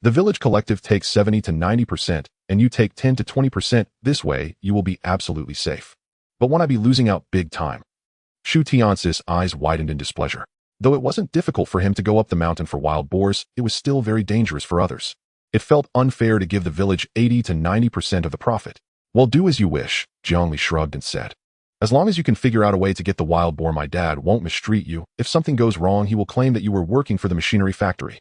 The village collective takes 70 to 90%, and you take 10 to 20%. This way, you will be absolutely safe. But won't I be losing out big time?" Shu Tianci's eyes widened in displeasure. Though it wasn't difficult for him to go up the mountain for wild boars, it was still very dangerous for others. It felt unfair to give the village 80 to 90% of the profit. "Well, do as you wish," Zhang Li shrugged and said. "As long as you can figure out a way to get the wild boar, my dad won't mistreat you. If something goes wrong, he will claim that you were working for the machinery factory."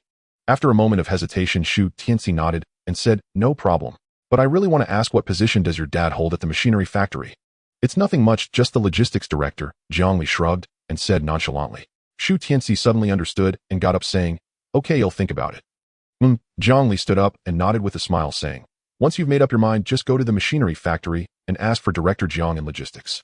After a moment of hesitation, Shu Tianci nodded and said, "No problem. But I really want to ask, what position does your dad hold at the machinery factory?" "It's nothing much, just the logistics director," Zhang Li shrugged and said nonchalantly. Shu Tianci suddenly understood and got up, saying, "Okay, you'll think about it." Zhang Li stood up and nodded with a smile, saying, "Once you've made up your mind, just go to the machinery factory and ask for Director Jiang in logistics."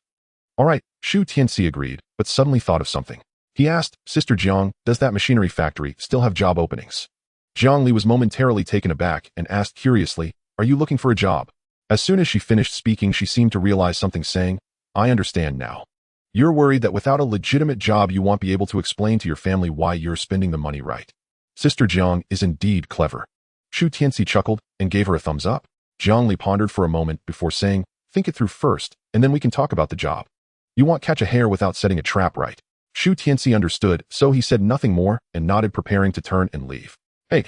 "All right," Shu Tianci agreed, but suddenly thought of something. He asked, "Sister Jiang, does that machinery factory still have job openings?" Zhang Li was momentarily taken aback and asked curiously, "Are you looking for a job?" As soon as she finished speaking, she seemed to realize something, saying, "I understand now. You're worried that without a legitimate job you won't be able to explain to your family why you're spending the money right. Sister Jiang is indeed clever." Shu Tianci chuckled and gave her a thumbs up. Zhang Li pondered for a moment before saying, "Think it through first, and then we can talk about the job. You won't catch a hare without setting a trap, right?" Shu Tianci understood, so he said nothing more and nodded, preparing to turn and leave. "Hey!"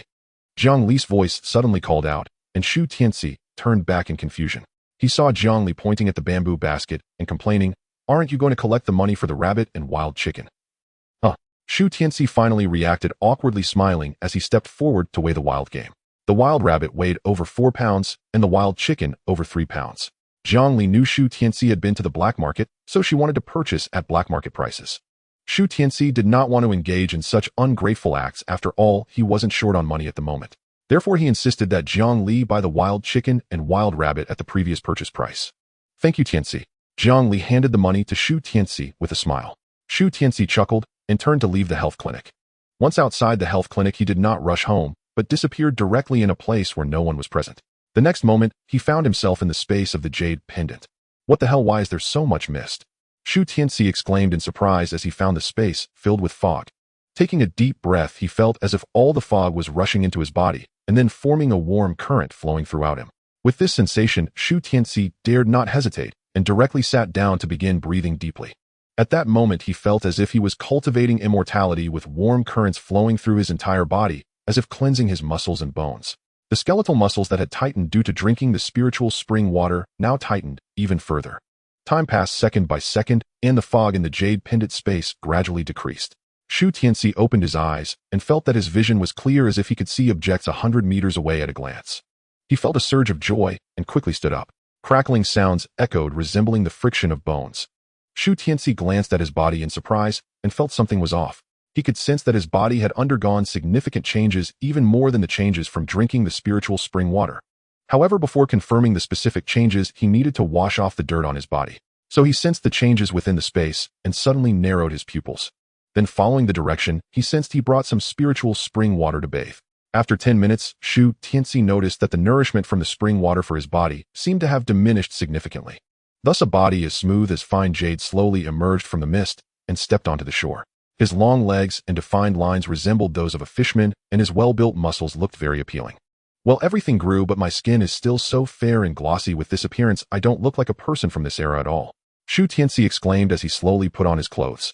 Zhang Li's voice suddenly called out, and Shu Tianci turned back in confusion. He saw Zhang Li pointing at the bamboo basket and complaining, "Aren't you going to collect the money for the rabbit and wild chicken?" Shu Tianci finally reacted, awkwardly smiling as he stepped forward to weigh the wild game. The wild rabbit weighed over 4 pounds and the wild chicken over 3 pounds. Zhang Li knew Shu Tianci had been to the black market, so she wanted to purchase at black market prices. Shu Tianci did not want to engage in such ungrateful acts. After all, he wasn't short on money at the moment. Therefore, he insisted that Zhang Li buy the wild chicken and wild rabbit at the previous purchase price. "Thank you, Tianci." Zhang Li handed the money to Shu Tianci with a smile. Shu Tianci chuckled and turned to leave the health clinic. Once outside the health clinic, he did not rush home, but disappeared directly in a place where no one was present. The next moment, he found himself in the space of the jade pendant. "What the hell, why is there so much mist?" Shu Tianci exclaimed in surprise as he found the space filled with fog. Taking a deep breath, he felt as if all the fog was rushing into his body and then forming a warm current flowing throughout him. With this sensation, Shu Tianci dared not hesitate and directly sat down to begin breathing deeply. At that moment, he felt as if he was cultivating immortality, with warm currents flowing through his entire body, as if cleansing his muscles and bones. The skeletal muscles that had tightened due to drinking the spiritual spring water now tightened even further. Time passed second by second, and the fog in the jade pendant space gradually decreased. Shu Tianci opened his eyes and felt that his vision was clear as if he could see objects 100 meters away at a glance. He felt a surge of joy and quickly stood up. Crackling sounds echoed, resembling the friction of bones. Shu Tianci glanced at his body in surprise and felt something was off. He could sense that his body had undergone significant changes, even more than the changes from drinking the spiritual spring water. However, before confirming the specific changes, he needed to wash off the dirt on his body. So he sensed the changes within the space and suddenly narrowed his pupils. Then, following the direction, he sensed he brought some spiritual spring water to bathe. After 10 minutes, Shu Tianci noticed that the nourishment from the spring water for his body seemed to have diminished significantly. Thus, a body as smooth as fine jade slowly emerged from the mist and stepped onto the shore. His long legs and defined lines resembled those of a fishman, and his well-built muscles looked very appealing. Well, everything grew, but my skin is still so fair and glossy. With this appearance, I don't look like a person from this era at all, Shu Tianci exclaimed as he slowly put on his clothes.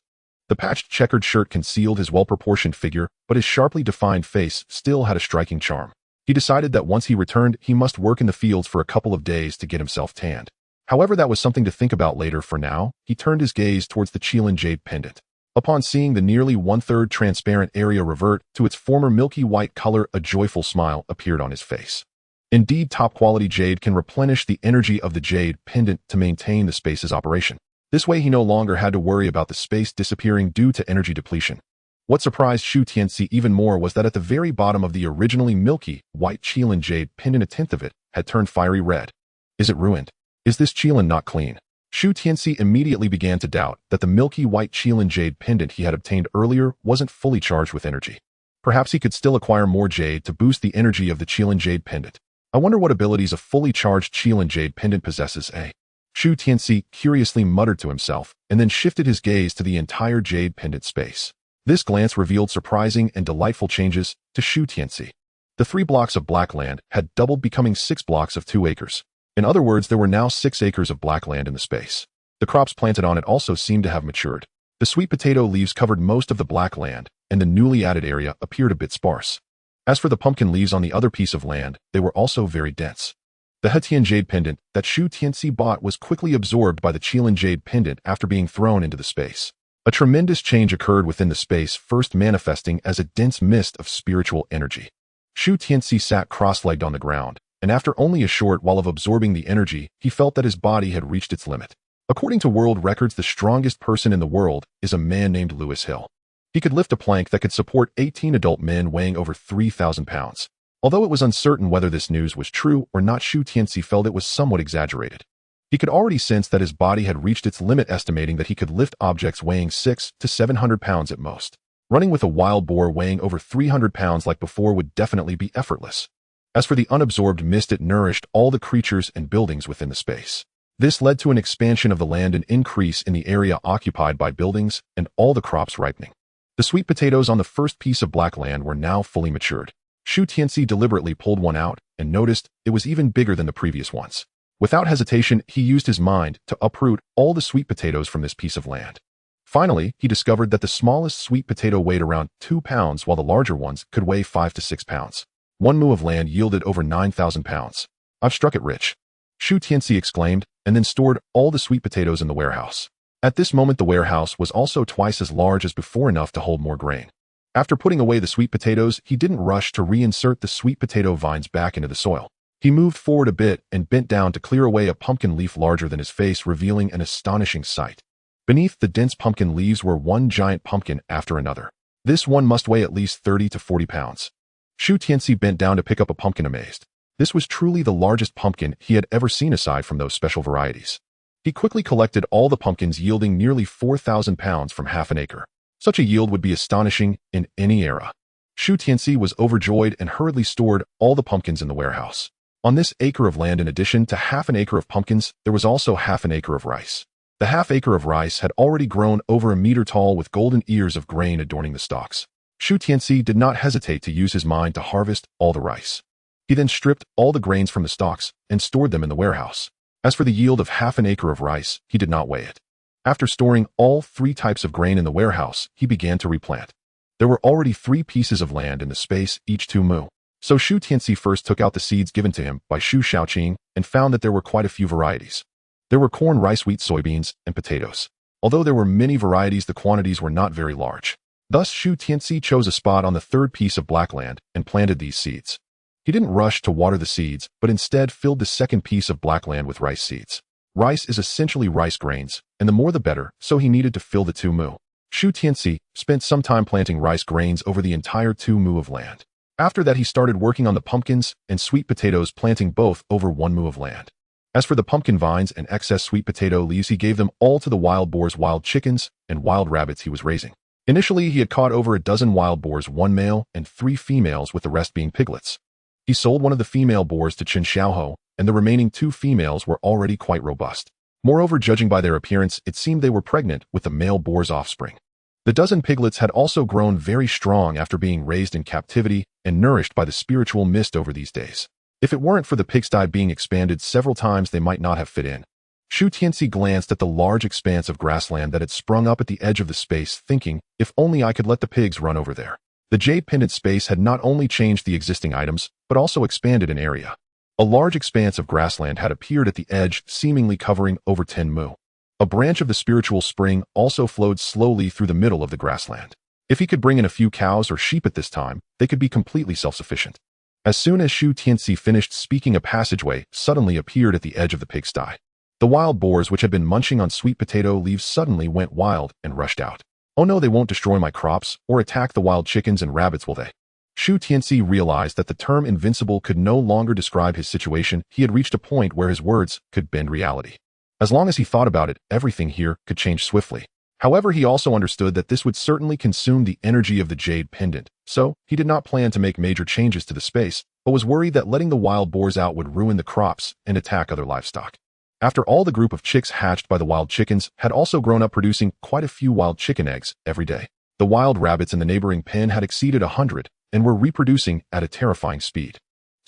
The patched checkered shirt concealed his well-proportioned figure, but his sharply defined face still had a striking charm. He decided that once he returned, he must work in the fields for a couple of days to get himself tanned. However, that was something to think about later. For now, he turned his gaze towards the Qilan jade pendant. Upon seeing the nearly one-third transparent area revert to its former milky white color, a joyful smile appeared on his face. Indeed, top-quality jade can replenish the energy of the jade pendant to maintain the space's operation. This way, he no longer had to worry about the space disappearing due to energy depletion. What surprised Shu Tianci even more was that at the very bottom of the originally milky white Qilan jade pendant, a tenth of it had turned fiery red. Is it ruined? Is this Qilan not clean? Shu Tianci immediately began to doubt that the milky white Qilan jade pendant he had obtained earlier wasn't fully charged with energy. Perhaps he could still acquire more jade to boost the energy of the Qilan jade pendant. I wonder what abilities a fully charged Qilan jade pendant possesses, eh? Shu Tianci curiously muttered to himself and then shifted his gaze to the entire jade pendant space. This glance revealed surprising and delightful changes to Shu Tianci. The 3 blocks of black land had doubled, becoming 6 blocks of 2 acres. In other words, there were now 6 acres of black land in the space. The crops planted on it also seemed to have matured. The sweet potato leaves covered most of the black land, and the newly added area appeared a bit sparse. As for the pumpkin leaves on the other piece of land, they were also very dense. The Hetian jade pendant that Shu Tianci bought was quickly absorbed by the Qilan jade pendant after being thrown into the space. A tremendous change occurred within the space, first manifesting as a dense mist of spiritual energy. Shu Tianci sat cross-legged on the ground, and after only a short while of absorbing the energy, he felt that his body had reached its limit. According to world records, the strongest person in the world is a man named Lewis Hill. He could lift a plank that could support 18 adult men weighing over 3,000 pounds. Although it was uncertain whether this news was true or not, Shu Tianci felt it was somewhat exaggerated. He could already sense that his body had reached its limit, estimating that he could lift objects weighing 600 to 700 pounds at most. Running with a wild boar weighing over 300 pounds like before would definitely be effortless. As for the unabsorbed mist, it nourished all the creatures and buildings within the space. This led to an expansion of the land and increase in the area occupied by buildings and all the crops ripening. The sweet potatoes on the first piece of black land were now fully matured. Shu Tianci deliberately pulled one out and noticed it was even bigger than the previous ones. Without hesitation, he used his mind to uproot all the sweet potatoes from this piece of land. Finally, he discovered that the smallest sweet potato weighed around 2 pounds while the larger ones could weigh 5 to 6 pounds. 1 mu of land yielded over 9,000 pounds. I've struck it rich, Shu Tianci exclaimed, and then stored all the sweet potatoes in the warehouse. At this moment, the warehouse was also twice as large as before, enough to hold more grain. After putting away the sweet potatoes, he didn't rush to reinsert the sweet potato vines back into the soil. He moved forward a bit and bent down to clear away a pumpkin leaf larger than his face, revealing an astonishing sight. Beneath the dense pumpkin leaves were one giant pumpkin after another. This one must weigh at least 30 to 40 pounds. Shu Tianci bent down to pick up a pumpkin, amazed. This was truly the largest pumpkin he had ever seen, aside from those special varieties. He quickly collected all the pumpkins, yielding nearly 4,000 pounds from half an acre. Such a yield would be astonishing in any era. Shu Tianci was overjoyed and hurriedly stored all the pumpkins in the warehouse. On this acre of land, in addition to half an acre of pumpkins, there was also half an acre of rice. The half acre of rice had already grown over a meter tall, with golden ears of grain adorning the stalks. Shu Tianci did not hesitate to use his mind to harvest all the rice. He then stripped all the grains from the stalks and stored them in the warehouse. As for the yield of half an acre of rice, he did not weigh it. After storing all 3 types of grain in the warehouse, he began to replant. There were already 3 pieces of land in the space, each 2 mu. So Shu Tianci first took out the seeds given to him by Shu Xiaoqing and found that there were quite a few varieties. There were corn, rice, wheat, soybeans, and potatoes. Although there were many varieties, the quantities were not very large. Thus, Shu Tianci chose a spot on the third piece of black land and planted these seeds. He didn't rush to water the seeds, but instead filled the second piece of black land with rice seeds. Rice is essentially rice grains, and the more the better, so he needed to fill the 2 mu. Shu Tianci spent some time planting rice grains over the entire 2 mu of land. After that, he started working on the pumpkins and sweet potatoes, planting both over 1 mu of land. As for the pumpkin vines and excess sweet potato leaves, he gave them all to the wild boars, wild chickens, and wild rabbits he was raising. Initially, he had caught over a dozen wild boars, 1 male and 3 females, with the rest being piglets. He sold one of the female boars to Qin Xiaohou, and the remaining 2 females were already quite robust. Moreover, judging by their appearance, it seemed they were pregnant with the male boar's offspring. The dozen piglets had also grown very strong after being raised in captivity and nourished by the spiritual mist over these days. If it weren't for the pigsty being expanded several times, they might not have fit in. Shu Tianci glanced at the large expanse of grassland that had sprung up at the edge of the space, thinking, if only I could let the pigs run over there. The jade pendant space had not only changed the existing items, but also expanded in area. A large expanse of grassland had appeared at the edge, seemingly covering over 10 mu. A branch of the spiritual spring also flowed slowly through the middle of the grassland. If he could bring in a few cows or sheep at this time, they could be completely self-sufficient. As soon as Shu Tianci finished speaking, a passageway suddenly appeared at the edge of the pigsty. The wild boars, which had been munching on sweet potato leaves, suddenly went wild and rushed out. Oh no, they won't destroy my crops or attack the wild chickens and rabbits, will they? Shu Tianci realized that the term invincible could no longer describe his situation. He had reached a point where his words could bend reality. As long as he thought about it, everything here could change swiftly. However, he also understood that this would certainly consume the energy of the jade pendant, so he did not plan to make major changes to the space, but was worried that letting the wild boars out would ruin the crops and attack other livestock. After all, the group of chicks hatched by the wild chickens had also grown up, producing quite a few wild chicken eggs every day. The wild rabbits in the neighboring pen had exceeded 100 and were reproducing at a terrifying speed.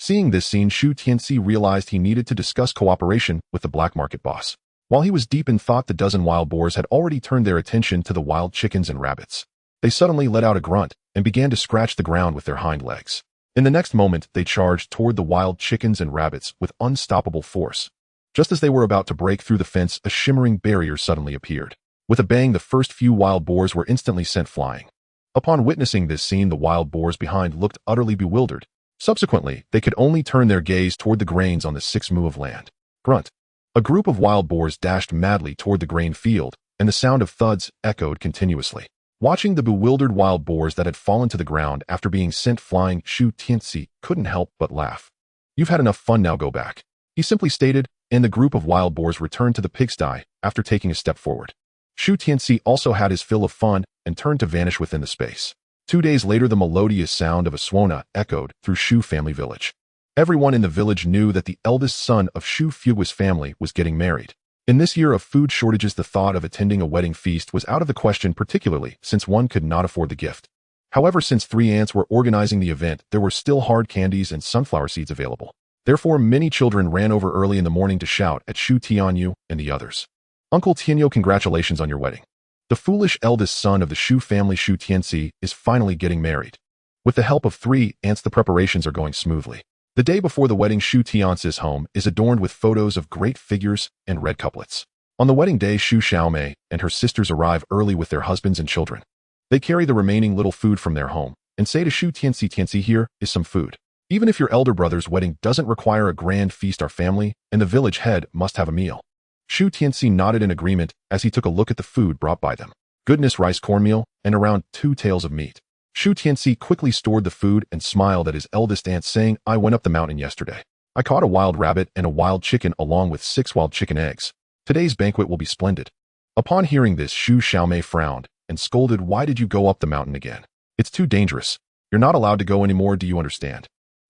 Seeing this scene, Shu Tianci realized he needed to discuss cooperation with the black market boss. While he was deep in thought, the dozen wild boars had already turned their attention to the wild chickens and rabbits. They suddenly let out a grunt and began to scratch the ground with their hind legs. In the next moment, they charged toward the wild chickens and rabbits with unstoppable force. Just as they were about to break through the fence, a shimmering barrier suddenly appeared. With a bang, the first few wild boars were instantly sent flying. Upon witnessing this scene, the wild boars behind looked utterly bewildered. Subsequently, they could only turn their gaze toward the grains on the 6 mu of land. Grunt. A group of wild boars dashed madly toward the grain field, and the sound of thuds echoed continuously. Watching the bewildered wild boars that had fallen to the ground after being sent flying, Shu Tianci couldn't help but laugh. You've had enough fun, now go back, he simply stated, and the group of wild boars returned to the pigsty after taking a step forward. Shu Tianci also had his fill of fun and turned to vanish within the space. 2 days later, the melodious sound of a swona echoed through Shu family village. Everyone in the village knew that the eldest son of Shu Fugui's family was getting married. In this year of food shortages, the thought of attending a wedding feast was out of the question, particularly since one could not afford the gift. However, since 3 aunts were organizing the event, there were still hard candies and sunflower seeds available. Therefore, many children ran over early in the morning to shout at Shu Tianyou and the others. Uncle Tianyou, congratulations on your wedding. The foolish eldest son of the Shu family, Shu Tianci, is finally getting married. With the help of 3 aunts, the preparations are going smoothly. The day before the wedding, Shu Tianci's home is adorned with photos of great figures and red couplets. On the wedding day, Shu Xiaomei and her sisters arrive early with their husbands and children. They carry the remaining little food from their home and say to Shu Tianci, Tianci, here is some food. Even if your elder brother's wedding doesn't require a grand feast, our family and the village head must have a meal. Shu Tianci nodded in agreement as he took a look at the food brought by them. Goodness, rice cornmeal and around 2 tails of meat. Shu Tianci quickly stored the food and smiled at his eldest aunt, saying, I went up the mountain yesterday. I caught a wild rabbit and a wild chicken along with 6 wild chicken eggs. Today's banquet will be splendid. Upon hearing this, Shu Xiaomei frowned and scolded, why did you go up the mountain again? It's too dangerous. You're not allowed to go anymore, do you understand?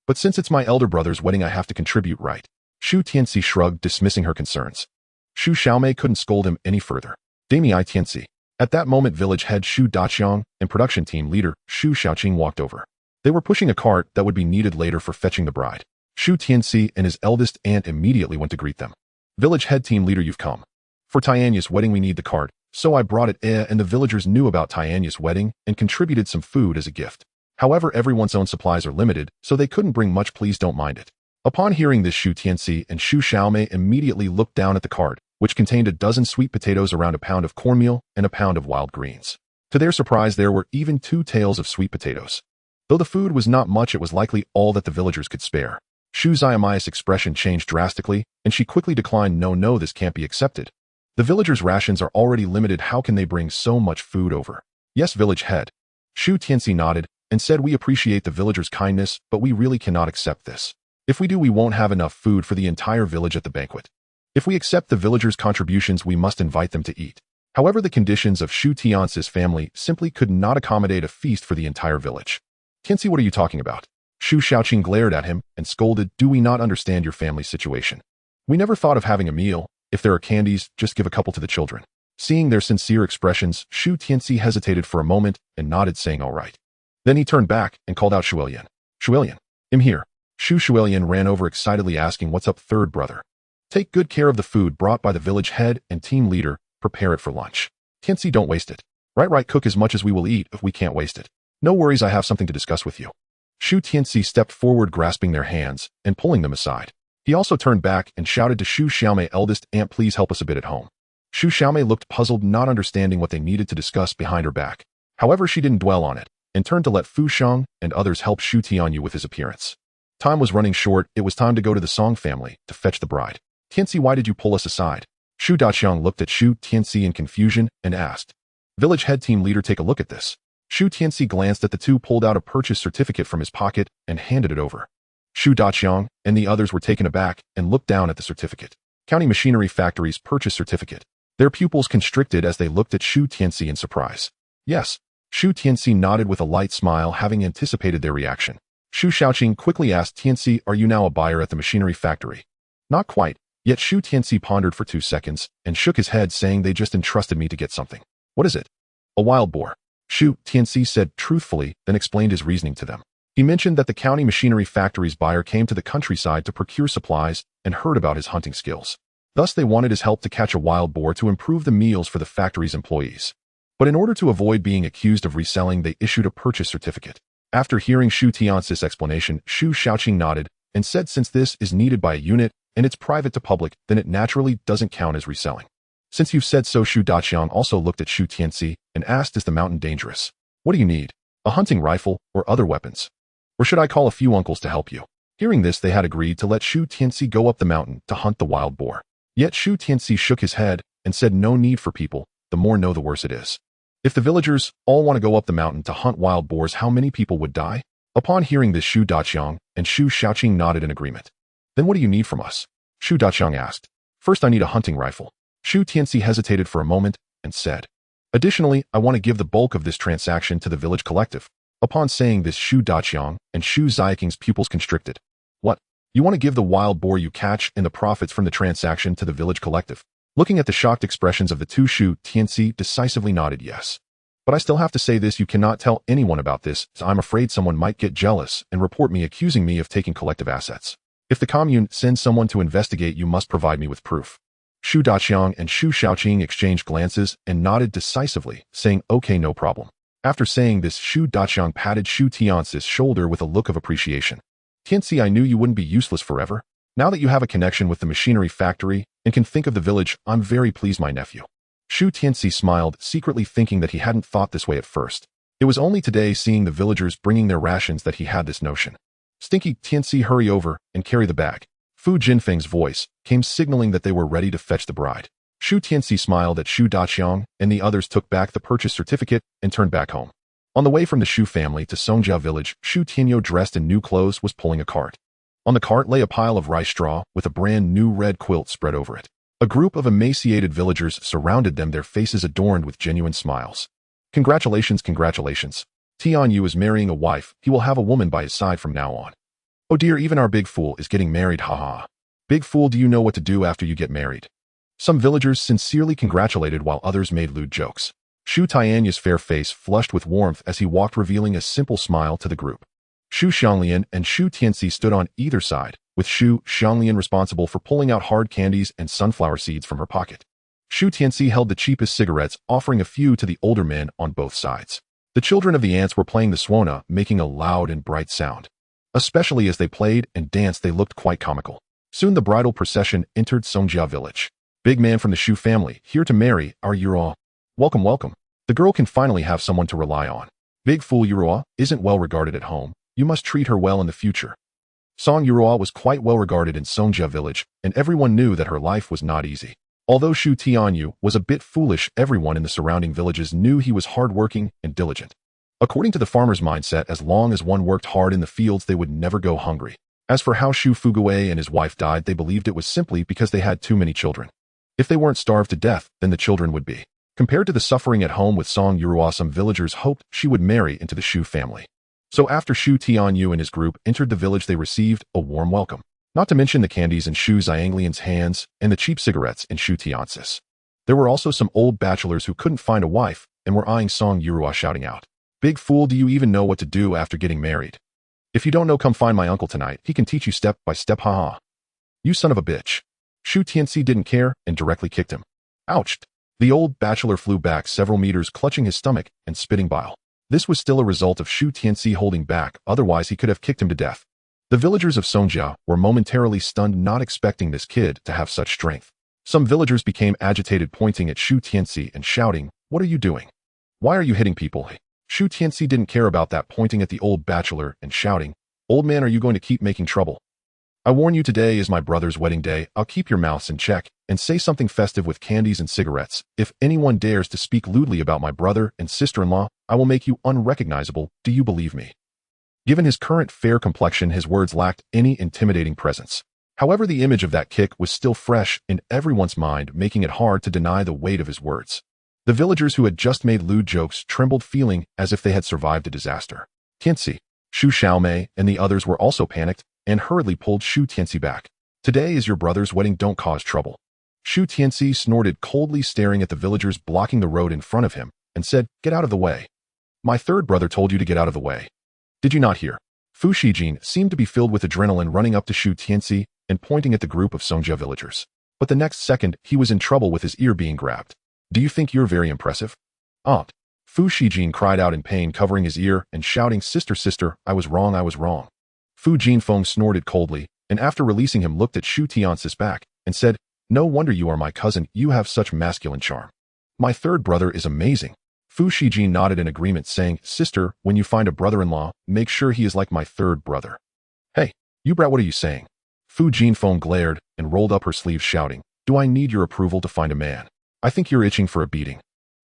But since it's my elder brother's wedding, I have to contribute, right? Shu Tianci shrugged, dismissing her concerns. Shu Xiaomei couldn't scold him any further. Demi Tianci. At that moment, village head Shu Daqiang and production team leader Shu Xiaoqing walked over. They were pushing a cart that would be needed later for fetching the bride. Shu Tianci and his eldest aunt immediately went to greet them. Village head team leader, you've come. For Tianyou's wedding we need the cart, so I brought it, and the villagers knew about Tianyou's wedding and contributed some food as a gift. However, everyone's own supplies are limited, so they couldn't bring much. Please don't mind it. Upon hearing this, Shu Tianci and Shu Xiaolian immediately looked down at the cart, which contained a dozen sweet potatoes, around a pound of cornmeal, and a pound of wild greens. To their surprise, there were even 2 tails of sweet potatoes. Though the food was not much, it was likely all that the villagers could spare. Shu Xiaolian's expression changed drastically, and she quickly declined. No, this can't be accepted. The villagers' rations are already limited. How can they bring so much food over? Yes, village head. Shu Tianci nodded and said, we appreciate the villagers' kindness, but we really cannot accept this. If we do, we won't have enough food for the entire village at the banquet. If we accept the villagers' contributions, we must invite them to eat. However, the conditions of Shu Tianci's family simply could not accommodate a feast for the entire village. Tianci, what are you talking about? Shu Xiaoqing glared at him and scolded, do we not understand your family's situation? We never thought of having a meal. If there are candies, just give a couple to the children. Seeing their sincere expressions, Shu Tianci hesitated for a moment and nodded, saying all right. Then he turned back and called out Shu Xianglian. Shu Xianglian, I'm here. Shu Xianglian ran over excitedly, asking, what's up, third brother? Take good care of the food brought by the village head and team leader. Prepare it for lunch. Tianci, don't waste it. Right, cook as much as we will eat if we can't waste it. No worries, I have something to discuss with you. Shu Tianci stepped forward, grasping their hands and pulling them aside. He also turned back and shouted to Shu Xiaolian, eldest aunt, please help us a bit at home. Shu Xiaolian looked puzzled, not understanding what they needed to discuss behind her back. However, she didn't dwell on it and turned to let Fu Sheng and others help Shu Tianyou with his appearance. Time was running short. It was time to go to the Song family to fetch the bride. Tianci, why did you pull us aside? Shu Daqiang looked at Shu Tianci in confusion and asked. Village head team leader, take a look at this. Shu Tianci glanced at the two, pulled out a purchase certificate from his pocket, and handed it over. Shu Daqiang and the others were taken aback and looked down at the certificate. County Machinery Factory's purchase certificate. Their pupils constricted as they looked at Shu Tianci in surprise. Yes. Shu Tianci nodded with a light smile, having anticipated their reaction. Shu Xiaoqing quickly asked, Tianci, are you now a buyer at the machinery factory? Not quite. Yet Shu Tianci pondered for 2 seconds and shook his head, saying, they just entrusted me to get something. What is it? A wild boar. Shu Tianci said truthfully, then explained his reasoning to them. He mentioned that the county machinery factory's buyer came to the countryside to procure supplies and heard about his hunting skills. Thus, they wanted his help to catch a wild boar to improve the meals for the factory's employees. But in order to avoid being accused of reselling, they issued a purchase certificate. After hearing Shu Tianci's explanation, Shu Xiaoqing nodded and said, since this is needed by a unit and it's private to public, then it naturally doesn't count as reselling. Since you've said so, Shu Daqiang also looked at Shu Tianci and asked, is the mountain dangerous? What do you need? A hunting rifle or other weapons? Or should I call a few uncles to help you? Hearing this, they had agreed to let Shu Tianci go up the mountain to hunt the wild boar. Yet Shu Tianci shook his head and said, no need for people, the more know the worse it is. If the villagers all want to go up the mountain to hunt wild boars, how many people would die? Upon hearing this, Shu Daqiang and Shu Xiaoqing nodded in agreement. Then what do you need from us? Shu Daqiang asked. First, I need a hunting rifle. Shu Tianci hesitated for a moment and said. Additionally, I want to give the bulk of this transaction to the village collective. Upon saying this, Shu Daqiang and Shu Xiaoqing's pupils constricted. What? You want to give the wild boar you catch and the profits from the transaction to the village collective? Looking at the shocked expressions of the two, Shu Tianci decisively nodded yes. But I still have to say this, you cannot tell anyone about this, as I'm afraid someone might get jealous and report me, accusing me of taking collective assets. If the commune sends someone to investigate, you must provide me with proof. Shu Daqiang and Shu Xiaoqing exchanged glances and nodded decisively, saying, okay, no problem. After saying this, Shu Daqiang patted Shu Tianci's shoulder with a look of appreciation. Tianci, I knew you wouldn't be useless forever. Now that you have a connection with the machinery factory and can think of the village, I'm very pleased, my nephew. Shu Tianci smiled, secretly thinking that he hadn't thought this way at first. It was only today, seeing the villagers bringing their rations, that he had this notion. Stinky, Tianci, hurry over and carry the bag. Fu Jinfeng's voice came, signaling that they were ready to fetch the bride. Shu Tianci smiled at Shu Daqiang, and the others took back the purchase certificate and turned back home. On the way from the Shu family to Songjia village, Shu Tianyou, dressed in new clothes, was pulling a cart. On the cart lay a pile of rice straw with a brand new red quilt spread over it. A group of emaciated villagers surrounded them, their faces adorned with genuine smiles. Congratulations, congratulations. Tianyou is marrying a wife. He will have a woman by his side from now on. Oh dear, even our big fool is getting married, haha. Big fool, do you know what to do after you get married? Some villagers sincerely congratulated while others made lewd jokes. Shu Tianyou's fair face flushed with warmth as he walked, revealing a simple smile to the group. Shu Xianglian and Shu Tianci stood on either side, with Shu Xianglian responsible for pulling out hard candies and sunflower seeds from her pocket. Shu Tianci held the cheapest cigarettes, offering a few to the older men on both sides. The children of the ants were playing the suona, making a loud and bright sound. Especially as they played and danced, they looked quite comical. Soon the bridal procession entered Songjia village. Big man from the Shu family, here to marry our Yurua. Welcome, welcome. The girl can finally have someone to rely on. Big fool Yurua isn't well regarded at home. You must treat her well in the future. Song Yurua was quite well regarded in Songjia village, and everyone knew that her life was not easy. Although Shu Tianyu was a bit foolish, everyone in the surrounding villages knew he was hardworking and diligent. According to the farmer's mindset, as long as one worked hard in the fields, they would never go hungry. As for how Shu Fuguwei and his wife died, they believed it was simply because they had too many children. If they weren't starved to death, then the children would be. Compared to the suffering at home with Song Yurua, some villagers hoped she would marry into the Shu family. So after Shu Tianyu and his group entered the village, they received a warm welcome. Not to mention the candies in Shu Xianglian's hands and the cheap cigarettes in Shu Tianci's. There were also some old bachelors who couldn't find a wife and were eyeing Song Yurua, shouting out, "Big fool, do you even know what to do after getting married? If you don't know, come find my uncle tonight. He can teach you step by step, haha. You son of a bitch." Shu Tianci didn't care and directly kicked him. Ouch! The old bachelor flew back several meters, clutching his stomach and spitting bile. This was still a result of Shu Tianci holding back, otherwise he could have kicked him to death. The villagers of Songjia were momentarily stunned, not expecting this kid to have such strength. Some villagers became agitated, pointing at Shu Tianci and shouting, "What are you doing? Why are you hitting people?" Shu Tianci didn't care about that, pointing at the old bachelor and shouting, "Old man, are you going to keep making trouble? I warn you, today is my brother's wedding day. I'll keep your mouths in check and say something festive with candies and cigarettes. If anyone dares to speak lewdly about my brother and sister-in-law, I will make you unrecognizable. Do you believe me?" Given his current fair complexion, his words lacked any intimidating presence. However, the image of that kick was still fresh in everyone's mind, making it hard to deny the weight of his words. The villagers who had just made lewd jokes trembled, feeling as if they had survived a disaster. Tianci, Shu Xiaomei, and the others were also panicked and hurriedly pulled Shu Tianci back. "Today is your brother's wedding, don't cause trouble." Shu Tianci snorted coldly, staring at the villagers blocking the road in front of him, and said, "Get out of the way. My third brother told you to get out of the way. Did you not hear?" Fu Shijin seemed to be filled with adrenaline, running up to Shu Tianci and pointing at the group of Songjia villagers. But the next second, he was in trouble with his ear being grabbed. "Do you think you're very impressive?" "Aunt!" Fu Shijin cried out in pain, covering his ear and shouting, "Sister, sister, I was wrong, I was wrong." Fu Jinfeng snorted coldly, and after releasing him, looked at Shu Tianci's back and said, "No wonder you are my cousin, you have such masculine charm. My third brother is amazing." Fu Shijin nodded in agreement, saying, "Sister, when you find a brother-in-law, make sure he is like my third brother." "Hey, you brat, what are you saying?" Fu Jinfeng glared and rolled up her sleeves, shouting, "Do I need your approval to find a man? I think you're itching for a beating.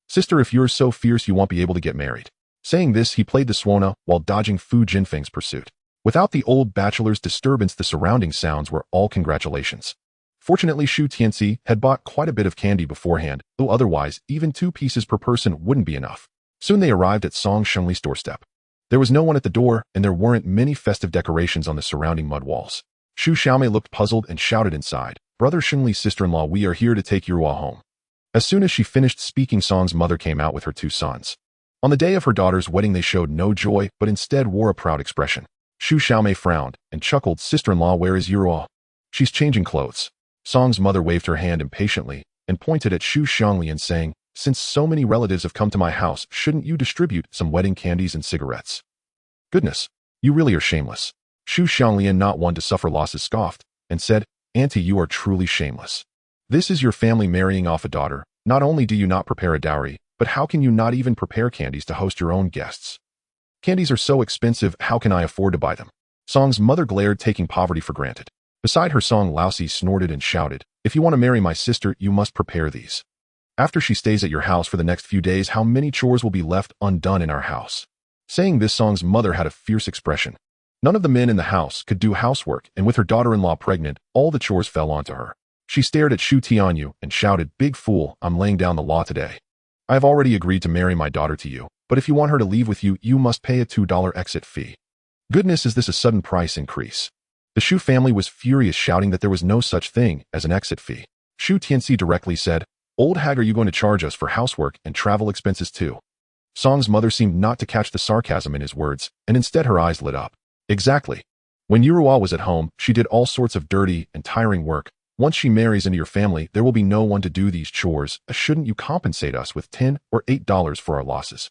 Sister, if you're so fierce, you won't be able to get married." Saying this, he played the suona while dodging Fu Jinfeng's pursuit. Without the old bachelor's disturbance, the surrounding sounds were all congratulations. Fortunately, Shu Tianci had bought quite a bit of candy beforehand, though otherwise, even 2 pieces per person wouldn't be enough. Soon they arrived at Song Xiangli's doorstep. There was no one at the door, and there weren't many festive decorations on the surrounding mud walls. Shu Xiaomei looked puzzled and shouted inside, "Brother Xiangli's sister-in-law, we are here to take Yurua home." As soon as she finished speaking, Song's mother came out with her 2 sons. On the day of her daughter's wedding, they showed no joy, but instead wore a proud expression. Shu Xiaomei frowned and chuckled, "Sister-in-law, where is Yurua?" "She's changing clothes." Song's mother waved her hand impatiently and pointed at Shu Xianglian, saying, "Since so many relatives have come to my house, shouldn't you distribute some wedding candies and cigarettes?" "Goodness, you really are shameless." Shu Xianglian, not one to suffer losses, scoffed and said, "Auntie, you are truly shameless. This is your family marrying off a daughter. Not only do you not prepare a dowry, but how can you not even prepare candies to host your own guests? Candies are so expensive, how can I afford to buy them?" Song's mother glared, taking poverty for granted. Beside her, Song Laosi snorted and shouted, "If you want to marry my sister, you must prepare these. After she stays at your house for the next few days, how many chores will be left undone in our house?" Saying this, Song's mother had a fierce expression. None of the men in the house could do housework, and with her daughter-in-law pregnant, all the chores fell onto her. She stared at Shu Tianyu and shouted, "Big fool, I'm laying down the law today. I have already agreed to marry my daughter to you, but if you want her to leave with you, you must pay a $2 exit fee." Goodness, is this a sudden price increase? The Shu family was furious, shouting that there was no such thing as an exit fee. Shu Tianci directly said, "Old hag, are you going to charge us for housework and travel expenses too?" Song's mother seemed not to catch the sarcasm in his words, and instead her eyes lit up. Exactly. When Yurua was at home, she did all sorts of dirty and tiring work. Once she marries into your family, there will be no one to do these chores. Shouldn't you compensate us with $10 or $8 for our losses?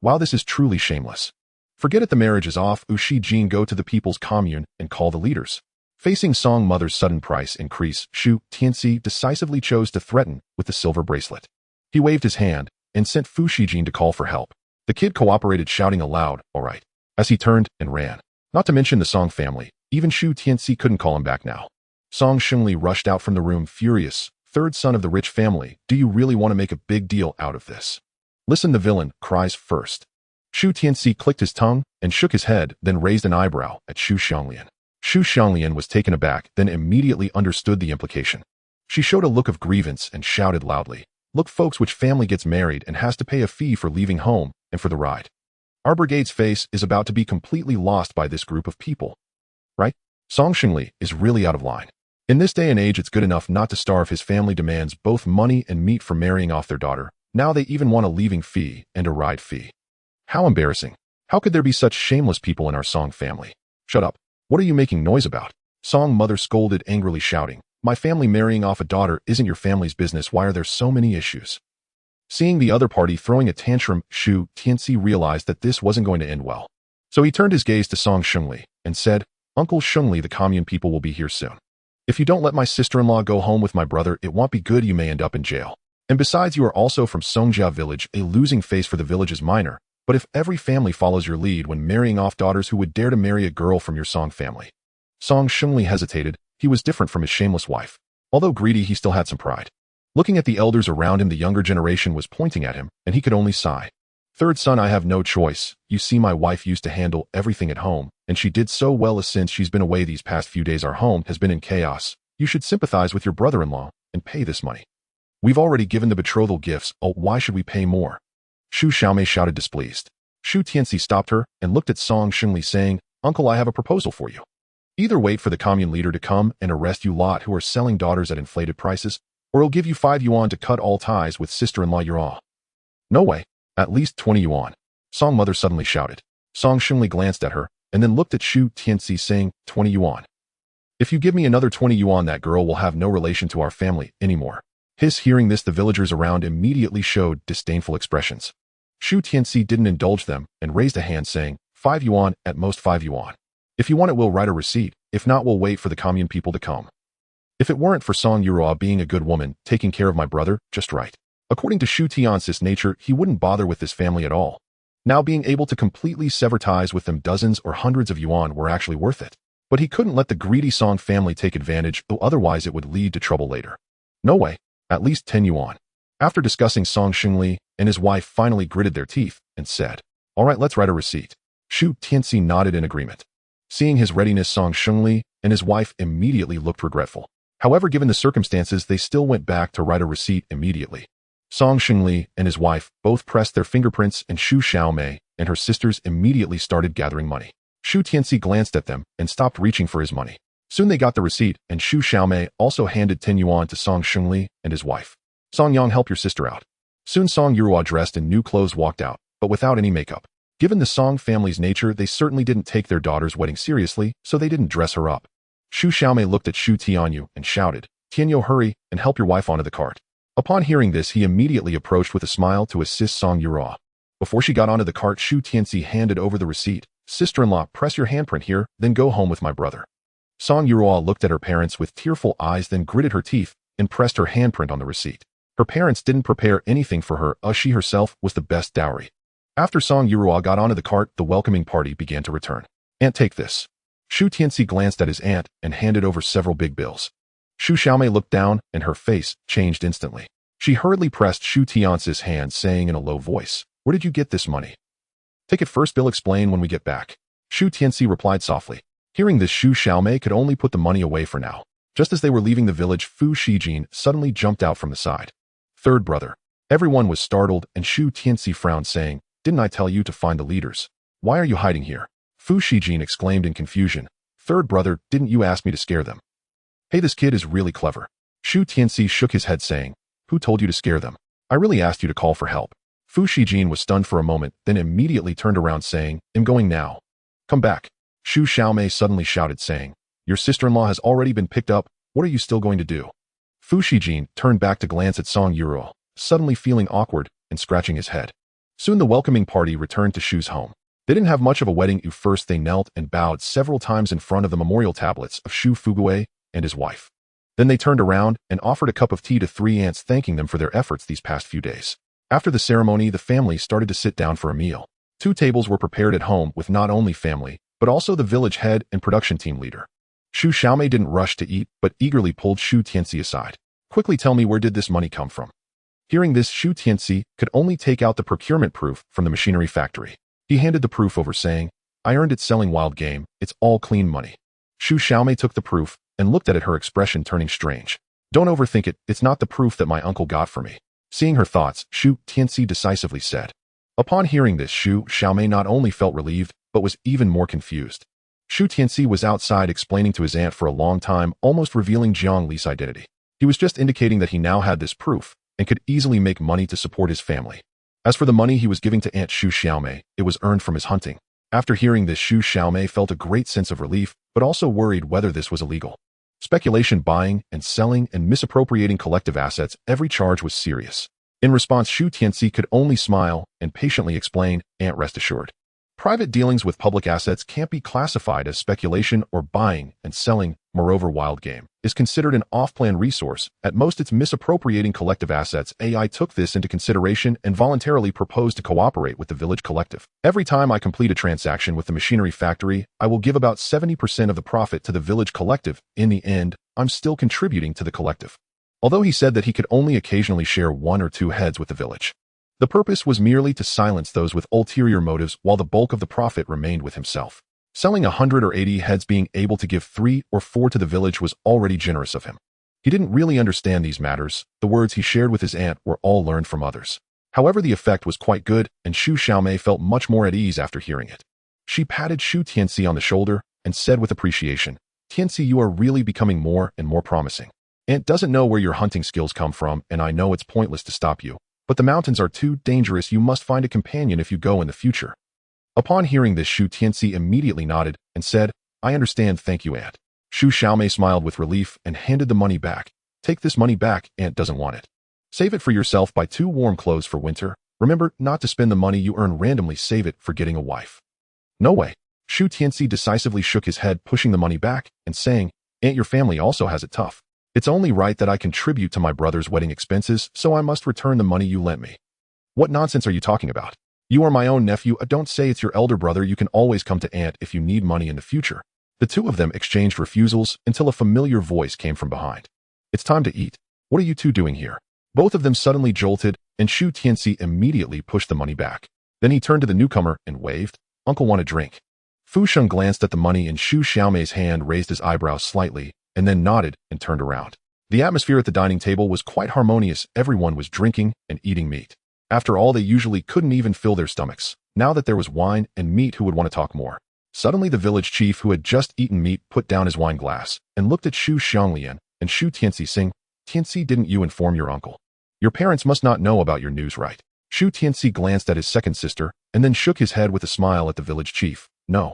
Wow, this is truly shameless. Forget it, the marriage is off. Shi Jin, go to the people's commune and call the leaders. Facing Song mother's sudden price increase, Shu Tianci decisively chose to threaten with the silver bracelet. He waved his hand and sent Fu Shijin to call for help. The kid cooperated, shouting aloud, "All right," as he turned and ran. Not to mention the Song family. Even Shu Tianci couldn't call him back now. Song Xiangli rushed out from the room, furious. Third son of the rich family, do you really want to make a big deal out of this? Listen, the villain cries first. Shu Tianci clicked his tongue and shook his head, then raised an eyebrow at Shu Xianglian. Shu Xianglian was taken aback, then immediately understood the implication. She showed a look of grievance and shouted loudly, "Look folks, which family gets married and has to pay a fee for leaving home and for the ride? Our brigade's face is about to be completely lost by this group of people. Right? Song Xiangli is really out of line. In this day and age, it's good enough not to starve. His family demands both money and meat for marrying off their daughter. Now they even want a leaving fee and a ride fee. How embarrassing. How could there be such shameless people in our Song family? Shut up. What are you making noise about?" Song mother scolded angrily, shouting, "My family marrying off a daughter isn't your family's business. Why are there so many issues?" Seeing the other party throwing a tantrum, Shu Tianci realized that this wasn't going to end well. So he turned his gaze to Song Xiangli and said, "Uncle Xiangli, the commune people will be here soon. If you don't let my sister-in-law go home with my brother, it won't be good. You may end up in jail. And besides, you are also from Songjia village, a losing face for the village's minor. But if every family follows your lead when marrying off daughters, who would dare to marry a girl from your Song family?" Song Xiangli hesitated. He was different from his shameless wife. Although greedy, he still had some pride. Looking at the elders around him, the younger generation was pointing at him, and he could only sigh. "Third son, I have no choice. You see, my wife used to handle everything at home, and she did so well. Since she's been away these past few days, our home has been in chaos. You should sympathize with your brother-in-law and pay this money. We've already given the betrothal gifts. Oh, why should we pay more?" Shu Xiaomei shouted, displeased. Shu Tianci stopped her and looked at Song Xiangli, saying, "Uncle, I have a proposal for you. Either wait for the commune leader to come and arrest you lot who are selling daughters at inflated prices, or he'll give you 5 yuan to cut all ties with sister-in-law you're all." "No way. At least 20 yuan. Song mother suddenly shouted. Song Xiangli glanced at her and then looked at Shu Tianci, saying, 20 yuan. "If you give me another 20 yuan, that girl will have no relation to our family anymore." Hearing this, the villagers around immediately showed disdainful expressions. Shu Tianci didn't indulge them and raised a hand, saying, 5 yuan, at most 5 yuan. If you want it, we'll write a receipt. If not, we'll wait for the commune people to come. If it weren't for Song Yuruo being a good woman, taking care of my brother, just right. According to Shu Tianci's nature, he wouldn't bother with this family at all. Now being able to completely sever ties with them, dozens or hundreds of yuan were actually worth it. But he couldn't let the greedy Song family take advantage, though otherwise it would lead to trouble later. No way. At least 10 yuan. After discussing, Song Xiangli and his wife finally gritted their teeth and said, "All right, let's write a receipt." Shu Tianci nodded in agreement. Seeing his readiness, Song Xiangli and his wife immediately looked regretful. However, given the circumstances, they still went back to write a receipt immediately. Song Xiangli and his wife both pressed their fingerprints, and Shu Xiaomei and her sisters immediately started gathering money. Shu Tianci glanced at them and stopped reaching for his money. Soon they got the receipt, and Shu Xiaomei also handed 10 yuan to Song Xiangli and his wife. "Song Yang, help your sister out." Soon Song Yuruo, dressed in new clothes, walked out, but without any makeup. Given the Song family's nature, they certainly didn't take their daughter's wedding seriously, so they didn't dress her up. Shu Xiaomei looked at Shu Tianyou and shouted, "Tianyou, hurry and help your wife onto the cart." Upon hearing this, he immediately approached with a smile to assist Song Yuruo. Before she got onto the cart, Shu Tianci handed over the receipt. "Sister-in-law, press your handprint here, then go home with my brother." Song Yuruo looked at her parents with tearful eyes, then gritted her teeth and pressed her handprint on the receipt. Her parents didn't prepare anything for her, as she herself was the best dowry. After Song Yuruo got onto the cart, the welcoming party began to return. "Aunt, take this." Shu Tianci glanced at his aunt and handed over several big bills. Shu Xiaomei looked down and her face changed instantly. She hurriedly pressed Shu Tianci's hand, saying in a low voice, "Where did you get this money?" "Take it first, Bill, explain when we get back." Shu Tianci replied softly. Hearing this, Shu Xiaomei could only put the money away for now. Just as they were leaving the village, Fu Shijin suddenly jumped out from the side. "Third brother." Everyone was startled, and Shu Tianci frowned, saying, "Didn't I tell you to find the leaders? Why are you hiding here?" Fu Shijin exclaimed in confusion, "Third brother, didn't you ask me to scare them?" "Hey, this kid is really clever." Shu Tianci shook his head, saying, "Who told you to scare them? I really asked you to call for help." Fu Shijin was stunned for a moment, then immediately turned around, saying, "I'm going now. Come back." Shu Xiaomei suddenly shouted, saying, "Your sister-in-law has already been picked up. What are you still going to do?" Fu Shijin turned back to glance at Song Yuruo, suddenly feeling awkward and scratching his head. Soon the welcoming party returned to Shu's home. They didn't have much of a wedding. First they knelt and bowed several times in front of the memorial tablets of Shu Fuguei and his wife. Then they turned around and offered a cup of tea to 3 aunts, thanking them for their efforts these past few days. After the ceremony, the family started to sit down for a meal. 2 tables were prepared at home with not only family, but also the village head and production team leader. Shu Xiaomei didn't rush to eat, but eagerly pulled Shu Tianci aside. Quickly tell me, where did this money come from? Hearing this, Shu Tianci could only take out the procurement proof from the machinery factory. He handed the proof over saying, I earned it selling wild game, it's all clean money. Shu Xiaomei took the proof and looked at it, her expression turning strange. Don't overthink it, it's not the proof that my uncle got for me. Seeing her thoughts, Shu Tianci decisively said. Upon hearing this, Shu Xiaomei not only felt relieved, but was even more confused. Shu Tianci was outside explaining to his aunt for a long time, almost revealing Jiang Li's identity. He was just indicating that he now had this proof and could easily make money to support his family. As for the money he was giving to Aunt Shu Xiaomei, it was earned from his hunting. After hearing this, Shu Xiaomei felt a great sense of relief, but also worried whether this was illegal. Speculation, buying and selling, and misappropriating collective assets, every charge was serious. In response, Shu Tianci could only smile and patiently explain, Aunt, rest assured. Private dealings with public assets can't be classified as speculation or buying and selling. Moreover, wild game is considered an off-plan resource. At most, it's misappropriating collective assets. I took this into consideration and voluntarily proposed to cooperate with the village collective. Every time I complete a transaction with the machinery factory, I will give about 70% of the profit to the village collective. In the end, I'm still contributing to the collective. Although he said that he could only occasionally share 1 or 2 heads with the village. The purpose was merely to silence those with ulterior motives, while the bulk of the profit remained with himself. Selling 100 or 80 heads, being able to give 3 or 4 to the village was already generous of him. He didn't really understand these matters. The words he shared with his aunt were all learned from others. However, the effect was quite good, and Shu Xiaomei felt much more at ease after hearing it. She patted Shu Tianci on the shoulder and said with appreciation, Tianci, you are really becoming more and more promising. Aunt doesn't know where your hunting skills come from, and I know it's pointless to stop you. But the mountains are too dangerous. You must find a companion if you go in the future. Upon hearing this, Shu Tianci immediately nodded and said, I understand, thank you, Aunt. Shu Xiaomei smiled with relief and handed the money back. Take this money back, Aunt doesn't want it. Save it for yourself, buy 2 warm clothes for winter. Remember not to spend the money you earn randomly, save it for getting a wife. No way. Shu Tianci decisively shook his head, pushing the money back and saying, Aunt, your family also has it tough. It's only right that I contribute to my brother's wedding expenses, so I must return the money you lent me. What nonsense are you talking about? You are my own nephew. Don't say it's your elder brother. You can always come to Aunt if you need money in the future. The 2 of them exchanged refusals until a familiar voice came from behind. It's time to eat. What are you 2 doing here? Both of them suddenly jolted, and Shu Tianci immediately pushed the money back. Then he turned to the newcomer and waved, Uncle, want a drink? Fu Sheng glanced at the money in Shu Xiaomei's hand, raised his eyebrows slightly, and then nodded and turned around. The atmosphere at the dining table was quite harmonious. Everyone was drinking and eating meat. After all, they usually couldn't even fill their stomachs. Now that there was wine and meat, who would want to talk more? Suddenly, the village chief, who had just eaten meat, put down his wine glass and looked at Shu Xianglian and Shu Tianci, saying, Tianci, didn't you inform your uncle? Your parents must not know about your news, right? Shu Tianci glanced at his second sister and then shook his head with a smile at the village chief. No.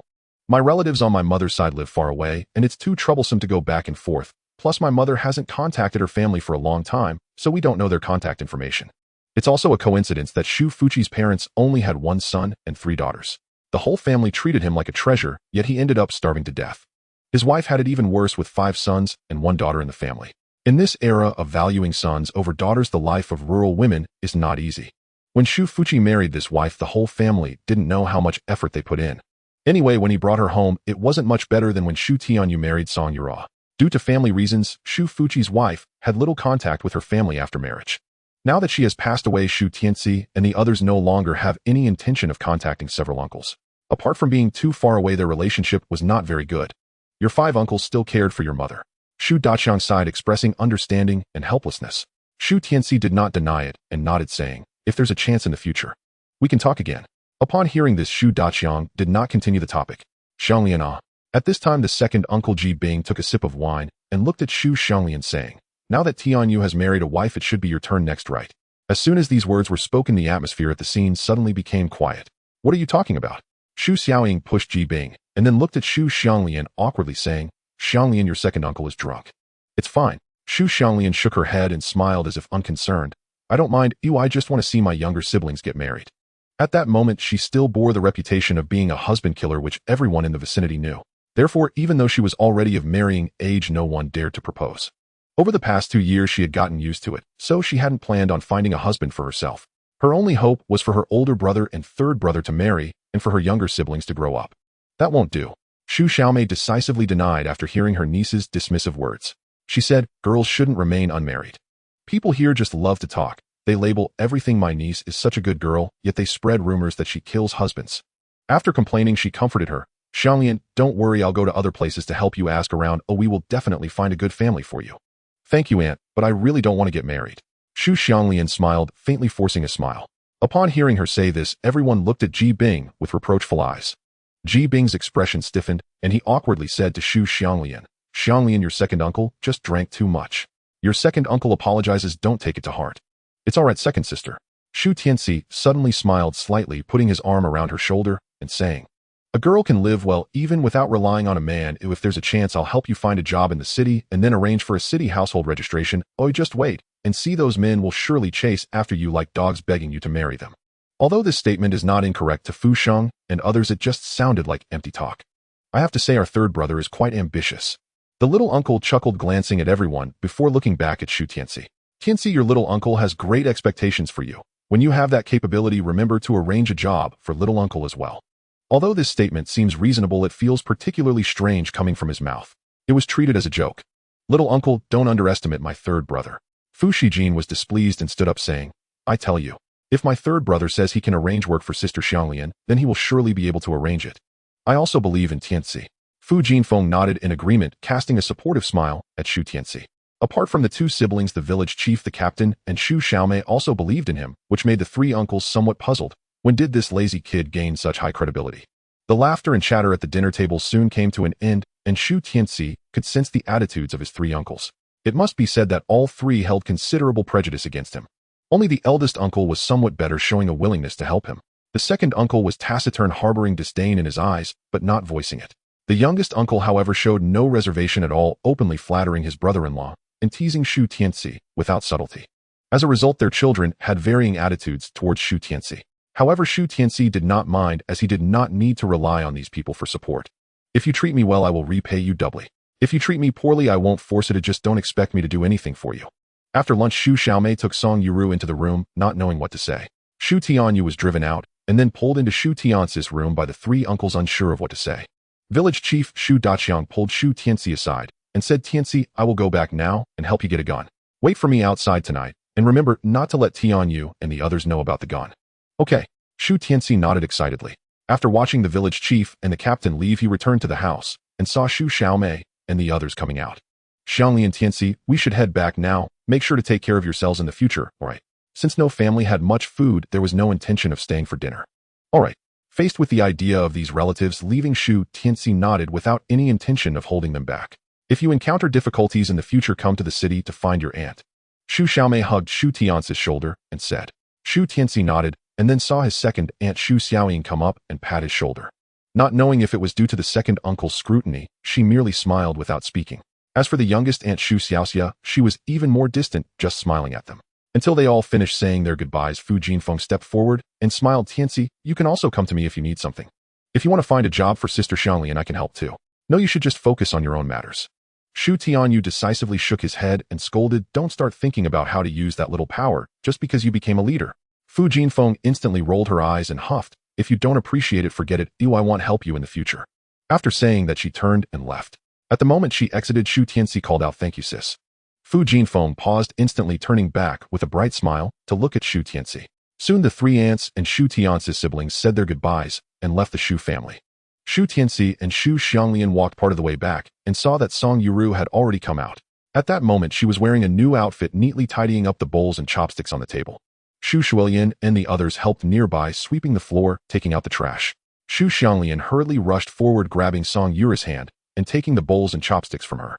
My relatives on my mother's side live far away, and it's too troublesome to go back and forth. Plus, my mother hasn't contacted her family for a long time, so we don't know their contact information. It's also a coincidence that Shu Fuchi's parents only had 1 son and 3 daughters. The whole family treated him like a treasure, yet he ended up starving to death. His wife had it even worse with 5 sons and 1 daughter in the family. In this era of valuing sons over daughters, the life of rural women is not easy. When Shu Fuchi married this wife, the whole family didn't know how much effort they put in. Anyway, when he brought her home, it wasn't much better than when Shu Tianyou married Song Yura. Due to family reasons, Shu Fuchi's wife had little contact with her family after marriage. Now that she has passed away, Shu Tianci and the others no longer have any intention of contacting several uncles. Apart from being too far away, their relationship was not very good. Your 5 uncles still cared for your mother. Shu Daqiang sighed, expressing understanding and helplessness. Shu Tianci did not deny it and nodded, saying, if there's a chance in the future, we can talk again. Upon hearing this, Shu Daqiang did not continue the topic. Xianglian. At this time, the second uncle Ji Bing took a sip of wine and looked at Shu Xianglian, saying, now that Tianyou has married a wife, it should be your turn next, right? As soon as these words were spoken, the atmosphere at the scene suddenly became quiet. What are you talking about? Shu Xiaoying pushed Ji Bing and then looked at Shu Xianglian awkwardly, saying, Xianglian, your second uncle is drunk. It's fine. Shu Xianglian shook her head and smiled as if unconcerned. I don't mind you, I just want to see my younger siblings get married. At that moment, she still bore the reputation of being a husband killer which everyone in the vicinity knew. Therefore, even though she was already of marrying age, no one dared to propose. Over the past 2 years, she had gotten used to it, so she hadn't planned on finding a husband for herself. Her only hope was for her older brother and third brother to marry and for her younger siblings to grow up. That won't do, Shu Xiaomei decisively denied after hearing her niece's dismissive words. She said, girls shouldn't remain unmarried. People here just love to talk. They label everything my niece is such a good girl, yet they spread rumors that she kills husbands. After complaining, she comforted her. Xianglian, don't worry, I'll go to other places to help you ask around. Oh, we will definitely find a good family for you. Thank you, aunt, but I really don't want to get married. Shu Xianglian smiled, faintly forcing a smile. Upon hearing her say this, everyone looked at Ji Bing with reproachful eyes. Ji Bing's expression stiffened, and he awkwardly said to Shu Xianglian, Xianglian, your second uncle just drank too much. Your second uncle apologizes, don't take it to heart. It's all right, second sister. Shu Tianci suddenly smiled slightly, putting his arm around her shoulder and saying, a girl can live well even without relying on a man. If there's a chance, I'll help you find a job in the city and then arrange for a city household registration. Oh, just wait and see, those men will surely chase after you like dogs, begging you to marry them. Although this statement is not incorrect to Fu Sheng and others, it just sounded like empty talk. I have to say our third brother is quite ambitious. The little uncle chuckled, glancing at everyone before looking back at Shu Tianci. Tianci, your little uncle has great expectations for you. When you have that capability, remember to arrange a job for little uncle as well. Although this statement seems reasonable, it feels particularly strange coming from his mouth. It was treated as a joke. Little uncle, don't underestimate my third brother. Fu Shijin was displeased and stood up, saying, I tell you, if my third brother says he can arrange work for Sister Xianglian, then he will surely be able to arrange it. I also believe in Tianci. Fu Jinfeng nodded in agreement, casting a supportive smile at Shu Tianci. Apart from the two siblings, the village chief, the captain, and Shu Xiaomei also believed in him, which made the three uncles somewhat puzzled. When did this lazy kid gain such high credibility? The laughter and chatter at the dinner table soon came to an end, and Shu Tianci could sense the attitudes of his three uncles. It must be said that all three held considerable prejudice against him. Only the eldest uncle was somewhat better, showing a willingness to help him. The second uncle was taciturn, harboring disdain in his eyes, but not voicing it. The youngest uncle, however, showed no reservation at all, openly flattering his brother-in-law and teasing Shu Tianci without subtlety. As a result, their children had varying attitudes towards Shu Tianci. However, Shu Tianci did not mind, as he did not need to rely on these people for support. If you treat me well, I will repay you doubly. If you treat me poorly, I won't force it. Just don't expect me to do anything for you. After lunch, Shu Xiaomei took Song Yuru into the room, not knowing what to say. Shu Tianyou was driven out and then pulled into Shu Tianci's room by the three uncles, unsure of what to say. Village chief Shu Daqiang pulled Shu Tianci aside and said, Tianci, I will go back now and help you get a gun. Wait for me outside tonight, and remember not to let Tianyou and the others know about the gun. Okay. Shu Tianci nodded excitedly. After watching the village chief and the captain leave, he returned to the house and saw Shu Xiaomei and the others coming out. Xianglian, Tianci, we should head back now. Make sure to take care of yourselves in the future, alright? Since no family had much food, there was no intention of staying for dinner. Alright. Faced with the idea of these relatives leaving, Shu Tianci nodded without any intention of holding them back. If you encounter difficulties in the future, come to the city to find your aunt. Shu Xiaomei hugged Shu Tianci's shoulder and said. Shu Tianci nodded and then saw his second aunt Shu Xiaoyin come up and pat his shoulder. Not knowing if it was due to the second uncle's scrutiny, she merely smiled without speaking. As for the youngest aunt Shu Xiaoxia, she was even more distant, just smiling at them. Until they all finished saying their goodbyes, Fu Jinfeng stepped forward and smiled. Tianci, you can also come to me if you need something. If you want to find a job for Sister Xianglian, I can help too. No, you should just focus on your own matters. Shu Tianyou decisively shook his head and scolded, don't start thinking about how to use that little power just because you became a leader. Fu Jinfeng instantly rolled her eyes and huffed, if you don't appreciate it, forget it. I won't help you in the future. After saying that, she turned and left. At the moment she exited, Shu Tianci called out, thank you, sis. Fu Jinfeng paused, instantly turning back with a bright smile to look at Shu Tianci. Soon the three aunts and Shu Tianci's siblings said their goodbyes and left the Shu family. Shu Tianci and Shu Xianglian walked part of the way back and saw that Song Yuru had already come out. At that moment she was wearing a new outfit, neatly tidying up the bowls and chopsticks on the table. Shu Xianglian and the others helped nearby, sweeping the floor, taking out the trash. Shu Xianglian hurriedly rushed forward, grabbing Song Yuru's hand and taking the bowls and chopsticks from her.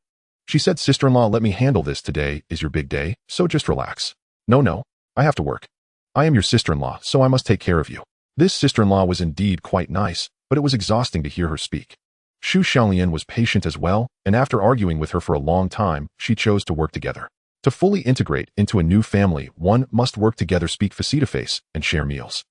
She said, sister-in-law, let me handle this. Today is your big day, so just relax. No, I have to work. I am your sister-in-law, so I must take care of you. This sister-in-law was indeed quite nice, but it was exhausting to hear her speak. Shu Xianglian was patient as well, and after arguing with her for a long time, she chose to work together. To fully integrate into a new family, one must work together, speak face-to-face, and share meals.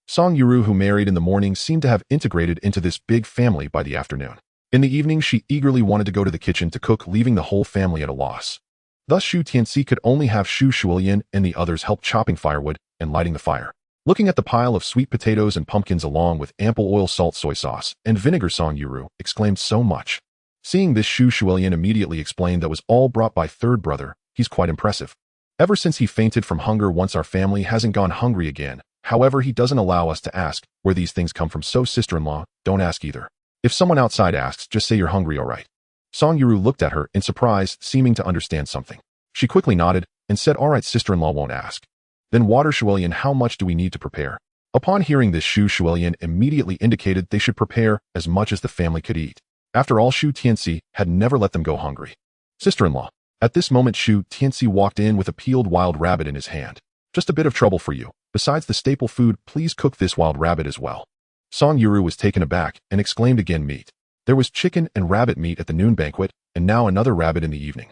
Song Yuru, who married in the morning, seemed to have integrated into this big family by the afternoon. In the evening, she eagerly wanted to go to the kitchen to cook, leaving the whole family at a loss. Thus, Shu Tianci could only have Shu Xianglian and the others help chopping firewood and lighting the fire. Looking at the pile of sweet potatoes and pumpkins along with ample oil, salt, soy sauce, and vinegar, Song Yuru exclaimed so much. Seeing this, Shu Xianglian immediately explained that was all brought by third brother. He's quite impressive. Ever since he fainted from hunger once, our family hasn't gone hungry again. However, he doesn't allow us to ask where these things come from, so sister-in-law, don't ask either. If someone outside asks, just say you're hungry, all right? Song Yuru looked at her in surprise, seeming to understand something. She quickly nodded and said, all right, sister-in-law won't ask. Then water Xianglian, how much do we need to prepare? Upon hearing this, Shu Xianglian immediately indicated they should prepare as much as the family could eat. After all, Shu Tianci had never let them go hungry. Sister-in-law. At this moment, Shu Tianci walked in with a peeled wild rabbit in his hand. Just a bit of trouble for you. Besides the staple food, please cook this wild rabbit as well. Song Yuru was taken aback and exclaimed again, meat. There was chicken and rabbit meat at the noon banquet, and now another rabbit in the evening.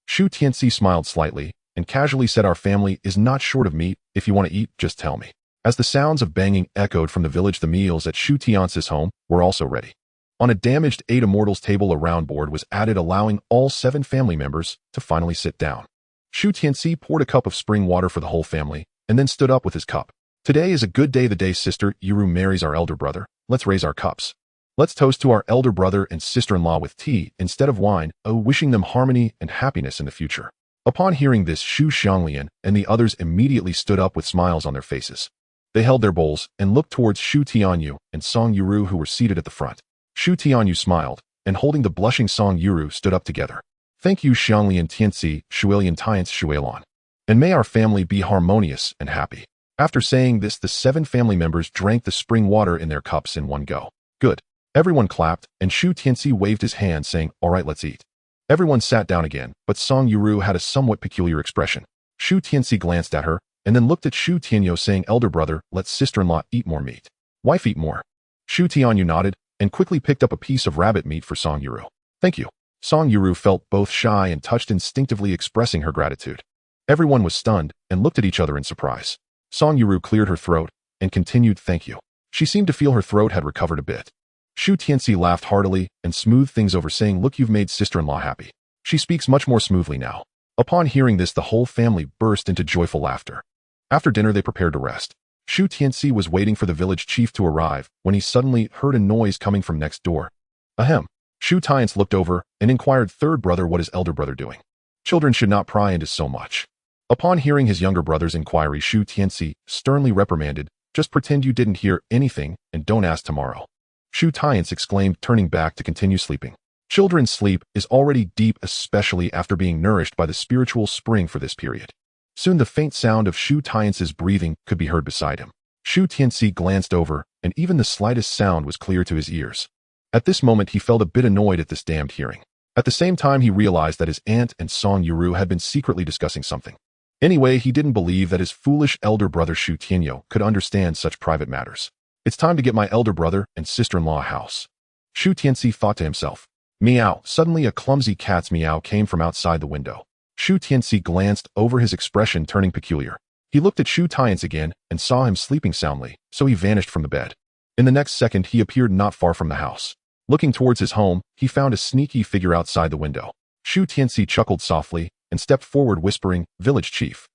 Shu Tianci smiled slightly and casually said, our family is not short of meat. If you want to eat, just tell me. As the sounds of banging echoed from the village, the meals at Shu Tianci's home were also ready. On a damaged 8 immortals table, a round board was added, allowing all 7 family members to finally sit down. Shu Tianci poured a cup of spring water for the whole family and then stood up with his cup. Today is a good day, the day sister Yuru marries our elder brother. Let's raise our cups. Let's toast to our elder brother and sister-in-law with tea instead of wine, wishing them harmony and happiness in the future. Upon hearing this, Shu Xianglian and the others immediately stood up with smiles on their faces. They held their bowls and looked towards Shu Tianyou and Song Yuru, who were seated at the front. Shu Tianyou smiled, and holding the blushing Song Yuru stood up together. Thank you, Xianglian Tianci, Shuilian Tiance Shuilan. And may our family be harmonious and happy. After saying this, the 7 family members drank the spring water in their cups in one go. Good. Everyone clapped, and Shu Tianci waved his hand, saying, all right, let's eat. Everyone sat down again, but Song Yuru had a somewhat peculiar expression. Shu Tianci glanced at her, and then looked at Shu Tianyou, saying, elder brother, let sister-in-law eat more meat. Wife, eat more. Shu Tianyou nodded, and quickly picked up a piece of rabbit meat for Song Yuru. Thank you. Song Yuru felt both shy and touched, instinctively expressing her gratitude. Everyone was stunned and looked at each other in surprise. Song Yuru cleared her throat and continued, thank you. She seemed to feel her throat had recovered a bit. Shu Tianci laughed heartily and smoothed things over, saying, look, you've made sister-in-law happy. She speaks much more smoothly now. Upon hearing this, the whole family burst into joyful laughter. After dinner, they prepared to rest. Shu Tianci was waiting for the village chief to arrive when he suddenly heard a noise coming from next door. Ahem. Shu Tianci looked over and inquired, third brother, what is elder brother doing? Children should not pry into so much. Upon hearing his younger brother's inquiry, Shu Tianci sternly reprimanded, just pretend you didn't hear anything and don't ask tomorrow. Shu Tianci exclaimed, turning back to continue sleeping. Children's sleep is already deep, especially after being nourished by the spiritual spring for this period. Soon the faint sound of Shu Tianci's breathing could be heard beside him. Shu Tianci glanced over, and even the slightest sound was clear to his ears. At this moment, he felt a bit annoyed at this damned hearing. At the same time, he realized that his aunt and Song Yuru had been secretly discussing something. Anyway, he didn't believe that his foolish elder brother Shu Tianyou could understand such private matters. It's time to get my elder brother and sister-in-law a house. Shu Tianci thought to himself. Meow. Suddenly a clumsy cat's meow came from outside the window. Shu Tianci glanced over, his expression turning peculiar. He looked at Shu Tianci again and saw him sleeping soundly, so he vanished from the bed. In the next second, he appeared not far from the house. Looking towards his home, he found a sneaky figure outside the window. Shu Tianci chuckled softly and stepped forward, whispering, village chief.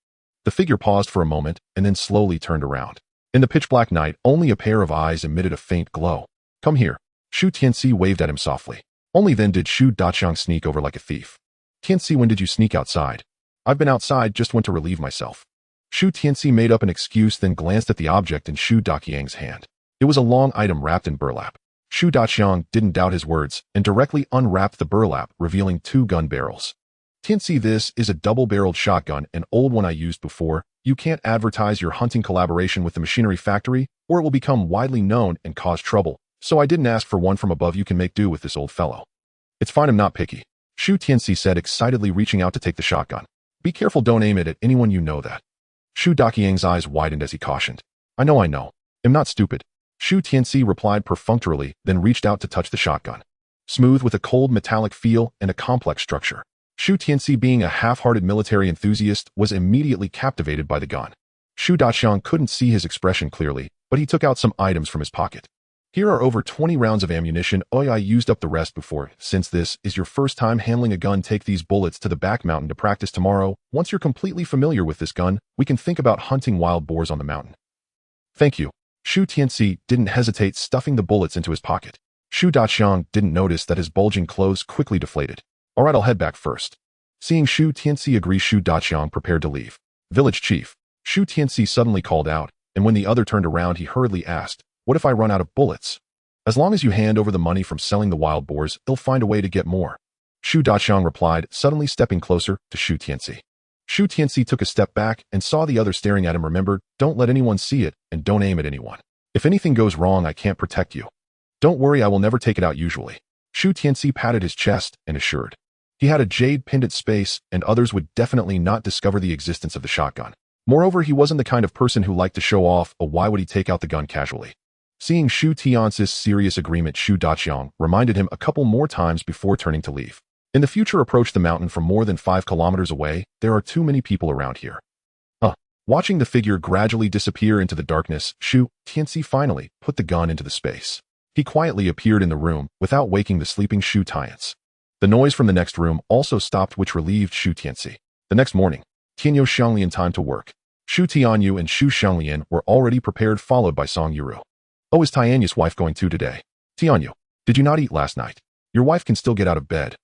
The figure paused for a moment and then slowly turned around. In the pitch-black night, only a pair of eyes emitted a faint glow. Come here. Shu Tianci waved at him softly. Only then did Shu Daqiang sneak over like a thief. Tianci, when did you sneak outside? I've been outside, just went to relieve myself. Shu Tianci made up an excuse, then glanced at the object in Shu Daqiang's hand. It was a long item wrapped in burlap. Shu Daqiang didn't doubt his words and directly unwrapped the burlap, revealing 2 gun barrels. Tianci, this is a double-barreled shotgun, an old one I used before. You can't advertise your hunting collaboration with the machinery factory, or it will become widely known and cause trouble. So I didn't ask for one from above. You can make do with this old fellow. It's fine, I'm not picky. Shu Tianci said, excitedly reaching out to take the shotgun. Be careful, don't aim it at anyone, you know that. Shu Daqiang's eyes widened as he cautioned. I know. I'm not stupid. Shu Tianci replied perfunctorily, then reached out to touch the shotgun. Smooth, with a cold metallic feel and a complex structure. Shu Tianci, being a half-hearted military enthusiast, was immediately captivated by the gun. Shu Daqiang couldn't see his expression clearly, but he took out some items from his pocket. Here are over 20 rounds of ammunition. I used up the rest before. Since this is your first time handling a gun, take these bullets to the back mountain to practice tomorrow. Once you're completely familiar with this gun, we can think about hunting wild boars on the mountain. Thank you. Shu Tianci didn't hesitate, stuffing the bullets into his pocket. Shu Tianyou didn't notice that his bulging clothes quickly deflated. All right, I'll head back first. Seeing Shu Tianci agree, Shu Tianyou prepared to leave. Village chief. Shu Tianci suddenly called out, and when the other turned around, he hurriedly asked, "What if I run out of bullets?" "As long as you hand over the money from selling the wild boars, they'll find a way to get more." Shu Tianyou replied, suddenly stepping closer to Shu Tianci. Shu Tianci took a step back and saw the other staring at him. "Remember, don't let anyone see it, and don't aim at anyone. If anything goes wrong, I can't protect you." "Don't worry, I will never take it out usually." Shu Tianci patted his chest and assured. He had a jade pendant space, and others would definitely not discover the existence of the shotgun. Moreover, he wasn't the kind of person who liked to show off, or why would he take out the gun casually? Seeing Shu Tianci's serious agreement, Shu Tianyou reminded him a couple more times before turning to leave. "In the future, approach the mountain from more than 5 kilometers away. There are too many people around here." Watching the figure gradually disappear into the darkness, Shu Tianci finally put the gun into the space. He quietly appeared in the room without waking the sleeping Shu Tianci. The noise from the next room also stopped, which relieved Shu Tianci. The next morning, Shu Xianglian time to work. Shu Tianyou and Shu Xianglian were already prepared, followed by Song Yuru. "Oh, is Tianyou's wife going to today?" "Tianyou, did you not eat last night? Your wife can still get out of bed."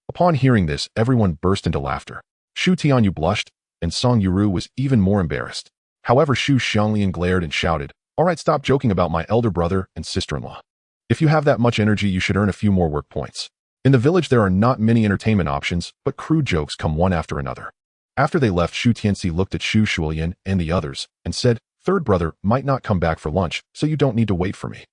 Upon hearing this, everyone burst into laughter. Shu Tianyou blushed, and Song Yuru was even more embarrassed. However, Shu Xianglian glared and shouted, "All right, stop joking about my elder brother and sister-in-law. If you have that much energy, you should earn a few more work points. In the village, there are not many entertainment options, but crude jokes come one after another." After they left, Shu Tianci looked at Shu Xianglian and the others and said, "Third brother might not come back for lunch, so you don't need to wait for me."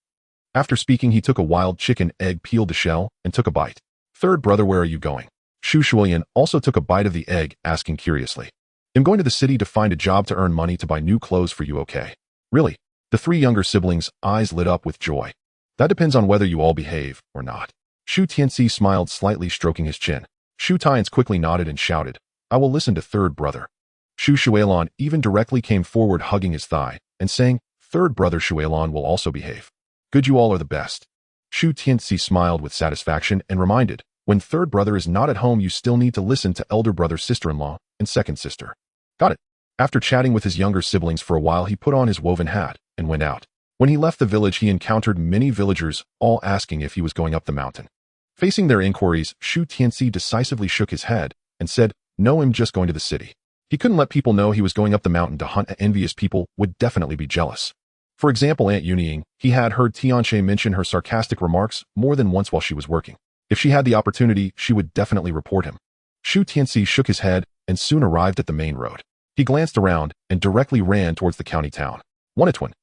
After speaking, he took a wild chicken egg, peeled the shell, and took a bite. "Third brother, where are you going?" Shu Xianglian also took a bite of the egg, asking curiously, "I'm going to the city to find a job to earn money to buy new clothes for you, okay?" "Really?" The 3 younger siblings' eyes lit up with joy. "That depends on whether you all behave or not." Shu Tianci smiled slightly, stroking his chin. Shu Tianyou quickly nodded and shouted, "I will listen to third brother." Shu Xianglian even directly came forward, hugging his thigh and saying, "Third brother Xianglian will also behave." "Good, you all are the best." Shu Tianci smiled with satisfaction and reminded, "When third brother is not at home, you still need to listen to elder brother, sister-in-law, and second sister." "Got it." After chatting with his younger siblings for a while, he put on his woven hat and went out. When he left the village, he encountered many villagers, all asking if he was going up the mountain. Facing their inquiries, Shu Tianci decisively shook his head and said, "No, I'm just going to the city." He couldn't let people know he was going up the mountain to hunt. Envious people would definitely be jealous. For example, Aunt Yunying, he had heard Tianci mention her sarcastic remarks more than once while she was working. If she had the opportunity, she would definitely report him. Shu Tianci shook his head and soon arrived at the main road. He glanced around and directly ran towards the county town. "Wanatwin!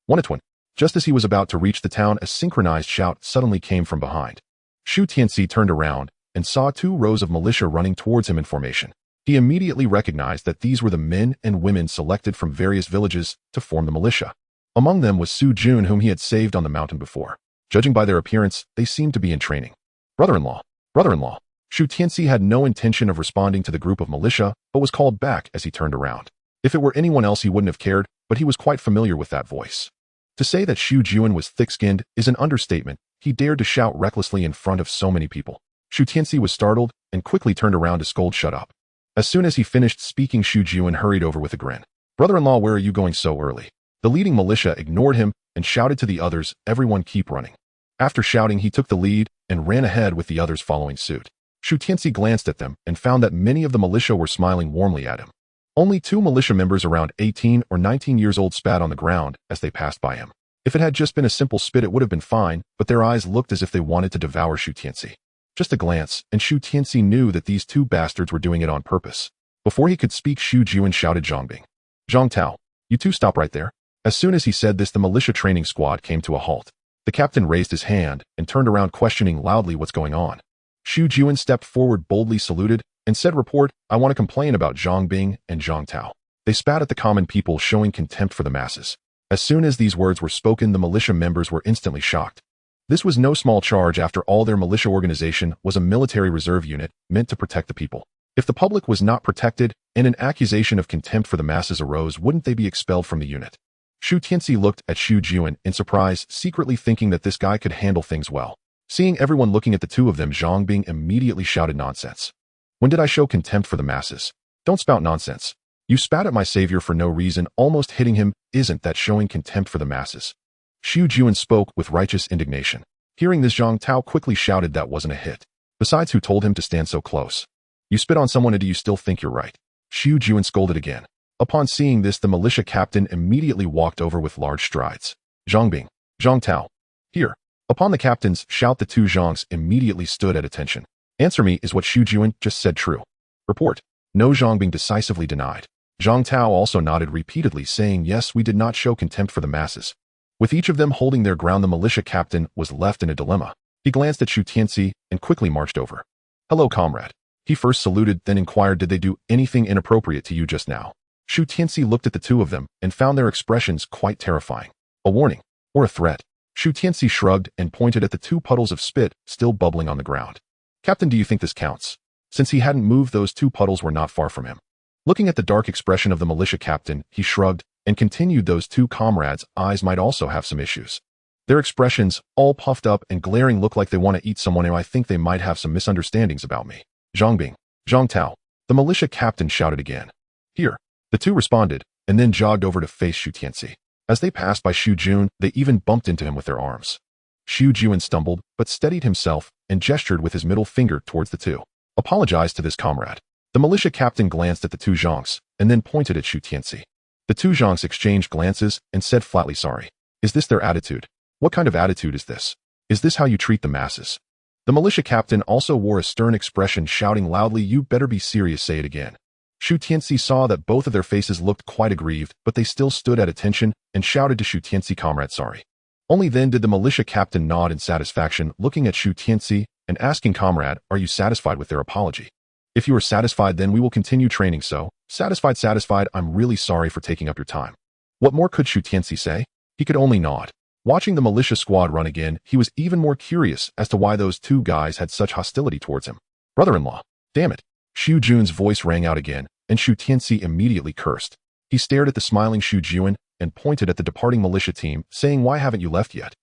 Wanatwin!" Just as he was about to reach the town, a synchronized shout suddenly came from behind. Shu Tianci turned around and saw 2 rows of militia running towards him in formation. He immediately recognized that these were the men and women selected from various villages to form the militia. Among them was Su Jun, whom he had saved on the mountain before. Judging by their appearance, they seemed to be in training. Brother-in-law! Brother-in-law! Shu Tianci had no intention of responding to the group of militia, but was called back as he turned around. If it were anyone else, he wouldn't have cared, but he was quite familiar with that voice. To say that Shu Jun was thick-skinned is an understatement. He dared to shout recklessly in front of so many people. Shu Tianci was startled and quickly turned around to scold, "Shut up." As soon as he finished speaking, Shu Jun hurried over with a grin. "Brother-in-law, where are you going so early?" The leading militia ignored him and shouted to the others, "Everyone keep running." After shouting, he took the lead and ran ahead with the others following suit. Shu Tianci glanced at them and found that many of the militia were smiling warmly at him. Only 2 militia members around 18 or 19 years old spat on the ground as they passed by him. If it had just been a simple spit, it would have been fine, but their eyes looked as if they wanted to devour Shu Tianci. Just a glance, and Shu Tianci knew that these 2 bastards were doing it on purpose. Before he could speak, Shu Jun shouted, "Zhongbing! Zhang Tao, you 2 stop right there." As soon as he said this, the militia training squad came to a halt. The captain raised his hand and turned around, questioning loudly what's going on. Shu Jun stepped forward, boldly saluted, and said, "Report, I want to complain about Zhongbing and Zhang Tao." They spat at the common people, showing contempt for the masses. As soon as these words were spoken, the militia members were instantly shocked. This was no small charge. After all, their militia organization was a military reserve unit meant to protect the people. If the public was not protected and an accusation of contempt for the masses arose, wouldn't they be expelled from the unit? Shu Tianci looked at Shu Jian in surprise, secretly thinking that this guy could handle things well. Seeing everyone looking at the two of them, Zhang Bing immediately shouted, "Nonsense. When did I show contempt for the masses? Don't spout nonsense. You spat at my savior for no reason, almost hitting him. Isn't that showing contempt for the masses?" Shu Jian spoke with righteous indignation. Hearing this, Zhang Tao quickly shouted that wasn't a hit. Besides, who told him to stand so close? You spit on someone and do you still think you're right? Shu Jian scolded again. Upon seeing this, the militia captain immediately walked over with large strides. "Zhang Bing, Zhang Tao, here." Upon the captain's shout, the two Zhangs immediately stood at attention. "Answer me, is what Shu Jian just said true?" "Report." No, Zhang Bing decisively denied. Zhang Tao also nodded repeatedly, saying, "Yes, we did not show contempt for the masses." With each of them holding their ground, the militia captain was left in a dilemma. He glanced at Shu Tianci and quickly marched over. "Hello, comrade." He first saluted, then inquired, "Did they do anything inappropriate to you just now?" Shu Tianci looked at the two of them and found their expressions quite terrifying. A warning or a threat? Shu Tianci shrugged and pointed at the two puddles of spit still bubbling on the ground. "Captain, do you think this counts?" Since he hadn't moved, those two puddles were not far from him. Looking at the dark expression of the militia captain, he shrugged and continued, "Those two comrades' eyes might also have some issues. Their expressions, all puffed up and glaring, look like they want to eat someone, and I think they might have some misunderstandings about me." "Zhang Bing, Zhang Tao," the militia captain shouted again. "Here." The two responded, and then jogged over to face Shu Tianci. As they passed by Shu Jian, they even bumped into him with their arms. Shu Jian stumbled, but steadied himself and gestured with his middle finger towards the two. "Apologize to this comrade." The militia captain glanced at the two Zhangs, and then pointed at Shu Tianci. The two Zhangs exchanged glances and said flatly, "Sorry." Is this their attitude? What kind of attitude is this? Is this how you treat the masses? The militia captain also wore a stern expression, shouting loudly, "You better be serious, say it again." Shu Tianci saw that both of their faces looked quite aggrieved, but they still stood at attention and shouted to Shu Tianci, "Comrade, sorry." Only then did the militia captain nod in satisfaction, looking at Shu Tianci and asking, "Comrade, are you satisfied with their apology? If you are satisfied, then we will continue training, so..." "Satisfied, satisfied, I'm really sorry for taking up your time." What more could Shu Tianci say? He could only nod. Watching the militia squad run again, he was even more curious as to why those two guys had such hostility towards him. "Brother-in-law, damn it." Shu Jun's voice rang out again, and Shu Tianci immediately cursed. He stared at the smiling Shu Jian and pointed at the departing militia team, saying, "Why haven't you left yet?"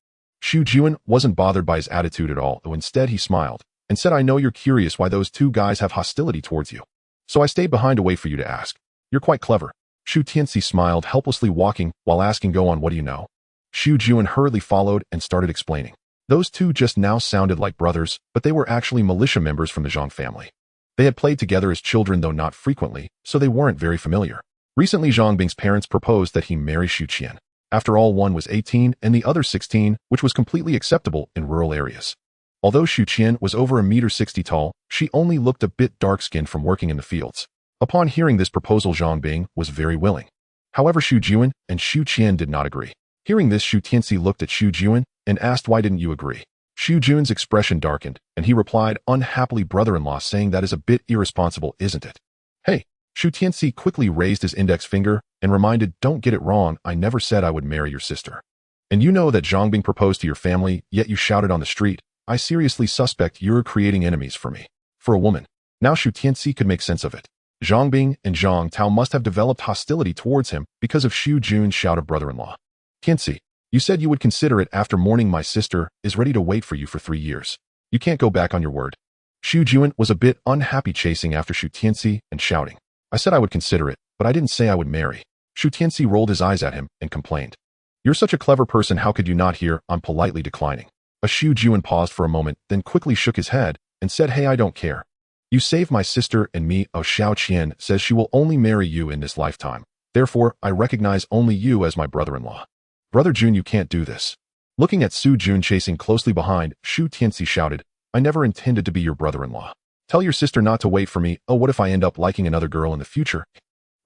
Shu Jian wasn't bothered by his attitude at all, though instead he smiled and said, "I know you're curious why those two guys have hostility towards you. So I stayed behind to wait for you to ask. You're quite clever." Shu Tianci smiled, helplessly walking while asking, "Go on, what do you know?" Shu Jian hurriedly followed and started explaining. Those two just now sounded like brothers, but they were actually militia members from the Zhang family. They had played together as children, though not frequently, so they weren't very familiar. Recently, Zhang Bing's parents proposed that he marry Shu Qian. After all, one was 18 and the other 16, which was completely acceptable in rural areas. Although Shu Qian was over 1.60 meters tall, she only looked a bit dark-skinned from working in the fields. Upon hearing this proposal, Zhang Bing was very willing. However, Shu Jian and Shu Qian did not agree. Hearing this, Shu Tianci looked at Shu Jian and asked, "Why didn't you agree?" Shu Jun's expression darkened, and he replied, "Unhappily, brother-in-law, saying that is a bit irresponsible, isn't it?" "Hey!" Shu Tianci quickly raised his index finger and reminded, "Don't get it wrong, I never said I would marry your sister. And you know that Zhang Bing proposed to your family, yet you shouted on the street. I seriously suspect you're creating enemies for me. For a woman." Now Shu Tianci could make sense of it. Zhang Bing and Zhang Tao must have developed hostility towards him because of Shu Jun's shout of brother-in-law. "Tianci, you said you would consider it after mourning. My sister is ready to wait for you for 3 years. You can't go back on your word." Shu Jian was a bit unhappy chasing after Shu Tianci and shouting, "I said I would consider it, but I didn't say I would marry." Shu Tianci rolled his eyes at him and complained, "You're such a clever person, how could you not hear I'm politely declining?" A Shu Jian paused for a moment, then quickly shook his head and said, "Hey, I don't care. You saved my sister and me. Oh, Xiao Qian says she will only marry you in this lifetime. Therefore, I recognize only you as my brother-in-law." "Brother Jun, you can't do this." Looking at Su Jun chasing closely behind, Shu Tianci shouted, "I never intended to be your brother-in-law. Tell your sister not to wait for me. Oh, what if I end up liking another girl in the future?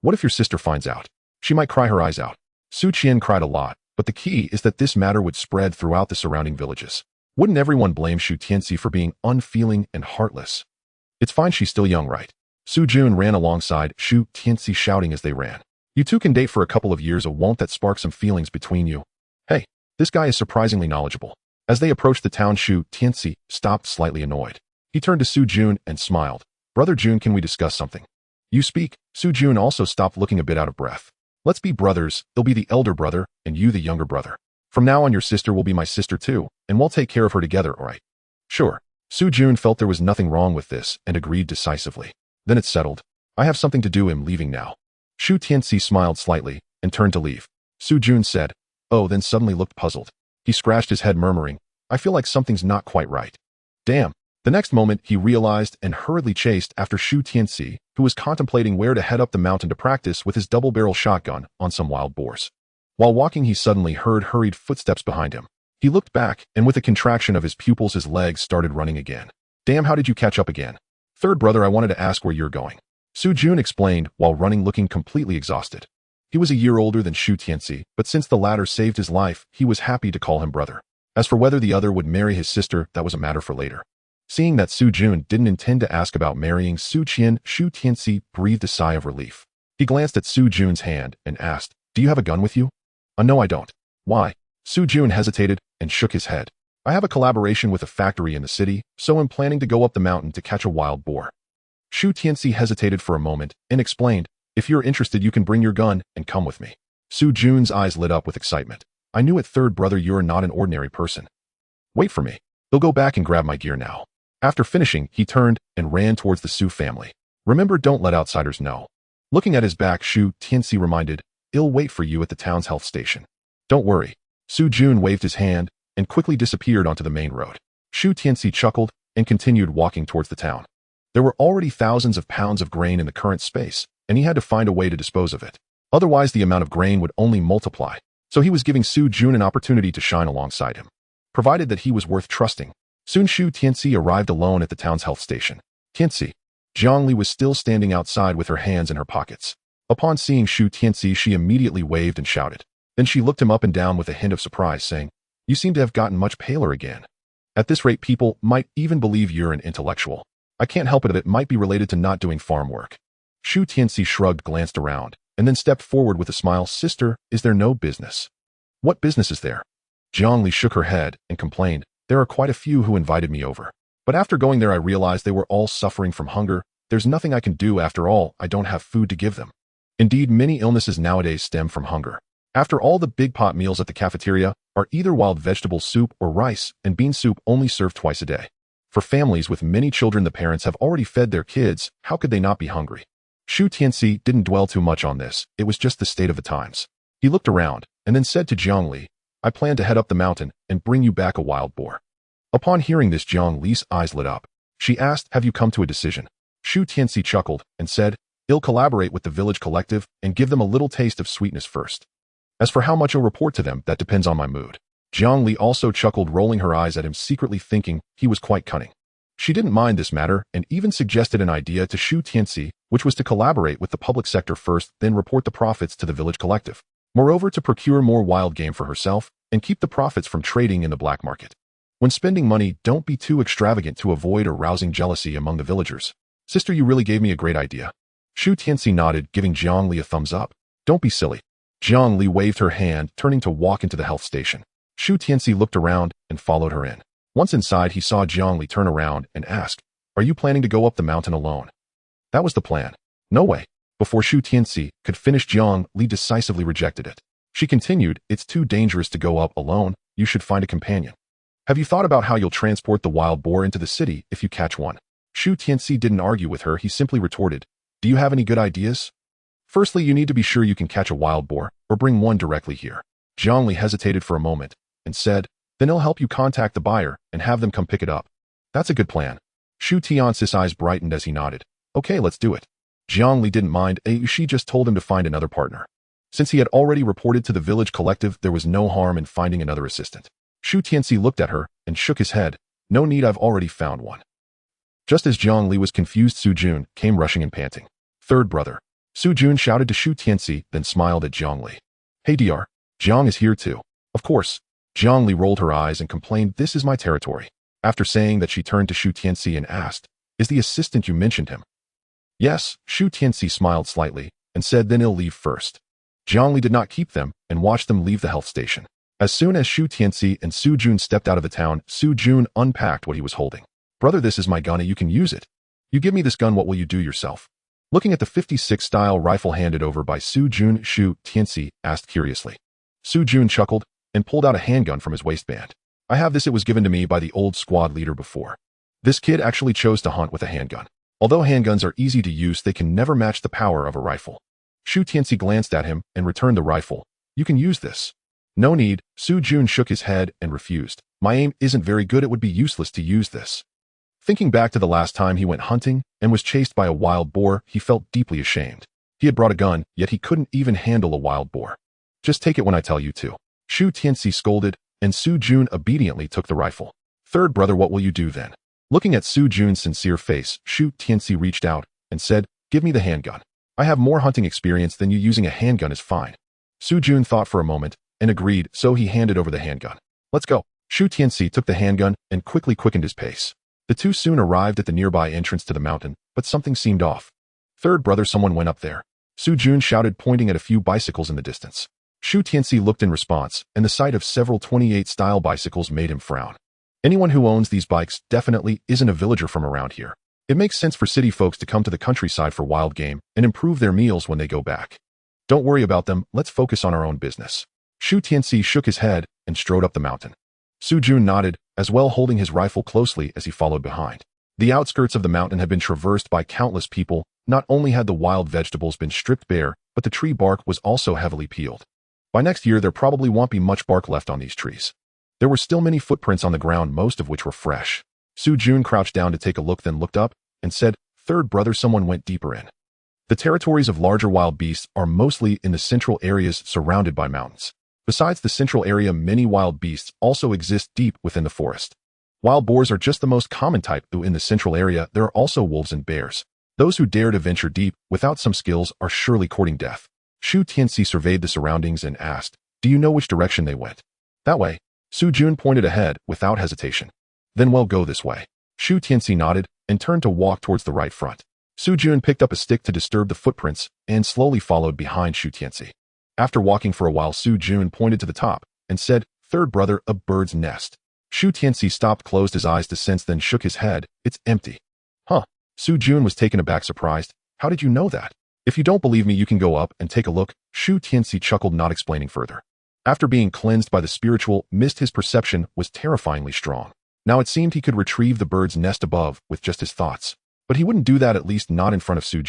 What if your sister finds out? She might cry her eyes out." Su Qian cried a lot, but the key is that this matter would spread throughout the surrounding villages. Wouldn't everyone blame Shu Tianci for being unfeeling and heartless? "It's fine, she's still young, right?" Su Jun ran alongside Shu Tianci, shouting as they ran, "You two can date for a couple of years, or won't that spark some feelings between you?" "Hey, this guy is surprisingly knowledgeable." As they approached the town, Shu Tianci stopped, slightly annoyed. He turned to Su Jun and smiled. "Brother Jun, can we discuss something?" "You speak." Su Jun also stopped, looking a bit out of breath. Let's be brothers. He'll be the elder brother, and you the younger brother. From now on your sister will be my sister too, and we'll take care of her together, alright? Sure. Shu Jun felt there was nothing wrong with this and agreed decisively. Then it's settled. I have something to do. I'm leaving now. Shu Tianci smiled slightly and turned to leave. Shu Jun said, oh, then suddenly looked puzzled. He scratched his head murmuring, I feel like something's not quite right. Damn. The next moment, he realized and hurriedly chased after Shu Tianci, who was contemplating where to head up the mountain to practice with his double-barrel shotgun on some wild boars. While walking, he suddenly heard hurried footsteps behind him. He looked back, and with a contraction of his pupils, his legs started running again. Damn, how did you catch up again? Third brother, I wanted to ask where you're going. Shu Jun explained while running, looking completely exhausted. He was a year older than Shu Tianci, but since the latter saved his life, he was happy to call him brother. As for whether the other would marry his sister, that was a matter for later. Seeing that Shu Jun didn't intend to ask about marrying Shu Tianci breathed a sigh of relief. He glanced at Shu Jun's hand and asked, do you have a gun with you? No, I don't. Why? Shu Jun hesitated and shook his head. I have a collaboration with a factory in the city, so I'm planning to go up the mountain to catch a wild boar. Shu Tianci hesitated for a moment and explained, if you're interested, you can bring your gun and come with me. Shu Jun's eyes lit up with excitement. I knew it, third brother, you're not an ordinary person. Wait for me. He'll go back and grab my gear now. After finishing, he turned and ran towards the Shu family. Remember, don't let outsiders know. Looking at his back, Shu Tianci reminded, I'll wait for you at the town's health station. Don't worry. Shu Jun waved his hand and quickly disappeared onto the main road. Shu Tianci chuckled and continued walking towards the town. There were already thousands of pounds of grain in the current space, and he had to find a way to dispose of it. Otherwise, the amount of grain would only multiply, so he was giving Shu Jun an opportunity to shine alongside him, provided that he was worth trusting. Soon Shu Tianci arrived alone at the town's health station. Tianci. Zhongli was still standing outside with her hands in her pockets. Upon seeing Shu Tianci, she immediately waved and shouted. Then she looked him up and down with a hint of surprise, saying, you seem to have gotten much paler again. At this rate, people might even believe you're an intellectual. I can't help it, it might be related to not doing farm work. Shu Tianci shrugged, glanced around, and then stepped forward with a smile. Sister, is there no business? What business is there? Zhongli shook her head and complained, there are quite a few who invited me over. But after going there, I realized they were all suffering from hunger. There's nothing I can do. After all, I don't have food to give them. Indeed, many illnesses nowadays stem from hunger. After all, the big pot meals at the cafeteria are either wild vegetable soup or rice and bean soup, only served twice a day. For families with many children, the parents have already fed their kids. How could they not be hungry? Shu Tianci didn't dwell too much on this. It was just the state of the times. He looked around and then said to Zhongli, I plan to head up the mountain and bring you back a wild boar. Upon hearing this, Zhongli's eyes lit up. She asked, have you come to a decision? Shu Tianci chuckled and said, I'll collaborate with the village collective and give them a little taste of sweetness first. As for how much I'll report to them, that depends on my mood. Zhongli also chuckled, rolling her eyes at him, secretly thinking he was quite cunning. She didn't mind this matter and even suggested an idea to Shu Tianci, which was to collaborate with the public sector first, then report the profits to the village collective. Moreover, to procure more wild game for herself and keep the profits from trading in the black market. When spending money, don't be too extravagant to avoid arousing jealousy among the villagers. Sister, you really gave me a great idea. Shu Tianci nodded, giving Zhongli a thumbs up. Don't be silly. Zhongli waved her hand, turning to walk into the health station. Shu Tianci looked around and followed her in. Once inside, he saw Zhongli turn around and ask, are you planning to go up the mountain alone? That was the plan. No way. Before Shu Tianci could finish, Zhongli decisively rejected it. She continued, it's too dangerous to go up alone. You should find a companion. Have you thought about how you'll transport the wild boar into the city if you catch one? Shu Tianci didn't argue with her. He simply retorted, do you have any good ideas? Firstly, you need to be sure you can catch a wild boar or bring one directly here. Zhongli hesitated for a moment and said, then I'll help you contact the buyer and have them come pick it up. That's a good plan. Shu Tianci's eyes brightened as he nodded. Okay, let's do it. Zhongli didn't mind. She just told him to find another partner. Since he had already reported to the village collective, there was no harm in finding another assistant. Shu Tianci looked at her and shook his head. No need, I've already found one. Just as Zhongli was confused, Shu Jun came rushing and panting. Third brother. Shu Jun shouted to Shu Tianci, then smiled at Zhongli. Hey Dr. Zhang is here too. Of course. Zhongli rolled her eyes and complained, this is my territory. After saying that, she turned to Shu Tianci and asked, is the assistant you mentioned him? Yes. Shu Tianci smiled slightly and said, then he'll leave first. Zhongli did not keep them and watched them leave the health station. As soon as Shu Tianci and Shu Jun stepped out of the town, Shu Jun unpacked what he was holding. Brother, this is my gun, you can use it. You give me this gun, what will you do yourself? Looking at the 56 style rifle handed over by Shu Tianci asked curiously. Shu chuckled and pulled out a handgun from his waistband. I have this. It was given to me by the old squad leader before. This kid actually chose to hunt with a handgun. Although handguns are easy to use, they can never match the power of a rifle. Shu Tianci glanced at him and returned the rifle. You can use this. No need. Shu shook his head and refused. My aim isn't very good. It would be useless to use this. Thinking back to the last time he went hunting and was chased by a wild boar, he felt deeply ashamed. He had brought a gun, yet he couldn't even handle a wild boar. Just take it when I tell you to. Shu Tianci scolded, and Shu obediently took the rifle. Third brother, what will you do then? Looking at Shu sincere face, Shu Tianci reached out and said, give me the handgun. I have more hunting experience than you. Using a handgun is fine. Shu thought for a moment and agreed, so he handed over the handgun. Let's go. Shu Tianci took the handgun and quickly quickened his pace. The two soon arrived at the nearby entrance to the mountain, but something seemed off. Third brother, someone went up there. Shu shouted, pointing at a few bicycles in the distance. Shu Tianci looked in response, and the sight of several 28-style bicycles made him frown. Anyone who owns these bikes definitely isn't a villager from around here. It makes sense for city folks to come to the countryside for wild game and improve their meals when they go back. Don't worry about them, let's focus on our own business. Shu Tianci shook his head and strode up the mountain. Shu nodded, as well, holding his rifle closely as he followed behind. The outskirts of the mountain had been traversed by countless people. Not only had the wild vegetables been stripped bare, but the tree bark was also heavily peeled. By next year, there probably won't be much bark left on these trees. There were still many footprints on the ground, most of which were fresh. Shu crouched down to take a look, then looked up and said, Third brother, someone went deeper in. The territories of larger wild beasts are mostly in the central areas surrounded by mountains. Besides the central area, many wild beasts also exist deep within the forest. Wild boars are just the most common type, though in the central area there are also wolves and bears. Those who dare to venture deep without some skills are surely courting death. Shu Tianci surveyed the surroundings and asked, do you know which direction they went? That way. Shu pointed ahead without hesitation. Then we'll go this way. Shu Tianci nodded and turned to walk towards the right front. Shu picked up a stick to disturb the footprints and slowly followed behind Shu Tianci. After walking for a while, Shu pointed to the top and said, Third brother, a bird's nest. Shu Tianci stopped, closed his eyes to sense, then shook his head. It's empty. Huh. Shu was taken aback, surprised. How did you know that? If you don't believe me, you can go up and take a look. Shu Tianci chuckled, not explaining further. After being cleansed by the spiritual mist, his perception was terrifyingly strong. Now it seemed he could retrieve the bird's nest above with just his thoughts. But he wouldn't do that, at least not in front of Shu.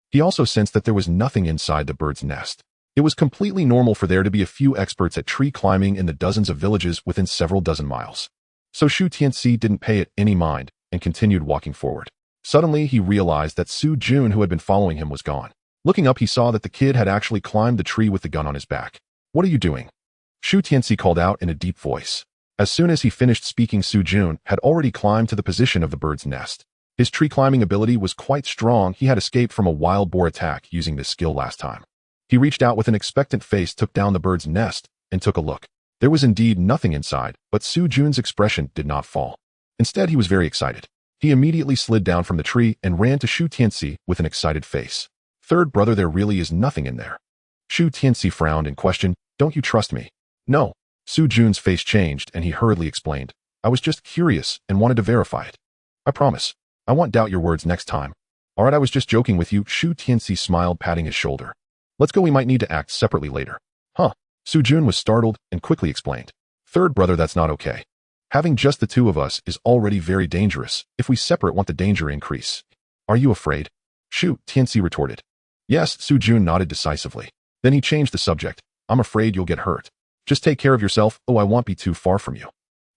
He also sensed that there was nothing inside the bird's nest. It was completely normal for there to be a few experts at tree climbing in the dozens of villages within several dozen miles. So Shu Tianci didn't pay it any mind and continued walking forward. Suddenly, he realized that Shu who had been following him, was gone. Looking up, he saw that the kid had actually climbed the tree with the gun on his back. What are you doing? Shu Tianci called out in a deep voice. As soon as he finished speaking, Shu had already climbed to the position of the bird's nest. His tree climbing ability was quite strong. He had escaped from a wild boar attack using this skill last time. He reached out with an expectant face, took down the bird's nest, and took a look. There was indeed nothing inside, but Shu's expression did not fall. Instead, he was very excited. He immediately slid down from the tree and ran to Shu Tianci with an excited face. Third brother, there really is nothing in there. Shu Tianci frowned and questioned, don't you trust me? No. Shu's face changed and he hurriedly explained, I was just curious and wanted to verify it. I promise. I won't doubt your words next time. Alright, I was just joking with you. Shu Tianci smiled, patting his shoulder. Let's go, we might need to act separately later. Huh. Shu was startled and quickly explained. Third brother, that's not okay. Having just the two of us is already very dangerous. If we separate, won't the danger increase? Are you afraid? Shu Tianci retorted. Yes, Shu nodded decisively. Then he changed the subject. I'm afraid you'll get hurt. Just take care of yourself. Oh, I won't be too far from you.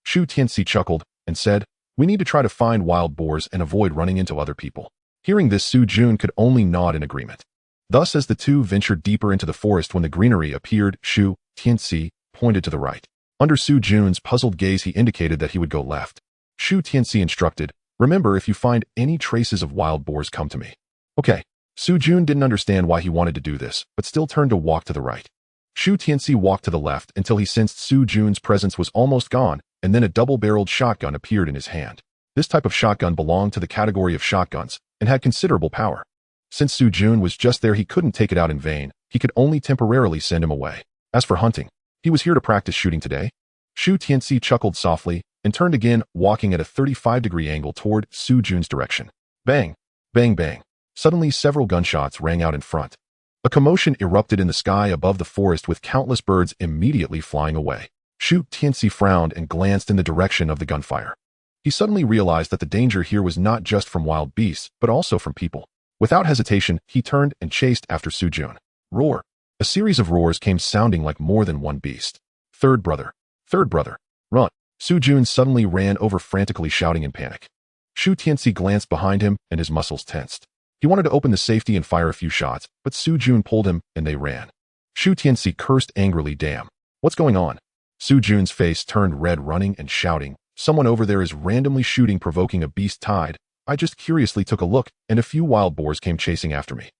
Shu Tianci chuckled and said, we need to try to find wild boars and avoid running into other people. Hearing this, Shu could only nod in agreement. Thus, as the two ventured deeper into the forest, when the greenery appeared, Shu Tianci pointed to the right. Under Shu's puzzled gaze, he indicated that he would go left. Shu Tianci instructed, remember, if you find any traces of wild boars, come to me. Okay. Shu didn't understand why he wanted to do this, but still turned to walk to the right. Shu Tianci walked to the left until he sensed Shu's presence was almost gone, and then a double-barreled shotgun appeared in his hand. This type of shotgun belonged to the category of shotguns and had considerable power. Since Shu was just there, he couldn't take it out in vain. He could only temporarily send him away. As for hunting, he was here to practice shooting today. Shu Tianci chuckled softly and turned again, walking at a 35-degree angle toward Shu's direction. Bang! Bang bang! Suddenly, several gunshots rang out in front. A commotion erupted in the sky above the forest with countless birds immediately flying away. Shu Tianci frowned and glanced in the direction of the gunfire. He suddenly realized that the danger here was not just from wild beasts, but also from people. Without hesitation, he turned and chased after Su Jun. Roar! A series of roars came sounding like more than one beast. Third brother, run! Su Jun suddenly ran over frantically shouting in panic. Shu Tianci glanced behind him and his muscles tensed. He wanted to open the safety and fire a few shots, but Su Jun pulled him and they ran. Shu Tianci cursed angrily, damn. What's going on? Su Jun's face turned red running and shouting, someone over there is randomly shooting provoking a beast tide. I just curiously took a look and a few wild boars came chasing after me.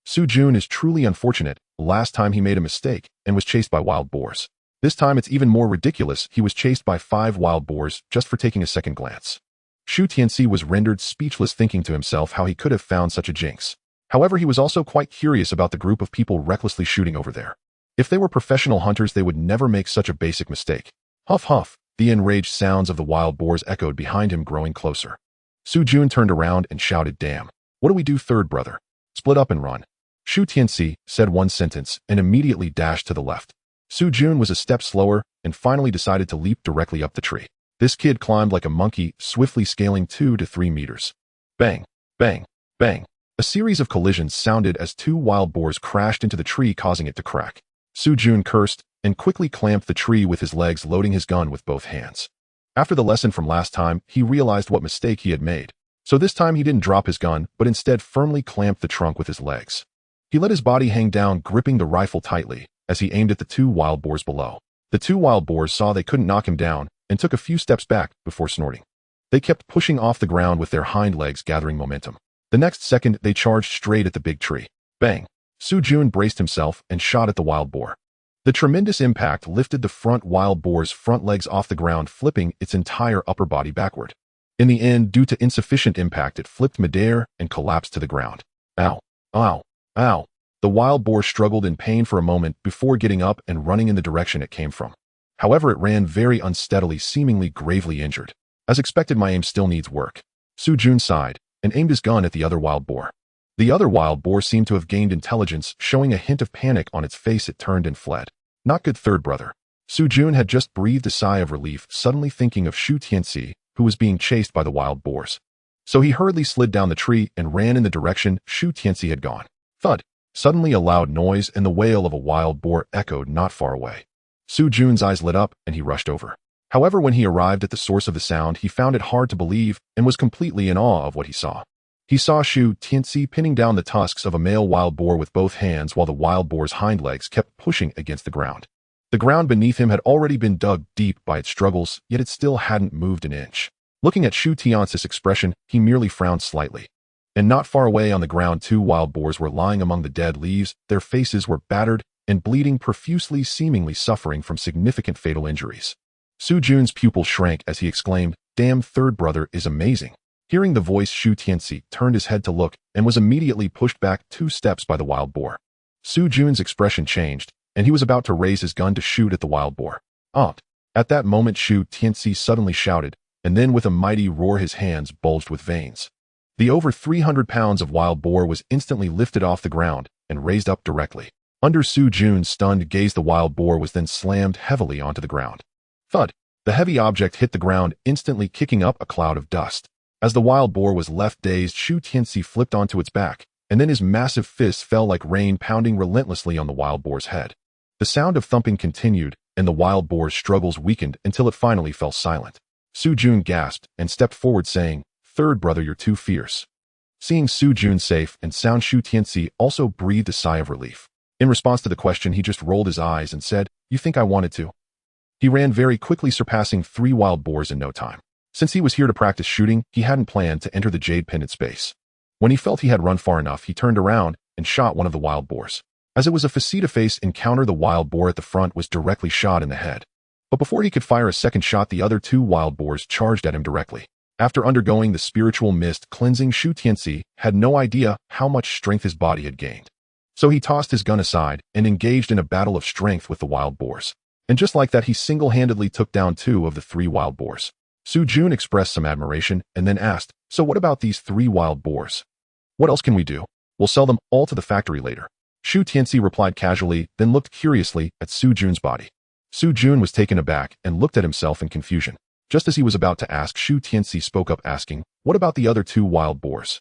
Su Jun is truly unfortunate. Last time he made a mistake and was chased by wild boars. This time it's even more ridiculous. He was chased by 5 wild boars just for taking a second glance. Shu Tianci was rendered speechless thinking to himself how he could have found such a jinx. However, he was also quite curious about the group of people recklessly shooting over there. If they were professional hunters, they would never make such a basic mistake. Huff huff, the enraged sounds of the wild boars echoed behind him, growing closer. Su Jun turned around and shouted, damn. What do we do, third brother? Split up and run. Shu Tianci said one sentence and immediately dashed to the left. Su Jun was a step slower and finally decided to leap directly up the tree. This kid climbed like a monkey, swiftly scaling 2 to 3 meters. Bang, bang, bang. A series of collisions sounded as 2 wild boars crashed into the tree, causing it to crack. Su Jun cursed and quickly clamped the tree with his legs, loading his gun with both hands. After the lesson from last time, he realized what mistake he had made. So this time he didn't drop his gun, but instead firmly clamped the trunk with his legs. He let his body hang down, gripping the rifle tightly, as he aimed at the 2 wild boars below. The 2 wild boars saw they couldn't knock him down and took a few steps back before snorting. They kept pushing off the ground with their hind legs, gathering momentum. The next second, they charged straight at the big tree. Bang! Su Jun braced himself and shot at the wild boar. The tremendous impact lifted the front wild boar's front legs off the ground, flipping its entire upper body backward. In the end, due to insufficient impact, it flipped midair and collapsed to the ground. Ow! Ow! Ow! The wild boar struggled in pain for a moment before getting up and running in the direction it came from. However, it ran very unsteadily, seemingly gravely injured. As expected, my aim still needs work. Su Jun sighed and aimed his gun at the other wild boar. The other wild boar seemed to have gained intelligence, showing a hint of panic on its face. It turned and fled. Not good, third brother. Su Jun had just breathed a sigh of relief, suddenly thinking of Shu Tianci, who was being chased by the wild boars. So he hurriedly slid down the tree and ran in the direction Shu Tianci had gone. Thud! Suddenly a loud noise and the wail of a wild boar echoed not far away. Su Jun's eyes lit up and he rushed over. However, when he arrived at the source of the sound, he found it hard to believe and was completely in awe of what he saw. He saw Shu Tianci pinning down the tusks of a male wild boar with both hands while the wild boar's hind legs kept pushing against the ground. The ground beneath him had already been dug deep by its struggles, yet it still hadn't moved an inch. Looking at Shu Tianci's expression, he merely frowned slightly. And not far away on the ground, 2 wild boars were lying among the dead leaves. Their faces were battered and bleeding profusely, seemingly suffering from significant fatal injuries. Su Jun's pupil shrank as he exclaimed, damn, third brother is amazing. Hearing the voice, Shu Tianci turned his head to look and was immediately pushed back 2 steps by the wild boar. Su Jun's expression changed, and he was about to raise his gun to shoot at the wild boar. Aunt! At that moment, Shu Tianci suddenly shouted, and then with a mighty roar his hands bulged with veins. The over 300 pounds of wild boar was instantly lifted off the ground and raised up directly. Under Su Jun's stunned gaze, the wild boar was then slammed heavily onto the ground. Thud! The heavy object hit the ground, instantly kicking up a cloud of dust. As the wild boar was left dazed, Shu Tianci flipped onto its back, and then his massive fists fell like rain, pounding relentlessly on the wild boar's head. The sound of thumping continued, and the wild boar's struggles weakened until it finally fell silent. Su Jun gasped and stepped forward, saying, third brother, you're too fierce. Seeing Su Jun safe and sound, Shu Tianci also breathed a sigh of relief. In response to the question, he just rolled his eyes and said, you think I wanted to? He ran very quickly, surpassing 3 wild boars in no time. Since he was here to practice shooting, he hadn't planned to enter the jade pendant space. When he felt he had run far enough, he turned around and shot one of the wild boars. As it was a face-to-face encounter, the wild boar at the front was directly shot in the head. But before he could fire a second shot, the other 2 wild boars charged at him directly. After undergoing the spiritual mist cleansing, Shu Tianci had no idea how much strength his body had gained. So he tossed his gun aside and engaged in a battle of strength with the wild boars. And just like that, he single-handedly took down 2 of the 3 wild boars. Su Jun expressed some admiration and then asked, so what about these 3 wild boars? What else can we do? We'll sell them all to the factory later. Shu Tianci replied casually, then looked curiously at Su Jun's body. Su Jun was taken aback and looked at himself in confusion. Just as he was about to ask, Shu Tianci spoke up asking, what about the other 2 wild boars?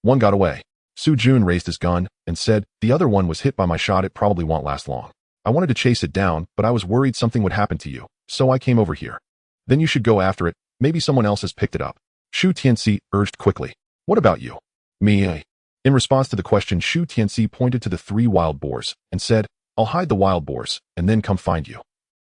One got away. Su Jun raised his gun and said, the other one was hit by my shot, it probably won't last long. I wanted to chase it down, but I was worried something would happen to you, so I came over here. Then you should go after it, maybe someone else has picked it up. Shu Tianci urged quickly. What about you? Me. In response to the question, Shu Tianci pointed to the 3 wild boars and said, I'll hide the wild boars and then come find you.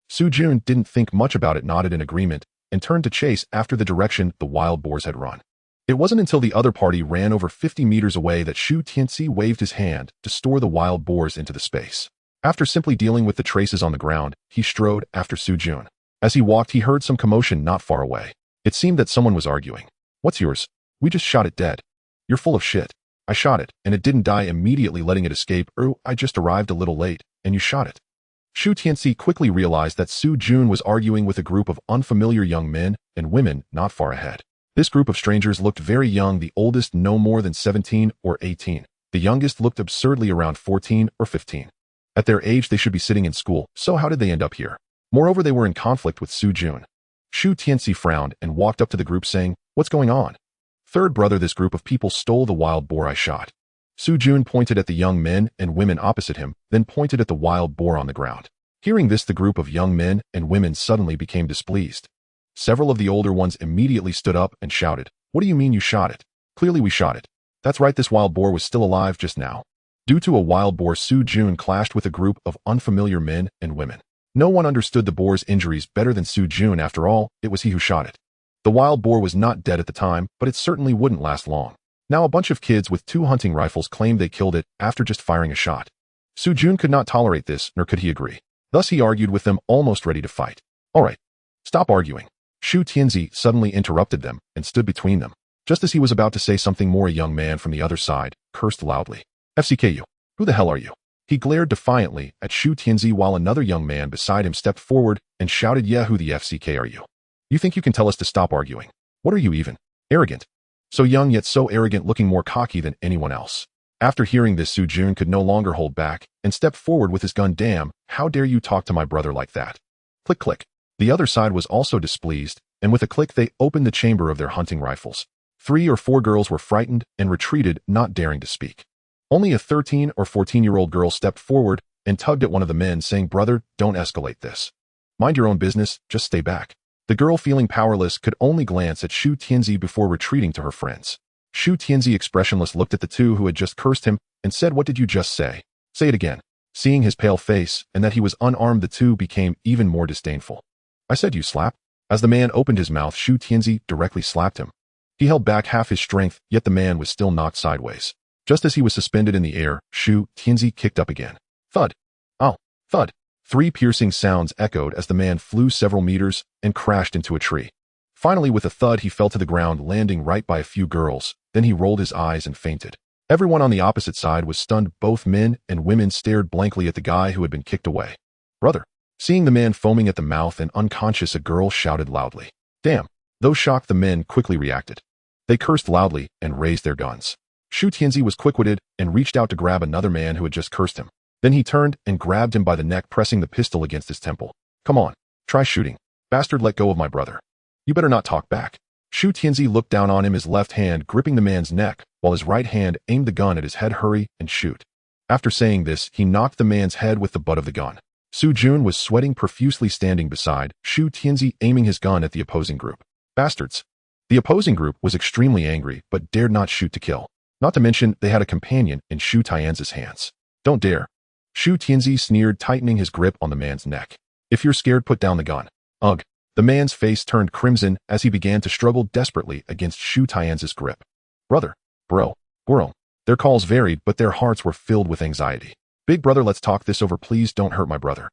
Su Jun didn't think much about it, nodded in agreement, and turned to chase after the direction the wild boars had run. It wasn't until the other party ran over 50 meters away that Shu Tianci waved his hand to store the wild boars into the space. After simply dealing with the traces on the ground, he strode after Su Jun. As he walked, he heard some commotion not far away. It seemed that someone was arguing. What's yours? We just shot it dead. You're full of shit. I shot it, and it didn't die immediately, letting it escape. I just arrived a little late, and you shot it. Shu Tianci quickly realized that Su Jun was arguing with a group of unfamiliar young men and women not far ahead. This group of strangers looked very young, the oldest no more than 17 or 18. The youngest looked absurdly around 14 or 15. At their age, they should be sitting in school, so how did they end up here? Moreover, they were in conflict with Su Jun. Shu Tianci frowned and walked up to the group saying, what's going on? Third brother, this group of people stole the wild boar I shot. Su Jun pointed at the young men and women opposite him, then pointed at the wild boar on the ground. Hearing this, the group of young men and women suddenly became displeased. Several of the older ones immediately stood up and shouted, what do you mean you shot it? Clearly we shot it. That's right, this wild boar was still alive just now. Due to a wild boar, Su Jun clashed with a group of unfamiliar men and women. No one understood the boar's injuries better than Su Jun. After all, it was he who shot it. The wild boar was not dead at the time, but it certainly wouldn't last long. Now a bunch of kids with 2 hunting rifles claimed they killed it after just firing a shot. Su Jun could not tolerate this, nor could he agree. Thus he argued with them, almost ready to fight. All right, stop arguing. Shu Tianci suddenly interrupted them and stood between them. Just as he was about to say something more, a young man from the other side cursed loudly. FCKU, who the hell are you? He glared defiantly at Shu Tianci while another young man beside him stepped forward and shouted, yeah, who the FCK are you? You think you can tell us to stop arguing? What are you even? Arrogant. So young yet so arrogant, looking more cocky than anyone else. After hearing this, Su Jun could no longer hold back and stepped forward with his gun. Damn, how dare you talk to my brother like that? Click, click. The other side was also displeased, and with a click they opened the chamber of their hunting rifles. 3 or 4 girls were frightened and retreated, not daring to speak. Only a 13 or 14-year-old girl stepped forward and tugged at one of the men, saying, brother, don't escalate this. Mind your own business, just stay back. The girl, feeling powerless, could only glance at Shu Tianci before retreating to her friends. Shu Tianci, expressionless, looked at the 2 who had just cursed him and said, what did you just say? Say it again. Seeing his pale face and that he was unarmed, the 2 became even more disdainful. I said you slap. As the man opened his mouth, Shu Tianci directly slapped him. He held back half his strength, yet the man was still knocked sideways. Just as he was suspended in the air, Shu Tianci kicked up again. Thud. Ow. Thud. 3 piercing sounds echoed as the man flew several meters and crashed into a tree. Finally, with a thud, he fell to the ground, landing right by a few girls. Then he rolled his eyes and fainted. Everyone on the opposite side was stunned. Both men and women stared blankly at the guy who had been kicked away. Brother. Seeing the man foaming at the mouth and unconscious, a girl shouted loudly. Damn. Those shocked, the men quickly reacted. They cursed loudly and raised their guns. Shu Tianci was quick-witted and reached out to grab another man who had just cursed him. Then he turned and grabbed him by the neck, pressing the pistol against his temple. Come on, try shooting. Bastard, let go of my brother. You better not talk back. Shu Tianci looked down on him, his left hand gripping the man's neck, while his right hand aimed the gun at his head. Hurry and shoot. After saying this, he knocked the man's head with the butt of the gun. Su Jun was sweating profusely, standing beside Shu Tianci, aiming his gun at the opposing group. Bastards. The opposing group was extremely angry, but dared not shoot to kill. Not to mention, they had a companion in Shu Tianzi's hands. Don't dare. Shu Tianci sneered, tightening his grip on the man's neck. If you're scared, put down the gun. Ugh. The man's face turned crimson as he began to struggle desperately against Shu Tianzi's grip. Brother. Bro. Girl. Their calls varied, but their hearts were filled with anxiety. Big brother, let's talk this over. Please don't hurt my brother.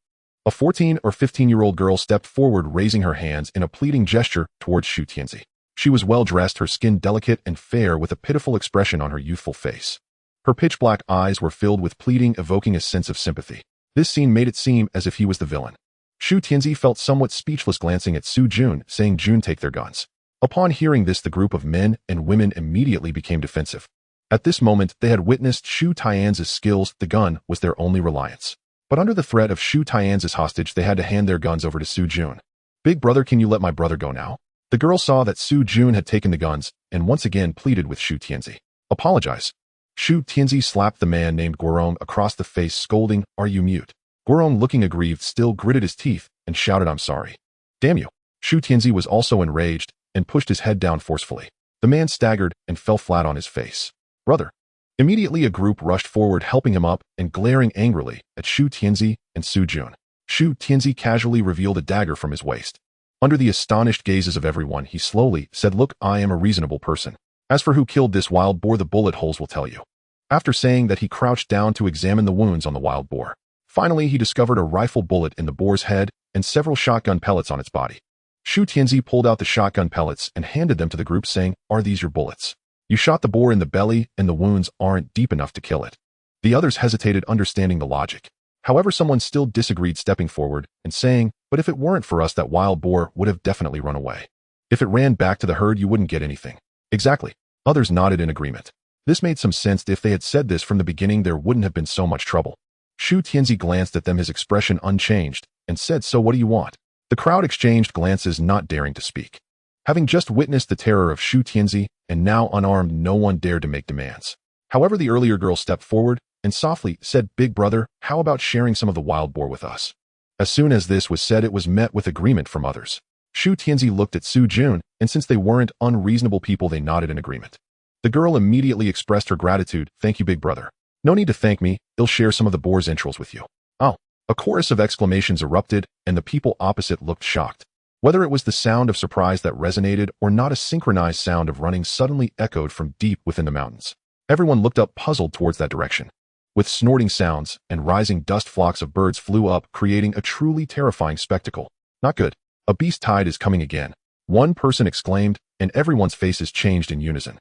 A 14 or 15-year-old girl stepped forward, raising her hands in a pleading gesture towards Shu Tianci. She was well-dressed, her skin delicate and fair, with a pitiful expression on her youthful face. Her pitch-black eyes were filled with pleading, evoking a sense of sympathy. This scene made it seem as if he was the villain. Shu Tianci felt somewhat speechless, glancing at Su Jun, saying, Jun, take their guns. Upon hearing this, the group of men and women immediately became defensive. At this moment, they had witnessed Shu Tianzi's skills. The gun was their only reliance. But under the threat of Shu Tianzi's hostage, they had to hand their guns over to Su Jun. Big brother, can you let my brother go now? The girl saw that Su Jun had taken the guns and once again pleaded with Shu Tianci. Apologize. Shu Tianci slapped the man named Guorong across the face, scolding, "Are you mute?" Guorong, looking aggrieved, still gritted his teeth and shouted, "I'm sorry." "Damn you." Shu Tianci was also enraged and pushed his head down forcefully. The man staggered and fell flat on his face. "Brother." Immediately a group rushed forward, helping him up and glaring angrily at Shu Tianci and Su Jun. Shu Tianci casually revealed a dagger from his waist. Under the astonished gazes of everyone, he slowly said, "Look, I am a reasonable person. As for who killed this wild boar, the bullet holes will tell you." After saying that, he crouched down to examine the wounds on the wild boar. Finally, he discovered a rifle bullet in the boar's head and several shotgun pellets on its body. Shu Tianci pulled out the shotgun pellets and handed them to the group, saying, "Are these your bullets? You shot the boar in the belly and the wounds aren't deep enough to kill it." The others hesitated, understanding the logic. However, someone still disagreed, stepping forward and saying, "But if it weren't for us, that wild boar would have definitely run away. If it ran back to the herd, you wouldn't get anything." "Exactly." Others nodded in agreement. This made some sense. If they had said this from the beginning, there wouldn't have been so much trouble. Shu Tianci glanced at them, his expression unchanged, and said, "So what do you want?" The crowd exchanged glances, not daring to speak. Having just witnessed the terror of Shu Tianci and now unarmed, no one dared to make demands. However, the earlier girl stepped forward and softly said, "Big brother, how about sharing some of the wild boar with us?" As soon as this was said, it was met with agreement from others. Shu Tianci looked at Su Jun, and since they weren't unreasonable people, they nodded in agreement. The girl immediately expressed her gratitude. "Thank you, big brother." "No need to thank me. I'll share some of the boar's entrails with you." "Oh." A chorus of exclamations erupted, and the people opposite looked shocked. Whether it was the sound of surprise that resonated or not, a synchronized sound of running suddenly echoed from deep within the mountains. Everyone looked up, puzzled, towards that direction. With snorting sounds and rising dust, flocks of birds flew up, creating a truly terrifying spectacle. "Not good. A beast tide is coming again," one person exclaimed, and everyone's faces changed in unison.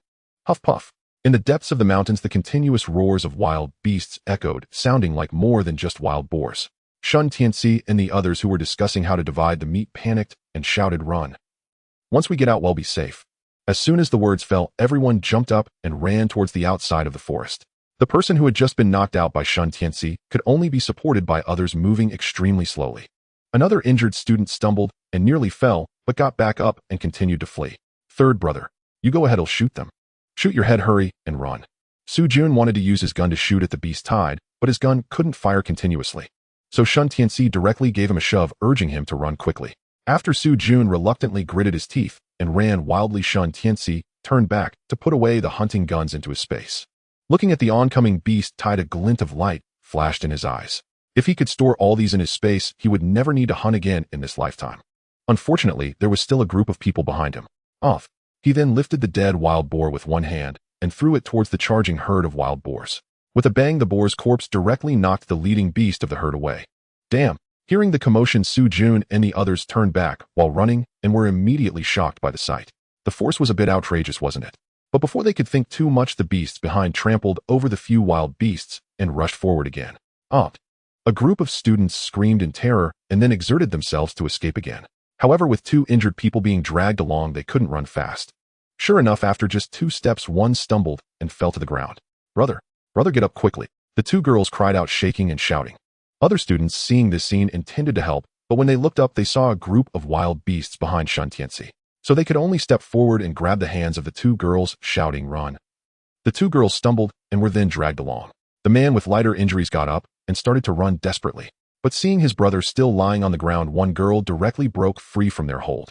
Huff puff. In the depths of the mountains, the continuous roars of wild beasts echoed, sounding like more than just wild boars. Shu Tianci and the others who were discussing how to divide the meat panicked and shouted, "Run. Once we get out, we'll be safe." As soon as the words fell, everyone jumped up and ran towards the outside of the forest. The person who had just been knocked out by Shu Tianci could only be supported by others moving extremely slowly. Another injured student stumbled and nearly fell, but got back up and continued to flee. "Third brother, you go ahead, I'll shoot them." "Shoot your head, hurry, and run." Su Jun wanted to use his gun to shoot at the beast tide, but his gun couldn't fire continuously. So Shu Tianci directly gave him a shove, urging him to run quickly. After Su Jun reluctantly gritted his teeth and ran wildly, Shu Tianci turned back to put away the hunting guns into his space. Looking at the oncoming beast tide, a glint of light flashed in his eyes. If he could store all these in his space, he would never need to hunt again in this lifetime. Unfortunately, there was still a group of people behind him. Off. He then lifted the dead wild boar with one hand and threw it towards the charging herd of wild boars. With a bang, the boar's corpse directly knocked the leading beast of the herd away. "Damn." Hearing the commotion, Su Jun and the others turned back while running and were immediately shocked by the sight. The force was a bit outrageous, wasn't it? But before they could think too much, the beasts behind trampled over the few wild beasts and rushed forward again. A group of students screamed in terror and then exerted themselves to escape again. However, with two injured people being dragged along, they couldn't run fast. Sure enough, after just 2 steps, one stumbled and fell to the ground. Brother, get up quickly." The 2 girls cried out, shaking and shouting. Other students, seeing this scene, intended to help, but when they looked up, they saw a group of wild beasts behind Shu Tianci. So they could only step forward and grab the hands of the 2 girls, shouting, "Run." The 2 girls stumbled and were then dragged along. The man with lighter injuries got up and started to run desperately. But seeing his brother still lying on the ground, one girl directly broke free from their hold.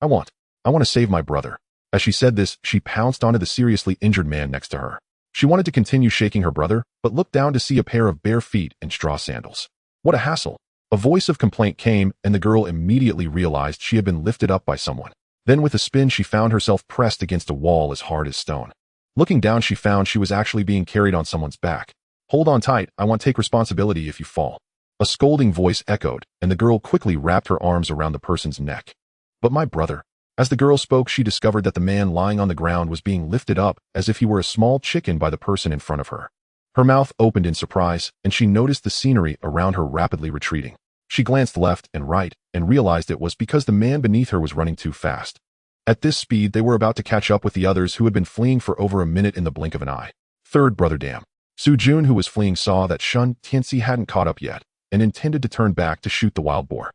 I want to save my brother." As she said this, she pounced onto the seriously injured man next to her. She wanted to continue shaking her brother, but looked down to see a pair of bare feet and straw sandals. What a hassle. A voice of complaint came, and the girl immediately realized she had been lifted up by someone. Then with a spin, she found herself pressed against a wall as hard as stone. Looking down, she found she was actually being carried on someone's back. "Hold on tight, I won't take responsibility if you fall." A scolding voice echoed, and the girl quickly wrapped her arms around the person's neck. "But my brother." As the girl spoke, she discovered that the man lying on the ground was being lifted up as if he were a small chicken by the person in front of her. Her mouth opened in surprise, and she noticed the scenery around her rapidly retreating. She glanced left and right and realized it was because the man beneath her was running too fast. At this speed, they were about to catch up with the others who had been fleeing for over a minute in the blink of an eye. Third brother damn. Shu Jun, who was fleeing, saw that Shu Tianci hadn't caught up yet and intended to turn back to shoot the wild boar.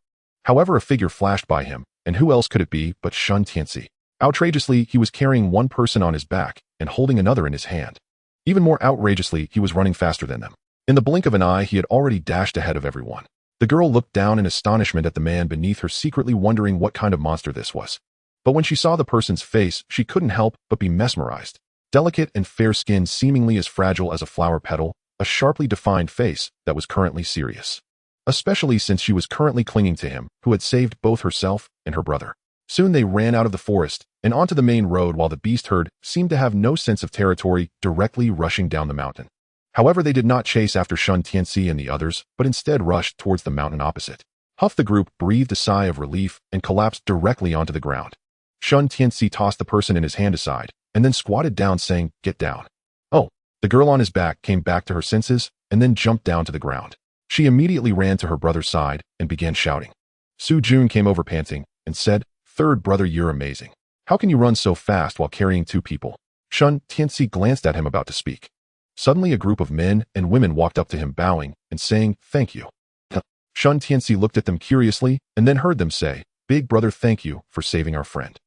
However, a figure flashed by him, and who else could it be but Shu Tianci? Outrageously, he was carrying one person on his back and holding another in his hand. Even more outrageously, he was running faster than them. In the blink of an eye, he had already dashed ahead of everyone. The girl looked down in astonishment at the man beneath her, secretly wondering what kind of monster this was. But when she saw the person's face, she couldn't help but be mesmerized. Delicate and fair skin, seemingly as fragile as a flower petal, a sharply defined face that was currently serious. Especially since she was currently clinging to him, who had saved both herself and her brother. Soon they ran out of the forest and onto the main road, while the beast herd seemed to have no sense of territory, directly rushing down the mountain. However, they did not chase after Shu Tianci and the others, but instead rushed towards the mountain opposite. Huff, the group breathed a sigh of relief and collapsed directly onto the ground. Shu Tianci tossed the person in his hand aside, and then squatted down, saying, "Get down." Oh, the girl on his back came back to her senses, and then jumped down to the ground. She immediately ran to her brother's side and began shouting. Shu Jun came over panting and said, "Third brother, you're amazing. How can you run so fast while carrying two people?" Shu Tianci glanced at him, about to speak. Suddenly, a group of men and women walked up to him, bowing and saying, "Thank you." Shu Tianci looked at them curiously and then heard them say, "Big brother, thank you for saving our friend.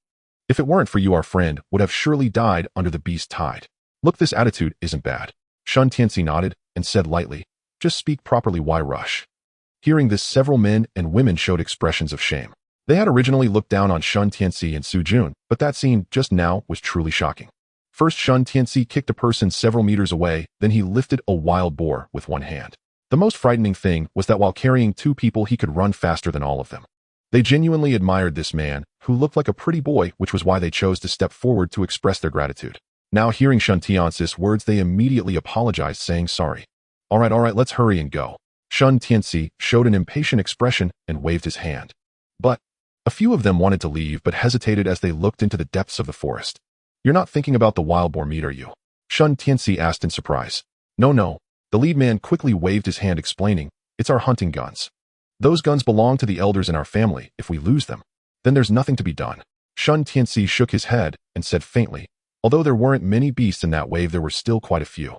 If it weren't for you, our friend would have surely died under the beast tide. Look, this attitude isn't bad." Shu Tianci nodded and said lightly, "Just speak properly, why rush?" Hearing this, several men and women showed expressions of shame. They had originally looked down on Shu Tianci and Shu Jun, but that scene just now was truly shocking. First, Shu Tianci kicked a person several meters away, then he lifted a wild boar with one hand. The most frightening thing was that while carrying two people, he could run faster than all of them. They genuinely admired this man, who looked like a pretty boy, which was why they chose to step forward to express their gratitude. Now, hearing Shu Tianci's words, they immediately apologized, saying sorry. All right, let's hurry and go." Shu Tianci showed an impatient expression and waved his hand. But a few of them wanted to leave but hesitated as they looked into the depths of the forest. "You're not thinking about the wild boar meat, are you?" Shu Tianci asked in surprise. No. The lead man quickly waved his hand, explaining, "It's our hunting guns. Those guns belong to the elders in our family. If we lose them, then there's nothing to be done." Shu Tianci shook his head and said faintly, "Although there weren't many beasts in that wave, there were still quite a few.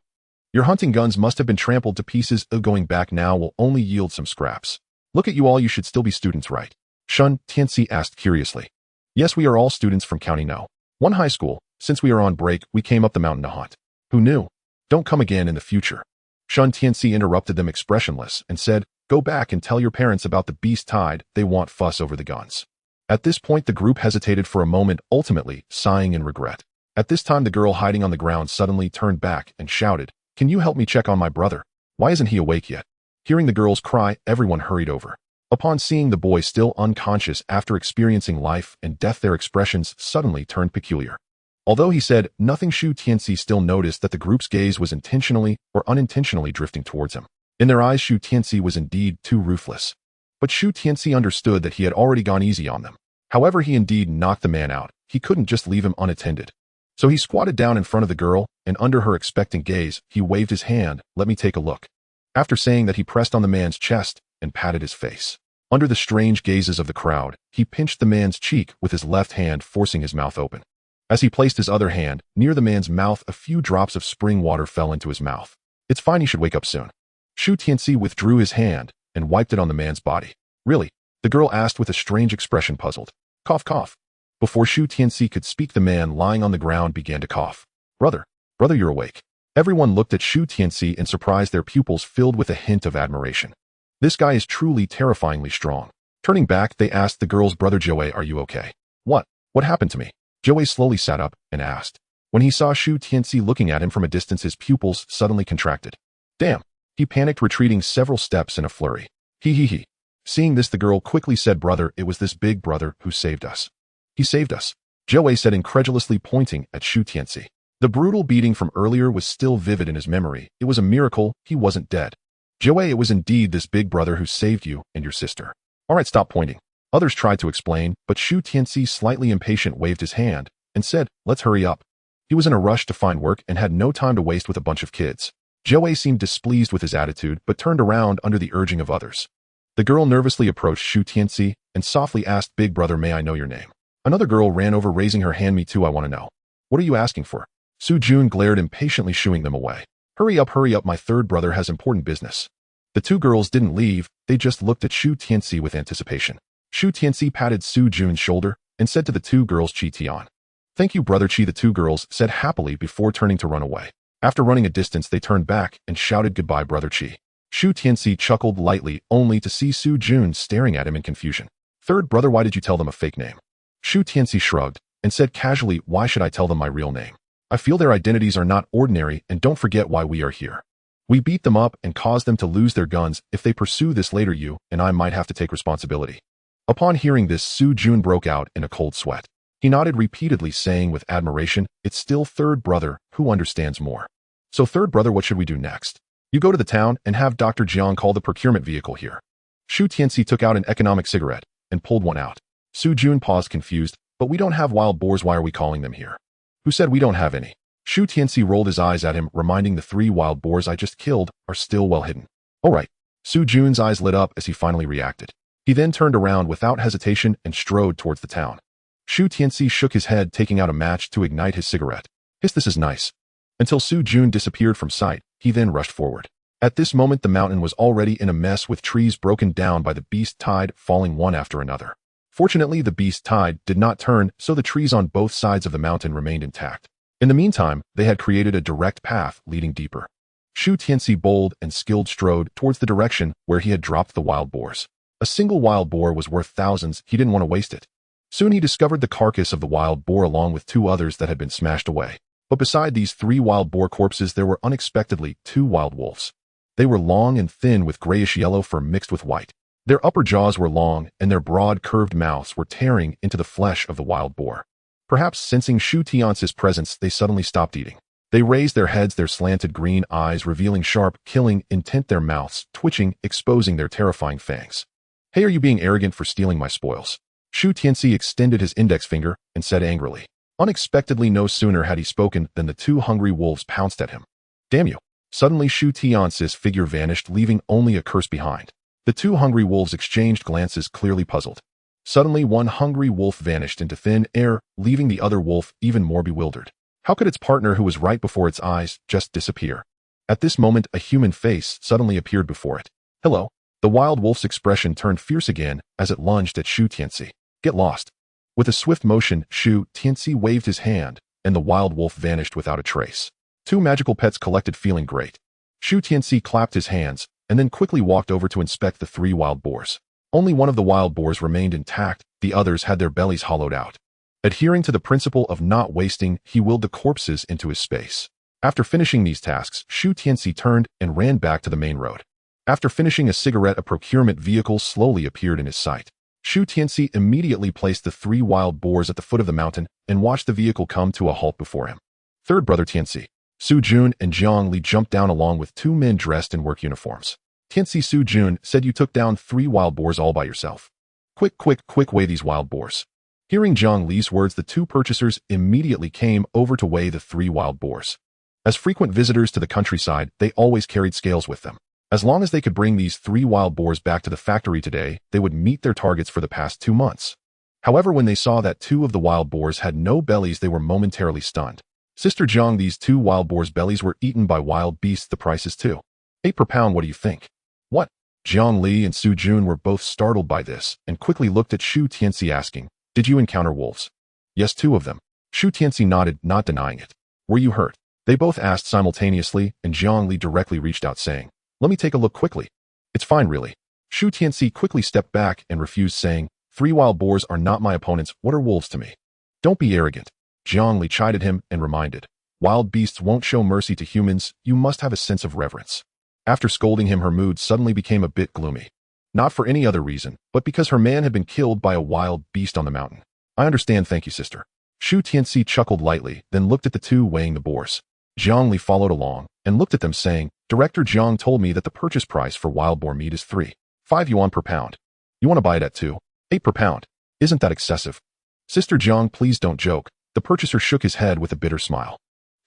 Your hunting guns must have been trampled to pieces. Going back now will only yield some scraps. Look at you all, you should still be students, right?" Shu Tianci asked curiously. "Yes, we are all students from County No. 1 high school. Since we are on break, we came up the mountain to hunt." "Who knew? Don't come again in the future." Shu Tianci interrupted them, expressionless, and said, "Go back and tell your parents about the beast tide. They want fuss over the guns." At this point, the group hesitated for a moment, ultimately sighing in regret. At this time, the girl hiding on the ground suddenly turned back and shouted, "Can you help me check on my brother? Why isn't he awake yet?" Hearing the girl's cry, everyone hurried over. Upon seeing the boy still unconscious after experiencing life and death, their expressions suddenly turned peculiar. Although he said nothing, Shu Tianci still noticed that the group's gaze was intentionally or unintentionally drifting towards him. In their eyes, Shu Tianci was indeed too ruthless. But Shu Tianci understood that he had already gone easy on them. However, he indeed knocked the man out. He couldn't just leave him unattended. So he squatted down in front of the girl, and under her expectant gaze, he waved his hand, "Let me take a look." After saying that, he pressed on the man's chest and patted his face. Under the strange gazes of the crowd, he pinched the man's cheek with his left hand, forcing his mouth open. As he placed his other hand near the man's mouth, a few drops of spring water fell into his mouth. "It's fine, he should wake up soon." Shu Tianci withdrew his hand and wiped it on the man's body. "Really?" the girl asked with a strange expression, puzzled. Cough, cough. Before Shu Tianci could speak, the man lying on the ground began to cough. Brother, you're awake." Everyone looked at Shu Tianci in surprise, their pupils filled with a hint of admiration. This guy is truly terrifyingly strong. Turning back, they asked the girl's brother, "Joey, are you okay?" What happened to me?" Joey slowly sat up and asked. When he saw Shu Tianci looking at him from a distance, his pupils suddenly contracted. "Damn." He panicked, retreating several steps in a flurry. He. Seeing this, the girl quickly said, "Brother, it was this big brother who saved us." "He saved us?" Joey said incredulously, pointing at Shu Tianci. The brutal beating from earlier was still vivid in his memory. It was a miracle he wasn't dead. "Joey, it was indeed this big brother who saved you and your sister." "All right, stop pointing." Others tried to explain, but Shu Tianci, slightly impatient, waved his hand and said, "Let's hurry up." He was in a rush to find work and had no time to waste with a bunch of kids. Joey seemed displeased with his attitude, but turned around under the urging of others. The girl nervously approached Shu Tianci and softly asked, "Big brother, may I know your name?" Another girl ran over, raising her hand. "Me too, I want to know." "What are you asking for?" Su Jun glared impatiently, shooing them away. Hurry up, my third brother has important business. The two girls didn't leave, they just looked at Shu Tianci with anticipation. Shu Tianci patted Su Jun's shoulder and said to the two girls, Qi Tian. Thank you, brother Qi, the two girls said happily before turning to run away. After running a distance, they turned back and shouted goodbye, brother Qi. Shu Tianci chuckled lightly, only to see Su Jun staring at him in confusion. Third brother, why did you tell them a fake name? Shu Tianci shrugged and said casually, why should I tell them my real name? I feel their identities are not ordinary, and don't forget why we are here. We beat them up and caused them to lose their guns. If they pursue this later, you and I might have to take responsibility. Upon hearing this, Su Jun broke out in a cold sweat. He nodded repeatedly, saying with admiration, it's still third brother who understands more. So third brother, what should we do next? You go to the town and have Dr. Jiang call the procurement vehicle here. Shu Tianci took out an economic cigarette and pulled one out. Su Jun paused, confused, but we don't have wild boars, why are we calling them here? Who said we don't have any? Shu Tianci rolled his eyes at him, reminding the 3 wild boars I just killed are still well hidden. All right. Su Jun's eyes lit up as he finally reacted. He then turned around without hesitation and strode towards the town. Shu Tianci shook his head, taking out a match to ignite his cigarette. Hiss, this is nice. Until Su Jun disappeared from sight, he then rushed forward. At this moment, the mountain was already in a mess, with trees broken down by the beast tide falling one after another. Fortunately, the beast tide did not turn, so the trees on both sides of the mountain remained intact. In the meantime, they had created a direct path leading deeper. Shu Tianci, bold and skilled, strode towards the direction where he had dropped the wild boars. A single wild boar was worth thousands, he didn't want to waste it. Soon he discovered the carcass of the wild boar along with 2 others that had been smashed away. But beside these 3 wild boar corpses, there were unexpectedly 2 wild wolves. They were long and thin with grayish-yellow fur mixed with white. Their upper jaws were long, and their broad, curved mouths were tearing into the flesh of the wild boar. Perhaps sensing Shu Tianci's presence, they suddenly stopped eating. They raised their heads, their slanted green eyes revealing sharp, killing intent, their mouths twitching, exposing their terrifying fangs. Hey, are you being arrogant for stealing my spoils? Shu Tianci extended his index finger and said angrily. Unexpectedly, no sooner had he spoken than the 2 hungry wolves pounced at him. Damn you! Suddenly, Shu Tianci's figure vanished, leaving only a curse behind. The 2 hungry wolves exchanged glances, clearly puzzled. Suddenly, one hungry wolf vanished into thin air, leaving the other wolf even more bewildered. How could its partner, who was right before its eyes, just disappear? At this moment, a human face suddenly appeared before it. Hello. The wild wolf's expression turned fierce again as it lunged at Shu Tianci. Get lost. With a swift motion, Shu Tianci waved his hand, and the wild wolf vanished without a trace. 2 magical pets collected, feeling great. Shu Tianci clapped his hands, and then quickly walked over to inspect the 3 wild boars. Only one of the wild boars remained intact, the others had their bellies hollowed out. Adhering to the principle of not wasting, he willed the corpses into his space. After finishing these tasks, Shu Tianci turned and ran back to the main road. After finishing a cigarette, a procurement vehicle slowly appeared in his sight. Shu Tianci immediately placed the 3 wild boars at the foot of the mountain and watched the vehicle come to a halt before him. Third brother Tianci. Su Jun and Jiang Li jumped down along with 2 men dressed in work uniforms. Tianci, Su Jun said, you took down 3 wild boars all by yourself. Quick, weigh these wild boars. Hearing Jiang Li's words, the 2 purchasers immediately came over to weigh the 3 wild boars. As frequent visitors to the countryside, they always carried scales with them. As long as they could bring these 3 wild boars back to the factory today, they would meet their targets for the past 2 months. However, when they saw that 2 of the wild boars had no bellies, they were momentarily stunned. Sister Jiang, these 2 wild boars' bellies were eaten by wild beasts. The price is 2. 8 per pound, what do you think? What? Jiang Li and Su Jun were both startled by this and quickly looked at Shu Tianci, asking, did you encounter wolves? Yes, 2 of them. Shu Tianci nodded, not denying it. Were you hurt? They both asked simultaneously, and Jiang Li directly reached out, saying, let me take a look quickly. It's fine, really. Shu Tianci quickly stepped back and refused, saying, 3 wild boars are not my opponents. What are wolves to me? Don't be arrogant. Jiang Li chided him and reminded, wild beasts won't show mercy to humans. You must have a sense of reverence. After scolding him, her mood suddenly became a bit gloomy. Not for any other reason, but because her man had been killed by a wild beast on the mountain. I understand, thank you, sister. Shu Tianci chuckled lightly, then looked at the 2 weighing the boars. Jiang Li followed along and looked at them, saying, Director Jiang told me that the purchase price for wild boar meat is 3.5 yuan per pound. You want to buy it at 2.8 per pound? Isn't that excessive? Sister Jiang, please don't joke. The purchaser shook his head with a bitter smile.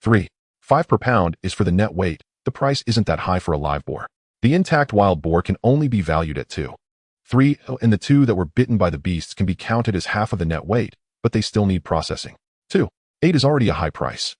3.5 per pound is for the net weight. The price isn't that high for a live boar. The intact wild boar can only be valued at 2.3, and the 2 that were bitten by the beasts can be counted as half of the net weight, but they still need processing. 2.8 is already a high price.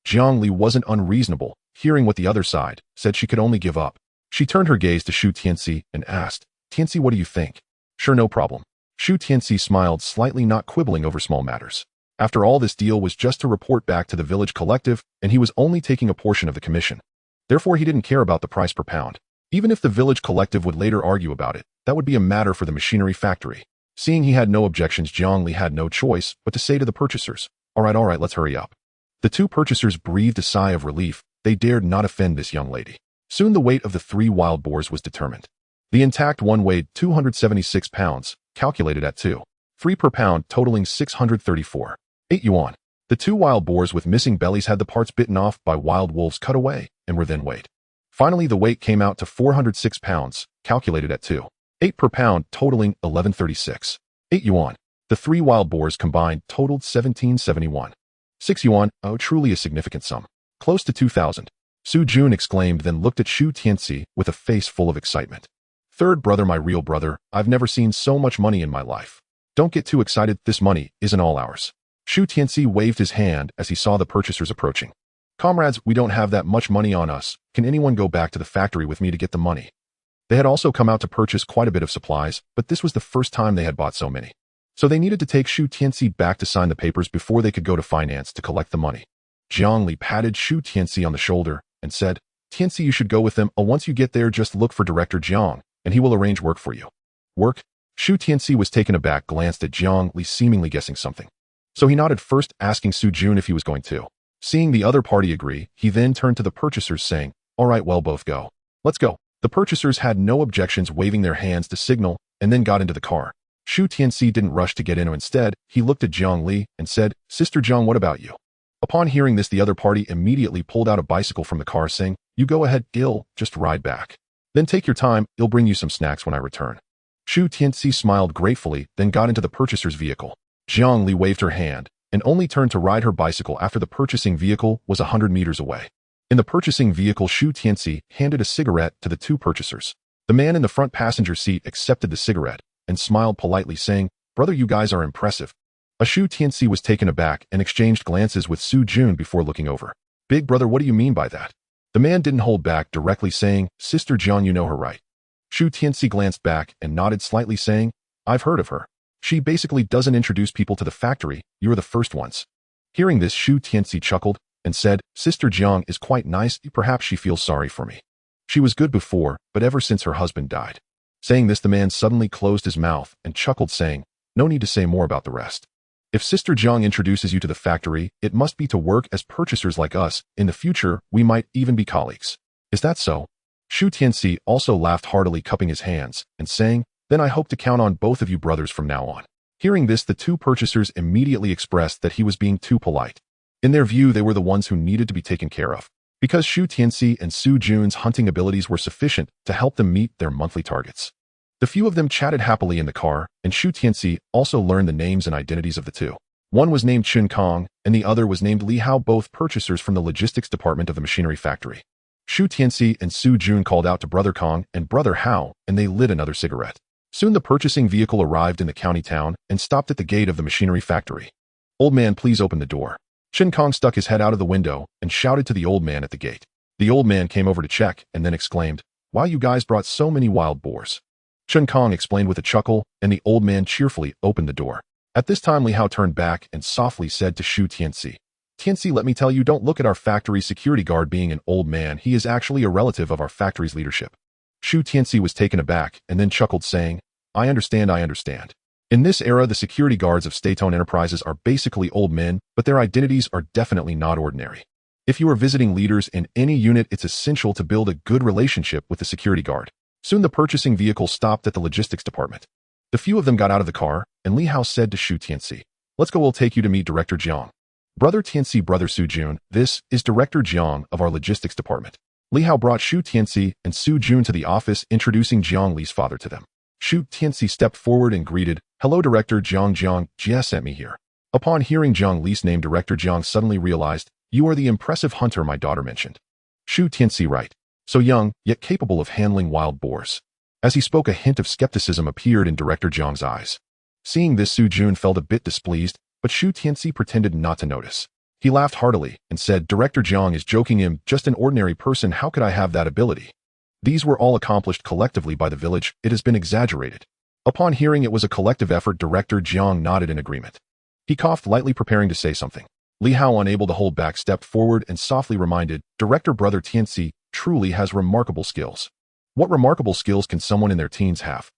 Jiang Li wasn't unreasonable. Hearing what the other side said, she could only give up. She turned her gaze to Shu Tianci and asked, Tianci, what do you think? Sure, no problem. Shu Tianci smiled slightly, not quibbling over small matters. After all, this deal was just to report back to the village collective, and he was only taking a portion of the commission. Therefore, he didn't care about the price per pound. Even if the village collective would later argue about it, that would be a matter for the machinery factory. Seeing he had no objections, Jiang Li had no choice but to say to the purchasers, all right, let's hurry up. The two purchasers breathed a sigh of relief. They dared not offend this young lady. Soon the weight of the 3 wild boars was determined. The intact one weighed 276 pounds, calculated at 2.3 per pound, totaling 634.8 yuan. The 2 wild boars with missing bellies had the parts bitten off by wild wolves cut away and were then weighed. Finally, the weight came out to 406 pounds, calculated at 2.8 per pound, totaling 1136.8 yuan. The 3 wild boars combined totaled 1771.6 yuan, truly a significant sum. Close to 2,000. Su Jun exclaimed, then looked at Shu Tianci with a face full of excitement. Third brother, my real brother, I've never seen so much money in my life. Don't get too excited, this money isn't all ours. Shu Tianci waved his hand as he saw the purchasers approaching. Comrades, we don't have that much money on us. Can anyone go back to the factory with me to get the money? They had also come out to purchase quite a bit of supplies, but this was the first time they had bought so many. So they needed to take Shu Tianci back to sign the papers before they could go to finance to collect the money. Jiang Li patted Shu Tianci on the shoulder and said, Tianci, you should go with them. Once you get there, just look for Director Jiang, and he will arrange work for you. Work? Shu Tianci was taken aback, glanced at Jiang Li, seemingly guessing something. So he nodded, first asking Su Jun if he was going to. Seeing the other party agree, he then turned to the purchasers saying, all right, well, both go. Let's go. The purchasers had no objections, waving their hands to signal, and then got into the car. Shu Tianci didn't rush to get in. Instead, he looked at Jiang Li and said, Sister Jiang, what about you? Upon hearing this, the other party immediately pulled out a bicycle from the car, saying, you go ahead, Gil, just ride back. Then take your time, I'll bring you some snacks when I return. Shu Tianci smiled gratefully, then got into the purchaser's vehicle. Jiang Li waved her hand and only turned to ride her bicycle after the purchasing vehicle was 100 meters away. In the purchasing vehicle, Shu Tianci handed a cigarette to the two purchasers. The man in the front passenger seat accepted the cigarette and smiled politely, saying, brother, you guys are impressive. Shu Tianci was taken aback and exchanged glances with Su Jun before looking over. Big brother, what do you mean by that? The man didn't hold back, directly saying, Sister Jiang, you know her, right? Shu Tianci glanced back and nodded slightly, saying, I've heard of her. She basically doesn't introduce people to the factory. You're the first ones. Hearing this, Shu Tianci chuckled and said, Sister Jiang is quite nice. Perhaps she feels sorry for me. She was good before, but ever since her husband died. Saying this, the man suddenly closed his mouth and chuckled, saying, no need to say more about the rest. If Sister Jiang introduces you to the factory, it must be to work as purchasers like us. In the future, we might even be colleagues. Is that so? Shu Tianci also laughed heartily, cupping his hands and saying, then I hope to count on both of you brothers from now on. Hearing this, the two purchasers immediately expressed that he was being too polite. In their view, they were the ones who needed to be taken care of, because Shu Tianci and Su Jun's hunting abilities were sufficient to help them meet their monthly targets. The few of them chatted happily in the car, and Shu Tianci also learned the names and identities of the two. One was named Chen Kong, and the other was named Li Hao, both purchasers from the logistics department of the machinery factory. Shu Tianci and Su Jun called out to Brother Kong and Brother Hao, and they lit another cigarette. Soon the purchasing vehicle arrived in the county town and stopped at the gate of the machinery factory. Old man, please open the door. Chen Kong stuck his head out of the window and shouted to the old man at the gate. The old man came over to check and then exclaimed, wow, you guys brought so many wild boars. Chen Kong explained with a chuckle, and the old man cheerfully opened the door. At this time, Li Hao turned back and softly said to Shu Tianci, Tianci, let me tell you, don't look at our factory security guard being an old man. He is actually a relative of our factory's leadership. Shu Tianci was taken aback and then chuckled, saying, I understand. In this era, the security guards of state-owned enterprises are basically old men, but their identities are definitely not ordinary. If you are visiting leaders in any unit, it's essential to build a good relationship with the security guard. Soon the purchasing vehicle stopped at the logistics department. The few of them got out of the car, and Li Hao said to Shu Tianci, let's go, we'll take you to meet Director Jiang. Brother Tianci, Brother Su Jun, this is Director Jiang of our logistics department. Li Hao brought Shu Tianci and Su Jun to the office, introducing Jiang Li's father to them. Shu Tianci stepped forward and greeted, hello Director Jiang. Jia sent me here. Upon hearing Jiang Li's name, Director Jiang suddenly realized, you are the impressive hunter my daughter mentioned. Shu Tianci, right. So young, yet capable of handling wild boars. As he spoke, a hint of skepticism appeared in Director Jiang's eyes. Seeing this, Su Jun felt a bit displeased, but Shu Tianci pretended not to notice. He laughed heartily and said, Director Jiang is joking him, just an ordinary person, how could I have that ability? These were all accomplished collectively by the village, it has been exaggerated. Upon hearing it was a collective effort, Director Jiang nodded in agreement. He coughed lightly, preparing to say something. Li Hao, unable to hold back, stepped forward and softly reminded, Director Brother Tianci truly has remarkable skills. What remarkable skills can someone in their teens have?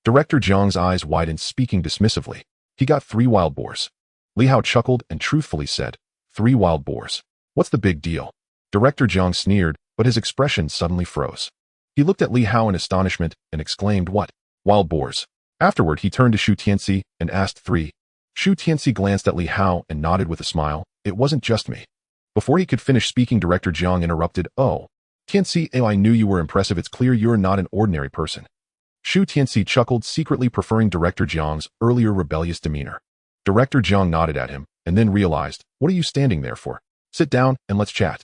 Director Jiang's eyes widened, speaking dismissively. He got 3 wild boars. Li Hao chuckled and truthfully said, 3 wild boars. What's the big deal? Director Jiang sneered, but his expression suddenly froze. He looked at Li Hao in astonishment and exclaimed, What? Wild boars? Afterward, he turned to Shu Tianci and asked, 3. Shu Tianci glanced at Li Hao and nodded with a smile. It wasn't just me. Before he could finish speaking, Director Jiang interrupted, Oh, Tianci, I knew you were impressive. It's clear you're not an ordinary person. Shu Tianci chuckled, secretly preferring Director Jiang's earlier rebellious demeanor. Director Jiang nodded at him and then realized, What are you standing there for? Sit down and let's chat.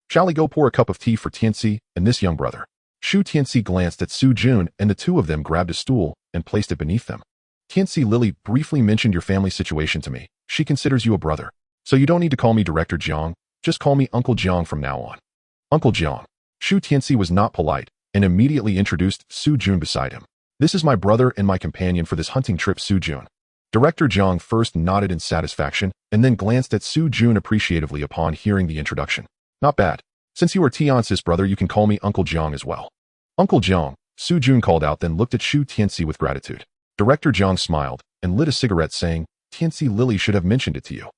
Shall we go pour a cup of tea for Tianci and this young brother? Shu Tianci glanced at Su Jun, and the two of them grabbed a stool and placed it beneath them. Tianci, Lily briefly mentioned your family situation to me. She considers you a brother. So you don't need to call me Director Jiang, just call me Uncle Jiang from now on. Uncle Jiang. Shu Tianci was not polite and immediately introduced Su Jun beside him. This is my brother and my companion for this hunting trip, Su Jun. Director Jiang first nodded in satisfaction and then glanced at Su Jun appreciatively upon hearing the introduction. Not bad. Since you are Tianci's brother, you can call me Uncle Jiang as well. Uncle Jiang, Su Jun called out, then looked at Shu Tianci with gratitude. Director Jiang smiled and lit a cigarette, saying, Tianci, Lily should have mentioned it to you.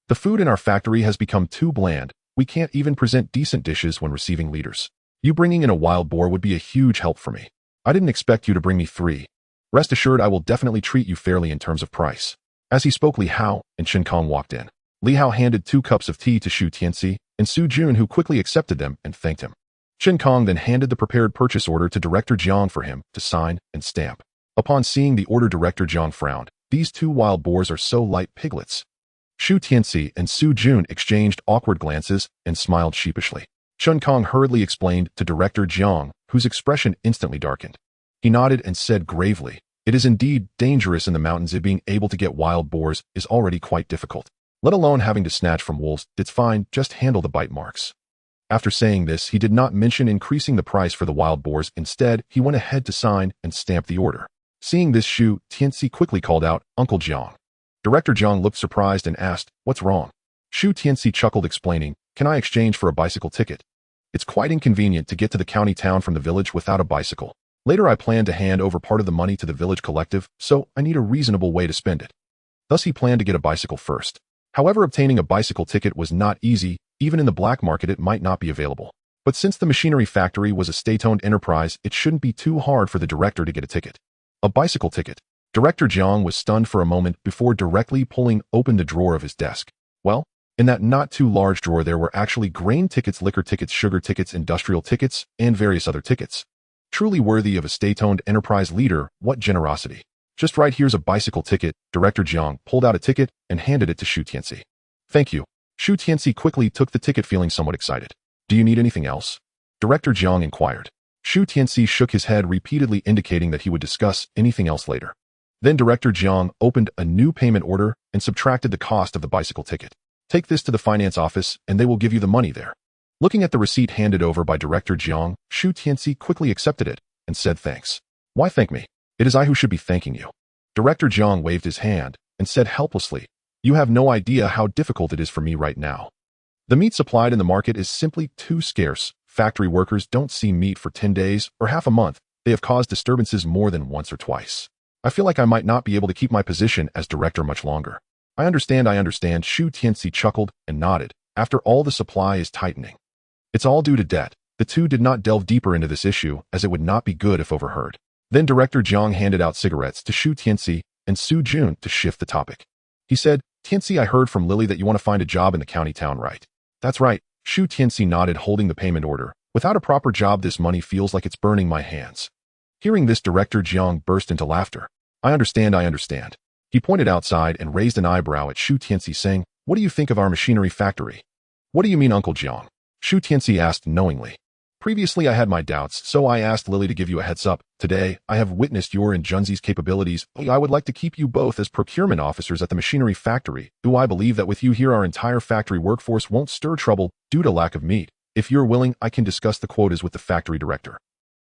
The food in our factory has become too bland. We can't even present decent dishes when receiving leaders. You bringing in a wild boar would be a huge help for me. I didn't expect you to bring me 3. Rest assured I will definitely treat you fairly in terms of price. As he spoke, Li Hao and Chen Kong walked in. Li Hao handed 2 cups of tea to Shu Tianci and Su Jun, who quickly accepted them and thanked him. Chen Kong then handed the prepared purchase order to Director Jiang for him to sign and stamp. Upon seeing the order, Director Jiang frowned. These 2 wild boars are so light piglets. Shu Tianci and Su Jun exchanged awkward glances and smiled sheepishly. Chen Kong hurriedly explained to Director Jiang, whose expression instantly darkened. He nodded and said gravely, It is indeed dangerous in the mountains. Being able to get wild boars is already quite difficult. Let alone having to snatch from wolves. It's fine, just handle the bite marks. After saying this, he did not mention increasing the price for the wild boars. Instead, he went ahead to sign and stamp the order. Seeing this, Shu Tianci quickly called out, Uncle Jiang. Director Jiang looked surprised and asked, What's wrong? Shu Tianci chuckled, explaining, Can I exchange for a bicycle ticket? It's quite inconvenient to get to the county town from the village without a bicycle. Later I plan to hand over part of the money to the village collective, so I need a reasonable way to spend it. Thus he planned to get a bicycle first. However, obtaining a bicycle ticket was not easy. Even in the black market it might not be available. But since the machinery factory was a state-owned enterprise, it shouldn't be too hard for the director to get a ticket. A bicycle ticket. Director Jiang was stunned for a moment before directly pulling open the drawer of his desk. Well, in that not too large drawer there were actually grain tickets, liquor tickets, sugar tickets, industrial tickets, and various other tickets. Truly worthy of a state-owned enterprise leader. What generosity. Just right, here's a bicycle ticket. Director Jiang pulled out a ticket and handed it to Shu Tianci. Thank you. Shu Tianci quickly took the ticket, feeling somewhat excited. Do you need anything else? Director Jiang inquired. Shu Tianci shook his head, repeatedly indicating that he would discuss anything else later. Then Director Jiang opened a new payment order and subtracted the cost of the bicycle ticket. Take this to the finance office and they will give you the money there. Looking at the receipt handed over by Director Jiang, Shu Tianci quickly accepted it and said, Thanks. Why thank me? It is I who should be thanking you. Director Jiang waved his hand and said helplessly, You have no idea how difficult it is for me right now. The meat supplied in the market is simply too scarce. Factory workers don't see meat for 10 days or half a month. They have caused disturbances more than once or twice. I feel like I might not be able to keep my position as director much longer. I understand. Shu Tianci chuckled and nodded. After all, the supply is tightening. It's all due to debt. The two did not delve deeper into this issue, as it would not be good if overheard. Then Director Jiang handed out cigarettes to Shu Tianci and Su Jun to shift the topic. He said, Tianci, I heard from Lily that you want to find a job in the county town, right? That's right. Shu Tianci nodded, holding the payment order. Without a proper job, this money feels like it's burning my hands. Hearing this, Director Jiang burst into laughter. I understand. He pointed outside and raised an eyebrow at Shu Tianci, saying, What do you think of our machinery factory? What do you mean, Uncle Jiang? Shu Tianci asked knowingly. Previously I had my doubts, so I asked Lily to give you a heads up. Today, I have witnessed your and Junzi's capabilities. I would like to keep you both as procurement officers at the machinery factory. Do I believe that with you here our entire factory workforce won't stir trouble due to lack of meat? If you're willing, I can discuss the quotas with the factory director.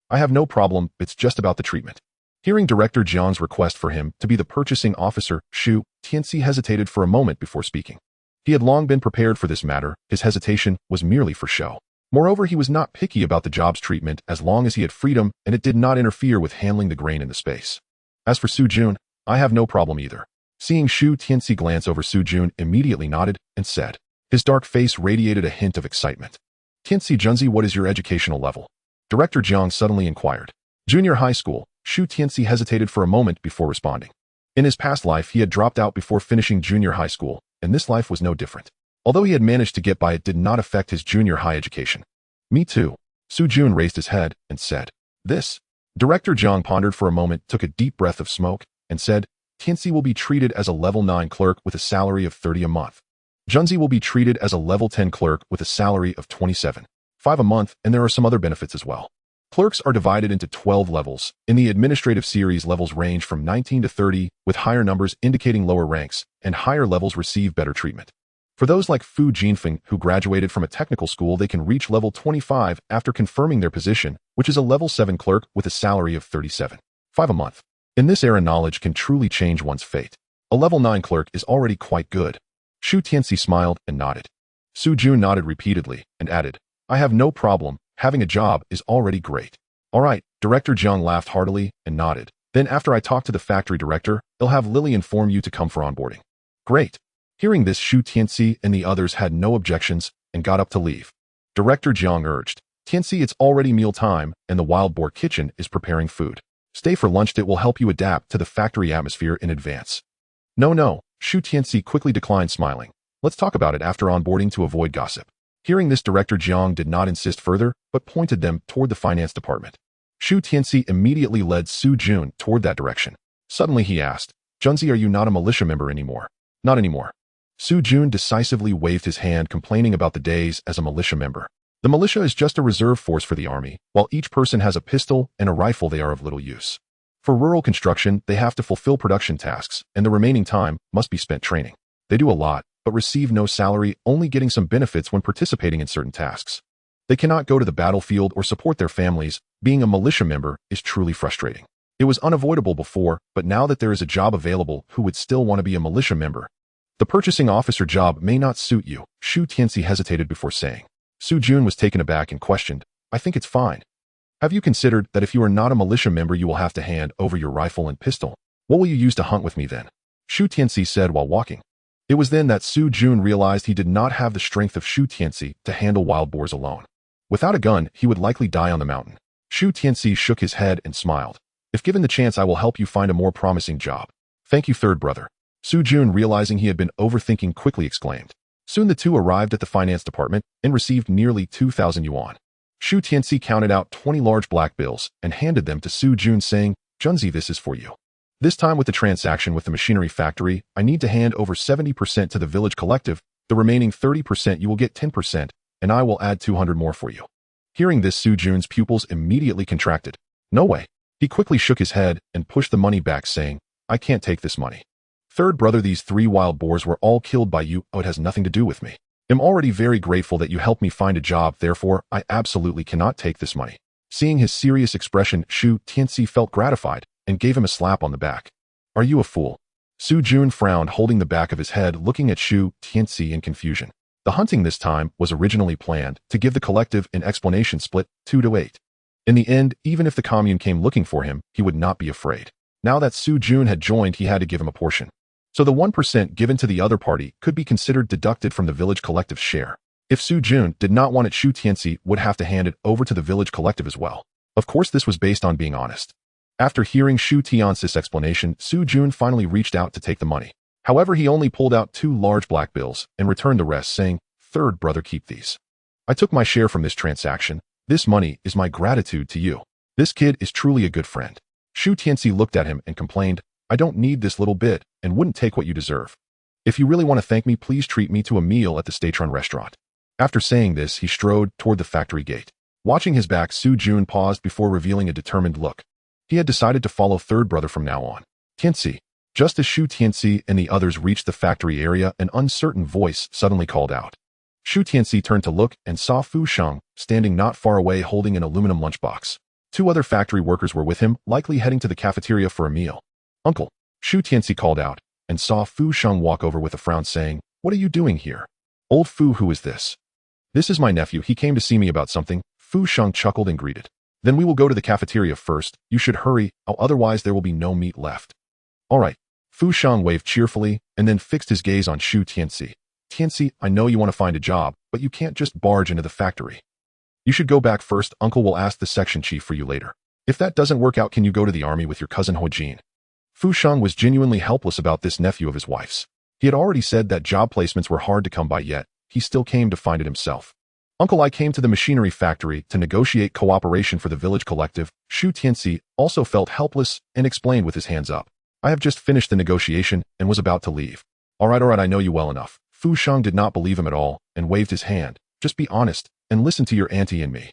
I have no problem, it's just about the treatment. Hearing Director Jiang's request for him to be the purchasing officer, Shu Tianci hesitated for a moment before speaking. He had long been prepared for this matter, his hesitation was merely for show. Moreover, he was not picky about the job's treatment as long as he had freedom and it did not interfere with handling the grain in the space. As for Su Jun, I have no problem either. Seeing Shu Tianci glance over, Su Jun immediately nodded and said. His dark face radiated a hint of excitement. Tianci Junzi, what is your educational level? Director Jiang suddenly inquired. Junior high school. Shu Tianci hesitated for a moment before responding. In his past life, he had dropped out before finishing junior high school, and this life was no different. Although he had managed to get by, it did not affect his junior high education. Me too. Su Jun raised his head and said. This? Director Jiang pondered for a moment, took a deep breath of smoke, and said, Tianci will be treated as a level 9 clerk with a salary of 30 a month. Junzi will be treated as a level 10 clerk with a salary of 27.5 a month, and there are some other benefits as well. Clerks are divided into 12 levels. In the administrative series, levels range from 19 to 30, with higher numbers indicating lower ranks, and higher levels receive better treatment. For those like Fu Jinfeng who graduated from a technical school, they can reach level 25 after confirming their position, which is a level 7 clerk with a salary of 37.5 a month. In this era, knowledge can truly change one's fate. A level 9 clerk is already quite good. Shu Tianci smiled and nodded. Su Jun nodded repeatedly and added, I have no problem. Having a job is already great. All right, Director Jiang laughed heartily and nodded. Then after I talk to the factory director, he'll have Lily inform you to come for onboarding. Great. Hearing this, Shu Tianci and the others had no objections and got up to leave. Director Jiang urged, Tianci, it's already meal time and the wild boar kitchen is preparing food. Stay for lunch, it will help you adapt to the factory atmosphere in advance. No, Shu Tianci quickly declined, smiling. Let's talk about it after onboarding to avoid gossip. Hearing this, Director Jiang did not insist further, but pointed them toward the finance department. Shu Tianci immediately led Su Jun toward that direction. Suddenly he asked, Junzi, are you not a militia member anymore? Not anymore. Su Jun decisively waved his hand, complaining about the days as a militia member. The militia is just a reserve force for the army. While each person has a pistol and a rifle, they are of little use. For rural construction, they have to fulfill production tasks, and the remaining time must be spent training. They do a lot, but receive no salary, only getting some benefits when participating in certain tasks. They cannot go to the battlefield or support their families. Being a militia member is truly frustrating. It was unavoidable before, but now that there is a job available, who would still want to be a militia member? The purchasing officer job may not suit you, Shu Tianci hesitated before saying. Su Jun was taken aback and questioned, I think it's fine. Have you considered that if you are not a militia member, you will have to hand over your rifle and pistol? What will you use to hunt with me then? Shu Tianci said while walking. It was then that Su Jun realized he did not have the strength of Shu Tianci to handle wild boars alone. Without a gun, he would likely die on the mountain. Shu Tianci shook his head and smiled. If given the chance, I will help you find a more promising job. Thank you, third brother. Su Jun, realizing he had been overthinking, quickly exclaimed. Soon the two arrived at the finance department and received nearly 2,000 yuan. Shu Tianci counted out 20 large black bills and handed them to Su Jun, saying, Junzi, this is for you. This time with the transaction with the machinery factory, I need to hand over 70% to the village collective. The remaining 30% you will get 10%, and I will add 200 more for you. Hearing this, Su Jun's pupils immediately contracted. No way. He quickly shook his head and pushed the money back, saying, I can't take this money. Third brother, these 3 wild boars were all killed by you. Oh, it has nothing to do with me. I'm already very grateful that you helped me find a job, therefore, I absolutely cannot take this money. Seeing his serious expression, Shu Tianci felt gratified and gave him a slap on the back. Are you a fool? Su Jun frowned, holding the back of his head, looking at Shu Tianci in confusion. The hunting this time was originally planned to give the collective an explanation split 2-8. In the end, even if the commune came looking for him, he would not be afraid. Now that Su Jun had joined, he had to give him a portion. So the 1% given to the other party could be considered deducted from the village collective's share. If Su Jun did not want it, Shu Tianci would have to hand it over to the village collective as well. Of course, this was based on being honest. After hearing Shu Tianci's explanation, Su Jun finally reached out to take the money. However, he only pulled out 2 large black bills and returned the rest, saying, Third brother, keep these. I took my share from this transaction. This money is my gratitude to you. This kid is truly a good friend. Shu Tianci looked at him and complained, I don't need this little bit and wouldn't take what you deserve. If you really want to thank me, please treat me to a meal at the Statron restaurant. After saying this, he strode toward the factory gate. Watching his back, Su Jun paused before revealing a determined look. He had decided to follow third brother from now on. Tianci. Just as Shu Tianci and the others reached the factory area, an uncertain voice suddenly called out. Shu Tianci turned to look and saw Fu Sheng standing not far away holding an aluminum lunchbox. 2 other factory workers were with him, likely heading to the cafeteria for a meal. Uncle, Shu Tianci called out, and saw Fu Sheng walk over with a frown saying, "What are you doing here?" "Old Fu, who is this?" "This is my nephew. He came to see me about something." Fu Sheng chuckled and greeted. "Then we will go to the cafeteria first. You should hurry, otherwise there will be no meat left." "All right." Fu Sheng waved cheerfully and then fixed his gaze on Shu Tianci. "Tianci, I know you want to find a job, but you can't just barge into the factory. You should go back first. Uncle will ask the section chief for you later. If that doesn't work out, can you go to the army with your cousin Huijin?" Fu Sheng was genuinely helpless about this nephew of his wife's. He had already said that job placements were hard to come by, yet he still came to find it himself. "Uncle, I came to the machinery factory to negotiate cooperation for the village collective." Shu Tianci also felt helpless and explained with his hands up. "I have just finished the negotiation and was about to leave." All right, I know you well enough." Fu Sheng did not believe him at all and waved his hand. "Just be honest and listen to your auntie and me.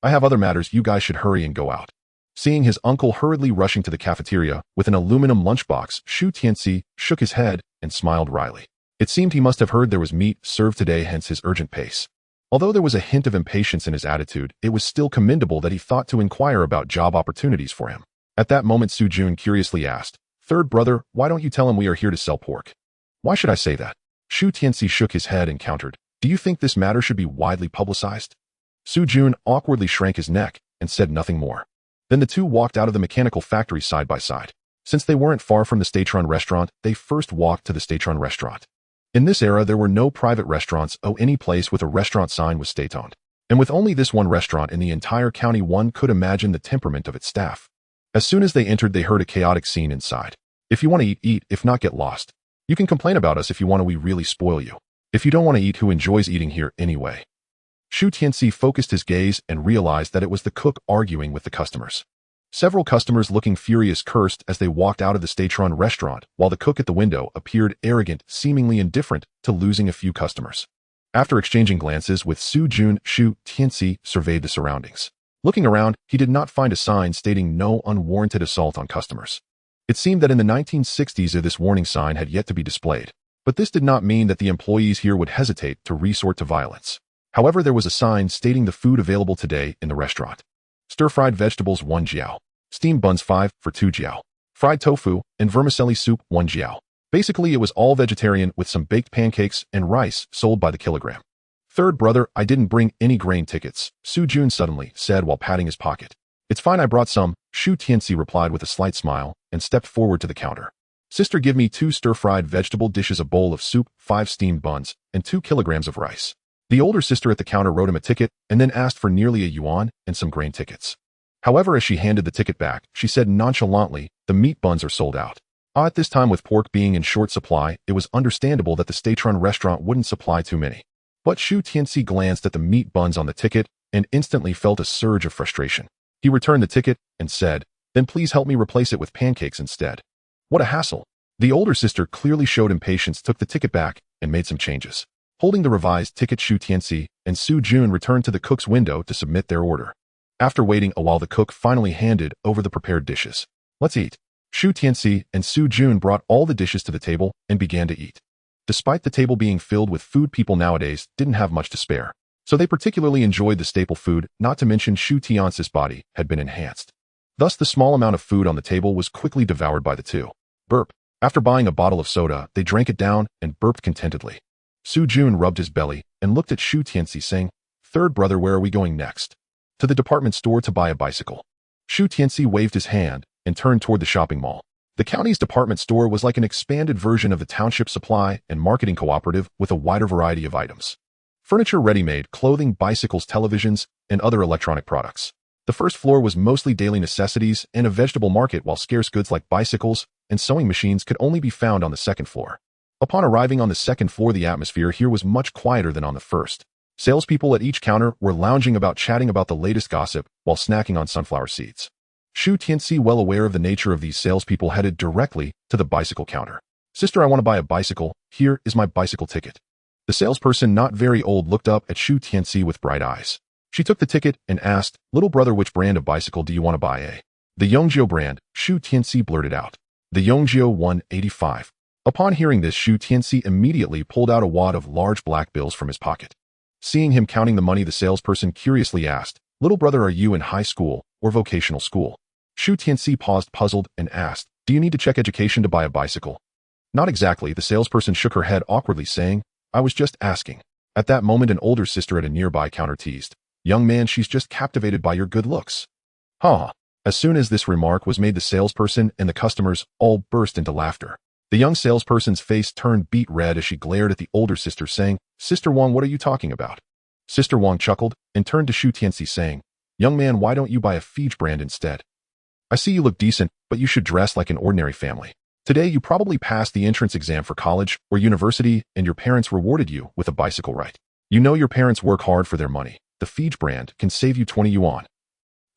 I have other matters. You guys should hurry and go out." Seeing his uncle hurriedly rushing to the cafeteria with an aluminum lunchbox, Shu Tianci shook his head and smiled wryly. It seemed he must have heard there was meat served today, hence his urgent pace. Although there was a hint of impatience in his attitude, it was still commendable that he thought to inquire about job opportunities for him. At that moment, Su Jun curiously asked, "Third brother, why don't you tell him we are here to sell pork?" "Why should I say that?" Shu Tianci shook his head and countered, "Do you think this matter should be widely publicized?" Su Jun awkwardly shrank his neck and said nothing more. Then the two walked out of the mechanical factory side by side. Since they weren't far from the state-run restaurant, they first walked to the state-run restaurant. In this era, there were no private restaurants, any place with a restaurant sign was state-owned. And with only this one restaurant in the entire county, one could imagine the temperament of its staff. As soon as they entered, they heard a chaotic scene inside. "If you want to eat, eat. If not, get lost. You can complain about us if you want to, we really spoil you. If you don't want to eat, who enjoys eating here anyway?" Shu Tianci focused his gaze and realized that it was the cook arguing with the customers. Several customers looking furious cursed as they walked out of the state-run restaurant, while the cook at the window appeared arrogant, seemingly indifferent to losing a few customers. After exchanging glances with Su Jun, Shu Tianci surveyed the surroundings. Looking around, he did not find a sign stating no unwarranted assault on customers. It seemed that in the 1960s this warning sign had yet to be displayed, but this did not mean that the employees here would hesitate to resort to violence. However, there was a sign stating the food available today in the restaurant. Stir-fried vegetables 1 jiao. Steamed buns 5 for 2 jiao. Fried tofu and vermicelli soup 1 jiao. Basically, it was all vegetarian with some baked pancakes and rice sold by the kilogram. "Third brother, I didn't bring any grain tickets," Su Jun suddenly said while patting his pocket. "It's fine, I brought some," Shu Tianci replied with a slight smile and stepped forward to the counter. "Sister, give me 2 stir-fried vegetable dishes, a bowl of soup, 5 steamed buns, and 2 kilograms of rice." The older sister at the counter wrote him a ticket and then asked for nearly a yuan and some grain tickets. However, as she handed the ticket back, she said nonchalantly, "The meat buns are sold out." At this time, with pork being in short supply, it was understandable that the state-run restaurant wouldn't supply too many. But Shu Tianci glanced at the meat buns on the ticket and instantly felt a surge of frustration. He returned the ticket and said, "Then please help me replace it with pancakes instead." What a hassle. The older sister clearly showed impatience, took the ticket back, and made some changes. Holding the revised ticket, Shu Tianci and Su Jun returned to the cook's window to submit their order. After waiting a while, the cook finally handed over the prepared dishes. "Let's eat." Shu Tianci and Su Jun brought all the dishes to the table and began to eat. Despite the table being filled with food, people nowadays didn't have much to spare. So they particularly enjoyed the staple food, not to mention Shu Tianci's body had been enhanced. Thus, the small amount of food on the table was quickly devoured by the two. Burp. After buying a bottle of soda, they drank it down and burped contentedly. Su Jun rubbed his belly and looked at Shu Tianci, saying, "Third brother, where are we going next?" "To the department store to buy a bicycle." Shu Tianci waved his hand and turned toward the shopping mall. The county's department store was like an expanded version of the township supply and marketing cooperative with a wider variety of items. Furniture, ready-made, clothing, bicycles, televisions, and other electronic products. The first floor was mostly daily necessities and a vegetable market, while scarce goods like bicycles and sewing machines could only be found on the second floor. Upon arriving on the second floor, the atmosphere here was much quieter than on the first. Salespeople at each counter were lounging about, chatting about the latest gossip while snacking on sunflower seeds. Shu Tianci, well aware of the nature of these salespeople, headed directly to the bicycle counter. "Sister, I want to buy a bicycle. Here is my bicycle ticket." The salesperson, not very old, looked up at Shu Tianci with bright eyes. She took the ticket and asked, "Little brother, which brand of bicycle do you want to buy, eh?" "The Yongjiu brand," Shu Tianci blurted out. "The Yongjiu 185. Upon hearing this, Shu Tianci immediately pulled out a wad of large black bills from his pocket. Seeing him counting the money, the salesperson curiously asked, "Little brother, are you in high school or vocational school?" Shu Tianci paused, puzzled, and asked, "Do you need to check education to buy a bicycle?" "Not exactly," the salesperson shook her head awkwardly, saying, "I was just asking." At that moment, an older sister at a nearby counter teased, "Young man, she's just captivated by your good looks." Ha! As soon as this remark was made, the salesperson and the customers all burst into laughter. The young salesperson's face turned beet red as she glared at the older sister, saying, "Sister Wang, what are you talking about?" Sister Wang chuckled and turned to Shu Tianci, saying, "Young man, why don't you buy a Fiji brand instead? I see you look decent, but you should dress like an ordinary family. Today you probably passed the entrance exam for college or university and your parents rewarded you with a bicycle ride. You know your parents work hard for their money. The Fiji brand can save you 20 yuan.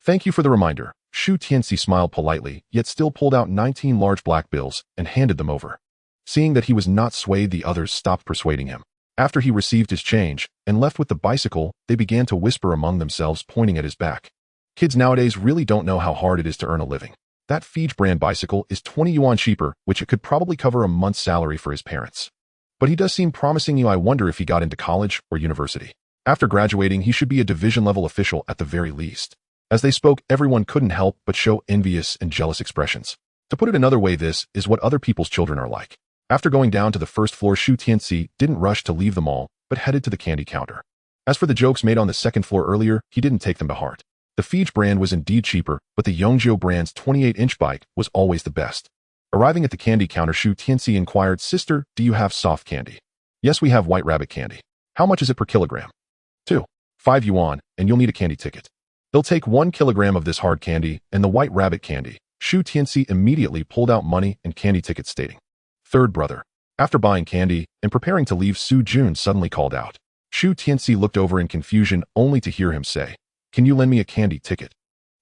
Thank you for the reminder." Shu Tianci smiled politely, yet still pulled out 19 large black bills and handed them over. Seeing that he was not swayed, the others stopped persuading him. After he received his change and left with the bicycle, they began to whisper among themselves, pointing at his back. Kids nowadays really don't know how hard it is to earn a living. That Fiji brand bicycle is 20 yuan cheaper, which it could probably cover a month's salary for his parents. But he does seem promising. I wonder if he got into college or university. After graduating, he should be a division-level official at the very least. As they spoke, everyone couldn't help but show envious and jealous expressions. To put it another way, this is what other people's children are like. After going down to the first floor, Shu Tianci didn't rush to leave the mall, but headed to the candy counter. As for the jokes made on the second floor earlier, he didn't take them to heart. The Fiji brand was indeed cheaper, but the Yongjiu brand's 28-inch bike was always the best. Arriving at the candy counter, Shu Tianci inquired, "Sister, do you have soft candy?" "Yes, we have white rabbit candy." "How much is it per kilogram?" 2. 5 yuan, and you'll need a candy ticket." "They'll take 1 kilogram of this hard candy and the white rabbit candy." Shu Tianci immediately pulled out money and candy tickets, stating, "Third brother." After buying candy and preparing to leave, Su Jun suddenly called out. Shu Tianci looked over in confusion, only to hear him say, "Can you lend me a candy ticket?"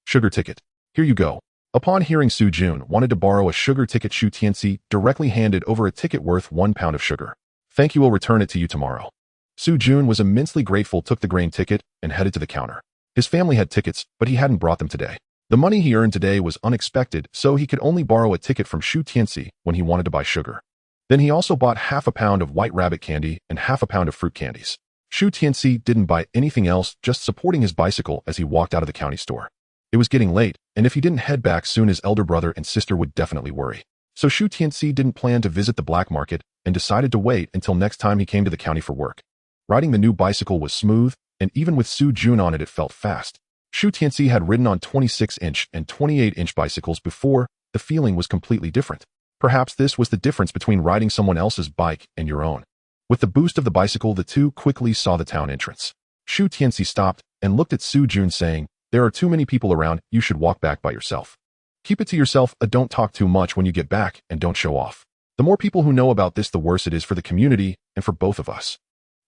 "Sugar ticket. Here you go." Upon hearing Su Jun wanted to borrow a sugar ticket, Shu Tianci directly handed over a ticket worth 1 pound of sugar. "Thank you, I'll return it to you tomorrow." Su Jun was immensely grateful, took the grain ticket, and headed to the counter. His family had tickets, but he hadn't brought them today. The money he earned today was unexpected, so he could only borrow a ticket from Shu Tianci when he wanted to buy sugar. Then he also bought half a pound of white rabbit candy and half a pound of fruit candies. Shu Tianci didn't buy anything else, just supporting his bicycle as he walked out of the county store. It was getting late, and if he didn't head back soon, his elder brother and sister would definitely worry. So Shu Tianci didn't plan to visit the black market and decided to wait until next time he came to the county for work. Riding the new bicycle was smooth, and even with Su Jun on it felt fast. Shu Tianci had ridden on 26-inch and 28-inch bicycles before. The feeling was completely different. Perhaps this was the difference between riding someone else's bike and your own. With the boost of the bicycle, the two quickly saw the town entrance. Shu Tianci stopped and looked at Su Jun, saying, "There are too many people around, you should walk back by yourself. Keep it to yourself, don't talk too much when you get back, and don't show off. The more people who know about this, the worse it is for the community and for both of us."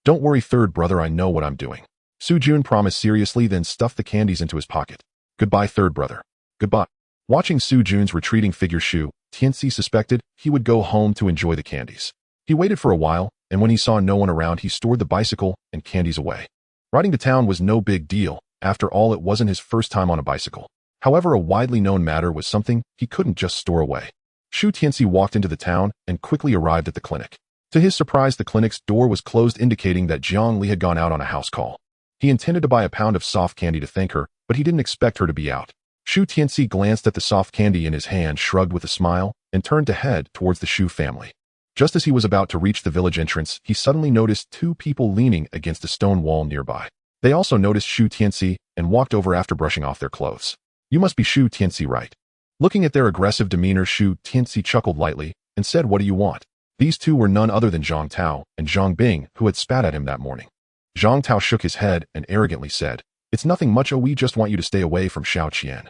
"Don't worry, third brother, I know what I'm doing." Su Jun promised seriously, then stuffed the candies into his pocket. "Goodbye, third brother." "Goodbye." Watching Su Jun's retreating figure, Shu Tianci suspected he would go home to enjoy the candies. He waited for a while, and when he saw no one around, he stored the bicycle and candies away. Riding to town was no big deal. After all, it wasn't his first time on a bicycle. However, a widely known matter was something he couldn't just store away. Shu Tianci walked into the town and quickly arrived at the clinic. To his surprise, the clinic's door was closed, indicating that Jiang Li had gone out on a house call. He intended to buy a pound of soft candy to thank her, but he didn't expect her to be out. Shu Tianci glanced at the soft candy in his hand, shrugged with a smile, and turned to head towards the Shu family. Just as he was about to reach the village entrance, he suddenly noticed 2 people leaning against a stone wall nearby. They also noticed Shu Tianci and walked over after brushing off their clothes. "You must be Shu Tianci, right?" Looking at their aggressive demeanor, Shu Tianci chuckled lightly and said, "What do you want?" These two were none other than Zhang Tao and Zhang Bing, who had spat at him that morning. Zhang Tao shook his head and arrogantly said, "It's nothing much, we just want you to stay away from Xiao Qian."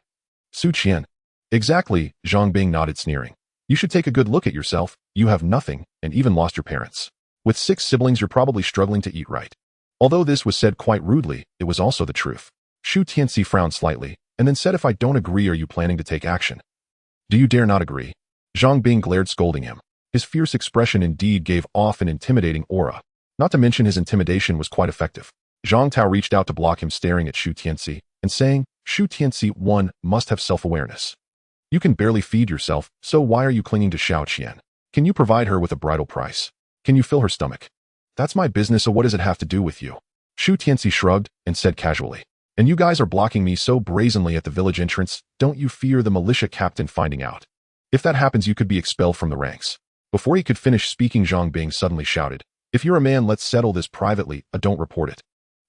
"Su Qian." "Exactly," Zhang Bing nodded, sneering. "You should take a good look at yourself. You have nothing, and even lost your parents. With 6 siblings, you're probably struggling to eat right." Although this was said quite rudely, it was also the truth. Shu Tianci frowned slightly, and then said, "If I don't agree, are you planning to take action?" "Do you dare not agree?" Zhang Bing glared, scolding him. His fierce expression indeed gave off an intimidating aura. Not to mention his intimidation was quite effective. Zhang Tao reached out to block him, staring at Shu Tianci and saying, Shu Tianci 1 must have self-awareness. You can barely feed yourself, so why are you clinging to Xiao Qian? Can you provide her with a bridal price? Can you fill her stomach? That's my business, so what does it have to do with you? Shu Tianci shrugged and said casually, and you guys are blocking me so brazenly at the village entrance, don't you fear the militia captain finding out? If that happens, you could be expelled from the ranks. Before he could finish speaking, Zhang Bing suddenly shouted, if you're a man, let's settle this privately, don't report it.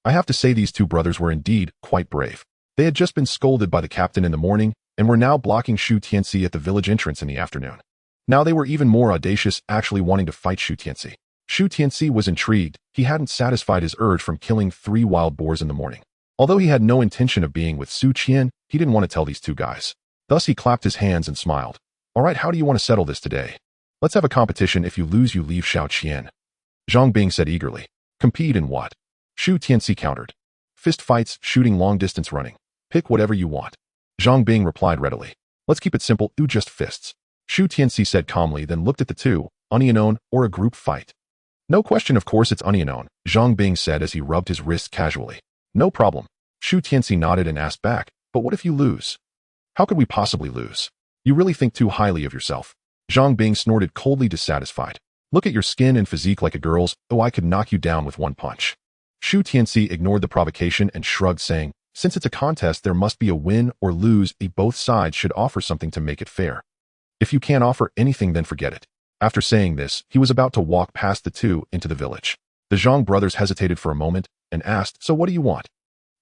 I have to say these two brothers were indeed quite brave. They had just been scolded by the captain in the morning and were now blocking Shu Tianci at the village entrance in the afternoon. Now they were even more audacious, actually wanting to fight Shu Tianci. Shu Tianci was intrigued. He hadn't satisfied his urge from killing 3 wild boars in the morning. Although he had no intention of being with Su Qian, he didn't want to tell these two guys. Thus he clapped his hands and smiled. All right, how do you want to settle this today? Let's have a competition. If you lose, you leave Xiao Qian. Zhang Bing said eagerly. Compete in what? Shu Tianci countered. Fist fights, shooting, long distance running. Pick whatever you want. Zhang Bing replied readily. Let's keep it simple, just fists. Shu Tianci said calmly, then looked at the two, unknown or a group fight. No question, of course it's unknown, Zhang Bing said as he rubbed his wrist casually. No problem. Shu Tianci nodded and asked back, but what if you lose? How could we possibly lose? You really think too highly of yourself. Zhang Bing snorted, coldly dissatisfied. Look at your skin and physique like a girl's, I could knock you down with one punch. Shu Tianci ignored the provocation and shrugged, saying, since it's a contest, there must be a win or lose. Both sides should offer something to make it fair. If you can't offer anything, then forget it. After saying this, he was about to walk past the two into the village. The Zhang brothers hesitated for a moment and asked, so what do you want?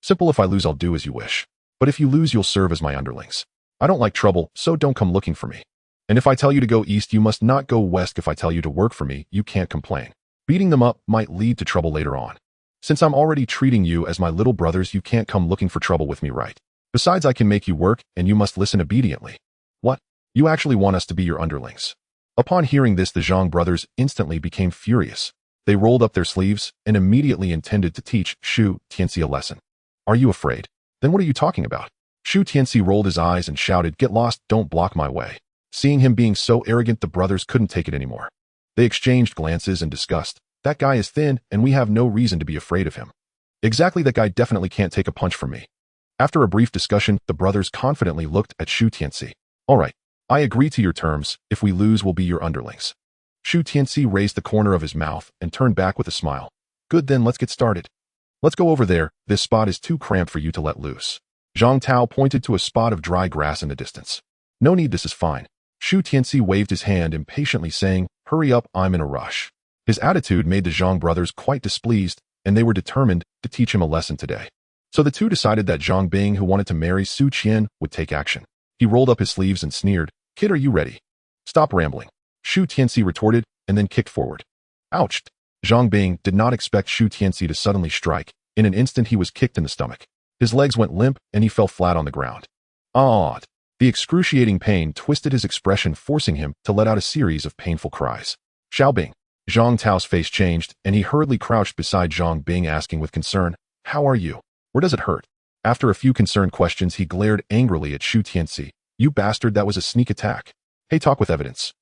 Simple, if I lose, I'll do as you wish. But if you lose, you'll serve as my underlings. I don't like trouble, so don't come looking for me. And if I tell you to go east, you must not go west. If I tell you to work for me, you can't complain. Beating them up might lead to trouble later on. Since I'm already treating you as my little brothers, you can't come looking for trouble with me, right? Besides, I can make you work, and you must listen obediently. What? You actually want us to be your underlings? Upon hearing this, the Zhang brothers instantly became furious. They rolled up their sleeves and immediately intended to teach Shu Tianci a lesson. Are you afraid? Then what are you talking about? Shu Tianci rolled his eyes and shouted, get lost, don't block my way. Seeing him being so arrogant, the brothers couldn't take it anymore. They exchanged glances in disgust. That guy is thin, and we have no reason to be afraid of him. Exactly, that guy definitely can't take a punch from me. After a brief discussion, the brothers confidently looked at Shu Tianci. All right, I agree to your terms. If we lose, we'll be your underlings. Shu Tianci raised the corner of his mouth and turned back with a smile. Good, then let's get started. Let's go over there. This spot is too cramped for you to let loose. Zhang Tao pointed to a spot of dry grass in the distance. No need, this is fine. Shu Tianci waved his hand impatiently, saying, hurry up, I'm in a rush. His attitude made the Zhang brothers quite displeased, and they were determined to teach him a lesson today. So the two decided that Zhang Bing, who wanted to marry Su Qian, would take action. He rolled up his sleeves and sneered, kid, are you ready? Stop rambling. Shu Tianci retorted, and then kicked forward. Ouch! Zhang Bing did not expect Shu Tianci to suddenly strike. In an instant, he was kicked in the stomach. His legs went limp, and he fell flat on the ground. Ah! The excruciating pain twisted his expression, forcing him to let out a series of painful cries. Xiao Bing. Zhang Tao's face changed, and he hurriedly crouched beside Zhang Bing, asking with concern, how are you? Where does it hurt? After a few concerned questions, he glared angrily at Shu Tianci. You bastard, that was a sneak attack. Hey, talk with evidence.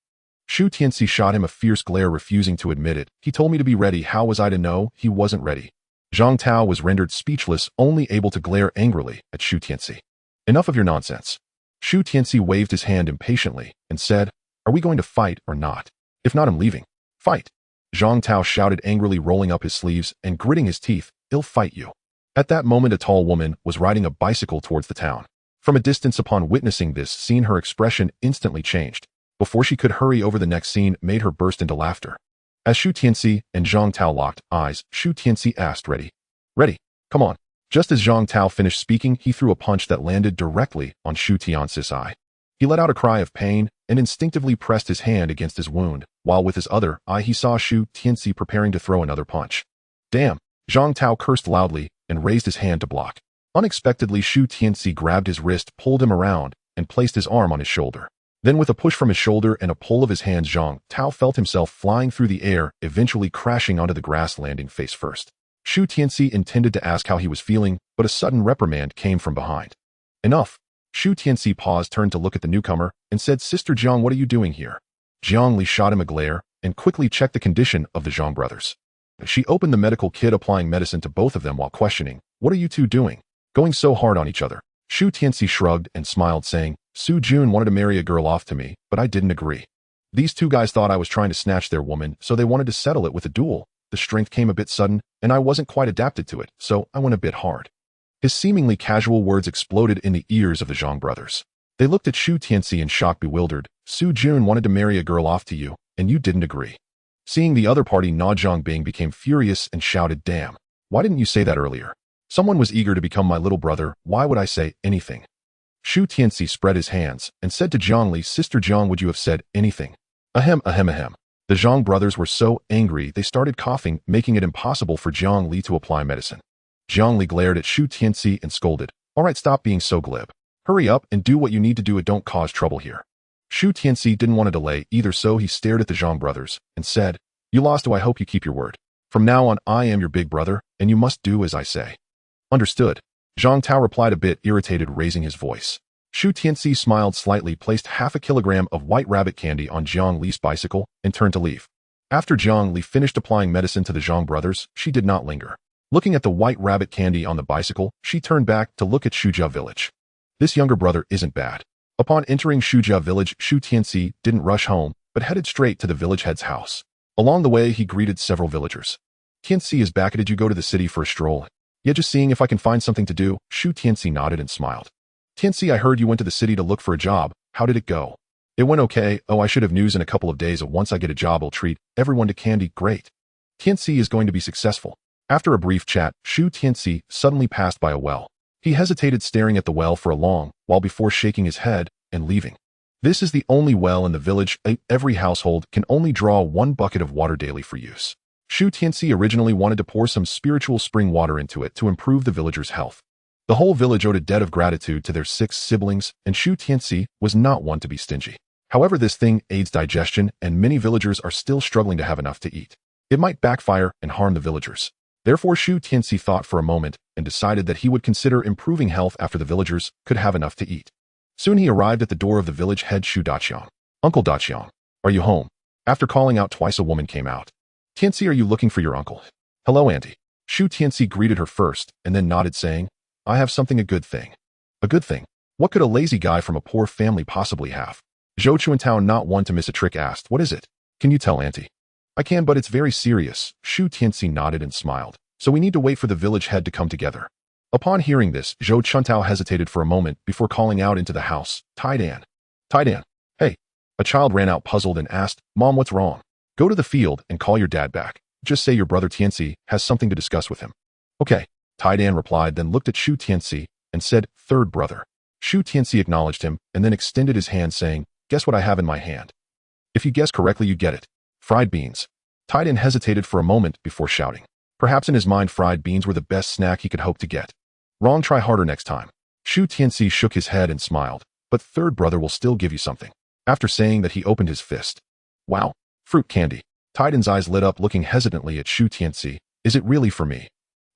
Shu Tianci shot him a fierce glare, refusing to admit it. He told me to be ready. How was I to know he wasn't ready? Zhang Tao was rendered speechless, only able to glare angrily at Shu Tianci. Enough of your nonsense. Shu Tianci waved his hand impatiently and said, are we going to fight or not? If not, I'm leaving. Fight. Zhang Tao shouted angrily, rolling up his sleeves and gritting his teeth. I'll fight you. At that moment, a tall woman was riding a bicycle towards the town. From a distance, upon witnessing this scene, her expression instantly changed. Before she could hurry over, the next scene made her burst into laughter. As Shu Tianci and Zhang Tao locked eyes, Shu Tianci asked, ready? Ready. Come on. Just as Zhang Tao finished speaking, he threw a punch that landed directly on Shu Tianci's eye. He let out a cry of pain and instinctively pressed his hand against his wound, while with his other eye he saw Shu Tianci preparing to throw another punch. Damn! Zhang Tao cursed loudly and raised his hand to block. Unexpectedly, Shu Tianci grabbed his wrist, pulled him around, and placed his arm on his shoulder. Then with a push from his shoulder and a pull of his hands, Zhang Tao felt himself flying through the air, eventually crashing onto the grass, landing face first. Shu Tianci intended to ask how he was feeling, but a sudden reprimand came from behind. Enough! Shu Tianci paused, turned to look at the newcomer, and said, Sister Jiang, what are you doing here? Jiang Li shot him a glare and quickly checked the condition of the Zhang brothers. She opened the medical kit, applying medicine to both of them while questioning, "What are you two doing? Going so hard on each other?" Shu Tianci shrugged and smiled, saying, "Su Jun wanted to marry a girl off to me, but I didn't agree. These two guys thought I was trying to snatch their woman, so they wanted to settle it with a duel. The strength came a bit sudden, and I wasn't quite adapted to it, so I went a bit hard." His seemingly casual words exploded in the ears of the Zhang brothers. They looked at Shu Tianci in shock, bewildered. "Su Jun wanted to marry a girl off to you, and you didn't agree." Seeing the other party nod, Zhang Bing became furious and shouted, "Damn! Why didn't you say that earlier? Someone was eager to become my little brother. Why would I say anything?" Shu Tianci spread his hands and said to Zhang Li, "Sister Zhang, would you have said anything?" Ahem, ahem, ahem. The Zhang brothers were so angry they started coughing, making it impossible for Zhang Li to apply medicine. Zhang Li glared at Shu Tianci and scolded, "All right, stop being so glib. Hurry up and do what you need to do and don't cause trouble here." Shu Tianci didn't want to delay either, so he stared at the Zhang brothers and said, "You lost, I hope you keep your word. From now on, I am your big brother, and you must do as I say." "Understood." Zhang Tao replied, a bit irritated, raising his voice. Shu Tianci smiled slightly, placed half a kilogram of white rabbit candy on Zhang Li's bicycle, and turned to leave. After Zhang Li finished applying medicine to the Zhang brothers, she did not linger. Looking at the white rabbit candy on the bicycle, she turned back to look at Shujia village. This younger brother isn't bad. Upon entering Shujia village, Shu Tianci didn't rush home, but headed straight to the village head's house. Along the way, he greeted several villagers. "Tianci is back. Did you go to the city for a stroll?" "Yeah, just seeing if I can find something to do." Shu Tianci nodded and smiled. "Tianci, I heard you went to the city to look for a job. How did it go?" "It went okay. Oh, I should have news in a couple of days. Once I get a job, I'll treat everyone to candy." "Great. Tianci is going to be successful." After a brief chat, Shu Tianci suddenly passed by a well. He hesitated, staring at the well for a long while before shaking his head and leaving. This is the only well in the village. Every household can only draw 1 bucket of water daily for use. Shu Tianci originally wanted to pour some spiritual spring water into it to improve the villagers' health. The whole village owed a debt of gratitude to their 6 siblings, and Shu Tianci was not one to be stingy. However, this thing aids digestion, and many villagers are still struggling to have enough to eat. It might backfire and harm the villagers. Therefore, Shu Tianci thought for a moment and decided that he would consider improving health after the villagers could have enough to eat. Soon he arrived at the door of the village head, Shu Daqiang. "Uncle Daqiang, are you home?" After calling out twice, a woman came out. "Tianci, are you looking for your uncle?" "Hello, auntie." Shu Tianci greeted her first and then nodded, saying, "I have something, a good thing." "A good thing? What could a lazy guy from a poor family possibly have?" Zhou Chuantao, not one to miss a trick, asked, "What is it? Can you tell, auntie?" "I can, but it's very serious." Shu Tianci nodded and smiled. "So we need to wait for the village head to come together." Upon hearing this, Zhou Chuantao hesitated for a moment before calling out into the house, "Taidan. Taidan. Hey." A child ran out puzzled and asked, "Mom, what's wrong?" "Go to the field and call your dad back. Just say your brother Tianci has something to discuss with him." "Okay." Taidan replied, then looked at Shu Tianci and said, "Third brother." Shu Tianci acknowledged him and then extended his hand, saying, "Guess what I have in my hand?" "If you guess correctly, you get it." "Fried beans." Taidan hesitated for a moment before shouting. Perhaps in his mind, fried beans were the best snack he could hope to get. "Wrong, try harder next time." Shu Tianci shook his head and smiled, "But third brother will still give you something." After saying that, he opened his fist. "Wow, fruit candy." Taidan's eyes lit up, looking hesitantly at Shu Tianci. "Is it really for me?"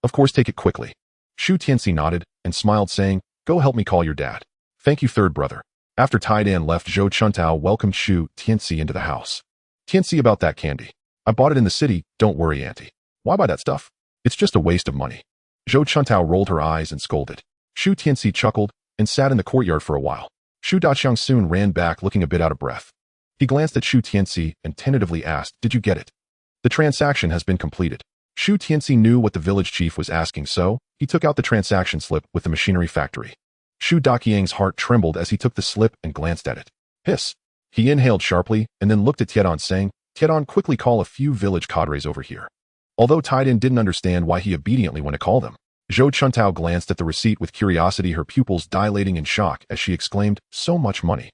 "Of course, take it quickly." Shu Tianci nodded and smiled, saying, "Go help me call your dad." "Thank you, third brother." After Taidan left, Zhou Chuantao welcomed Shu Tianci into the house. "Tianci, about that candy. I bought it in the city. Don't worry, auntie." "Why buy that stuff? It's just a waste of money." Zhou Chuantao rolled her eyes and scolded. Shu Tianci chuckled and sat in the courtyard for a while. Shu Daqiang soon ran back, looking a bit out of breath. He glanced at Shu Tianci and tentatively asked, "Did you get it?" "The transaction has been completed." Shu Tianci knew what the village chief was asking, so he took out the transaction slip with the machinery factory. Shu Daqiang's heart trembled as he took the slip and glanced at it. Hiss! He inhaled sharply and then looked at Tiedan, saying, "Tiedan, quickly call a few village cadres over here." Although Taidan didn't understand why he obediently went to call them, Zhou Chuantao glanced at the receipt with curiosity, her pupils dilating in shock as she exclaimed, "So much money.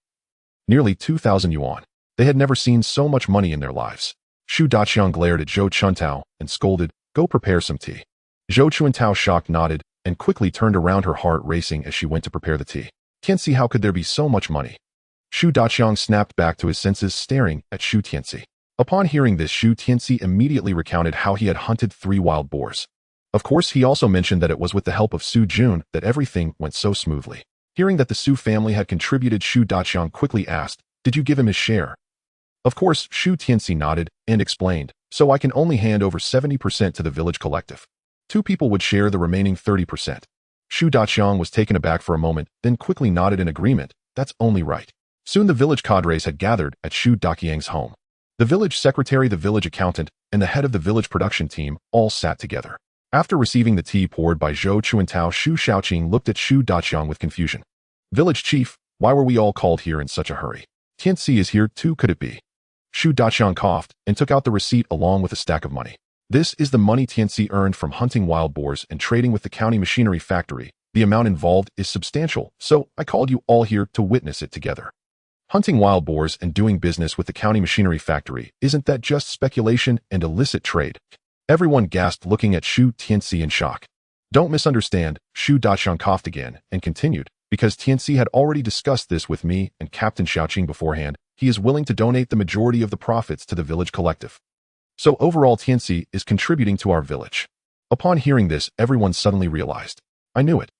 Nearly 2,000 yuan. They had never seen so much money in their lives. Shu Daqiang glared at Zhou Chuantao and scolded, "Go prepare some tea." Zhou Chuantao shocked nodded and quickly turned around, her heart racing as she went to prepare the tea. "Tianci, how could there be so much money?" Shu Daqiang snapped back to his senses, staring at Shu Tianci. Upon hearing this, Shu Tianci immediately recounted how he had hunted 3 wild boars. Of course, he also mentioned that it was with the help of Su Jun that everything went so smoothly. Hearing that the Su family had contributed, Shu Daqiang quickly asked, "Did you give him his share?" Of course, Shu Tianci nodded and explained, so I can only hand over 70% to the village collective. 2 people would share the remaining 30%. Shu Tianyou was taken aback for a moment, then quickly nodded in agreement. That's only right. Soon the village cadres had gathered at Shu Tianyou's home. The village secretary, the village accountant, and the head of the village production team all sat together. After receiving the tea poured by Zhou Chuantao, Shu Xiaoqing looked at Shu Tianyou with confusion. Village chief, why were we all called here in such a hurry? Tianci is here too, could it be? Shu Tianyou coughed and took out the receipt along with a stack of money. This is the money Tianci earned from hunting wild boars and trading with the county machinery factory. The amount involved is substantial, so I called you all here to witness it together. Hunting wild boars and doing business with the county machinery factory, isn't that just speculation and illicit trade? Everyone gasped, looking at Shu Tianci in shock. Don't misunderstand, Shu Tianyou coughed again and continued, because Tianci had already discussed this with me and Captain Xiaoqing beforehand. He is willing to donate the majority of the profits to the village collective. So overall Tianci is contributing to our village. Upon hearing this, everyone suddenly realized. I knew it.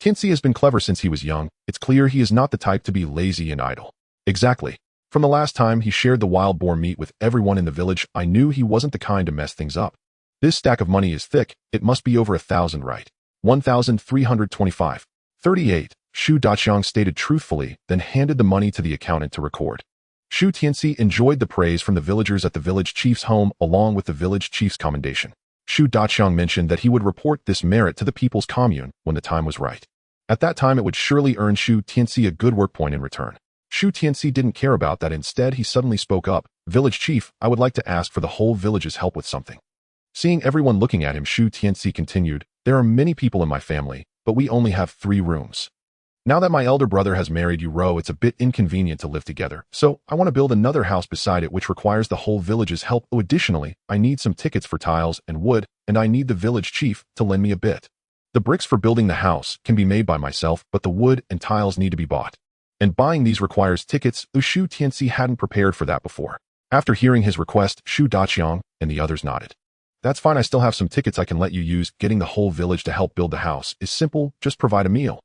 Tianci has been clever since he was young. It's clear he is not the type to be lazy and idle. Exactly. From the last time he shared the wild boar meat with everyone in the village, I knew he wasn't the kind to mess things up. This stack of money is thick. It must be over 1,000, right? 1,325. 38. Shu Tianyou stated truthfully, then handed the money to the accountant to record. Shu Tianci enjoyed the praise from the villagers at the village chief's home along with the village chief's commendation. Shu Tianyou mentioned that he would report this merit to the people's commune when the time was right. At that time it would surely earn Shu Tianci a good work point in return. Shu Tianci didn't care about that. Instead, he suddenly spoke up. Village chief, I would like to ask for the whole village's help with something. Seeing everyone looking at him, Shu Tianci continued, there are many people in my family, but we only have 3 rooms. Now that my elder brother has married you, it's a bit inconvenient to live together, so I want to build another house beside it which requires the whole village's help. Oh, additionally, I need some tickets for tiles and wood, and I need the village chief to lend me a bit. The bricks for building the house can be made by myself, but the wood and tiles need to be bought. And buying these requires tickets. Shu Tianci hadn't prepared for that before. After hearing his request, Shu Tianyou and the others nodded. That's fine, I still have some tickets I can let you use. Getting the whole village to help build the house is simple, just provide a meal.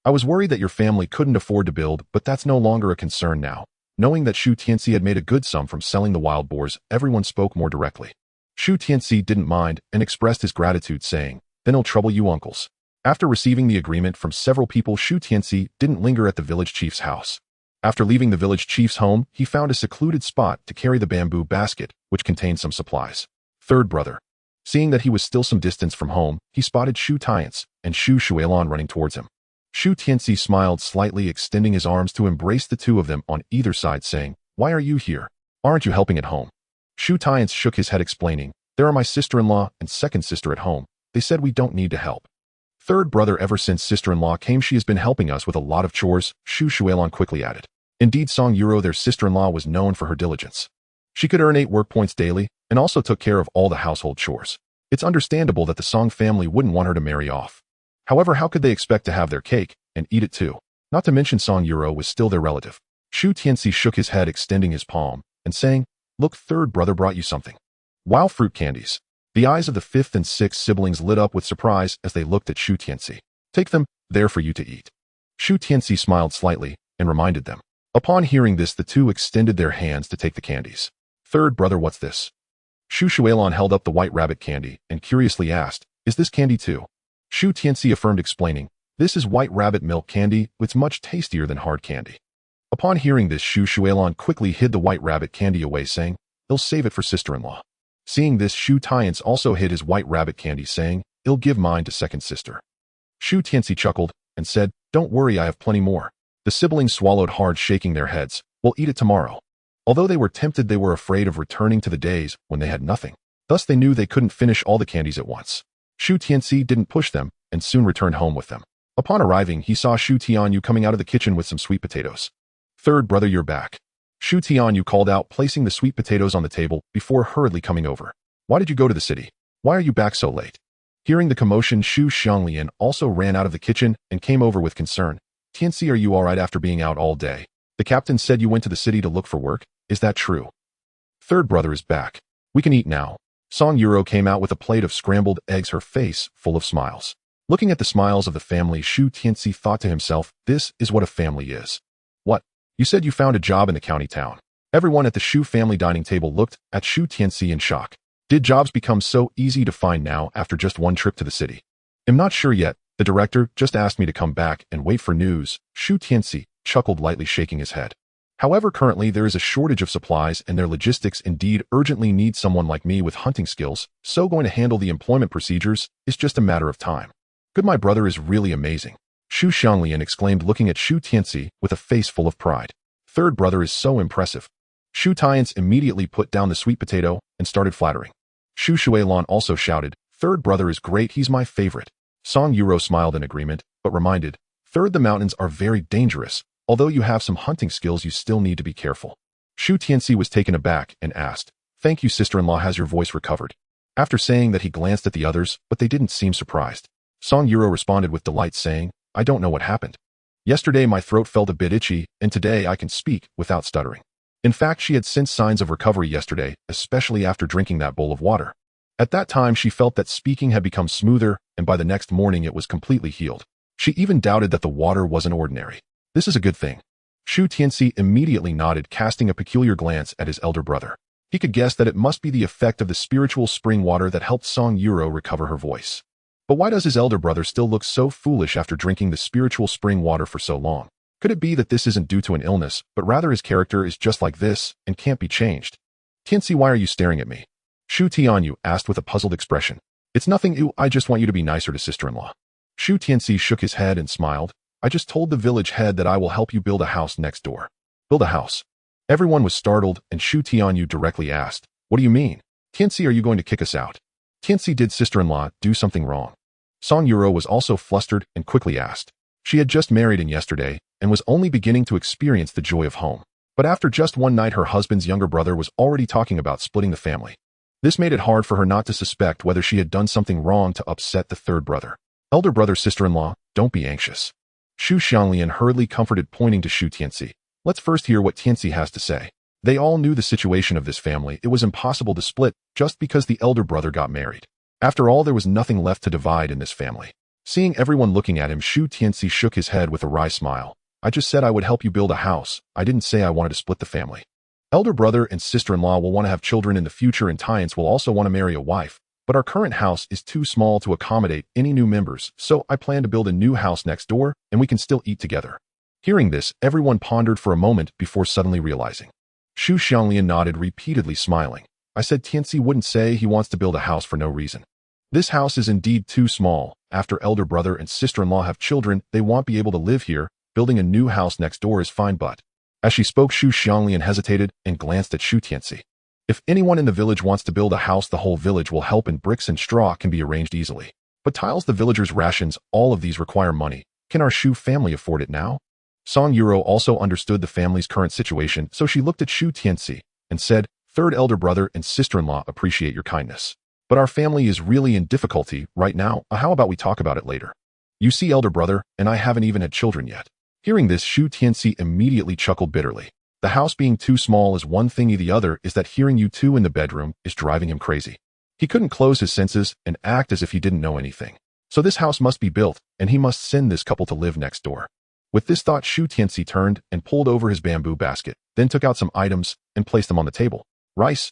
I was worried that your family couldn't afford to build, but that's no longer a concern now. Knowing that Shu Tianci had made a good sum from selling the wild boars, everyone spoke more directly. Shu Tianci didn't mind and expressed his gratitude, saying, then I'll trouble you uncles. After receiving the agreement from several people, Shu Tianci didn't linger at the village chief's house. After leaving the village chief's home, he found a secluded spot to carry the bamboo basket, which contained some supplies. Third brother. Seeing that he was still some distance from home, he spotted Shu Tianci and Shu Xianglian running towards him. Shu Tianci smiled slightly, extending his arms to embrace the 2 of them on either side, saying, why are you here? Aren't you helping at home? Shu Tianci shook his head, explaining, there are my sister-in-law and second sister at home. They said we don't need to help. Third brother, ever since sister-in-law came, she has been helping us with a lot of chores, Shu Xianglian quickly added. Indeed, Song Euro, their sister-in-law, was known for her diligence. She could earn 8 work points daily and also took care of all the household chores. It's understandable that the Song family wouldn't want her to marry off. However, how could they expect to have their cake and eat it too? Not to mention Song Euro was still their relative. Shu Tianci shook his head, extending his palm and saying, look, third brother brought you something. Wow, fruit candies. The eyes of the 5th and 6th siblings lit up with surprise as they looked at Shu Tianci. Take them, they're for you to eat. Shu Tianci smiled slightly and reminded them. Upon hearing this, the 2 extended their hands to take the candies. Third brother, what's this? Shu Xianglian held up the white rabbit candy and curiously asked, is this candy too? Shu Tianci affirmed, explaining, this is white rabbit milk candy. It's much tastier than hard candy. Upon hearing this, Shu Xianglian quickly hid the white rabbit candy away, saying, he'll save it for sister-in-law. Seeing this, Shu Tianci also hid his white rabbit candy, saying, he'll give mine to second sister. Shu Tianci chuckled and said, don't worry, I have plenty more. The siblings swallowed hard, shaking their heads. We'll eat it tomorrow. Although they were tempted, they were afraid of returning to the days when they had nothing. Thus they knew they couldn't finish all the candies at once. Shu Tianci didn't push them and soon returned home with them. Upon arriving, he saw Shu Tianyou coming out of the kitchen with some sweet potatoes. Third brother, you're back. Shu Tianyou called out, placing the sweet potatoes on the table before hurriedly coming over. Why did you go to the city? Why are you back so late? Hearing the commotion, Shu Xianglian also ran out of the kitchen and came over with concern. Tianci, are you all right after being out all day? The captain said you went to the city to look for work. Is that true? Third brother is back. We can eat now. Song Euro came out with a plate of scrambled eggs, her face full of smiles. Looking at the smiles of the family, Shu Tianci thought to himself, this is what a family is. What? You said you found a job in the county town. Everyone at the Shu family dining table looked at Shu Tianci in shock. Did jobs become so easy to find now after just one trip to the city? I'm not sure yet. The director just asked me to come back and wait for news. Shu Tianci chuckled lightly, shaking his head. However, currently there is a shortage of supplies and their logistics indeed urgently need someone like me with hunting skills, so going to handle the employment procedures is just a matter of time. Good, my brother is really amazing. Shu Xianglian exclaimed, looking at Shu Tianci with a face full of pride. Third brother is so impressive. Shu Tianci immediately put down the sweet potato and started flattering. Shu Xianglian also shouted, third brother is great, he's my favorite. Song Yuro smiled in agreement, but reminded, third, the mountains are very dangerous. Although you have some hunting skills, you still need to be careful. Shu Tianci was taken aback and asked, thank you, sister-in-law, has your voice recovered? After saying that, he glanced at the others, but they didn't seem surprised. Song Yuro responded with delight, saying, I don't know what happened. Yesterday my throat felt a bit itchy, and today I can speak without stuttering. In fact, she had sensed signs of recovery yesterday, especially after drinking that bowl of water. At that time, she felt that speaking had become smoother, and by the next morning it was completely healed. She even doubted that the water wasn't ordinary. This is a good thing. Shu Tianci immediately nodded, casting a peculiar glance at his elder brother. He could guess that it must be the effect of the spiritual spring water that helped Song Yuro recover her voice. But why does his elder brother still look so foolish after drinking the spiritual spring water for so long? Could it be that this isn't due to an illness, but rather his character is just like this and can't be changed? Tianci, why are you staring at me? Shu Tianyou asked with a puzzled expression. It's nothing, I just want you to be nicer to sister-in-law. Shu Tianci shook his head and smiled. I just told the village head that I will help you build a house next door. Build a house? Everyone was startled, and Shu Tianyou directly asked, what do you mean? Tianci, are you going to kick us out? Tianci, did sister-in-law do something wrong? Song Yuro was also flustered and quickly asked. She had just married in yesterday and was only beginning to experience the joy of home. But after just one night, her husband's younger brother was already talking about splitting the family. This made it hard for her not to suspect whether she had done something wrong to upset the third brother. Elder brother, sister-in-law, don't be anxious. Shu Xianglian hurriedly comforted, pointing to Shu Tianci. Let's first hear what Tianci has to say. They all knew the situation of this family. It was impossible to split just because the elder brother got married. After all, there was nothing left to divide in this family. Seeing everyone looking at him, Shu Tianci shook his head with a wry smile. I just said I would help you build a house. I didn't say I wanted to split the family. Elder brother and sister-in-law will want to have children in the future, and Tianci will also want to marry a wife. But our current house is too small to accommodate any new members, so I plan to build a new house next door, and we can still eat together. Hearing this, everyone pondered for a moment before suddenly realizing. Shu Xianglian nodded, repeatedly smiling. I said Tianci wouldn't say he wants to build a house for no reason. This house is indeed too small. After elder brother and sister-in-law have children, they won't be able to live here. Building a new house next door is fine, but... As she spoke, Shu Xianglian hesitated and glanced at Shu Tianci. If anyone in the village wants to build a house, the whole village will help, and bricks and straw can be arranged easily. But tiles, the villagers' rations, all of these require money. Can our Shu family afford it now? Song Yuro also understood the family's current situation, so she looked at Shu Tianci and said, Third elder brother and sister-in-law appreciate your kindness. But our family is really in difficulty right now. How about we talk about it later? You see, elder brother, and I haven't even had children yet. Hearing this, Shu Tianci immediately chuckled bitterly. The house being too small is one thing, the other is that hearing you two in the bedroom is driving him crazy. He couldn't close his senses and act as if he didn't know anything. So this house must be built, and he must send this couple to live next door. With this thought, Shu Tianci turned and pulled over his bamboo basket, then took out some items and placed them on the table. Rice,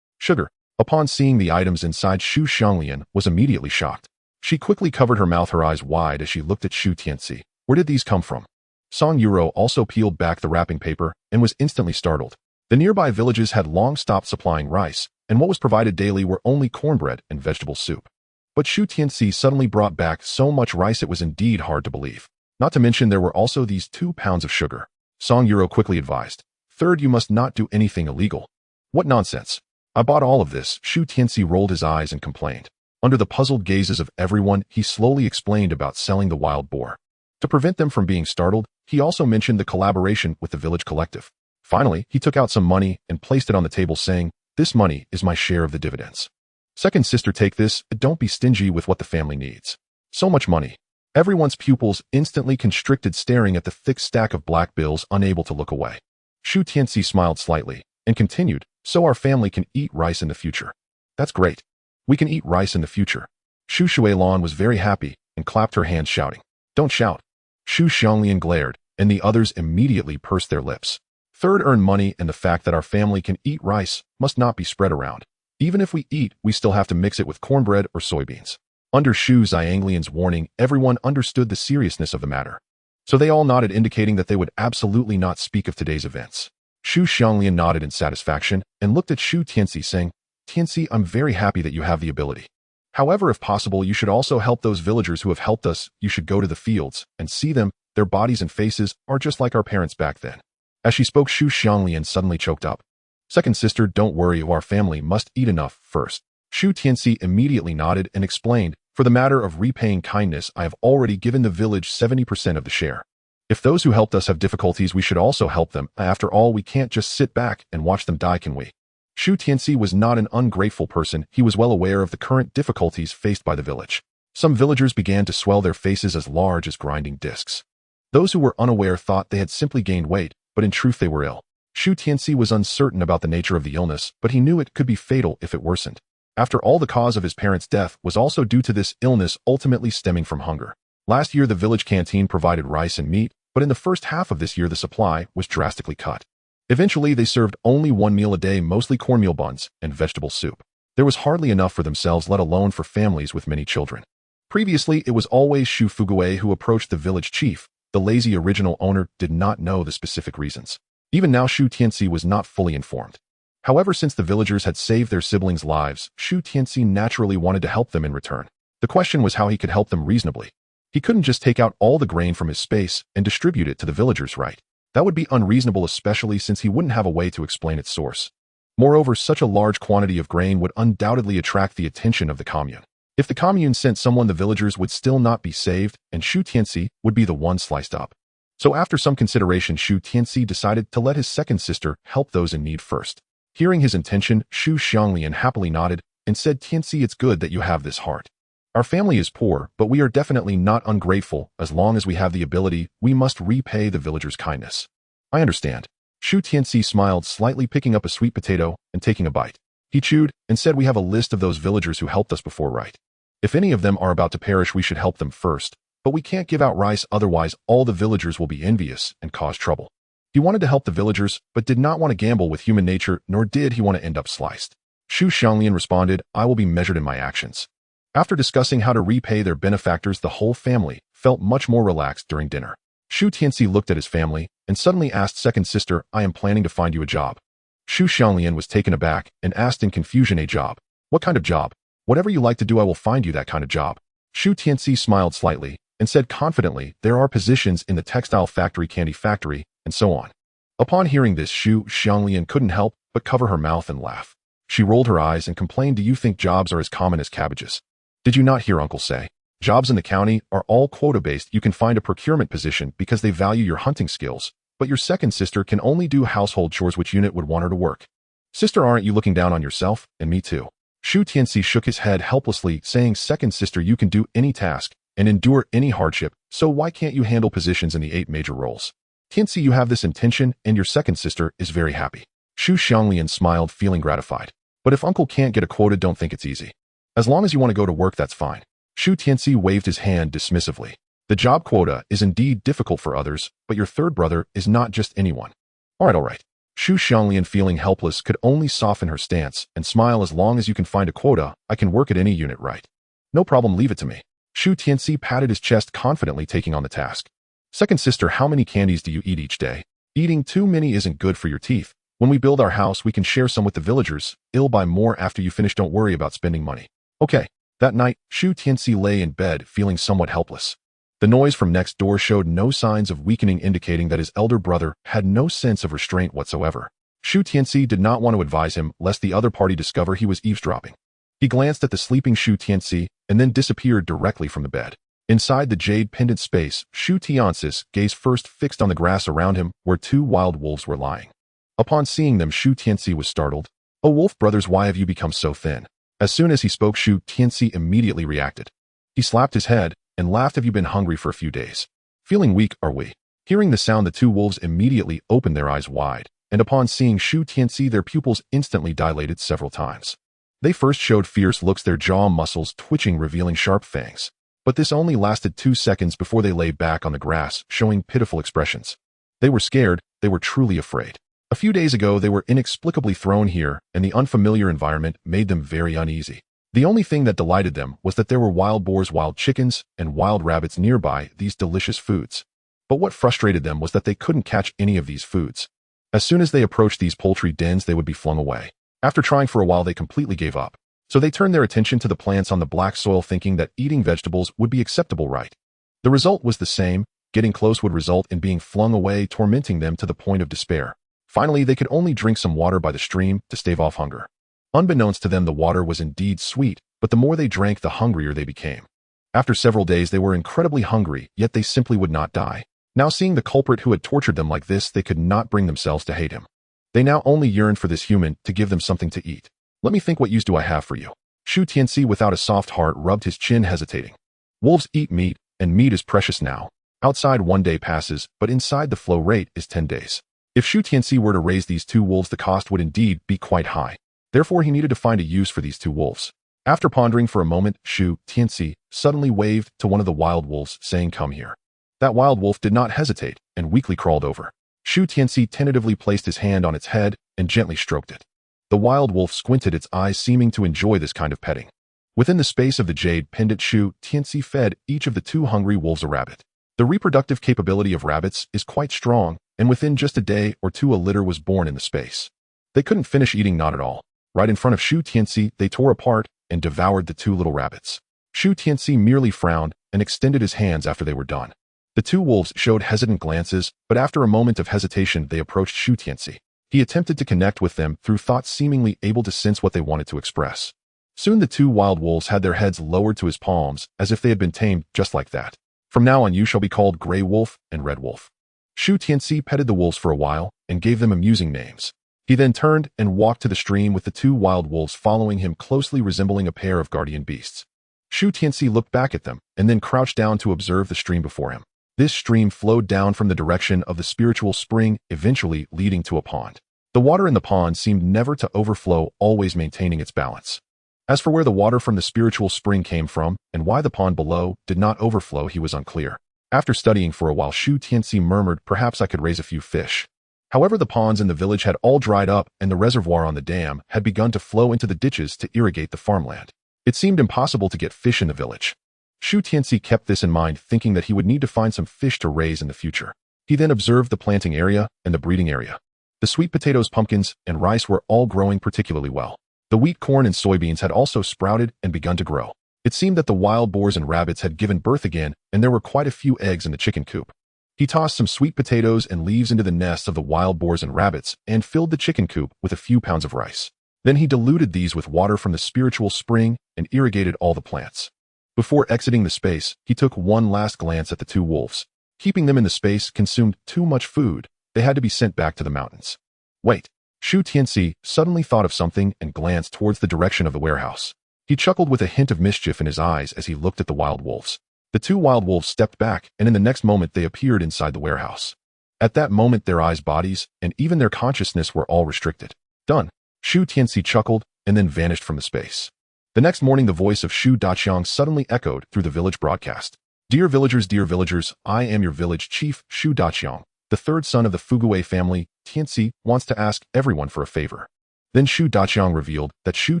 sugar. Upon seeing the items inside, Shu Xianglian was immediately shocked. She quickly covered her mouth, her eyes wide as she looked at Shu Tianci. Where did these come from? Song Yuro also peeled back the wrapping paper and was instantly startled. The nearby villages had long stopped supplying rice, and what was provided daily were only cornbread and vegetable soup. But Shu Tianci suddenly brought back so much rice it was indeed hard to believe. Not to mention there were also these 2 pounds of sugar. Song Yuro quickly advised. Third, you must not do anything illegal. What nonsense. I bought all of this. Shu Tianci rolled his eyes and complained. Under the puzzled gazes of everyone, he slowly explained about selling the wild boar. To prevent them from being startled, he also mentioned the collaboration with the village collective. Finally, he took out some money and placed it on the table, saying, This money is my share of the dividends. Second sister, take this, don't be stingy with what the family needs. So much money. Everyone's pupils instantly constricted, staring at the thick stack of black bills, unable to look away. Shu Tianci smiled slightly and continued, So our family can eat rice in the future. That's great. We can eat rice in the future. Shu Xianglian was very happy and clapped her hands, shouting, Don't shout. Shu Xianglian glared, and the others immediately pursed their lips. Third, earn money, and the fact that our family can eat rice must not be spread around. Even if we eat, we still have to mix it with cornbread or soybeans. Under Shu Xianglian's warning, everyone understood the seriousness of the matter. So they all nodded, indicating that they would absolutely not speak of today's events. Shu Xianglian nodded in satisfaction and looked at Shu Tianci, saying, Tianci, I'm very happy that you have the ability. However, if possible, you should also help those villagers who have helped us. You should go to the fields and see them. Their bodies and faces are just like our parents back then. As she spoke, Shu Xianglian suddenly choked up. Second sister, don't worry, our family must eat enough first. Shu Tianci immediately nodded and explained, for the matter of repaying kindness, I have already given the village 70% of the share. If those who helped us have difficulties, we should also help them. After all, we can't just sit back and watch them die, can we? Shu Tianci was not an ungrateful person. He was well aware of the current difficulties faced by the village. Some villagers began to swell, their faces as large as grinding discs. Those who were unaware thought they had simply gained weight, but in truth they were ill. Shu Tianci was uncertain about the nature of the illness, but he knew it could be fatal if it worsened. After all, the cause of his parents' death was also due to this illness, ultimately stemming from hunger. Last year, the village canteen provided rice and meat, but in the first half of this year, the supply was drastically cut. Eventually, they served only one meal a day, mostly cornmeal buns and vegetable soup. There was hardly enough for themselves, let alone for families with many children. Previously, it was always Shu Fuguei who approached the village chief. The lazy original owner did not know the specific reasons. Even now, Shu Tianci was not fully informed. However, since the villagers had saved their siblings' lives, Shu Tianci naturally wanted to help them in return. The question was how he could help them reasonably. He couldn't just take out all the grain from his space and distribute it to the villagers, right? That would be unreasonable, especially since he wouldn't have a way to explain its source. Moreover, such a large quantity of grain would undoubtedly attract the attention of the commune. If the commune sent someone, the villagers would still not be saved, and Shu Tianci would be the one sliced up. So after some consideration, Shu Tianci decided to let his second sister help those in need first. Hearing his intention, Shu Xianglian happily nodded and said, Tianci, it's good that you have this heart. Our family is poor, but we are definitely not ungrateful. As long as we have the ability, we must repay the villagers' kindness. I understand. Shu Tianci smiled slightly, picking up a sweet potato and taking a bite. He chewed and said, we have a list of those villagers who helped us before, right? If any of them are about to perish, we should help them first. But we can't give out rice, otherwise all the villagers will be envious and cause trouble. He wanted to help the villagers, but did not want to gamble with human nature, nor did he want to end up sliced. Shu Xianglian responded, I will be measured in my actions. After discussing how to repay their benefactors, the whole family felt much more relaxed during dinner. Shu Tianci looked at his family and suddenly asked second sister, I am planning to find you a job. Shu Xianglian was taken aback and asked in confusion, a job? What kind of job? Whatever you like to do, I will find you that kind of job. Shu Tianci smiled slightly and said confidently, there are positions in the textile factory, candy factory, and so on. Upon hearing this, Shu Xianglian couldn't help but cover her mouth and laugh. She rolled her eyes and complained, do you think jobs are as common as cabbages? Did you not hear Uncle say? Jobs in the county are all quota-based. You can find a procurement position because they value your hunting skills, but your second sister can only do household chores. Which unit would want her to work? Sister, aren't you looking down on yourself? And me too. Shu Tianci shook his head helplessly, saying, second sister, you can do any task and endure any hardship, so why can't you handle positions in the 8 major roles? Tianci, you have this intention, and your second sister is very happy. Shu Xianglian smiled, feeling gratified. But if uncle can't get a quota, don't think it's easy. As long as you want to go to work, that's fine. Shu Tianci waved his hand dismissively. The job quota is indeed difficult for others, but your third brother is not just anyone. All right. Shu Xianglian, feeling helpless, could only soften her stance and smile. As long as you can find a quota, I can work at any unit, right? No problem, leave it to me. Shu Tianci patted his chest confidently, taking on the task. Second sister, how many candies do you eat each day? Eating too many isn't good for your teeth. When we build our house, we can share some with the villagers. I'll buy more after you finish. Don't worry about spending money. Okay. That night, Shu Tianci lay in bed, feeling somewhat helpless. The noise from next door showed no signs of weakening, indicating that his elder brother had no sense of restraint whatsoever. Shu Tianci did not want to advise him, lest the other party discover he was eavesdropping. He glanced at the sleeping Shu Tianci and then disappeared directly from the bed. Inside the jade pendant space, Shu Tianci's gaze first fixed on the grass around him, where 2 wild wolves were lying. Upon seeing them, Shu Tianci was startled. Oh, wolf brothers, why have you become so thin? As soon as he spoke, Shu Tianci immediately reacted. He slapped his head and laughed. Have you been hungry for a few days? Feeling weak, are we? Hearing the sound, the 2 wolves immediately opened their eyes wide, and upon seeing Shu Tianci, their pupils instantly dilated several times. They first showed fierce looks, their jaw muscles twitching, revealing sharp fangs. But this only lasted 2 seconds before they lay back on the grass, showing pitiful expressions. They were scared, they were truly afraid. A few days ago, they were inexplicably thrown here, and the unfamiliar environment made them very uneasy. The only thing that delighted them was that there were wild boars, wild chickens, and wild rabbits nearby these delicious foods. But what frustrated them was that they couldn't catch any of these foods. As soon as they approached these poultry dens, they would be flung away. After trying for a while, they completely gave up. So they turned their attention to the plants on the black soil, thinking that eating vegetables would be acceptable, right? The result was the same. Getting close would result in being flung away, tormenting them to the point of despair. Finally, they could only drink some water by the stream to stave off hunger. Unbeknownst to them, the water was indeed sweet, but the more they drank, the hungrier they became. After several days, they were incredibly hungry, yet they simply would not die. Now, seeing the culprit who had tortured them like this, they could not bring themselves to hate him. They now only yearned for this human to give them something to eat. Let me think, what use do I have for you? Shu Tianci, without a soft heart, rubbed his chin, hesitating. Wolves eat meat, and meat is precious now. Outside 1 day passes, but inside the flow rate is 10 days. If Shu Tianci were to raise these 2 wolves, the cost would indeed be quite high. Therefore, he needed to find a use for these 2 wolves. After pondering for a moment, Shu Tianci suddenly waved to one of the wild wolves, saying, "Come here." That wild wolf did not hesitate and weakly crawled over. Shu Tianci tentatively placed his hand on its head and gently stroked it. The wild wolf squinted its eyes, seeming to enjoy this kind of petting. Within the space of the jade pendant, Shu Tianci fed each of the 2 hungry wolves a rabbit. The reproductive capability of rabbits is quite strong, and within just a day or 2 a litter was born in the space. They couldn't finish eating, not at all. Right in front of Shu Tianci, they tore apart and devoured the 2 little rabbits. Shu Tianci merely frowned and extended his hands after they were done. The 2 wolves showed hesitant glances, but after a moment of hesitation, they approached Shu Tianci. He attempted to connect with them through thought, seemingly able to sense what they wanted to express. Soon the 2 wild wolves had their heads lowered to his palms, as if they had been tamed just like that. "From now on, you shall be called Gray Wolf and Red Wolf." Shu Tianci petted the wolves for a while and gave them amusing names. He then turned and walked to the stream with the 2 wild wolves following him, closely resembling a pair of guardian beasts. Shu Tianci looked back at them and then crouched down to observe the stream before him. This stream flowed down from the direction of the spiritual spring, eventually leading to a pond. The water in the pond seemed never to overflow, always maintaining its balance. As for where the water from the spiritual spring came from and why the pond below did not overflow, he was unclear. After studying for a while, Shu Tianci murmured, "Perhaps I could raise a few fish." However, the ponds in the village had all dried up, and the reservoir on the dam had begun to flow into the ditches to irrigate the farmland. It seemed impossible to get fish in the village. Shu Tianci kept this in mind, thinking that he would need to find some fish to raise in the future. He then observed the planting area and the breeding area. The sweet potatoes, pumpkins, and rice were all growing particularly well. The wheat, corn, and soybeans had also sprouted and begun to grow. It seemed that the wild boars and rabbits had given birth again, and there were quite a few eggs in the chicken coop. He tossed some sweet potatoes and leaves into the nests of the wild boars and rabbits and filled the chicken coop with a few pounds of rice. Then he diluted these with water from the spiritual spring and irrigated all the plants. Before exiting the space, he took one last glance at the 2 wolves. Keeping them in the space consumed too much food. They had to be sent back to the mountains. Wait. Shu Tianci suddenly thought of something and glanced towards the direction of the warehouse. He chuckled with a hint of mischief in his eyes as he looked at the wild wolves. The 2 wild wolves stepped back, and in the next moment they appeared inside the warehouse. At that moment, their eyes, bodies, and even their consciousness were all restricted. "Done." Shu Tianci chuckled and then vanished from the space. The next morning, the voice of Shu Daqiang suddenly echoed through the village broadcast. Dear villagers, I am your village chief, Shu Daqiang, the 3rd son of the Fuguwei family. Tianci wants to ask everyone for a favor." Then Shu Daqiang revealed that Shu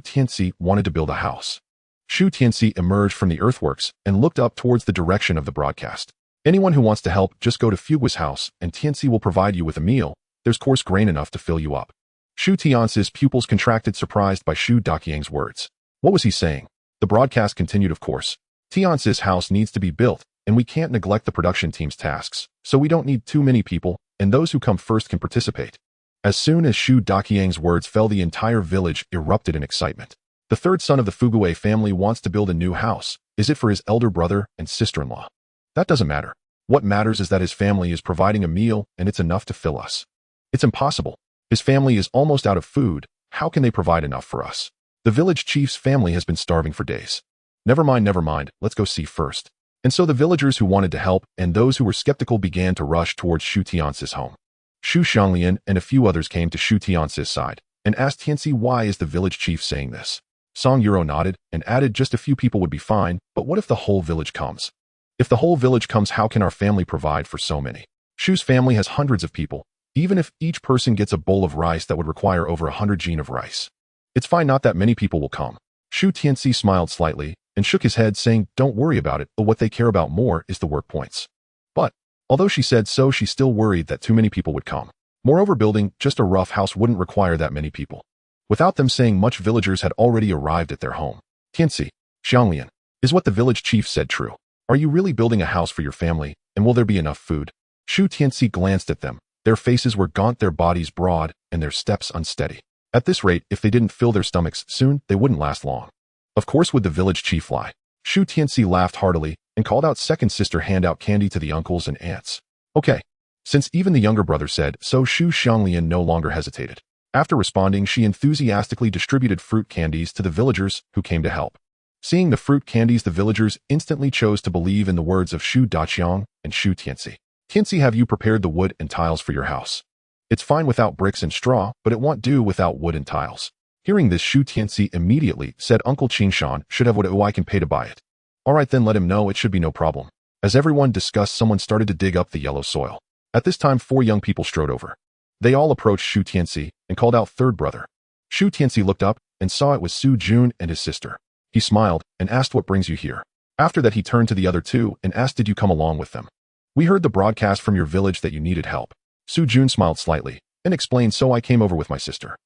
Tianci wanted to build a house. Shu Tianci emerged from the earthworks and looked up towards the direction of the broadcast. "Anyone who wants to help, just go to Fugui's house and Tianci will provide you with a meal. There's coarse grain enough to fill you up." Shu Tianci's pupils contracted, surprised by Shu Daqiang's words. What was he saying? The broadcast continued, "Of course. Tianci's house needs to be built, and we can't neglect the production team's tasks, so we don't need too many people, and those who come first can participate." As soon as Shu Daqiang's words fell, the entire village erupted in excitement. The 3rd son of the Fuguwei family wants to build a new house. Is it for his elder brother and sister-in-law? That doesn't matter. What matters is that his family is providing a meal, and it's enough to fill us. It's impossible. His family is almost out of food. How can they provide enough for us? The village chief's family has been starving for days. Never mind, let's go see first." And so the villagers who wanted to help and those who were skeptical began to rush towards Shu Tianci's home. Shu Xianglian and a few others came to Shu Tianci's side and asked Tianci, "Why is the village chief saying this?" Song Yuro nodded and added, "Just a few people would be fine, but what if the whole village comes? If the whole village comes, how can our family provide for so many? Shu's family has hundreds of people. even if each person gets a bowl of rice that would require over 100 jin of rice. It's fine, not that many people will come. Shu Tianci smiled slightly and shook his head, saying, don't worry about it, but what they care about more is the work points. But, although she said so, she still worried that too many people would come. Moreover, building just a rough house wouldn't require that many people. Without them saying much, villagers had already arrived at their home. Tianci, Xianglian, is what the village chief said true? Are you really building a house for your family, and will there be enough food? Shu Tianci glanced at them. Their faces were gaunt, their bodies broad, and their steps unsteady. At this rate, if they didn't fill their stomachs soon, they wouldn't last long. Of course would the village chief lie. Shu Tianci laughed heartily and called out second sister, hand out candy to the uncles and aunts. Okay. Since even the younger brother said so, Shu Xianglian no longer hesitated. After responding, she enthusiastically distributed fruit candies to the villagers who came to help. Seeing the fruit candies, the villagers instantly chose to believe in the words of Shu Daqiang and Shu Tianci. Tianci, have you prepared the wood and tiles for your house? It's fine without bricks and straw, but it won't do without wood and tiles. Hearing this, Shu Tianci immediately said, Uncle Qingshan should have wood, I can pay to buy it. All right, then let him know, it should be no problem. As everyone discussed, someone started to dig up the yellow soil. At this time, 4 young people strode over. They all approached Shu Tianci and called out, third brother. Shu Tianci looked up and saw it was Su Jun and his sister. He smiled and asked, what brings you here? After that, he turned to the other 2 and asked, did you come along with them? We heard the broadcast from your village that you needed help. Su Jun smiled slightly and explained, so I came over with my sister.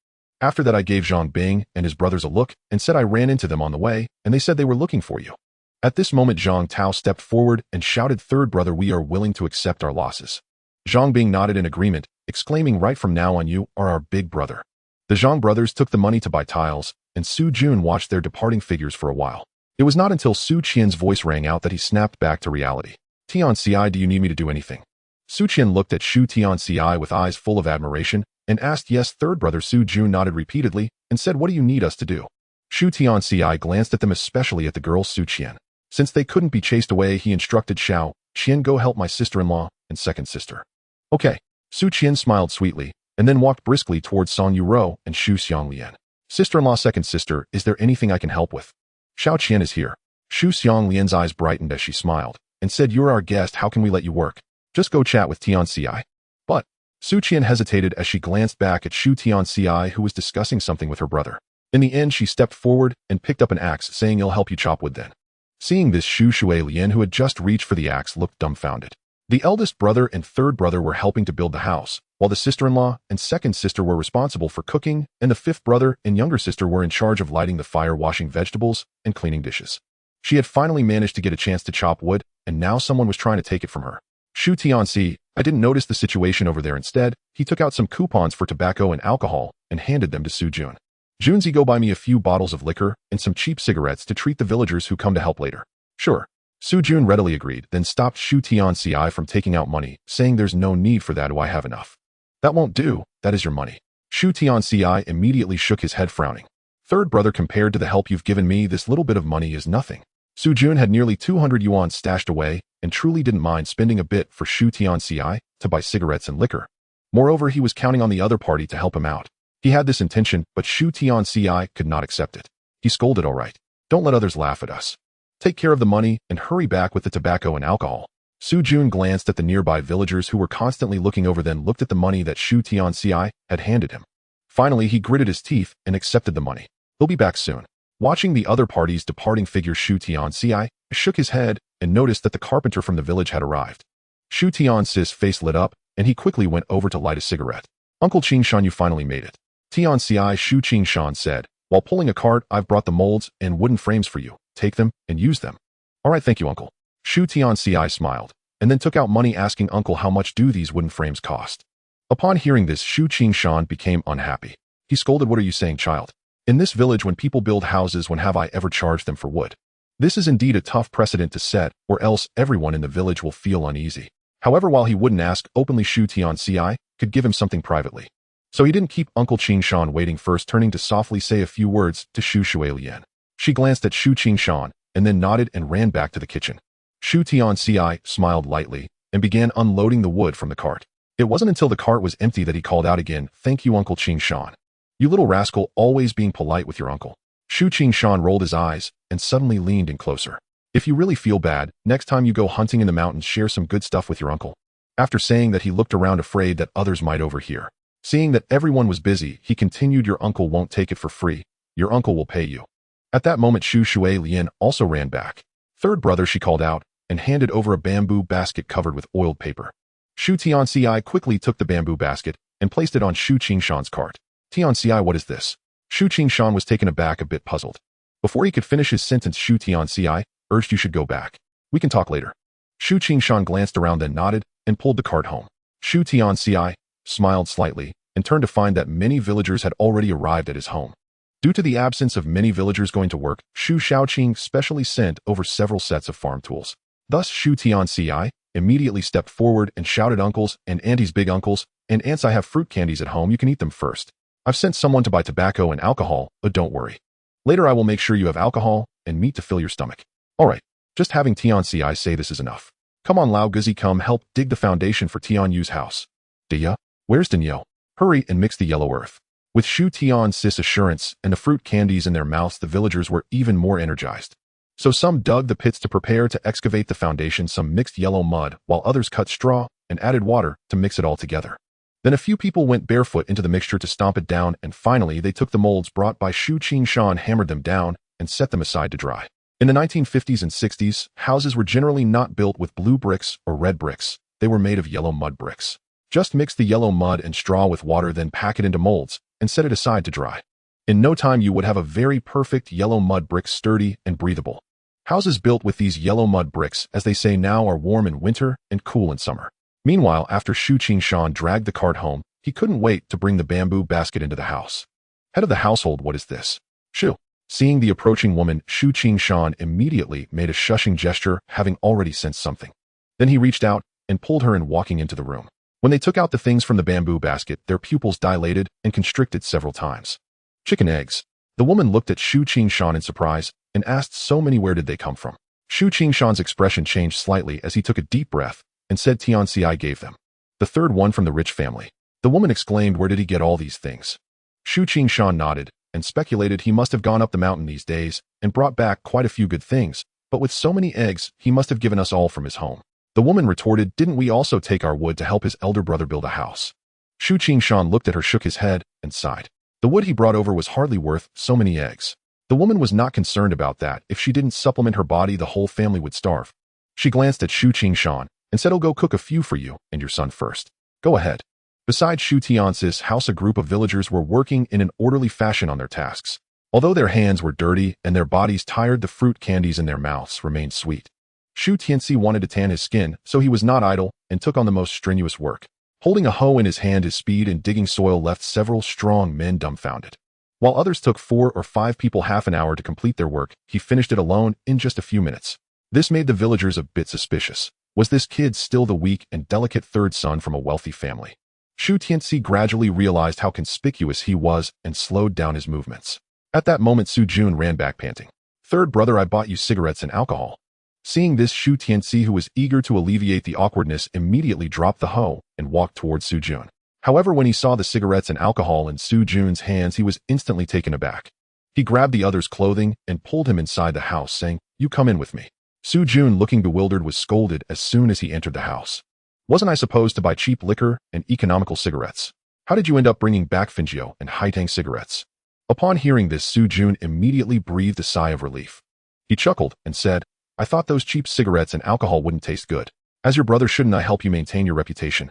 After that, I gave Zhang Bing and his brothers a look and said I ran into them on the way, and they said they were looking for you. At this moment, Zhang Tao stepped forward and shouted, third brother, we are willing to accept our losses. Zhang Bing nodded in agreement, exclaiming, right from now on you are our big brother. The Zhang brothers took the money to buy tiles, and Su Jun watched their departing figures for a while. It was not until Su Qian's voice rang out that he snapped back to reality. Tianci, do you need me to do anything? Su Qian looked at Shu Tianci with eyes full of admiration and asked, yes, third brother. Su Jun nodded repeatedly and said, what do you need us to do? Shu Tianci glanced at them, especially at the girl Su Qian. Since they couldn't be chased away, he instructed Xiao Qian, go help my sister-in-law and second sister. Okay. Su Qian smiled sweetly and then walked briskly towards Song Yuro and Shu Xianglian. Sister-in-law, second sister, is there anything I can help with? Xiao Qian is here. Shu Xianglian's eyes brightened as she smiled and said, you're our guest, how can we let you work? Just go chat with Tianci. But Su Qian hesitated as she glanced back at Shu Tianci, who was discussing something with her brother. In the end, she stepped forward and picked up an axe, saying, I'll help you chop wood then. Seeing this, Shu Xianglian, who had just reached for the axe, looked dumbfounded. The eldest brother and third brother were helping to build the house, while the sister-in-law and second sister were responsible for cooking, and the fifth brother and younger sister were in charge of lighting the fire, washing vegetables, and cleaning dishes. She had finally managed to get a chance to chop wood, and now someone was trying to take it from her. Shu Tianci, I didn't notice the situation over there. Instead, he took out some coupons for tobacco and alcohol and handed them to Su Jun. Junzi, go buy me a few bottles of liquor and some cheap cigarettes to treat the villagers who come to help later. Sure. Su Jun readily agreed, then stopped Shu Tianci from taking out money, saying there's no need for that, I have enough. That won't do, that is your money. Shu Tianci immediately shook his head, frowning. Third brother, compared to the help you've given me, this little bit of money is nothing. Su Jun had nearly 200 yuan stashed away and truly didn't mind spending a bit for Shu Tianci to buy cigarettes and liquor. Moreover, he was counting on the other party to help him out. He had this intention, but Shu Tianci could not accept it. He scolded, all right. Don't let others laugh at us. Take care of the money and hurry back with the tobacco and alcohol. Su Jun glanced at the nearby villagers who were constantly looking over, then looked at the money that Shu Tianci had handed him. Finally, he gritted his teeth and accepted the money. He'll be back soon. Watching the other party's departing figure, Shu Tianci shook his head and noticed that the carpenter from the village had arrived. Shu Tianci's face lit up, and he quickly went over to light a cigarette. Uncle Qingshan, you finally made it. Tianci, Shu Qingshan said, while pulling a cart, I've brought the molds and wooden frames for you. Take them and use them. All right, thank you, uncle. Shu Tianci smiled, and then took out money, asking, uncle, how much do these wooden frames cost? Upon hearing this, Shu Qingshan became unhappy. He scolded, what are you saying, child? In this village, when people build houses, when have I ever charged them for wood? This is indeed a tough precedent to set, or else everyone in the village will feel uneasy. However, while he wouldn't ask openly, Shu Tianci could give him something privately. So he didn't keep Uncle Qingshan waiting, first turning to softly say a few words to Shu Xianglian. She glanced at Shu Qingshan and then nodded and ran back to the kitchen. Shu Tianci smiled lightly and began unloading the wood from the cart. It wasn't until the cart was empty that he called out again, thank you, Uncle Qingshan. You little rascal, always being polite with your uncle. Shu Qingshan rolled his eyes and suddenly leaned in closer. If you really feel bad, next time you go hunting in the mountains, share some good stuff with your uncle. After saying that, he looked around afraid that others might overhear. Seeing that everyone was busy, he continued, "Your uncle won't take it for free. Your uncle will pay you." At that moment, Shu Xianglian also ran back. "Third brother," she called out, and handed over a bamboo basket covered with oiled paper. Shu Tianci quickly took the bamboo basket and placed it on Shu Qingshan's cart. "Tianci, what is this?" Shu Qingshan was taken aback, a bit puzzled. Before he could finish his sentence, Shu Tianci urged, "You should go back. We can talk later." Shu Qingshan glanced around, then nodded and pulled the cart home. Shu Tianci smiled slightly and turned to find that many villagers had already arrived at his home. Due to the absence of many villagers going to work, Shu Xiaoqing specially sent over several sets of farm tools. Thus, Shu Tianci immediately stepped forward and shouted, "Uncles and aunties, big uncles and aunts, I have fruit candies at home. You can eat them first. I've sent someone to buy tobacco and alcohol, but don't worry. Later I will make sure you have alcohol and meat to fill your stomach." "All right, just having Tianci say this is enough. Come on, Lao Guzi, come help dig the foundation for Tianyou's house." "Dia, where's Danielle? Hurry and mix the yellow earth." With Shu Tianci's assurance and the fruit candies in their mouths, the villagers were even more energized. So some dug the pits to prepare to excavate the foundation, some mixed yellow mud, while others cut straw and added water to mix it all together. Then a few people went barefoot into the mixture to stomp it down, and finally they took the molds brought by Shu Qingshan, hammered them down, and set them aside to dry. In the 1950s and 60s, houses were generally not built with blue bricks or red bricks. They were made of yellow mud bricks. Just mix the yellow mud and straw with water, then pack it into molds and set it aside to dry. In no time you would have a very perfect yellow mud brick, sturdy and breathable. Houses built with these yellow mud bricks, as they say now, are warm in winter and cool in summer. Meanwhile, after Shu Qingshan dragged the cart home, he couldn't wait to bring the bamboo basket into the house. "Head of the household, what is this?" "Shu." Seeing the approaching woman, Shu Qingshan immediately made a shushing gesture, having already sensed something. Then he reached out and pulled her in, walking into the room. When they took out the things from the bamboo basket, their pupils dilated and constricted several times. "Chicken eggs." The woman looked at Shu Qingshan in surprise and asked, "So many, where did they come from?" Shu Qingshan's expression changed slightly as he took a deep breath and said, "Tianci gave them. The third one from the rich family." The woman exclaimed, "Where did he get all these things?" Shu Qingshan nodded and speculated he must have gone up the mountain these days and brought back quite a few good things, but with so many eggs, he must have given us all from his home. The woman retorted, "Didn't we also take our wood to help his elder brother build a house?" Shu Qingshan looked at her, shook his head, and sighed. The wood he brought over was hardly worth so many eggs. The woman was not concerned about that. If she didn't supplement her body, the whole family would starve. She glanced at Shu Qingshan and said, "I'll go cook a few for you and your son first. Go ahead." Beside Shu Tianci's house, a group of villagers were working in an orderly fashion on their tasks. Although their hands were dirty and their bodies tired, the fruit candies in their mouths remained sweet. Shu Tianci wanted to tan his skin, so he was not idle and took on the most strenuous work. Holding a hoe in his hand, his speed in digging soil left several strong men dumbfounded. While others took 4 or 5 people half an hour to complete their work, he finished it alone in just a few minutes. This made the villagers a bit suspicious. Was this kid still the weak and delicate third son from a wealthy family? Shu Tianci gradually realized how conspicuous he was and slowed down his movements. At that moment, Su Jun ran back panting. "Third brother, I bought you cigarettes and alcohol." Seeing this, Shu Tianci, who was eager to alleviate the awkwardness, immediately dropped the hoe and walked towards Su Jun. However, when he saw the cigarettes and alcohol in Su Jun's hands, he was instantly taken aback. He grabbed the other's clothing and pulled him inside the house, saying, "You come in with me." Su Jun, looking bewildered, was scolded as soon as he entered the house. "Wasn't I supposed to buy cheap liquor and economical cigarettes? How did you end up bringing back Fingio and Haitang cigarettes?" Upon hearing this, Su Jun immediately breathed a sigh of relief. He chuckled and said, "I thought those cheap cigarettes and alcohol wouldn't taste good. As your brother, shouldn't I help you maintain your reputation?"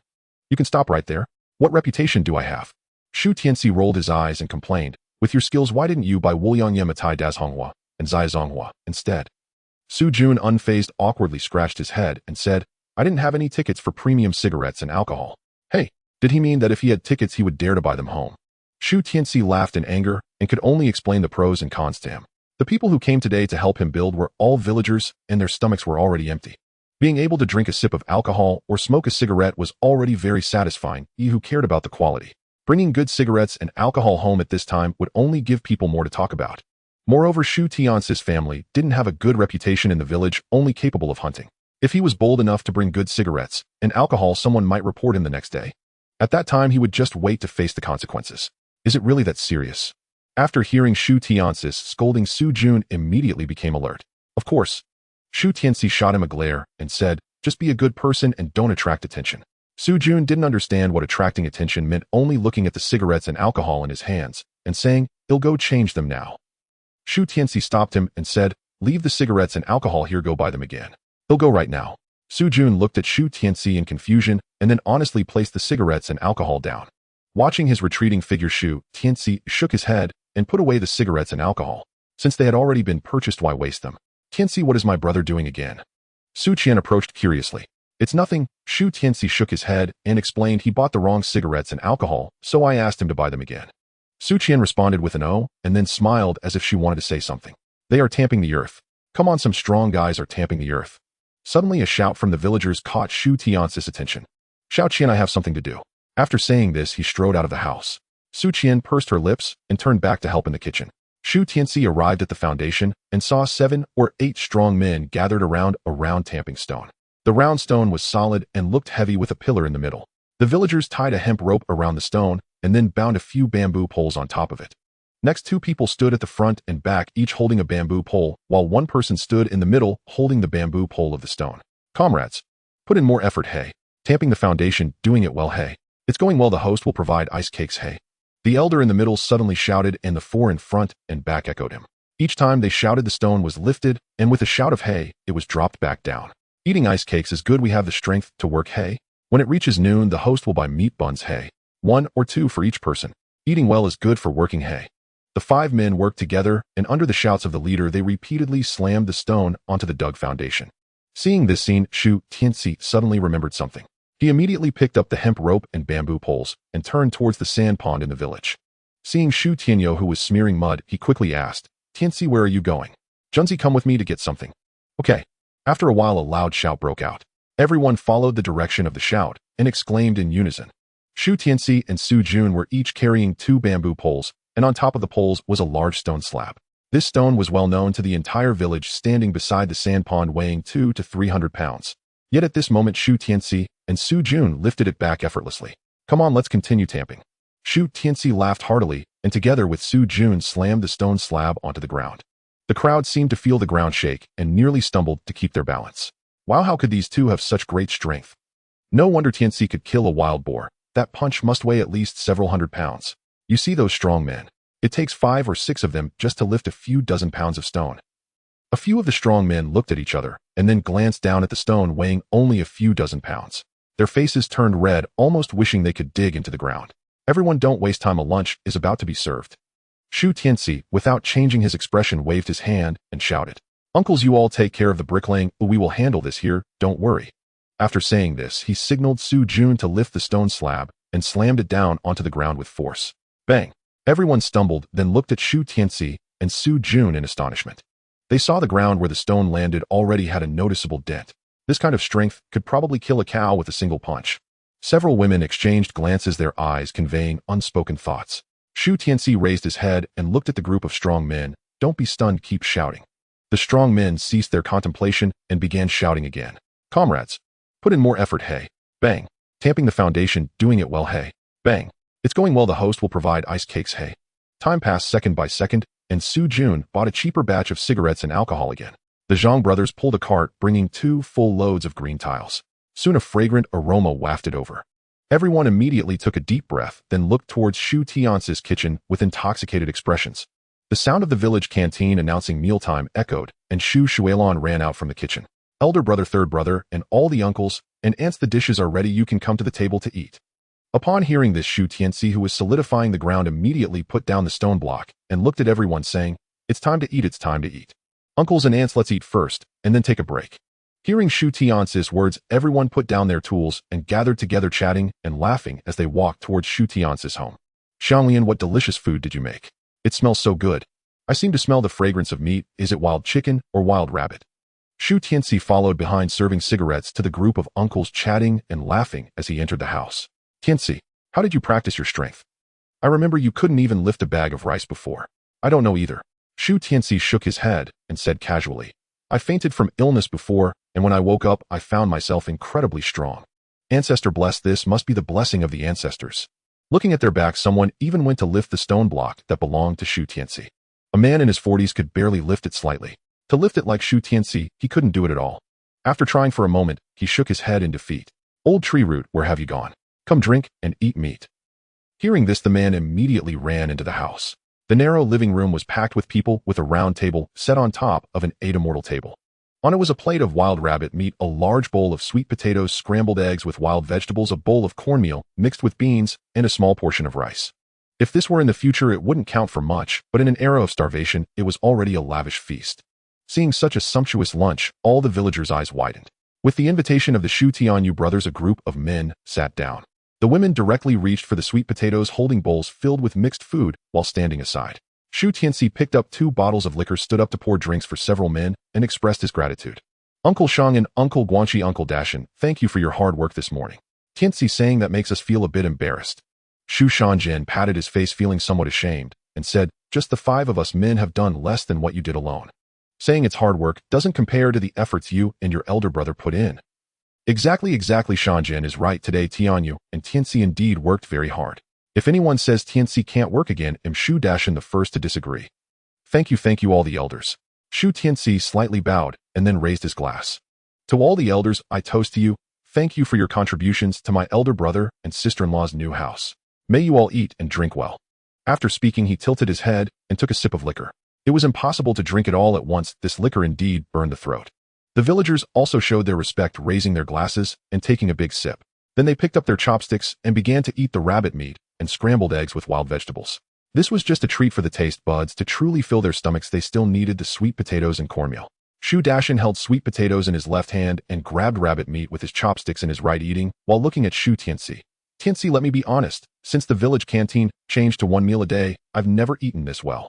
"You can stop right there. What reputation do I have?" Shu Tianci rolled his eyes and complained, "With your skills, why didn't you buy Wuliang Matai Das Honghua and Zai Zonghua instead?" Su Jun, unfazed, awkwardly scratched his head and said, "I didn't have any tickets for premium cigarettes and alcohol." Hey, did he mean that if he had tickets he would dare to buy them home? Shu Tianci laughed in anger and could only explain the pros and cons to him. The people who came today to help him build were all villagers, and their stomachs were already empty. Being able to drink a sip of alcohol or smoke a cigarette was already very satisfying, he who cared about the quality. Bringing good cigarettes and alcohol home at this time would only give people more to talk about. Moreover, Shu Tianci's family didn't have a good reputation in the village, only capable of hunting. If he was bold enough to bring good cigarettes and alcohol, someone might report him the next day. At that time, he would just wait to face the consequences. Is it really that serious? After hearing Shu Tianci's scolding, Su Jun immediately became alert. Of course. Shu Tianci shot him a glare and said, "Just be a good person and don't attract attention." Shu Jun didn't understand what attracting attention meant, only looking at the cigarettes and alcohol in his hands and saying, "He'll go change them now." Shu Tianci stopped him and said, "Leave the cigarettes and alcohol here, go buy them again. He'll go right now." Shu Jun looked at Shu Tianci in confusion and then honestly placed the cigarettes and alcohol down. Watching his retreating figure, Shu Tianci shook his head and put away the cigarettes and alcohol. Since they had already been purchased, why waste them? "Tianci, what is my brother doing again?" Shu Qian approached curiously. "It's nothing." Shu Tianci shook his head and explained he bought the wrong cigarettes and alcohol, so I asked him to buy them again. Shu Qian responded with an "oh," and then smiled as if she wanted to say something. "They are tamping the earth. Come on, some strong guys are tamping the earth." Suddenly a shout from the villagers caught Shu Tianci's attention. "Xiao Qian, I have something to do." After saying this, he strode out of the house. Shu Qian pursed her lips and turned back to help in the kitchen. Shu Tianci arrived at the foundation and saw 7 or 8 strong men gathered around a round tamping stone. The round stone was solid and looked heavy with a pillar in the middle. The villagers tied a hemp rope around the stone and then bound a few bamboo poles on top of it. Next, 2 people stood at the front and back, each holding a bamboo pole, while 1 person stood in the middle holding the bamboo pole of the stone. "Comrades, put in more effort, hey. Tamping the foundation, doing it well, hey. It's going well, the host will provide ice cakes, hey." The elder in the middle suddenly shouted and the 4 in front and back echoed him. Each time they shouted, the stone was lifted, and with a shout of "hey," it was dropped back down. "Eating ice cakes is good, we have the strength to work, hey. When it reaches noon, the host will buy meat buns, hey. 1 or 2 for each person. Eating well is good for working, hey." The 5 men worked together, and under the shouts of the leader, they repeatedly slammed the stone onto the dug foundation. Seeing this scene, Shu Tianci suddenly remembered something. He immediately picked up the hemp rope and bamboo poles and turned towards the sand pond in the village. Seeing Shu Tianyou, who was smearing mud, he quickly asked, "Tianci, where are you going?" "Junzi, come with me to get something." "Okay." After a while, a loud shout broke out. Everyone followed the direction of the shout and exclaimed in unison. Shu Tianci and Shu Jun were each carrying 2 bamboo poles, and on top of the poles was a large stone slab. This stone was well known to the entire village, standing beside the sand pond, weighing 200 to 300 pounds. Yet at this moment, Shu Tianci and Shu Jun lifted it back effortlessly. "Come on, let's continue tamping." Shu Tianci laughed heartily, and together with Shu Jun slammed the stone slab onto the ground. The crowd seemed to feel the ground shake and nearly stumbled to keep their balance. Wow, how could these 2 have such great strength? No wonder Tianci could kill a wild boar. That punch must weigh at least several hundred pounds. You see those strong men? It takes 5 or 6 of them just to lift a few dozen pounds of stone. A few of the strong men looked at each other and then glanced down at the stone weighing only a few dozen pounds. Their faces turned red, almost wishing they could dig into the ground. "Everyone, don't waste time, a lunch is about to be served." Shu Tianci, without changing his expression, waved his hand and shouted, "Uncles, you all take care of the bricklaying, we will handle this here, don't worry." After saying this, he signaled Shu Jun to lift the stone slab and slammed it down onto the ground with force. Bang! Everyone stumbled, then looked at Shu Tianci and Shu Jun in astonishment. They saw the ground where the stone landed already had a noticeable dent. This kind of strength could probably kill a cow with a single punch. Several women exchanged glances, their eyes conveying unspoken thoughts. Shu Tianci raised his head and looked at the group of strong men. "Don't be stunned, keep shouting." The strong men ceased their contemplation and began shouting again. "Comrades, put in more effort, hey." Bang! Tamping the foundation, doing it well, hey. Bang! It's going well, the host will provide ice cakes, hey. Time passed second by second, and Shu Jun bought a cheaper batch of cigarettes and alcohol again. The Zhang brothers pulled a cart bringing 2 full loads of green tiles. Soon a fragrant aroma wafted over. Everyone immediately took a deep breath, then looked towards Shu Tianci's kitchen with intoxicated expressions. The sound of the village canteen announcing mealtime echoed, and Shu Xianglian ran out from the kitchen. "Elder brother, third brother, and all the uncles and aunts, the dishes are ready, you can come to the table to eat." Upon hearing this, Shu Tianci, who was solidifying the ground, immediately put down the stone block and looked at everyone, saying, "It's time to eat, it's time to eat. Uncles and aunts, let's eat first, and then take a break." Hearing Shu Tianci's words, everyone put down their tools and gathered together, chatting and laughing as they walked towards Shu Tianci's home. "Xianglian, what delicious food did you make? It smells so good. I seem to smell the fragrance of meat. Is it wild chicken or wild rabbit?" Shu Tianci followed behind, serving cigarettes to the group of uncles, chatting and laughing as he entered the house. "Tianci, how did you practice your strength? I remember you couldn't even lift a bag of rice before." "I don't know either." Shu Tianci shook his head and said casually, "I fainted from illness before, and when I woke up, I found myself incredibly strong. Ancestor bless, this must be the blessing of the ancestors." Looking at their back, someone even went to lift the stone block that belonged to Shu Tianci. A man in his 40s could barely lift it slightly. To lift it like Shu Tianci, he couldn't do it at all. After trying for a moment, he shook his head in defeat. Old tree root, where have you gone? Come drink and eat meat. Hearing this, the man immediately ran into the house. The narrow living room was packed with people with a round table set on top of an immortal table. On it was a plate of wild rabbit meat, a large bowl of sweet potatoes, scrambled eggs with wild vegetables, a bowl of cornmeal mixed with beans, and a small portion of rice. If this were in the future, it wouldn't count for much, but in an era of starvation, it was already a lavish feast. Seeing such a sumptuous lunch, all the villagers' eyes widened. With the invitation of the Shu Tianyou brothers, a group of men sat down. The women directly reached for the sweet potatoes, holding bowls filled with mixed food while standing aside. Shu Tianci picked up 2 bottles of liquor, stood up to pour drinks for several men, and expressed his gratitude. Uncle Shang and Uncle Guanxi, Uncle Dashan, thank you for your hard work this morning. Tianci saying that makes us feel a bit embarrassed. Shu Xianglian patted his face, feeling somewhat ashamed, and said, just the 5 of us men have done less than what you did alone. Saying it's hard work doesn't compare to the efforts you and your elder brother put in. Exactly, Xianglian is right today. Tianyou and Tianci indeed worked very hard. If anyone says Tianci can't work again, am Shu Dashan the first to disagree. Thank you all the elders. Shu Tianci slightly bowed and then raised his glass. To all the elders, I toast to you. Thank you for your contributions to my elder brother and sister-in-law's new house. May you all eat and drink well. After speaking, he tilted his head and took a sip of liquor. It was impossible to drink it all at once. This liquor indeed burned the throat. The villagers also showed their respect, raising their glasses and taking a big sip. Then they picked up their chopsticks and began to eat the rabbit meat and scrambled eggs with wild vegetables. This was just a treat for the taste buds. To truly fill their stomachs, they still needed the sweet potatoes and cornmeal. Shu Dashan held sweet potatoes in his left hand and grabbed rabbit meat with his chopsticks in his right, eating while looking at Shu Tianci. Tianci, let me be honest, since the village canteen changed to 1 meal a day, I've never eaten this well.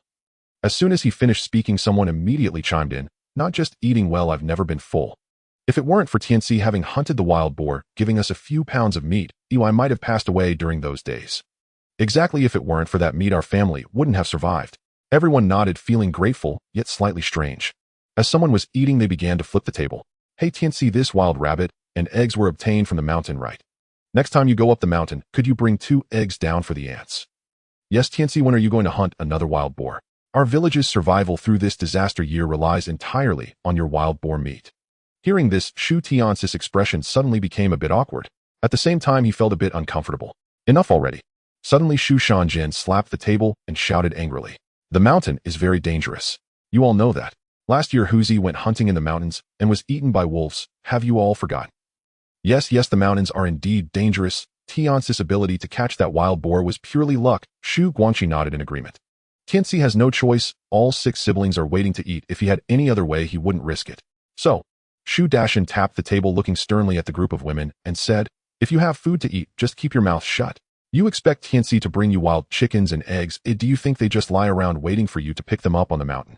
As soon as he finished speaking, someone immediately chimed in, not just eating well, I've never been full. If it weren't for Tianci having hunted the wild boar, giving us a few pounds of meat, I might have passed away during those days. Exactly, if it weren't for that meat, our family wouldn't have survived. Everyone nodded, feeling grateful, yet slightly strange. As someone was eating, they began to flip the table. Hey Tianci, this wild rabbit and eggs were obtained from the mountain, right? Next time you go up the mountain, could you bring 2 eggs down for the ants? Yes Tianci, when are you going to hunt another wild boar? Our village's survival through this disaster year relies entirely on your wild boar meat. Hearing this, Shu Tianci's expression suddenly became a bit awkward. At the same time, he felt a bit uncomfortable. Enough already. Suddenly, Shu Xianglian slapped the table and shouted angrily. The mountain is very dangerous. You all know that. Last year, Huzi went hunting in the mountains and was eaten by wolves. Have you all forgotten? Yes, the mountains are indeed dangerous. Tianci's ability to catch that wild boar was purely luck. Shu Guanxi nodded in agreement. Tianci has no choice. All 6 siblings are waiting to eat. If he had any other way, he wouldn't risk it. So, Shu Dashan tapped the table, looking sternly at the group of women, and said, if you have food to eat, just keep your mouth shut. You expect Tianci to bring you wild chickens and eggs. Do you think they just lie around waiting for you to pick them up on the mountain?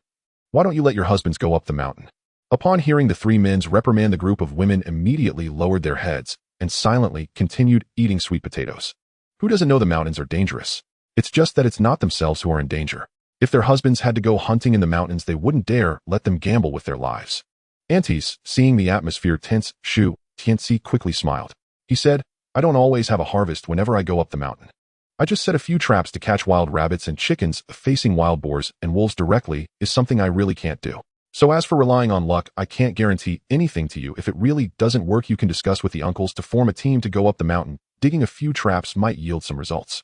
Why don't you let your husbands go up the mountain? Upon hearing the 3 men's reprimand, the group of women immediately lowered their heads and silently continued eating sweet potatoes. Who doesn't know the mountains are dangerous? It's just that it's not themselves who are in danger. If their husbands had to go hunting in the mountains, they wouldn't dare let them gamble with their lives. Aunties, seeing the atmosphere tense, Shu Tianci quickly smiled. He said, I don't always have a harvest whenever I go up the mountain. I just set a few traps to catch wild rabbits and chickens. Facing wild boars and wolves directly is something I really can't do. So as for relying on luck, I can't guarantee anything to you. If it really doesn't work, you can discuss with the uncles to form a team to go up the mountain. Digging a few traps might yield some results.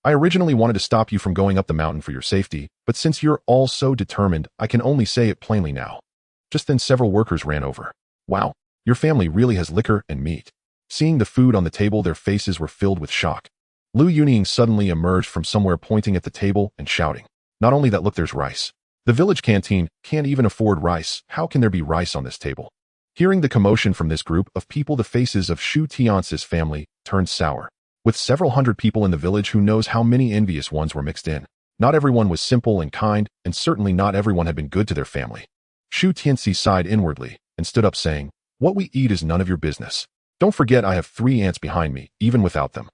I originally wanted to stop you from going up the mountain for your safety, but since you're all so determined, I can only say it plainly now. Just then several workers ran over. Wow, your family really has liquor and meat. Seeing the food on the table, their faces were filled with shock. Lu Yunying suddenly emerged from somewhere, pointing at the table and shouting. Not only that, look, there's rice. The village canteen can't even afford rice. How can there be rice on this table? Hearing the commotion from this group of people, the faces of Shu Tianci's family turned sour. With several hundred people in the village, who knows how many envious ones were mixed in. Not everyone was simple and kind, and certainly not everyone had been good to their family. Shu Tianci sighed inwardly and stood up, saying, what we eat is none of your business. Don't forget I have 3 ants behind me, even without them.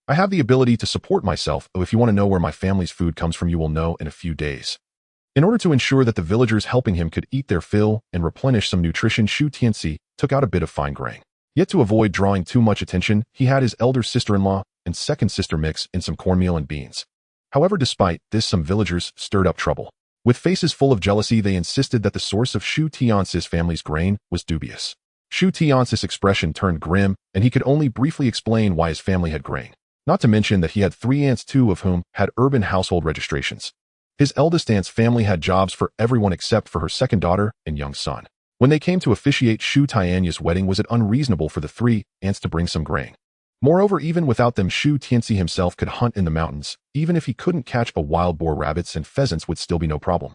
I have the ability to support myself. If you want to know where my family's food comes from, you will know in a few days. In order to ensure that the villagers helping him could eat their fill and replenish some nutrition, Shu Tianci took out a bit of fine grain. Yet to avoid drawing too much attention, he had his elder sister-in-law and second sister mix in some cornmeal and beans. However, despite this, some villagers stirred up trouble. With faces full of jealousy, they insisted that the source of Shu Tianci's family's grain was dubious. Shu Tianci's expression turned grim, and he could only briefly explain why his family had grain. Not to mention that he had 3 aunts, 2 of whom had urban household registrations. His eldest aunt's family had jobs for everyone except for her second daughter and young son. When they came to officiate Shu Tianyou's wedding, was it unreasonable for the 3 aunts to bring some grain? Moreover, even without them, Shu Tianci himself could hunt in the mountains. Even if he couldn't catch a wild boar, rabbits and pheasants would still be no problem.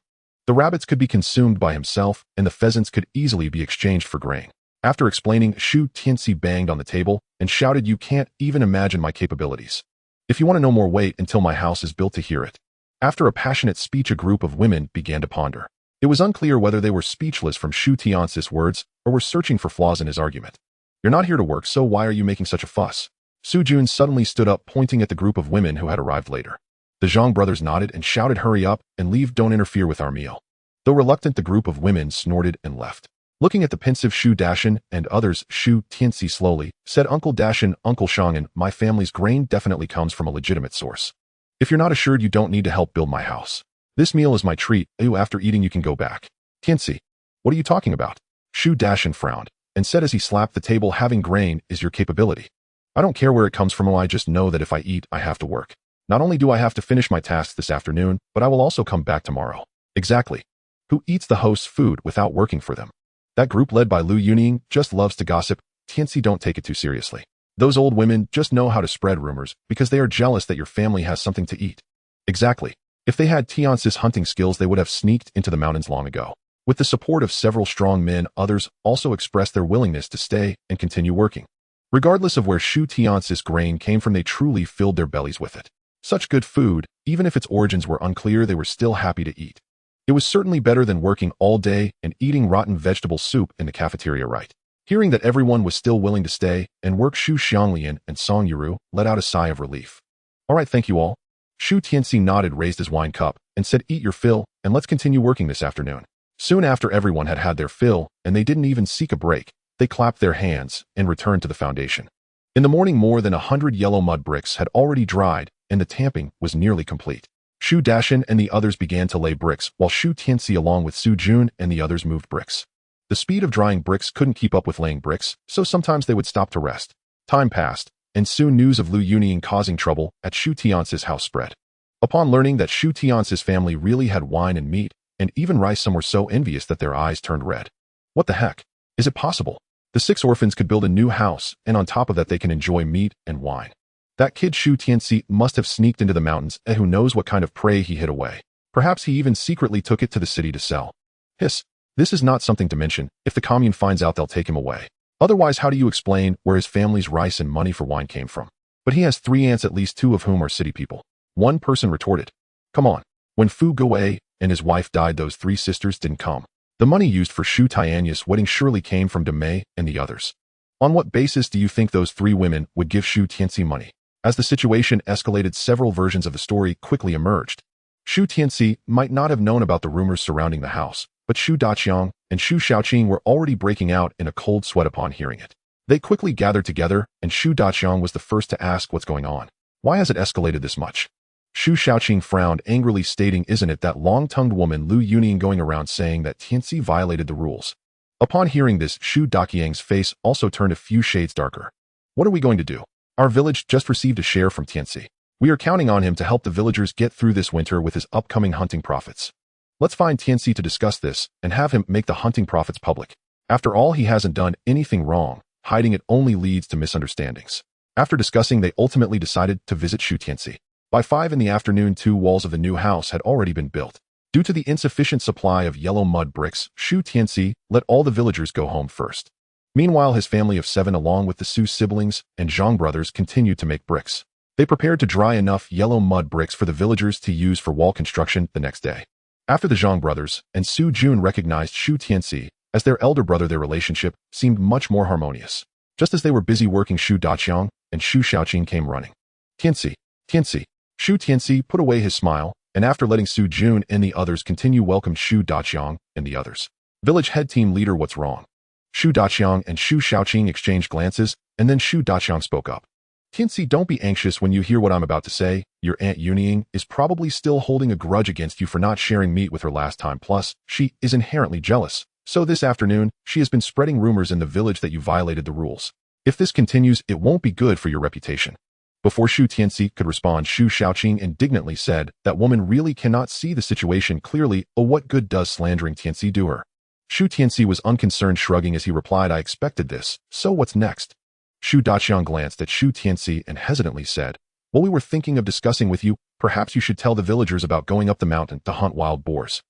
The rabbits could be consumed by himself, and the pheasants could easily be exchanged for grain. After explaining, Shu Tianci banged on the table and shouted, "You can't even imagine my capabilities. If you want to know more, wait until my house is built to hear it." After a passionate speech, a group of women began to ponder. It was unclear whether they were speechless from Shu Tianci's words or were searching for flaws in his argument. "You're not here to work, so why are you making such a fuss?" Su Jun suddenly stood up, pointing at the group of women who had arrived later. The Zhang brothers nodded and shouted, "Hurry up and leave, don't interfere with our meal." Though reluctant, the group of women snorted and left. Looking at the pensive Shu Dashan and others, Shu Tianci slowly said, "Uncle Dashan, Uncle Xianglian, my family's grain definitely comes from a legitimate source. If you're not assured, you don't need to help build my house. This meal is my treat. After eating, you can go back." "Tianci, what are you talking about?" Shu Dashan frowned and said as he slapped the table, "Having grain is your capability. I don't care where it comes from. I just know that if I eat, I have to work. Not only do I have to finish my tasks this afternoon, but I will also come back tomorrow." "Exactly. Who eats the host's food without working for them? That group led by Lu Yuning just loves to gossip. Tianci, don't take it too seriously. Those old women just know how to spread rumors because they are jealous that your family has something to eat." "Exactly. If they had Tianci's hunting skills, they would have sneaked into the mountains long ago." With the support of several strong men, others also expressed their willingness to stay and continue working. Regardless of where Shu Tianci's grain came from, they truly filled their bellies with it. Such good food, even if its origins were unclear, they were still happy to eat. It was certainly better than working all day and eating rotten vegetable soup in the cafeteria, right? Hearing that everyone was still willing to stay and work, Shu Xianglian and Song Yuru let out a sigh of relief. "All right, thank you all." Shu Tianci nodded, raised his wine cup, and said, "Eat your fill, and let's continue working this afternoon." Soon after everyone had had their fill, and they didn't even seek a break, they clapped their hands and returned to the foundation. In the morning, more than 100 yellow mud bricks had already dried, and the tamping was nearly complete. Shu Dashan and the others began to lay bricks, while Shu Tianci along with Su Jun and the others moved bricks. The speed of drying bricks couldn't keep up with laying bricks, so sometimes they would stop to rest. Time passed, and soon news of Lu Yuning causing trouble at Shu Tianci's house spread. Upon learning that Shu Tianci's family really had wine and meat, and even rice, some were so envious that their eyes turned red. "What the heck? Is it possible? The 6 orphans could build a new house, and on top of that they can enjoy meat and wine. That kid Shu Tianci must have sneaked into the mountains, and who knows what kind of prey he hid away. Perhaps he even secretly took it to the city to sell. Hiss, this is not something to mention. If the commune finds out, they'll take him away. Otherwise, how do you explain where his family's rice and money for wine came from?" "But he has 3 aunts, at least 2 of whom are city people." One person retorted. "Come on. When Fu Guowei and his wife died, those 3 sisters didn't come. The money used for Shu Tianyou's wedding surely came from Demei and the others. On what basis do you think those 3 women would give Shu Tianci money?" As the situation escalated, several versions of the story quickly emerged. Shu Tianci might not have known about the rumors surrounding the house, but Shu Daqiang and Shu Xiaoqing were already breaking out in a cold sweat upon hearing it. They quickly gathered together, and Shu Daqiang was the first to ask, "What's going on? Why has it escalated this much?" Shu Xiaoqing frowned angrily, stating, "Isn't it that long-tongued woman Lu Yuning going around saying that Tianci violated the rules?" Upon hearing this, Shu Daqiang's face also turned a few shades darker. "What are we going to do? Our village just received a share from Tianci. We are counting on him to help the villagers get through this winter with his upcoming hunting profits. Let's find Tianci to discuss this and have him make the hunting profits public. After all, he hasn't done anything wrong. Hiding it only leads to misunderstandings." After discussing, they ultimately decided to visit Shu Tianci. By 5 in the afternoon, 2 walls of the new house had already been built. Due to the insufficient supply of yellow mud bricks, Shu Tianci let all the villagers go home first. Meanwhile, his family of 7 along with the Su siblings and Zhang brothers continued to make bricks. They prepared to dry enough yellow mud bricks for the villagers to use for wall construction the next day. After the Zhang brothers and Su Jun recognized Shu Tianci as their elder brother, their relationship seemed much more harmonious. Just as they were busy working, Shu Daqiang and Shu Xiaoqing came running. "Tianci, Tianci." Shu Tianci put away his smile, and after letting Su Jun and the others continue, welcomed Shu Daqiang and the others. "Village head team leader, what's wrong?" Shu Daqiang and Shu Xiaoqing exchanged glances, and then Shu Daqiang spoke up. "Tianci, don't be anxious when you hear what I'm about to say. Your Aunt Yuning is probably still holding a grudge against you for not sharing meat with her last time. Plus, she is inherently jealous. So this afternoon, she has been spreading rumors in the village that you violated the rules. If this continues, it won't be good for your reputation." Before Shu Tianci could respond, Shu Xiaoqing indignantly said, "That woman really cannot see the situation clearly. Oh, what good does slandering Tianci do her?" Shu Tianci was unconcerned, shrugging as he replied, "I expected this. So what's next?" Shu Daqiang glanced at Shu Tianci and hesitantly said, "Well, we were thinking of discussing with you. Perhaps you should tell the villagers about going up the mountain to hunt wild boars."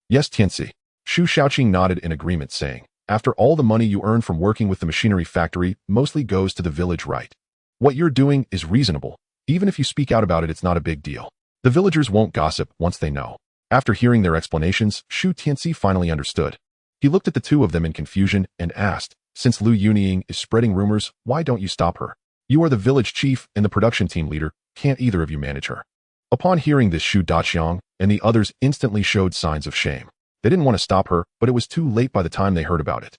"Yes, Tianci." Shu Xiaoqing nodded in agreement, saying, "After all, the money you earn from working with the machinery factory mostly goes to the village, right? What you're doing is reasonable. Even if you speak out about it, it's not a big deal. The villagers won't gossip once they know." After hearing their explanations, Shu Tianci finally understood. He looked at the two of them in confusion and asked, "Since Lu Yunying is spreading rumors, why don't you stop her? You are the village chief and the production team leader. Can't either of you manage her?" Upon hearing this, Shu Daqiang and the others instantly showed signs of shame. They didn't want to stop her, but it was too late by the time they heard about it.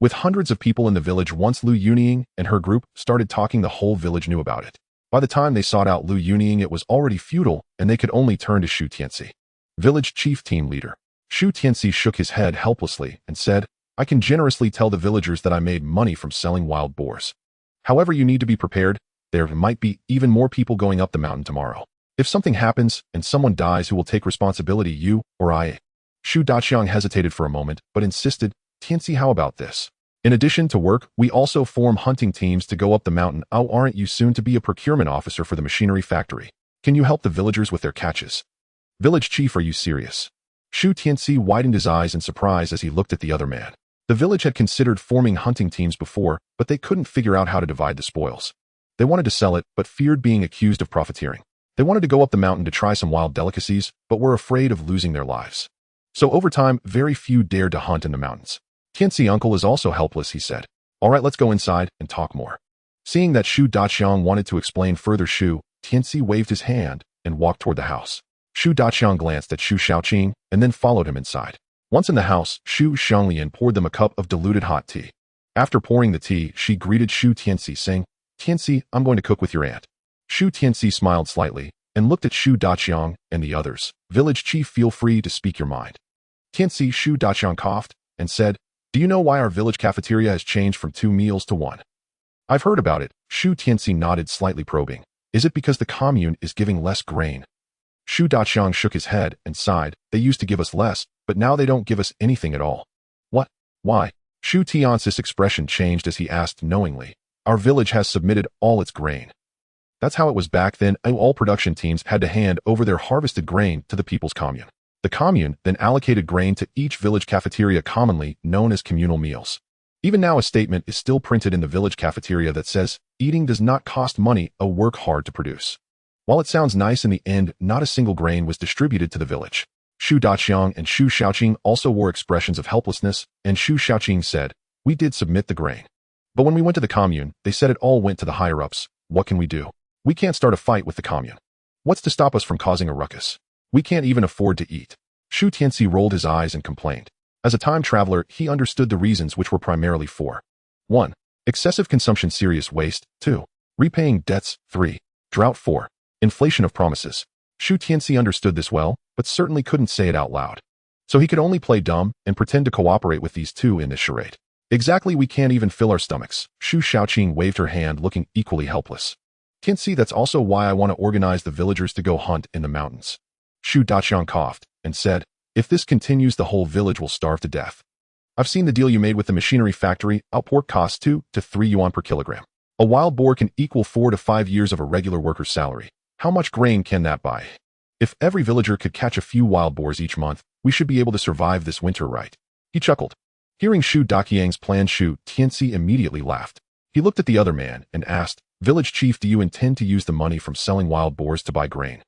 With hundreds of people in the village, once Lu Yunying and her group started talking, the whole village knew about it. By the time they sought out Lu Yunying, it was already futile, and they could only turn to Shu Tianci. Village chief team leader. Shu Tianci shook his head helplessly and said, "I can generously tell the villagers that I made money from selling wild boars. However, you need to be prepared. There might be even more people going up the mountain tomorrow. If something happens and someone dies, who will take responsibility, you or I?" Shu Daqiang hesitated for a moment, but insisted, "Tianci, how about this? In addition to work, we also form hunting teams to go up the mountain. Oh, aren't you soon to be a procurement officer for the machinery factory? Can you help the villagers with their catches?" "Village chief, are you serious?" Shu Tianci widened his eyes in surprise as he looked at the other man. The village had considered forming hunting teams before, but they couldn't figure out how to divide the spoils. They wanted to sell it, but feared being accused of profiteering. They wanted to go up the mountain to try some wild delicacies, but were afraid of losing their lives. So over time, very few dared to hunt in the mountains. "Tianci, uncle is also helpless," he said. "All right, let's go inside and talk more." Seeing that Shu Daqiang wanted to explain further, Shu Tianci waved his hand and walked toward the house. Shu Daqiang glanced at Shu Xiaoqing and then followed him inside. Once in the house, Shu Xianglian poured them a cup of diluted hot tea. After pouring the tea, she greeted Shu Tianci, saying, "Tianci, I'm going to cook with your aunt." Shu Tianci smiled slightly and looked at Shu Daqiang and the others. "Village chief, feel free to speak your mind." "Tianci," Shu Daqiang coughed and said, "Do you know why our village cafeteria has changed from 2 meals to 1? "I've heard about it." Shu Tianci nodded, slightly probing. "Is it because the commune is giving less grain?" Shu Daqiang shook his head and sighed. "They used to give us less, but now they don't give us anything at all." "What? Why?" Shu Tianci's expression changed as he asked knowingly. "Our village has submitted all its grain." That's how it was back then. All production teams had to hand over their harvested grain to the people's commune. The commune then allocated grain to each village cafeteria, commonly known as communal meals. Even now, a statement is still printed in the village cafeteria that says, "Eating does not cost money, work hard to produce." While it sounds nice, in the end, not a single grain was distributed to the village. Shu Daqiang and Shu Xiaoqing also wore expressions of helplessness, and Shu Xiaoqing said, "We did submit the grain. But when we went to the commune, they said it all went to the higher-ups. What can we do? We can't start a fight with the commune. What's to stop us from causing a ruckus? We can't even afford to eat." Shu Tianci rolled his eyes and complained. As a time traveler, he understood the reasons, which were primarily 4. 1. Excessive consumption, serious waste. 2. Repaying debts. 3. Drought. 4. Inflation of promises. Shu Tianci understood this well, but certainly couldn't say it out loud. So he could only play dumb and pretend to cooperate with these two in this charade. "Exactly, we can't even fill our stomachs." Shu Xiaoqing waved her hand, looking equally helpless. "Tianci, that's also why I want to organize the villagers to go hunt in the mountains." Shu Daqiang coughed and said, "If this continues, the whole village will starve to death. I've seen the deal you made with the machinery factory. Our pork costs 2 to 3 yuan per kilogram. A wild boar can equal 4 to 5 years of a regular worker's salary. How much grain can that buy? If every villager could catch a few wild boars each month, we should be able to survive this winter, right?" He chuckled. Hearing Shu Daqiang's plan, Shu Tianci immediately laughed. He looked at the other man and asked, "Village chief, do you intend to use the money from selling wild boars to buy grain?"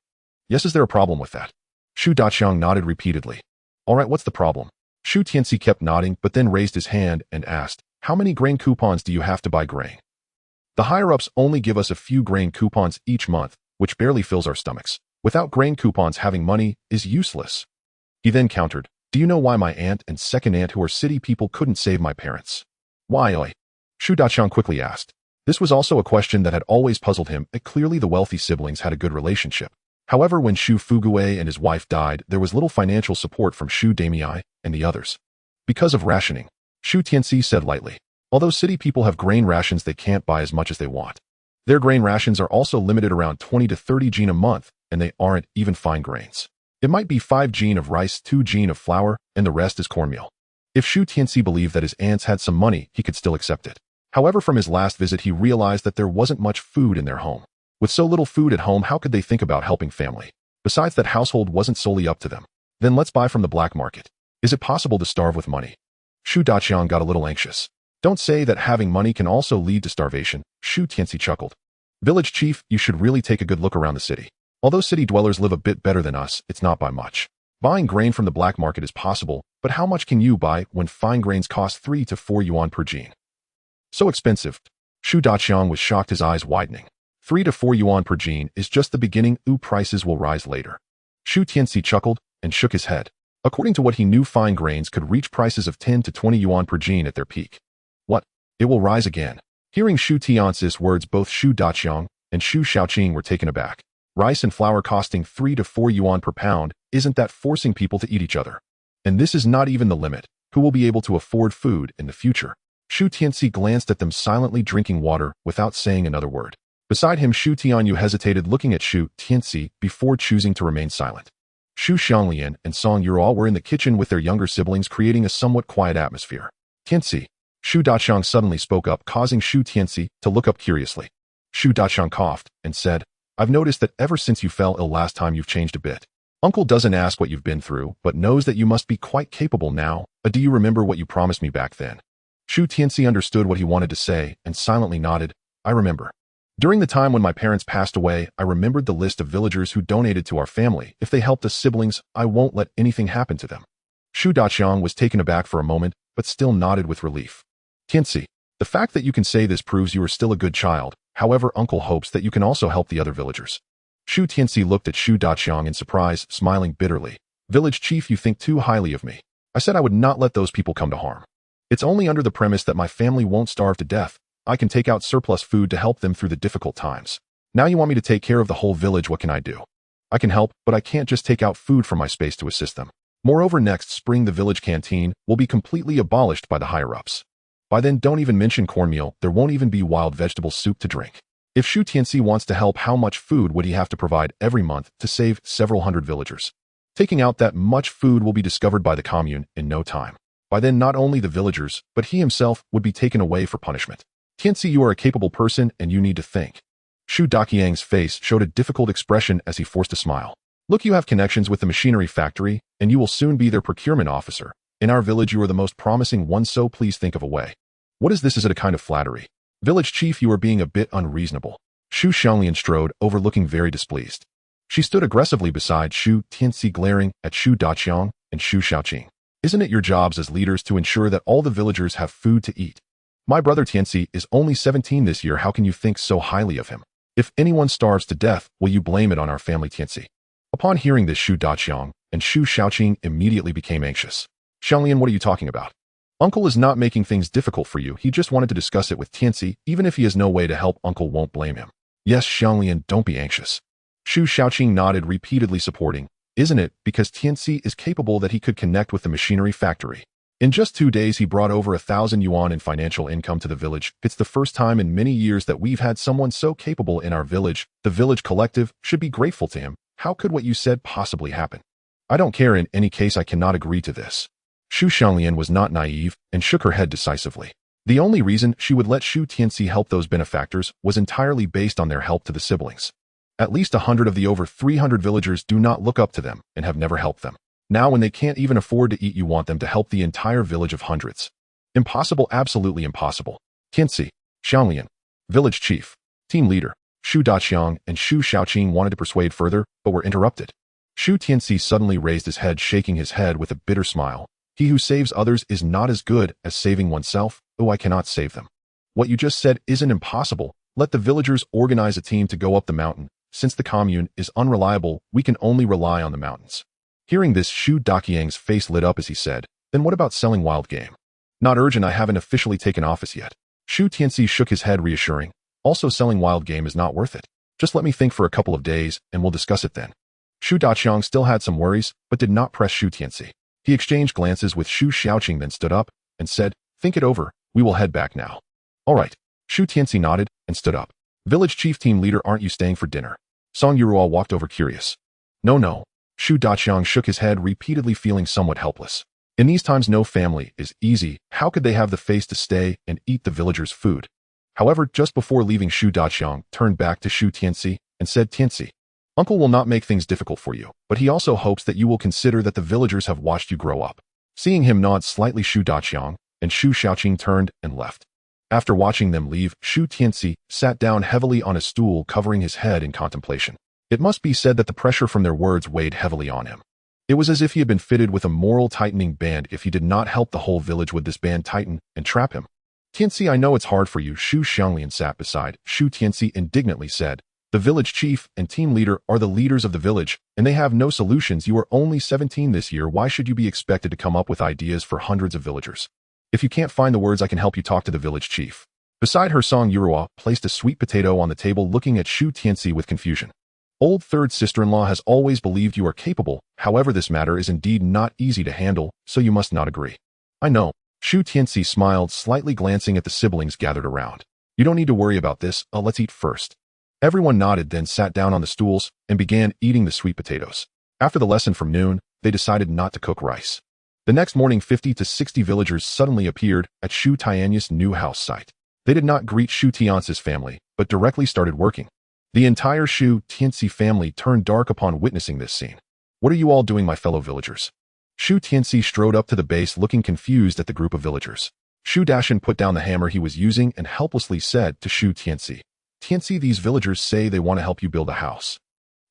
"Yes, is there a problem with that?" Shu Daqiang nodded repeatedly. "All right, what's the problem?" Shu Tianci kept nodding, but then raised his hand and asked, "How many grain coupons do you have to buy grain?" "The higher-ups only give us a few grain coupons each month, which barely fills our stomachs. Without grain coupons, having money is useless." He then countered, "Do you know why my aunt and second aunt, who are city people, couldn't save my parents?" "Why?" Shu Daqiang quickly asked. This was also a question that had always puzzled him. Clearly the wealthy siblings had a good relationship. However, when Shu Fuguei and his wife died, there was little financial support from Shu Damei and the others. Because of rationing, Shu Tianci said lightly. Although city people have grain rations, they can't buy as much as they want. Their grain rations are also limited around 20 to 30 jin a month, and they aren't even fine grains. It might be 5 jin of rice, 2 jin of flour, and the rest is cornmeal. If Shu Tianci believed that his aunts had some money, he could still accept it. However, from his last visit, he realized that there wasn't much food in their home. With so little food at home, how could they think about helping family? Besides, that household wasn't solely up to them. Then let's buy from the black market. Is it possible to starve with money? Shu Tianyou got a little anxious. Don't say that having money can also lead to starvation, Shu Tianci chuckled. Village chief, you should really take a good look around the city. Although city dwellers live a bit better than us, it's not by much. Buying grain from the black market is possible, but how much can you buy when fine grains cost 3 to 4 yuan per jin? So expensive. Shu Tianyou was shocked, his eyes widening. 3 to 4 yuan per jin is just the beginning. Prices will rise later. Shu Tianci chuckled and shook his head. According to what he knew, fine grains could reach prices of 10 to 20 yuan per jin at their peak. What? It will rise again. Hearing Shu Tianci's words, both Shu Tianyou and Shu Xiaolian were taken aback. Rice and flour costing 3 to 4 yuan per pound, isn't that forcing people to eat each other? And this is not even the limit. Who will be able to afford food in the future? Shu Tianci glanced at them silently, drinking water without saying another word. Beside him, Shu Tianyou hesitated, looking at Shu Tianci before choosing to remain silent. Shu Xianglian and Song Yural were in the kitchen with their younger siblings, creating a somewhat quiet atmosphere. Tianci. Shu Tianyou suddenly spoke up, causing Shu Tianci to look up curiously. Shu Tianyou coughed and said, I've noticed that ever since you fell ill last time, you've changed a bit. Uncle doesn't ask what you've been through, but knows that you must be quite capable now. Do you remember what you promised me back then? Shu Tianci understood what he wanted to say and silently nodded. I remember. During the time when my parents passed away, I remembered the list of villagers who donated to our family. If they helped us siblings, I won't let anything happen to them. Shu Tianyou was taken aback for a moment, but still nodded with relief. Tianci, the fact that you can say this proves you are still a good child. However, Uncle hopes that you can also help the other villagers. Shu Tianci looked at Shu Tianyou in surprise, smiling bitterly. Village chief, you think too highly of me. I said I would not let those people come to harm. It's only under the premise that my family won't starve to death. I can take out surplus food to help them through the difficult times. Now you want me to take care of the whole village. What can I do? I can help, but I can't just take out food from my space to assist them. Moreover, next spring the village canteen will be completely abolished by the higher-ups. By then, don't even mention cornmeal. There won't even be wild vegetable soup to drink. If Shu Tianci wants to help, how much food would he have to provide every month to save several hundred villagers? Taking out that much food will be discovered by the commune in no time. By then, not only the villagers, but he himself would be taken away for punishment. Tianci, you are a capable person and you need to think. Shu Tianyou's face showed a difficult expression as he forced a smile. Look, you have connections with the machinery factory, and you will soon be their procurement officer. In our village, you are the most promising one, so please think of a way. What is this? Is it a kind of flattery? Village chief, you are being a bit unreasonable. Shu Xianglian strode over, looking very displeased. She stood aggressively beside Shu Tianci, glaring at Shu Tianyou and Shu Xiaolian. Isn't it your jobs as leaders to ensure that all the villagers have food to eat? My brother Tianci is only 17 this year. How can you think so highly of him? If anyone starves to death, will you blame it on our family, Tianci? Upon hearing this, Shu Tianyou and Shu Xiaolian immediately became anxious. Xianglian, what are you talking about? Uncle is not making things difficult for you. He just wanted to discuss it with Tianci. Even if he has no way to help, Uncle won't blame him. Yes, Xianglian, don't be anxious. Shu Xiaolian nodded, repeatedly supporting. Isn't it because Tianci is capable that he could connect with the machinery factory? In just 2 days, he brought over 1,000 yuan in financial income to the village. It's the first time in many years that we've had someone so capable in our village. The village collective should be grateful to him. How could what you said possibly happen? I don't care. In any case, I cannot agree to this. Shu Xianglian was not naive and shook her head decisively. The only reason she would let Shu Tianci help those benefactors was entirely based on their help to the siblings. At least 100 of the over 300 villagers do not look up to them and have never helped them. Now, when they can't even afford to eat, you want them to help the entire village of hundreds. Impossible, absolutely impossible. Tianci, Xianglian, village chief, team leader, Shu Tianyou and Shu Xiaolian wanted to persuade further, but were interrupted. Shu Tianci suddenly raised his head, shaking his head with a bitter smile. He who saves others is not as good as saving oneself. Oh, I cannot save them. What you just said isn't impossible. Let the villagers organize a team to go up the mountain. Since the commune is unreliable, we can only rely on the mountains. Hearing this, Shu Tianyou's face lit up as he said, then what about selling wild game? Not urgent, I haven't officially taken office yet. Shu Tianci shook his head, reassuring. Also, selling wild game is not worth it. Just let me think for a couple of days, and we'll discuss it then. Shu Tianyou still had some worries, but did not press Shu Tianci. He exchanged glances with Shu Xiaoqing, then stood up and said, "Think it over. We will head back now." "All right." Shu Tianci nodded and stood up. "Village chief team leader, aren't you staying for dinner?" Song Yuruo walked over curious. No. Shu Daqiang shook his head, repeatedly feeling somewhat helpless. In these times, no family is easy. How could they have the face to stay and eat the villagers' food? However, just before leaving, Shu Daqiang turned back to Shu Tianci and said, "Tianci, Uncle will not make things difficult for you, but he also hopes that you will consider that the villagers have watched you grow up." Seeing him nod slightly, Shu Daqiang and Shu Xiaoqing turned and left. After watching them leave, Shu Tianci sat down heavily on a stool, covering his head in contemplation. It must be said that the pressure from their words weighed heavily on him. It was as if he had been fitted with a moral tightening band. If he did not help, the whole village would this band tighten and trap him. "Tianci, I know it's hard for you." Shu Xianglian sat beside Shu Tianci indignantly said, "The village chief and team leader are the leaders of the village, and they have no solutions. You are only 17 this year. Why should you be expected to come up with ideas for hundreds of villagers? If you can't find the words, I can help you talk to the village chief." Beside her, Song Yuruo placed a sweet potato on the table, looking at Shu Tianci with confusion. "Old third sister-in-law has always believed you are capable. However, this matter is indeed not easy to handle, so you must not agree." "I know." Shu Tianci smiled, slightly glancing at the siblings gathered around. "You don't need to worry about this. Let's eat first." Everyone nodded, then sat down on the stools and began eating the sweet potatoes. After the lesson from noon, they decided not to cook rice. The next morning, 50 to 60 villagers suddenly appeared at Shu Tianyou's new house site. They did not greet Shu Tianci's family, but directly started working. The entire Shu Tianci family turned dark upon witnessing this scene. "What are you all doing, my fellow villagers?" Shu Tianci strode up to the base, looking confused at the group of villagers. Shu Daqiang put down the hammer he was using and helplessly said to Shu Tianci, "Tianci, these villagers say they want to help you build a house.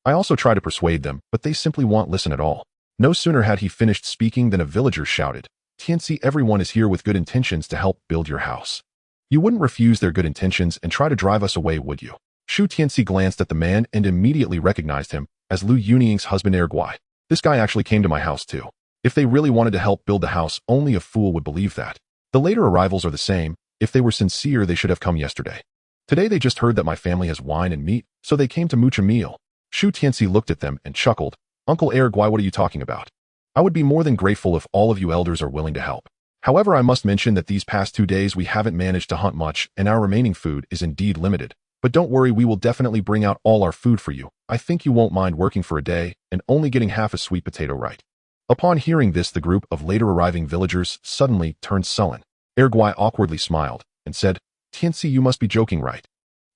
I also try to persuade them, but they simply won't listen at all." No sooner had he finished speaking than a villager shouted, "Tianci, everyone is here with good intentions to help build your house. You wouldn't refuse their good intentions and try to drive us away, would you?" Shu Tianci glanced at the man and immediately recognized him as Lu Yuning's husband Erguai. "This guy actually came to my house too. If they really wanted to help build the house, only a fool would believe that. The later arrivals are the same. If they were sincere, they should have come yesterday. Today they just heard that my family has wine and meat, so they came to mooch a meal." Shu Tianci looked at them and chuckled. "Uncle Erguai, what are you talking about? I would be more than grateful if all of you elders are willing to help. However, I must mention that these past 2 days we haven't managed to hunt much, and our remaining food is indeed limited. But don't worry, we will definitely bring out all our food for you. I think you won't mind working for a day and only getting half a sweet potato right." Upon hearing this, the group of later arriving villagers suddenly turned sullen. Erguai awkwardly smiled and said, "Tianci, you must be joking, right?"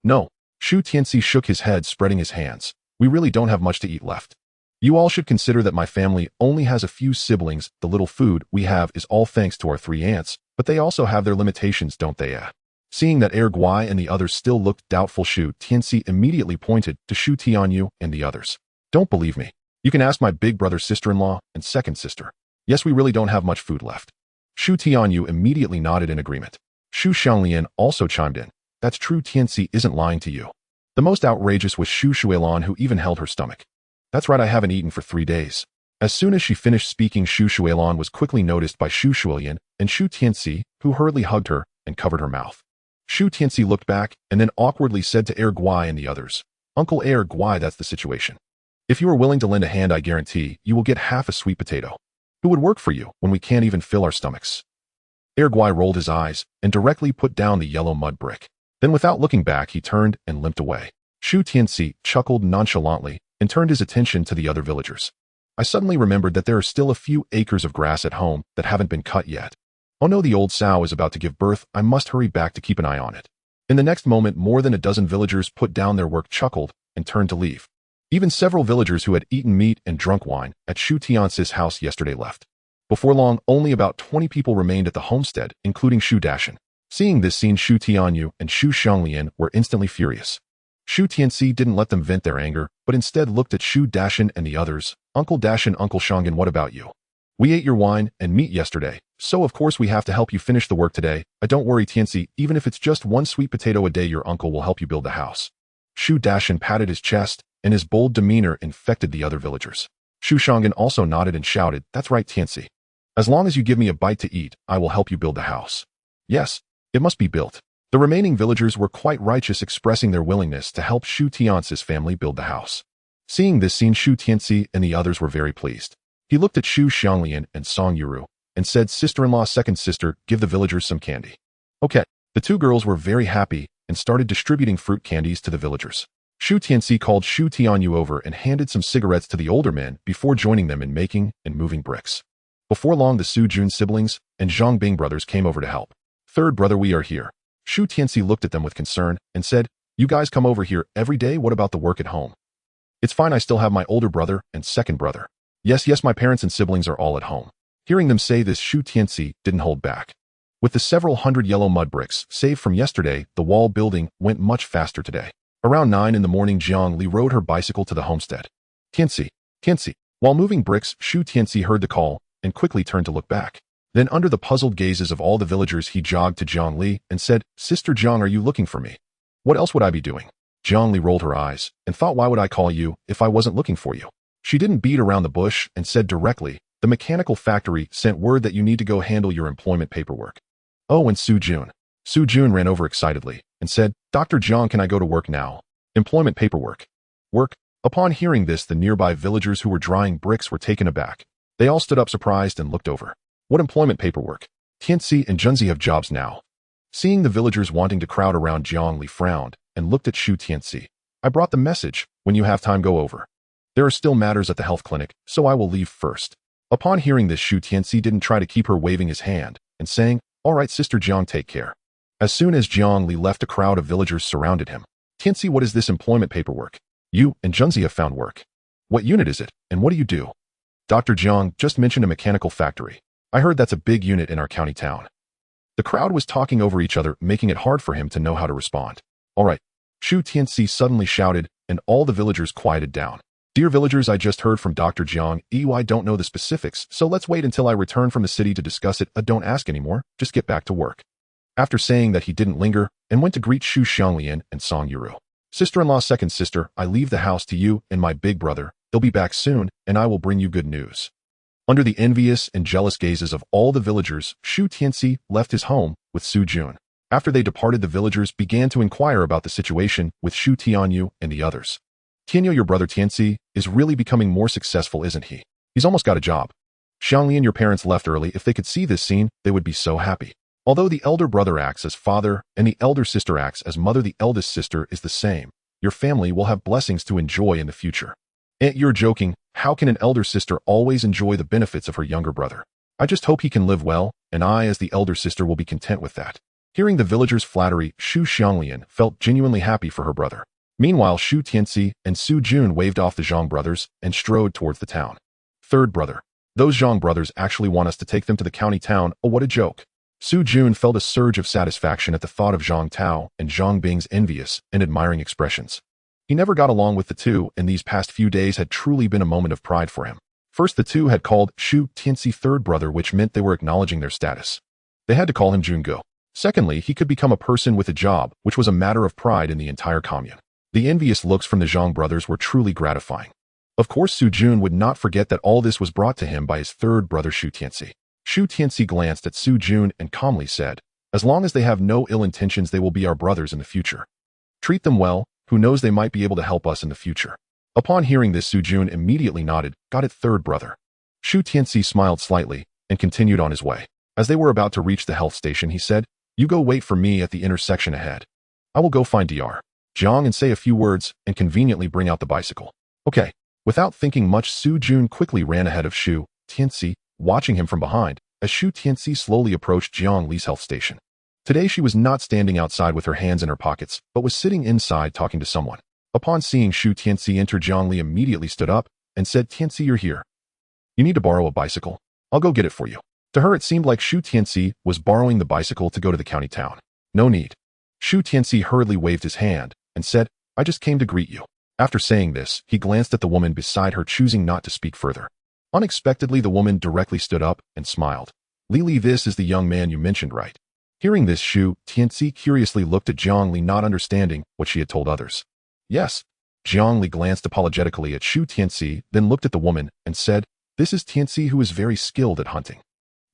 "No." Shu Tianci shook his head, spreading his hands. "We really don't have much to eat left. You all should consider that my family only has a few siblings. The little food we have is all thanks to our 3 aunts, but they also have their limitations, don't they?" Seeing that Erguai and the others still looked doubtful, Shu Tianci immediately pointed to Shu Tianyou and the others. "Don't believe me? You can ask my big brother's sister-in-law and second sister. Yes, we really don't have much food left." Shu Tianyou immediately nodded in agreement. Shu Xianglian also chimed in. "That's true, Tianci isn't lying to you." The most outrageous was Shu Xianglian, who even held her stomach. "That's right, I haven't eaten for 3 days." As soon as she finished speaking, Shu Xianglian was quickly noticed by Shu Xianglian and Shu Tianci, who hurriedly hugged her and covered her mouth. Shu Tianci looked back and then awkwardly said to Erguai and the others, "Uncle Erguai, that's the situation. If you are willing to lend a hand, I guarantee you will get half a sweet potato. Who would work for you when we can't even fill our stomachs?" Erguai rolled his eyes and directly put down the yellow mud brick. Then without looking back, he turned and limped away. Shu Tianci chuckled nonchalantly and turned his attention to the other villagers. "I suddenly remembered that there are still a few acres of grass at home that haven't been cut yet. Oh no, the old sow is about to give birth. I must hurry back to keep an eye on it." In the next moment, more than a dozen villagers put down their work, chuckled, and turned to leave. Even several villagers who had eaten meat and drunk wine at Shu Tianci's house yesterday left. Before long, only about 20 people remained at the homestead, including Shu Daqiang. Seeing this scene, Shu Tianyou and Shu Xianglian were instantly furious. Shu Tianci didn't let them vent their anger, but instead looked at Shu Daqiang and the others. "Uncle Daqiang, Uncle Xianglian, what about you? We ate your wine and meat yesterday, so of course we have to help you finish the work today. Don't worry, Tianci, even if it's just 1 sweet potato a day, your uncle will help you build the house." Shu Daqiang patted his chest, and his bold demeanor infected the other villagers. Shu Xianglian also nodded and shouted, "That's right, Tianci. As long as you give me a bite to eat, I will help you build the house." Yes, it must be built. The remaining villagers were quite righteous, expressing their willingness to help Shu Tianci's family build the house. Seeing this scene, Shu Tianci and the others were very pleased. He looked at Shu Xianglian and Song Yuru and said, "Sister-in-law, second sister, give the villagers some candy." Okay. The two girls were very happy and started distributing fruit candies to the villagers. Shu Tianci called Shu Tianyou over and handed some cigarettes to the older men before joining them in making and moving bricks. Before long, the Su Jun siblings and Zhang Bing brothers came over to help. "Third brother, we are here." Shu Tianci looked at them with concern and said, "You guys come over here every day? What about the work at home?" "It's fine, I still have my older brother and second brother." Yes, my parents and siblings are all at home." Hearing them say this, Shu Tianci didn't hold back. With the several hundred yellow mud bricks saved from yesterday, the wall building went much faster today. Around 9 in the morning, Jiang Li rode her bicycle to the homestead. Tianci. While moving bricks, Shu Tianci heard the call and quickly turned to look back. Then, under the puzzled gazes of all the villagers, he jogged to Jiang Li and said, "Sister Jiang, are you looking for me?" "What else would I be doing?" Jiang Li rolled her eyes and thought, "Why would I call you if I wasn't looking for you?" She didn't beat around the bush and said directly, "The mechanical factory sent word that you need to go handle your employment paperwork." "Oh, and Su Jun." Su Jun ran over excitedly and said, "Dr. Jiang, can I go to work now?" "Employment paperwork." "Work?" Upon hearing this, the nearby villagers who were drying bricks were taken aback. They all stood up surprised and looked over. "What employment paperwork? Tianci and Junzi have jobs now." Seeing the villagers wanting to crowd around, Jiang Li frowned and looked at Shu Tianci. "I brought the message. When you have time, go over. There are still matters at the health clinic, so I will leave first." Upon hearing this, Shu Tianci didn't try to keep her, waving his hand and saying, "All right, Sister Jiang, take care." As soon as Jiang Li left, a crowd of villagers surrounded him. "Tianci, what is this employment paperwork? You and Junzi have found work. What unit is it, and what do you do?" "Dr. Jiang just mentioned a mechanical factory. I heard that's a big unit in our county town." The crowd was talking over each other, making it hard for him to know how to respond. "All right," Shu Tianci suddenly shouted, and all the villagers quieted down. "Dear villagers, I just heard from Dr. Jiang. I don't know the specifics, so let's wait until I return from the city to discuss it. Don't ask anymore, just get back to work." After saying that, he didn't linger and went to greet Shu Xianglian and Song Yuru. "Sister-in-law, second sister, I leave the house to you and my big brother. He'll be back soon, and I will bring you good news." Under the envious and jealous gazes of all the villagers, Shu Tianci left his home with Su Jun. After they departed, the villagers began to inquire about the situation with Shu Tianyou and the others. "Tianyou, your brother Tianci is really becoming more successful, isn't he? He's almost got a job. Xianglian, your parents left early. If they could see this scene, they would be so happy. Although the elder brother acts as father and the elder sister acts as mother, the eldest sister is the same. Your family will have blessings to enjoy in the future." "Aunt, you're joking. How can an elder sister always enjoy the benefits of her younger brother? I just hope he can live well, and I, as the elder sister, will be content with that." Hearing the villagers' flattery, Shu Xianglian felt genuinely happy for her brother. Meanwhile, Shu Tianci and Su Jun waved off the Zhang brothers and strode towards the town. "Third brother. Those Zhang brothers actually want us to take them to the county town. Oh, what a joke." Su Jun felt a surge of satisfaction at the thought of Zhang Tao and Zhang Bing's envious and admiring expressions. He never got along with the two, and these past few days had truly been a moment of pride for him. First, the two had called Shu Tianci third brother, which meant they were acknowledging their status. They had to call him Jungo. Secondly, he could become a person with a job, which was a matter of pride in the entire commune. The envious looks from the Zhang brothers were truly gratifying. Of course, Su Jun would not forget that all this was brought to him by his third brother Shu Tianci. Shu Tianci glanced at Su Jun and calmly said, "As long as they have no ill intentions, they will be our brothers in the future. Treat them well, who knows, they might be able to help us in the future." Upon hearing this, Su Jun immediately nodded. "Got it, third brother." Shu Tianci smiled slightly and continued on his way. As they were about to reach the health station, he said, "You go wait for me at the intersection ahead. I will go find Dr. Jiang and say a few words and conveniently bring out the bicycle." "Okay." Without thinking much, Su Jun quickly ran ahead of Shu Tianci, watching him from behind as Shu Tianci slowly approached Jiang Li's health station. Today she was not standing outside with her hands in her pockets, but was sitting inside talking to someone. Upon seeing Shu Tianci enter, Jiang Li immediately stood up and said, "Tianci, you're here. You need to borrow a bicycle. I'll go get it for you." To her, it seemed like Shu Tianci was borrowing the bicycle to go to the county town. "No need." Shu Tianci hurriedly waved his hand and said, "I just came to greet you." After saying this, he glanced at the woman beside her, choosing not to speak further. Unexpectedly, the woman directly stood up and smiled. "Lili, this is the young man you mentioned, right?" Hearing this, Shu Tianci curiously looked at Jiang Li, not understanding what she had told others. "Yes." Jiang Li glanced apologetically at Shu Tianci, then looked at the woman and said, "This is Tianci, who is very skilled at hunting.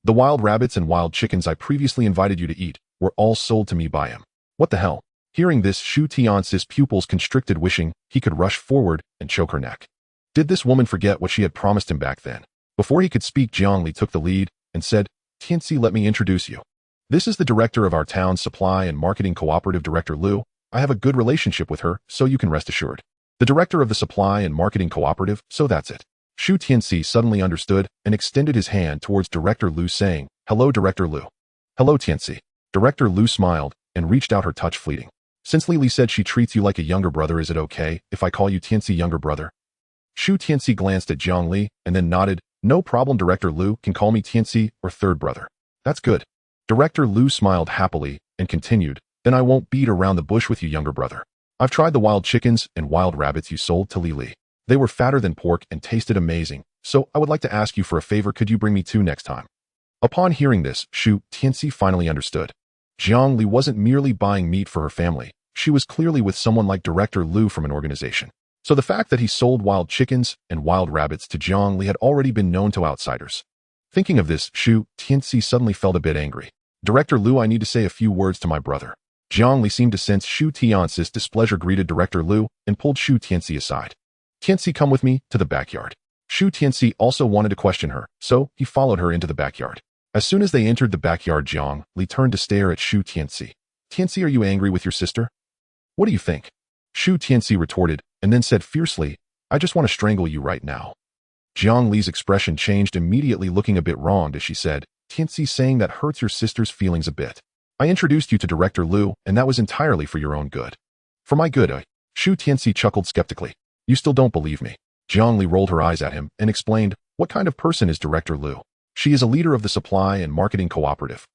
The wild rabbits and wild chickens I previously invited you to eat were all sold to me by him." "What the hell?" Hearing this, Shu Tianci's pupils constricted, wishing he could rush forward and choke her neck. Did this woman forget what she had promised him back then? Before he could speak, Jiangli took the lead and said, Tianci, let me introduce you. This is the director of our town's supply and marketing cooperative, Director Liu. I have a good relationship with her, so you can rest assured. The director of the supply and marketing cooperative, so that's it. Shu Tianci suddenly understood and extended his hand towards Director Liu, saying, Hello, Director Liu. Hello, Tianci. Director Liu smiled and reached out, her touch fleeting. Since Li said she treats you like a younger brother, is it okay if I call you Tianci, younger brother? Shu Tianci glanced at Jiang Li and then nodded. No problem, Director Liu can call me Tianci or third brother. That's good. Director Liu smiled happily and continued, Then I won't beat around the bush with you, younger brother. I've tried the wild chickens and wild rabbits you sold to Li. They were fatter than pork and tasted amazing, so I would like to ask you for a favor. Could you bring me 2 next time? Upon hearing this, Shu Tianci finally understood. Jiang Li wasn't merely buying meat for her family. She was clearly with someone like Director Liu from an organization. So the fact that he sold wild chickens and wild rabbits to Jiang Li had already been known to outsiders. Thinking of this, Shu Tianci suddenly felt a bit angry. Director Liu, I need to say a few words to my brother. Jiang Li seemed to sense Shu Tianci's displeasure, greeted Director Liu, and pulled Shu Tianci aside. Tianci, come with me to the backyard. Shu Tianci also wanted to question her, so he followed her into the backyard. As soon as they entered the backyard, Jiang Li turned to stare at Shu Tianci. Tianci, are you angry with your sister? What do you think? Shu Tianci retorted, and then said fiercely, I just want to strangle you right now. Jiang Li's expression changed immediately, looking a bit wronged as she said, Tianci, saying that hurts your sister's feelings a bit. I introduced you to Director Liu, and that was entirely for your own good. For my good, Shu Tianci chuckled skeptically. You still don't believe me? Jiang Li rolled her eyes at him and explained, What kind of person is Director Liu? She is a leader of the supply and marketing cooperative.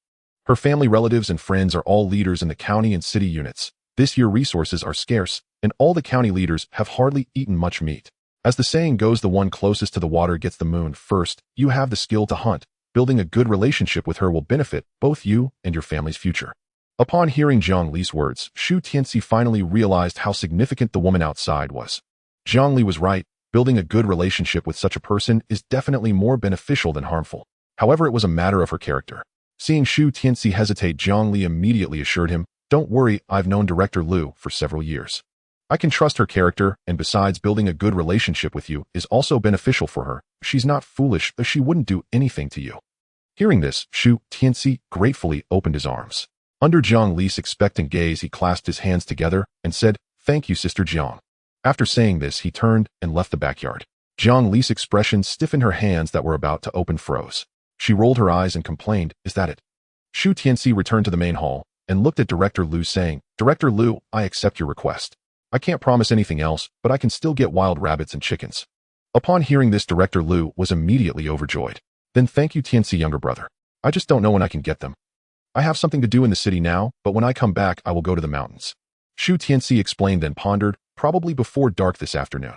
Her family, relatives, and friends are all leaders in the county and city units. This year resources are scarce, and all the county leaders have hardly eaten much meat. As the saying goes, the one closest to the water gets the moon first. You have the skill to hunt. Building a good relationship with her will benefit both you and your family's future. Upon hearing Jiang Li's words, Shu Tianci finally realized how significant the woman outside was. Jiang Li was right. Building a good relationship with such a person is definitely more beneficial than harmful. However, it was a matter of her character. Seeing Shu Tianci hesitate, Jiang Li immediately assured him, Don't worry, I've known Director Liu for several years. I can trust her character, and besides, building a good relationship with you is also beneficial for her. She's not foolish, though she wouldn't do anything to you. Hearing this, Shu Tianci gratefully opened his arms. Under Jiang Li's expectant gaze, he clasped his hands together and said, Thank you, Sister Jiang. After saying this, he turned and left the backyard. Jiang Li's expression stiffened, her hands that were about to open froze. She rolled her eyes and complained, Is that it? Shu Tianci returned to the main hall and looked at Director Liu, saying, Director Liu, I accept your request. I can't promise anything else, but I can still get wild rabbits and chickens. Upon hearing this, Director Liu was immediately overjoyed. Then thank you, Tianci, younger brother. I just don't know when I can get them. I have something to do in the city now, but when I come back, I will go to the mountains. Shu Tianci explained, then pondered, probably before dark this afternoon.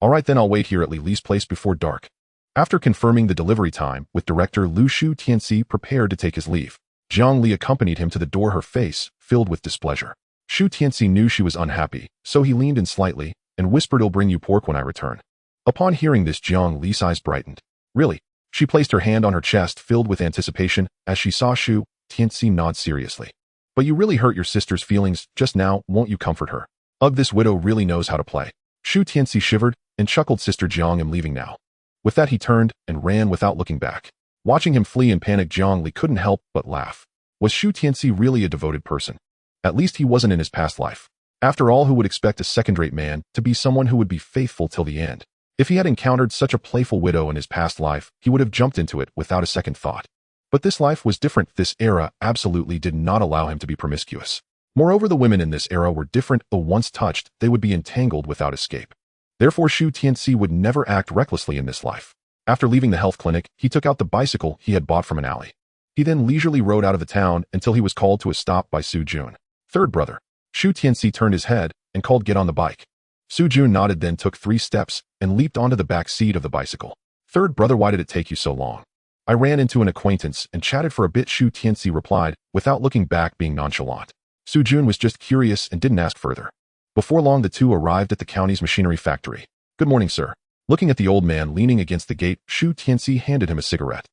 All right, then I'll wait here at Li's place before dark. After confirming the delivery time with Director Liu, Shu Tianci prepared to take his leave. Jiang Li accompanied him to the door, her face filled with displeasure. Shu Tianci knew she was unhappy, so he leaned in slightly and whispered, I'll bring you pork when I return. Upon hearing this, Jiang Li's eyes brightened. Really? She placed her hand on her chest, filled with anticipation, as she saw Shu Tianci nod seriously. But you really hurt your sister's feelings just now, won't you comfort her? Ugh, this widow really knows how to play. Shu Tianci shivered and chuckled, Sister Jiang, I'm leaving now. With that, he turned and ran without looking back. Watching him flee in panic, Jiang Li couldn't help but laugh. Was Shu Tianci really a devoted person? At least he wasn't in his past life. After all, who would expect a second-rate man to be someone who would be faithful till the end? If he had encountered such a playful widow in his past life, he would have jumped into it without a second thought. But this life was different. This era absolutely did not allow him to be promiscuous. Moreover, the women in this era were different. Though once touched, they would be entangled without escape. Therefore, Shu Tianci would never act recklessly in this life. After leaving the health clinic, he took out the bicycle he had bought from an alley. He then leisurely rode out of the town until he was called to a stop by Su Jun. Third brother. Shu Tianci turned his head and called, Get on the bike. Su Jun nodded, then took 3 steps and leaped onto the back seat of the bicycle. Third brother, why did it take you so long? I ran into an acquaintance and chatted for a bit, Shu Tianci replied, without looking back, being nonchalant. Su Jun was just curious and didn't ask further. Before long, the two arrived at the county's machinery factory. Good morning, sir. Looking at the old man leaning against the gate, Shu Tianci handed him a cigarette.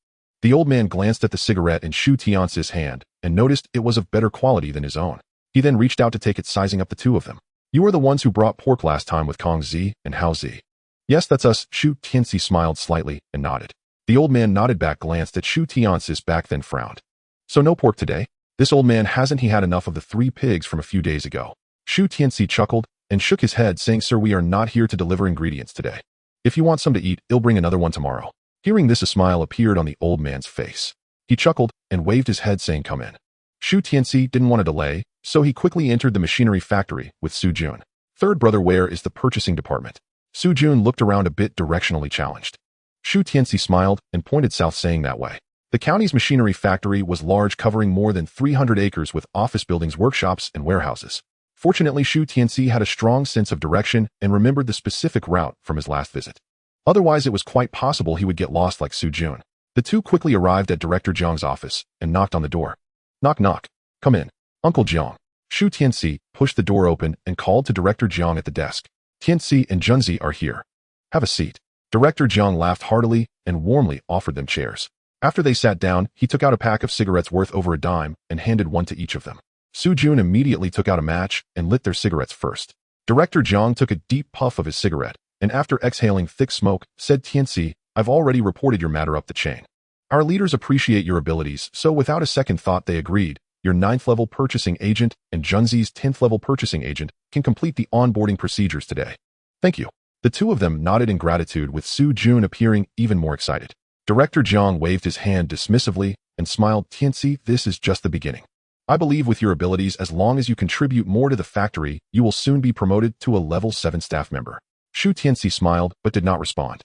The old man glanced at the cigarette in Shu Tianci's hand and noticed it was of better quality than his own. He then reached out to take it, sizing up the two of them. You are the ones who brought pork last time with Kong Zi and Hao Zi. Yes, that's us. Shu Tianci smiled slightly and nodded. The old man nodded back, glanced at Shu Tianci's back, then frowned. So no pork today? This old man, hasn't he had enough of the 3 pigs from a few days ago? Shu Tianci chuckled and shook his head, saying, Sir, we are not here to deliver ingredients today. If you want some to eat, I'll bring another one tomorrow. Hearing this, a smile appeared on the old man's face. He chuckled and waved his head, saying, Come in. Shu Tianci didn't want to delay, so he quickly entered the machinery factory with Su Jun. Third brother, where is the purchasing department? Su Jun looked around a bit, directionally challenged. Shu Tianci smiled and pointed south, saying, That way. The county's machinery factory was large, covering more than 300 acres with office buildings, workshops, and warehouses. Fortunately, Shu Tianci had a strong sense of direction and remembered the specific route from his last visit. Otherwise, it was quite possible he would get lost like Su Jun. The two quickly arrived at Director Jiang's office and knocked on the door. Knock, knock. Come in. Uncle Jiang. Shu Tianci pushed the door open and called to Director Jiang at the desk. Tianci and Junzi are here. Have a seat. Director Jiang laughed heartily and warmly offered them chairs. After they sat down, he took out a pack of cigarettes worth over a dime and handed one to each of them. Su Jun immediately took out a match and lit their cigarettes first. Director Jiang took a deep puff of his cigarette, and after exhaling thick smoke, said, Tianci, I've already reported your matter up the chain. Our leaders appreciate your abilities, so without a second thought they agreed. Your 9th-level purchasing agent and Junzi's 10th-level purchasing agent can complete the onboarding procedures today. Thank you. The two of them nodded in gratitude, with Su Jun appearing even more excited. Director Jiang waved his hand dismissively and smiled. Tianci, this is just the beginning. I believe with your abilities, as long as you contribute more to the factory, you will soon be promoted to a level 7 staff member. Shu Tianci smiled but did not respond.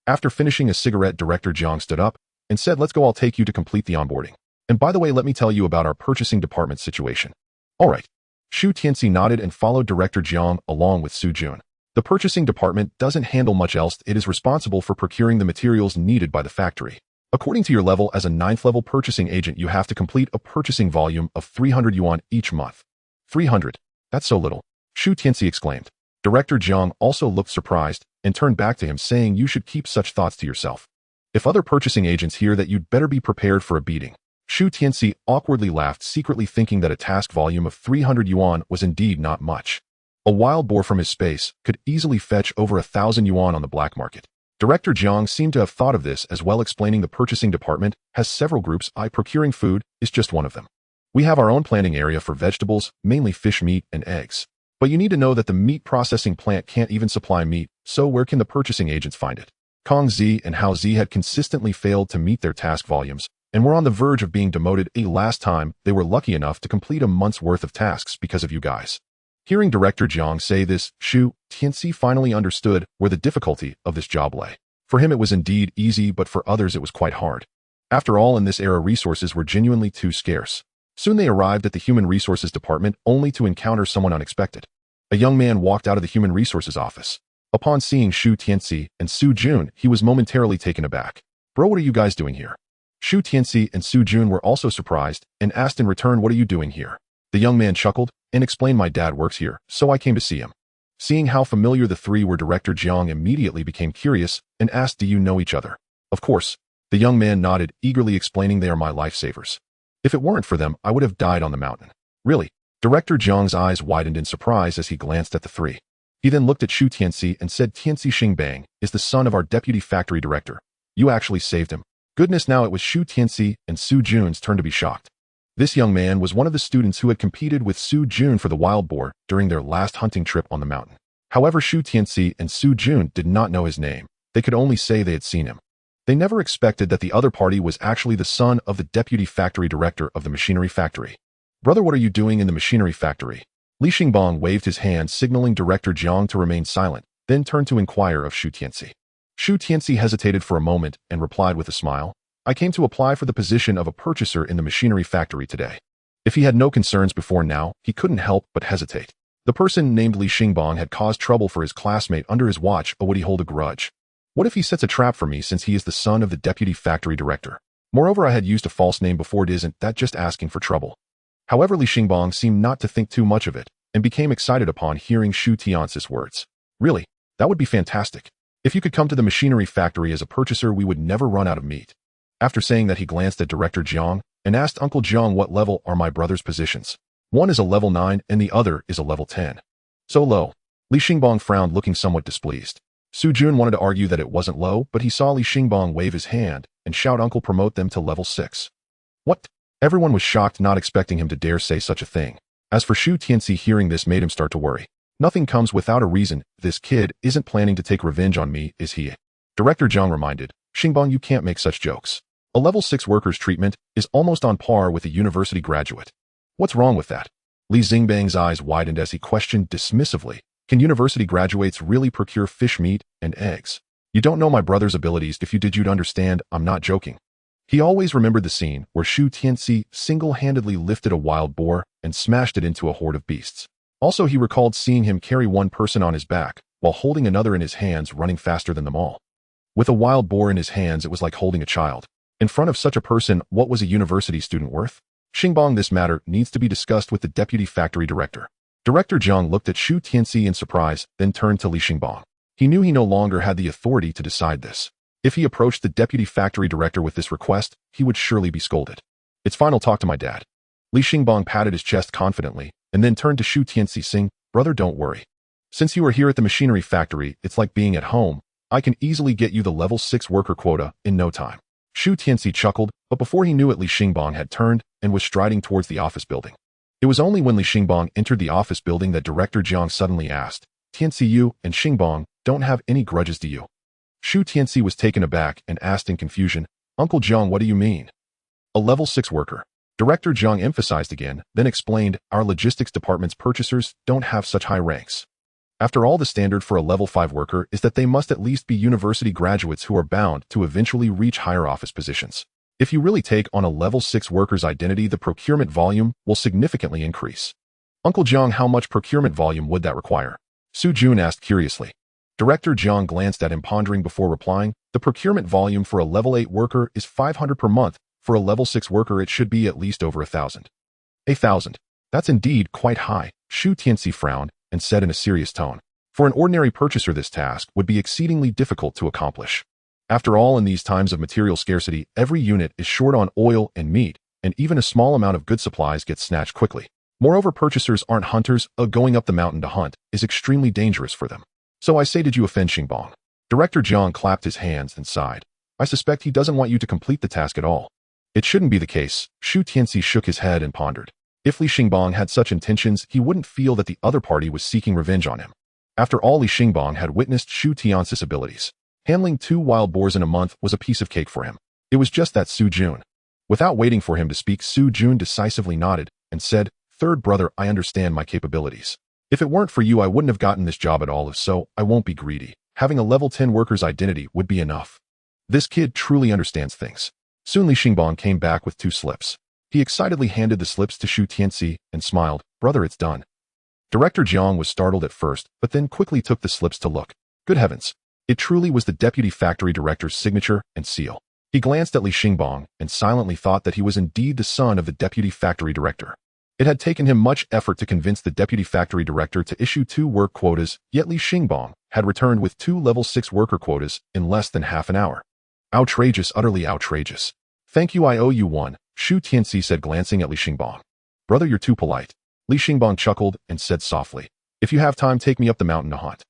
After finishing a cigarette, Director Jiang stood up and said, Let's go, I'll take you to complete the onboarding. And by the way, let me tell you about our purchasing department situation. All right. Shu Tianci nodded and followed Director Jiang along with Su Jun. The purchasing department doesn't handle much else. It is responsible for procuring the materials needed by the factory. According to your level, as a 9th-level purchasing agent, you have to complete a purchasing volume of 300 yuan each month. 300? That's so little. Shu Tianci exclaimed. Director Jiang also looked surprised and turned back to him, saying, You should keep such thoughts to yourself. If other purchasing agents hear that, you'd better be prepared for a beating. Shu Tianci awkwardly laughed, secretly thinking that a task volume of 300 yuan was indeed not much. A wild boar from his space could easily fetch over 1,000 yuan on the black market. Director Jiang seemed to have thought of this as well, explaining the purchasing department has several groups. Procuring food is just one of them. We have our own planting area for vegetables, mainly fish, meat, and eggs. But you need to know that the meat processing plant can't even supply meat, so where can the purchasing agents find it? Kong Zi and Hao Zi had consistently failed to meet their task volumes and were on the verge of being demoted. Last time, they were lucky enough to complete a month's worth of tasks because of you guys. Hearing Director Jiang say this, Shu Tianci finally understood where the difficulty of this job lay. For him it was indeed easy, but for others it was quite hard. After all, in this era, resources were genuinely too scarce. Soon they arrived at the Human Resources Department, only to encounter someone unexpected. A young man walked out of the Human Resources office. Upon seeing Shu Tianci and Su Jun, he was momentarily taken aback. Bro, what are you guys doing here? Shu Tianci and Su Jun were also surprised and asked in return, What are you doing here? The young man chuckled and explained, My dad works here, so I came to see him. Seeing how familiar the three were, Director Jiang immediately became curious and asked, Do you know each other? Of course. The young man nodded, eagerly explaining, They are my lifesavers. If it weren't for them, I would have died on the mountain. Really? Director Jiang's eyes widened in surprise as he glanced at the three. He then looked at Shu Tianci and said, Tianci Xingbang is the son of our deputy factory director. You actually saved him. Goodness, now it was Shu Tianci and Su Jun's turn to be shocked. This young man was one of the students who had competed with Su Jun for the wild boar during their last hunting trip on the mountain. However, Shu Tianci and Su Jun did not know his name. They could only say they had seen him. They never expected that the other party was actually the son of the deputy factory director of the machinery factory. Brother, what are you doing in the machinery factory? Li Xingbang waved his hand, signaling Director Jiang to remain silent, then turned to inquire of Shu Tianci. Shu Tianci hesitated for a moment and replied with a smile, I came to apply for the position of a purchaser in the machinery factory today. If he had no concerns before now, he couldn't help but hesitate. The person named Li Xingbang had caused trouble for his classmate under his watch, or would he hold a grudge? What if he sets a trap for me, since he is the son of the deputy factory director? Moreover, I had used a false name before. Isn't that just asking for trouble? However, Li Xingbang seemed not to think too much of it and became excited upon hearing Shu Tianci's words. Really? That would be fantastic. If you could come to the machinery factory as a purchaser, we would never run out of meat. After saying that, he glanced at Director Jiang and asked Uncle Jiang, What level are my brother's positions? One is a level 9 and the other is a level 10. So low. Li Xingbang frowned, looking somewhat displeased. Su Jun wanted to argue that it wasn't low, but he saw Li Xingbong wave his hand and shout, "Uncle, promote them to level 6. What? Everyone was shocked, not expecting him to dare say such a thing. As for Shu Tianci, hearing this made him start to worry. Nothing comes without a reason. This kid isn't planning to take revenge on me, is he? Director Zhang reminded, "Xingbong, you can't make such jokes. A level 6 worker's treatment is almost on par with a university graduate. What's wrong with that?" Li Xingbang's eyes widened as he questioned dismissively, "Can university graduates really procure fish meat and eggs? You don't know my brother's abilities. If you did, you'd understand. I'm not joking." He always remembered the scene where Shu Tianci single-handedly lifted a wild boar and smashed it into a horde of beasts. Also, he recalled seeing him carry one person on his back while holding another in his hands, running faster than them all. With a wild boar in his hands, it was like holding a child. In front of such a person, what was a university student worth? "Xingbong, this matter needs to be discussed with the deputy factory director." Director Zhang looked at Shu Tianci in surprise, then turned to Li Xingbong. He knew he no longer had the authority to decide this. If he approached the deputy factory director with this request, he would surely be scolded. "It's final talk to my dad." Li Xingbong patted his chest confidently, and then turned to Shu Tianci, saying, "Brother, don't worry. Since you are here at the machinery factory, it's like being at home. I can easily get you the level 6 worker quota in no time." Shu Tianci chuckled, but before he knew it, Li Xingbong had turned and was striding towards the office building. It was only when Li Xingbong entered the office building that Director Zhang suddenly asked, "Tianci, you and Xingbong don't have any grudges, do you?" Shu Tianci was taken aback and asked in confusion, "Uncle Zhang, what do you mean?" "A level 6 worker." Director Zhang emphasized again, then explained, "Our logistics department's purchasers don't have such high ranks. After all, the standard for a level 5 worker is that they must at least be university graduates who are bound to eventually reach higher office positions. If you really take on a level 6 worker's identity, the procurement volume will significantly increase." "Uncle Zhang, how much procurement volume would that require?" Su Jun asked curiously. Director Zhang glanced at him, pondering before replying, "The procurement volume for a level 8 worker is 500 per month. For a level 6 worker, it should be at least over 1,000. 1,000. That's indeed quite high." Shu Tianci frowned and said in a serious tone, "For an ordinary purchaser, this task would be exceedingly difficult to accomplish. After all, in these times of material scarcity, every unit is short on oil and meat, and even a small amount of good supplies gets snatched quickly. Moreover, purchasers aren't hunters. Going up the mountain to hunt is extremely dangerous for them. So I say, did you offend Xingbong?" Director Zhang clapped his hands and sighed. "I suspect he doesn't want you to complete the task at all." "It shouldn't be the case." Shu Tianci shook his head and pondered. If Li Xingbong had such intentions, he wouldn't feel that the other party was seeking revenge on him. After all, Li Xingbong had witnessed Shu Tianci's abilities. Handling 2 wild boars in a month was a piece of cake for him. It was just that Su Jun. Without waiting for him to speak, Su Jun decisively nodded and said, "Third brother, I understand my capabilities. If it weren't for you, I wouldn't have gotten this job at all. If so, I won't be greedy. Having a level 10 worker's identity would be enough. This kid truly understands things." Soon Li Xingbong came back with 2 slips. He excitedly handed the slips to Shu Tianci and smiled, "Brother, it's done." Director Zhang was startled at first, but then quickly took the slips to look. Good heavens! It truly was the deputy factory director's signature and seal. He glanced at Li Xingbong and silently thought that he was indeed the son of the deputy factory director. It had taken him much effort to convince the deputy factory director to issue 2 work quotas, yet Li Xingbong had returned with 2 level 6 worker quotas in less than half an hour. Outrageous, utterly outrageous. "Thank you, I owe you one," Shu Tianci said, glancing at Li Xingbong. "Brother, you're too polite." Li Xingbong chuckled and said softly, "If you have time, take me up the mountain to hunt."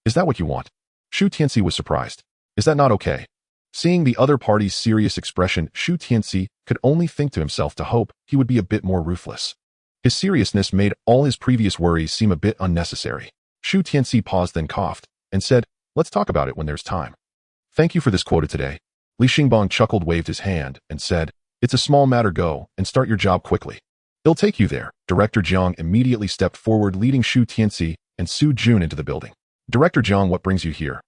"Is that what you want?" Shu Tianci was surprised. "Is that not okay?" Seeing the other party's serious expression, Shu Tianci could only think to himself to hope he would be a bit more ruthless. His seriousness made all his previous worries seem a bit unnecessary. Shu Tianci paused, then coughed, and said, "Let's talk about it when there's time." "Thank you for this quota today." Li Xingbong chuckled, waved his hand, and said, "It's a small matter. Go and start your job quickly. It'll take you there." Director Zhang immediately stepped forward, leading Shu Tianci and Su Jun into the building. "Director Zhang, what brings you here?"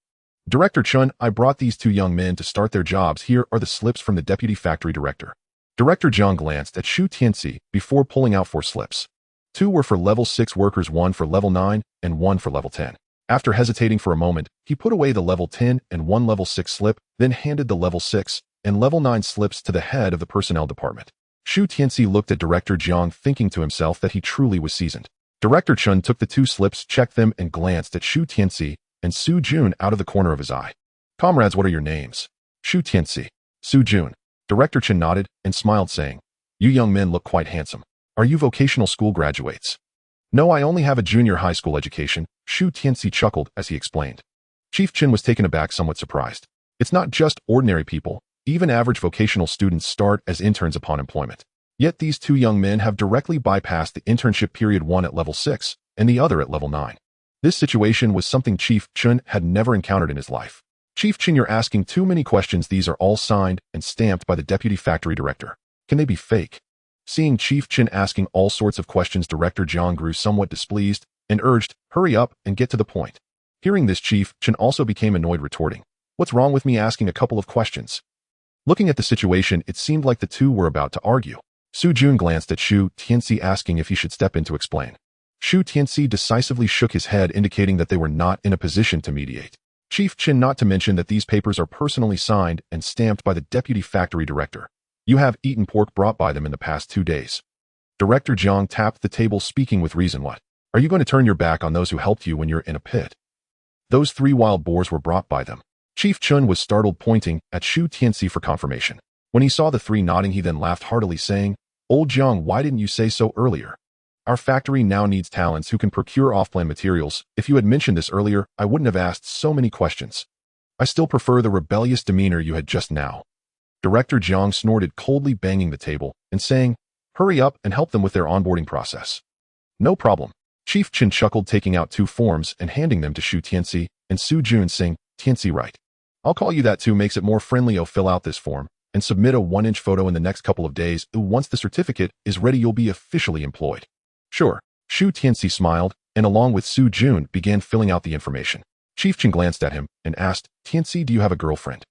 "Director Chun, I brought these 2 young men to start their jobs. Here are the slips from the deputy factory director." Director Zhang glanced at Shu Tianci before pulling out 4 slips. 2 were for level 6 workers, 1 for level 9, and 1 for level 10. After hesitating for a moment, he put away the level 10 and 1 level 6 slip, then handed the level 6 and level 9 slips to the head of the personnel department. Shu Tianci looked at Director Zhang, thinking to himself that he truly was seasoned. Director Chun took the 2 slips, checked them, and glanced at Shu Tianci and Su Jun out of the corner of his eye. "Comrades, what are your names?" "Shu Tianci." "Su Jun." Director Chen nodded and smiled, saying, "You young men look quite handsome. Are you vocational school graduates?" "No, I only have a junior high school education," Shu Tianci chuckled as he explained. Chief Chin was taken aback, somewhat surprised. It's not just ordinary people. Even average vocational students start as interns upon employment. Yet these two young men have directly bypassed the internship period, one at level 6 and the other at level 9. This situation was something Chief Chin had never encountered in his life. Chief Chin, you're asking too many questions. These are all signed and stamped by the deputy factory director. Can they be fake? Seeing Chief Chin asking all sorts of questions, Director Jiang grew somewhat displeased and urged, hurry up and get to the point. Hearing this, Chief Chin also became annoyed, retorting, what's wrong with me asking a couple of questions? Looking at the situation, it seemed like the two were about to argue. Su Jun glanced at Shu Tianci, asking if he should step in to explain. Shu Tianci decisively shook his head, indicating that they were not in a position to mediate. Chief Chin, not to mention that these papers are personally signed and stamped by the deputy factory director. You have eaten pork brought by them in the past 2 days. Director Jiang tapped the table, speaking with reason. What? Are you going to turn your back on those who helped you when you're in a pit? Those 3 wild boars were brought by them. Chief Chun was startled, pointing at Shu Tianci for confirmation. When he saw the 3 nodding, he then laughed heartily, saying, Old Jiang, why didn't you say so earlier? Our factory now needs talents who can procure off-plan materials. If you had mentioned this earlier, I wouldn't have asked so many questions. I still prefer the rebellious demeanor you had just now. Director Jiang snorted, coldly banging the table and saying, hurry up and help them with their onboarding process. No problem. Chief Chin chuckled, taking out 2 forms and handing them to Shu Tianci and Su Jun, saying, Tianci, right. I'll call you that too, makes it more friendly. Fill out this form and submit a 1-inch photo in the next couple of days. Once the certificate is ready, you'll be officially employed. Sure. Shu Tianci smiled and along with Su Jun began filling out the information. Chief Chin glanced at him and asked, Tianci, do you have a girlfriend?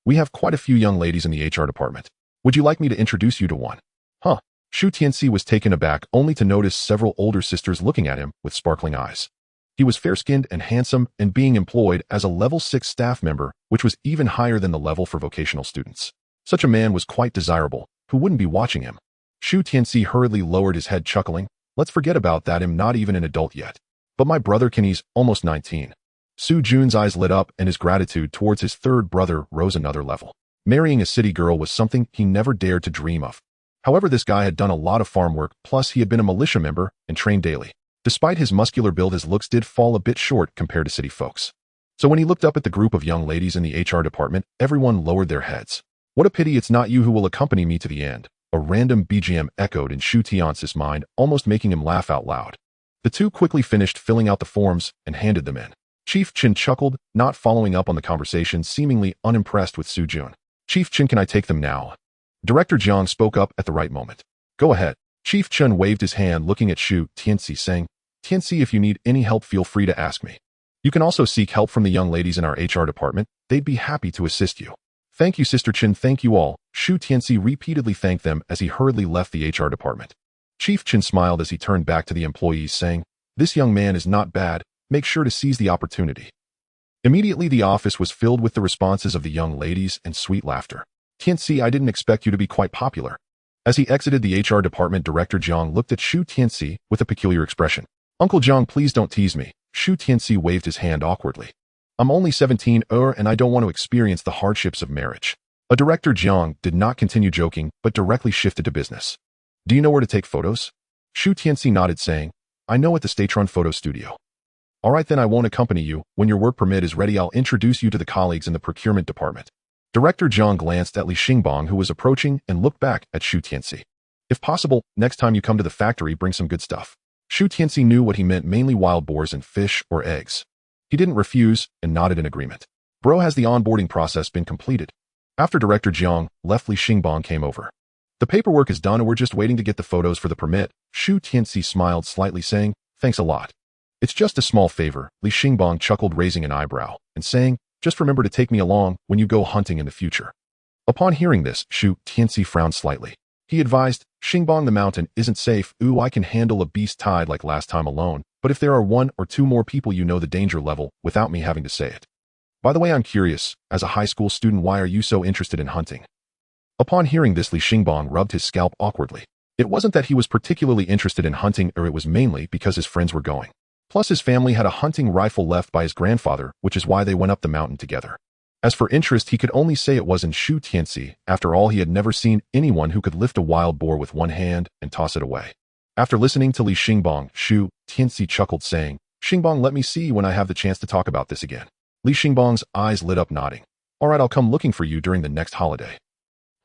We have quite a few young ladies in the HR department. Would you like me to introduce you to one? Huh. Shu Tianci was taken aback, only to notice several older sisters looking at him with sparkling eyes. He was fair-skinned and handsome and being employed as a level 6 staff member, which was even higher than the level for vocational students. Such a man was quite desirable. Who wouldn't be watching him? Shu Tianci hurriedly lowered his head, chuckling, let's forget about that. I'm not even an adult yet. But my brother Kenny's almost 19. Su Jun's eyes lit up and his gratitude towards his 3rd brother rose another level. Marrying a city girl was something he never dared to dream of. However, this guy had done a lot of farm work, plus he had been a militia member and trained daily. Despite his muscular build, his looks did fall a bit short compared to city folks. So when he looked up at the group of young ladies in the HR department, everyone lowered their heads. What a pity it's not you who will accompany me to the end. A random BGM echoed in Shu Tianci's mind, almost making him laugh out loud. The two quickly finished filling out the forms and handed them in. Chief Chin chuckled, not following up on the conversation, seemingly unimpressed with Su Jun. Chief Chin, can I take them now? Director Jiang spoke up at the right moment. Go ahead. Chief Chun waved his hand, looking at Shu Tianci, saying, Tianci, if you need any help, feel free to ask me. You can also seek help from the young ladies in our HR department. They'd be happy to assist you. Thank you, Sister Chin. Thank you all. Shu Tianci repeatedly thanked them as he hurriedly left the HR department. Chief Chin smiled as he turned back to the employees, saying, this young man is not bad. Make sure to seize the opportunity. Immediately, the office was filled with the responses of the young ladies and sweet laughter. Tianci, I didn't expect you to be quite popular. As he exited the HR department, Director Jiang looked at Shu Tianci with a peculiar expression. Uncle Jiang, please don't tease me. Shu Tianci waved his hand awkwardly. I'm only 17 and I don't want to experience the hardships of marriage. A Director Jiang did not continue joking, but directly shifted to business. Do you know where to take photos? Shu Tianci nodded, saying, I know at the Statron Photo Studio. All right, then I won't accompany you. When your work permit is ready, I'll introduce you to the colleagues in the procurement department. Director Jiang glanced at Li Xingbang, who was approaching, and looked back at Shu Tianci. If possible, next time you come to the factory, bring some good stuff. Shu Tianci knew what he meant, mainly wild boars and fish or eggs. He didn't refuse and nodded in agreement. Bro, has the onboarding process been completed? After Director Jiang left, Li Xingbang came over. The paperwork is done and we're just waiting to get the photos for the permit. Shu Tianci smiled slightly, saying, thanks a lot. It's just a small favor. Li Xingbang chuckled, raising an eyebrow and saying, just remember to take me along when you go hunting in the future. Upon hearing this, Shu Tianci frowned slightly. He advised, Xingbang, the mountain isn't safe. I can handle a beast tied like last time alone, but if there are 1 or 2 more people, you know the danger level without me having to say it. By the way, I'm curious, as a high school student, why are you so interested in hunting? Upon hearing this, Li Xingbang rubbed his scalp awkwardly. It wasn't that he was particularly interested in hunting, it was mainly because his friends were going. Plus, his family had a hunting rifle left by his grandfather, which is why they went up the mountain together. As for interest, he could only say it was in Shu Tianci. After all, he had never seen anyone who could lift a wild boar with one hand and toss it away. After listening to Li Xingbang, Shu Tianci chuckled, saying, Xingbang, let me see when I have the chance to talk about this again. Li Xingbang's eyes lit up, nodding. All right, I'll come looking for you during the next holiday.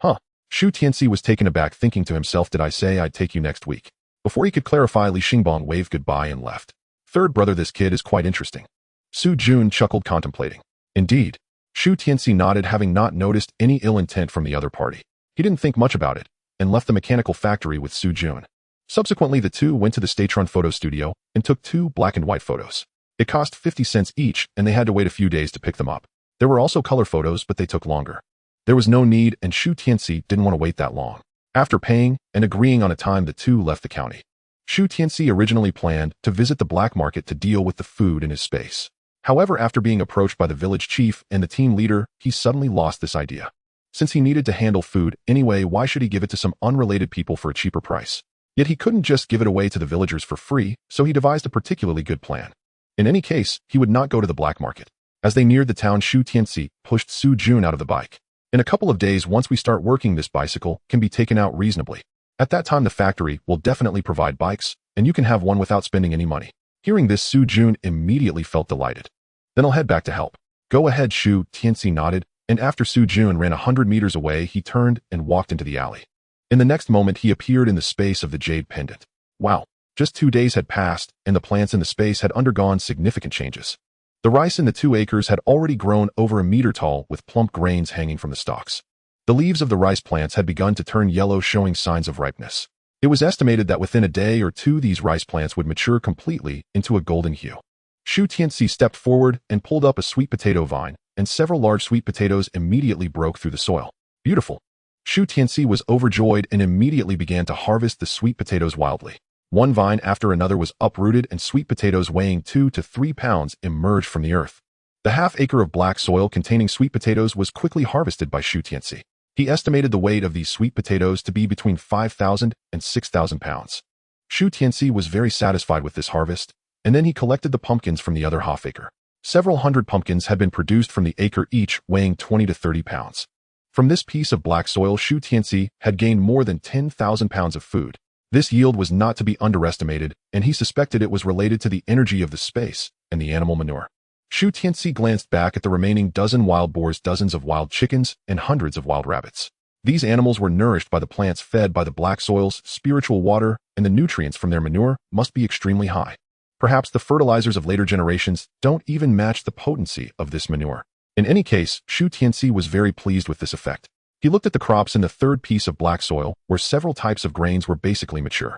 Huh. Shu Tianci was taken aback, thinking to himself, did I say I'd take you next week? Before he could clarify, Li Xingbang waved goodbye and left. Third brother, this kid is quite interesting. Su Jun chuckled, contemplating. Indeed. Shu Tianci nodded, having not noticed any ill intent from the other party. He didn't think much about it, and left the mechanical factory with Su Jun. Subsequently, the two went to the Statron photo studio and took 2 black and white photos. It cost 50 cents each, and they had to wait a few days to pick them up. There were also color photos, but they took longer. There was no need, and Shu Tianci didn't want to wait that long. After paying and agreeing on a time, the two left the county. Shu Tianci originally planned to visit the black market to deal with the food in his space. However, after being approached by the village chief and the team leader, he suddenly lost this idea. Since he needed to handle food anyway, why should he give it to some unrelated people for a cheaper price? Yet he couldn't just give it away to the villagers for free, so he devised a particularly good plan. In any case, he would not go to the black market. As they neared the town, Shu Tianci pushed Su Jun out of the bike. In a couple of days, once we start working, this bicycle can be taken out reasonably. At that time, the factory will definitely provide bikes, and you can have one without spending any money. Hearing this, Su Jun immediately felt delighted. Then I'll head back to help. Go ahead, Shu Tianci nodded, and after Su Jun ran 100 meters away, he turned and walked into the alley. In the next moment, he appeared in the space of the jade pendant. Wow, just 2 days had passed, and the plants in the space had undergone significant changes. The rice in the 2 acres had already grown over a meter tall, with plump grains hanging from the stalks. The leaves of the rice plants had begun to turn yellow, showing signs of ripeness. It was estimated that within a day or 2, these rice plants would mature completely into a golden hue. Shu Tianci stepped forward and pulled up a sweet potato vine, and several large sweet potatoes immediately broke through the soil. Beautiful. Shu Tianci was overjoyed and immediately began to harvest the sweet potatoes wildly. One vine after another was uprooted, and sweet potatoes weighing 2 to 3 pounds emerged from the earth. The half-acre of black soil containing sweet potatoes was quickly harvested by Shu Tianci. He estimated the weight of these sweet potatoes to be between 5,000 and 6,000 pounds. Shu Tianci was very satisfied with this harvest, and then he collected the pumpkins from the other half-acre. Several hundred pumpkins had been produced from the acre, each weighing 20 to 30 pounds. From this piece of black soil, Shu Tianci had gained more than 10,000 pounds of food. This yield was not to be underestimated, and he suspected it was related to the energy of the space and the animal manure. Shu Tianci glanced back at the remaining dozen wild boars, dozens of wild chickens, and hundreds of wild rabbits. These animals were nourished by the plants fed by the black soil's spiritual water, and the nutrients from their manure must be extremely high. Perhaps the fertilizers of later generations don't even match the potency of this manure. In any case, Shu Tianci was very pleased with this effect. He looked at the crops in the third piece of black soil, where several types of grains were basically mature.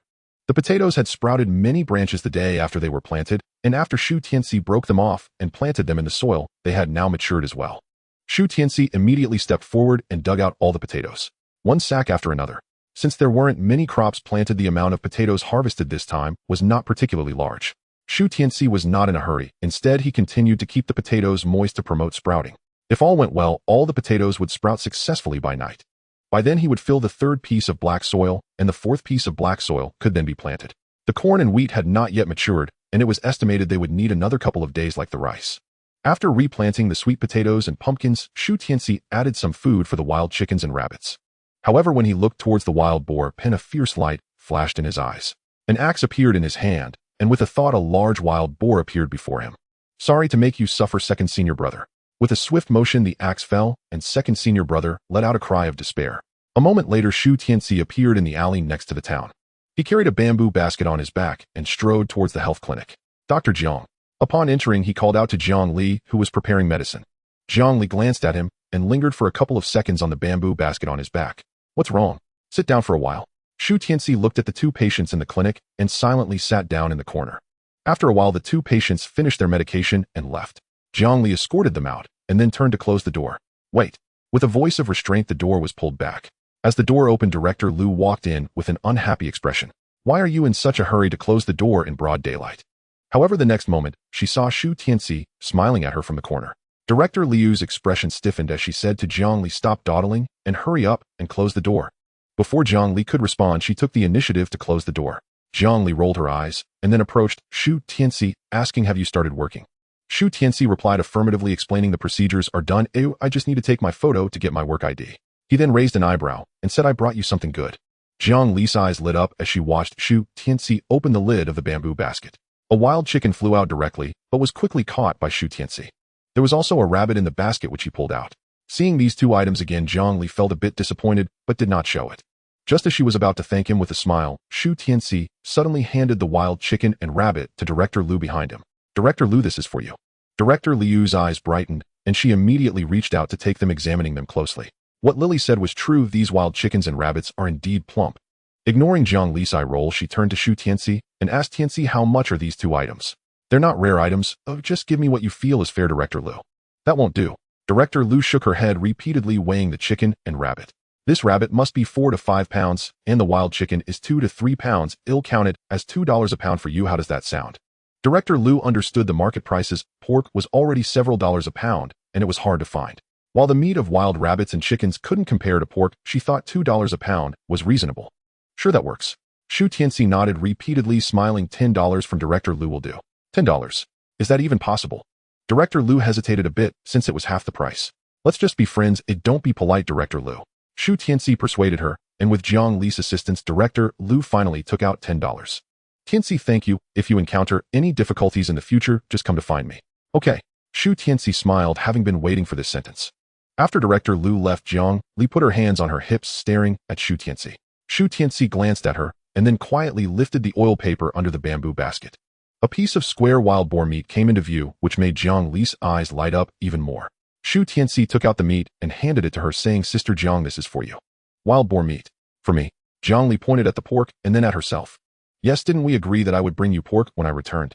The potatoes had sprouted many branches the day after they were planted, and after Shu Tianci broke them off and planted them in the soil, they had now matured as well. Shu Tianci immediately stepped forward and dug out all the potatoes, one sack after another. Since there weren't many crops planted, the amount of potatoes harvested this time was not particularly large. Shu Tianci was not in a hurry. Instead, he continued to keep the potatoes moist to promote sprouting. If all went well, all the potatoes would sprout successfully by night. By then, he would fill the third piece of black soil, and the fourth piece of black soil could then be planted. The corn and wheat had not yet matured, and it was estimated they would need another couple of days like the rice. After replanting the sweet potatoes and pumpkins, Shu Tianci added some food for the wild chickens and rabbits. However, when he looked towards the wild boar pen, a fierce light flashed in his eyes. An axe appeared in his hand, and with a thought, a large wild boar appeared before him. Sorry to make you suffer, second senior brother. With a swift motion, the axe fell, and second senior brother let out a cry of despair. A moment later, Shu Tianci appeared in the alley next to the town. He carried a bamboo basket on his back and strode towards the health clinic. Dr. Jiang. Upon entering, he called out to Jiang Li, who was preparing medicine. Jiang Li glanced at him and lingered for a couple of seconds on the bamboo basket on his back. What's wrong? Sit down for a while. Shu Tianci looked at the 2 patients in the clinic and silently sat down in the corner. After a while, the 2 patients finished their medication and left. Jiang Li escorted them out and then turned to close the door. Wait. With a voice of restraint, the door was pulled back. As the door opened, Director Liu walked in with an unhappy expression. Why are you in such a hurry to close the door in broad daylight? However, the next moment, she saw Shu Tianci smiling at her from the corner. Director Liu's expression stiffened as she said to Jiang Li, stop dawdling and hurry up and close the door. Before Jiang Li could respond, she took the initiative to close the door. Jiang Li rolled her eyes and then approached Shu Tianci, asking, have you started working? Shu Tianci replied affirmatively, explaining the procedures are done. Ew, I just need to take my photo to get my work ID. He then raised an eyebrow and said, I brought you something good. Jiang Li's eyes lit up as she watched Shu Tianci open the lid of the bamboo basket. A wild chicken flew out directly, but was quickly caught by Shu Tianci. There was also a rabbit in the basket which he pulled out. Seeing these two items again, Zhang Li felt a bit disappointed, but did not show it. Just as she was about to thank him with a smile, Shu Tianci suddenly handed the wild chicken and rabbit to Director Liu behind him. Director Liu, this is for you. Director Liu's eyes brightened, and she immediately reached out to take them, examining them closely. What Lily said was true. These wild chickens and rabbits are indeed plump. Ignoring Zhang Li's eye roll, she turned to Shu Tianci and asked Tianci, how much are these two items? They're not rare items. Oh, just give me what you feel is fair, Director Liu. That won't do. Director Liu shook her head, repeatedly weighing the chicken and rabbit. This rabbit must be 4 to 5 pounds, and the wild chicken is 2 to 3 pounds, ill-counted, as $2 a pound for you. How does that sound? Director Liu understood the market prices. Pork was already several dollars a pound, and it was hard to find. While the meat of wild rabbits and chickens couldn't compare to pork, she thought $2 a pound was reasonable. Sure, that works. Shu Tianci nodded repeatedly, smiling. $10 from Director Liu will do. $10. Is that even possible? Director Liu hesitated a bit, since it was half the price. Let's just be friends. Don't be polite, Director Liu. Shu Tianci persuaded her, and with Zhang Li's assistance, Director Liu finally took out $10. Tianci, thank you. If you encounter any difficulties in the future, just come to find me. Okay. Shu Tianci smiled, having been waiting for this sentence. After Director Liu left, Zhang Li put her hands on her hips, staring at Shu Tianci. Shu Tianci glanced at her, and then quietly lifted the oil paper under the bamboo basket. A piece of square wild boar meat came into view, which made Zhang Li's eyes light up even more. Shu Tianci took out the meat and handed it to her, saying, Sister Zhang, this is for you. Wild boar meat. For me. Zhang Li pointed at the pork and then at herself. Yes, didn't we agree that I would bring you pork when I returned?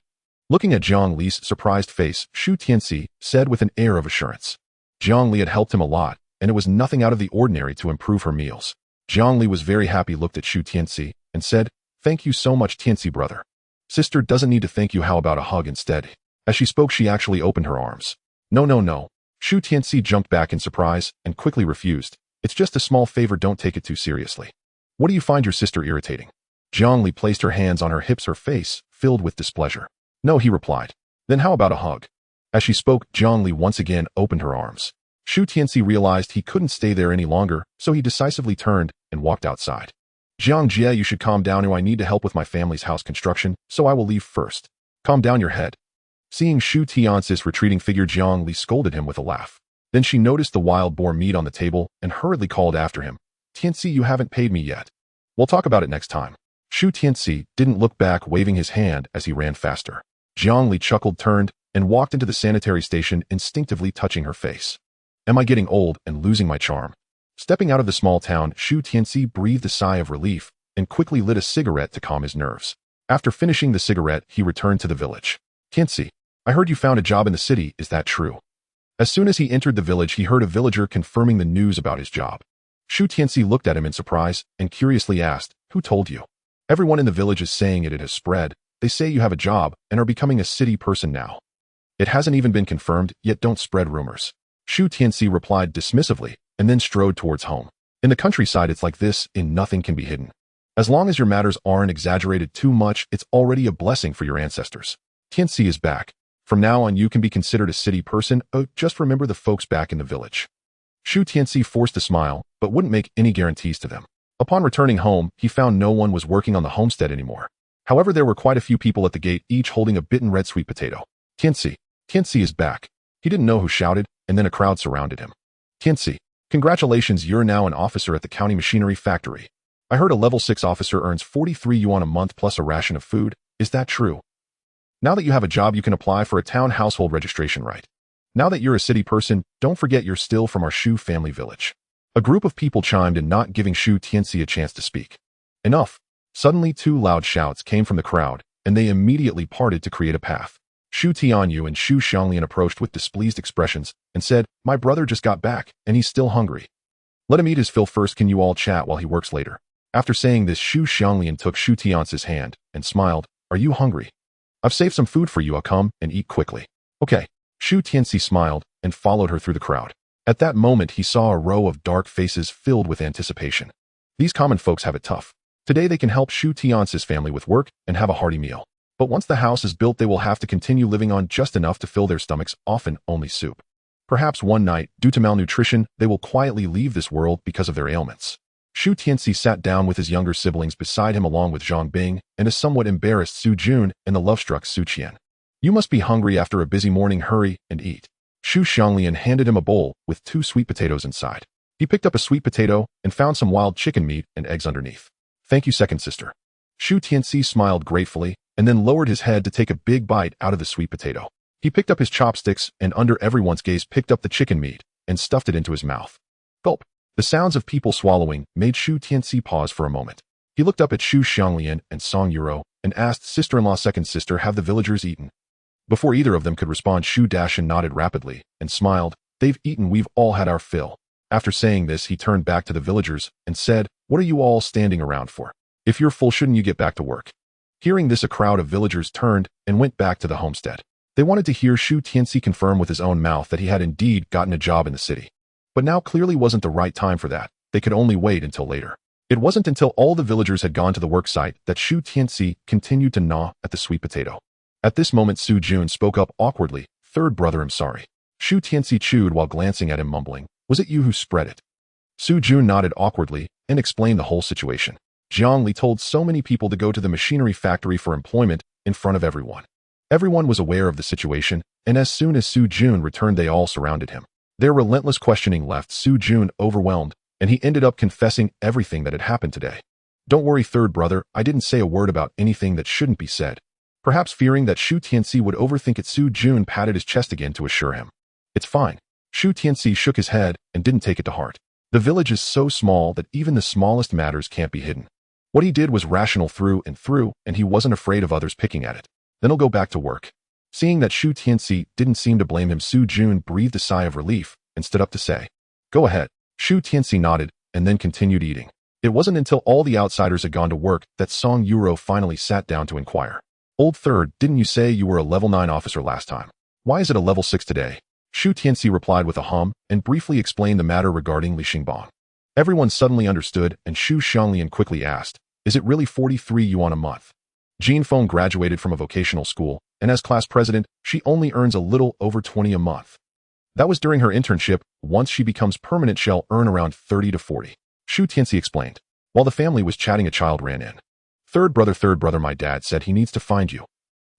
Looking at Zhang Li's surprised face, Shu Tianci said with an air of assurance. Zhang Li had helped him a lot, and it was nothing out of the ordinary to improve her meals. Zhang Li was very happy, looked at Shu Tianci, and said, Thank you so much, Tianci brother. Sister doesn't need to thank you. How about a hug instead? As she spoke, she actually opened her arms. No. Shu Tianci jumped back in surprise and quickly refused. It's just a small favor, don't take it too seriously. What do you find your sister irritating? Zhang Li placed her hands on her hips, her face filled with displeasure. No, he replied. Then how about a hug? As she spoke, Zhang Li once again opened her arms. Shu Tianci realized he couldn't stay there any longer, so he decisively turned and walked outside. Zhang Jie, you should calm down. I need to help with my family's house construction, so I will leave first. Calm down your head. Seeing Shu Tianci's retreating figure, Zhang Li scolded him with a laugh. Then she noticed the wild boar meat on the table and hurriedly called after him. Tianci, you haven't paid me yet. We'll talk about it next time. Shu Tianci didn't look back, waving his hand as he ran faster. Zhang Li chuckled, turned, and walked into the sanitary station, instinctively touching her face. Am I getting old and losing my charm? Stepping out of the small town, Shu Tianci breathed a sigh of relief and quickly lit a cigarette to calm his nerves. After finishing the cigarette, he returned to the village. Tianci, I heard you found a job in the city, is that true? As soon as he entered the village, he heard a villager confirming the news about his job. Shu Tianci looked at him in surprise and curiously asked, Who told you? Everyone in the village is saying it has spread. They say you have a job and are becoming a city person now. It hasn't even been confirmed, yet don't spread rumors. Shu Tianci replied dismissively and then strode towards home. In the countryside, it's like this, nothing can be hidden. As long as your matters aren't exaggerated too much, it's already a blessing for your ancestors. Tianci is back. From now on, you can be considered a city person. Just remember the folks back in the village. Shu Tianci forced a smile, but wouldn't make any guarantees to them. Upon returning home, he found no one was working on the homestead anymore. However, there were quite a few people at the gate, each holding a bitten red sweet potato. Tianci is back. He didn't know who shouted, and then a crowd surrounded him. Tianci, congratulations, you're now an officer at the county machinery factory. I heard a level 6 officer earns 43 yuan a month plus a ration of food. Is that true? Now that you have a job, you can apply for a town household registration right. Now that you're a city person, don't forget you're still from our Shu family village. A group of people chimed in, not giving Shu Tianci a chance to speak. Enough. Suddenly 2 loud shouts came from the crowd, and they immediately parted to create a path. Shu Tianyou and Shu Xianglian approached with displeased expressions and said, My brother just got back, and he's still hungry. Let him eat his fill first, can you all chat while he works later? After saying this, Shu Xianglian took Shu Tianci's hand and smiled, Are you hungry? I've saved some food for you, I'll come and eat quickly. Okay. Shu Tianci smiled and followed her through the crowd. At that moment, he saw a row of dark faces filled with anticipation. These common folks have it tough. Today they can help Shu Tianci's family with work and have a hearty meal. But once the house is built, they will have to continue living on just enough to fill their stomachs, often only soup. Perhaps one night, due to malnutrition, they will quietly leave this world because of their ailments. Shu Tianci sat down with his younger siblings beside him, along with Zhang Bing and a somewhat embarrassed Su Jun and the love-struck Su Qian. You must be hungry after a busy morning, hurry and eat. Shu Xianglian handed him a bowl with 2 sweet potatoes inside. He picked up a sweet potato and found some wild chicken meat and eggs underneath. Thank you, second sister. Shu Tianci smiled gratefully and then lowered his head to take a big bite out of the sweet potato. He picked up his chopsticks and under everyone's gaze picked up the chicken meat and stuffed it into his mouth. Gulp. The sounds of people swallowing made Shu Tianci pause for a moment. He looked up at Shu Xianglian and Song Yuro and asked sister-in-law second sister, have the villagers eaten? Before either of them could respond, Shu Dashan nodded rapidly and smiled. They've eaten, we've all had our fill. After saying this, he turned back to the villagers and said, what are you all standing around for? If you're full, shouldn't you get back to work? Hearing this, a crowd of villagers turned and went back to the homestead. They wanted to hear Shu Tianci confirm with his own mouth that he had indeed gotten a job in the city. But now clearly wasn't the right time for that. They could only wait until later. It wasn't until all the villagers had gone to the work site that Shu Tianci continued to gnaw at the sweet potato. At this moment, Su Jun spoke up awkwardly. Third brother, I'm sorry. Shu Tianci chewed while glancing at him, mumbling, was it you who spread it? Su Jun nodded awkwardly and explained the whole situation. Jiang Li told so many people to go to the machinery factory for employment in front of everyone. Everyone was aware of the situation, and as soon as Su Jun returned, they all surrounded him. Their relentless questioning left Su Jun overwhelmed, and he ended up confessing everything that had happened today. Don't worry, third brother, I didn't say a word about anything that shouldn't be said. Perhaps fearing that Shu Tianci would overthink it, Su Jun patted his chest again to assure him. It's fine. Shu Tianci shook his head and didn't take it to heart. The village is so small that even the smallest matters can't be hidden. What he did was rational through and through, and he wasn't afraid of others picking at it. Then he'll go back to work. Seeing that Shu Tianci didn't seem to blame him, Su Jun breathed a sigh of relief and stood up to say, go ahead. Shu Tianci nodded and then continued eating. It wasn't until all the outsiders had gone to work that Song Yuro finally sat down to inquire. Old third, didn't you say you were a level 9 officer last time? Why is it a level 6 today? Shu Tianci replied with a hum and briefly explained the matter regarding Li Xingbang. Everyone suddenly understood, and Shu Xianglian quickly asked, is it really 43 yuan a month? Jean Feng graduated from a vocational school, and as class president, she only earns a little over 20 a month. That was during her internship. Once she becomes permanent, she'll earn around 30 to 40. Shu Tianci explained. While the family was chatting, a child ran in. Third brother, my dad said he needs to find you.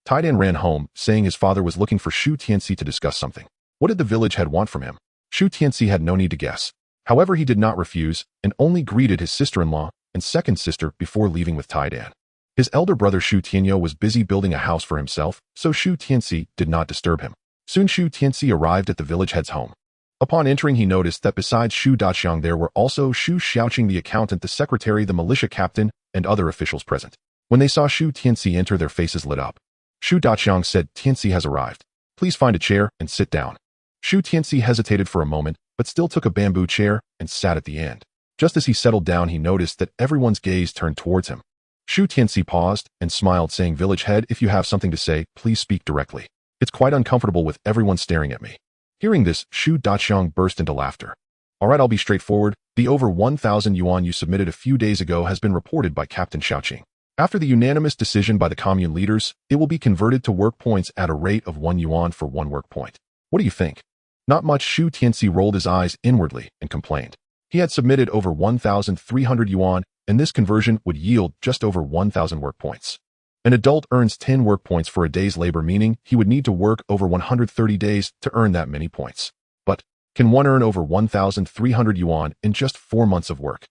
Taidan ran home, saying his father was looking for Shu Tianci to discuss something. What did the village head want from him? Shu Tianci had no need to guess. However, he did not refuse and only greeted his sister-in-law and second sister before leaving with Taidan. His elder brother Shu Tianyou was busy building a house for himself, so Shu Tianci did not disturb him. Soon Shu Tianci arrived at the village head's home. Upon entering, he noticed that besides Shu Daxiang there were also Shu Xiaoqing the accountant, the secretary, the militia captain, and other officials present. When they saw Shu Tianci enter, their faces lit up. Shu Daxiang said, Tianci has arrived. Please find a chair and sit down. Shu Tianci hesitated for a moment, but still took a bamboo chair and sat at the end. Just as he settled down, he noticed that everyone's gaze turned towards him. Shu Tianci paused and smiled, saying, Village head, if you have something to say, please speak directly. It's quite uncomfortable with everyone staring at me. Hearing this, Shu Daxiang burst into laughter. All right, I'll be straightforward. The over 1,000 yuan you submitted a few days ago has been reported by Captain Xiaoqing. After the unanimous decision by the commune leaders, it will be converted to work points at a rate of 1 yuan for 1 work point. What do you think? Not much. Shu Tianci rolled his eyes inwardly and complained. He had submitted over 1,300 yuan, and this conversion would yield just over 1,000 work points. An adult earns 10 work points for a day's labor, meaning he would need to work over 130 days to earn that many points. But can one earn over 1,300 yuan in just 4 months of work?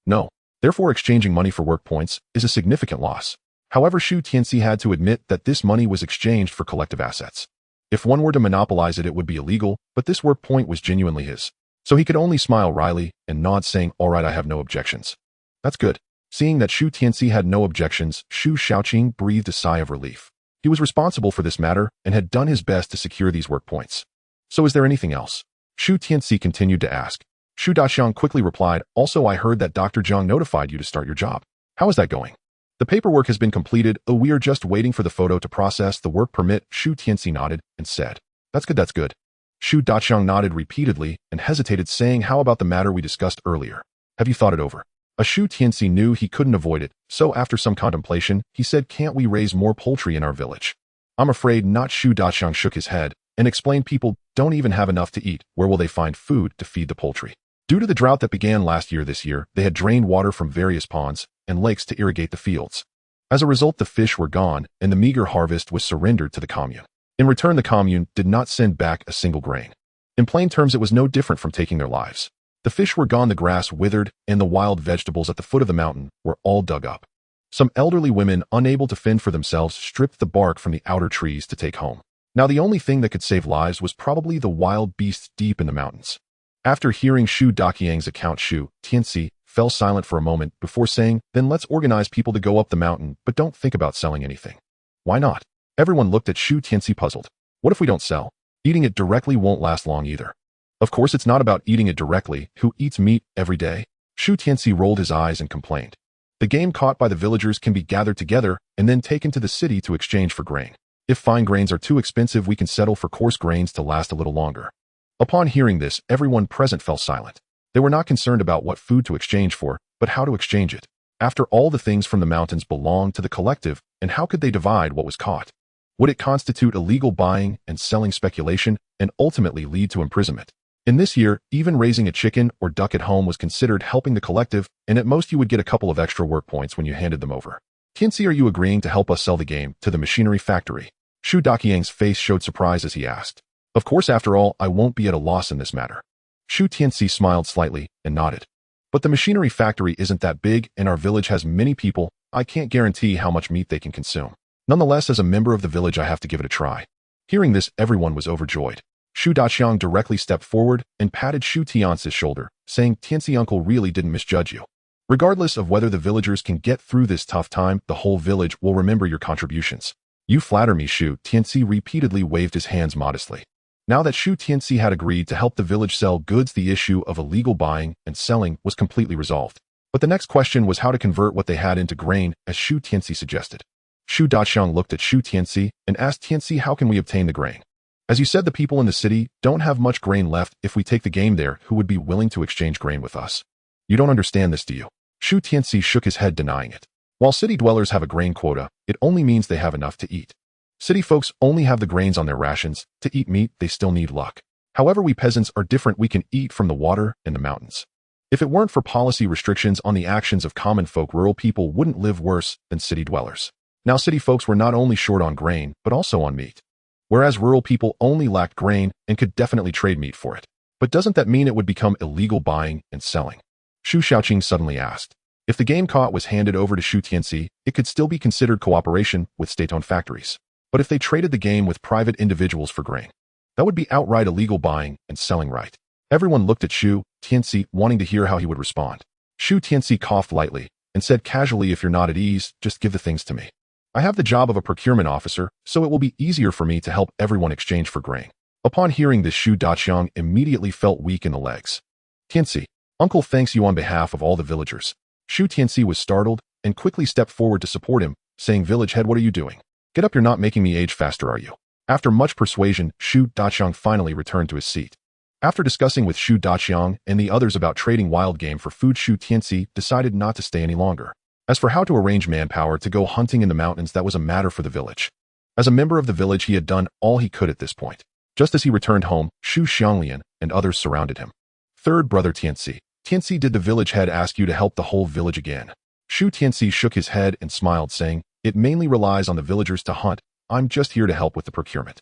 No. Therefore, exchanging money for work points is a significant loss. However, Shu Tianci had to admit that this money was exchanged for collective assets. If one were to monopolize it, it would be illegal, but this work point was genuinely his. So he could only smile wryly and nod, saying, all right, I have no objections. That's good. Seeing that Shu Tianci had no objections, Shu Xiaoqing breathed a sigh of relief. He was responsible for this matter and had done his best to secure these work points. So is there anything else? Shu Tianci continued to ask. Shu Daxiang quickly replied, also I heard that Dr. Zhang notified you to start your job. How is that going? The paperwork has been completed. Oh, we are just waiting for the photo to process the work permit. Shu Tianci nodded and said, that's good, that's good. Shu Daxiang nodded repeatedly and hesitated, saying, how about the matter we discussed earlier? Have you thought it over? Shu Tianci knew he couldn't avoid it, so after some contemplation, he said, can't we raise more poultry in our village? I'm afraid not. Shu Daxiang shook his head and explained, people don't even have enough to eat. Where will they find food to feed the poultry? Due to the drought that began last year, this year, they had drained water from various ponds and lakes to irrigate the fields. As a result, the fish were gone and the meager harvest was surrendered to the commune. In return, the commune did not send back a single grain. In plain terms, it was no different from taking their lives. The fish were gone, the grass withered, and the wild vegetables at the foot of the mountain were all dug up. Some elderly women, unable to fend for themselves, stripped the bark from the outer trees to take home. Now the only thing that could save lives was probably the wild beasts deep in the mountains. After hearing Shu Daqiang's account, Shu Tianci fell silent for a moment before saying, "Then let's organize people to go up the mountain, but don't think about selling anything." "Why not?" Everyone looked at Shu Tianci puzzled. "What if we don't sell? Eating it directly won't last long either." "Of course it's not about eating it directly. Who eats meat every day?" Shu Tianci rolled his eyes and complained. "The game caught by the villagers can be gathered together and then taken to the city to exchange for grain. If fine grains are too expensive, we can settle for coarse grains to last a little longer." Upon hearing this, everyone present fell silent. They were not concerned about what food to exchange for, but how to exchange it. After all, the things from the mountains belonged to the collective, and how could they divide what was caught? Would it constitute illegal buying and selling speculation and ultimately lead to imprisonment? In this year, even raising a chicken or duck at home was considered helping the collective, and at most you would get a couple of extra work points when you handed them over. "Tianci, are you agreeing to help us sell the game to the machinery factory?" Shu Daqiang's face showed surprise as he asked. "Of course, after all, I won't be at a loss in this matter." Shu Tianci smiled slightly and nodded. "But the machinery factory isn't that big, and our village has many people. I can't guarantee how much meat they can consume. Nonetheless, as a member of the village, I have to give it a try." Hearing this, everyone was overjoyed. Shu Daqiang directly stepped forward and patted Shu Tianci's shoulder, saying, "Tianci, uncle really didn't misjudge you. Regardless of whether the villagers can get through this tough time, the whole village will remember your contributions." "You flatter me." Shu Tianci repeatedly waved his hands modestly. Now that Shu Tianci had agreed to help the village sell goods, the issue of illegal buying and selling was completely resolved. But the next question was how to convert what they had into grain, as Shu Tianci suggested. Shu Daqiang looked at Shu Tianci and asked, "Tianci, how can we obtain the grain? As you said, the people in the city don't have much grain left. If we take the game there, who would be willing to exchange grain with us?" "You don't understand this, do you?" Shu Tianci shook his head, denying it. "While city dwellers have a grain quota, it only means they have enough to eat. City folks only have the grains on their rations. To eat meat, they still need luck. However, we peasants are different. We can eat from the water and the mountains. If it weren't for policy restrictions on the actions of common folk, rural people wouldn't live worse than city dwellers. Now, city folks were not only short on grain, but also on meat. Whereas rural people only lacked grain and could definitely trade meat for it. But doesn't that mean it would become illegal buying and selling?" Shu Xiaoqing suddenly asked. If the game caught was handed over to Shu Tianci, it could still be considered cooperation with state-owned factories. But if they traded the game with private individuals for grain, that would be outright illegal buying and selling, right? Everyone looked at Shu Tianci, wanting to hear how he would respond. Shu Tianci coughed lightly and said casually, "If you're not at ease, just give the things to me. I have the job of a procurement officer, so it will be easier for me to help everyone exchange for grain." Upon hearing this, Shu Daqiang immediately felt weak in the legs. "Tianci, uncle thanks you on behalf of all the villagers." Shu Tianci was startled and quickly stepped forward to support him, saying, "Village head, what are you doing? Get up, you're not making me age faster, are you?" After much persuasion, Shu Daqiang finally returned to his seat. After discussing with Shu Daqiang and the others about trading wild game for food, Shu Tianci decided not to stay any longer. As for how to arrange manpower to go hunting in the mountains, that was a matter for the village. As a member of the village, he had done all he could at this point. Just as he returned home, Shu Xianglian and others surrounded him. "Third brother Tianci. Tianci, did the village head ask you to help the whole village again?" Shu Tianci shook his head and smiled, saying, "It mainly relies on the villagers to hunt. I'm just here to help with the procurement."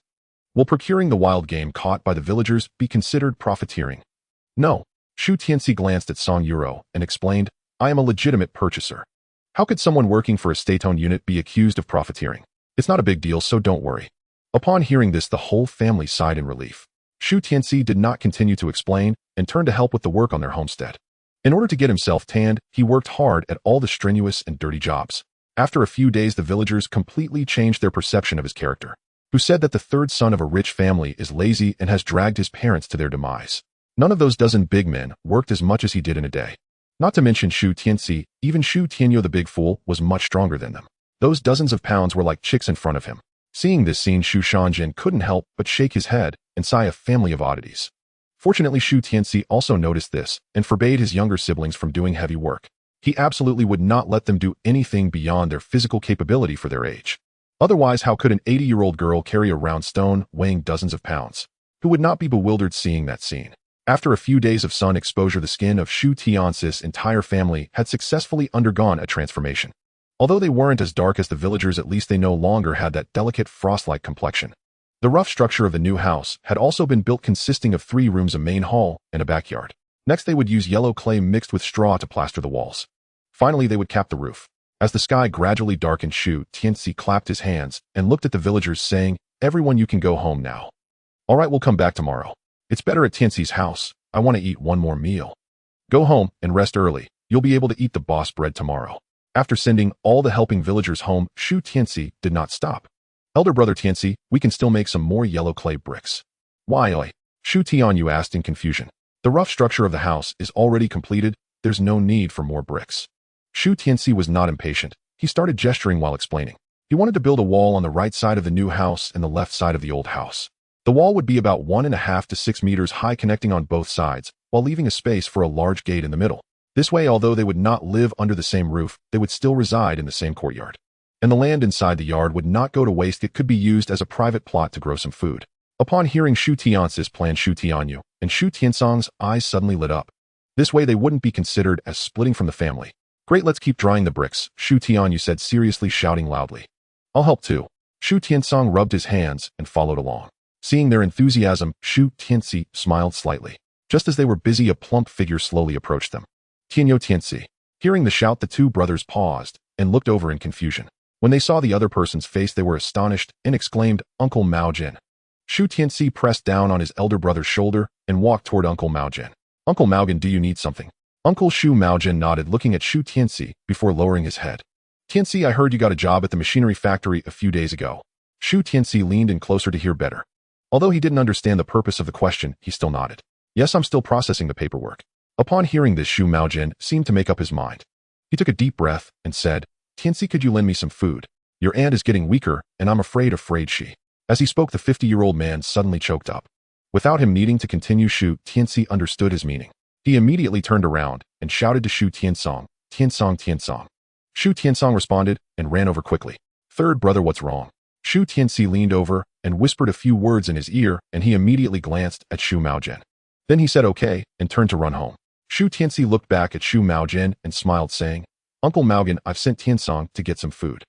"Will procuring the wild game caught by the villagers be considered profiteering?" "No." Shu Tianci glanced at Song Yuro and explained, "I am a legitimate purchaser. How could someone working for a state-owned unit be accused of profiteering? It's not a big deal, so don't worry." Upon hearing this, the whole family sighed in relief. Shu Tianci did not continue to explain and turned to help with the work on their homestead. In order to get himself tanned, he worked hard at all the strenuous and dirty jobs. After a few days, the villagers completely changed their perception of his character, who said that the third son of a rich family is lazy and has dragged his parents to their demise. None of those dozen big men worked as much as he did in a day. Not to mention Shu Tianci, even Shu Tianyou the big fool was much stronger than them. Those dozens of pounds were like chicks in front of him. Seeing this scene, Shu Xianglian couldn't help but shake his head and sigh, a family of oddities. Fortunately, Shu Tianci also noticed this and forbade his younger siblings from doing heavy work. He absolutely would not let them do anything beyond their physical capability for their age. Otherwise, how could an 80-year-old girl carry a round stone weighing dozens of pounds? Who would not be bewildered seeing that scene? After a few days of sun exposure, the skin of Shu Tianci's entire family had successfully undergone a transformation. Although they weren't as dark as the villagers, at least they no longer had that delicate frost-like complexion. The rough structure of the new house had also been built consisting of 3 rooms, a main hall, and a backyard. Next, they would use yellow clay mixed with straw to plaster the walls. Finally, they would cap the roof. As the sky gradually darkened, Shu Tianci clapped his hands and looked at the villagers, saying, "Everyone, you can go home now. All right, we'll come back tomorrow. It's better at Tianci's house. I want to eat one more meal. Go home and rest early. You'll be able to eat the boss bread tomorrow." After sending all the helping villagers home, Shu Tianci did not stop. "Elder brother Tianci, we can still make some more yellow clay bricks." "Why?" Shu Tianyou asked in confusion. "The rough structure of the house is already completed. There's no need for more bricks." Shu Tianci was not impatient. He started gesturing while explaining. He wanted to build a wall on the right side of the new house and the left side of the old house. The wall would be about 1.5 to 6 meters high, connecting on both sides, while leaving a space for a large gate in the middle. This way, although they would not live under the same roof, they would still reside in the same courtyard. And the land inside the yard would not go to waste. It could be used as a private plot to grow some food. Upon hearing Shu Tianci's plan, Shu Tianyou and Shu Tiansong's eyes suddenly lit up. This way, they wouldn't be considered as splitting from the family. "Great, let's keep drying the bricks," Shu Tianyou said seriously, shouting loudly. "I'll help too." Shu Tiansong rubbed his hands and followed along. Seeing their enthusiasm, Shu Tianci smiled slightly. Just as they were busy, a plump figure slowly approached them. "Tianyou Tianci." Hearing the shout, the 2 brothers paused and looked over in confusion. When they saw the other person's face, they were astonished and exclaimed, "Uncle Mao Jin." Shu Tianci pressed down on his elder brother's shoulder and walked toward Uncle Mao Jin. "Uncle Mao Jin, do you need something?" Uncle Shu Mao Jin nodded, looking at Shu Tianci before lowering his head. "Tianci, I heard you got a job at the machinery factory a few days ago." Shu Tianci leaned in closer to hear better. Although he didn't understand the purpose of the question, he still nodded. "Yes, I'm still processing the paperwork." Upon hearing this, Shu Mao Jin seemed to make up his mind. He took a deep breath and said, "Tianci, could you lend me some food? Your aunt is getting weaker, and I'm afraid she." As he spoke, the 50-year-old man suddenly choked up. Without him needing to continue, Shu Tianci understood his meaning. He immediately turned around and shouted to Shu Tiansong, "Tiansong, Tiansong." Shu Tiansong responded and ran over quickly. "Third brother, what's wrong?" Shu Tianci leaned over and whispered a few words in his ear, and he immediately glanced at Shu Mao Jin. Then he said okay and turned to run home. Shu Tianci looked back at Shu Mao Jin and smiled, saying, "Uncle Mao Jin, I've sent Tiansong to get some food."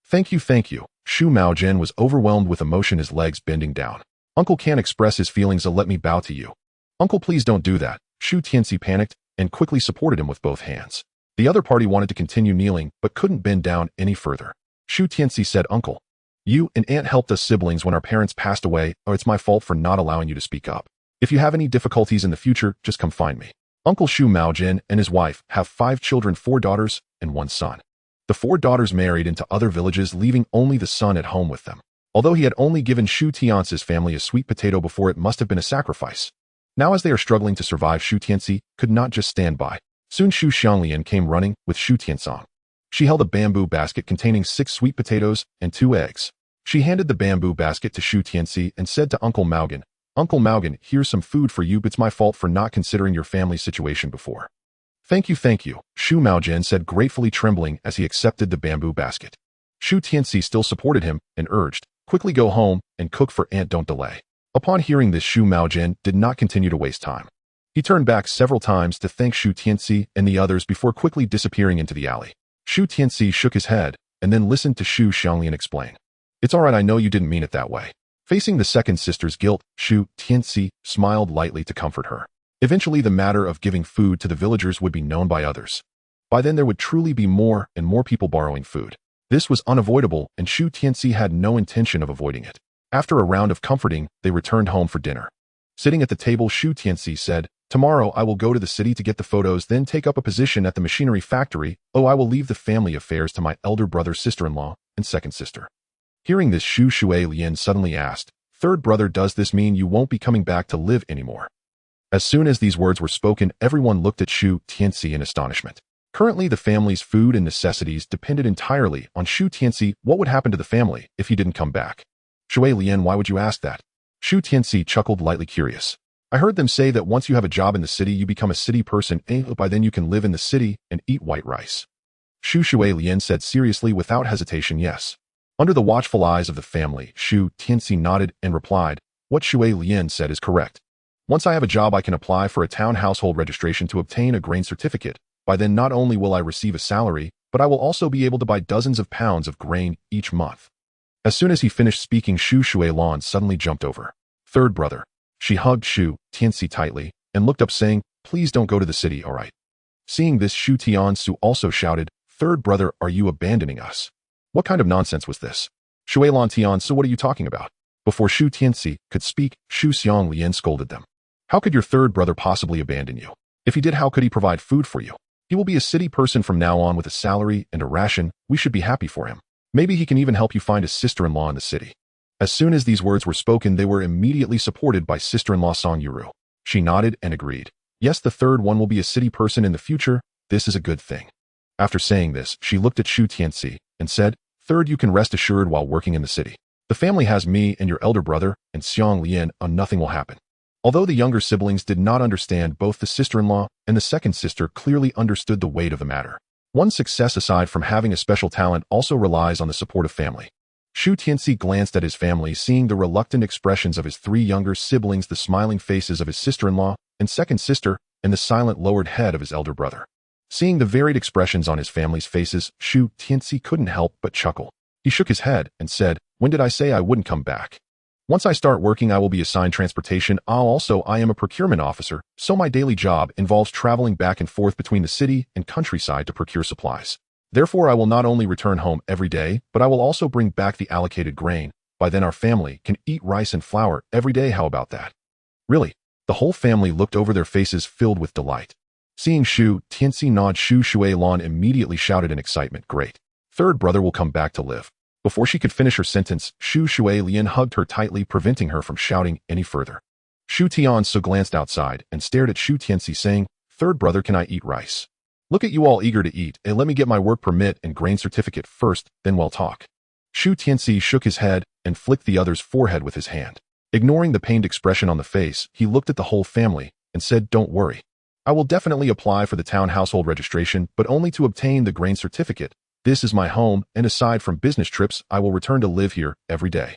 Thank you, thank you." Shu Mao Jin was overwhelmed with emotion, his legs bending down. "Uncle can't express his feelings, so let me bow to you." "Uncle, please don't do that." Shu Tianci panicked and quickly supported him with both hands. The other party wanted to continue kneeling but couldn't bend down any further. Shu Tianci said, "Uncle, you and Aunt helped us siblings when our parents passed away, or it's my fault for not allowing you to speak up. If you have any difficulties in the future, just come find me." Uncle Shu Mao Jin and his wife have 5 children, 4 daughters and 1 son. The 4 daughters married into other villages, leaving only the son at home with them. Although he had only given Shu Tianci's family a sweet potato before, it must have been a sacrifice. Now, as they are struggling to survive, Shu Tianci could not just stand by. Soon Shu Xianglian came running with Shu Tiansong. She held a bamboo basket containing 6 sweet potatoes and 2 eggs. She handed the bamboo basket to Shu Tianci and said to Uncle Mao Jin, "Uncle Mao Jin, here's some food for you, but it's my fault for not considering your family's situation before." Thank you," Shu Mao Jin said, gratefully trembling as he accepted the bamboo basket. Shu Tianci still supported him and urged, "Quickly go home and cook for Aunt, don't delay." Upon hearing this, Shu Mao Jin did not continue to waste time. He turned back several times to thank Shu Tianci and the others before quickly disappearing into the alley. Shu Tianci shook his head and then listened to Shu Xianglian explain. "It's all right, I know you didn't mean it that way." Facing the second sister's guilt, Shu Tianci smiled lightly to comfort her. Eventually, the matter of giving food to the villagers would be known by others. By then, there would truly be more and more people borrowing food. This was unavoidable, and Shu Tianci had no intention of avoiding it. After a round of comforting, they returned home for dinner. Sitting at the table, Shu Tianci said, "Tomorrow I will go to the city to get the photos, then take up a position at the machinery factory. Oh, I will leave the family affairs to my elder brother, sister-in-law, and second sister." Hearing this, Shu Xianglian suddenly asked, "Third brother, does this mean you won't be coming back to live anymore?" As soon as these words were spoken, everyone looked at Shu Tianci in astonishment. Currently, the family's food and necessities depended entirely on Shu Tianci. What would happen to the family if he didn't come back? "Xianglian, why would you ask that?" Shu Tianci chuckled, lightly curious. "I heard them say that once you have a job in the city, you become a city person, and by then you can live in the city and eat white rice." Shu Xianglian said seriously, without hesitation, "Yes." Under the watchful eyes of the family, Shu Tianci nodded and replied, "What Xianglian said is correct. Once I have a job, I can apply for a town household registration to obtain a grain certificate. By then, not only will I receive a salary, but I will also be able to buy dozens of pounds of grain each month." As soon as he finished speaking, Shu Xianglian suddenly jumped over. Third brother. She hugged Shu Tianci tightly and looked up saying, "Please don't go to the city, all right?" Seeing this, Shu Tianci also shouted, "Third brother, are you abandoning us?" What kind of nonsense was this? Xianglian Tianci, what are you talking about? Before Shu Tianci could speak, Shu Xianglian scolded them. How could your third brother possibly abandon you? If he did, how could he provide food for you? He will be a city person from now on with a salary and a ration. We should be happy for him. Maybe he can even help you find a sister-in-law in the city. As soon as these words were spoken, they were immediately supported by sister-in-law Song Yuru. She nodded and agreed. Yes, the third one will be a city person in the future. This is a good thing. After saying this, she looked at Shu Tianci and said, "Third, you can rest assured while working in the city. The family has me and your elder brother and Xianglian, and nothing will happen." Although the younger siblings did not understand, both the sister-in-law and the second sister clearly understood the weight of the matter. One's success, aside from having a special talent, also relies on the support of family. Shu Tianci glanced at his family, seeing the reluctant expressions of his three younger siblings, the smiling faces of his sister-in-law and second sister, and the silent lowered head of his elder brother. Seeing the varied expressions on his family's faces, Shu Tianci couldn't help but chuckle. He shook his head and said, "When did I say I wouldn't come back? Once I start working, I will be assigned transportation. I am a procurement officer, so my daily job involves traveling back and forth between the city and countryside to procure supplies. Therefore, I will not only return home every day, but I will also bring back the allocated grain. By then our family can eat rice and flour every day. How about that?" Really? The whole family looked over, their faces filled with delight. Seeing Shu Tianci nod, Shu Xianglian immediately shouted in excitement, "Great! Third brother will come back to live." Before she could finish her sentence, Shu Xianglian hugged her tightly, preventing her from shouting any further. Shu Tianci glanced outside and stared at Shu Tianci, saying, "Third brother, can I eat rice? Look at you all eager to eat, and let me get my work permit and grain certificate first, then we'll talk." Shu Tianci shook his head and flicked the other's forehead with his hand. Ignoring the pained expression on the face, he looked at the whole family and said, "Don't worry. I will definitely apply for the town household registration, but only to obtain the grain certificate. This is my home, and aside from business trips, I will return to live here every day."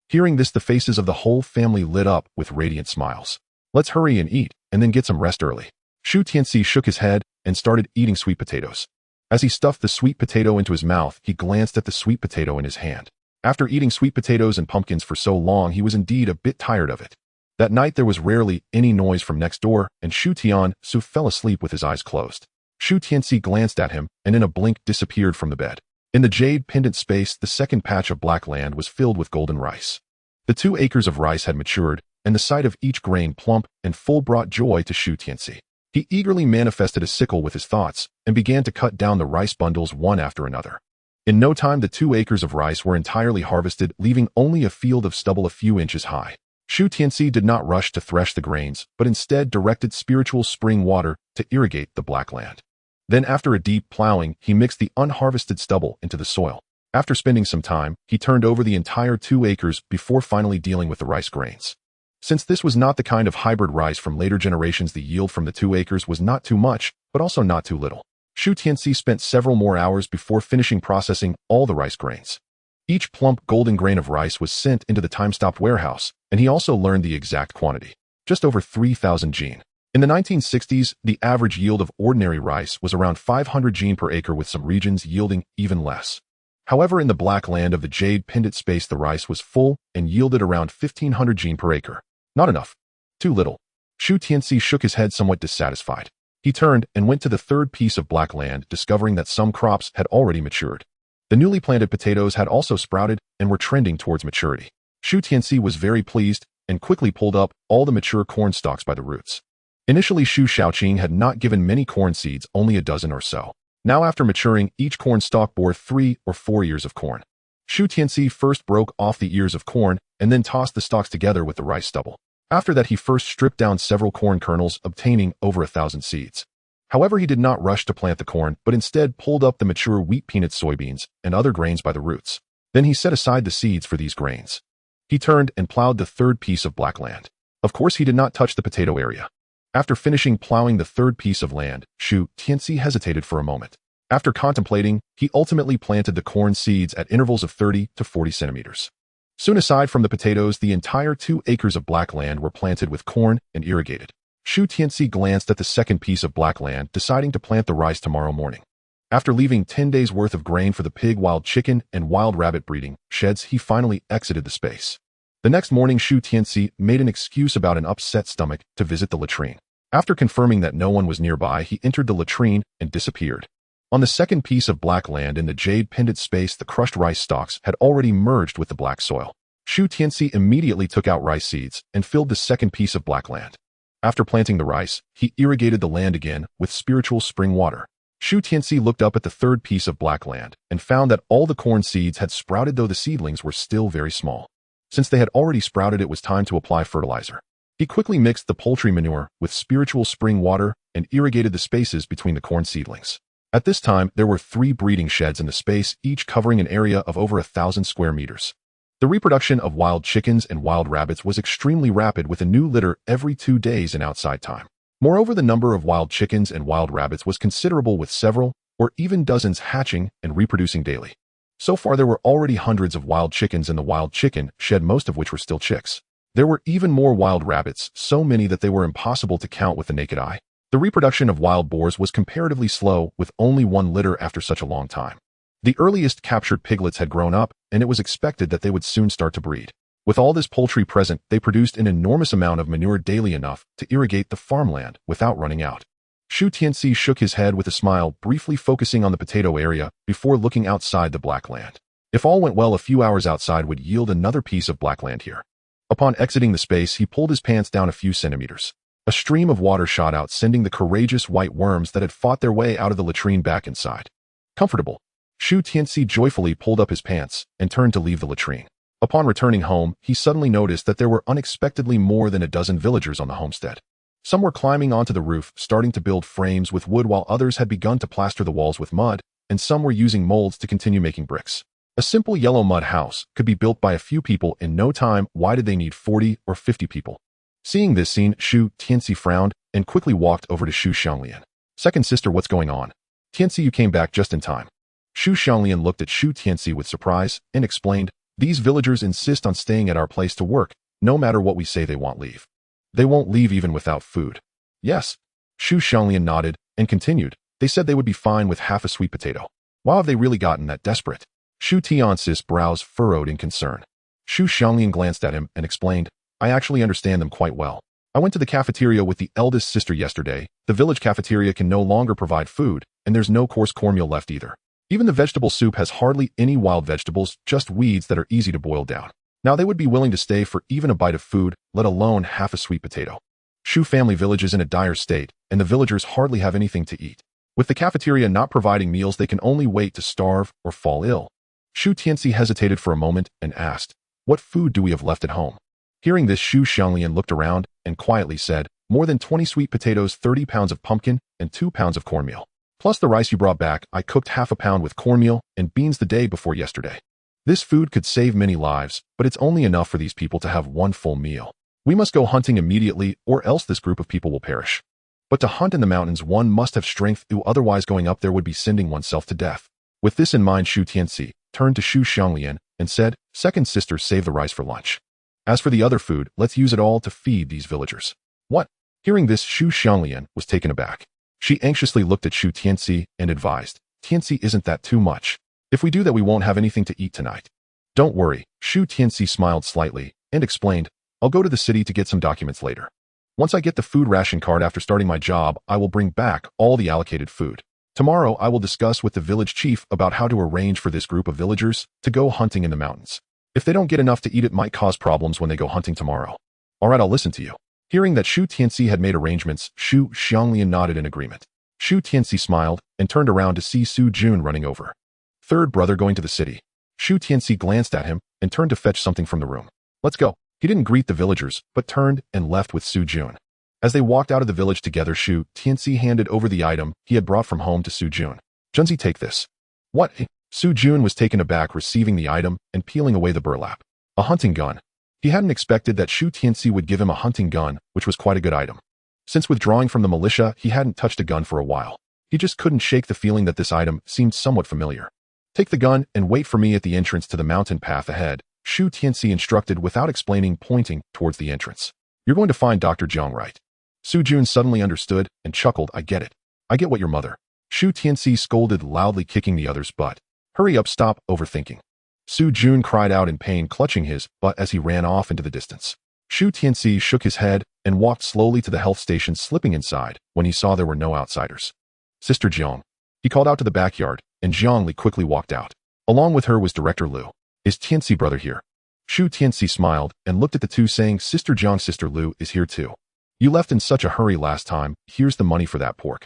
Hearing this, the faces of the whole family lit up with radiant smiles. "Let's hurry and eat, and then get some rest early." Shu Tianci shook his head and started eating sweet potatoes. As he stuffed the sweet potato into his mouth, he glanced at the sweet potato in his hand. After eating sweet potatoes and pumpkins for so long, he was indeed a bit tired of it. That night there was rarely any noise from next door, and Shu Tianci fell asleep with his eyes closed. Shu Tianci glanced at him and in a blink disappeared from the bed. In the jade pendant space, the second patch of black land was filled with golden rice. The 2 acres of rice had matured, and the sight of each grain plump and full brought joy to Shu Tianci. He eagerly manifested a sickle with his thoughts and began to cut down the rice bundles one after another. In no time, the 2 acres of rice were entirely harvested, leaving only a field of stubble a few inches high. Shu Tianci did not rush to thresh the grains, but instead directed spiritual spring water to irrigate the black land. Then, after a deep plowing, he mixed the unharvested stubble into the soil. After spending some time, he turned over the entire 2 acres before finally dealing with the rice grains. Since this was not the kind of hybrid rice from later generations, the yield from the 2 acres was not too much, but also not too little. Shu Tianci spent several more hours before finishing processing all the rice grains. Each plump golden grain of rice was sent into the time-stopped warehouse, and he also learned the exact quantity. Just over 3,000 jin. In the 1960s, the average yield of ordinary rice was around 500 jin per acre, with some regions yielding even less. However, in the black land of the jade pendant space, the rice was full and yielded around 1,500 jin per acre. Not enough. Too little. Shu Tianci shook his head, somewhat dissatisfied. He turned and went to the third piece of black land, discovering that some crops had already matured. The newly planted potatoes had also sprouted and were trending towards maturity. Shu Tianci was very pleased and quickly pulled up all the mature corn stalks by the roots. Initially, Shu Xiaoqing had not given many corn seeds, only a dozen or so. Now, after maturing, each corn stalk bore 3 or 4 ears of corn. Shu Tianci first broke off the ears of corn and then tossed the stalks together with the rice stubble. After that, he first stripped down several corn kernels, obtaining over 1,000 seeds. However, he did not rush to plant the corn, but instead pulled up the mature wheat, peanuts, soybeans, and other grains by the roots. Then he set aside the seeds for these grains. He turned and plowed the third piece of black land. Of course, he did not touch the potato area. After finishing plowing the third piece of land, Shu Tianci hesitated for a moment. After contemplating, he ultimately planted the corn seeds at intervals of 30 to 40 centimeters. Soon, aside from the potatoes, the entire 2 acres of black land were planted with corn and irrigated. Shu Tianci glanced at the second piece of black land, deciding to plant the rice tomorrow morning. After leaving 10 days' worth of grain for the pig, wild chicken, and wild rabbit breeding sheds, he finally exited the space. The next morning, Shu Tianci made an excuse about an upset stomach to visit the latrine. After confirming that no one was nearby, he entered the latrine and disappeared. On the second piece of black land in the jade pendant space, the crushed rice stalks had already merged with the black soil. Shu Tianci immediately took out rice seeds and filled the second piece of black land. After planting the rice, he irrigated the land again with spiritual spring water. Shu Tianci looked up at the third piece of black land and found that all the corn seeds had sprouted, though the seedlings were still very small. Since they had already sprouted, it was time to apply fertilizer. He quickly mixed the poultry manure with spiritual spring water and irrigated the spaces between the corn seedlings. At this time, there were 3 breeding sheds in the space, each covering an area of over 1,000 square meters. The reproduction of wild chickens and wild rabbits was extremely rapid, with a new litter every 2 days in outside time. Moreover, the number of wild chickens and wild rabbits was considerable, with several or even dozens hatching and reproducing daily. So far, there were already hundreds of wild chickens in the wild chicken shed, most of which were still chicks. There were even more wild rabbits, so many that they were impossible to count with the naked eye. The reproduction of wild boars was comparatively slow, with only 1 litter after such a long time. The earliest captured piglets had grown up, and it was expected that they would soon start to breed. With all this poultry present, they produced an enormous amount of manure daily, enough to irrigate the farmland without running out. Shu Tianci shook his head with a smile, briefly focusing on the potato area before looking outside the black land. If all went well, a few hours outside would yield another piece of black land here. Upon exiting the space, he pulled his pants down a few centimeters. A stream of water shot out, sending the courageous white worms that had fought their way out of the latrine back inside. Comfortable, Shu Tianci joyfully pulled up his pants and turned to leave the latrine. Upon returning home, he suddenly noticed that there were unexpectedly more than a dozen villagers on the homestead. Some were climbing onto the roof, starting to build frames with wood, while others had begun to plaster the walls with mud, and some were using molds to continue making bricks. A simple yellow mud house could be built by a few people in no time. Why did they need 40 or 50 people? Seeing this scene, Shu Tianci frowned and quickly walked over to Shu Xianglian. Second sister, what's going on? Tianci, you came back just in time. Shu Xianglian looked at Shu Tianci with surprise and explained, these villagers insist on staying at our place to work. No matter what we say, they won't leave. They won't leave even without food. Yes. Shu Xianglian nodded and continued, they said they would be fine with half a sweet potato. Why have they really gotten that desperate? Shu Tianci's brows furrowed in concern. Shu Xianglian glanced at him and explained, I actually understand them quite well. I went to the cafeteria with the eldest sister yesterday. The village cafeteria can no longer provide food, and there's no coarse cornmeal left either. Even the vegetable soup has hardly any wild vegetables, just weeds that are easy to boil down. Now they would be willing to stay for even a bite of food, let alone half a sweet potato. Shu family village is in a dire state, and the villagers hardly have anything to eat. With the cafeteria not providing meals, they can only wait to starve or fall ill. Shu Tianci hesitated for a moment and asked, what food do we have left at home? Hearing this, Shu Xianglian looked around and quietly said, more than 20 sweet potatoes, 30 pounds of pumpkin, and 2 pounds of cornmeal. Plus the rice you brought back. I cooked half a pound with cornmeal and beans the day before yesterday. This food could save many lives, but it's only enough for these people to have one full meal. We must go hunting immediately, or else this group of people will perish. But to hunt in the mountains, one must have strength, otherwise going up there would be sending oneself to death. With this in mind, Shu Tianci turned to Shu Xianglian and said, second sister, save the rice for lunch. As for the other food, let's use it all to feed these villagers. What? Hearing this, Shu Xianglian was taken aback. She anxiously looked at Shu Tianci and advised, Tianci, isn't that too much? If we do that, we won't have anything to eat tonight. Don't worry, Shu Tianci smiled slightly and explained, I'll go to the city to get some documents later. Once I get the food ration card after starting my job, I will bring back all the allocated food. Tomorrow, I will discuss with the village chief about how to arrange for this group of villagers to go hunting in the mountains. If they don't get enough to eat, it might cause problems when they go hunting tomorrow. All right, I'll listen to you. Hearing that Shu Tianci had made arrangements, Shu Xianglian nodded in agreement. Shu Tianci smiled and turned around to see Su Jun running over. Third brother going to the city. Shu Tianci glanced at him and turned to fetch something from the room. Let's go. He didn't greet the villagers, but turned and left with Su Jun. As they walked out of the village together, Shu Tianci handed over the item he had brought from home to Su Jun. Junzi, take this. What? Su Jun was taken aback receiving the item and peeling away the burlap. A hunting gun. He hadn't expected that Shu Tianci would give him a hunting gun, which was quite a good item. Since withdrawing from the militia, he hadn't touched a gun for a while. He just couldn't shake the feeling that this item seemed somewhat familiar. Take the gun and wait for me at the entrance to the mountain path ahead, Shu Tianci instructed without explaining, pointing towards the entrance. You're going to find Dr. Jiang, right? Su Jun suddenly understood and chuckled. I get it. I get what your mother. Shu Tianci scolded loudly, kicking the other's butt. Hurry up, stop overthinking. Su Jun cried out in pain, clutching his butt as he ran off into the distance. Shu Tianci shook his head and walked slowly to the health station, slipping inside when he saw there were no outsiders. Sister Jiang. He called out to the backyard, and Jiang Li quickly walked out. Along with her was Director Lu. Is Tianci brother here? Shu Tianci smiled and looked at the two, saying, Sister Jiang, Sister Lu is here too. You left in such a hurry last time, here's the money for that pork.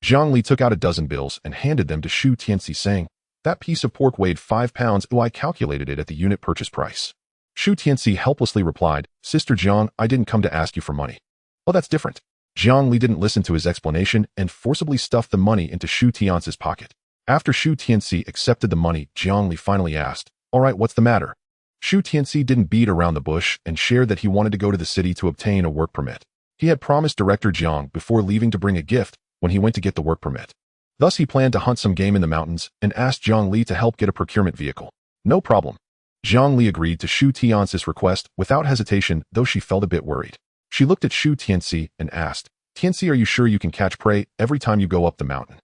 Jiang Li took out a dozen bills and handed them to Shu Tianci, saying, that piece of pork weighed 5 pounds. I calculated it at the unit purchase price. Shu Tianci helplessly replied, Sister Jiang, I didn't come to ask you for money. Oh, that's different. Jiang Li didn't listen to his explanation and forcibly stuffed the money into Shu Tianci's pocket. After Shu Tianci accepted the money, Jiang Li finally asked, all right, what's the matter? Shu Tianci didn't beat around the bush and shared that he wanted to go to the city to obtain a work permit. He had promised Director Jiang before leaving to bring a gift when he went to get the work permit. Thus, he planned to hunt some game in the mountains and asked Jiang Li to help get a procurement vehicle. No problem. Jiang Li agreed to Shu Tianci's request without hesitation, though she felt a bit worried. She looked at Shu Tianci and asked, Tianci, are you sure you can catch prey every time you go up the mountain?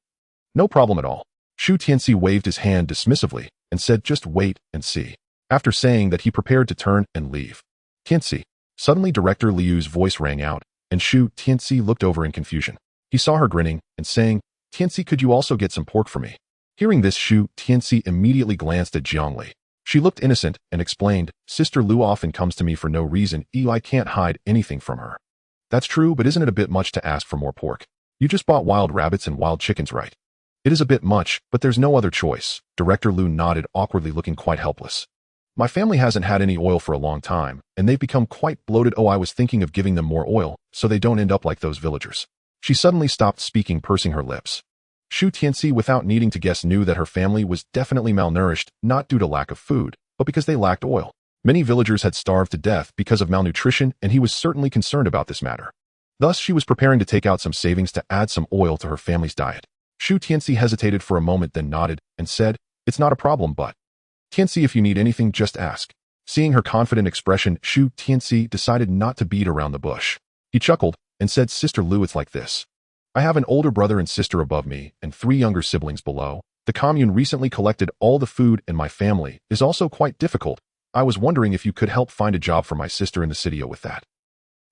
No problem at all. Shu Tianci waved his hand dismissively and said, just wait and see. After saying that, he prepared to turn and leave. Tianci. Suddenly, Director Liu's voice rang out, and Shu Tianci looked over in confusion. He saw her grinning and saying, Tianci, could you also get some pork for me? Hearing this, Shu Tianci immediately glanced at Jiang Li. She looked innocent and explained, Sister Lu often comes to me for no reason. I can't hide anything from her. That's true, but isn't it a bit much to ask for more pork? You just bought wild rabbits and wild chickens, right? It is a bit much, but there's no other choice. Director Lu nodded awkwardly, looking quite helpless. My family hasn't had any oil for a long time, and they've become quite bloated. I was thinking of giving them more oil, so they don't end up like those villagers. She suddenly stopped speaking, pursing her lips. Shu Tianci, without needing to guess, knew that her family was definitely malnourished, not due to lack of food, but because they lacked oil. Many villagers had starved to death because of malnutrition, and he was certainly concerned about this matter. Thus, she was preparing to take out some savings to add some oil to her family's diet. Shu Tianci hesitated for a moment, then nodded and said, it's not a problem, but Tianci, if you need anything, just ask. Seeing her confident expression, Shu Tianci decided not to beat around the bush. He chuckled and said, Sister Lu, it's like this. I have an older brother and sister above me and 3 younger siblings below. The commune recently collected all the food, and my family is also quite difficult. I was wondering if you could help find a job for my sister in the city with that.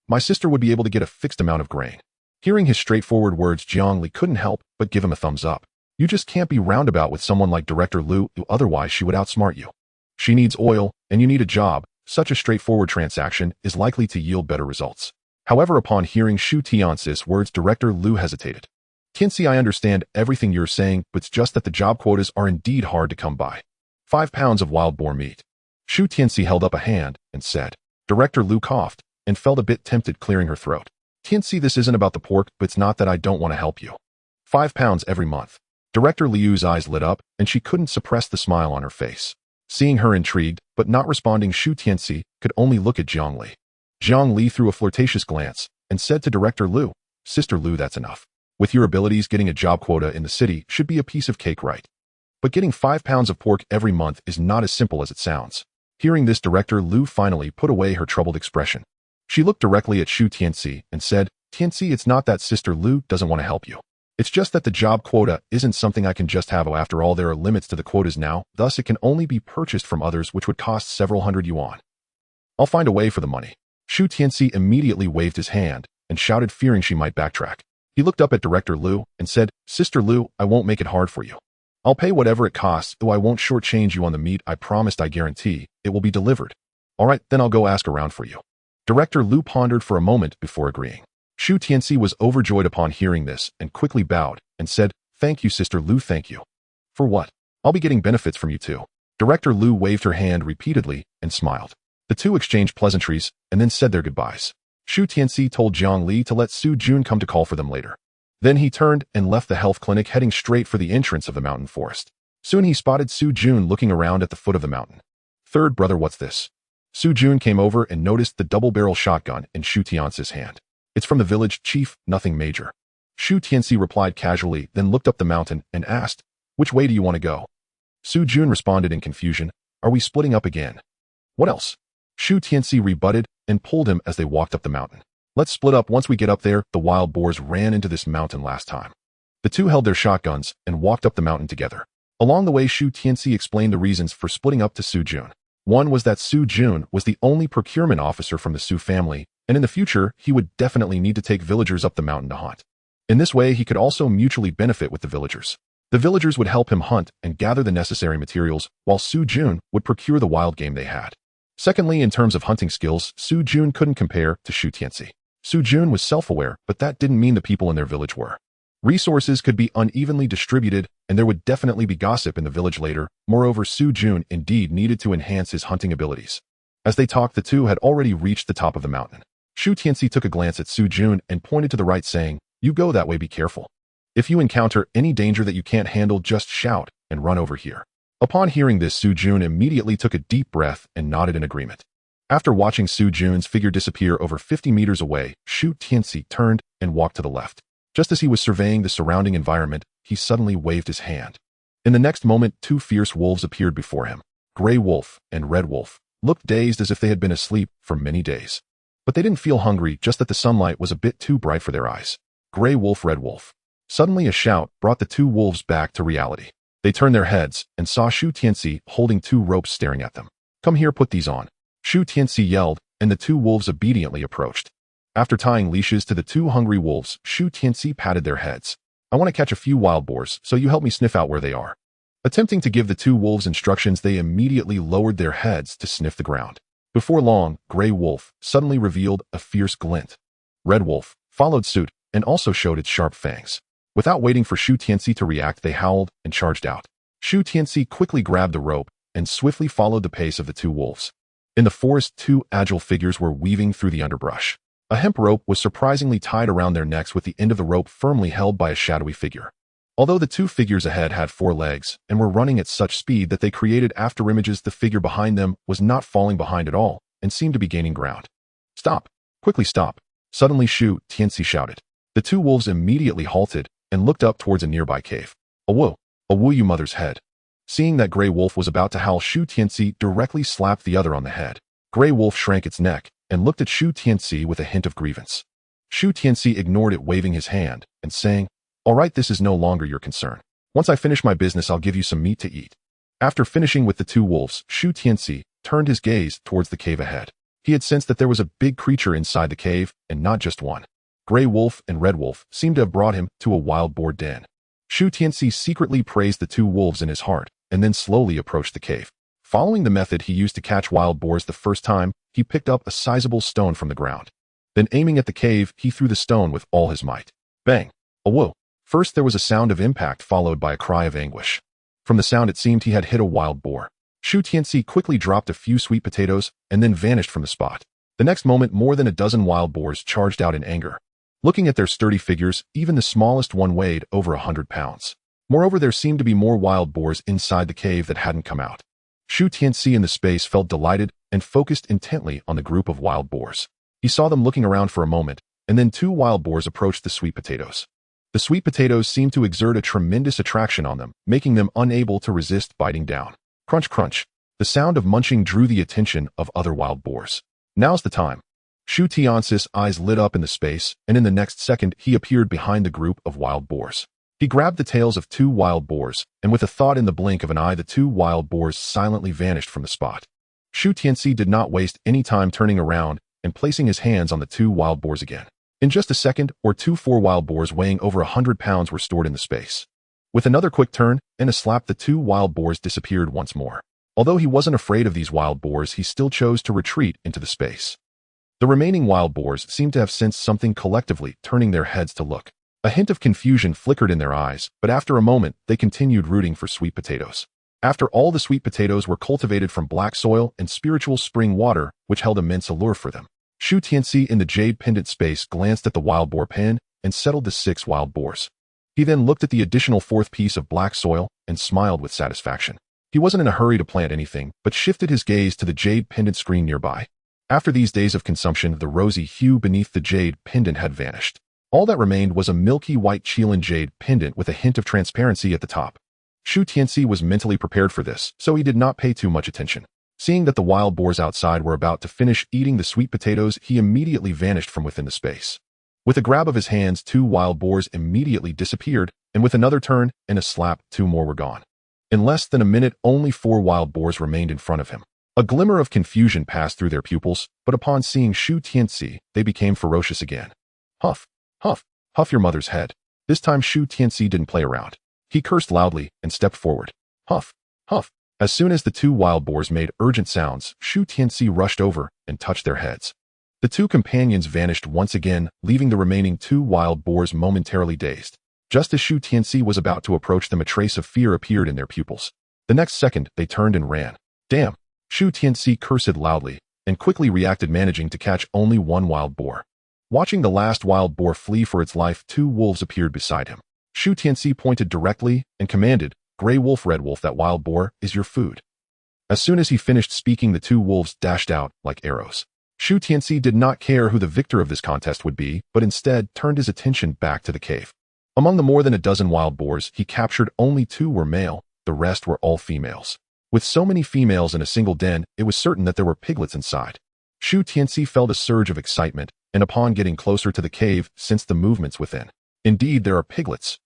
My sister would be able to get a fixed amount of grain. Hearing his straightforward words, Jiang Li couldn't help but give him a thumbs up. You just can't be roundabout with someone like Director Lu, otherwise she would outsmart you. She needs oil, and you need a job. Such a straightforward transaction is likely to yield better results. However, upon hearing Shu Tianci's words, Director Lu hesitated. Tianci, I understand everything you're saying, but it's just that the job quotas are indeed hard to come by. 5 pounds of wild boar meat. Shu Tianci held up a hand and said. Director Lu coughed and felt a bit tempted, clearing her throat. Tianci, this isn't about the pork, but it's not that I don't want to help you. 5 pounds every month. Director Liu's eyes lit up, and she couldn't suppress the smile on her face. Seeing her intrigued, but not responding, Shu Tianci could only look at Jiang Li. Jiang Li threw a flirtatious glance and said to Director Lu, Sister Lu, that's enough. With your abilities, getting a job quota in the city should be a piece of cake, right? But getting 5 pounds of pork every month is not as simple as it sounds. Hearing this, Director Lu finally put away her troubled expression. She looked directly at Shu Tianci and said, Tianci, it's not that Sister Lu doesn't want to help you. It's just that the job quota isn't something I can just have. After all, there are limits to the quotas now, thus it can only be purchased from others, which would cost several hundred yuan. I'll find a way for the money. Shu Tianci immediately waved his hand and shouted, fearing she might backtrack. He looked up at Director Lu and said, Sister Lu, I won't make it hard for you. I'll pay whatever it costs, though I won't shortchange you on the meat. I promised, I guarantee, it will be delivered. All right, then I'll go ask around for you. Director Lu pondered for a moment before agreeing. Shu Tianci was overjoyed upon hearing this and quickly bowed and said, Thank you, Sister Lu, thank you. For what? I'll be getting benefits from you too. Director Lu waved her hand repeatedly and smiled. The two exchanged pleasantries and then said their goodbyes. Shu Tianci told Jiang Li to let Su Jun come to call for them later. Then he turned and left the health clinic, heading straight for the entrance of the mountain forest. Soon he spotted Su Jun looking around at the foot of the mountain. Third brother, what's this? Su Jun came over and noticed the double-barrel shotgun in Shu Tianci's hand. It's from the village chief, nothing major. Shu Tianci replied casually, then looked up the mountain and asked, Which way do you want to go? Su Jun responded in confusion, Are we splitting up again? What else? Shu Tianci rebutted and pulled him as they walked up the mountain. Let's split up once we get up there. The wild boars ran into this mountain last time. The two held their shotguns and walked up the mountain together. Along the way, Shu Tianci explained the reasons for splitting up to Su Jun. One was that Su Jun was the only procurement officer from the Shu family, and in the future, he would definitely need to take villagers up the mountain to hunt. In this way, he could also mutually benefit with the villagers. The villagers would help him hunt and gather the necessary materials, while Su Jun would procure the wild game they had. Secondly, in terms of hunting skills, Su Jun couldn't compare to Shu Tianci. Su Jun was self-aware, but that didn't mean the people in their village were. Resources could be unevenly distributed, and there would definitely be gossip in the village later. Moreover, Su Jun indeed needed to enhance his hunting abilities. As they talked, the two had already reached the top of the mountain. Shu Tianci took a glance at Su Jun and pointed to the right, saying, "You go that way, be careful. If you encounter any danger that you can't handle, just shout and run over here." Upon hearing this, Su Jun immediately took a deep breath and nodded in agreement. After watching Su Jun's figure disappear over 50 meters away, Shu Tianci turned and walked to the left. Just as he was surveying the surrounding environment, he suddenly waved his hand. In the next moment, two fierce wolves appeared before him. Gray Wolf and Red Wolf looked dazed as if they had been asleep for many days. But they didn't feel hungry, just that the sunlight was a bit too bright for their eyes. Gray Wolf, Red Wolf. Suddenly a shout brought the two wolves back to reality. They turned their heads and saw Shu Tianci holding two ropes staring at them. "Come here, put these on." Shu Tianci yelled, and the two wolves obediently approached. After tying leashes to the two hungry wolves, Shu Tianci patted their heads. "I want to catch a few wild boars, so you help me sniff out where they are." Attempting to give the two wolves instructions, they immediately lowered their heads to sniff the ground. Before long, Gray Wolf suddenly revealed a fierce glint. Red Wolf followed suit and also showed its sharp fangs. Without waiting for Shu Tianci to react, they howled and charged out. Shu Tianci quickly grabbed the rope and swiftly followed the pace of the two wolves. In the forest, two agile figures were weaving through the underbrush. A hemp rope was surprisingly tied around their necks, with the end of the rope firmly held by a shadowy figure. Although the two figures ahead had 4 legs and were running at such speed that they created afterimages, the figure behind them was not falling behind at all and seemed to be gaining ground. "Stop! Quickly stop!" Suddenly Shu Tianci shouted. The two wolves immediately halted and looked up towards a nearby cave. A woo, you mother's head." Seeing that Gray Wolf was about to howl, Shu Tianci directly slapped the other on the head. Gray Wolf shrank its neck and looked at Shu Tianci with a hint of grievance. Shu Tianci ignored it, waving his hand and saying, "All right, this is no longer your concern. Once I finish my business, I'll give you some meat to eat." After finishing with the two wolves, Shu Tianci turned his gaze towards the cave ahead. He had sensed that there was a big creature inside the cave, and not just one. Gray Wolf and Red Wolf seemed to have brought him to a wild boar den. Shu Tianci secretly praised the two wolves in his heart, and then slowly approached the cave. Following the method he used to catch wild boars the first time, he picked up a sizable stone from the ground. Then aiming at the cave, he threw the stone with all his might. Bang! A whoa! First there was a sound of impact, followed by a cry of anguish. From the sound, it seemed he had hit a wild boar. Shu Tianci quickly dropped a few sweet potatoes and then vanished from the spot. The next moment, more than a dozen wild boars charged out in anger. Looking at their sturdy figures, even the smallest one weighed over 100 pounds. Moreover, there seemed to be more wild boars inside the cave that hadn't come out. Shu Tianci in the space felt delighted and focused intently on the group of wild boars. He saw them looking around for a moment, and then 2 wild boars approached the sweet potatoes. The sweet potatoes seemed to exert a tremendous attraction on them, making them unable to resist biting down. Crunch, crunch. The sound of munching drew the attention of other wild boars. Now's the time. Shu Tianci's eyes lit up in the space, and in the next second he appeared behind the group of wild boars. He grabbed the tails of 2 wild boars, and with a thought in the blink of an eye, the 2 wild boars silently vanished from the spot. Shu Tianci did not waste any time turning around and placing his hands on the 2 wild boars again. In just a second or two, 4 wild boars weighing over 100 pounds were stored in the space. With another quick turn and a slap, the 2 wild boars disappeared once more. Although he wasn't afraid of these wild boars, he still chose to retreat into the space. The remaining wild boars seemed to have sensed something, collectively turning their heads to look. A hint of confusion flickered in their eyes, but after a moment, they continued rooting for sweet potatoes. After all, the sweet potatoes were cultivated from black soil and spiritual spring water, which held immense allure for them. Shu Tianci in the jade pendant space glanced at the wild boar pen and settled the 6 wild boars. He then looked at the additional 4th piece of black soil and smiled with satisfaction. He wasn't in a hurry to plant anything, but shifted his gaze to the jade pendant screen nearby. After these days of consumption, the rosy hue beneath the jade pendant had vanished. All that remained was a milky white Qilin jade pendant with a hint of transparency at the top. Shu Tianci was mentally prepared for this, so he did not pay too much attention. Seeing that the wild boars outside were about to finish eating the sweet potatoes, he immediately vanished from within the space. With a grab of his hands, 2 wild boars immediately disappeared, and with another turn and a slap, 2 more were gone. In less than a minute, only 4 wild boars remained in front of him. A glimmer of confusion passed through their pupils, but upon seeing Shu Tianci, they became ferocious again. Huff, huff, huff your mother's head. This time Shu Tianci didn't play around. He cursed loudly and stepped forward. Huff, huff. As soon as the 2 wild boars made urgent sounds, Shu Tianci rushed over and touched their heads. The 2 companions vanished once again, leaving the remaining 2 wild boars momentarily dazed. Just as Shu Tianci was about to approach them, a trace of fear appeared in their pupils. The next second, they turned and ran. Damn! Shu Tianci cursed loudly and quickly reacted, managing to catch only 1 wild boar. Watching the last wild boar flee for its life, 2 wolves appeared beside him. Shu Tianci pointed directly and commanded, "Gray wolf, red wolf, that wild boar is your food." As soon as he finished speaking, the 2 wolves dashed out like arrows. Shu Tianci did not care who the victor of this contest would be, but instead turned his attention back to the cave. Among the more than a dozen wild boars he captured, only 2 were male, the rest were all females. With so many females in a single den, it was certain that there were piglets inside. Shu Tianci felt a surge of excitement, and upon getting closer to the cave, sensed the movements within. Indeed, there are piglets.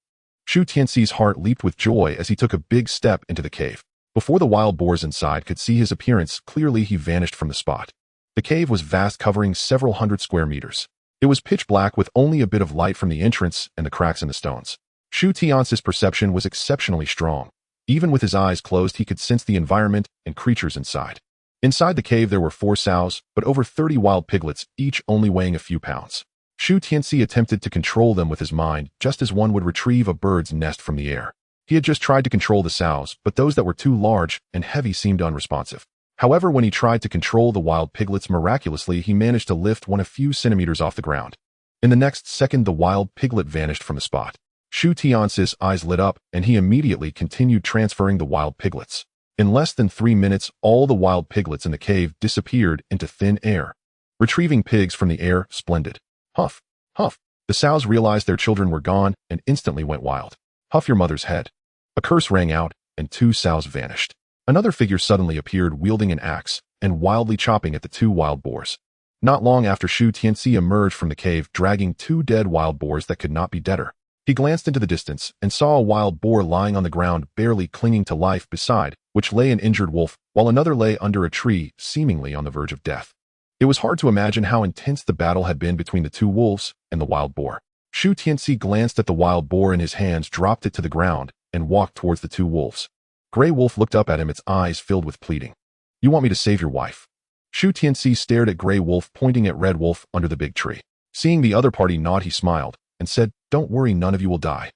Shu Tianci's heart leaped with joy as he took a big step into the cave. Before the wild boars inside could see his appearance clearly, he vanished from the spot. The cave was vast, covering several hundred square meters. It was pitch black with only a bit of light from the entrance and the cracks in the stones. Shu Tianci's perception was exceptionally strong. Even with his eyes closed, he could sense the environment and creatures inside. Inside the cave there were 4 sows, but over 30 wild piglets, each only weighing a few pounds. Shu Tianci attempted to control them with his mind, just as one would retrieve a bird's nest from the air. He had just tried to control the sows, but those that were too large and heavy seemed unresponsive. However, when he tried to control the wild piglets, miraculously he managed to lift one a few centimeters off the ground. In the next second, the wild piglet vanished from the spot. Shu Tianci's eyes lit up, and he immediately continued transferring the wild piglets. In less than 3 minutes, all the wild piglets in the cave disappeared into thin air. Retrieving pigs from the air, splendid. Huff, huff. The sows realized their children were gone and instantly went wild. Huff your mother's head. A curse rang out, and 2 sows vanished. Another figure suddenly appeared, wielding an axe and wildly chopping at the 2 wild boars. Not long after, Shu Tianci emerged from the cave, dragging 2 dead wild boars that could not be deader. He glanced into the distance and saw a wild boar lying on the ground, barely clinging to life, beside which lay an injured wolf, while another lay under a tree, seemingly on the verge of death. It was hard to imagine how intense the battle had been between the 2 wolves and the wild boar. Shu Tianci glanced at the wild boar in his hands, dropped it to the ground, and walked towards the 2 wolves. Gray Wolf looked up at him, its eyes filled with pleading. "You want me to save your wife?" Shu Tianci stared at Gray Wolf, pointing at Red Wolf under the big tree. Seeing the other party nod, he smiled and said, "Don't worry, none of you will die."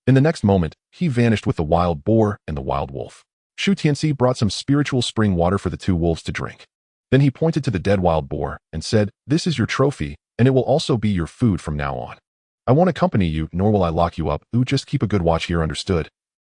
In the next moment, he vanished with the wild boar and the wild wolf. Shu Tianci brought some spiritual spring water for the 2 wolves to drink. Then he pointed to the dead wild boar and said, "This is your trophy, and it will also be your food from now on. I won't accompany you, nor will I lock you up. Just keep a good watch here, understood?"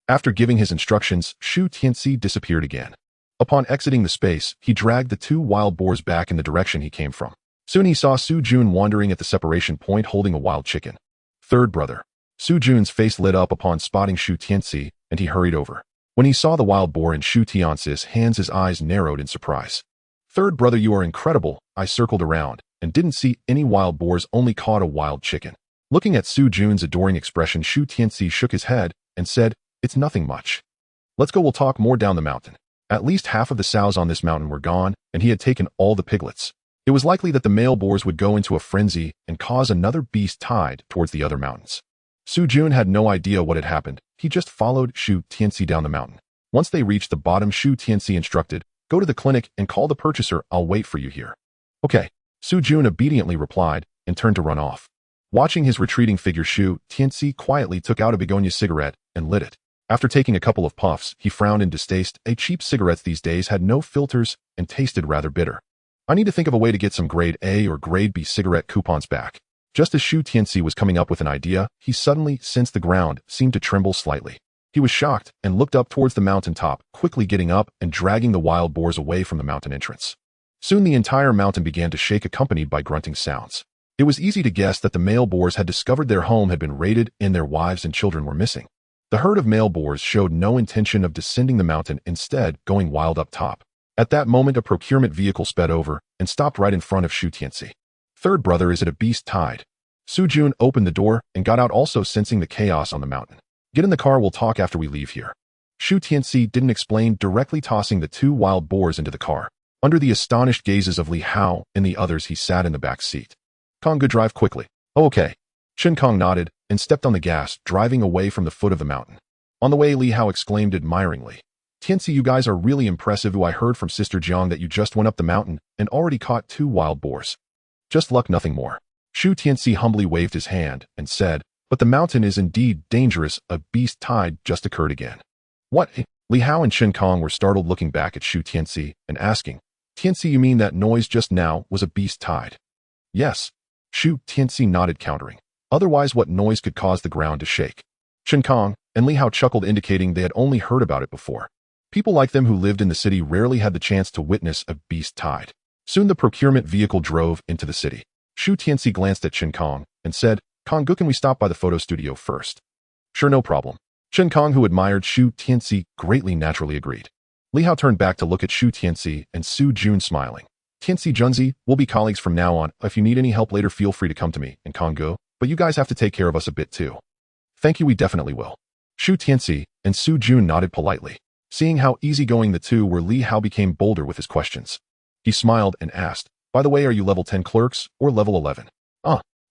After giving his instructions, Shu Tianci disappeared again. Upon exiting the space, he dragged the 2 wild boars back in the direction he came from. Soon he saw Su Jun wandering at the separation point, holding a wild chicken. "Third brother." Su Jun's face lit up upon spotting Shu Tianci, and he hurried over. When he saw the wild boar in Shu Tianci's hands, his eyes narrowed in surprise. "Third brother, you are incredible. I circled around and didn't see any wild boars, only caught a wild chicken." Looking at Su Jun's adoring expression, Shu Tianci shook his head and said, "It's nothing much. Let's go, we'll talk more down the mountain." At least half of the sows on this mountain were gone, and he had taken all the piglets. It was likely that the male boars would go into a frenzy and cause another beast tied towards the other mountains. Su Jun had no idea what had happened. He just followed Shu Tianci down the mountain. Once they reached the bottom, Shu Tianci instructed, "Go to the clinic and call the purchaser. I'll wait for you here." "Okay." Su Jun obediently replied and turned to run off. Watching his retreating figure, Shu Tianci quietly took out a begonia cigarette and lit it. After taking a couple of puffs, he frowned in distaste. Cheap cigarettes these days had no filters and tasted rather bitter. "I need to think of a way to get some grade A or grade B cigarette coupons back." Just as Shu Tianci was coming up with an idea, he suddenly sensed the ground seemed to tremble slightly. He was shocked and looked up towards the mountain top, quickly getting up and dragging the wild boars away from the mountain entrance. Soon the entire mountain began to shake, accompanied by grunting sounds. It was easy to guess that the male boars had discovered their home had been raided and their wives and children were missing. The herd of male boars showed no intention of descending the mountain, instead going wild up top. At that moment, a procurement vehicle sped over and stopped right in front of Shu Tianci. "Third brother, is it a beast tied?" Su Jun opened the door and got out, also sensing the chaos on the mountain. Get in the car, we'll talk after we leave here. Shu Tianci didn't explain, directly tossing the 2 wild boars into the car. Under the astonished gazes of Li Hao and the others, he sat in the back seat. Kong, good, drive quickly. Oh, okay. Shen Kong nodded and stepped on the gas, driving away from the foot of the mountain. On the way, Li Hao exclaimed admiringly, Tianci, you guys are really impressive. I heard from Sister Jiang that you just went up the mountain and already caught 2 wild boars. Just luck, nothing more. Shu Tianci humbly waved his hand and said, but the mountain is indeed dangerous. A beast tide just occurred again. What? Li Hao and Shen Kong were startled, looking back at Shu Tianci and asking, Tianci, you mean that noise just now was a beast tide? Yes. Shu Tianci nodded, countering. Otherwise, what noise could cause the ground to shake? Shen Kong and Li Hao chuckled, indicating they had only heard about it before. People like them who lived in the city rarely had the chance to witness a beast tide. Soon the procurement vehicle drove into the city. Shu Tianci glanced at Shen Kong and said, Kong-gu, can we stop by the photo studio first? Sure, no problem. Shen Kong, who admired Shu Tianci greatly, naturally agreed. Li Hao turned back to look at Shu Tianci and Su Jun, smiling. Tianci, Junzi, we'll be colleagues from now on. If you need any help later, feel free to come to me and Kong-gu, but you guys have to take care of us a bit too. Thank you, we definitely will. Shu Tianci and Su Jun nodded politely. Seeing how easygoing the two were, Li Hao became bolder with his questions. He smiled and asked, by the way, are you level 10 clerks or level 11?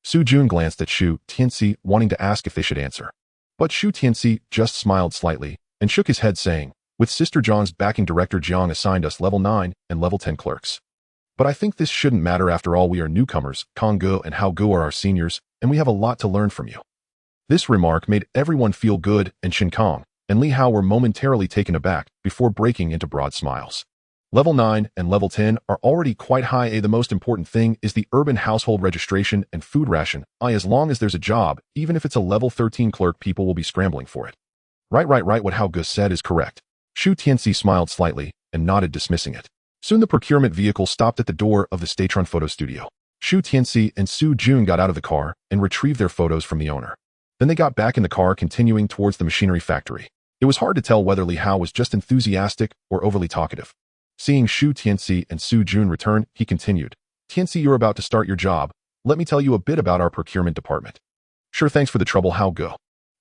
Su Jun glanced at Shu Tianci, wanting to ask if they should answer. But Shu Tianci just smiled slightly and shook his head, saying, with Sister Jiang's backing, Director Jiang assigned us level 9 and level 10 clerks. But I think this shouldn't matter. After all, we are newcomers. Kong-gu and Hao-gu are our seniors, and we have a lot to learn from you. This remark made everyone feel good, and Shen Kong and Li Hao were momentarily taken aback before breaking into broad smiles. Level 9 and level 10 are already quite high. The most important thing is the urban household registration and food ration. As long as there's a job, even if it's a level 13 clerk, people will be scrambling for it. Right, what Hao-gu said is correct. Shu Tianci smiled slightly and nodded, dismissing it. Soon the procurement vehicle stopped at the door of the Statron photo studio. Shu Tianci and Su Jun got out of the car and retrieved their photos from the owner. Then they got back in the car, continuing towards the machinery factory. It was hard to tell whether Li Hao was just enthusiastic or overly talkative. Seeing Shu Tianci and Su Jun return, he continued, Tianci, you're about to start your job. Let me tell you a bit about our procurement department. Sure, thanks for the trouble, Hao-gu.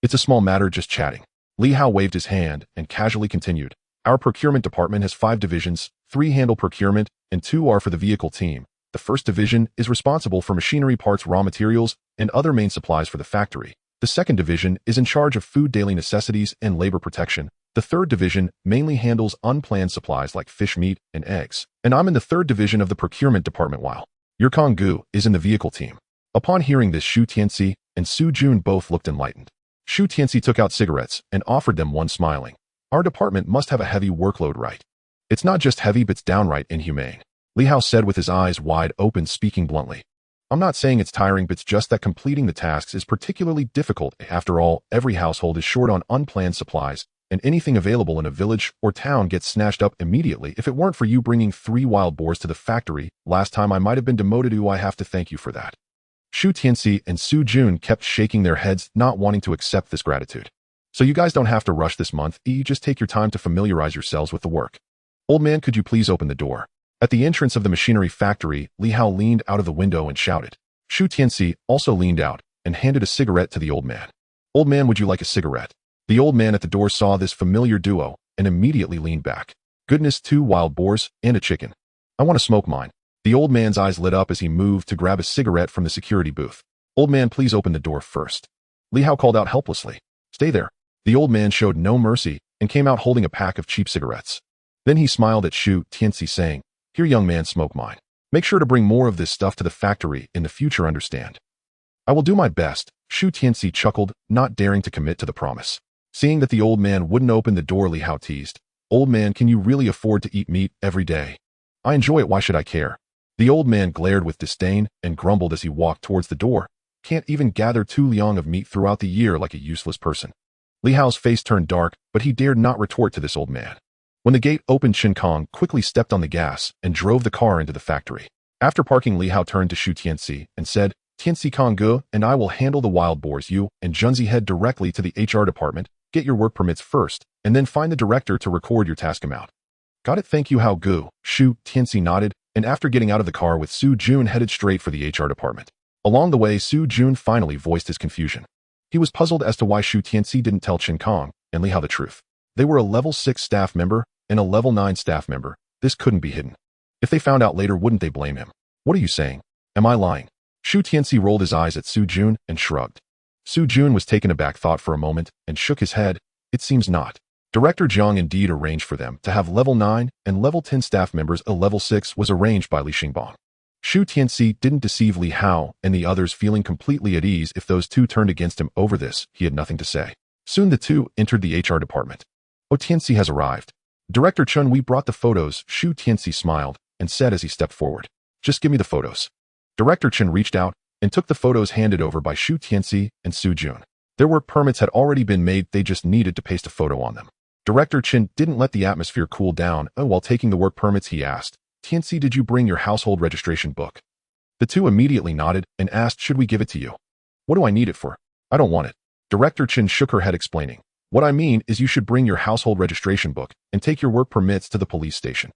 It's a small matter, just chatting. Li Hao waved his hand and casually continued, our procurement department has 5 divisions, 3 handle procurement, and 2 are for the vehicle team. The first division is responsible for machinery parts, raw materials, and other main supplies for the factory. The second division is in charge of food, daily necessities, and labor protection. The third division mainly handles unplanned supplies like fish, meat, and eggs. And I'm in the third division of the procurement department, while your Kong-gu is in the vehicle team. Upon hearing this, Shu Tianci and Su Jun both looked enlightened. Shu Tianci took out cigarettes and offered them one, smiling. Our department must have a heavy workload, right? It's not just heavy, but it's downright inhumane. Li Hao said with his eyes wide open, speaking bluntly. I'm not saying it's tiring, but it's just that completing the tasks is particularly difficult. After all, every household is short on unplanned supplies, and anything available in a village or town gets snatched up immediately. If it weren't for you bringing 3 wild boars to the factory last time, I might have been demoted. I have to thank you for that. Shu Tianci and Su Jun kept shaking their heads, not wanting to accept this gratitude. So you guys don't have to rush this month. You just take your time to familiarize yourselves with the work. Old man, could you please open the door? At the entrance of the machinery factory, Li Hao leaned out of the window and shouted. Shu Tianci also leaned out and handed a cigarette to the old man. Old man, would you like a cigarette? The old man at the door saw this familiar duo and immediately leaned back. Goodness, 2 wild boars and a chicken. I want to smoke mine. The old man's eyes lit up as he moved to grab a cigarette from the security booth. Old man, please open the door first. Li Hao called out helplessly. Stay there. The old man showed no mercy and came out holding a pack of cheap cigarettes. Then he smiled at Shu Tianci, saying, Here, young man, smoke mine. Make sure to bring more of this stuff to the factory in the future, understand? I will do my best. Shu Tianci chuckled, not daring to commit to the promise. Seeing that the old man wouldn't open the door, Li Hao teased, Old man, can you really afford to eat meat every day? I enjoy it, why should I care? The old man glared with disdain and grumbled as he walked towards the door. Can't even gather 2 liang of meat throughout the year, like a useless person. Li Hao's face turned dark, but he dared not retort to this old man. When the gate opened, Shen Kong quickly stepped on the gas and drove the car into the factory. After parking, Li Hao turned to Shu Tianci and said, Tianci, Kong-gu and I will handle the wild boars. You and Junzi head directly to the HR department, get your work permits first, and then find the director to record your task amount. Got it, thank you, Hao-gu. Shu Tianci nodded, and after getting out of the car with Su Jun, headed straight for the HR department. Along the way, Su Jun finally voiced his confusion. He was puzzled as to why Shu Tianci didn't tell Chen Kong and Li Hao the truth. They were a level 6 staff member and a level 9 staff member. This couldn't be hidden. If they found out later, wouldn't they blame him? What are you saying? Am I lying? Shu Tianci rolled his eyes at Su Jun and shrugged. Su Jun was taken aback thought for a moment and shook his head. It seems not. Director Jiang indeed arranged for them to have level 9 and level 10 staff members. A level 6 was arranged by Li Xingbang. Shu Tianci didn't deceive Li Hao and the others, feeling completely at ease. If those two turned against him over this, he had nothing to say. Soon the two entered the HR department. Oh, Tianci has arrived. Director Chun, we brought the photos. Shu Tianci smiled and said as he stepped forward. Just give me the photos. Director Chen reached out and took the photos handed over by Shu Tianci and Su Jun. Their work permits had already been made, they just needed to paste a photo on them. Director Chen didn't let the atmosphere cool down, and while taking the work permits he asked, Tianci, did you bring your household registration book? The two immediately nodded and asked, should we give it to you? What do I need it for? I don't want it. Director Chen shook her head explaining, what I mean is you should bring your household registration book and take your work permits to the police station.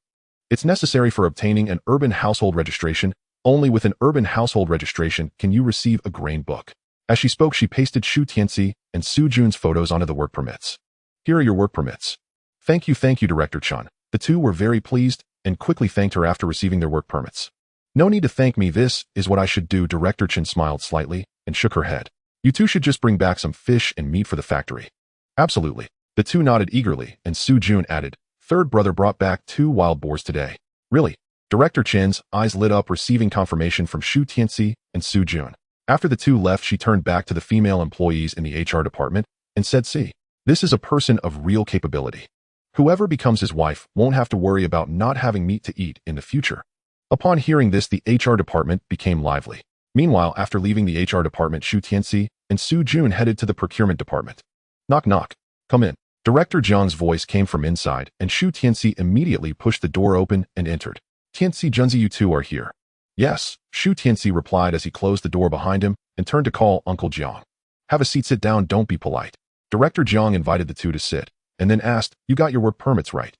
It's necessary for obtaining an urban household registration. Only with an urban household registration can you receive a grain book. As she spoke, she pasted Shu Tianci and Su Jun's photos onto the work permits. Here are your work permits. Thank you, Director Chun. The two were very pleased and quickly thanked her after receiving their work permits. No need to thank me, this is what I should do. Director Chen smiled slightly and shook her head. You two should just bring back some fish and meat for the factory. Absolutely. The two nodded eagerly and Su Jun added, third brother brought back 2 wild boars today. Really? Director Chen's eyes lit up, receiving confirmation from Shu Tianci and Su Jun. After the two left, she turned back to the female employees in the HR department and said, see, this is a person of real capability. Whoever becomes his wife won't have to worry about not having meat to eat in the future. Upon hearing this, the HR department became lively. Meanwhile, after leaving the HR department, Shu Tianci and Su Jun headed to the procurement department. Knock, knock. Come in. Director Jiang's voice came from inside, and Shu Tianci immediately pushed the door open and entered. Tianci, Junzi, you two are here. Yes, Shu Tianci replied as he closed the door behind him and turned to call Uncle Jiang. Have a seat, sit down, don't be polite. Director Jiang invited the two to sit, and then asked, you got your work permits right?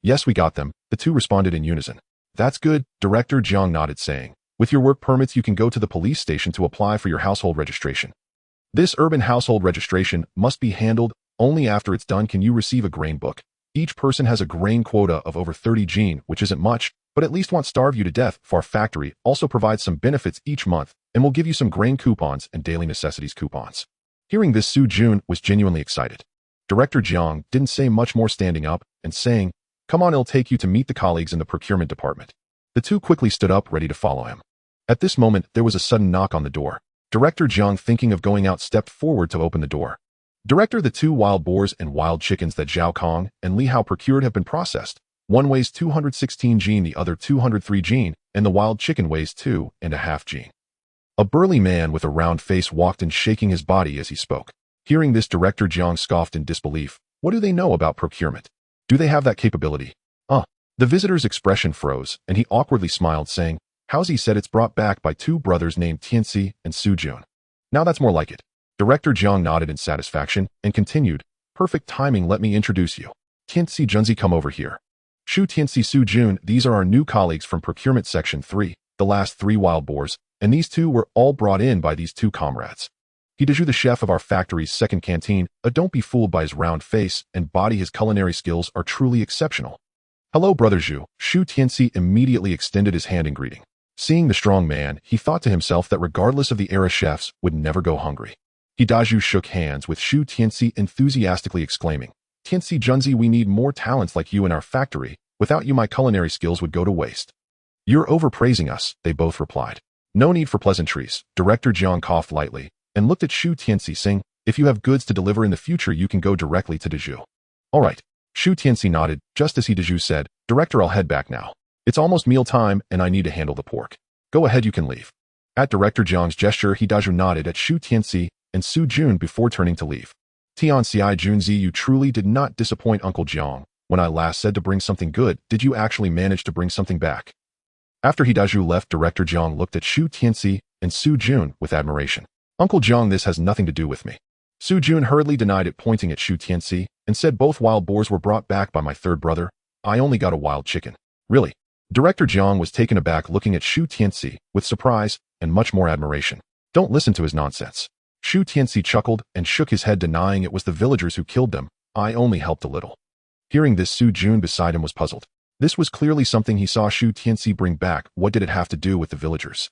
Yes, we got them, the two responded in unison. That's good, Director Jiang nodded, saying, with your work permits you can go to the police station to apply for your household registration. This urban household registration must be handled. Only after it's done can you receive a grain book. Each person has a grain quota of over 30 jin, which isn't much, but at least won't starve you to death. Our factory also provides some benefits each month and will give you some grain coupons and daily necessities coupons. Hearing this, Su Jun was genuinely excited. Director Jiang didn't say much more, standing up and saying, come on, I'll take you to meet the colleagues in the procurement department. The two quickly stood up, ready to follow him. At this moment, there was a sudden knock on the door. Director Jiang, thinking of going out, stepped forward to open the door. Director, the 2 wild boars and wild chickens that Zhao Kong and Li Hao procured have been processed. One weighs 216 jin, the other 203 jin, and the wild chicken weighs 2.5 jin. A burly man with a round face walked in, shaking his body as he spoke. Hearing this, Director Jiang scoffed in disbelief. What do they know about procurement? Do they have that capability? The visitor's expression froze, and he awkwardly smiled, saying, how's he said it's brought back by 2 brothers named Tianci and Su Jun. Now that's more like it. Director Jiang nodded in satisfaction and continued, perfect timing, let me introduce you. Tianci, Junzi, come over here. Shu Tianci, Su Jun, these are our new colleagues from Procurement Section 3, the last 3 wild boars, and these 2 were all brought in by these 2 comrades. Hidaju, the chef of our factory's second canteen, don't be fooled by his round face and body, his culinary skills are truly exceptional. Hello, Brother Zhu. Shu Tianci immediately extended his hand in greeting. Seeing the strong man, he thought to himself that regardless of the era, chefs would never go hungry. Hidaju shook hands with Shu Tianci, enthusiastically exclaiming, Tianci, Junzi, we need more talents like you in our factory. Without you, my culinary skills would go to waste. You're overpraising us, they both replied. No need for pleasantries. Director Jiang coughed lightly and looked at Shu Tianci, saying, if you have goods to deliver in the future, you can go directly to Daju. All right. Shu Tianci nodded, just as Hidaju said, Director, I'll head back now. It's almost meal time and I need to handle the pork. Go ahead, you can leave. At Director Jiang's gesture, Hidaju nodded at Shu Tianci and Su Jun before turning to leave. Tianci, Junzi, you truly did not disappoint, Uncle Jiang. When I last said to bring something good, did you actually manage to bring something back? After Hidaju left, Director Jiang looked at Shu Tianci and Su Jun with admiration. Uncle Jiang, this has nothing to do with me. Su Jun hurriedly denied it, pointing at Shu Tianci, and said both wild boars were brought back by my 3rd brother. I only got a wild chicken. Really? Director Jiang was taken aback, looking at Shu Tianci with surprise. and much more admiration. Don't listen to his nonsense. Shu Tianci chuckled and shook his head, denying it was the villagers who killed them. I only helped a little. Hearing this, Su Jun beside him was puzzled. This was clearly something he saw Shu Tianci bring back. What did it have to do with the villagers?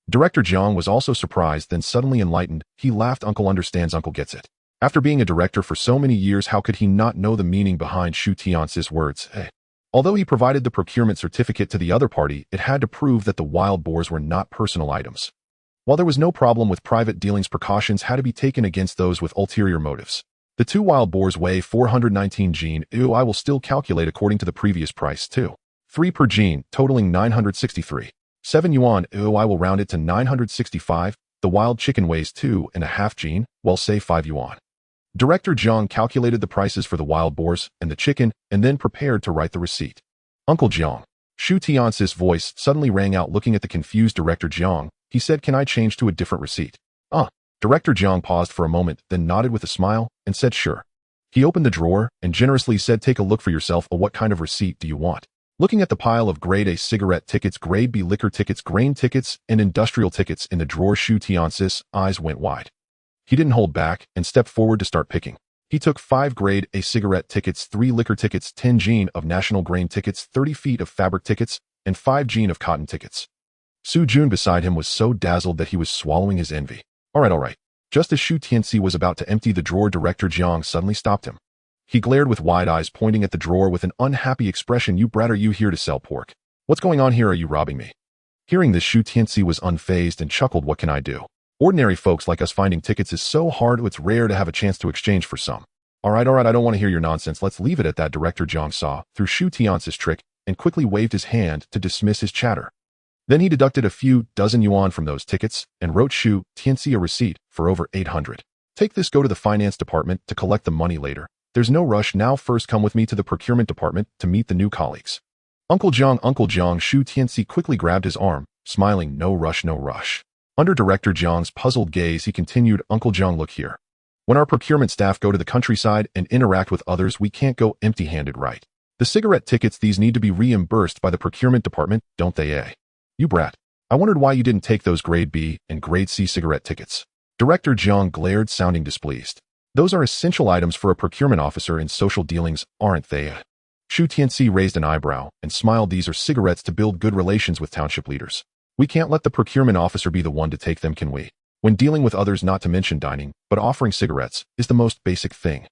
Director Jiang was also surprised, then suddenly enlightened. He laughed. Uncle understands, uncle gets it. After being a director for so many years, how could he not know the meaning behind Shu Tianci's words? Hey. Although he provided the procurement certificate to the other party, it had to prove that the wild boars were not personal items. While there was no problem with private dealings, precautions had to be taken against those with ulterior motives. The 2 wild boars weigh 419 jin. I will still calculate according to the previous price too. 3 per jin, totaling 963. 7 yuan. I will round it to 965. The wild chicken weighs 2.5 jin, well say 5 yuan. Director Jiang calculated the prices for the wild boars and the chicken and then prepared to write the receipt. Uncle Jiang. Shu Tianci's voice suddenly rang out. Looking at the confused Director Jiang, he said, can I change to a different receipt? Director Jiang paused for a moment, then nodded with a smile and said sure. He opened the drawer and generously said, take a look for yourself. What kind of receipt do you want? Looking at the pile of grade A cigarette tickets, grade B liquor tickets, grain tickets, and industrial tickets in the drawer, Shu Tianci's eyes went wide. He didn't hold back and stepped forward to start picking. He took 5 grade A cigarette tickets, 3 liquor tickets, 10 jin of national grain tickets, 30 feet of fabric tickets, and 5 jin of cotton tickets. Su Jun beside him was so dazzled that he was swallowing his envy. All right. Just as Shu Tianci was about to empty the drawer, Director Jiang suddenly stopped him. He glared with wide eyes, pointing at the drawer with an unhappy expression. You brat, are you here to sell pork? What's going on here? Are you robbing me? Hearing this, Shu Tianci was unfazed and chuckled. What can I do? Ordinary folks like us finding tickets is so hard, it's rare to have a chance to exchange for some. All right, I don't want to hear your nonsense. Let's leave it at that. Director Jiang saw through Shu Tianci's trick and quickly waved his hand to dismiss his chatter. Then he deducted a few dozen yuan from those tickets and wrote Shu Tianci a receipt for over 800. Take this, go to the finance department to collect the money later. There's no rush now. First come with me to the procurement department to meet the new colleagues. Uncle Jiang, Shu Tianci quickly grabbed his arm, smiling. No rush. Under Director Jiang's puzzled gaze, he continued, Uncle Jiang, look here. When our procurement staff go to the countryside and interact with others, we can't go empty-handed, right? The cigarette tickets, these need to be reimbursed by the procurement department, don't they, You brat. I wondered why you didn't take those grade B and grade C cigarette tickets. Director Jiang glared, sounding displeased. Those are essential items for a procurement officer in social dealings, aren't they? Shu Tianci raised an eyebrow and smiled. These are cigarettes to build good relations with township leaders. We can't let the procurement officer be the one to take them, can we? When dealing with others, not to mention dining, but offering cigarettes is the most basic thing.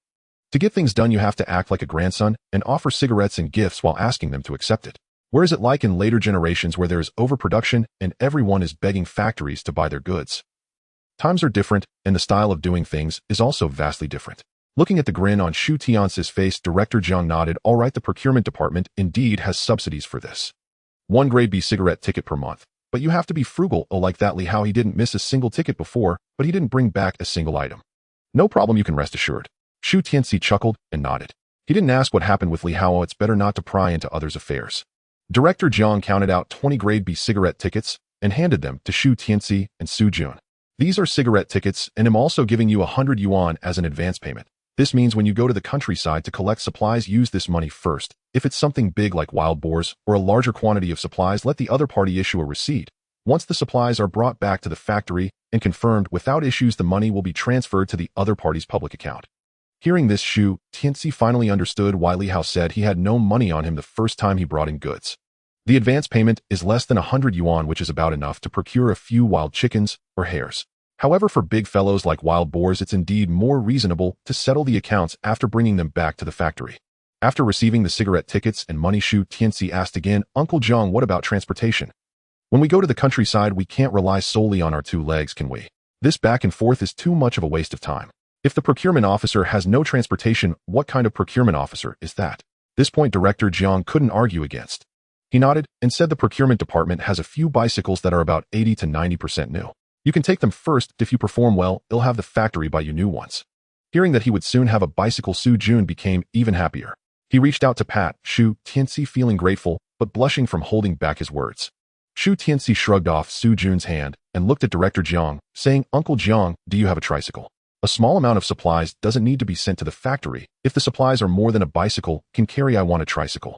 To get things done, you have to act like a grandson and offer cigarettes and gifts while asking them to accept it. Where is it like in later generations where there is overproduction and everyone is begging factories to buy their goods? Times are different, and the style of doing things is also vastly different. Looking at the grin on Shu Tianci's face, Director Jiang nodded. All right, the procurement department indeed has subsidies for this. 1 grade B cigarette ticket per month. But you have to be frugal. Like that Li Hao, he didn't miss a single ticket before, but he didn't bring back a single item. No problem, you can rest assured. Shu Tianci chuckled and nodded. He didn't ask what happened with Li Hao. It's better not to pry into others' affairs. Director Jiang counted out 20 grade B cigarette tickets and handed them to Shu Tianci and Su Jun. These are cigarette tickets, and I'm also giving you 100 yuan as an advance payment. This means when you go to the countryside to collect supplies, use this money first. If it's something big like wild boars or a larger quantity of supplies, let the other party issue a receipt. Once the supplies are brought back to the factory and confirmed without issues, the money will be transferred to the other party's public account. Hearing this, Shu Tianci finally understood why Li Hao said he had no money on him the first time he brought in goods. The advance payment is less than 100 yuan, which is about enough to procure a few wild chickens or hares. However, for big fellows like wild boars, it's indeed more reasonable to settle the accounts after bringing them back to the factory. After receiving the cigarette tickets and money, Shu Tianci asked again, Uncle Jiang, what about transportation? When we go to the countryside, we can't rely solely on our 2 legs, can we? This back and forth is too much of a waste of time. If the procurement officer has no transportation, what kind of procurement officer is that? This point Director Jiang couldn't argue against. He nodded and said the procurement department has a few bicycles that are about 80 to 90% new. You can take them first. If you perform well, they'll have the factory buy you new ones. Hearing that he would soon have a bicycle, Su Jun became even happier. He reached out to pat Shu Tianci, feeling grateful, but blushing from holding back his words. Shu Tianci shrugged off Su Jun's hand and looked at Director Jiang, saying, Uncle Jiang, do you have a tricycle? A small amount of supplies doesn't need to be sent to the factory. If the supplies are more than a bicycle can carry, I want a tricycle.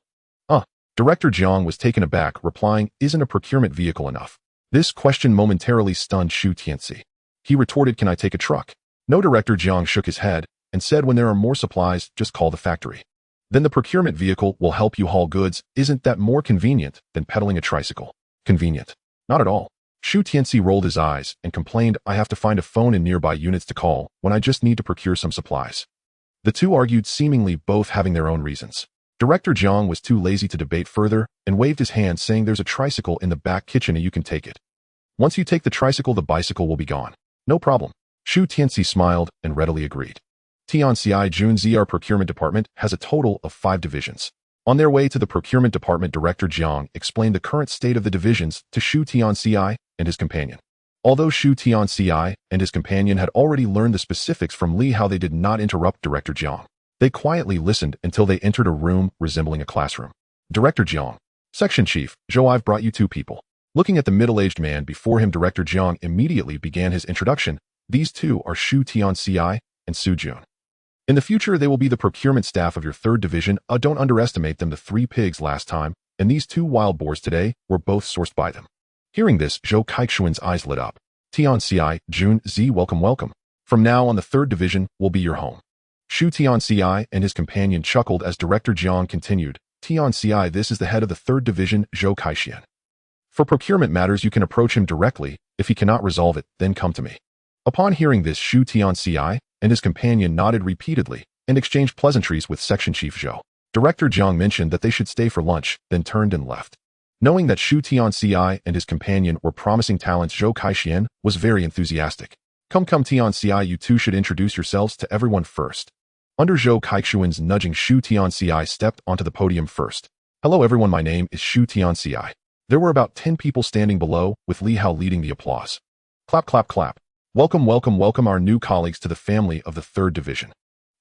Director Jiang was taken aback, replying, isn't a procurement vehicle enough? This question momentarily stunned Shu Tianci. He retorted, "Can I take a truck?" No. Director Jiang shook his head and said, "When there are more supplies, just call the factory. Then the procurement vehicle will help you haul goods. Isn't that more convenient than pedaling a tricycle?" Convenient? Not at all. Shu Tianci rolled his eyes and complained, "I have to find a phone in nearby units to call when I just need to procure some supplies." The two argued, seemingly both having their own reasons. Director Jiang was too lazy to debate further and waved his hand, saying, "There's a tricycle in the back kitchen and you can take it. Once you take the tricycle, the bicycle will be gone." "No problem." Shu Tianci smiled and readily agreed. Tianci Junzi, our procurement department, has a total of 5 divisions. On their way to the procurement department, Director Jiang explained the current state of the divisions to Shu Tianci and his companion. Although Shu Tianci and his companion had already learned the specifics from Li Hao, they did not interrupt Director Jiang. They quietly listened until they entered a room resembling a classroom. "Director Jiang." "Section Chief, Zhou, I've brought you 2 people." Looking at the middle-aged man before him, Director Jiang immediately began his introduction. "These 2 are Shu Tianci and Su Jun. In the future, they will be the procurement staff of your 3rd division. Don't underestimate them. The 3 pigs last time and these 2 wild boars today were both sourced by them." Hearing this, Zhou Kaixuan's eyes lit up. "Tianci, Jun, Z, welcome, welcome. From now on, the 3rd division will be your home." Shu Tianci and his companion chuckled as Director Jiang continued. "Tianci, this is the head of the 3rd division, Zhou Kaixian. For procurement matters, you can approach him directly. If he cannot resolve it, then come to me." Upon hearing this, Shu Tianci and his companion nodded repeatedly and exchanged pleasantries with Section Chief Zhou. Director Jiang mentioned that they should stay for lunch, then turned and left. Knowing that Shu Tianci and his companion were promising talents, Zhou Kaixian was very enthusiastic. Come, Tianci, you 2 should introduce yourselves to everyone first." Under Zhou Kaixuan's nudging, Shu Tianci stepped onto the podium first. "Hello everyone, my name is Shu Tianci." There were about 10 people standing below, with Li Hao leading the applause. Clap, clap, clap. "Welcome, welcome, welcome our new colleagues to the family of the 3rd division."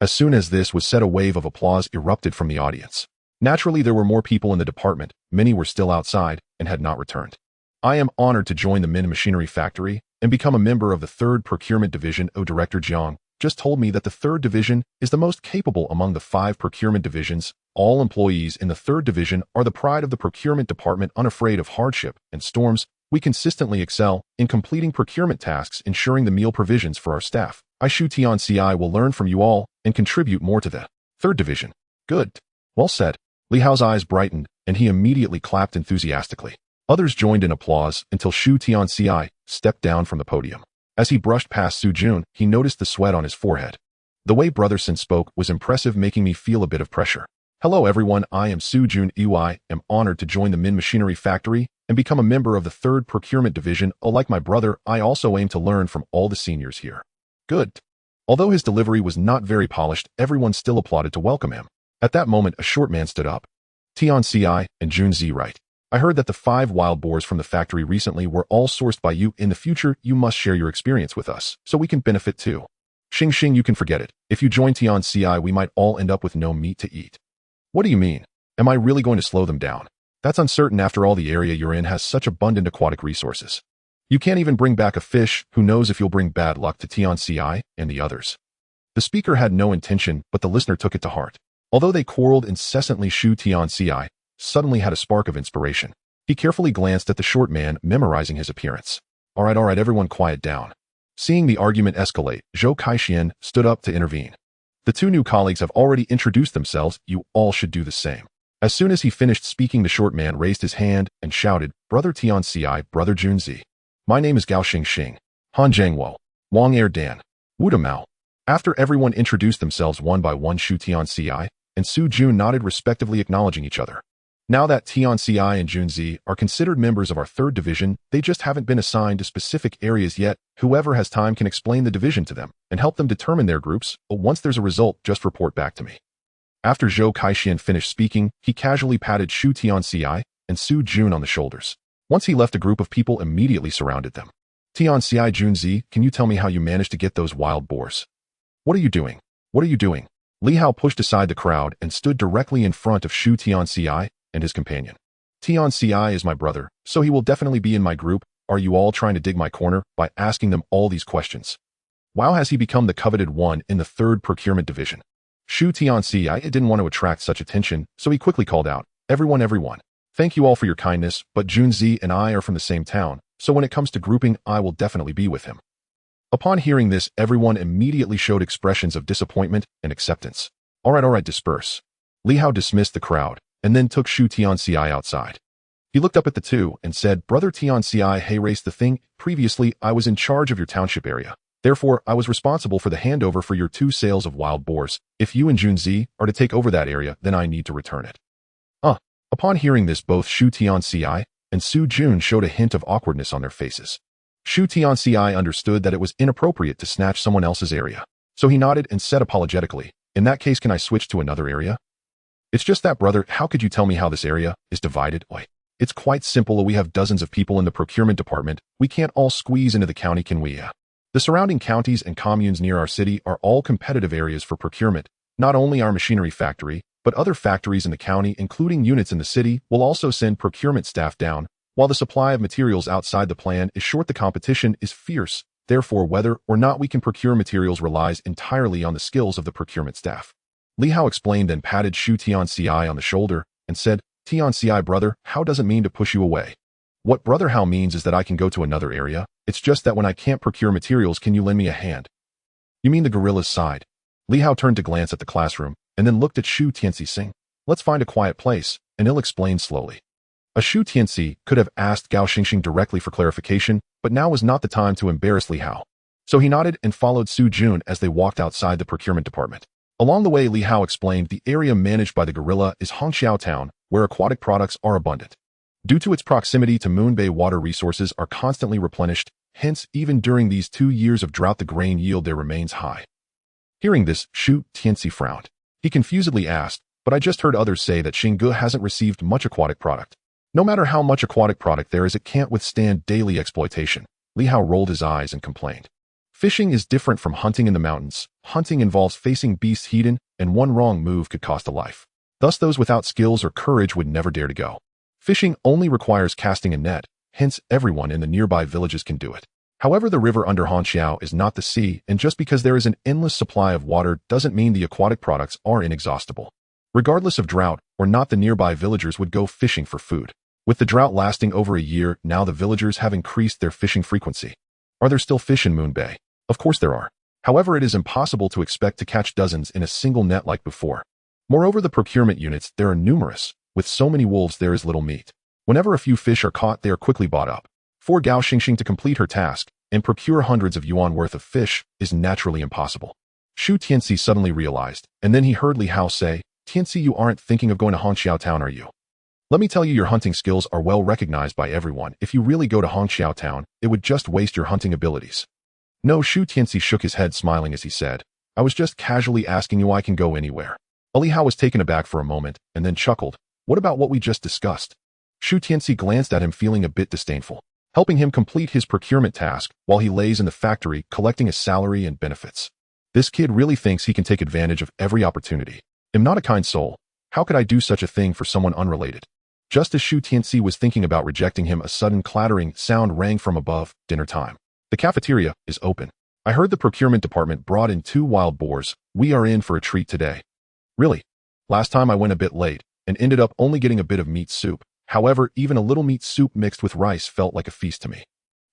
As soon as this was said, a wave of applause erupted from the audience. Naturally, there were more people in the department. Many were still outside and had not returned. "I am honored to join the Min Machinery Factory and become a member of the 3rd Procurement Division. Director Jiang just told me that the 3rd division is the most capable among the 5 procurement divisions. All employees in the 3rd division are the pride of the procurement department, unafraid of hardship and storms. We consistently excel in completing procurement tasks, ensuring the meal provisions for our staff. I, Shu Tianci, will learn from you all and contribute more to the 3rd division." "Good. Well said." Li Hao's eyes brightened, and he immediately clapped enthusiastically. Others joined in applause until Shu Tianci stepped down from the podium. As he brushed past Su Jun, he noticed the sweat on his forehead. The way Brother Sin spoke was impressive, making me feel a bit of pressure. "Hello everyone, I am Su Jun. I am honored to join the Min Machinery Factory and become a member of the 3rd Procurement Division. Like my brother, I also aim to learn from all the seniors here." "Good." Although his delivery was not very polished, everyone still applauded to welcome him. At that moment, a short man stood up. "Tianci and Jun Z, right? I heard that the 5 wild boars from the factory recently were all sourced by you. In the future, you must share your experience with us, so we can benefit too." Xing, you can forget it. If you join Tianci, we might all end up with no meat to eat." "What do you mean? Am I really going to slow them down?" "That's uncertain. After all, the area you're in has such abundant aquatic resources. You can't even bring back a fish. Who knows if you'll bring bad luck to Tianci and the others." The speaker had no intention, but the listener took it to heart. Although they quarreled incessantly, Shu Tianci suddenly had a spark of inspiration. He carefully glanced at the short man, memorizing his appearance. All right, everyone quiet down." Seeing the argument escalate, Zhou Kaixian stood up to intervene. "The 2 new colleagues have already introduced themselves. You all should do the same." As soon as he finished speaking, the short man raised his hand and shouted, "Brother Tianci, Brother Junzi. My name is Gao Xing, Han Zhangwo, Wang Er Dan, Wu Mao." After everyone introduced themselves one by one, Shu Tianci and Su Jun nodded respectively, acknowledging each other. Now that Tianci and Junzi are considered members of our 3rd division, they just haven't been assigned to specific areas yet. Whoever has time can explain the division to them and help them determine their groups. Once there's a result, just report back to me. After Zhou Kaixian finished speaking, he casually patted Shu Tianci and Su Jun on the shoulders. Once he left, a group of people immediately surrounded them. "Tianci, Junzi, can you tell me how you managed to get those wild boars?" "What are you doing? What are you doing?" Li Hao pushed aside the crowd and stood directly in front of Shu Tianci and his companion. "Tianci is my brother, so he will definitely be in my group. Are you all trying to dig my corner by asking them all these questions? Wow, has he become the coveted one in the 3rd Procurement Division?" Shu Tianci didn't want to attract such attention, so he quickly called out, everyone. Thank you all for your kindness, but Junzi and I are from the same town, so when it comes to grouping, I will definitely be with him. Upon hearing this, everyone immediately showed expressions of disappointment and acceptance. All right, disperse. Li Hao dismissed the crowd, and then took Shu Tianci outside. He looked up at the two and said, Brother Tianci, hey, race the thing. Previously, I was in charge of your township area. Therefore, I was responsible for the handover for your 2 sales of wild boars. If you and Junzi are to take over that area, then I need to return it. Upon hearing this, both Shu Tianci and Su Jun showed a hint of awkwardness on their faces. Shu Tianci understood that it was inappropriate to snatch someone else's area, so he nodded and said apologetically, in that case, can I switch to another area? It's just that, brother, how could you tell me how this area is divided? It's quite simple. We have dozens of people in the procurement department. We can't all squeeze into the county, can we? The surrounding counties and communes near our city are all competitive areas for procurement. Not only our machinery factory, but other factories in the county, including units in the city, will also send procurement staff down. While the supply of materials outside the plan is short, the competition is fierce. Therefore, whether or not we can procure materials relies entirely on the skills of the procurement staff. Li Hao explained and patted Shu Tianci on the shoulder and said, Tianci, brother, Hao doesn't mean to push you away. What Brother Hao means is that I can go to another area. It's just that when I can't procure materials, can you lend me a hand? You mean the gorillas sighed. Li Hao turned to glance at the classroom and then looked at Shu Tianci saying, let's find a quiet place, and he'll explain slowly. A Shu Tianci could have asked Gao Xingxing directly for clarification, but now was not the time to embarrass Li Hao. So he nodded and followed Su Jun as they walked outside the procurement department. Along the way, Li Hao explained the area managed by the gorilla is Hongxiao Town, where aquatic products are abundant. Due to its proximity to Moonbay, water resources are constantly replenished, hence, even during these 2 years of drought, the grain yield there remains high. Hearing this, Shu Tianci frowned. He confusedly asked, but I just heard others say that Xingge hasn't received much aquatic product. No matter how much aquatic product there is, it can't withstand daily exploitation. Li Hao rolled his eyes and complained. Fishing is different from hunting in the mountains. Hunting involves facing beasts hidden, and one wrong move could cost a life. Thus, those without skills or courage would never dare to go. Fishing only requires casting a net, hence everyone in the nearby villages can do it. However, the river under Hongxiao is not the sea, and just because there is an endless supply of water doesn't mean the aquatic products are inexhaustible. Regardless of drought or not, the nearby villagers would go fishing for food. With the drought lasting over a year, now the villagers have increased their fishing frequency. Are there still fish in Moonbay? Of course there are. However, it is impossible to expect to catch dozens in a single net like before. Moreover, the procurement units, there are numerous. With so many wolves, there is little meat. Whenever a few fish are caught, they are quickly bought up. For Gao Xingxing to complete her task and procure hundreds of yuan worth of fish is naturally impossible. Shu Tianci suddenly realized, and then he heard Li Hao say, Tianci, you aren't thinking of going to Hongxiao Town, are you? Let me tell you, your hunting skills are well recognized by everyone. If you really go to Hongxiao Town, it would just waste your hunting abilities. No, Shu Tianci shook his head, smiling as he said, I was just casually asking you. I can go anywhere. Li Hao was taken aback for a moment and then chuckled. What about what we just discussed? Shu Tianci glanced at him, feeling a bit disdainful, helping him complete his procurement task while he lays in the factory collecting his salary and benefits. This kid really thinks he can take advantage of every opportunity. I'm not a kind soul. How could I do such a thing for someone unrelated? Just as Shu Tianci was thinking about rejecting him, a sudden clattering sound rang from above. Dinner time. The cafeteria is open. I heard the procurement department brought in 2 wild boars. We are in for a treat today. Really? Last time I went a bit late and ended up only getting a bit of meat soup. However, even a little meat soup mixed with rice felt like a feast to me.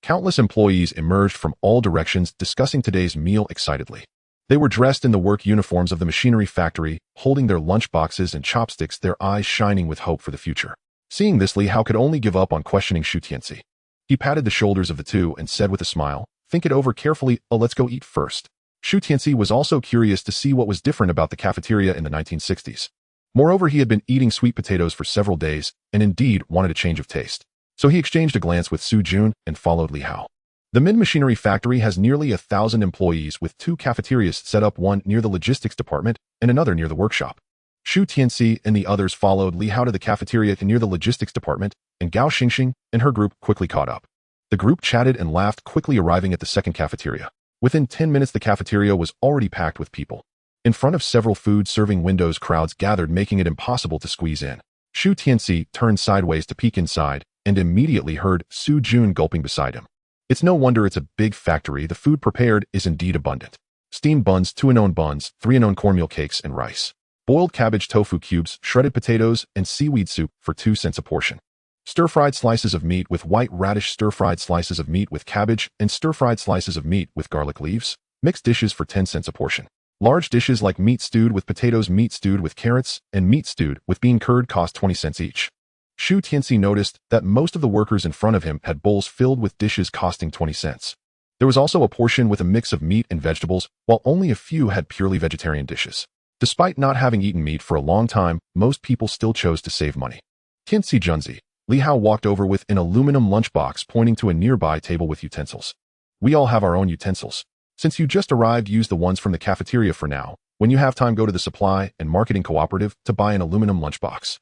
Countless employees emerged from all directions discussing today's meal excitedly. They were dressed in the work uniforms of the machinery factory, holding their lunchboxes and chopsticks, their eyes shining with hope for the future. Seeing this, Li Hao could only give up on questioning Shu Tianci. He patted the shoulders of the two and said with a smile, think it over carefully. Let's go eat first. Shu Tianci was also curious to see what was different about the cafeteria in the 1960s. Moreover, he had been eating sweet potatoes for several days and indeed wanted a change of taste. So he exchanged a glance with Su Jun and followed Li Hao. The Min Machinery Factory has nearly 1,000 employees with 2 cafeterias set up, one near the logistics department and another near the workshop. Shu Tianci and the others followed Li Hao to the cafeteria near the logistics department, and Gao Xingxing and her group quickly caught up. The group chatted and laughed, quickly arriving at the second cafeteria. Within 10 minutes, the cafeteria was already packed with people. In front of several food-serving windows, crowds gathered, making it impossible to squeeze in. Shu Tianci turned sideways to peek inside and immediately heard Su Jun gulping beside him. It's no wonder, it's a big factory. The food prepared is indeed abundant. Steamed buns, 2 unknown buns, 3 unknown cornmeal cakes and rice. Boiled cabbage, tofu cubes, shredded potatoes, and seaweed soup for 2 cents a portion. Stir-fried slices of meat with white radish, stir-fried slices of meat with cabbage, and stir-fried slices of meat with garlic leaves. Mixed dishes for 10 cents a portion. Large dishes like meat stewed with potatoes, meat stewed with carrots, and meat stewed with bean curd cost 20 cents each. Shu Tianci noticed that most of the workers in front of him had bowls filled with dishes costing 20 cents. There was also a portion with a mix of meat and vegetables, while only a few had purely vegetarian dishes. Despite not having eaten meat for a long time, most people still chose to save money. Tianci Junzi. Li Hao walked over with an aluminum lunchbox, pointing to a nearby table with utensils. We all have our own utensils. Since you just arrived, use the ones from the cafeteria for now. When you have time, go to the supply and marketing cooperative to buy an aluminum lunchbox.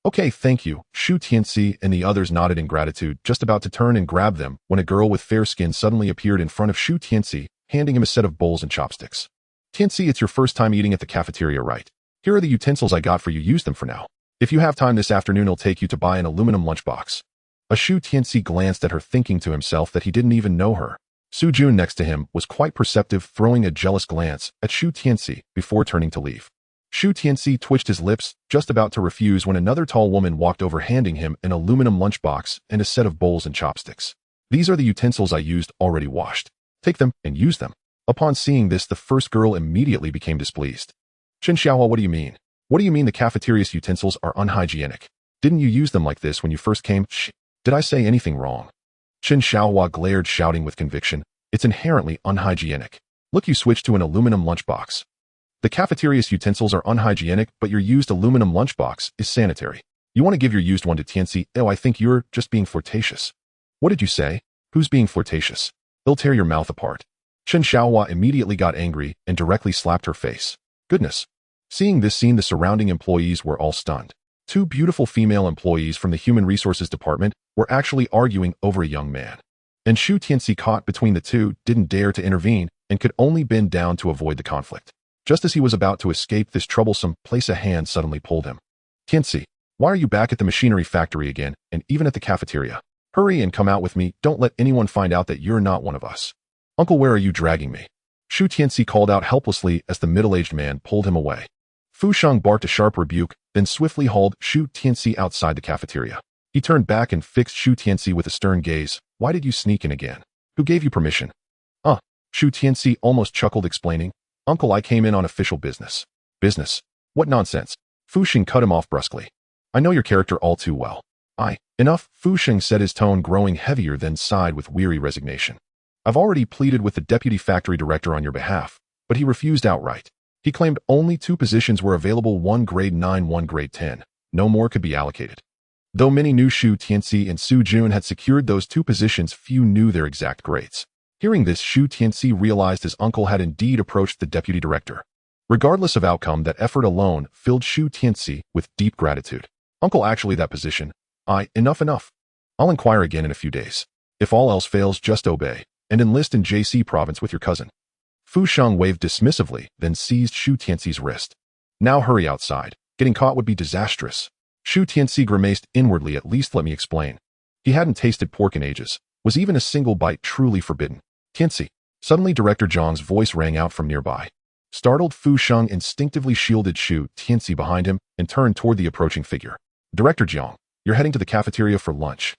Okay, thank you. Shu Tianci and the others nodded in gratitude, just about to turn and grab them when a girl with fair skin suddenly appeared in front of Shu Tianci, handing him a set of bowls and chopsticks. Tianci, it's your first time eating at the cafeteria, right? Here are the utensils I got for you. Use them for now. If you have time this afternoon, I'll take you to buy an aluminum lunchbox. Shu Tianci glanced at her, thinking to himself that he didn't even know her. Su Jun next to him was quite perceptive, throwing a jealous glance at Shu Tianci before turning to leave. Shu Tianci twitched his lips, just about to refuse when another tall woman walked over, handing him an aluminum lunchbox and a set of bowls and chopsticks. These are the utensils I used, already washed. Take them and use them. Upon seeing this, the first girl immediately became displeased. Chen Xiaohua, what do you mean? What do you mean the cafeteria's utensils are unhygienic? Didn't you use them like this when you first came? Shh. Did I say anything wrong? Chen Xiaohua glared, shouting with conviction. It's inherently unhygienic. Look, you switched to an aluminum lunchbox. The cafeteria's utensils are unhygienic, but your used aluminum lunchbox is sanitary. You want to give your used one to Tianci? Oh, I think you're just being flirtatious. What did you say? Who's being flirtatious? They'll tear your mouth apart. Chen Xiaohua immediately got angry and directly slapped her face. Goodness. Seeing this scene, the surrounding employees were all stunned. Two beautiful female employees from the Human Resources Department were actually arguing over a young man. And Shu Tianci, caught between the two, didn't dare to intervene and could only bend down to avoid the conflict. Just as he was about to escape this troublesome place, a hand suddenly pulled him. Tianci, why are you back at the machinery factory again, and even at the cafeteria? Hurry and come out with me. Don't let anyone find out that you're not one of us. Uncle, where are you dragging me? Shu Tianci called out helplessly as the middle-aged man pulled him away. Fu Sheng barked a sharp rebuke, then swiftly hauled Shu Tianci outside the cafeteria. He turned back and fixed Shu Tianci with a stern gaze. Why did you sneak in again? Who gave you permission? Shu Tianci almost chuckled, explaining, Uncle, I came in on official business. Business? What nonsense? Fu Sheng cut him off brusquely. I know your character all too well. Enough, Fu Sheng said, his tone growing heavier, then sighed with weary resignation. I've already pleaded with the deputy factory director on your behalf, but he refused outright. He claimed only 2 positions were available, one grade 9, one grade 10. No more could be allocated. Though many knew Shu Tianci and Su Jun had secured those 2 positions, few knew their exact grades. Hearing this, Shu Tianci realized his uncle had indeed approached the deputy director. Regardless of outcome, that effort alone filled Shu Tianci with deep gratitude. Uncle, actually that position. Enough. I'll inquire again in a few days. If all else fails, just obey, and enlist in JC province with your cousin. Fu Sheng waved dismissively, then seized Shu Tianci's wrist. Now hurry outside. Getting caught would be disastrous. Shu Tianci grimaced inwardly. At least let me explain. He hadn't tasted pork in ages. Was even a single bite truly forbidden? Tianci. Suddenly Director Zhang's voice rang out from nearby. Startled, Fu Sheng instinctively shielded Shu Tianci behind him and turned toward the approaching figure. Director Zhang, you're heading to the cafeteria for lunch.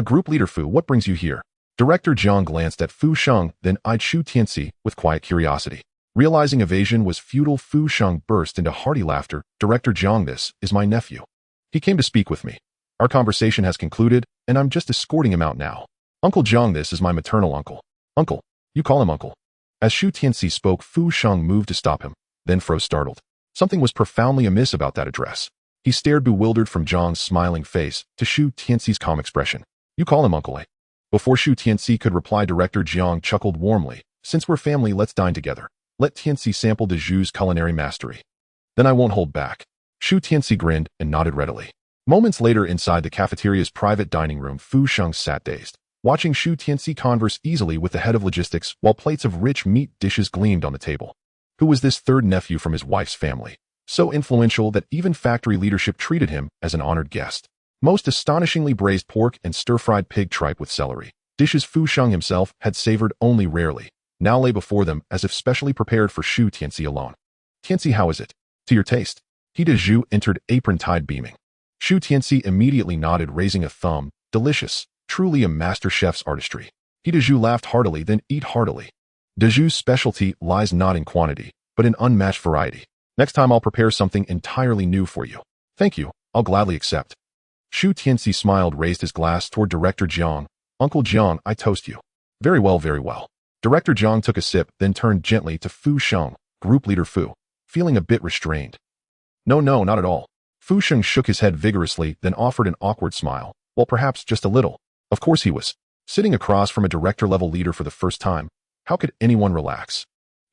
Group leader Fu, what brings you here? Director Zhang glanced at Fu Sheng, then eyed Shu Tianci with quiet curiosity. Realizing evasion was futile, Fu Sheng burst into hearty laughter. Director Zhang, this is my nephew. He came to speak with me. Our conversation has concluded, and I'm just escorting him out now. Uncle Zhang, this is my maternal uncle. Uncle, you call him uncle. As Shu Tianci spoke, Fu Sheng moved to stop him, then froze startled. Something was profoundly amiss about that address. He stared bewildered from Zhang's smiling face to Shu Tianci's calm expression. You call him uncle, eh? Before Shu Tianci could reply, Director Zhang chuckled warmly. Since we're family, let's dine together. Let Tianci sample de Zhu's culinary mastery. Then I won't hold back. Shu Tianci grinned and nodded readily. Moments later, inside the cafeteria's private dining room, Fu Sheng sat dazed, watching Shu Tianci converse easily with the head of logistics while plates of rich meat dishes gleamed on the table. Who was this third nephew from his wife's family? So influential that even factory leadership treated him as an honored guest. Most astonishingly, braised pork and stir-fried pig tripe with celery, dishes Fu Sheng himself had savored only rarely, now lay before them as if specially prepared for Shu Tianci alone. Tianci, how is it? To your taste? He de Zhu entered, apron-tied, beaming. Shu Tianci immediately nodded, raising a thumb. Delicious, truly a master chef's artistry. He Dezhu laughed heartily, then eat heartily. Dezhu's specialty lies not in quantity, but in unmatched variety. Next time I'll prepare something entirely new for you. Thank you, I'll gladly accept. Shu Tianci smiled, raised his glass toward Director Jiang. Uncle Jiang, I toast you. Very well, very well. Director Jiang took a sip, then turned gently to Fu Sheng, Group Leader Fu, feeling a bit restrained. No, not at all. Fu Sheng shook his head vigorously, then offered an awkward smile. Well, perhaps just a little. Of course he was. Sitting across from a director-level leader for the first time, how could anyone relax?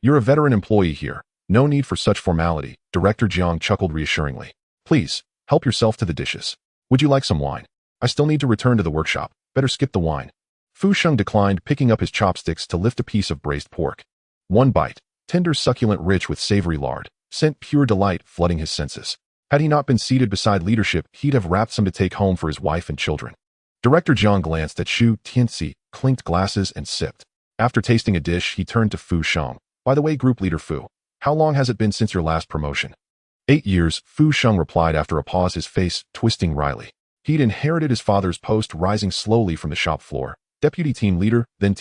You're a veteran employee here. No need for such formality, Director Jiang chuckled reassuringly. Please, help yourself to the dishes. Would you like some wine? I still need to return to the workshop. Better skip the wine. Fu Sheng declined, picking up his chopsticks to lift a piece of braised pork. One bite, tender, succulent, rich with savory lard, sent pure delight flooding his senses. Had he not been seated beside leadership, he'd have wrapped some to take home for his wife and children. Director Jiang glanced at Shu Tianci, clinked glasses, and sipped. After tasting a dish, he turned to Fu Sheng. By the way, Group Leader Fu, how long has it been since your last promotion? 8 years, Fu Sheng replied after a pause, his face twisting wryly. He'd inherited his father's post, rising slowly from the shop floor. Deputy team leader, then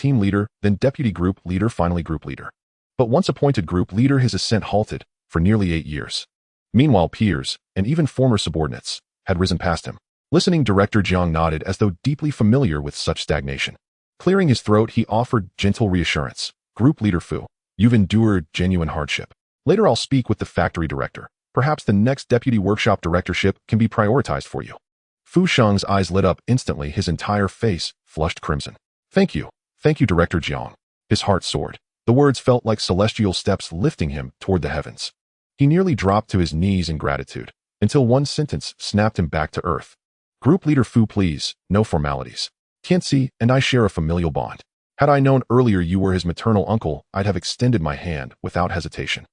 deputy group leader, finally group leader. But once appointed group leader, his ascent halted for nearly 8 years. Meanwhile, peers, and even former subordinates, had risen past him. Listening, Director Jiang nodded as though deeply familiar with such stagnation. Clearing his throat, he offered gentle reassurance. Group Leader Fu, you've endured genuine hardship. Later I'll speak with the factory director. Perhaps the next deputy workshop directorship can be prioritized for you. Fu Sheng's eyes lit up instantly, his entire face flushed crimson. Thank you, Director Jiang. His heart soared. The words felt like celestial steps lifting him toward the heavens. He nearly dropped to his knees in gratitude, until one sentence snapped him back to earth. Group Leader Fu, please, no formalities. Tianci and I share a familial bond. Had I known earlier you were his maternal uncle, I'd have extended my hand without hesitation.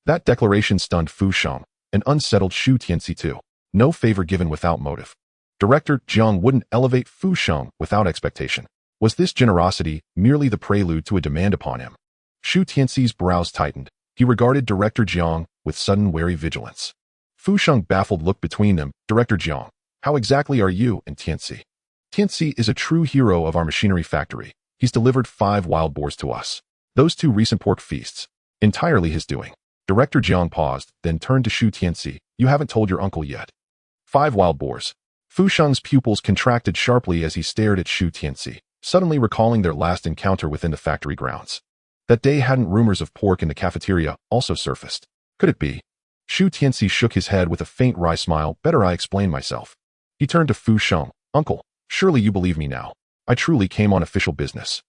That declaration stunned Fu Sheng, and unsettled Shu Tianci too. No favor given without motive. Director Jiang wouldn't elevate Fu Sheng without expectation. Was this generosity merely the prelude to a demand upon him? Shu Tianci's brows tightened. He regarded Director Jiang with sudden wary vigilance. Fu Sheng baffled looked between them. Director Jiang, how exactly are you and Tianci? Tianci is a true hero of our machinery factory. He's delivered 5 wild boars to us. Those 2 recent pork feasts. Entirely his doing. Director Jiang paused, then turned to Shu Tianci. You haven't told your uncle yet. 5 wild boars. Fu Sheng's pupils contracted sharply as he stared at Shu Tianci, suddenly recalling their last encounter within the factory grounds. That day hadn't rumors of pork in the cafeteria also surfaced. Could it be? Shu Tianci shook his head with a faint wry smile. Better I explain myself. He turned to Fu Sheng. Uncle, surely you believe me now. I truly came on official business.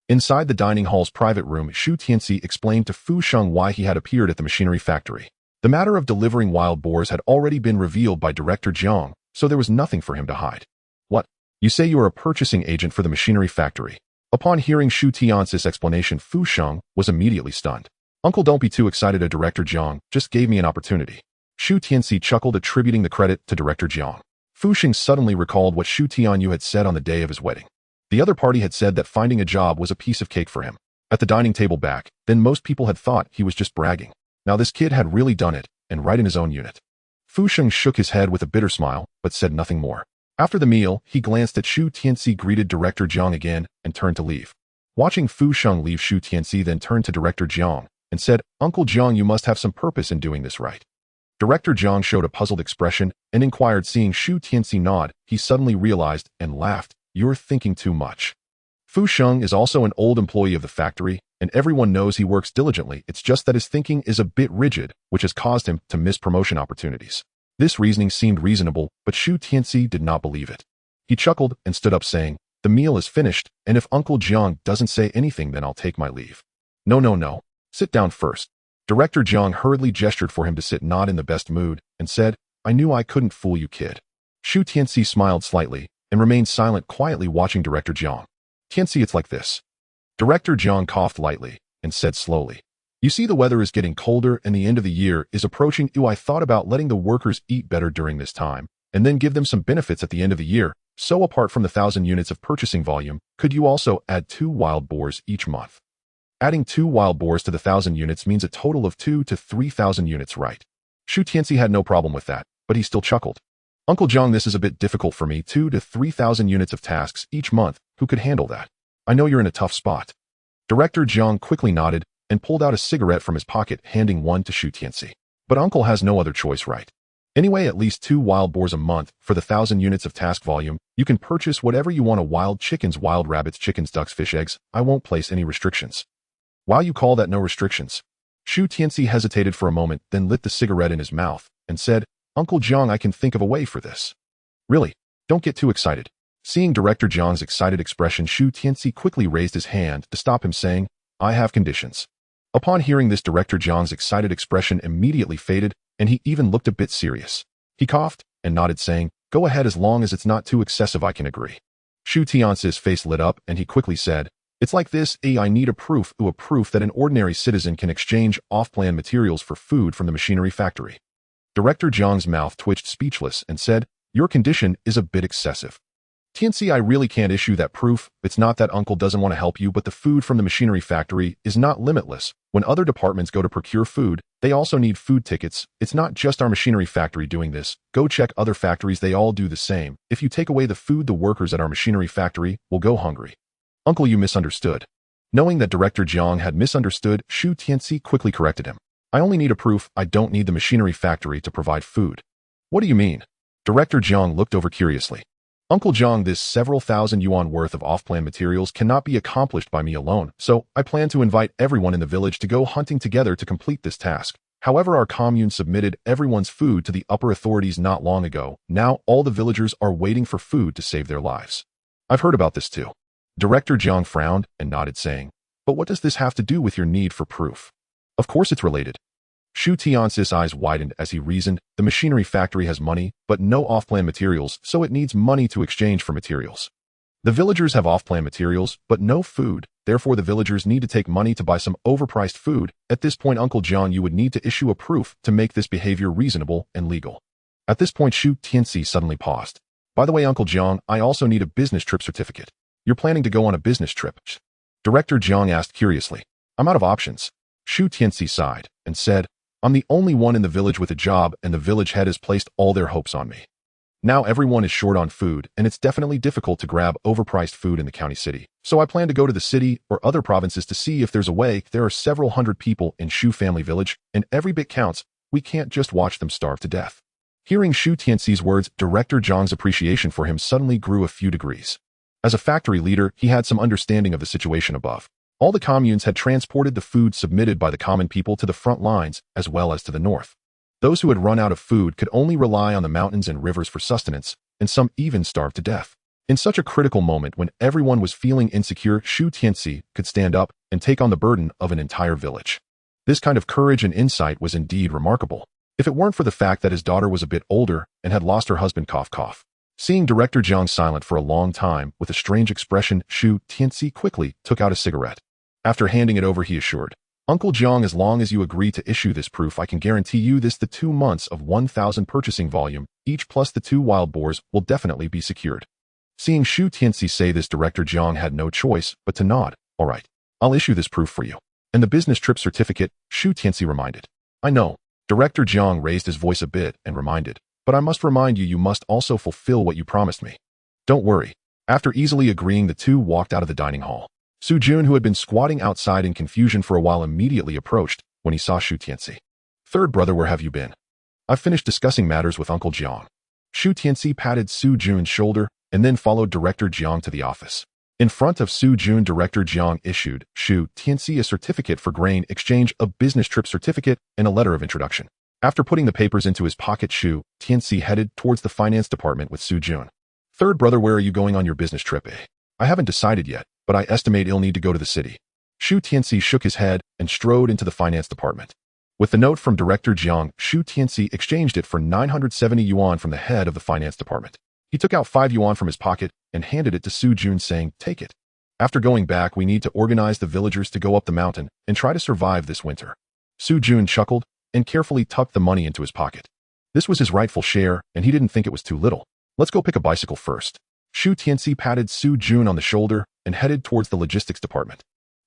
Inside the dining hall's private room, Shu Tianci explained to Fu Sheng why he had appeared at the machinery factory. The matter of delivering wild boars had already been revealed by Director Jiang, so there was nothing for him to hide. What? You say you are a purchasing agent for the machinery factory? Upon hearing Shu Tianci's explanation, Fu Sheng was immediately stunned. Uncle, don't be too excited. Director Jiang just gave me an opportunity. Shu Tianci chuckled, attributing the credit to Director Jiang. Fu Sheng suddenly recalled what Shu Tianyou had said on the day of his wedding. The other party had said that finding a job was a piece of cake for him. At the dining table back, then most people had thought he was just bragging. Now this kid had really done it, and right in his own unit. Fu Sheng shook his head with a bitter smile, but said nothing more. After the meal, he glanced at Shu Tianci, greeted Director Jiang again, and turned to leave. Watching Fu Sheng leave, Shu Tianci then turned to Director Jiang, and said, Uncle Jiang, you must have some purpose in doing this, right? Director Jiang showed a puzzled expression, and inquired. Seeing Shu Tianci nod, he suddenly realized, and laughed. You're thinking too much. Fu Sheng is also an old employee of the factory, and everyone knows he works diligently. It's just that his thinking is a bit rigid, which has caused him to miss promotion opportunities. This reasoning seemed reasonable, but Shu Tianci did not believe it. He chuckled and stood up, saying, The meal is finished, and if Uncle Jiang doesn't say anything, then I'll take my leave. No. Sit down first. Director Jiang hurriedly gestured for him to sit, not in the best mood, and said, I knew I couldn't fool you, kid. Shu Tianci smiled slightly, and remained silent, quietly watching Director Jiang. Tianci, it's like this. Director Jiang coughed lightly, and said slowly, You see, the weather is getting colder, and the end of the year is approaching. I thought about letting the workers eat better during this time, and then give them some benefits at the end of the year. So apart from the 1,000 units of purchasing volume, could you also add 2 wild boars each month? Adding 2 wild boars to the 1,000 units means a total of 2,000 to 3,000 units, right? Shu Tianci had no problem with that, but he still chuckled. Uncle Jiang, this is a bit difficult for me, 2 to 3,000 units of tasks each month. Who could handle that? I know you're in a tough spot. Director Jiang quickly nodded and pulled out a cigarette from his pocket, handing one to Shu Tianci. But Uncle has no other choice, right? Anyway, at least 2 wild boars a month for the 1,000 units of task volume. You can purchase whatever you want, wild chickens, wild rabbits, chickens, ducks, fish, eggs. I won't place any restrictions. Why you call that no restrictions? Shu Tianci hesitated for a moment, then lit the cigarette in his mouth and said, Uncle Jiang, I can think of a way for this. Really? Don't get too excited. Seeing Director Jiang's excited expression, Shu Tianci quickly raised his hand to stop him, saying, I have conditions. Upon hearing this, Director Jiang's excited expression immediately faded, and he even looked a bit serious. He coughed and nodded, saying, Go ahead, as long as it's not too excessive, I can agree. Shu Tianci's face lit up, and he quickly said, It's like this, I need a proof that an ordinary citizen can exchange off-plan materials for food from the machinery factory. Director Jiang's mouth twitched, speechless, and said, Your condition is a bit excessive. Tianci, I really can't issue that proof. It's not that Uncle doesn't want to help you, but the food from the machinery factory is not limitless. When other departments go to procure food, they also need food tickets. It's not just our machinery factory doing this. Go check other factories, they all do the same. If you take away the food, the workers at our machinery factory will go hungry. Uncle, you misunderstood. Knowing that Director Jiang had misunderstood, Shu Tianci quickly corrected him. I only need a proof. I don't need the machinery factory to provide food. What do you mean? Director Jiang looked over curiously. Uncle Jiang, this several thousand yuan worth of off-plan materials cannot be accomplished by me alone, so I plan to invite everyone in the village to go hunting together to complete this task. However, our commune submitted everyone's food to the upper authorities not long ago. Now all the villagers are waiting for food to save their lives. I've heard about this too. Director Jiang frowned and nodded, saying, But what does this have to do with your need for proof? Of course it's related. Shu Tianci's eyes widened as he reasoned, the machinery factory has money, but no off-plan materials, so it needs money to exchange for materials. The villagers have off-plan materials, but no food, therefore the villagers need to take money to buy some overpriced food. At this point, Uncle Jiang, you would need to issue a proof to make this behavior reasonable and legal. At this point, Shu Tianci suddenly paused. By the way, Uncle Jiang, I also need a business trip certificate. You're planning to go on a business trip? Director Jiang asked curiously. I'm out of options. Shu Tianci sighed and said, I'm the only one in the village with a job, and the village head has placed all their hopes on me. Now everyone is short on food, and it's definitely difficult to grab overpriced food in the county city. So I plan to go to the city or other provinces to see if there's a way. There are several hundred people in Shu family village, and every bit counts. We can't just watch them starve to death. Hearing Shu Tianci's words, Director Jiang's appreciation for him suddenly grew a few degrees. As a factory leader, he had some understanding of the situation above. All the communes had transported the food submitted by the common people to the front lines, as well as to the north. Those who had run out of food could only rely on the mountains and rivers for sustenance, and some even starved to death. In such a critical moment when everyone was feeling insecure, Shu Tianci could stand up and take on the burden of an entire village. This kind of courage and insight was indeed remarkable. If it weren't for the fact that his daughter was a bit older and had lost her husband, cough cough. Seeing Director Jiang silent for a long time with a strange expression, Shu Tianci quickly took out a cigarette. After handing it over, he assured, Uncle Jiang, as long as you agree to issue this proof, I can guarantee you this: the 2 months of 1,000 purchasing volume, each plus the 2 wild boars, will definitely be secured. Seeing Shu Tianci say this, Director Jiang had no choice but to nod. All right, I'll issue this proof for you. And the business trip certificate, Shu Tianci reminded. I know. Director Jiang raised his voice a bit and reminded, but I must remind you, you must also fulfill what you promised me. Don't worry. After easily agreeing, the two walked out of the dining hall. Su Jun, who had been squatting outside in confusion for a while, immediately approached when he saw Shu Tianci. Third brother, where have you been? I've finished discussing matters with Uncle Jiang. Shu Tianci patted Su Jun's shoulder and then followed Director Jiang to the office. In front of Su Jun, Director Jiang issued Shu Tianci a certificate for grain exchange, a business trip certificate, and a letter of introduction. After putting the papers into his pocket, Shu Tianci headed towards the finance department with Su Jun. Third brother, where are you going on your business trip? I haven't decided yet, but I estimate you'll need to go to the city. Shu Tianci shook his head and strode into the finance department. With the note from Director Jiang, Shu Tianci exchanged it for 970 yuan from the head of the finance department. He took out 5 yuan from his pocket and handed it to Su Jun, saying, take it. After going back, we need to organize the villagers to go up the mountain and try to survive this winter. Su Jun chuckled and carefully tucked the money into his pocket. This was his rightful share, and he didn't think it was too little. Let's go pick a bicycle first. Shu Tianci patted Su Jun on the shoulder and headed towards the logistics department.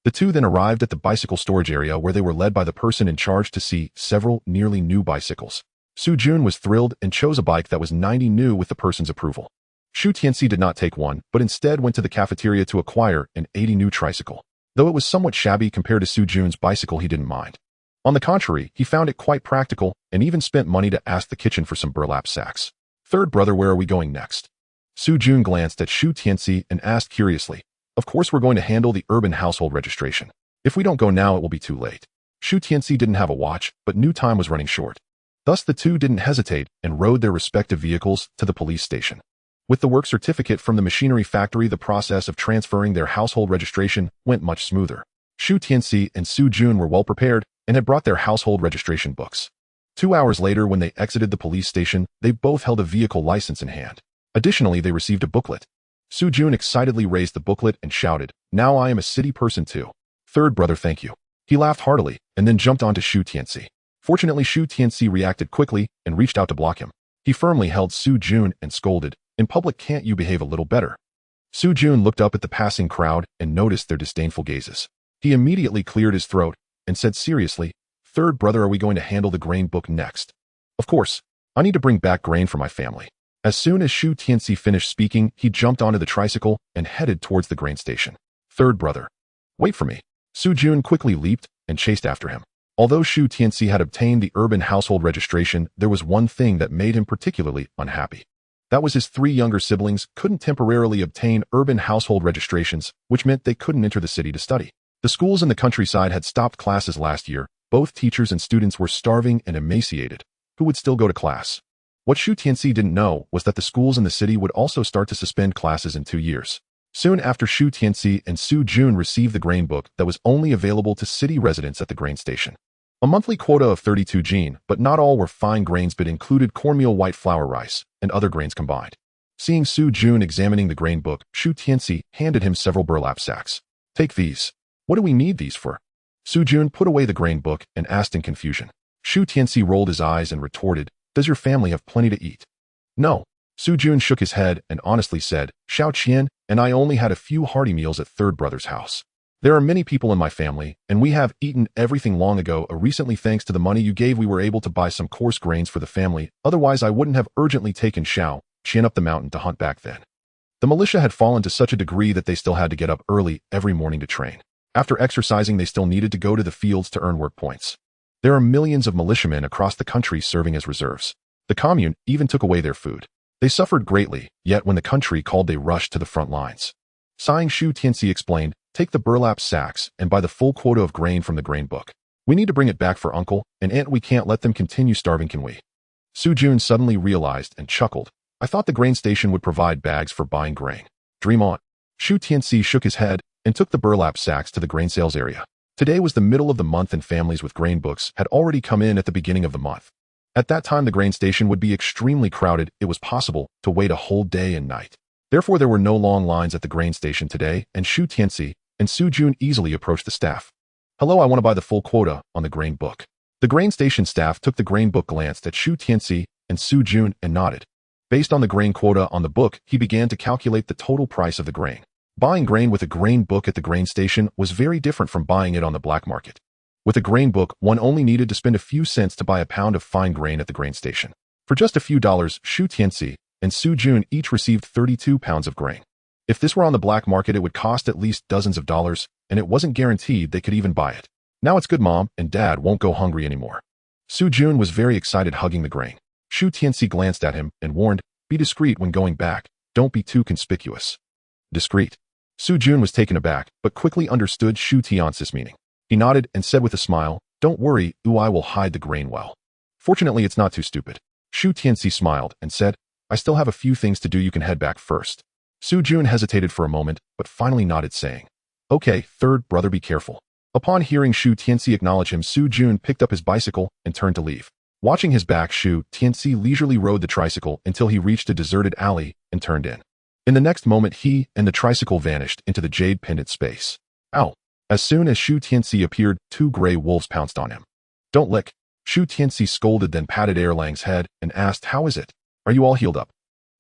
The two then arrived at the bicycle storage area, where they were led by the person in charge to see several nearly new bicycles. Su Jun was thrilled and chose a bike that was 90 new with the person's approval. Shu Tianci did not take one, but instead went to the cafeteria to acquire an 80 new tricycle. Though it was somewhat shabby compared to Su Jun's bicycle, he didn't mind. On the contrary, he found it quite practical and even spent money to ask the kitchen for some burlap sacks. Third brother, where are we going next? Su Jun glanced at Shu Tianci and asked curiously. Of course we're going to handle the urban household registration. If we don't go now, it will be too late. Shu Tianci didn't have a watch, but knew time was running short. Thus the two didn't hesitate and rode their respective vehicles to the police station. With the work certificate from the machinery factory, the process of transferring their household registration went much smoother. Shu Tianci and Su Jun were well prepared and had brought their household registration books. 2 hours later, when they exited the police station, they both held a vehicle license in hand. Additionally, they received a booklet. Su Jun excitedly raised the booklet and shouted, "Now I am a city person too. Third brother, thank you." He laughed heartily and then jumped onto Shu Tianci. Fortunately, Shu Tianci reacted quickly and reached out to block him. He firmly held Su Jun and scolded, "In public, can't you behave a little better?" Su Jun looked up at the passing crowd and noticed their disdainful gazes. He immediately cleared his throat and said seriously, "Third brother, are we going to handle the grain book next?" "Of course. I need to bring back grain for my family." As soon as Shu Tianci finished speaking, he jumped onto the tricycle and headed towards the grain station. "Third brother, wait for me." Su Jun quickly leaped and chased after him. Although Shu Tianci had obtained the urban household registration, there was one thing that made him particularly unhappy. That was his 3 younger siblings couldn't temporarily obtain urban household registrations, which meant they couldn't enter the city to study. The schools in the countryside had stopped classes last year. Both teachers and students were starving and emaciated. Who would still go to class? What Shu Tianci didn't know was that the schools in the city would also start to suspend classes in 2 years. Soon after, Shu Tianci and Su Jun received the grain book that was only available to city residents at the grain station. A monthly quota of 32 jin, but not all were fine grains, but included cornmeal, white flour, rice, and other grains combined. Seeing Su Jun examining the grain book, Shu Tianci handed him several burlap sacks. "Take these." "What do we need these for?" Su Jun put away the grain book and asked in confusion. Shu Tianci rolled his eyes and retorted, "Does your family have plenty to eat?" "No." Su Jun shook his head and honestly said, "Xiao Qian and I only had a few hearty meals at third brother's house. There are many people in my family, and we have eaten everything long ago. Recently, thanks to the money you gave, we were able to buy some coarse grains for the family. Otherwise, I wouldn't have urgently taken Xiao Qian up the mountain to hunt back then." The militia had fallen to such a degree that they still had to get up early every morning to train. After exercising, they still needed to go to the fields to earn work points. There are millions of militiamen across the country serving as reserves. The commune even took away their food. They suffered greatly, yet when the country called, they rushed to the front lines. Sighing, Shu Tianci explained, "Take the burlap sacks and buy the full quota of grain from the grain book. We need to bring it back for uncle and aunt. We can't let them continue starving, can we?" Su Jun suddenly realized and chuckled. "I thought the grain station would provide bags for buying grain. Dream on." Shu Tianci shook his head and took the burlap sacks to the grain sales area. Today was the middle of the month and families with grain books had already come in at the beginning of the month. At that time, the grain station would be extremely crowded. It was possible to wait a whole day and night. Therefore, there were no long lines at the grain station today, and Shu Tianci and Su Jun easily approached the staff. "Hello, I want to buy the full quota on the grain book." The grain station staff took the grain book, glanced at Shu Tianci and Su Jun, and nodded. Based on the grain quota on the book, he began to calculate the total price of the grain. Buying grain with a grain book at the grain station was very different from buying it on the black market. With a grain book, one only needed to spend a few cents to buy a pound of fine grain at the grain station. For just a few dollars, Shu Tianci and Su Jun each received 32 pounds of grain. If this were on the black market, it would cost at least dozens of dollars, and it wasn't guaranteed they could even buy it. Now it's good, Mom and Dad won't go hungry anymore. Su Jun was very excited, hugging the grain. Shu Tianci glanced at him and warned, "Be discreet when going back. Don't be too conspicuous." Discreet. Su Jun was taken aback, but quickly understood Shu Tianci's meaning. He nodded and said with a smile, "Don't worry, I will hide the grain well. Fortunately, it's not too stupid." Shu Tianci smiled and said, "I still have a few things to do. You can head back first." Su Jun hesitated for a moment, but finally nodded, saying, "Okay, third brother, be careful." Upon hearing Shu Tianci acknowledge him, Su Jun picked up his bicycle and turned to leave. Watching his back, Shu Tianci leisurely rode the tricycle until he reached a deserted alley and turned in. In the next moment, he and the tricycle vanished into the jade pendant space. Ow! As soon as Shu Tianci appeared, 2 gray wolves pounced on him. "Don't lick." Shu Tianci scolded, then patted Erlang's head and asked, "How is it? Are you all healed up?"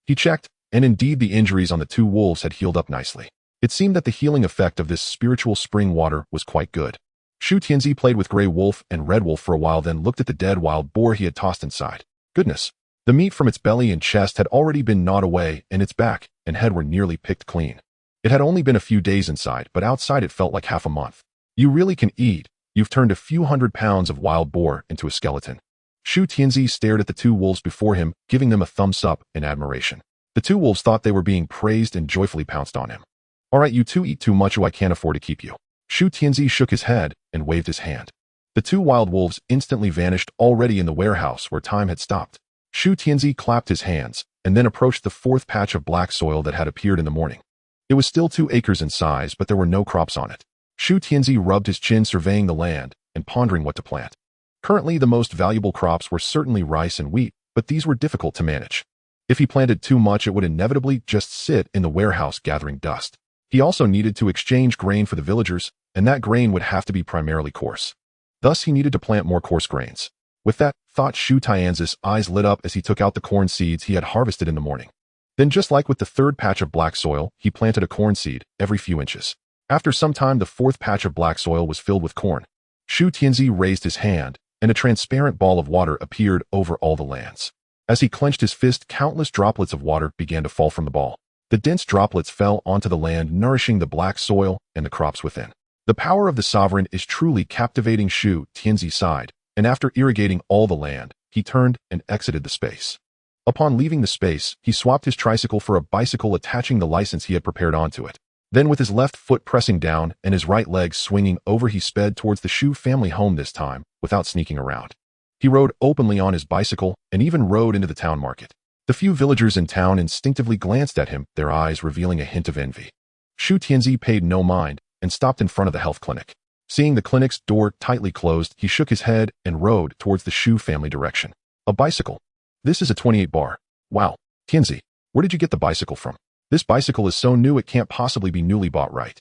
He checked, and indeed the injuries on the 2 wolves had healed up nicely. It seemed that the healing effect of this spiritual spring water was quite good. Shu Tianci played with Gray Wolf and Red Wolf for a while, then looked at the dead wild boar he had tossed inside. Goodness. The meat from its belly and chest had already been gnawed away, and its back and head were nearly picked clean. It had only been a few days inside, but outside it felt like half a month. You really can eat. You've turned a few 100 pounds of wild boar into a skeleton. Shu Tianci stared at the two wolves before him, giving them a thumbs up in admiration. The two wolves thought they were being praised and joyfully pounced on him. All right, you two eat too much or I can't afford to keep you. Shu Tianci shook his head and waved his hand. The two wild wolves instantly vanished already in the warehouse where time had stopped. Shu Tianci clapped his hands and then approached the fourth patch of black soil that had appeared in the morning. It was still 2 acres in size, but there were no crops on it. Shu Tianci rubbed his chin surveying the land and pondering what to plant. Currently, the most valuable crops were certainly rice and wheat, but these were difficult to manage. If he planted too much, it would inevitably just sit in the warehouse gathering dust. He also needed to exchange grain for the villagers, and that grain would have to be primarily coarse. Thus, he needed to plant more coarse grains. With that thought, Shu Tianzi's eyes lit up as he took out the corn seeds he had harvested in the morning. Then, just like with the third patch of black soil, he planted a corn seed every few inches. After some time, the fourth patch of black soil was filled with corn. Shu Tianci raised his hand, and a transparent ball of water appeared over all the lands. As he clenched his fist, countless droplets of water began to fall from the ball. The dense droplets fell onto the land, nourishing the black soil and the crops within. The power of the sovereign is truly captivating. Shu Tianci sighed, and after irrigating all the land, he turned and exited the space. Upon leaving the space, he swapped his tricycle for a bicycle, attaching the license he had prepared onto it. Then, with his left foot pressing down and his right leg swinging over, he sped towards the Shu family home, this time without sneaking around. He rode openly on his bicycle and even rode into the town market. The few villagers in town instinctively glanced at him, their eyes revealing a hint of envy. Shu Tianci paid no mind and stopped in front of the health clinic. Seeing the clinic's door tightly closed, he shook his head and rode towards the Shu family direction. A bicycle. This is a 28 bar. Wow. Tianci, where did you get the bicycle from? This bicycle is so new it can't possibly be newly bought, right?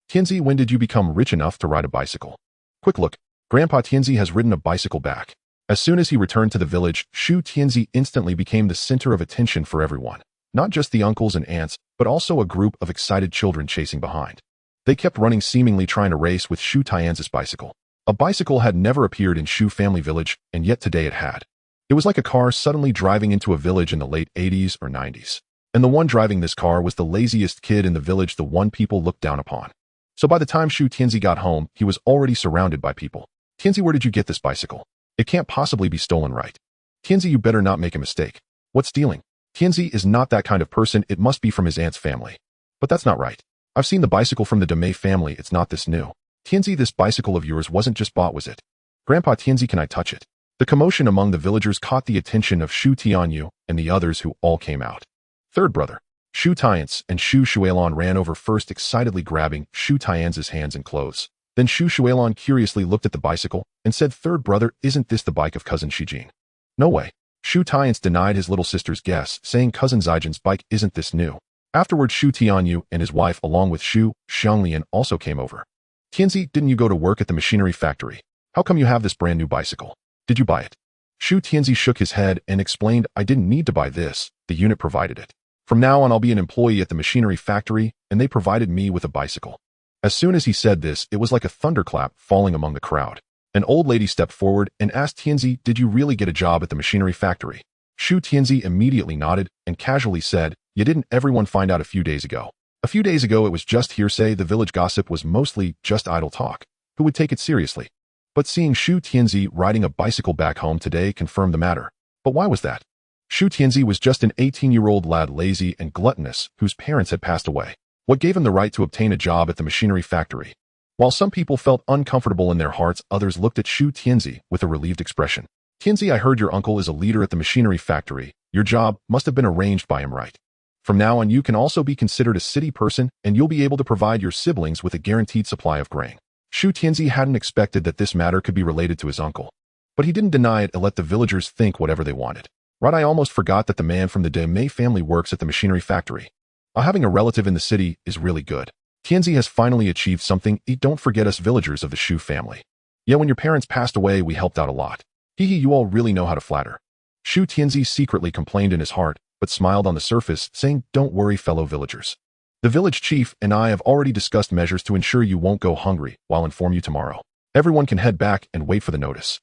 Tianci, when did you become rich enough to ride a bicycle? Quick look, Grandpa Tianci has ridden a bicycle back. As soon as he returned to the village, Shu Tianci instantly became the center of attention for everyone. Not just the uncles and aunts, but also a group of excited children chasing behind. They kept running, seemingly trying to race with Shu Tianzi's bicycle. A bicycle had never appeared in Shu family village, and yet today it had. It was like a car suddenly driving into a village in the late 80s or 90s. And the one driving this car was the laziest kid in the village, the one people looked down upon. So by the time Shu Tianci got home, he was already surrounded by people. Tianci, where did you get this bicycle? It can't possibly be stolen, right? Tianci, you better not make a mistake. What's stealing? Tianci is not that kind of person. It must be from his aunt's family. But that's not right. I've seen the bicycle from the Demei family. It's not this new. Tianci, this bicycle of yours wasn't just bought, was it? Grandpa Tianci, can I touch it? The commotion among the villagers caught the attention of Shu Tianyou and the others, who all came out. Third brother, Shu Tianci and Shu Xianglian ran over first, excitedly grabbing Shu Tianzi's hands and clothes. Then Shu Xianglian curiously looked at the bicycle and said, "Third brother, isn't this the bike of cousin Shijin?" "No way." Shu Tianci denied his little sister's guess, saying, "Cousin Zijin's bike, isn't this new?" Afterwards, Shu Tianyou and his wife, along with Shu Xianglian, also came over. "Tianci, didn't you go to work at the machinery factory? How come you have this brand new bicycle? Did you buy it?" Shu Tianci shook his head and explained, "I didn't need to buy this. The unit provided it. From now on, I'll be an employee at the machinery factory, and they provided me with a bicycle." As soon as he said this, it was like a thunderclap falling among the crowd. An old lady stepped forward and asked Tianci, "Did you really get a job at the machinery factory?" Shu Tianci immediately nodded and casually said, "You didn't everyone find out a few days ago?" A few days ago, it was just hearsay. The village gossip was mostly just idle talk. Who would take it seriously? But seeing Shu Tianci riding a bicycle back home today confirmed the matter. But why was that? Shu Tianci was just an 18-year-old lad, lazy and gluttonous, whose parents had passed away. What gave him the right to obtain a job at the machinery factory? While some people felt uncomfortable in their hearts, others looked at Shu Tianci with a relieved expression. "Tianci, I heard your uncle is a leader at the machinery factory. Your job must have been arranged by him, right? From now on, you can also be considered a city person, and you'll be able to provide your siblings with a guaranteed supply of grain." Shu Tianci hadn't expected that this matter could be related to his uncle. But he didn't deny it and let the villagers think whatever they wanted. "Right, I almost forgot that the man from the Demei family works at the machinery factory. Having a relative in the city is really good. Tianci has finally achieved something. Don't forget us villagers of the Shu family. Yeah, when your parents passed away, we helped out a lot. Hee, you all really know how to flatter." Shu Tianci secretly complained in his heart, but smiled on the surface, saying, "Don't worry, fellow villagers. The village chief and I have already discussed measures to ensure you won't go hungry. I'll inform you tomorrow. Everyone can head back and wait for the notice."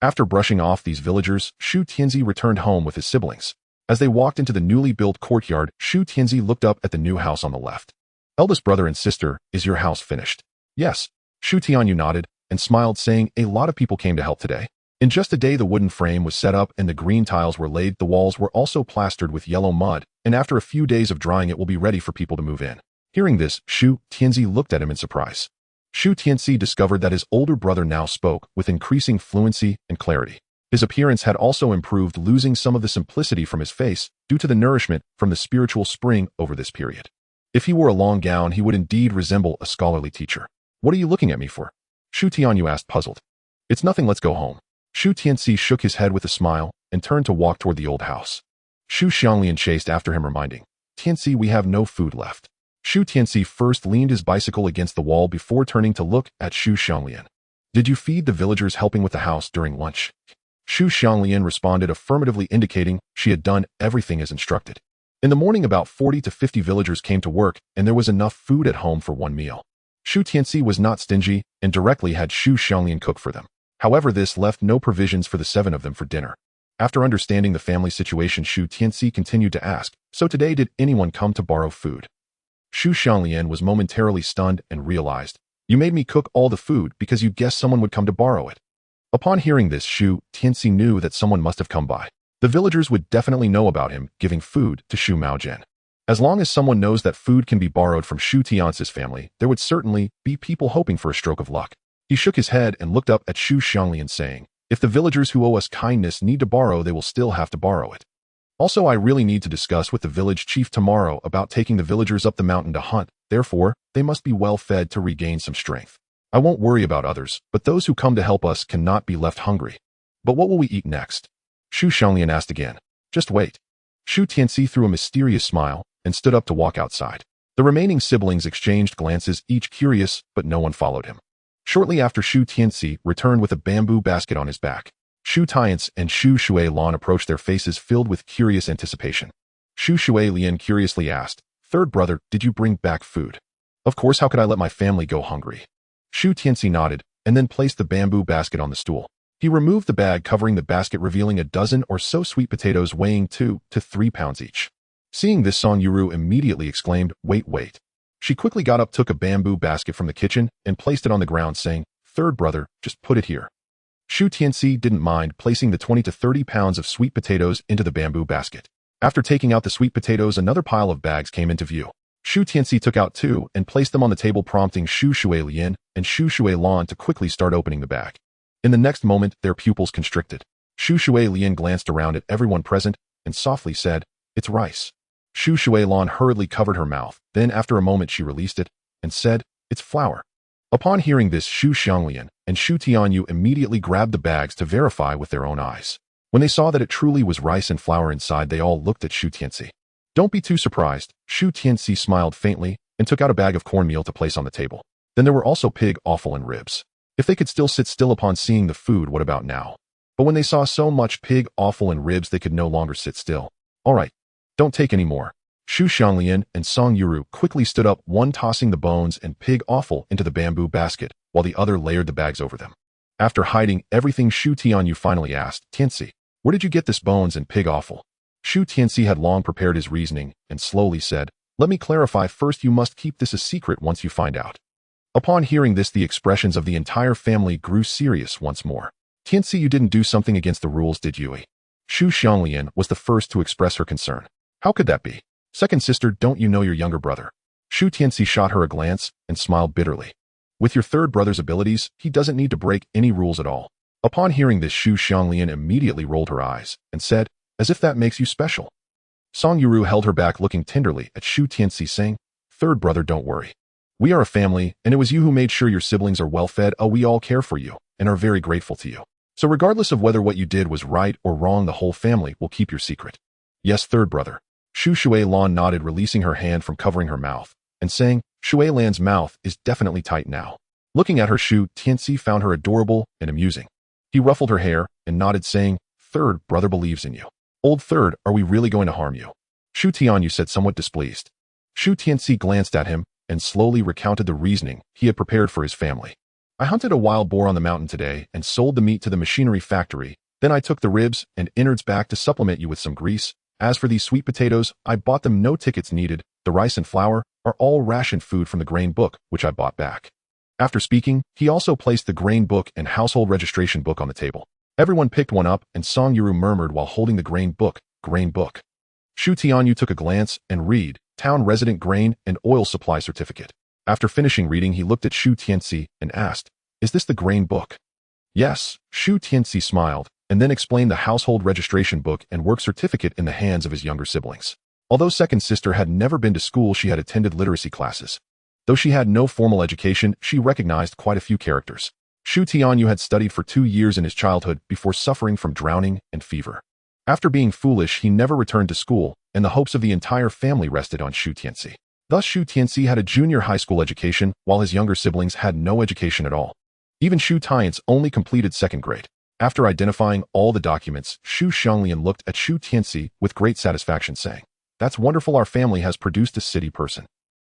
After brushing off these villagers, Shu Tianci returned home with his siblings. As they walked into the newly built courtyard, Shu Tianci looked up at the new house on the left. Eldest brother and sister, is your house finished? Yes. Shu Tianyou nodded and smiled, saying, a lot of people came to help today. In just a day, the wooden frame was set up and the green tiles were laid. The walls were also plastered with yellow mud, and after a few days of drying it will be ready for people to move in. Hearing this, Shu Tianci looked at him in surprise. Shu Tianci discovered that his older brother now spoke with increasing fluency and clarity. His appearance had also improved, losing some of the simplicity from his face due to the nourishment from the spiritual spring over this period. If he wore a long gown, he would indeed resemble a scholarly teacher. What are you looking at me for? Shu Tianyou asked, puzzled. It's nothing, let's go home. Shu Tianci shook his head with a smile and turned to walk toward the old house. Shu Xianglian chased after him, reminding, Tianci, we have no food left. Shu Tianci first leaned his bicycle against the wall before turning to look at Shu Xianglian. Did you feed the villagers helping with the house during lunch? Shu Xianglian responded affirmatively, indicating she had done everything as instructed. In the morning, about 40 to 50 villagers came to work, and there was enough food at home for one meal. Shu Tianci was not stingy and directly had Shu Xianglian cook for them. However, this left no provisions for the 7 of them for dinner. After understanding the family situation, Shu Tianci continued to ask, so today did anyone come to borrow food? Shu Xianglian was momentarily stunned and realized, you made me cook all the food because you guessed someone would come to borrow it. Upon hearing this, Shu Tianci knew that someone must have come by. The villagers would definitely know about him giving food to Shu Maojian. As long as someone knows that food can be borrowed from Shu Tianci's family, there would certainly be people hoping for a stroke of luck. He shook his head and looked up at Shu Xianglian, saying, if the villagers who owe us kindness need to borrow, they will still have to borrow it. Also, I really need to discuss with the village chief tomorrow about taking the villagers up the mountain to hunt. Therefore, they must be well fed to regain some strength. I won't worry about others, but those who come to help us cannot be left hungry. But what will we eat next? Shu Xianglian asked again. Just wait. Shu Tianci threw a mysterious smile and stood up to walk outside. The remaining siblings exchanged glances, each curious, but no one followed him. Shortly after, Shu Tianci returned with a bamboo basket on his back. Shu Tianci and Shu Xianglian approached, their faces filled with curious anticipation. Shu Xianglian curiously asked, third brother, did you bring back food? Of course, how could I let my family go hungry? Shu Tianci nodded and then placed the bamboo basket on the stool. He removed the bag covering the basket, revealing a dozen or so sweet potatoes weighing 2 to 3 pounds each. Seeing this, Song Yuru immediately exclaimed, wait. She quickly got up, took a bamboo basket from the kitchen, and placed it on the ground, saying, third brother, just put it here. Shu Tianci didn't mind placing the 20 to 30 pounds of sweet potatoes into the bamboo basket. After taking out the sweet potatoes, another pile of bags came into view. Shu Tianci took out 2 and placed them on the table, prompting Shu Xianglian and Shu Xianglian to quickly start opening the bag. In the next moment, their pupils constricted. Shu Xianglian glanced around at everyone present and softly said, it's rice. Shu Xianglian hurriedly covered her mouth. Then, after a moment, she released it and said, it's flour. Upon hearing this, Shu Xianglian and Shu Tianyou immediately grabbed the bags to verify with their own eyes. When they saw that it truly was rice and flour inside, they all looked at Shu Tianci. Don't be too surprised. Shu Tianci smiled faintly and took out a bag of cornmeal to place on the table. Then there were also pig offal and ribs. If they could still sit still upon seeing the food, what about now? But when they saw so much pig offal and ribs, they could no longer sit still. All right, don't take any more. Shu Xianglian and Song Yuru quickly stood up, one tossing the bones and pig offal into the bamboo basket, while the other layered the bags over them. After hiding everything, Shu Tianyou finally asked, Tianci, where did you get this bones and pig offal? Shu Tianci had long prepared his reasoning and slowly said, let me clarify first, you must keep this a secret once you find out. Upon hearing this, the expressions of the entire family grew serious once more. Tianci, you didn't do something against the rules, did you? Shu Xianglian was the first to express her concern. How could that be? Second sister, don't you know your younger brother? Shu Tianci shot her a glance and smiled bitterly. With your third brother's abilities, he doesn't need to break any rules at all. Upon hearing this, Shu Xianglian immediately rolled her eyes and said, as if that makes you special. Song Yuru held her back, looking tenderly at Shu Tianci, saying, third brother, don't worry. We are a family, and it was you who made sure your siblings are well fed. We all care for you and are very grateful to you. So regardless of whether what you did was right or wrong, the whole family will keep your secret. Yes, third brother. Shu Xianglian nodded, releasing her hand from covering her mouth and saying, Xianglian's mouth is definitely tight now. Looking at her, Shu Tianci found her adorable and amusing. He ruffled her hair and nodded, saying, third brother believes in you. Old third, are we really going to harm you? Shu Tianyou said, somewhat displeased. Shu Tianci glanced at him and slowly recounted the reasoning he had prepared for his family. I hunted a wild boar on the mountain today and sold the meat to the machinery factory. Then I took the ribs and innards back to supplement you with some grease. As for these sweet potatoes, I bought them, no tickets needed. The rice and flour are all ration food from the grain book, which I bought back. After speaking, he also placed the grain book and household registration book on the table. Everyone picked one up, and Song Yuru murmured while holding the grain book, "Grain book." Shu Tianyou took a glance and read, "Town resident grain and oil supply certificate." After finishing reading, he looked at Shu Tianci and asked, "Is this the grain book?" "Yes." Shu Tianci smiled, and then explained the household registration book and work certificate in the hands of his younger siblings. Although second sister had never been to school, she had attended literacy classes. Though she had no formal education, she recognized quite a few characters. Shu Tianyou had studied for 2 years in his childhood before suffering from drowning and fever. After being foolish, he never returned to school, and the hopes of the entire family rested on Shu Tianci. Thus, Shu Tianci had a junior high school education, while his younger siblings had no education at all. Even Shu Tianci only completed 2nd grade. After identifying all the documents, Shu Xianglian looked at Shu Tianci with great satisfaction, saying, "That's wonderful, our family has produced a city person.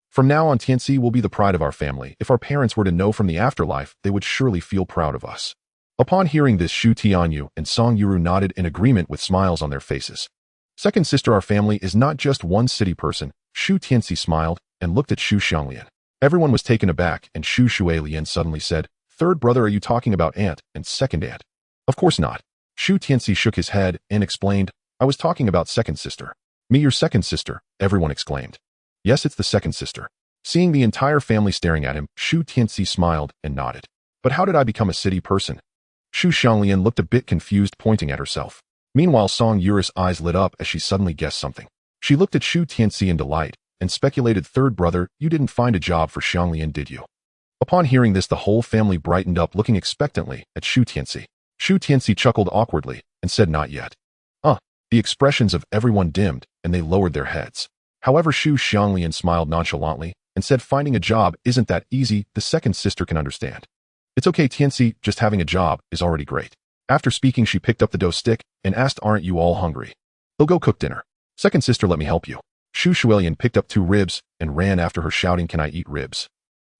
From now on, Tianci will be the pride of our family. If our parents were to know from the afterlife, they would surely feel proud of us." Upon hearing this, Shu Tianyou and Song Yuru nodded in agreement with smiles on their faces. "Second sister, our family is not just one city person." Shu Tianci smiled and looked at Shu Xianglian. Everyone was taken aback, and Shu Xianglian suddenly said, "Third brother, are you talking about aunt and second aunt?" "Of course not." Shu Tianci shook his head and explained, "I was talking about second sister." "Me, your second sister?" everyone exclaimed. "Yes, it's the second sister." Seeing the entire family staring at him, Shu Tianci smiled and nodded. "But how did I become a city person?" Shu Xianglian looked a bit confused, pointing at herself. Meanwhile, Song Yuru's eyes lit up as she suddenly guessed something. She looked at Shu Tianci in delight and speculated, "Third brother, you didn't find a job for Xianglian, did you?" Upon hearing this, the whole family brightened up, looking expectantly at Shu Tianci. Shu Tianci chuckled awkwardly and said, "Not yet." The expressions of everyone dimmed, and they lowered their heads. However, Shu Xianglian smiled nonchalantly and said, "Finding a job isn't that easy. The second sister can understand. It's okay, Tianci, just having a job is already great." After speaking, she picked up the dough stick and asked, "Aren't you all hungry? We'll go cook dinner." "Second sister, let me help you." Shu Xianglian picked up 2 ribs and ran after her, shouting, "Can I eat ribs?"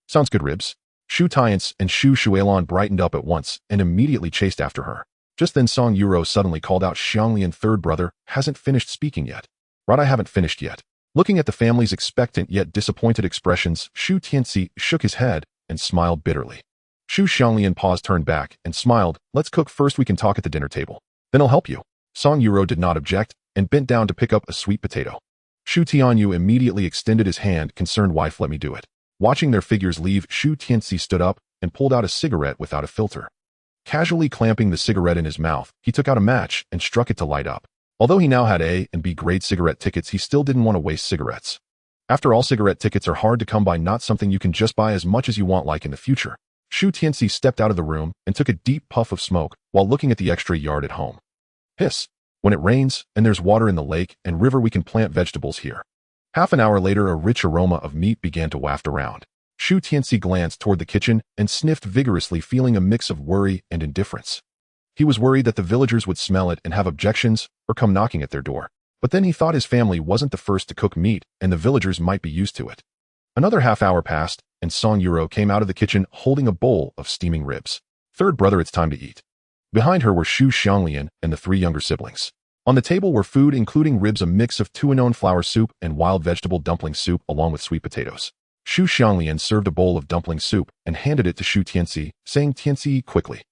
"Sounds good, ribs." Shu Tianci and Shu Xianglian brightened up at once and immediately chased after her. Just then, Song Yuru suddenly called out, "Xianglian, third brother, hasn't finished speaking yet." "Right, I haven't finished yet." Looking at the family's expectant yet disappointed expressions, Shu Tianci shook his head and smiled bitterly. Shu Xianglian paused, turned back, and smiled, "Let's cook first, we can talk at the dinner table. Then I'll help you." Song Yuru did not object and bent down to pick up a sweet potato. Shu Tianyou immediately extended his hand, concerned, "Wife, let me do it." Watching their figures leave, Shu Tianci stood up and pulled out a cigarette without a filter. Casually clamping the cigarette in his mouth, he took out a match and struck it to light up. Although he now had A and B grade cigarette tickets, he still didn't want to waste cigarettes. After all, cigarette tickets are hard to come by, not something you can just buy as much as you want like in the future. Shu Tianci stepped out of the room and took a deep puff of smoke while looking at the extra yard at home. Hiss. When it rains and there's water in the lake and river, we can plant vegetables here. Half an hour later, a rich aroma of meat began to waft around. Shu Tianci glanced toward the kitchen and sniffed vigorously, feeling a mix of worry and indifference. He was worried that the villagers would smell it and have objections or come knocking at their door. But then he thought his family wasn't the first to cook meat, and the villagers might be used to it. Another half hour passed, and Song Yuru came out of the kitchen holding a bowl of steaming ribs. "Third brother, it's time to eat." Behind her were Shu Xianglian and the 3 younger siblings. On the table were food including ribs, a mix of tuanon flour soup and wild vegetable dumpling soup, along with sweet potatoes. Shu Xianglian served a bowl of dumpling soup and handed it to Shu Tianci, saying, "Tianci, eat quickly.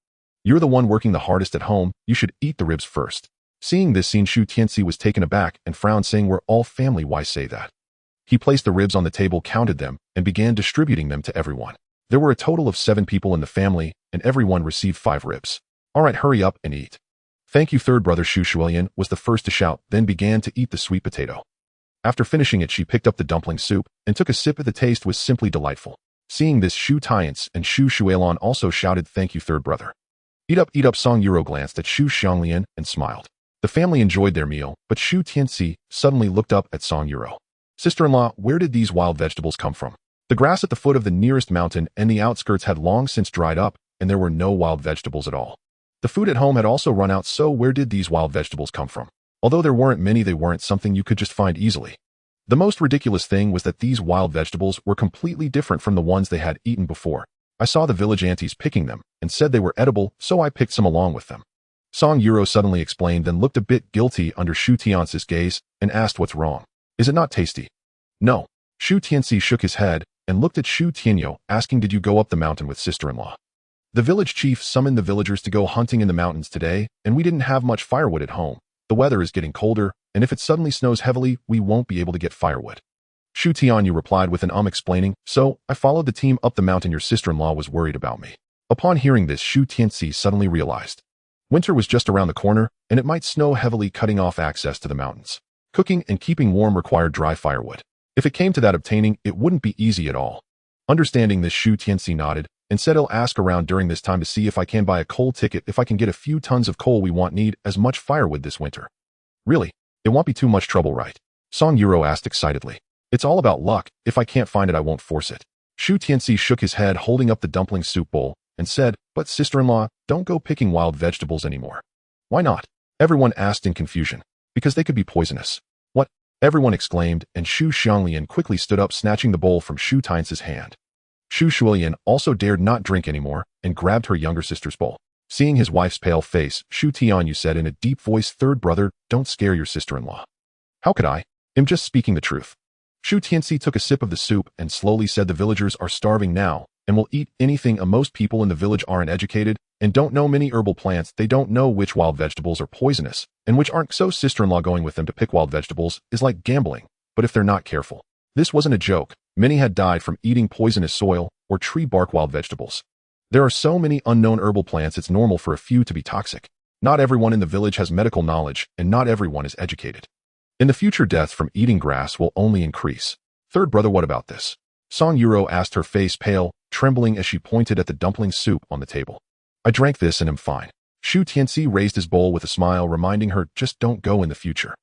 You're the one working the hardest at home. You should eat the ribs first." Seeing this scene, Shu Tianci was taken aback and frowned, saying, "We're all family, why say that?" He placed the ribs on the table, counted them, and began distributing them to everyone. There were a total of 7 people in the family, and everyone received 5 ribs. "All right, hurry up and eat." "Thank you, third brother." Shu Xianglian was the first to shout, then began to eat the sweet potato. After finishing it, she picked up the dumpling soup and took a sip. The taste was simply delightful. Seeing this, Shu Tianci and Shu Xianglian also shouted, "Thank you, third brother." Eat up, eat up." Song Yuru glanced at Shu Xianglian and smiled. The family enjoyed their meal, but Shu Tianci suddenly looked up at Song Yuru. "Sister-in-law, where did these wild vegetables come from?" The grass at the foot of the nearest mountain and the outskirts had long since dried up, and there were no wild vegetables at all. The food at home had also run out, so where did these wild vegetables come from? Although there weren't many, they weren't something you could just find easily. The most ridiculous thing was that these wild vegetables were completely different from the ones they had eaten before. I saw the village aunties picking them and said they were edible, so I picked some along with them. Song Yuro suddenly explained, then looked a bit guilty under Shu Tianci's gaze and asked what's wrong. Is it not tasty? No. Shu Tianci shook his head and looked at Shu Tianyou, asking, did you go up the mountain with sister-in-law? The village chief summoned the villagers to go hunting in the mountains today, and we didn't have much firewood at home. The weather is getting colder, and if it suddenly snows heavily, we won't be able to get firewood. Shu Tianyou replied with an explaining, so I followed the team up the mountain. Your sister-in-law was worried about me. Upon hearing this, Shu Tianci suddenly realized. Winter was just around the corner, and it might snow heavily, cutting off access to the mountains. Cooking and keeping warm required dry firewood. If it came to that, obtaining it wouldn't be easy at all. Understanding this, Shu Tianci nodded and said he'll ask around during this time to see if I can buy a coal ticket. If I can get a few tons of coal, we won't need as much firewood this winter. Really? It won't be too much trouble, right? Song Yuro asked excitedly. It's all about luck. If I can't find it, I won't force it. Shu Tianci shook his head, holding up the dumpling soup bowl, and said, but sister-in-law, don't go picking wild vegetables anymore. Why not? Everyone asked in confusion. Because they could be poisonous. What? Everyone exclaimed, and Shu Xianglian quickly stood up, snatching the bowl from Shu Tianci's hand. Shu Xianglian also dared not drink anymore and grabbed her younger sister's bowl. Seeing his wife's pale face, Shu Tianyou said in a deep voice, third brother, don't scare your sister-in-law. How could I? I'm just speaking the truth. Shu Tianci took a sip of the soup and slowly said, the villagers are starving now and will eat anything. Most people in the village aren't educated and don't know many herbal plants. They don't know which wild vegetables are poisonous and which aren't. So sister-in-law going with them to pick wild vegetables is like gambling, but if they're not careful. This wasn't a joke. Many had died from eating poisonous soil or tree bark wild vegetables. There are so many unknown herbal plants, it's normal for a few to be toxic. Not everyone in the village has medical knowledge, and not everyone is educated. In the future, deaths from eating grass will only increase. Third brother, what about this? Song Yuro asked, her face pale, trembling as she pointed at the dumpling soup on the table. I drank this and am fine. Shu Tianci raised his bowl with a smile, reminding her, just don't go in the future.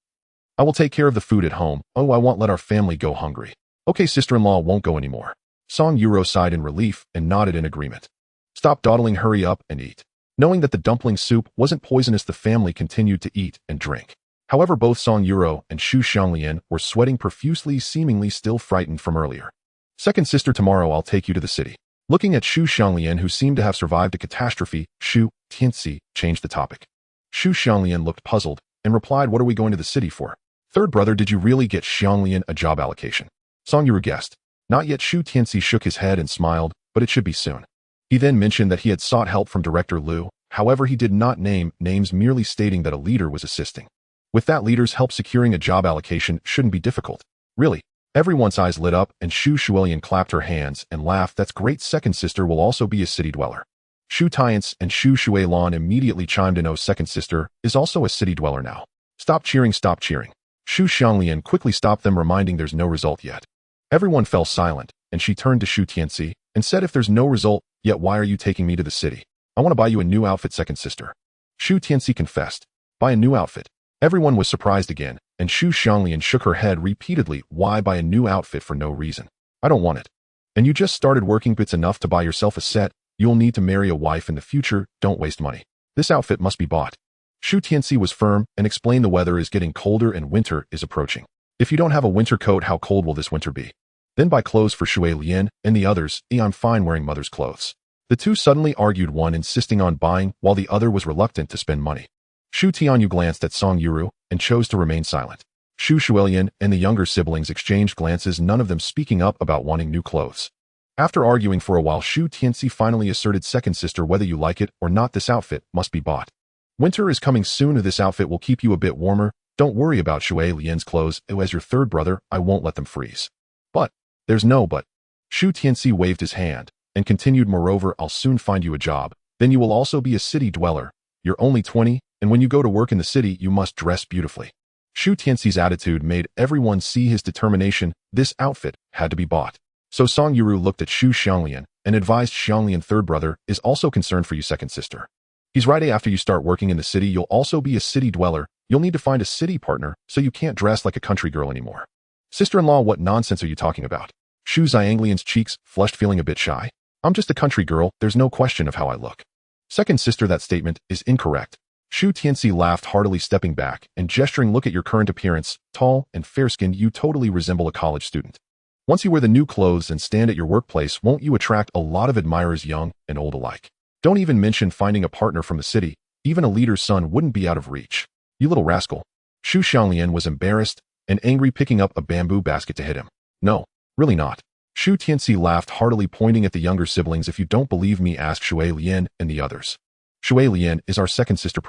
I will take care of the food at home. Oh, I won't let our family go hungry. Okay, sister-in-law won't go anymore. Song Yuro sighed in relief and nodded in agreement. Stop dawdling, hurry up and eat. Knowing that the dumpling soup wasn't poisonous, the family continued to eat and drink. However, both Song Yuro and Shu Xianglian were sweating profusely, seemingly still frightened from earlier. Second sister, tomorrow I'll take you to the city. Looking at Shu Xianglian, who seemed to have survived a catastrophe, Shu Tianci changed the topic. Shu Xianglian looked puzzled and replied, what are we going to the city for? Third brother, did you really get Xianglian a job allocation? Song Yuro guessed. Not yet. Shu Tianci shook his head and smiled, but it should be soon. He then mentioned that he had sought help from Director Liu. However, he did not name names, merely stating that a leader was assisting. With that leader's help, securing a job allocation shouldn't be difficult. Really? Everyone's eyes lit up, and Shu Xianglian clapped her hands and laughed. That's great. Second sister will also be a city dweller. Shu Tianci and Shu Xianglian immediately chimed in. Oh, second sister is also a city dweller now. Stop cheering, stop cheering. Shu Xianglian quickly stopped them, reminding there's no result yet. Everyone fell silent, and she turned to Shu Tianci and said, if there's no result yet, why are you taking me to the city? I want to buy you a new outfit, second sister. Shu Tianci confessed. Buy a new outfit. Everyone was surprised again, and Shu Xianglian shook her head repeatedly. Why buy a new outfit for no reason? I don't want it. And you just started working, it's enough to buy yourself a set. You'll need to marry a wife in the future. Don't waste money. This outfit must be bought. Shu Tianci was firm and explained the weather is getting colder and winter is approaching. If you don't have a winter coat, how cold will this winter be? Then buy clothes for Shu Lian and the others. I'm fine wearing mother's clothes. The two suddenly argued, one insisting on buying while the other was reluctant to spend money. Shu Tianyou glanced at Song Yuro and chose to remain silent. Shu Xianglian and the younger siblings exchanged glances, none of them speaking up about wanting new clothes. After arguing for a while, Shu Tianci finally asserted, second sister, whether you like it or not, this outfit must be bought. Winter is coming soon. This outfit will keep you a bit warmer. Don't worry about Shu Lian's clothes. As your third brother, I won't let them freeze. But, there's no but. Shu Tianci waved his hand and continued, moreover, I'll soon find you a job. Then you will also be a city dweller. You're only 20, and when you go to work in the city, you must dress beautifully. Shu Tianci's attitude made everyone see his determination. This outfit had to be bought. So Song Yuro looked at Shu Xianglian and advised, Xianglian, third brother is also concerned for you, second sister. He's right. After you start working in the city, you'll also be a city dweller. You'll need to find a city partner, so you can't dress like a country girl anymore. Sister-in-law, what nonsense are you talking about? Shu Xianglian's cheeks flushed, feeling a bit shy. I'm just a country girl. There's no question of how I look. Second sister, that statement is incorrect. Shu Tianci laughed heartily, stepping back and gesturing, look at your current appearance, tall and fair-skinned, you totally resemble a college student. Once you wear the new clothes and stand at your workplace, won't you attract a lot of admirers, young and old alike? Don't even mention finding a partner from the city. Even a leader's son wouldn't be out of reach. You little rascal. Shu Xianglian was embarrassed and angry, picking up a bamboo basket to hit him. No, really not. Shu Tianci laughed heartily, pointing at the younger siblings. If you don't believe me, ask Shu Xianglian and the others. Shu Xianglian is our second sister.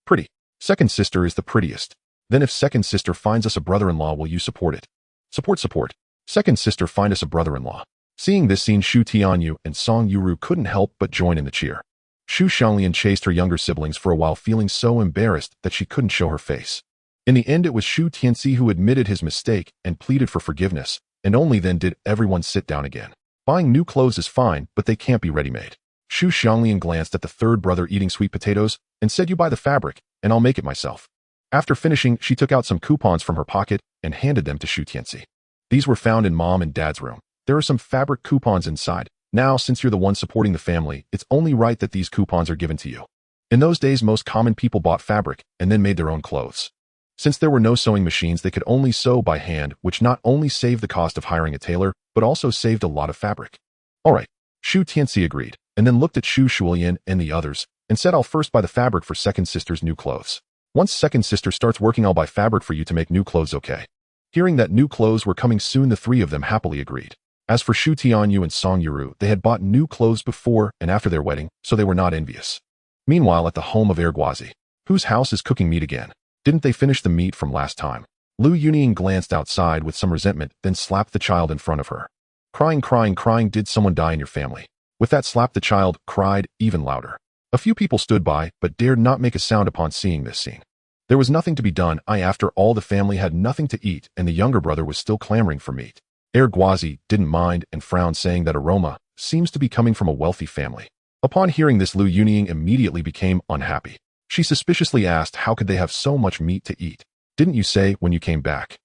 Pretty. Second sister is the prettiest. Then if second sister finds us a brother-in-law, will you support it? Support. Second sister find us a brother-in-law. Seeing this scene, Shu Tianyou and Song Yuru couldn't help but join in the cheer. Shu Xianglian chased her younger siblings for a while, feeling so embarrassed that she couldn't show her face. In the end, it was Shu Tianci who admitted his mistake and pleaded for forgiveness, and only then did everyone sit down again. Buying new clothes is fine, but they can't be ready-made. Shu Xianglian glanced at the third brother eating sweet potatoes and said, "You buy the fabric, and I'll make it myself." After finishing, she took out some coupons from her pocket and handed them to Shu Tianci. These were found in Mom and Dad's room. There are some fabric coupons inside. Now, since you're the one supporting the family, it's only right that these coupons are given to you. In those days, most common people bought fabric and then made their own clothes. Since there were no sewing machines, they could only sew by hand, which not only saved the cost of hiring a tailor, but also saved a lot of fabric. All right, Shu Tianci agreed, and then looked at Shu Xianglian and the others, and said, "I'll first buy the fabric for second sister's new clothes. Once second sister starts working, I'll buy fabric for you to make new clothes, okay?" Hearing that new clothes were coming soon, the three of them happily agreed. As for Shu Tianyou and Song Yuru, they had bought new clothes before and after their wedding, so they were not envious. Meanwhile, at the home of Erguazi, whose house is cooking meat again. Didn't they finish the meat from last time? Lu Yunying glanced outside with some resentment, then slapped the child in front of her. Crying. Did someone die in your family? With that slap, the child cried even louder. A few people stood by, but dared not make a sound upon seeing this scene. There was nothing to be done. After all, the family had nothing to eat, and the younger brother was still clamoring for meat. Erguazi didn't mind and frowned, saying that aroma seems to be coming from a wealthy family. Upon hearing this, Lu Yunying immediately became unhappy. She suspiciously asked, how could they have so much meat to eat? Didn't you say when you came back?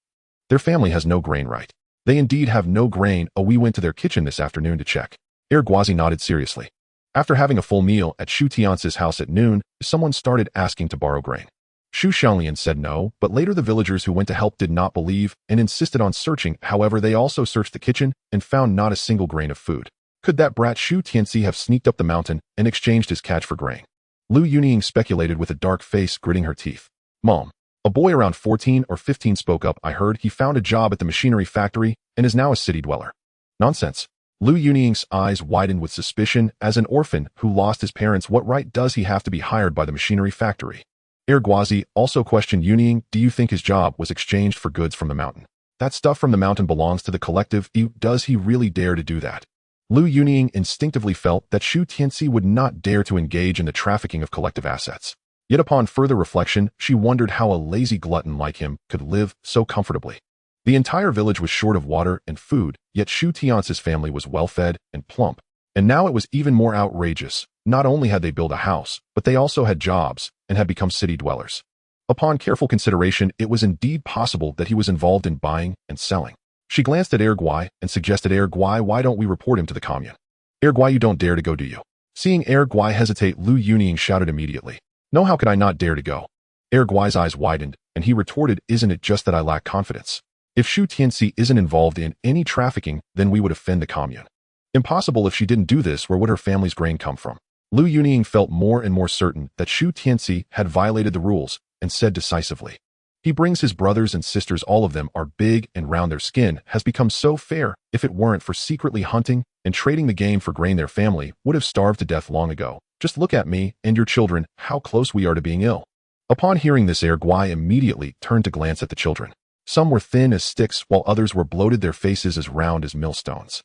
Their family has no grain, right? They indeed have no grain. We went to their kitchen this afternoon to check. Erguazi nodded seriously. After having a full meal at Shu Tianci's house at noon, someone started asking to borrow grain. Shu Xianglian said no, but later the villagers who went to help did not believe and insisted on searching. However, they also searched the kitchen and found not a single grain of food. Could that brat Shu Tianci have sneaked up the mountain and exchanged his catch for grain? Lu Yunying speculated with a dark face, gritting her teeth. Mom, a boy around 14 or 15 spoke up. I heard he found a job at the machinery factory and is now a city dweller. Nonsense. Lu Yunying's eyes widened with suspicion. As an orphan who lost his parents, what right does he have to be hired by the machinery factory? Erguazi also questioned Yunying. Do you think his job was exchanged for goods from the mountain? That stuff from the mountain belongs to the collective. Does he really dare to do that? Lu Yunying instinctively felt that Shu Tianci would not dare to engage in the trafficking of collective assets. Yet upon further reflection, she wondered how a lazy glutton like him could live so comfortably. The entire village was short of water and food, yet Shu Tianci's family was well-fed and plump. And now it was even more outrageous. Not only had they built a house, but they also had jobs and had become city dwellers. Upon careful consideration, it was indeed possible that he was involved in buying and selling. She glanced at Erguai and suggested, Erguai, why don't we report him to the commune? Erguai, you don't dare to go, do you? Seeing Erguai hesitate, Lu Yunying shouted immediately. No, how could I not dare to go? Erguai's eyes widened, and he retorted, isn't it just that I lack confidence? If Shu Tianci isn't involved in any trafficking, then we would offend the commune. Impossible. If she didn't do this, where would her family's grain come from? Lu Yunying felt more and more certain that Shu Tianci had violated the rules and said decisively, he brings his brothers and sisters, all of them are big and round, their skin has become so fair. If it weren't for secretly hunting and trading the game for grain, their family would have starved to death long ago. Just look at me and your children, how close we are to being ill. Upon hearing this, Erguai immediately turned to glance at the children. Some were thin as sticks, while others were bloated, their faces as round as millstones.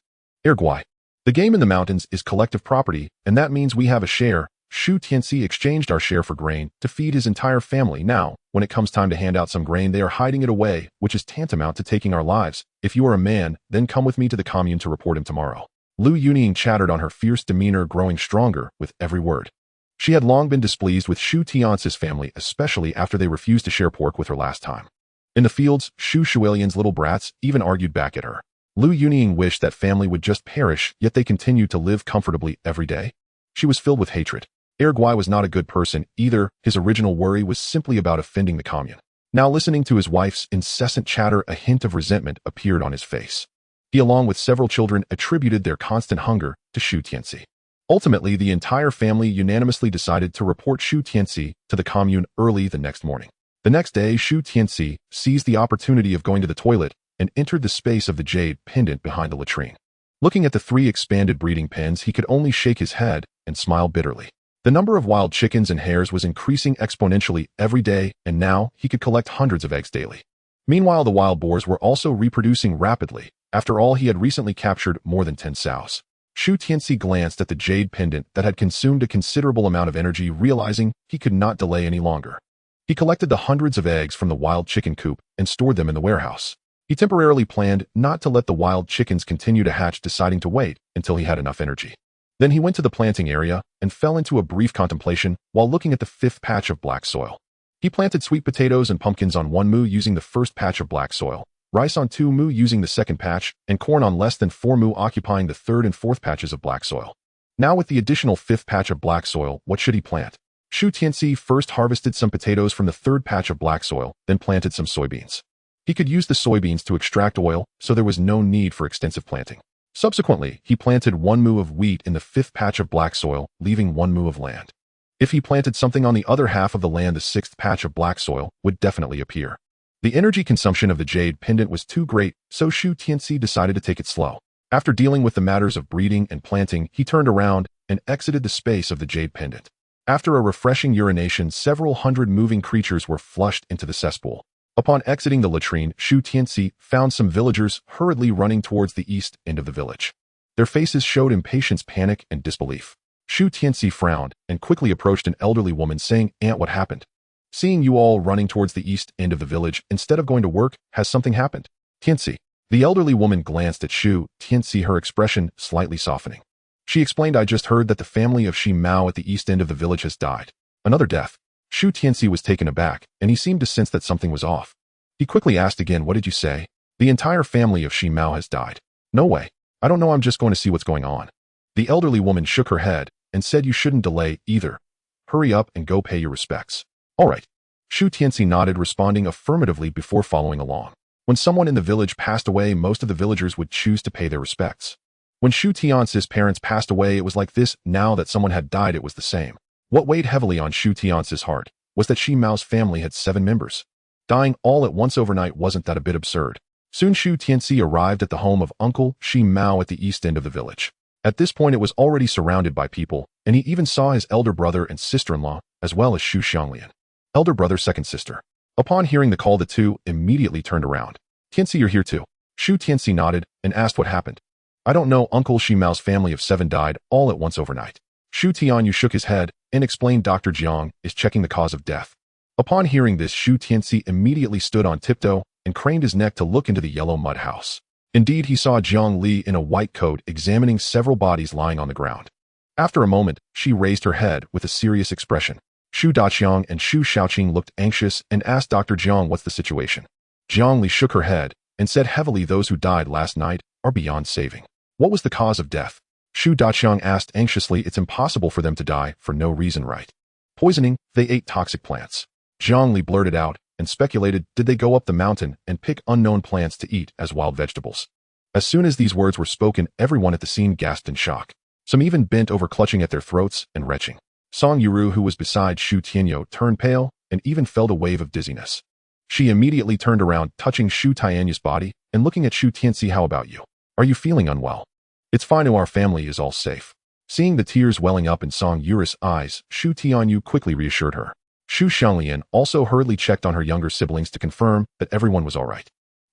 Erguai, the game in the mountains is collective property, and that means we have a share. Shu Tianci exchanged our share for grain to feed his entire family. Now, when it comes time to hand out some grain, they are hiding it away, which is tantamount to taking our lives. If you are a man, then come with me to the commune to report him tomorrow. Lu Yunying chattered on, her fierce demeanor growing stronger with every word. She had long been displeased with Shu Tianci's family, especially after they refused to share pork with her last time. In the fields, Shu Xianglian's little brats even argued back at her. Lu Yunying wished that family would just perish, yet they continued to live comfortably every day. She was filled with hatred. Erguai was not a good person either. His original worry was simply about offending the commune. Now, listening to his wife's incessant chatter, a hint of resentment appeared on his face. He, along with several children, attributed their constant hunger to Shu Tianci. Ultimately, the entire family unanimously decided to report Shu Tianci to the commune early the next morning. The next day, Shu Tianci seized the opportunity of going to the toilet and entered the space of the jade pendant behind the latrine. Looking at the 3 expanded breeding pens, he could only shake his head and smile bitterly. The number of wild chickens and hares was increasing exponentially every day, and now he could collect hundreds of eggs daily. Meanwhile, the wild boars were also reproducing rapidly. After all, he had recently captured more than 10 sows. Shu Tianci glanced at the jade pendant that had consumed a considerable amount of energy, realizing he could not delay any longer. He collected the hundreds of eggs from the wild chicken coop and stored them in the warehouse. He temporarily planned not to let the wild chickens continue to hatch, deciding to wait until he had enough energy. Then he went to the planting area and fell into a brief contemplation while looking at the 5th patch of black soil. He planted sweet potatoes and pumpkins on 1 mu using the 1st patch of black soil, rice on 2 mu using the 2nd patch, and corn on less than 4 mu occupying the 3rd and 4th patches of black soil. Now with the additional 5th patch of black soil, what should he plant? Shu Tianci first harvested some potatoes from the 3rd patch of black soil, then planted some soybeans. He could use the soybeans to extract oil, so there was no need for extensive planting. Subsequently, he planted 1 mu of wheat in the 5th patch of black soil, leaving 1 mu of land. If he planted something on the other half of the land, the 6th patch of black soil would definitely appear. The energy consumption of the jade pendant was too great, so Shu Tianci decided to take it slow. After dealing with the matters of breeding and planting, he turned around and exited the space of the jade pendant. After a refreshing urination, several hundred moving creatures were flushed into the cesspool. Upon exiting the latrine, Shu Tianci found some villagers hurriedly running towards the east end of the village. Their faces showed impatience, panic, and disbelief. Shu Tianci frowned and quickly approached an elderly woman, saying, "Aunt, what happened? Seeing you all running towards the east end of the village instead of going to work, has something happened?" "Tianci." The elderly woman glanced at Shu Tianci, her expression slightly softening. She explained, "I just heard that the family of Shi Mao at the east end of the village has died." "Another death?" Shu Tianci was taken aback, and he seemed to sense that something was off. He quickly asked again, "What did you say?" "The entire family of Shi Mao has died." "No way. I don't know, I'm just going to see what's going on." The elderly woman shook her head and said, "You shouldn't delay either. Hurry up and go pay your respects." "All right." Shu Tianci nodded, responding affirmatively before following along. When someone in the village passed away, most of the villagers would choose to pay their respects. When Shu Tianci's parents passed away, it was like this. Now that someone had died, it was the same. What weighed heavily on Shu Tianci's heart was that Shi Mao's family had 7 members. Dying all at once overnight wasn't that a bit absurd? Soon Shu Tianci arrived at the home of Uncle Shi Mao at the east end of the village. At this point, it was already surrounded by people, and he even saw his elder brother and sister-in-law, as well as Shu Xianglian. Elder brother, second sister. Upon hearing the call, the two immediately turned around. "Tianci, you're here too." Shu Tianci nodded and asked what happened. "I don't know, Uncle Shi Mao's family of 7 died all at once overnight." Shu Tianyou shook his head and explained, "Dr. Jiang is checking the cause of death." Upon hearing this, Shu Tianci immediately stood on tiptoe and craned his neck to look into the yellow mud house. Indeed, he saw Jiang Li in a white coat examining several bodies lying on the ground. After a moment, she raised her head with a serious expression. Shu Daqiang and Shu Xiaoqing looked anxious and asked Dr. Jiang, "What's the situation?" Jiang Li shook her head and said heavily, "Those who died last night are beyond saving." "What was the cause of death?" Shu Daqiang asked anxiously. "It's impossible for them to die for no reason, right? Poisoning, they ate toxic plants." Jiang Li blurted out and speculated, "Did they go up the mountain and pick unknown plants to eat as wild vegetables?" As soon as these words were spoken, everyone at the scene gasped in shock. Some even bent over, clutching at their throats and retching. Song Yuru, who was beside Shu Tianyou, turned pale and even felt a wave of dizziness. She immediately turned around, touching Shu Tianyou's body and looking at Shu Tianci. "How about you? Are you feeling unwell?" "It's fine, our family is all safe." Seeing the tears welling up in Song Yuru's eyes, Shu Tianyou quickly reassured her. Shu Xianglian also hurriedly checked on her younger siblings to confirm that everyone was all right.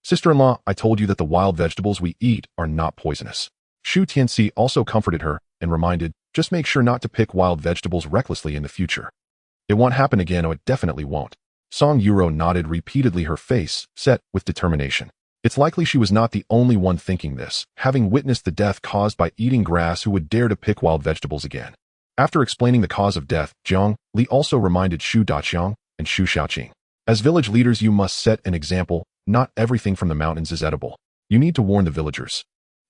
"Sister-in-law, I told you that the wild vegetables we eat are not poisonous." Shu Tianci also comforted her and reminded, "Just make sure not to pick wild vegetables recklessly in the future." "It won't happen again." "Oh, it definitely won't." Song Yuro nodded repeatedly, her face set with determination. It's likely she was not the only one thinking this, having witnessed the death caused by eating grass. Who would dare to pick wild vegetables again? After explaining the cause of death, Jiang Li also reminded Shu Daqiang and Shu Xiaoqing, "As village leaders, you must set an example. Not everything from the mountains is edible. You need to warn the villagers."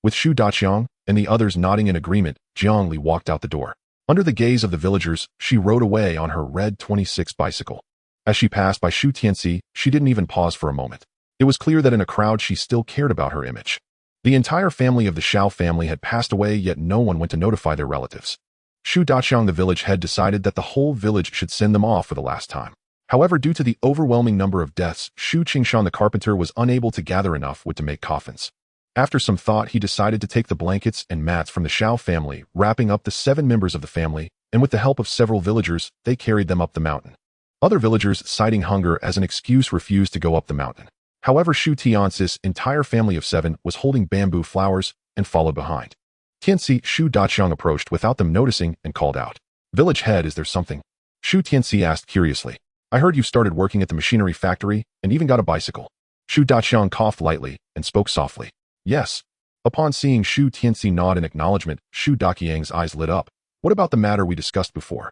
With Shu Daqiang and the others nodding in agreement, Jiang Li walked out the door. Under the gaze of the villagers, she rode away on her red 26 bicycle. As she passed by Shu Tianci, she didn't even pause for a moment. It was clear that in a crowd she still cared about her image. The entire family of the Shao family had passed away, yet no one went to notify their relatives. Shu Tianyou, the village head, decided that the whole village should send them off for the last time. However, due to the overwhelming number of deaths, Shu Xianglian the carpenter was unable to gather enough wood to make coffins. After some thought, he decided to take the blankets and mats from the Shao family, wrapping up the 7 members of the family, and with the help of several villagers, they carried them up the mountain. Other villagers, citing hunger as an excuse, refused to go up the mountain. However, Shu Tianci's entire family of 7 was holding bamboo flowers and followed behind. Tianci, Shu Tianyou approached without them noticing and called out, "Village head, is there something?" Shu Tianci asked curiously, "I heard you've started working at the machinery factory and even got a bicycle." Shu Tianyou coughed lightly and spoke softly, "Yes." Upon seeing Shu Tianci nod in acknowledgement, Shu Tianyou's eyes lit up. "What about the matter we discussed before?"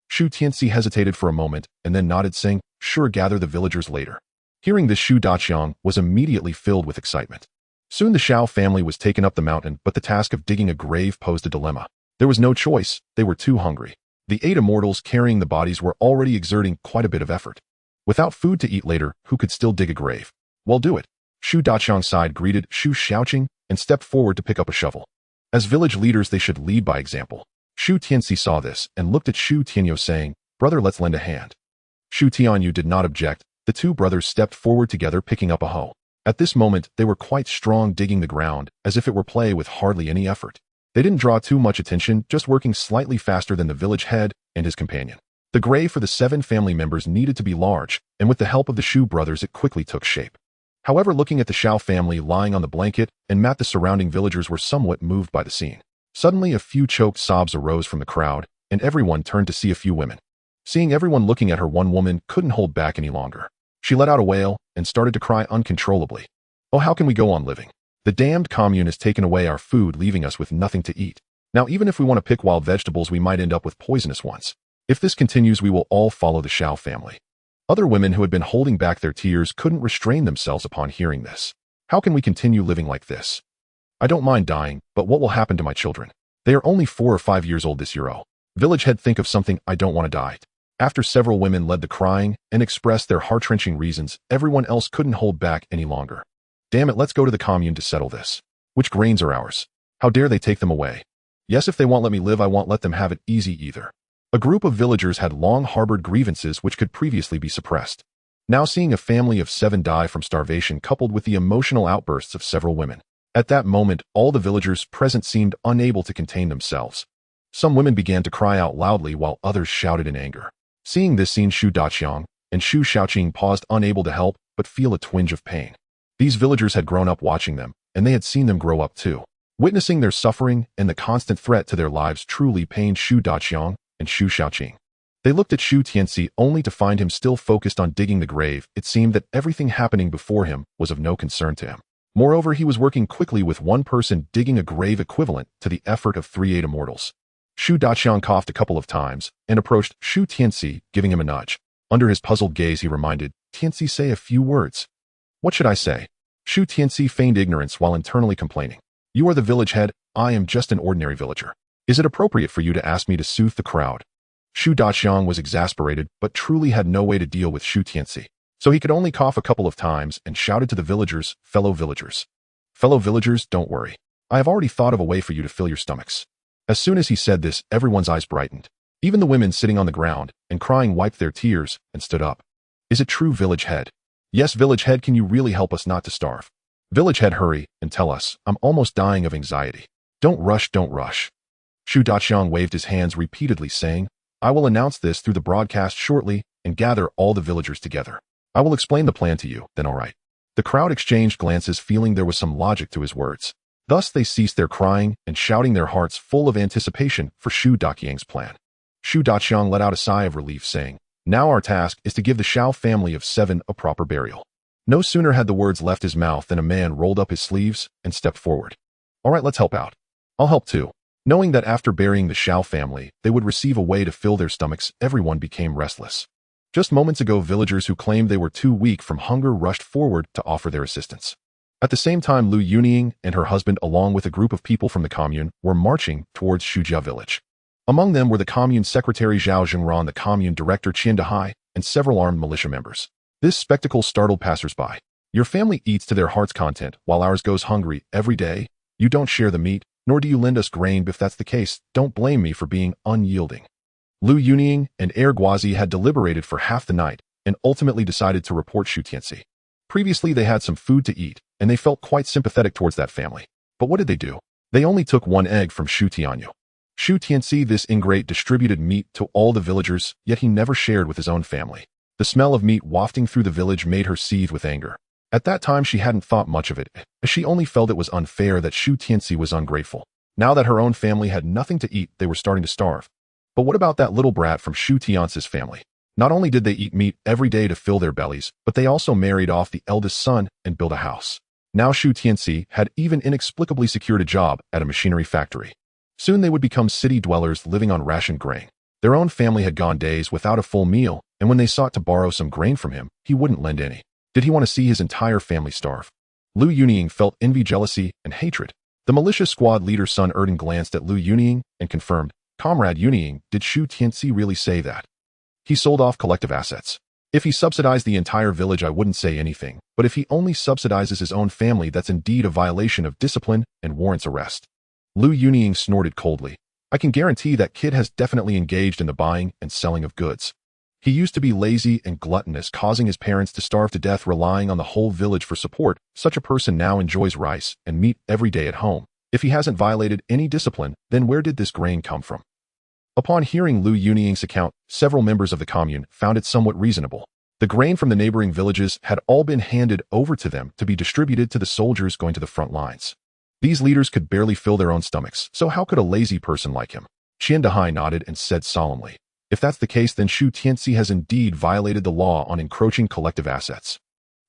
Shu Tianci hesitated for a moment and then nodded, saying, "Sure, gather the villagers later." Hearing this, Shu Tianyou was immediately filled with excitement. Soon the Shao family was taken up the mountain, but the task of digging a grave posed a dilemma. There was no choice, they were too hungry. The 8 immortals carrying the bodies were already exerting quite a bit of effort. Without food to eat later, who could still dig a grave? Well, do it. Shu Tianyou sighed, greeted Shu Xiaolian, and stepped forward to pick up a shovel. As village leaders, they should lead by example. Shu Tianci saw this and looked at Shu Tianyou, saying, "Brother, let's lend a hand." Shu Tianyou did not object. The 2 brothers stepped forward together, picking up a hoe. At this moment, they were quite strong, digging the ground as if it were play with hardly any effort. They didn't draw too much attention, just working slightly faster than the village head and his companion. The grave for the 7 family members needed to be large, and with the help of the Shu brothers, it quickly took shape. However, looking at the Shao family lying on the blanket and mat, the surrounding villagers were somewhat moved by the scene. Suddenly, a few choked sobs arose from the crowd, and everyone turned to see a few women. Seeing everyone looking at her, one woman couldn't hold back any longer. She let out a wail and started to cry uncontrollably. "Oh, how can we go on living? The damned commune has taken away our food, leaving us with nothing to eat. Now, even if we want to pick wild vegetables, we might end up with poisonous ones. If this continues, we will all follow the Shao family." Other women who had been holding back their tears couldn't restrain themselves upon hearing this. "How can we continue living like this? I don't mind dying, but what will happen to my children? They are only 4 or 5 years old this year. Oh, village head, think of something. I don't want to die." After several women led the crying and expressed their heart-wrenching reasons, everyone else couldn't hold back any longer. "Damn it, let's go to the commune to settle this. Which grains are ours? How dare they take them away? Yes, if they won't let me live, I won't let them have it easy either." A group of villagers had long harbored grievances which could previously be suppressed. Now seeing a family of 7 die from starvation, coupled with the emotional outbursts of several women. At that moment, all the villagers present seemed unable to contain themselves. Some women began to cry out loudly while others shouted in anger. Seeing this scene, Shu Tianyou and Shu Xiaolian paused, unable to help but feel a twinge of pain. These villagers had grown up watching them, and they had seen them grow up too. Witnessing their suffering and the constant threat to their lives truly pained Shu Tianyou and Shu Xiaolian. They looked at Shu Tianci only to find him still focused on digging the grave. It seemed that everything happening before him was of no concern to him. Moreover, he was working quickly with one person digging a grave equivalent to the effort of 3 immortals. Shu Tianyou coughed a couple of times and approached Shu Tianci, giving him a nudge. Under his puzzled gaze, he reminded, "Tianci, say a few words." "What should I say?" Shu Tianci feigned ignorance while internally complaining. "You are the village head, I am just an ordinary villager. Is it appropriate for you to ask me to soothe the crowd?" Shu Tianyou was exasperated, but truly had no way to deal with Shu Tianci. So he could only cough a couple of times and shouted to the villagers, "Fellow villagers, don't worry. I have already thought of a way for you to fill your stomachs." As soon as he said this, everyone's eyes brightened. Even the women sitting on the ground and crying wiped their tears and stood up. "Is it true, village head?" "Yes, village head, can you really help us not to starve?" "Village head, hurry and tell us. I'm almost dying of anxiety." Don't rush. Shu Tianyou waved his hands repeatedly, saying, "I will announce this through the broadcast shortly and gather all the villagers together. I will explain the plan to you, then all right." The crowd exchanged glances, feeling there was some logic to his words. Thus they ceased their crying and shouting, their hearts full of anticipation for Shu Tianyou's plan. Shu Tianyou let out a sigh of relief, saying, "Now our task is to give the Shao family of 7 a proper burial." No sooner had the words left his mouth than a man rolled up his sleeves and stepped forward. "All right, let's help out. I'll help too." Knowing that after burying the Shao family, they would receive a way to fill their stomachs, everyone became restless. Just moments ago, villagers who claimed they were too weak from hunger rushed forward to offer their assistance. At the same time, Lu Yunying and her husband, along with a group of people from the commune, were marching towards Shujia village. Among them were the commune secretary Zhao Zhengran, the commune director Qian Dehai, and several armed militia members. This spectacle startled passers-by. Your family eats to their heart's content, while ours goes hungry every day. You don't share the meat, nor do you lend us grain. If that's the case, don't blame me for being unyielding. Lu Yunying and Guazi had deliberated for half the night and ultimately decided to report Shu Tianci. Previously, they had some food to eat, and they felt quite sympathetic towards that family. But what did they do? They only took one egg from Shu Tianyou. Shu Tianci, this ingrate, distributed meat to all the villagers, yet he never shared with his own family. The smell of meat wafting through the village made her seethe with anger. At that time, she hadn't thought much of it, as she only felt it was unfair that Shu Tianci was ungrateful. Now that her own family had nothing to eat, they were starting to starve. But what about that little brat from Shu Tianci's family? Not only did they eat meat every day to fill their bellies, but they also married off the eldest son and built a house. Now Shu Tianci had even inexplicably secured a job at a machinery factory. Soon they would become city dwellers living on rationed grain. Their own family had gone days without a full meal, and when they sought to borrow some grain from him, he wouldn't lend any. Did he want to see his entire family starve? Lu Yunying felt envy, jealousy, and hatred. The militia squad leader's son Erden glanced at Lu Yunying and confirmed, "Comrade Yunying, did Shu Tianci really say that? He sold off collective assets. If he subsidized the entire village, I wouldn't say anything, but if he only subsidizes his own family, that's indeed a violation of discipline and warrants arrest." Lu Yunying snorted coldly. "I can guarantee that kid has definitely engaged in the buying and selling of goods. He used to be lazy and gluttonous, causing his parents to starve to death, relying on the whole village for support. Such a person now enjoys rice and meat every day at home. If he hasn't violated any discipline, then where did this grain come from?" Upon hearing Lu Yunying's account, several members of the commune found it somewhat reasonable. The grain from the neighboring villages had all been handed over to them to be distributed to the soldiers going to the front lines. These leaders could barely fill their own stomachs, so how could a lazy person like him? Qian Dehai nodded and said solemnly, "If that's the case, then Shu Tianci has indeed violated the law on encroaching collective assets.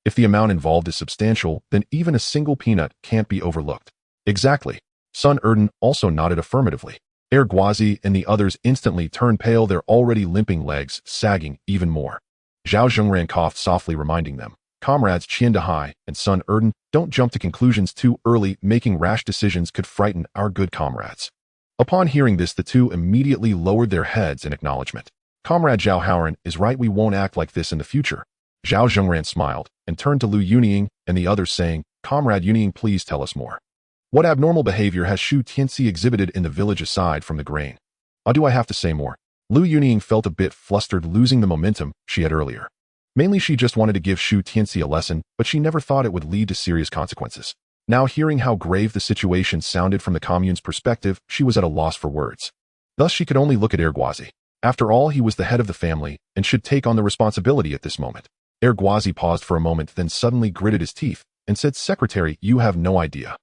If the amount involved is substantial, then even a single peanut can't be overlooked." "Exactly." Son Erden also nodded affirmatively. Guazi and the others instantly turned pale, their already limping legs sagging even more. Zhao Zhengran coughed softly, reminding them, "Comrades Qian Dehai and son Erden, don't jump to conclusions too early. Making rash decisions could frighten our good comrades." Upon hearing this, the two immediately lowered their heads in acknowledgement. "Comrade Zhao Haoran is right, we won't act like this in the future." Zhao Zhengran smiled and turned to Lu Yunying and the others, saying, "Comrade Yunying, please tell us more. What abnormal behavior has Shu Tianci exhibited in the village aside from the grain?" "Do I have to say more?" Lu Yunying felt a bit flustered, losing the momentum she had earlier. Mainly she just wanted to give Shu Tianci a lesson, but she never thought it would lead to serious consequences. Now hearing how grave the situation sounded from the commune's perspective, she was at a loss for words. Thus she could only look at Guazi. After all, he was the head of the family and should take on the responsibility at this moment. Guazi paused for a moment, then suddenly gritted his teeth and said, "Secretary, you have no idea.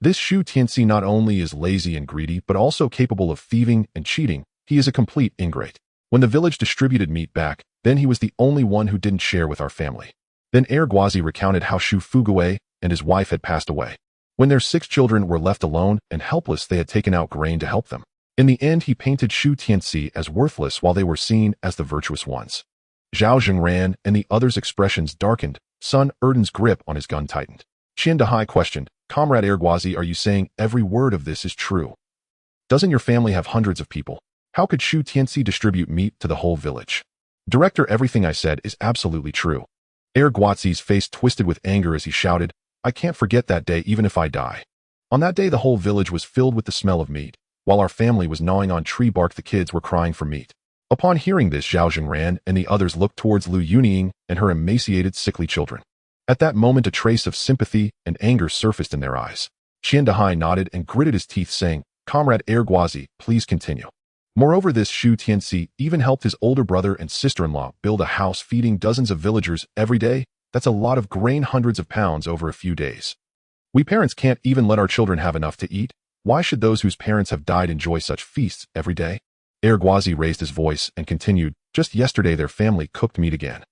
This Shu Tianci not only is lazy and greedy, but also capable of thieving and cheating. He is a complete ingrate. When the village distributed meat back, then he was the only one who didn't share with our family." Then Guazi recounted how Shu Fugui and his wife had passed away. When their 6 children were left alone and helpless, they had taken out grain to help them. In the end, he painted Shu Tianci as worthless while they were seen as the virtuous ones. Zhao Zhengran and the others' expressions darkened. Son Erden's grip on his gun tightened. Qian Dehai questioned, "Comrade Guazi, are you saying every word of this is true? Doesn't your family have hundreds of people? How could Shu Tianci distribute meat to the whole village?" "Director, everything I said is absolutely true." Guazi's face twisted with anger as he shouted, "I can't forget that day even if I die." On that day, the whole village was filled with the smell of meat. While our family was gnawing on tree bark, the kids were crying for meat. Upon hearing this, Zhao Zhengran and the others looked towards Lu Yunying and her emaciated, sickly children. At that moment, a trace of sympathy and anger surfaced in their eyes. Qian Dehai nodded and gritted his teeth, saying, "Comrade Guazi, please continue." Moreover, this Shu Tianci even helped his older brother and sister-in-law build a house, feeding dozens of villagers every day. That's a lot of grain, hundreds of pounds over a few days. We parents can't even let our children have enough to eat. Why should those whose parents have died enjoy such feasts every day? Guazi raised his voice and continued, "Just yesterday their family cooked meat again.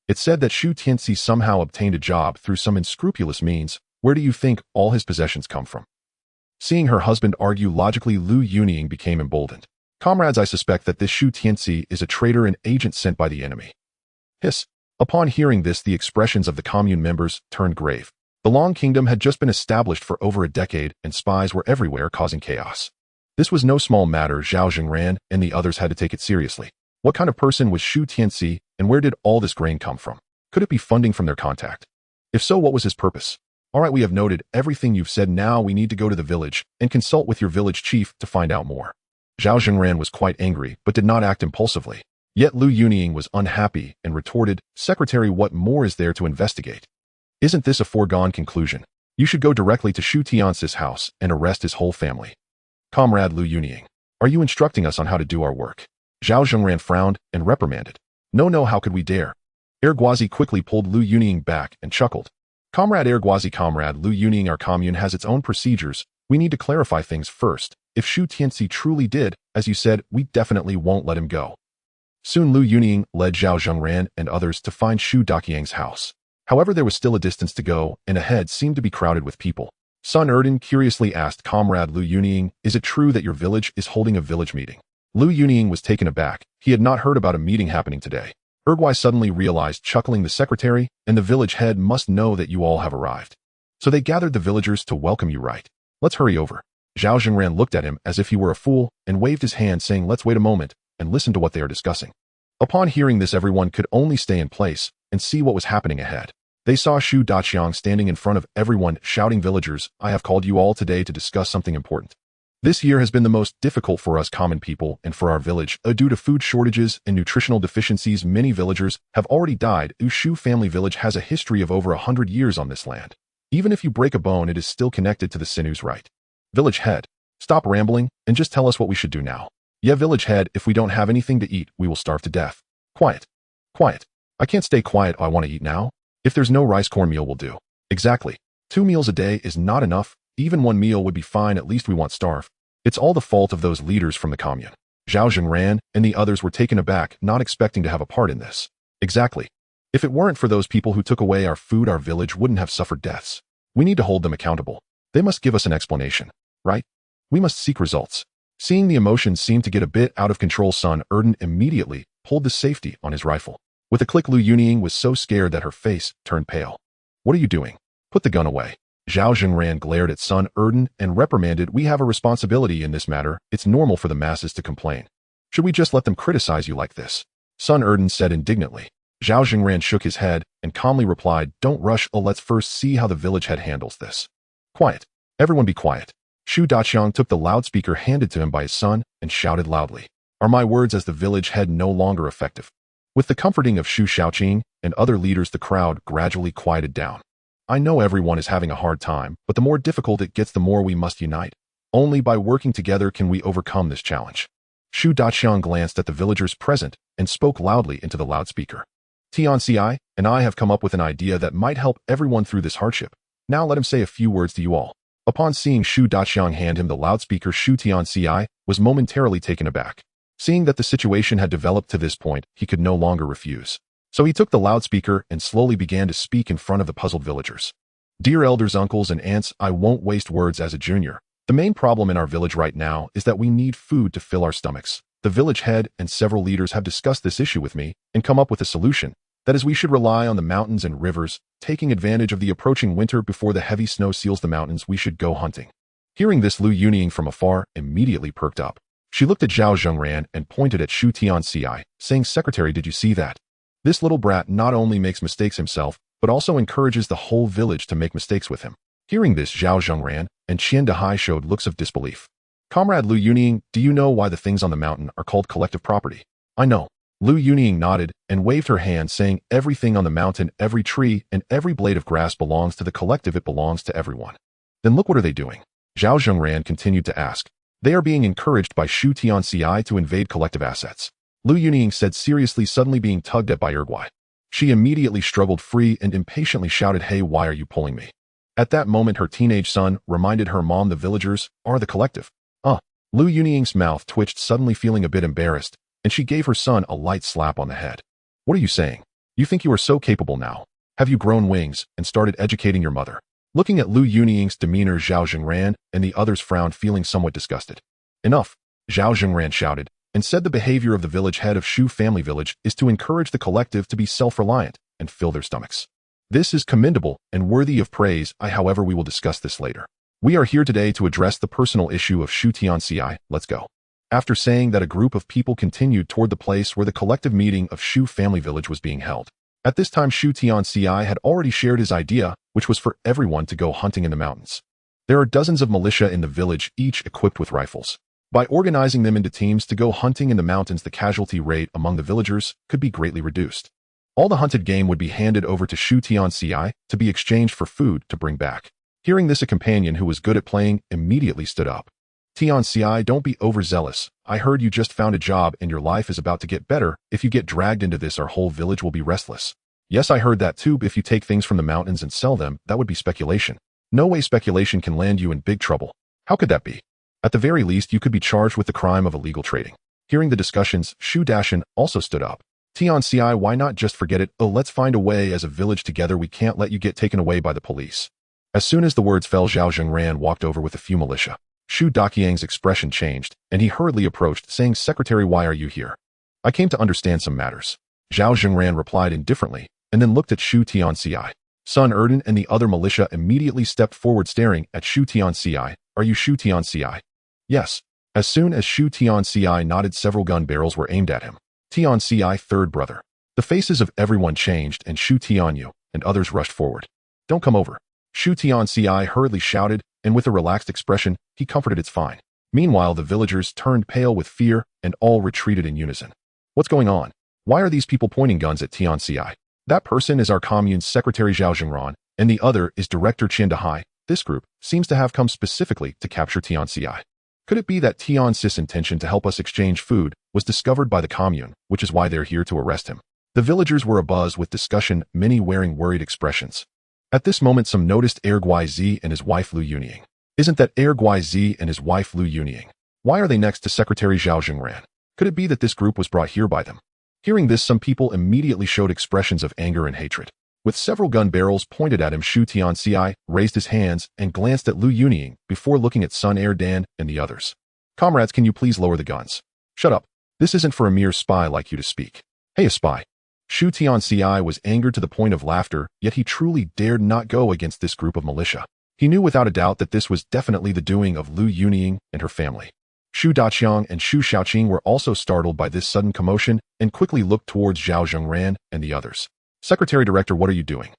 It said that Shu Tianci somehow obtained a job through some unscrupulous means. Where do you think all his possessions come from?" Seeing her husband argue logically, Lu Yunying became emboldened. "Comrades, I suspect that this Shu Tianci is a traitor and agent sent by the enemy." Hiss. Upon hearing this, the expressions of the commune members turned grave. The Long Kingdom had just been established for over a decade, and spies were everywhere causing chaos. This was no small matter. Zhao Zhengran and the others had to take it seriously. What kind of person was Shu Tianci, and where did all this grain come from? Could it be funding from their contact? If so, what was his purpose? All right, we have noted everything you've said. Now we need to go to the village and consult with your village chief to find out more. Zhao Zhengran was quite angry, but did not act impulsively. Yet Lu Yunying was unhappy and retorted, Secretary, what more is there to investigate? Isn't this a foregone conclusion? You should go directly to Shu Tianci's house and arrest his whole family. Comrade Lu Yunying, are you instructing us on how to do our work? Zhao Zhengran frowned and reprimanded. No, how could we dare? Erguazi quickly pulled Lu Yunying back and chuckled. Comrade Erguazi, Comrade Lu Yunying, our commune has its own procedures. We need to clarify things first. If Shu Tianci truly did, as you said, we definitely won't let him go. Soon Lu Yunying led Zhao Zhengran and others to find Shu Daqiang's house. However, there was still a distance to go, and ahead seemed to be crowded with people. Sun Erden curiously asked Comrade Lu Yunying, is it true that your village is holding a village meeting? Lu Yunying was taken aback. He had not heard about a meeting happening today. Erguai suddenly realized, chuckling, the secretary and the village head must know that you all have arrived. So they gathered the villagers to welcome you, right? Let's hurry over. Zhao Zhengran looked at him as if he were a fool and waved his hand, saying, let's wait a moment and listen to what they are discussing. Upon hearing this, everyone could only stay in place and see what was happening ahead. They saw Shu Daqiang standing in front of everyone, shouting, villagers, I have called you all today to discuss something important. This year has been the most difficult for us common people and for our village. Due to food shortages and nutritional deficiencies, many villagers have already died. Shu family village has a history of over 100 years on this land. Even if you break a bone, it is still connected to the sinews, right? Village head, stop rambling and just tell us what we should do now. Yeah, village head, if we don't have anything to eat, we will starve to death. Quiet. Quiet. I can't stay quiet. I want to eat now. If there's no rice, corn meal will do. Exactly. 2 meals a day is not enough. Even 1 meal would be fine. At least we won't starve. It's all the fault of those leaders from the commune. Zhao Zhengran and the others were taken aback, not expecting to have a part in this. Exactly. If it weren't for those people who took away our food, our village wouldn't have suffered deaths. We need to hold them accountable. They must give us an explanation, right? We must seek results. Seeing the emotions seem to get a bit out of control, Sun Erden immediately pulled the safety on his rifle. With a click, Lu Yunying was so scared that her face turned pale. What are you doing? Put the gun away. Zhao Zhengran glared at Sun Erden and reprimanded, we have a responsibility in this matter. It's normal for the masses to complain. Should we just let them criticize you like this? Sun Erden said indignantly. Zhao Zhengran shook his head and calmly replied, don't rush. Let's first see how the village head handles this. Quiet. Everyone be quiet. Shu Daqiang took the loudspeaker handed to him by his son and shouted loudly, are my words as the village head no longer effective? With the comforting of Shu Xiaoqing and other leaders, the crowd gradually quieted down. I know everyone is having a hard time, but the more difficult it gets, the more we must unite. Only by working together can we overcome this challenge. Shu Daqiang glanced at the villagers present and spoke loudly into the loudspeaker. Tianci and I have come up with an idea that might help everyone through this hardship. Now let him say a few words to you all. Upon seeing Shu Daqiang hand him the loudspeaker, Shu Tianci was momentarily taken aback. Seeing that the situation had developed to this point, he could no longer refuse. So he took the loudspeaker and slowly began to speak in front of the puzzled villagers. Dear elders, uncles, and aunts, I won't waste words as a junior. The main problem in our village right now is that we need food to fill our stomachs. The village head and several leaders have discussed this issue with me and come up with a solution. That is, we should rely on the mountains and rivers, taking advantage of the approaching winter before the heavy snow seals the mountains. We should go hunting. Hearing this, Lu Yunying from afar immediately perked up. She looked at Zhao Zhengran and pointed at Shu Tianci, saying, Secretary, did you see that? This little brat not only makes mistakes himself, but also encourages the whole village to make mistakes with him. Hearing this, Zhao Zhengran and Qian Dehai showed looks of disbelief. Comrade Lu Yunying, do you know why the things on the mountain are called collective property? I know. Lu Yunying nodded and waved her hand, saying, everything on the mountain, every tree, and every blade of grass belongs to the collective. It belongs to everyone. Then look, what are they doing? Zhao Zhengran continued to ask. They are being encouraged by Shu Tianci to invade collective assets. Lu Yunying said seriously, suddenly being tugged at by Erguai. She immediately struggled free and impatiently shouted, hey, why are you pulling me? At that moment, her teenage son reminded her mom the villagers are the collective. Lu Yunying's mouth twitched, suddenly feeling a bit embarrassed, and she gave her son a light slap on the head. What are you saying? You think you are so capable now? Have you grown wings and started educating your mother? Looking at Lu Yunying's demeanor, Zhao Zhengran and the others frowned, feeling somewhat disgusted. Enough, Zhao Zhengran shouted, and said the behavior of the village head of Shu family village is to encourage the collective to be self-reliant and fill their stomachs. This is commendable and worthy of praise. However, we will discuss this later. We are here today to address the personal issue of Shu Tianci. Let's go. After saying that, a group of people continued toward the place where the collective meeting of Shu family village was being held. At this time, Shu Tianci had already shared his idea, which was for everyone to go hunting in the mountains. There are dozens of militia in the village, each equipped with rifles. By organizing them into teams to go hunting in the mountains, the casualty rate among the villagers could be greatly reduced. All the hunted game would be handed over to Shu Tianci to be exchanged for food to bring back. Hearing this, a companion who was good at playing immediately stood up. Tianci, don't be overzealous. I heard you just found a job and your life is about to get better. If you get dragged into this, our whole village will be restless. Yes, I heard that too. If you take things from the mountains and sell them, that would be speculation. No way, speculation can land you in big trouble. How could that be? At the very least, you could be charged with the crime of illegal trading. Hearing the discussions, Shu Dashan also stood up. Tianci, why not just forget it? Oh, let's find a way as a village together. We can't let you get taken away by the police. As soon as the words fell, Zhao Zhengran walked over with a few militia. Shu Daqiang's expression changed, and he hurriedly approached, saying, Secretary, why are you here? I came to understand some matters. Zhao Zhengran replied indifferently, and then looked at Shu Tianci. Sun Erden and the other militia immediately stepped forward, staring at Shu Tianci. Are you Shu Tianci? Yes. As soon as Shu Tianci nodded, several gun barrels were aimed at him. Tianci, third brother. The faces of everyone changed, and Shu Tianyou and others rushed forward. Don't come over. Shu Tianci hurriedly shouted, and with a relaxed expression, he comforted, it's fine. Meanwhile, the villagers turned pale with fear, and all retreated in unison. What's going on? Why are these people pointing guns at Tianci? That person is our commune's secretary Zhao Zhengran, and the other is Director Qian Dehai. This group seems to have come specifically to capture Tianci. Could it be that Tianci's intention to help us exchange food was discovered by the commune, which is why they're here to arrest him? The villagers were abuzz with discussion, many wearing worried expressions. At this moment, some noticed Guizi and his wife Lu Yunying. Isn't that Guizi and his wife Lu Yunying? Why are they next to Secretary Zhao Zhengran? Could it be that this group was brought here by them? Hearing this, some people immediately showed expressions of anger and hatred. With several gun barrels pointed at him, Shu Tianci raised his hands and glanced at Lu Yunying before looking at Sun Dan and the others. Comrades, can you please lower the guns? Shut up. This isn't for a mere spy like you to speak. Hey, a spy. Shu Tianci was angered to the point of laughter, yet he truly dared not go against this group of militia. He knew without a doubt that this was definitely the doing of Lu Yunying and her family. Shu Daqiang and Shu Xiaoqing were also startled by this sudden commotion and quickly looked towards Zhao Zhengran and the others. Secretary Director, what are you doing?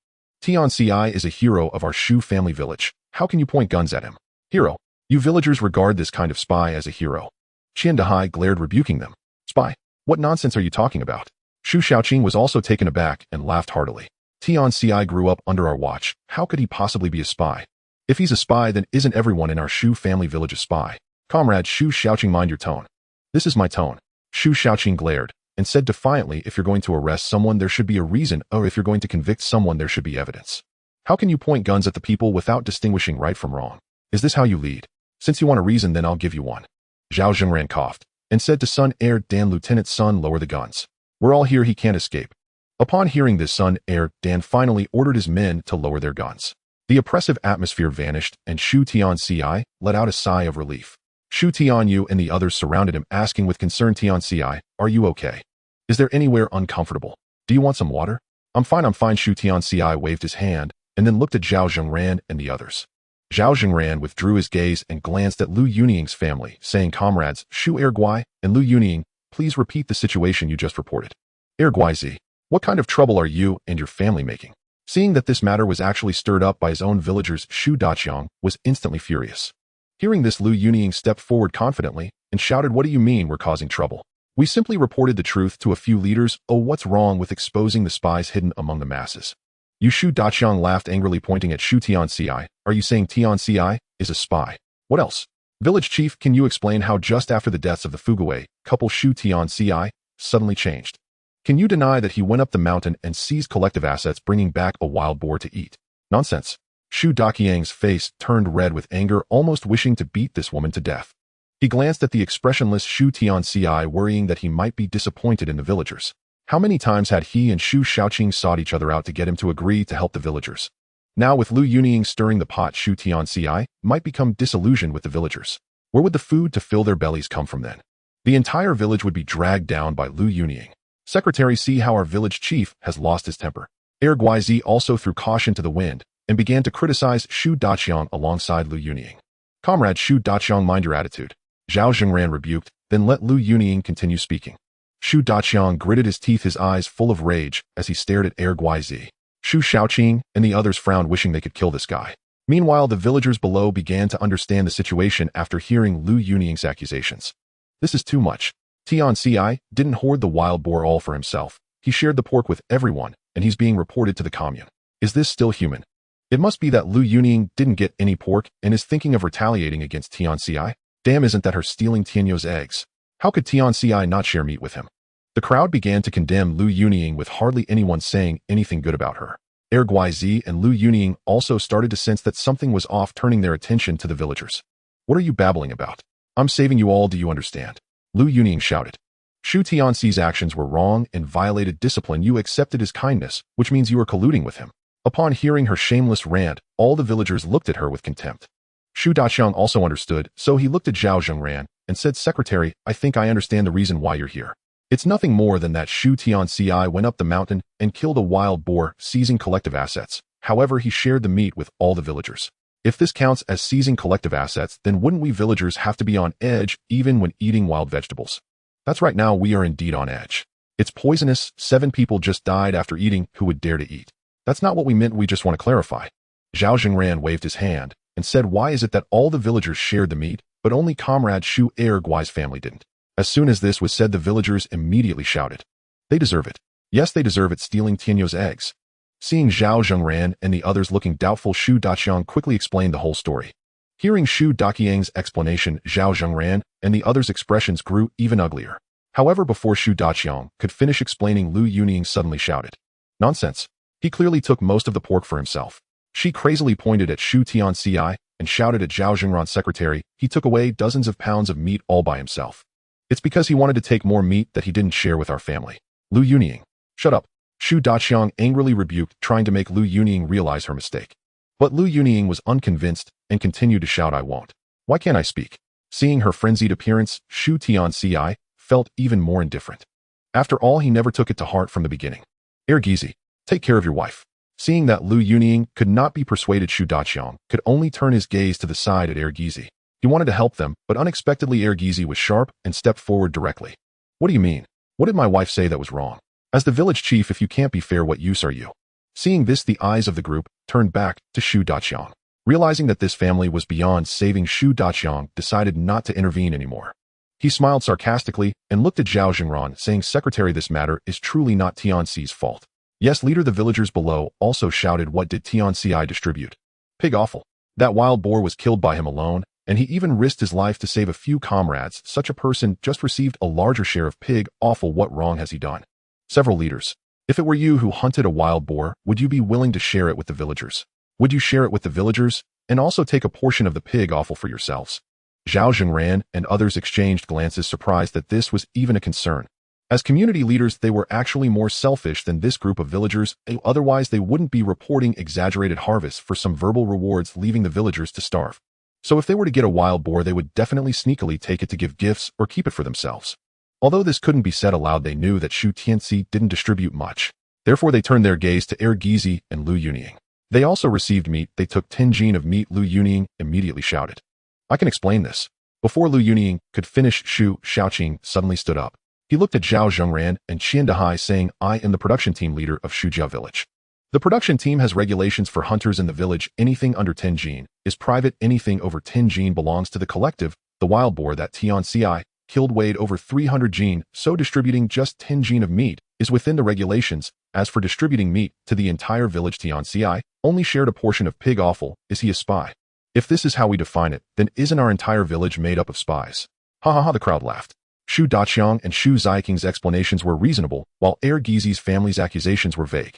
Tianci is a hero of our Shu family village. How can you point guns at him? Hero? You villagers regard this kind of spy as a hero. Qian Dehai glared, rebuking them. Spy? What nonsense are you talking about? Shu Xiaoqing was also taken aback and laughed heartily. Tianci grew up under our watch. How could he possibly be a spy? If he's a spy, then isn't everyone in our Shu family village a spy? Comrade Shu Xiaoqing, mind your tone. This is my tone. Shu Xiaoqing glared and said defiantly, if you're going to arrest someone, there should be a reason, or if you're going to convict someone, there should be evidence. How can you point guns at the people without distinguishing right from wrong? Is this how you lead? Since you want a reason, then I'll give you one. Zhao Zhengran coughed and said to Sun Dan, Lieutenant Sun, lower the guns. We're all here, he can't escape. Upon hearing this, Sun Dan finally ordered his men to lower their guns. The oppressive atmosphere vanished, and Shu Tianci let out a sigh of relief. Shu Tianyou and the others surrounded him, asking with concern, Tianci, are you okay? Is there anywhere uncomfortable? Do you want some water? I'm fine. Shu Tianci waved his hand, and then looked at Zhao Zhengran and the others. Zhao Zhengran withdrew his gaze and glanced at Lu Yunying's family, saying, Comrades, Shu Guai and Lu Yunying, please repeat the situation you just reported. Guizi, what kind of trouble are you and your family making? Seeing that this matter was actually stirred up by his own villagers, Shu Daqiang was instantly furious. Hearing this, Lu Yunying stepped forward confidently and shouted, what do you mean we're causing trouble? We simply reported the truth to a few leaders. Oh, what's wrong with exposing the spies hidden among the masses? You Shu Daqiang laughed angrily, pointing at Shu Tianci. Are you saying Tianci is a spy? What else? Village chief, can you explain how just after the deaths of the Fuguwei couple, Shu Tianci suddenly changed? Can you deny that he went up the mountain and seized collective assets, bringing back a wild boar to eat? Nonsense. Shu Daqiang's face turned red with anger, almost wishing to beat this woman to death. He glanced at the expressionless Shu Tianci, worrying that he might be disappointed in the villagers. How many times had he and Shu Xiaoqing sought each other out to get him to agree to help the villagers? Now, with Lu Yunying stirring the pot, Shu Tianci might become disillusioned with the villagers. Where would the food to fill their bellies come from then? The entire village would be dragged down by Lu Yunying. Secretary, see how our village chief has lost his temper. Guizi also threw caution to the wind and began to criticize Shu Daqiang alongside Lu Yunying. Comrade Shu Daqiang, mind your attitude. Zhao Zhengran rebuked, then let Lu Yunying continue speaking. Shu Tianci gritted his teeth, his eyes full of rage, as he stared at Guizi. Shu Xiaoqing and the others frowned, wishing they could kill this guy. Meanwhile, the villagers below began to understand the situation after hearing Lu Yuning's accusations. This is too much. Tianci didn't hoard the wild boar all for himself. He shared the pork with everyone, and he's being reported to the commune. Is this still human? It must be that Lu Yuning didn't get any pork and is thinking of retaliating against Tianci. Damn, isn't that her stealing Tianyou's eggs? How could Tianci not share meat with him? The crowd began to condemn Lu Yuning, with hardly anyone saying anything good about her. Guizi and Lu Yuning also started to sense that something was off, turning their attention to the villagers. What are you babbling about? I'm saving you all, do you understand? Lu Yuning shouted. Shu Tianci's actions were wrong and violated discipline. You accepted his kindness, which means you are colluding with him. Upon hearing her shameless rant, all the villagers looked at her with contempt. Shu Tianyou also understood, so he looked at Zhao Zhengran and said, Secretary, I think I understand the reason why you're here. It's nothing more than that Shu Tianci went up the mountain and killed a wild boar, seizing collective assets. However, he shared the meat with all the villagers. If this counts as seizing collective assets, then wouldn't we villagers have to be on edge even when eating wild vegetables? That's right, now we are indeed on edge. It's poisonous. 7 people just died after eating. Who would dare to eat? That's not what we meant. We just want to clarify. Zhao Zhengran waved his hand and said, why is it that all the villagers shared the meat, but only comrade Shu Gui's family didn't? As soon as this was said, the villagers immediately shouted. They deserve it. Yes, they deserve it, stealing Tianyou's eggs. Seeing Zhao Zhengran and the others looking doubtful, Shu Tianci quickly explained the whole story. Hearing Shu Tianyou's explanation, Zhao Zhengran and the others' expressions grew even uglier. However, before Shu Tianci could finish explaining, Lu Yuning suddenly shouted. Nonsense. He clearly took most of the pork for himself. She crazily pointed at Shu Tianci and shouted at Zhao Zhengran's secretary. He took away dozens of pounds of meat all by himself. It's because he wanted to take more meat that he didn't share with our family. Lu Yuning. Shut up. Shu Tianci angrily rebuked, trying to make Lu Yuning realize her mistake. But Lu Yuning was unconvinced and continued to shout, I won't. Why can't I speak? Seeing her frenzied appearance, Shu Tianci felt even more indifferent. After all, he never took it to heart from the beginning. Guizi, take care of your wife. Seeing that Lu Yuning could not be persuaded, Shu Tianci could only turn his gaze to the side at Guizi. He wanted to help them, but unexpectedly Guizi was sharp and stepped forward directly. What do you mean? What did my wife say that was wrong? As the village chief, if you can't be fair, what use are you? Seeing this, the eyes of the group turned back to Shu Tianci. Realizing that this family was beyond saving, Shu Tianci decided not to intervene anymore. He smiled sarcastically and looked at Zhao Zhengran, saying, Secretary, this matter is truly not Tianci's fault. Yes, leader. The villagers below also shouted, what did Tianci distribute? Pig offal. That wild boar was killed by him alone, and he even risked his life to save a few comrades. Such a person just received a larger share of pig offal. What wrong has he done? Several leaders. If it were you who hunted a wild boar, would you be willing to share it with the villagers? Would you share it with the villagers and also take a portion of the pig offal for yourselves? Zhao Zhengran and others exchanged glances, surprised that this was even a concern. As community leaders, they were actually more selfish than this group of villagers. Otherwise, they wouldn't be reporting exaggerated harvests for some verbal rewards, leaving the villagers to starve. So if they were to get a wild boar, they would definitely sneakily take it to give gifts or keep it for themselves. Although this couldn't be said aloud, they knew that Shu Tianci didn't distribute much. Therefore, they turned their gaze to Guizi and Lu Yuning. They also received meat. They took 10 jin of meat. Lu Yuning immediately shouted. I can explain this. Before Lu Yuning could finish, Shu Xiaoqing suddenly stood up. He looked at Zhao Zhengran and Qian Dehai, saying, I am the production team leader of Shujia village. The production team has regulations for hunters in the village. Anything under 10 jin is private. Anything over 10 jin belongs to the collective. The wild boar that Tianci killed weighed over 300 jin, so distributing just 10 jin of meat is within the regulations. As for distributing meat to the entire village, Tianci only shared a portion of pig offal. Is he a spy? If this is how we define it, then isn't our entire village made up of spies? Ha ha ha, the crowd laughed. Shu Tianci and Shu Xiaoqing's explanations were reasonable, while Guizi's family's accusations were vague.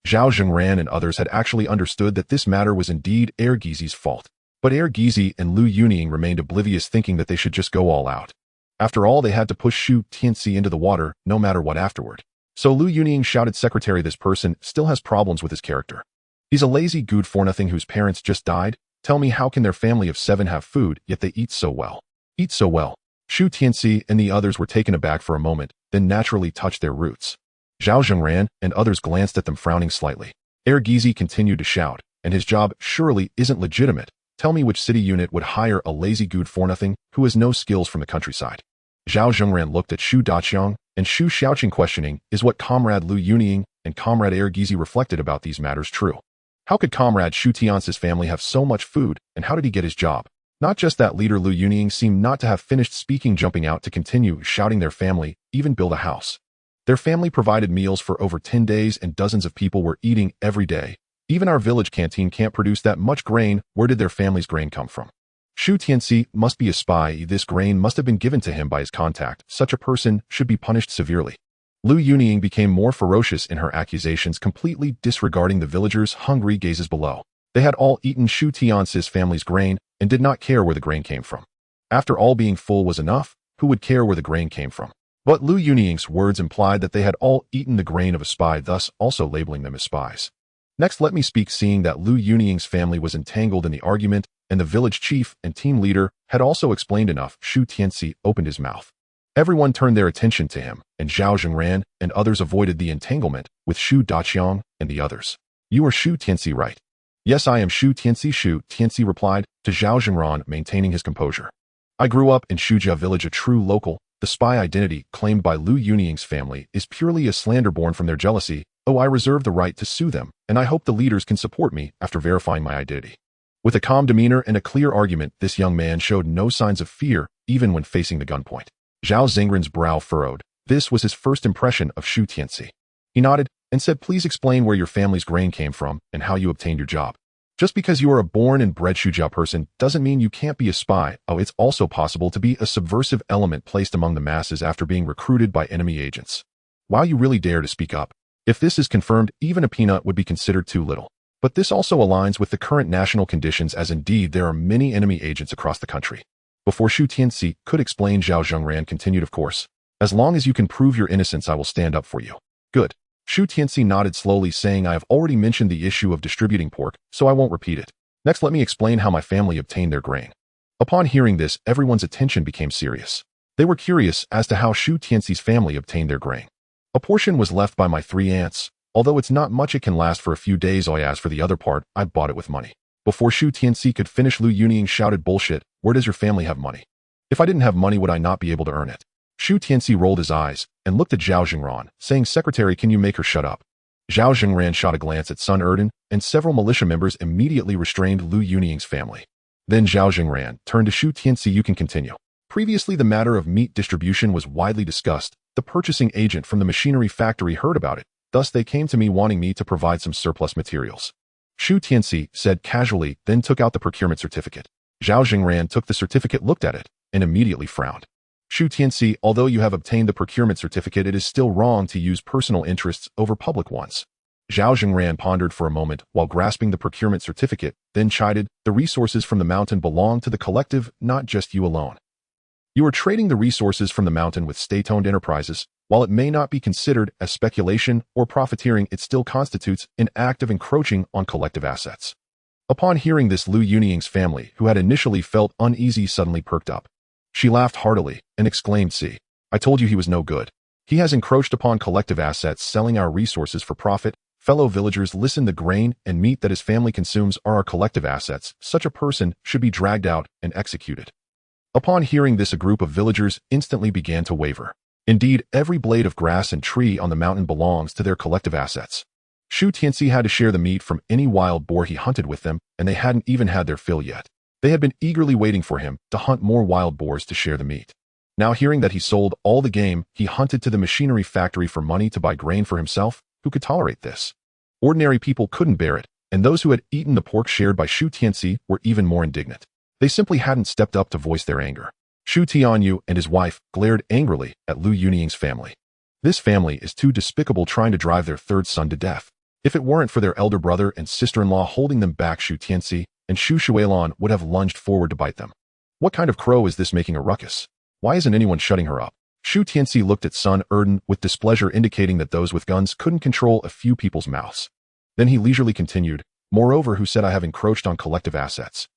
Zhao Zhengran and others had actually understood that this matter was indeed Guizi's fault. But Guizi and Lu Yuning remained oblivious, thinking that they should just go all out. After all, they had to push Shu Tianci into the water, no matter what afterward. So Lu Yuning shouted, Secretary, this person still has problems with his character. He's a lazy good for nothing whose parents just died. Tell me, how can their family of 7 have food, yet they eat so well? Eat so well. Shu Tianci and the others were taken aback for a moment, then naturally touched their roots. Zhao Zhengran and others glanced at them, frowning slightly. Guizi continued to shout, and his job surely isn't legitimate. Tell me which city unit would hire a lazy good for nothing who has no skills from the countryside. Zhao Zhengran looked at Shu Tianci and Shu Xiaoqing questioning, is what Comrade Lu Yunying and Comrade Ergizi reflected about these matters true? How could Comrade Shu Tianci's family have so much food, and how did he get his job? Not just that, leader Lu Yunying seemed not to have finished speaking, jumping out to continue, shouting their family even build a house. Their family provided meals for over 10 days and dozens of people were eating every day. Even our village canteen can't produce that much grain. Where did their family's grain come from? Shu Tianci must be a spy. This grain must have been given to him by his contact. Such a person should be punished severely. Lu Yunying became more ferocious in her accusations, completely disregarding the villagers' hungry gazes below. They had all eaten Shu Tianci's family's grain and did not care where the grain came from. After all, being full was enough. Who would care where the grain came from? But Lu Yunying's words implied that they had all eaten the grain of a spy, thus also labeling them as spies. Next, let me speak. Seeing that Lu Yunying's family was entangled in the argument and the village chief and team leader had also explained enough, Shu Tianci opened his mouth. Everyone turned their attention to him, and Zhao Zhengran and others avoided the entanglement with Shu Daqiang and the others. You are Shu Tianci, right? Yes, I am Shu Tianci. Shu Tianci replied to Zhao Zhengran, maintaining his composure. I grew up in Shujia village, a true local. The spy identity claimed by Lu Yunying's family is purely a slander born from their jealousy. Oh, I reserve the right to sue them, and I hope the leaders can support me after verifying my identity. With a calm demeanor and a clear argument, this young man showed no signs of fear, even when facing the gunpoint. Zhao Zengran's brow furrowed. This was his first impression of Shu Tianci. He nodded and said, please explain where your family's grain came from and how you obtained your job. Just because you are a born and bred Shujia person doesn't mean you can't be a spy. Oh, it's also possible to be a subversive element placed among the masses after being recruited by enemy agents. Wow, you really dare to speak up. If this is confirmed, even a peanut would be considered too little. But this also aligns with the current national conditions, as indeed there are many enemy agents across the country. Before Shu Tianci could explain, Zhao Zhengran continued, of course. As long as you can prove your innocence, I will stand up for you. Good. Shu Tianci nodded slowly, saying, I have already mentioned the issue of distributing pork, so I won't repeat it. Next, let me explain how my family obtained their grain. Upon hearing this, everyone's attention became serious. They were curious as to how Shu Tianci's family obtained their grain. A portion was left by my 3 aunts. Although it's not much, it can last for a few days. As for the other part, I bought it with money. Before Shu Tianci could finish, Lu Yunying shouted, bullshit. Where does your family have money? If I didn't have money, would I not be able to earn it? Shu Tianci rolled his eyes and looked at Zhao Zhengran, saying, Secretary, can you make her shut up? Zhao Zhengran shot a glance at Sun Erden, and several militia members immediately restrained Lu Yunying's family. Then Zhao Zhengran turned to Shu Tianci. You can continue. Previously, the matter of meat distribution was widely discussed. The purchasing agent from the machinery factory heard about it. Thus, they came to me wanting me to provide some surplus materials. Shu Tianci said casually, then took out the procurement certificate. Zhao Zhengran took the certificate, looked at it, and immediately frowned. Shu Tianci, although you have obtained the procurement certificate, it is still wrong to use personal interests over public ones. Zhao Zhengran pondered for a moment while grasping the procurement certificate, then chided, the resources from the mountain belong to the collective, not just you alone. You are trading the resources from the mountain with state-owned enterprises. While it may not be considered as speculation or profiteering, it still constitutes an act of encroaching on collective assets. Upon hearing this, Lu Yunying's family, who had initially felt uneasy, suddenly perked up. She laughed heartily and exclaimed, see, I told you he was no good. He has encroached upon collective assets, selling our resources for profit. Fellow villagers, listen, the grain and meat that his family consumes are our collective assets. Such a person should be dragged out and executed. Upon hearing this, a group of villagers instantly began to waver. Indeed, every blade of grass and tree on the mountain belongs to their collective assets. Shu Tianci had to share the meat from any wild boar he hunted with them, and they hadn't even had their fill yet. They had been eagerly waiting for him to hunt more wild boars to share the meat. Now, hearing that he sold all the game he hunted to the machinery factory for money to buy grain for himself, who could tolerate this? Ordinary people couldn't bear it, and those who had eaten the pork shared by Shu Tianci were even more indignant. They simply hadn't stepped up to voice their anger. Shu Tianyou and his wife glared angrily at Lu Yunying's family. This family is too despicable, trying to drive their third son to death. If it weren't for their elder brother and sister-in-law holding them back, Shu Tianci and Shu Xianglian would have lunged forward to bite them. What kind of crow is this making a ruckus? Why isn't anyone shutting her up? Shu Tianci looked at Sun Erden with displeasure, indicating that those with guns couldn't control a few people's mouths. Then he leisurely continued, moreover, who said I have encroached on collective assets?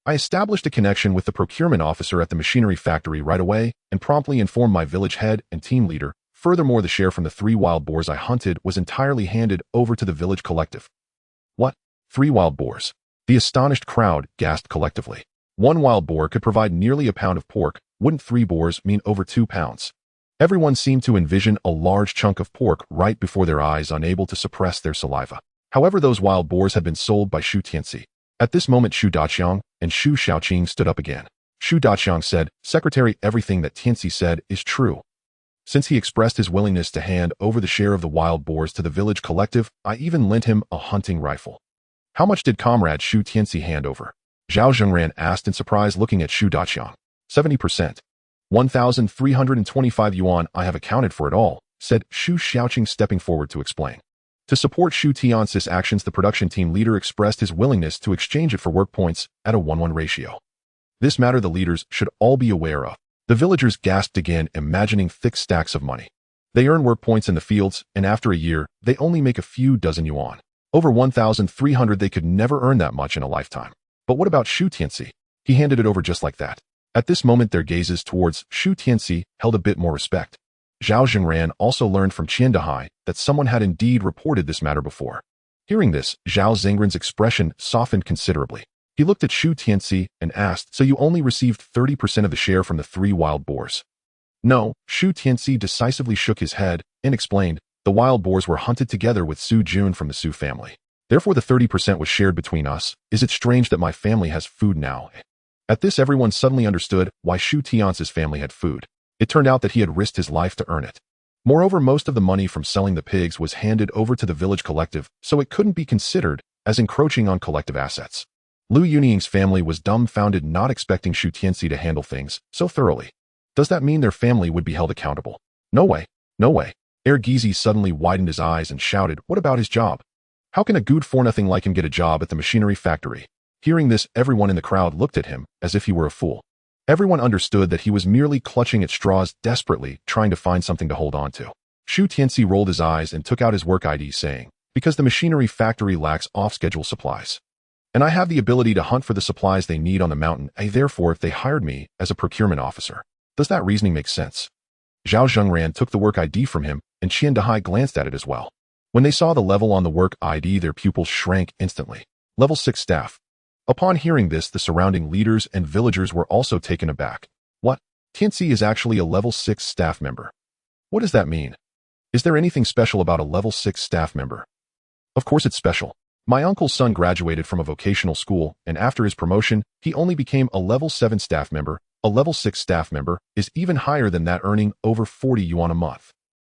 I established a connection with the procurement officer at the machinery factory right away and promptly informed my village head and team leader. Furthermore, the share from the 3 wild boars I hunted was entirely handed over to the village collective. What? 3 wild boars? The astonished crowd gasped collectively. 1 wild boar could provide nearly a pound of pork. Wouldn't 3 boars mean over 2 pounds? Everyone seemed to envision a large chunk of pork right before their eyes, unable to suppress their saliva. However, those wild boars had been sold by Shu Tianci. At this moment, Shu Daqiang and Shu Xiaoqing stood up again. Shu Daqiang said, "Secretary, everything that Tianci said is true. Since he expressed his willingness to hand over the share of the wild boars to the village collective, I even lent him a hunting rifle." "How much did Comrade Shu Tianci hand over?" Zhao Zhengran asked in surprise, looking at Shu Daqiang. 70%. 1,325 yuan. I have accounted for it all, said Shu Xiaoqing, stepping forward to explain. To support Shu Tianci's actions, the production team leader expressed his willingness to exchange it for work points at a 1:1 ratio. This matter the leaders should all be aware of. The villagers gasped again, imagining thick stacks of money. They earn work points in the fields, and after a year, they only make a few dozen yuan. Over 1,300, they could never earn that much in a lifetime. But what about Shu Tianci? He handed it over just like that. At this moment, their gazes towards Shu Tianci held a bit more respect. Zhao Zhengran also learned from Qian Dehai that someone had indeed reported this matter before. Hearing this, Zhao Zhengran's expression softened considerably. He looked at Shu Tianci and asked, "So you only received 30% of the share from the 3 wild boars?" "No," Shu Tianci decisively shook his head and explained, "The wild boars were hunted together with Su Jun from the Su family. Therefore, the 30% was shared between us. Is it strange that my family has food now?" At this, everyone suddenly understood why Shu Tianci's family had food. It turned out that he had risked his life to earn it. Moreover, most of the money from selling the pigs was handed over to the village collective, so it couldn't be considered as encroaching on collective assets. Lu Yuning's family was dumbfounded, not expecting Shu Tianci to handle things so thoroughly. Does that mean their family would be held accountable? No way, no way. Gizi suddenly widened his eyes and shouted, "What about his job? How can a good-for-nothing like him get a job at the machinery factory?" Hearing this, everyone in the crowd looked at him as if he were a fool. Everyone understood that he was merely clutching at straws desperately, trying to find something to hold on to. Shu Tianci rolled his eyes and took out his work ID, saying, "Because the machinery factory lacks off-schedule supplies. And I have the ability to hunt for the supplies they need on the mountain, therefore if they hired me as a procurement officer. Does that reasoning make sense?" Zhao Zhengran took the work ID from him, and Qian Dehai glanced at it as well. When they saw the level on the work ID, their pupils shrank instantly. Level 6 staff. Upon hearing this, the surrounding leaders and villagers were also taken aback. What? Tianci is actually a level 6 staff member. What does that mean? Is there anything special about a level 6 staff member? Of course it's special. My uncle's son graduated from a vocational school, and after his promotion, he only became a level 7 staff member. A level 6 staff member is even higher than that, earning over 40 yuan a month.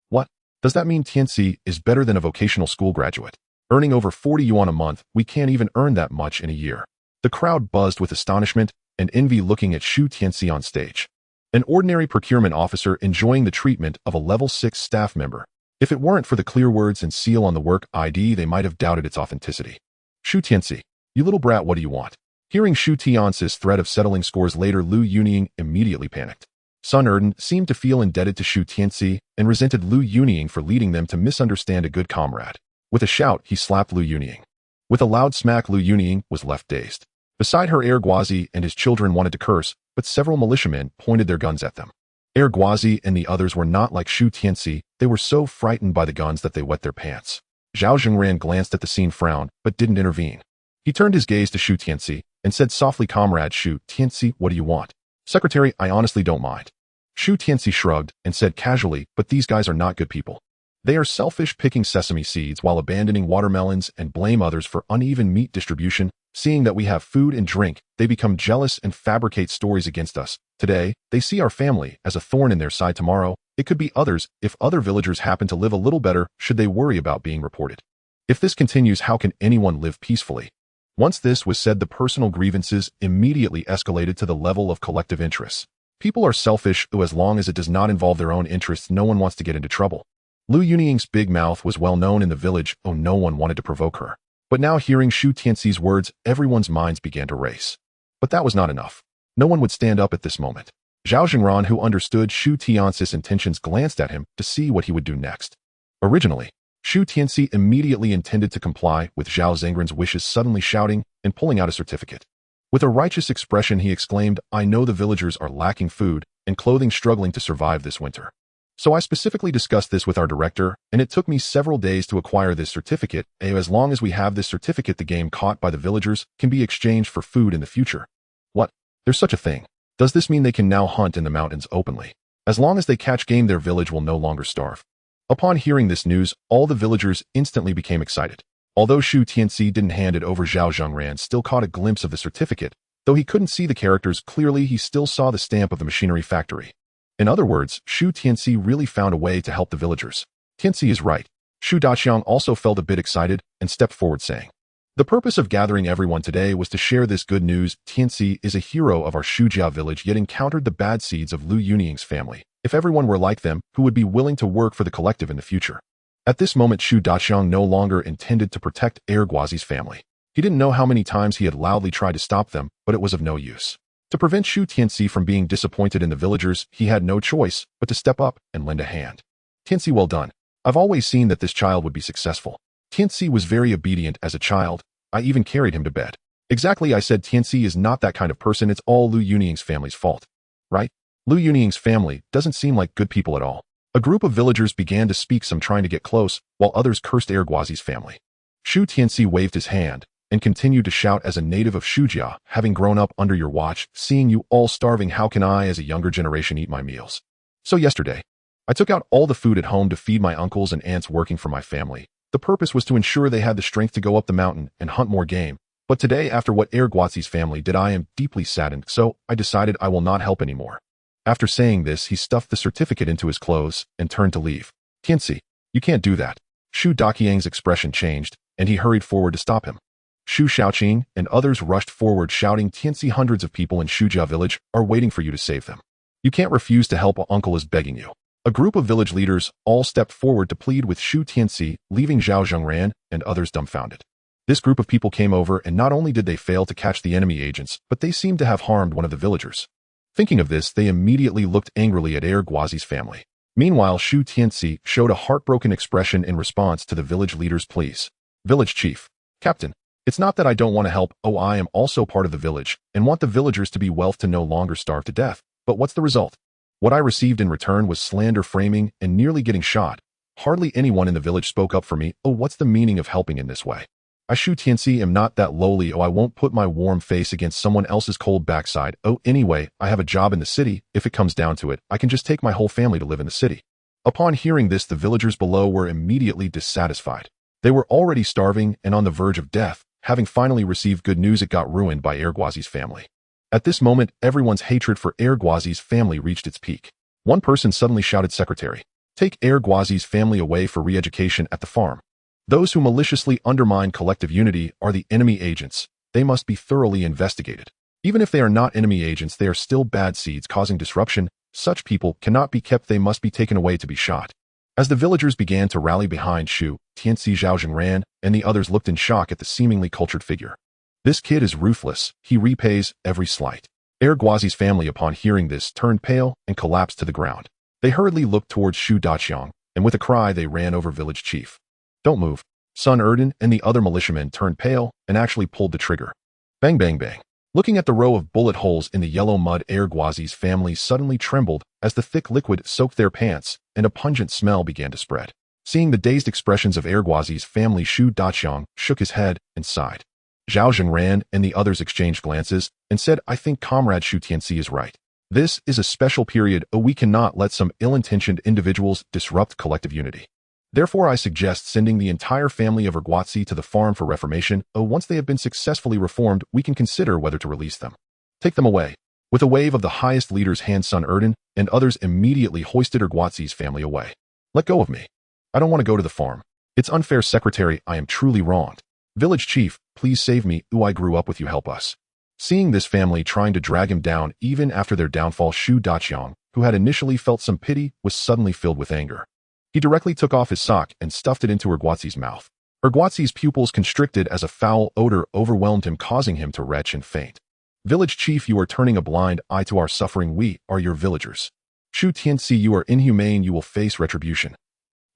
What? Does that mean Tianci is better than a vocational school graduate? Earning over 40 yuan a month, we can't even earn that much in a year. The crowd buzzed with astonishment and envy, looking at Shu Tianci on stage. An ordinary procurement officer enjoying the treatment of a level 6 staff member. If it weren't for the clear words and seal on the work ID, they might have doubted its authenticity. "Shu Tianci, you little brat, what do you want?" Hearing Shu Tianci's threat of settling scores later, Lu Yuning immediately panicked. Sun Erden seemed to feel indebted to Shu Tianci and resented Lu Yuning for leading them to misunderstand a good comrade. With a shout, he slapped Lu Yuning. With a loud smack, Lu Yuning was left dazed. Beside her, Guazi and his children wanted to curse, but several militiamen pointed their guns at them. Guazi and the others were not like Shu Tianci. They were so frightened by the guns that they wet their pants. Zhao Zhengran glanced at the scene, frowned, but didn't intervene. He turned his gaze to Shu Tianci and said softly, "Comrade Shu Tianci, what do you want?" "Secretary, I honestly don't mind." Shu Tianci shrugged and said casually, "But these guys are not good people. They are selfish, picking sesame seeds while abandoning watermelons, and blame others for uneven meat distribution. Seeing that we have food and drink, they become jealous and fabricate stories against us. Today, they see our family as a thorn in their side. Tomorrow, it could be others. If other villagers happen to live a little better, should they worry about being reported? If this continues, how can anyone live peacefully?" Once this was said, the personal grievances immediately escalated to the level of collective interests. People are selfish, as long as it does not involve their own interests, no one wants to get into trouble. Lu Yuning's big mouth was well known in the village. No one wanted to provoke her. But now, hearing Shu Tianci's words, everyone's minds began to race. But that was not enough. No one would stand up at this moment. Zhao Zhengran, who understood Shu Tianci's intentions, glanced at him to see what he would do next. Originally, Shu Tianci immediately intended to comply with Zhao Zhengran's wishes, suddenly shouting and pulling out a certificate. With a righteous expression, he exclaimed, "I know the villagers are lacking food and clothing, struggling to survive this winter. So I specifically discussed this with our director, and it took me several days to acquire this certificate. As long as we have this certificate, the game caught by the villagers can be exchanged for food in the future." "What? There's such a thing? Does this mean they can now hunt in the mountains openly?" As long as they catch game, their village will no longer starve. Upon hearing this news, all the villagers instantly became excited. Although Shu Tianci didn't hand it over, Zhao Zhengran still caught a glimpse of the certificate. Though he couldn't see the characters clearly, he still saw the stamp of the machinery factory. In other words, Shu Tianci really found a way to help the villagers. Tianci is right. Shu Daqiang also felt a bit excited and stepped forward saying, "The purpose of gathering everyone today was to share this good news. Tianci is a hero of our Shujia village, yet encountered the bad seeds of Lu Yuning's family. If everyone were like them, who would be willing to work for the collective in the future?" At this moment, Shu Daqiang no longer intended to protect Erguazi's family. He didn't know how many times he had loudly tried to stop them, but it was of no use. To prevent Shu Tianci from being disappointed in the villagers, he had no choice but to step up and lend a hand. "Tianci, well done. I've always seen that this child would be successful." Tianci was very obedient as a child. "I even carried him to bed." "Exactly," I said. "Tianci is not that kind of person. It's all Lu Yuning's family's fault." "Right? Lu Yuning's family doesn't seem like good people at all." A group of villagers began to speak, some trying to get close, while others cursed Erguazi's family. Shu Tianci waved his hand and continued to shout, "As a native of Shujia, having grown up under your watch, seeing you all starving, how can I as a younger generation eat my meals? So yesterday, I took out all the food at home to feed my uncles and aunts working for my family. The purpose was to ensure they had the strength to go up the mountain and hunt more game. But today, after what Erguazi's family did, I am deeply saddened, so I decided I will not help anymore." After saying this, he stuffed the certificate into his clothes and turned to leave. "Tianci, you can't do that." Shu Daqiang's expression changed, and he hurried forward to stop him. Shu Xiaoqing and others rushed forward shouting, "Tianci, hundreds of people in Shujia village are waiting for you to save them. You can't refuse to help, uncle is begging you." A group of village leaders all stepped forward to plead with Shu Tianci, leaving Zhao Zhengran and others dumbfounded. This group of people came over, and not only did they fail to catch the enemy agents, but they seemed to have harmed one of the villagers. Thinking of this, they immediately looked angrily at Erguazi's family. Meanwhile, Shu Tianci showed a heartbroken expression in response to the village leader's pleas. "Village chief, captain, it's not that I don't want to help. Oh, I am also part of the village and want the villagers to be wealth to no longer starve to death. But what's the result? What I received in return was slander, framing, and nearly getting shot. Hardly anyone in the village spoke up for me. Oh, what's the meaning of helping in this way? I, Shu Tianci, am not that lowly. Oh, I won't put my warm face against someone else's cold backside. Oh, anyway, I have a job in the city. If it comes down to it, I can just take my whole family to live in the city." Upon hearing this, the villagers below were immediately dissatisfied. They were already starving and on the verge of death. Having finally received good news, it got ruined by Erguazi's family. At this moment, everyone's hatred for Erguazi's family reached its peak. One person suddenly shouted, "Secretary, take Erguazi's family away for re-education at the farm. Those who maliciously undermine collective unity are the enemy agents. They must be thoroughly investigated. Even if they are not enemy agents, they are still bad seeds causing disruption. Such people cannot be kept. They must be taken away to be shot." As the villagers began to rally behind Shu Tianci, Zhao Zhengran and the others looked in shock at the seemingly cultured figure. "This kid is ruthless. He repays every slight." Erguazi's family, upon hearing this, turned pale and collapsed to the ground. They hurriedly looked towards Shu Daqiang, and with a cry they ran over village chief. "Don't move." Sun Erden and the other militiamen turned pale and actually pulled the trigger. Bang, bang, bang. Looking at the row of bullet holes in the yellow mud, Erguazi's family suddenly trembled as the thick liquid soaked their pants and a pungent smell began to spread. Seeing the dazed expressions of Erguazi's family, Shu Daqiang shook his head and sighed. Zhao Zhengran and the others exchanged glances and said, "I think Comrade Shu Tianci is right. This is a special period. We cannot let some ill-intentioned individuals disrupt collective unity. Therefore, I suggest sending the entire family of Erguazi to the farm for reformation. Once they have been successfully reformed, we can consider whether to release them. Take them away." With a wave of the highest leader's hand, Sun Erden and others immediately hoisted Erguazi's family away. "Let go of me. I don't want to go to the farm. It's unfair, Secretary. I am truly wronged. Village chief, please save me. I grew up with you. Help us." Seeing this family trying to drag him down even after their downfall, Shu Daqiang, who had initially felt some pity, was suddenly filled with anger. He directly took off his sock and stuffed it into Erguazi's mouth. Erguazi's pupils constricted as a foul odor overwhelmed him, causing him to retch and faint. "Village chief, you are turning a blind eye to our suffering. We are your villagers. Shu Tianci, you are inhumane. You will face retribution.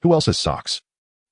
Who else has socks?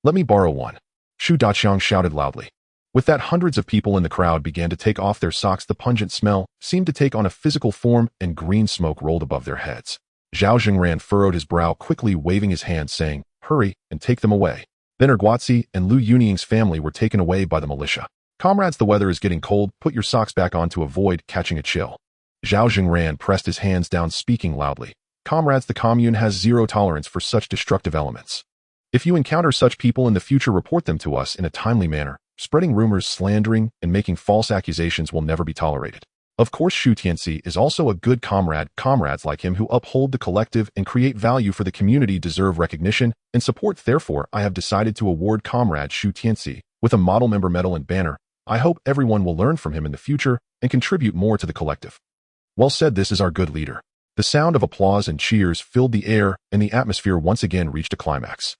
Let me borrow one." Shu Daqiang shouted loudly. With that, hundreds of people in the crowd began to take off their socks. The pungent smell seemed to take on a physical form, and green smoke rolled above their heads. Zhao Zhengran furrowed his brow, quickly waving his hand, saying, "Hurry and take them away." Then Erguazi and Lu Yuning's family were taken away by the militia. "Comrades, the weather is getting cold. Put your socks back on to avoid catching a chill." Zhao Zhengran pressed his hands down, speaking loudly. Comrades, the commune has zero tolerance for such destructive elements. If you encounter such people in the future, report them to us in a timely manner. Spreading rumors, slandering, and making false accusations will never be tolerated. Of course, Shu Tianci is also a good comrade. Comrades like him who uphold the collective and create value for the community deserve recognition and support. Therefore, I have decided to award Comrade Shu Tianci with a model member medal and banner. I hope everyone will learn from him in the future and contribute more to the collective. Well said, this is our good leader. The sound of applause and cheers filled the air, and the atmosphere once again reached a climax.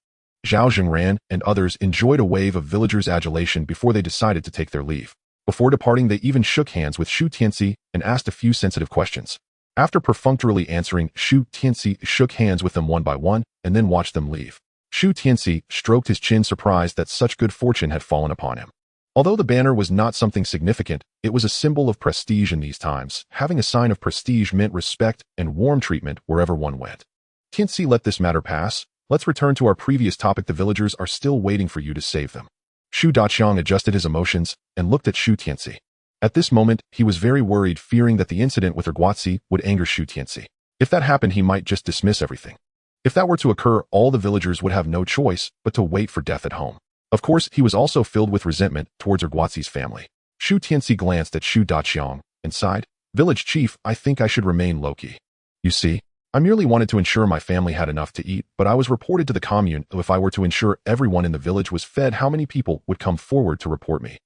Zhao Zhengran and others enjoyed a wave of villagers' adulation before they decided to take their leave. Before departing, they even shook hands with Shu Tianci and asked a few sensitive questions. After perfunctorily answering, Shu Tianci shook hands with them one by one and then watched them leave. Shu Tianci stroked his chin, surprised that such good fortune had fallen upon him. Although the banner was not something significant, it was a symbol of prestige in these times. Having a sign of prestige meant respect and warm treatment wherever one went. Tianci, let this matter pass. Let's return to our previous topic. The villagers are still waiting for you to save them. Shu Tianyou adjusted his emotions and looked at Shu Tianci. At this moment, he was very worried, fearing that the incident with Erguatsi would anger Shu Tianci. If that happened, he might just dismiss everything. If that were to occur, all the villagers would have no choice but to wait for death at home. Of course, he was also filled with resentment towards Erguatsi's family. Shu Tianci glanced at Shu Tianyou and sighed. Village chief, I think I should remain low-key. You see, I merely wanted to ensure my family had enough to eat, but I was reported to the commune. If I were to ensure everyone in the village was fed, how many people would come forward to report me?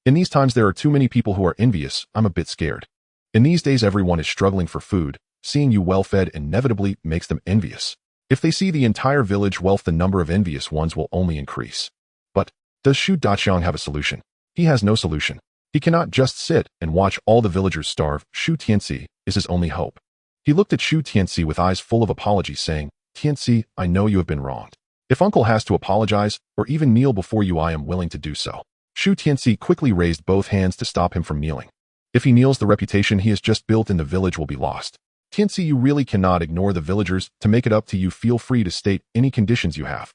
In these times, there are too many people who are envious. I'm a bit scared. In these days, everyone is struggling for food. Seeing you well-fed inevitably makes them envious. If they see the entire village wealth, the number of envious ones will only increase. But does Shu Tianyou have a solution? He has no solution. He cannot just sit and watch all the villagers starve. Shu Tianci is his only hope. He looked at Shu Tianci with eyes full of apology, saying, Tianci, I know you have been wronged. If uncle has to apologize or even kneel before you, I am willing to do so. Shu Tianci quickly raised both hands to stop him from kneeling. If he kneels, the reputation he has just built in the village will be lost. Tianci, you really cannot ignore the villagers. To make it up to you, feel free to state any conditions you have.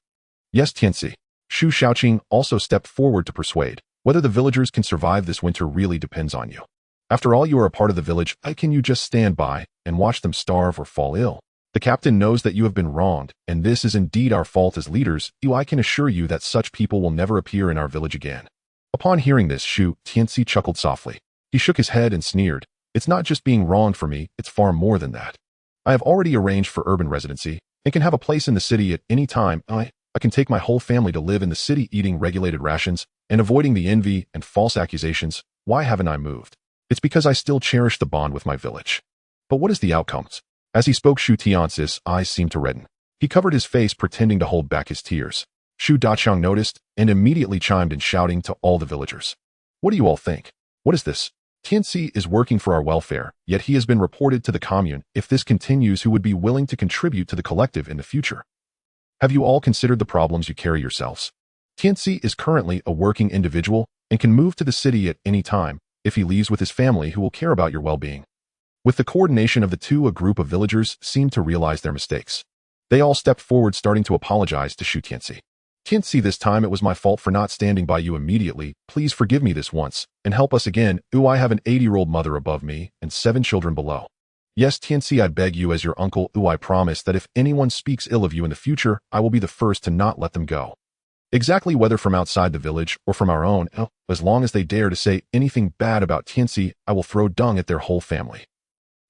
Yes, Tianci. Shu Xiaoqing also stepped forward to persuade. Whether the villagers can survive this winter really depends on you. After all, you are a part of the village. Can you just stand by and watch them starve or fall ill? The captain knows that you have been wronged, and this is indeed our fault as leaders. I can assure you that such people will never appear in our village again. Upon hearing this, Shu Tianci chuckled softly. He shook his head and sneered. It's not just being wronged for me, it's far more than that. I have already arranged for urban residency and can have a place in the city at any time. I can take my whole family to live in the city, eating regulated rations and avoiding the envy and false accusations. Why haven't I moved? It's because I still cherish the bond with my village. But what is the outcomes? As he spoke, Shu Tianci's eyes seemed to redden. He covered his face, pretending to hold back his tears. Shu Tianyou noticed and immediately chimed in, shouting to all the villagers. What do you all think? What is this? Tianci is working for our welfare, yet he has been reported to the commune. If this continues, who would be willing to contribute to the collective in the future? Have you all considered the problems you carry yourselves? Tianci is currently a working individual and can move to the city at any time. If he leaves with his family, who will care about your well-being? With the coordination of the two, a group of villagers seemed to realize their mistakes. They all stepped forward, starting to apologize to Shu Tianci. Tianci, this time it was my fault for not standing by you immediately. Please forgive me this once and help us again. I have an 80-year-old mother above me and 7 children below. Yes, Tianci, I beg you as your uncle. I promise that if anyone speaks ill of you in the future, I will be the first to not let them go. Exactly, whether from outside the village or from our own, as long as they dare to say anything bad about Tianci, I will throw dung at their whole family.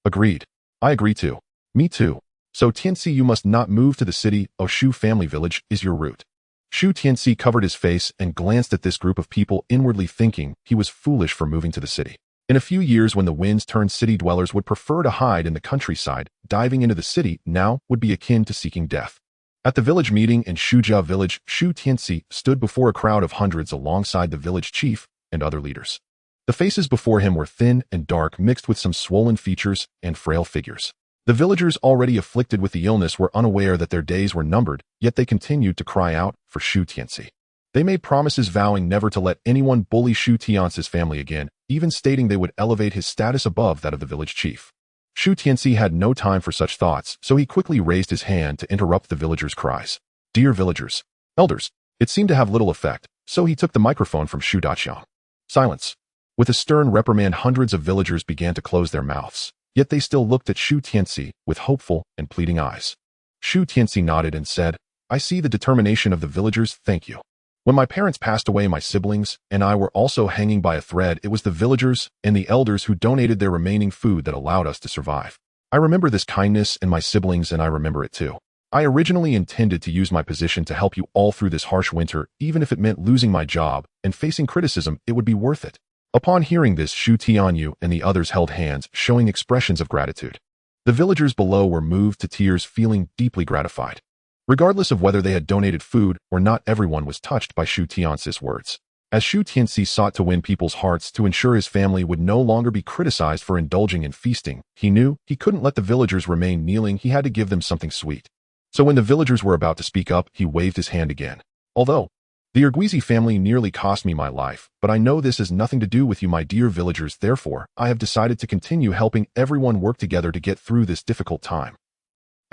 Agreed. I agree too. Me too. So Tianci, you must not move to the city. Shu family village is your route. Shu Tianci covered his face and glanced at this group of people, inwardly thinking he was foolish for moving to the city. In a few years, when the winds turned, city dwellers would prefer to hide in the countryside. Diving into the city now would be akin to seeking death. At the village meeting in Shujia village, Shu Tianci stood before a crowd of hundreds alongside the village chief and other leaders. The faces before him were thin and dark, mixed with some swollen features and frail figures. The villagers, already afflicted with the illness, were unaware that their days were numbered, yet they continued to cry out for Shu Tianci. They made promises vowing never to let anyone bully Shu Tianci's family again, even stating they would elevate his status above that of the village chief. Shu Tianci had no time for such thoughts, so he quickly raised his hand to interrupt the villagers' cries. Dear villagers, elders, it seemed to have little effect, so he took the microphone from Shu Tianyou. Silence. With a stern reprimand, hundreds of villagers began to close their mouths. Yet they still looked at Shu Tianci with hopeful and pleading eyes. Shu Tianci nodded and said, "I see the determination of the villagers, thank you. When my parents passed away, my siblings and I were also hanging by a thread. It was the villagers and the elders who donated their remaining food that allowed us to survive. I remember this kindness and my siblings, and I remember it too. I originally intended to use my position to help you all through this harsh winter, even if it meant losing my job and facing criticism, it would be worth it." Upon hearing this, Shu Tianyou and the others held hands, showing expressions of gratitude. The villagers below were moved to tears, feeling deeply gratified. Regardless of whether they had donated food or not, everyone was touched by Shu Tianci's words. As Shu Tianci sought to win people's hearts to ensure his family would no longer be criticized for indulging in feasting, he knew he couldn't let the villagers remain kneeling. He had to give them something sweet. So when the villagers were about to speak up, he waved his hand again. "Although the Urguizi family nearly cost me my life, but I know this has nothing to do with you, my dear villagers. Therefore, I have decided to continue helping everyone work together to get through this difficult time."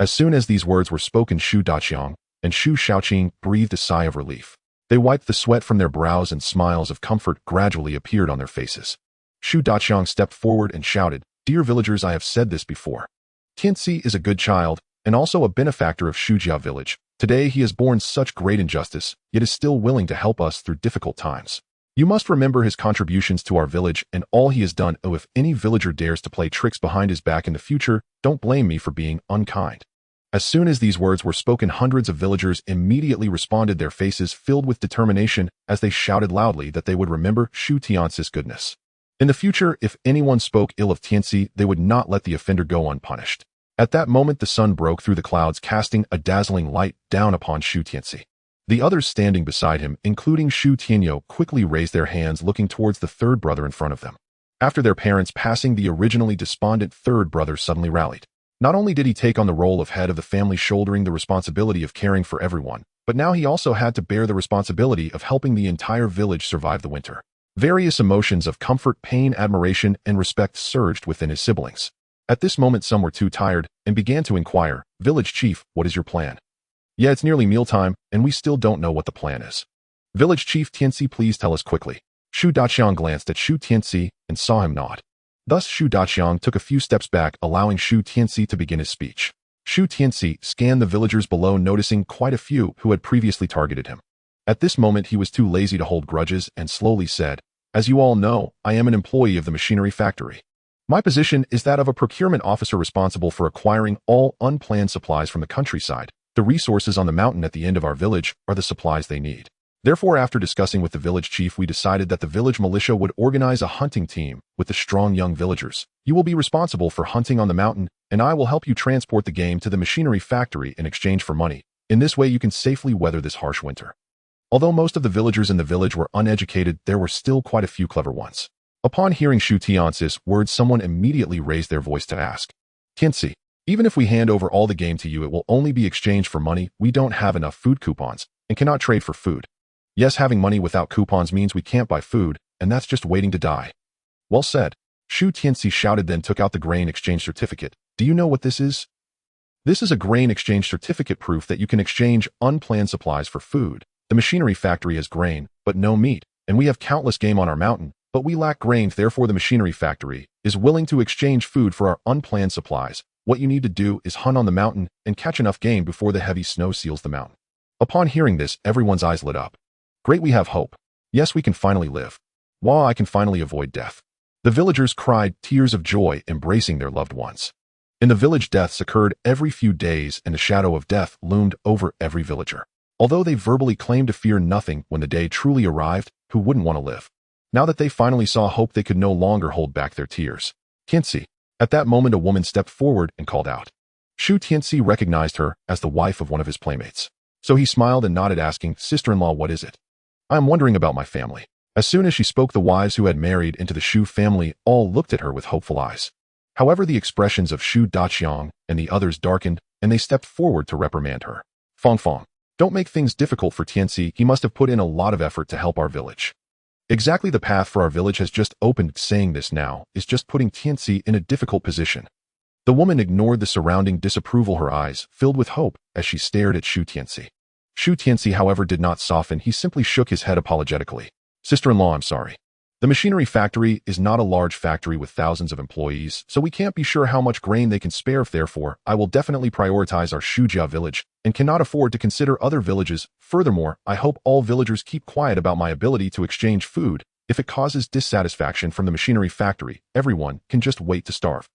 As soon as these words were spoken, Shu Tianyou and Shu Xiaolian breathed a sigh of relief. They wiped the sweat from their brows and smiles of comfort gradually appeared on their faces. Shu Tianyou stepped forward and shouted, "Dear villagers, I have said this before. Tianci is a good child and also a benefactor of Shujia village. Today he has borne such great injustice, yet is still willing to help us through difficult times. You must remember his contributions to our village and all he has done. Oh, if any villager dares to play tricks behind his back in the future, don't blame me for being unkind." As soon as these words were spoken, hundreds of villagers immediately responded, their faces filled with determination as they shouted loudly that they would remember Shu Tianci's goodness. In the future, if anyone spoke ill of Tianci, they would not let the offender go unpunished. At that moment, the sun broke through the clouds, casting a dazzling light down upon Shu Tianci. The others standing beside him, including Shu Tianyou, quickly raised their hands, looking towards the third brother in front of them. After their parents passing, the originally despondent third brother suddenly rallied. Not only did he take on the role of head of the family, shouldering the responsibility of caring for everyone, but now he also had to bear the responsibility of helping the entire village survive the winter. Various emotions of comfort, pain, admiration, and respect surged within his siblings. At this moment, some were too tired and began to inquire, "Village chief, what is your plan?" "Yeah, it's nearly mealtime, and we still don't know what the plan is." "Village chief Tianci, please tell us quickly." Shu Tianyou glanced at Shu Tianci and saw him nod. Thus, Shu Tianyou took a few steps back, allowing Shu Tianci to begin his speech. Shu Tianci scanned the villagers below, noticing quite a few who had previously targeted him. At this moment, he was too lazy to hold grudges and slowly said, "As you all know, I am an employee of the machinery factory. My position is that of a procurement officer responsible for acquiring all unplanned supplies from the countryside. The resources on the mountain at the end of our village are the supplies they need. Therefore, after discussing with the village chief, we decided that the village militia would organize a hunting team with the strong young villagers. You will be responsible for hunting on the mountain, and I will help you transport the game to the machinery factory in exchange for money. In this way, you can safely weather this harsh winter." Although most of the villagers in the village were uneducated, there were still quite a few clever ones. Upon hearing Shu Tianci's words, someone immediately raised their voice to ask, "Tianci, even if we hand over all the game to you, it will only be exchanged for money. We don't have enough food coupons and cannot trade for food." "Yes, having money without coupons means we can't buy food, and that's just waiting to die." "Well said," Shu Tianci shouted, then took out the grain exchange certificate. "Do you know what this is?" "This is a grain exchange certificate, proof that you can exchange unplanned supplies for food. The machinery factory has grain, but no meat, and we have countless game on our mountain, but we lack grain. Therefore, the machinery factory is willing to exchange food for our unplanned supplies. What you need to do is hunt on the mountain and catch enough game before the heavy snow seals the mountain." Upon hearing this, everyone's eyes lit up. "Great, we have hope. Yes, we can finally live. Wow, I can finally avoid death." The villagers cried tears of joy, embracing their loved ones. In the village, deaths occurred every few days, and the shadow of death loomed over every villager. Although they verbally claimed to fear nothing, when the day truly arrived, who wouldn't want to live? Now that they finally saw hope, they could no longer hold back their tears. "Tianci." At that moment, a woman stepped forward and called out. Shu Tianci recognized her as the wife of one of his playmates. So he smiled and nodded, asking, "Sister-in-law, what is it?" "I am wondering about my family." As soon as she spoke, the wives who had married into the Shu family all looked at her with hopeful eyes. However, the expressions of Shu Tianyou and the others darkened, and they stepped forward to reprimand her. "Fong, don't make things difficult for Tianci. He must have put in a lot of effort to help our village. Exactly, the path for our village has just opened. Saying this now is just putting Tianci in a difficult position." The woman ignored the surrounding disapproval, her eyes filled with hope as she stared at Shu Tianci. Shu Tianci, however, did not soften. He simply shook his head apologetically. "Sister-in-law, I'm sorry. The machinery factory is not a large factory with thousands of employees, so we can't be sure how much grain they can spare. Therefore, I will definitely prioritize our Shujia village and cannot afford to consider other villages. Furthermore, I hope all villagers keep quiet about my ability to exchange food. If it causes dissatisfaction from the machinery factory, everyone can just wait to starve.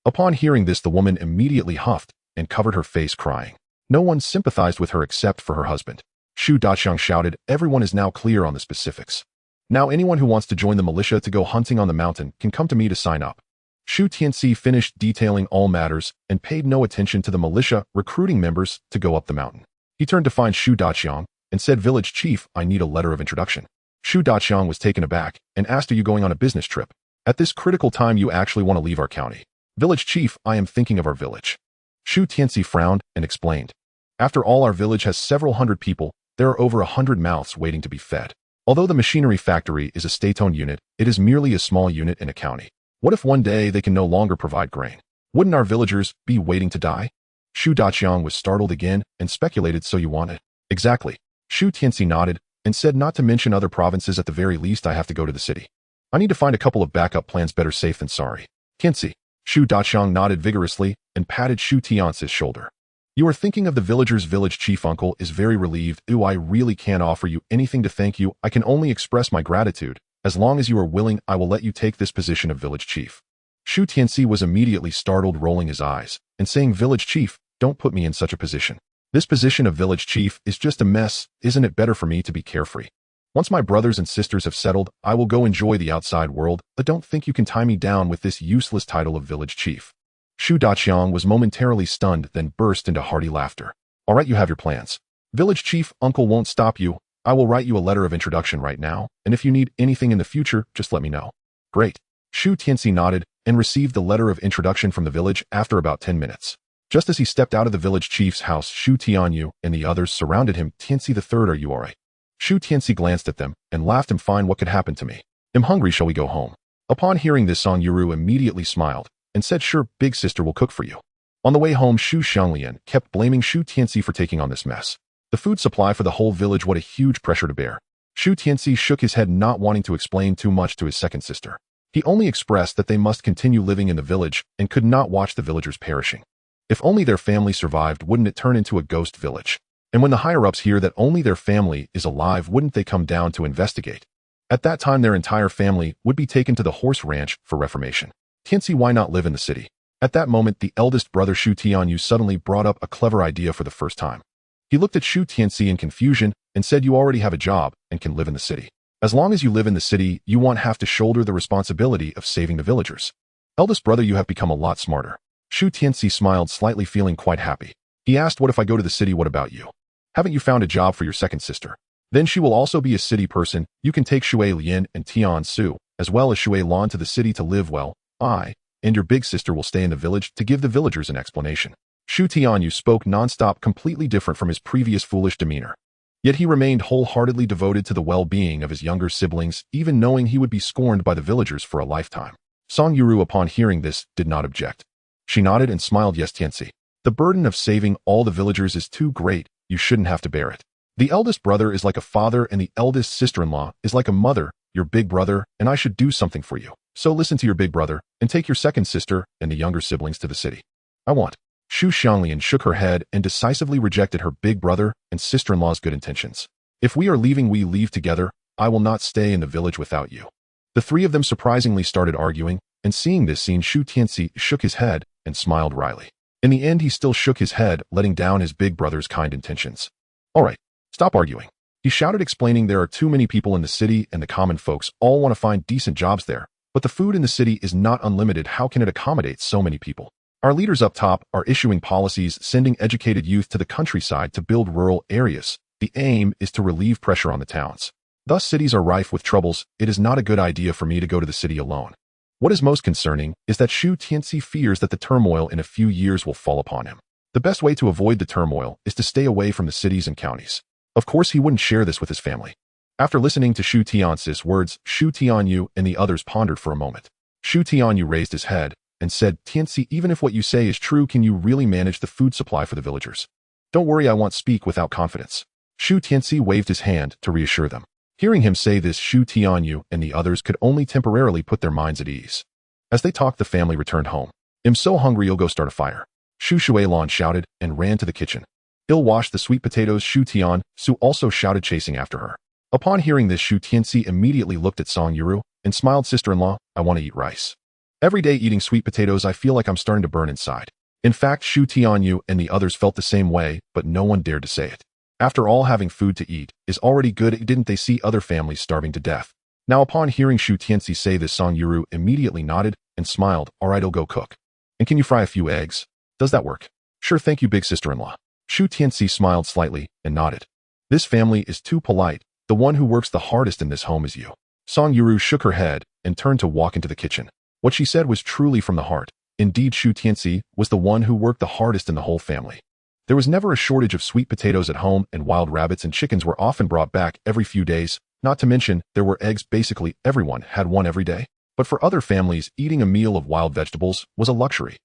Upon hearing this, the woman immediately huffed and covered her face, crying. No one sympathized with her except for her husband. Shu Tianci shouted, everyone is now clear on the specifics. Now anyone who wants to join the militia to go hunting on the mountain can come to me to sign up. Shu Tianci finished detailing all matters and paid no attention to the militia recruiting members to go up the mountain. He turned to find Shu Tianyou and said, Village Chief, I need a letter of introduction. Shu Tianyou was taken aback and asked, are you going on a business trip? At this critical time you actually want to leave our county? Village Chief, I am thinking of our village. Shu Tianci frowned and explained. After all, our village has several hundred people. There are over 100 mouths waiting to be fed. Although the machinery factory is a state-owned unit, it is merely a small unit in a county. What if one day they can no longer provide grain? Wouldn't our villagers be waiting to die? Shu Tianyou was startled again and speculated, so you want it? Exactly. Shu Tianci nodded and said, not to mention other provinces. At the very least, I have to go to the city. I need to find a couple of backup plans. Better safe than sorry. Tianci. Shu Tianyou nodded vigorously and patted Shu Tianci's shoulder. You are thinking of the villagers. Village chief uncle is very relieved. Ooh, I really can't offer you anything to thank you. I can only express my gratitude. As long as you are willing, I will let you take this position of village chief. Shu Tianci was immediately startled, rolling his eyes and saying, Village chief, don't put me in such a position. This position of village chief is just a mess. Isn't it better for me to be carefree? Once my brothers and sisters have settled, I will go enjoy the outside world, but don't think you can tie me down with this useless title of village chief. Shu Tianyou was momentarily stunned, then burst into hearty laughter. All right, you have your plans. Village chief uncle won't stop you. I will write you a letter of introduction right now, and if you need anything in the future, just let me know. Great. Shu Tianci nodded and received the letter of introduction from the village after about 10 minutes. Just as he stepped out of the village chief's house, Shu Tianyou and the others surrounded him. Tianci III, are you all right? Shu Tianci glanced at them and laughed. I'm fine. What could happen to me? I'm hungry. Shall we go home? Upon hearing this, Song Yuru immediately smiled and said, sure, big sister will cook for you. On the way home, Shu Xianglian kept blaming Shu Tianci for taking on this mess. The food supply for the whole village, what a huge pressure to bear. Shu Tianci shook his head, not wanting to explain too much to his second sister. He only expressed that they must continue living in the village and could not watch the villagers perishing. If only their family survived, wouldn't it turn into a ghost village? And when the higher-ups hear that only their family is alive, wouldn't they come down to investigate? At that time, their entire family would be taken to the horse ranch for reformation. Tianci, why not live in the city? At that moment, the eldest brother Shu Tianyou suddenly brought up a clever idea for the first time. He looked at Shu Tianci in confusion and said, you already have a job and can live in the city. As long as you live in the city, you won't have to shoulder the responsibility of saving the villagers. Eldest brother, you have become a lot smarter. Shu Tianci smiled slightly, feeling quite happy. He asked, what if I go to the city? What about you? Haven't you found a job for your second sister? Then she will also be a city person. You can take Shu Lian and Tian Su, as well as Shu Lan, to the city to live well. I and your big sister will stay in the village to give the villagers an explanation. Shu Tianyou spoke non-stop, completely different from his previous foolish demeanor. Yet he remained wholeheartedly devoted to the well-being of his younger siblings, even knowing he would be scorned by the villagers for a lifetime. Song Yuru, upon hearing this, did not object. She nodded and smiled. Yes, Tianci. The burden of saving all the villagers is too great. You shouldn't have to bear it. The eldest brother is like a father and the eldest sister-in-law is like a mother, your big brother, and I should do something for you. So listen to your big brother and take your second sister and the younger siblings to the city. I want. Shu Xianglian shook her head and decisively rejected her big brother and sister-in-law's good intentions. If we are leaving, we leave together. I will not stay in the village without you. The three of them surprisingly started arguing, and seeing this scene, Shu Tianci shook his head and smiled wryly. In the end, he still shook his head, letting down his big brother's kind intentions. All right, stop arguing. He shouted, explaining there are too many people in the city and the common folks all want to find decent jobs there. But the food in the city is not unlimited. How can it accommodate so many people? Our leaders up top are issuing policies, sending educated youth to the countryside to build rural areas. The aim is to relieve pressure on the towns. Thus, cities are rife with troubles. It is not a good idea for me to go to the city alone. What is most concerning is that Shu Tianci fears that the turmoil in a few years will fall upon him. The best way to avoid the turmoil is to stay away from the cities and counties. Of course, he wouldn't share this with his family. After listening to Shu Tianci's words, Shu Tianyou and the others pondered for a moment. Shu Tianyou raised his head and said, Tianci, even if what you say is true, can you really manage the food supply for the villagers? Don't worry, I won't speak without confidence. Shu Tianci waved his hand to reassure them. Hearing him say this, Shu Tianyu and the others could only temporarily put their minds at ease. As they talked, the family returned home. "I'm so hungry, you'll go start a fire," Shu Xianglian shouted and ran to the kitchen. "I'll wash the sweet potatoes," Shu Tianci also shouted, chasing after her. Upon hearing this, Shu Tianci immediately looked at Song Yuru and smiled. "Sister-in-law, I want to eat rice. Every day eating sweet potatoes, I feel like I'm starting to burn inside." In fact, Shu Tianyu and the others felt the same way, but no one dared to say it. After all, having food to eat is already good. Didn't they see other families starving to death? Now, upon hearing Shu Tianci say this, Song Yuru immediately nodded and smiled. "All right, I'll go cook. And can you fry a few eggs? Does that work?" "Sure, thank you, big sister-in-law." Shu Tianci smiled slightly and nodded. "This family is too polite. The one who works the hardest in this home is you." Song Yuru shook her head and turned to walk into the kitchen. What she said was truly from the heart. Indeed, Shu Tianci was the one who worked the hardest in the whole family. There was never a shortage of sweet potatoes at home, and wild rabbits and chickens were often brought back every few days. Not to mention, there were eggs. Basically, everyone had one every day. But for other families, eating a meal of wild vegetables was a luxury.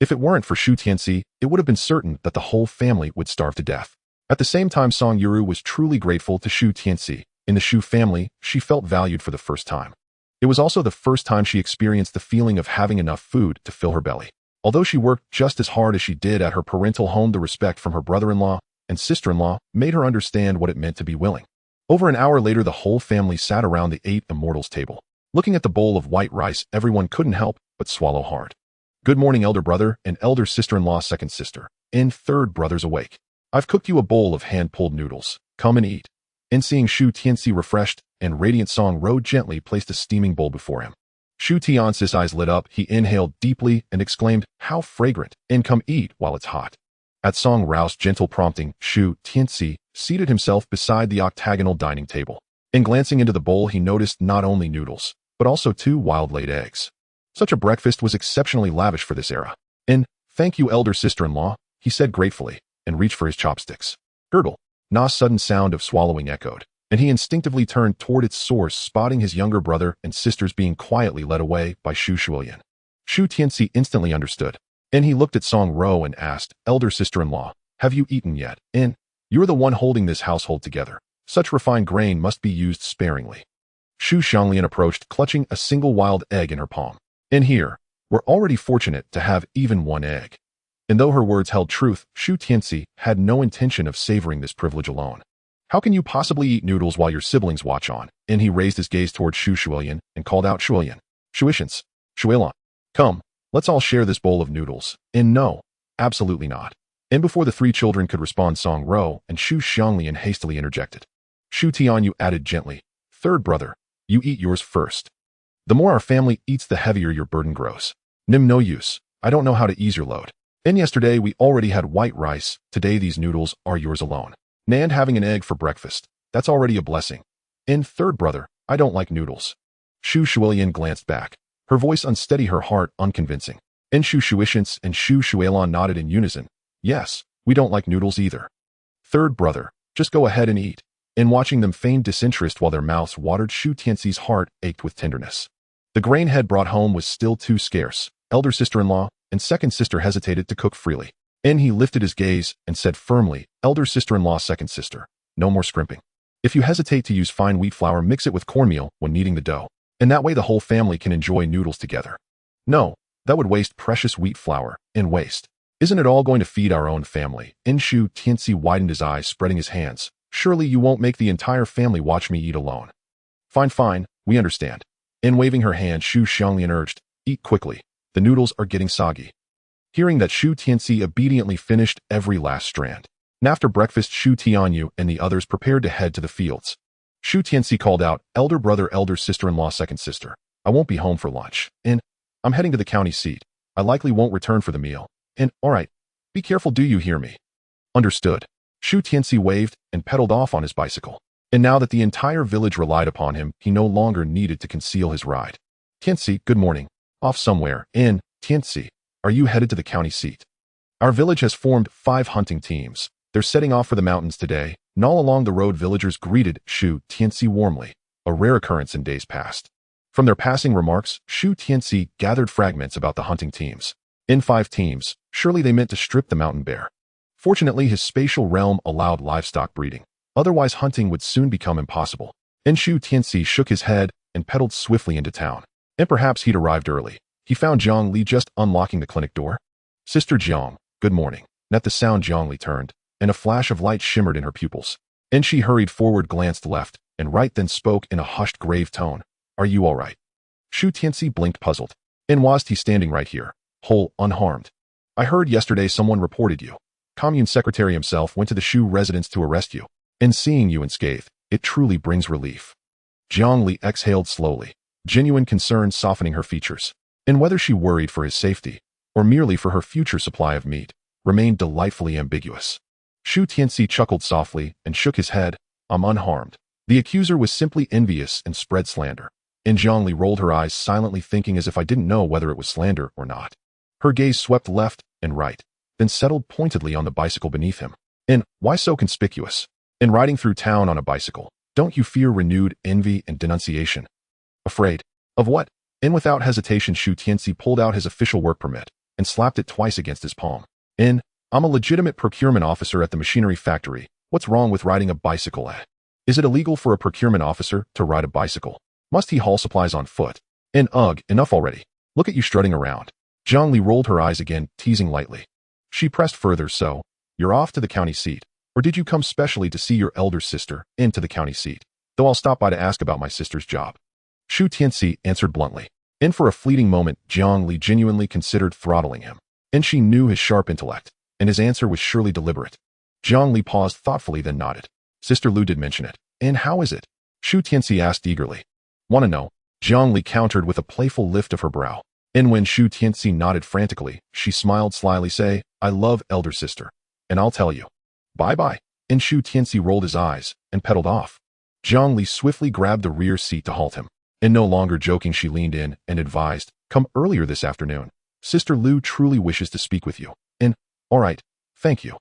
If it weren't for Shu Tianci, it would have been certain that the whole family would starve to death. At the same time, Song Yuru was truly grateful to Shu Tianci. In the Shu family, she felt valued for the first time. It was also the first time she experienced the feeling of having enough food to fill her belly. Although she worked just as hard as she did at her parental home, the respect from her brother-in-law and sister-in-law made her understand what it meant to be willing. Over an hour later, the whole family sat around the 8 immortals table. Looking at the bowl of white rice, everyone couldn't help but swallow hard. "Good morning, elder brother and elder sister-in-law, second sister, and third brother's awake. I've cooked you a bowl of hand-pulled noodles. Come and eat." And seeing Shu Tianci refreshed and radiant, Song Ro gently placed a steaming bowl before him. Shu Tianci's eyes lit up. He inhaled deeply and exclaimed, "How fragrant! And come eat while it's hot." At Song Rao's gentle prompting, Shu Tianci seated himself beside the octagonal dining table. And glancing into the bowl, he noticed not only noodles, but also 2 wild-laid eggs. Such a breakfast was exceptionally lavish for this era. "And thank you, elder sister-in-law," he said gratefully, and reached for his chopsticks. Gurgle. Na's sudden sound of swallowing echoed, and he instinctively turned toward its source, spotting his younger brother and sisters being quietly led away by Shu Xianglian. Shu Tianci instantly understood, and he looked at Song Ro and asked, "Elder sister-in-law, have you eaten yet? And you're the one holding this household together. Such refined grain must be used sparingly." Shu Xianglian approached, clutching a single wild egg in her palm. "And here, we're already fortunate to have even 1 egg." And though her words held truth, Shu Tianci had no intention of savoring this privilege alone. "How can you possibly eat noodles while your siblings watch on?" And he raised his gaze toward Shu Xianglian and called out, "Xianglian, Shuishans, Shuilan, come, let's all share this bowl of noodles." And no, absolutely not. And before the 3 children could respond, Song Ro and Shu Xianglian hastily interjected. Shu Tianyu added gently, "Third brother, you eat yours first. The more our family eats, the heavier your burden grows. Nim, no use. I don't know how to ease your load. And yesterday we already had white rice. Today these noodles are yours alone. And having an egg for breakfast, that's already a blessing. And third brother, I don't like noodles." Shu Xianglian glanced back, her voice unsteady, her heart unconvincing. And Shu Xianglian and Shu Xianglian nodded in unison. "Yes, we don't like noodles either. Third brother, just go ahead and eat." And watching them feign disinterest while their mouths watered, Shu Tianci's heart ached with tenderness. The grain head brought home was still too scarce. Elder sister-in-law and second sister hesitated to cook freely. And he lifted his gaze and said firmly, "Elder sister-in-law, second sister, no more scrimping. If you hesitate to use fine wheat flour, mix it with cornmeal when kneading the dough. And that way the whole family can enjoy noodles together. No, that would waste precious wheat flour and waste. Isn't it all going to feed our own family?" And Shu Tianci widened his eyes, spreading his hands. "Surely you won't make the entire family watch me eat alone." Fine, fine, we understand." And waving her hand, Shu Xianglian urged, "Eat quickly. The noodles are getting soggy." Hearing that, Shu Tianci obediently finished every last strand. And after breakfast, Shu Tianyu and the others prepared to head to the fields. Shu Tianci called out, "Elder brother, elder sister-in-law, second sister, I won't be home for lunch. And I'm heading to the county seat. I likely won't return for the meal. And, all right, be careful, do you hear me?" "Understood." Shu Tianci waved and pedaled off on his bicycle. And now that the entire village relied upon him, he no longer needed to conceal his ride. "Tianci, good morning. Off somewhere. And, Tianci, are you headed to the county seat?" "Our village has formed 5 hunting teams. They're setting off for the mountains today." And all along the road, villagers greeted Shu Tianci warmly, a rare occurrence in days past. From their passing remarks, Shu Tianci gathered fragments about the hunting teams. In 5 teams, surely they meant to strip the mountain bare. Fortunately, his spatial realm allowed livestock breeding. Otherwise, hunting would soon become impossible. And Shu Tianci shook his head and pedaled swiftly into town. And perhaps he'd arrived early. He found Jiang Li just unlocking the clinic door. Sister Jiang, good morning. And at the sound, Jiang Li turned, and a flash of light shimmered in her pupils. And she hurried forward, glanced left and right, then spoke in a hushed, grave tone. Are you all right? Shu Tianci blinked, puzzled. And was he standing right here, whole, unharmed? I heard yesterday someone reported you. Commune secretary himself went to the Shu residence to arrest you. And seeing you unscathed, it truly brings relief. Jiang Li exhaled slowly, genuine concern softening her features. And whether she worried for his safety, or merely for her future supply of meat, remained delightfully ambiguous. Shu Tianci chuckled softly and shook his head. I'm unharmed. The accuser was simply envious and spread slander. And Jiang Li rolled her eyes silently, thinking as if I didn't know whether it was slander or not. Her gaze swept left and right, then settled pointedly on the bicycle beneath him. And why so conspicuous? In riding through town on a bicycle, don't you fear renewed envy and denunciation? Afraid? Of what? And without hesitation, Shu Tianci pulled out his official work permit and slapped it twice against his palm. I'm a legitimate procurement officer at the machinery factory. What's wrong with riding a bicycle? Is it illegal for a procurement officer to ride a bicycle? Must he haul supplies on foot? Ugh, enough already. Look at you strutting around. Jiang Li rolled her eyes again, teasing lightly. She pressed further. So, you're off to the county seat. Or did you come specially to see your elder sister into the county seat? Though I'll stop by to ask about my sister's job. Shu Tianci answered bluntly. And for a fleeting moment, Jiang Li genuinely considered throttling him. And she knew his sharp intellect, and his answer was surely deliberate. Jiang Li paused thoughtfully, then nodded. Sister Lu did mention it. And how is it? Shu Tianci asked eagerly. Want to know? Jiang Li countered with a playful lift of her brow. And when Shu Tianci nodded frantically, she smiled slyly, say, I love elder sister. And I'll tell you. Bye-bye. And Shu Tianci rolled his eyes and pedaled off. Jiang Li swiftly grabbed the rear seat to halt him. And no longer joking, she leaned in and advised, come earlier this afternoon. Sister Lu truly wishes to speak with you. And, all right, thank you.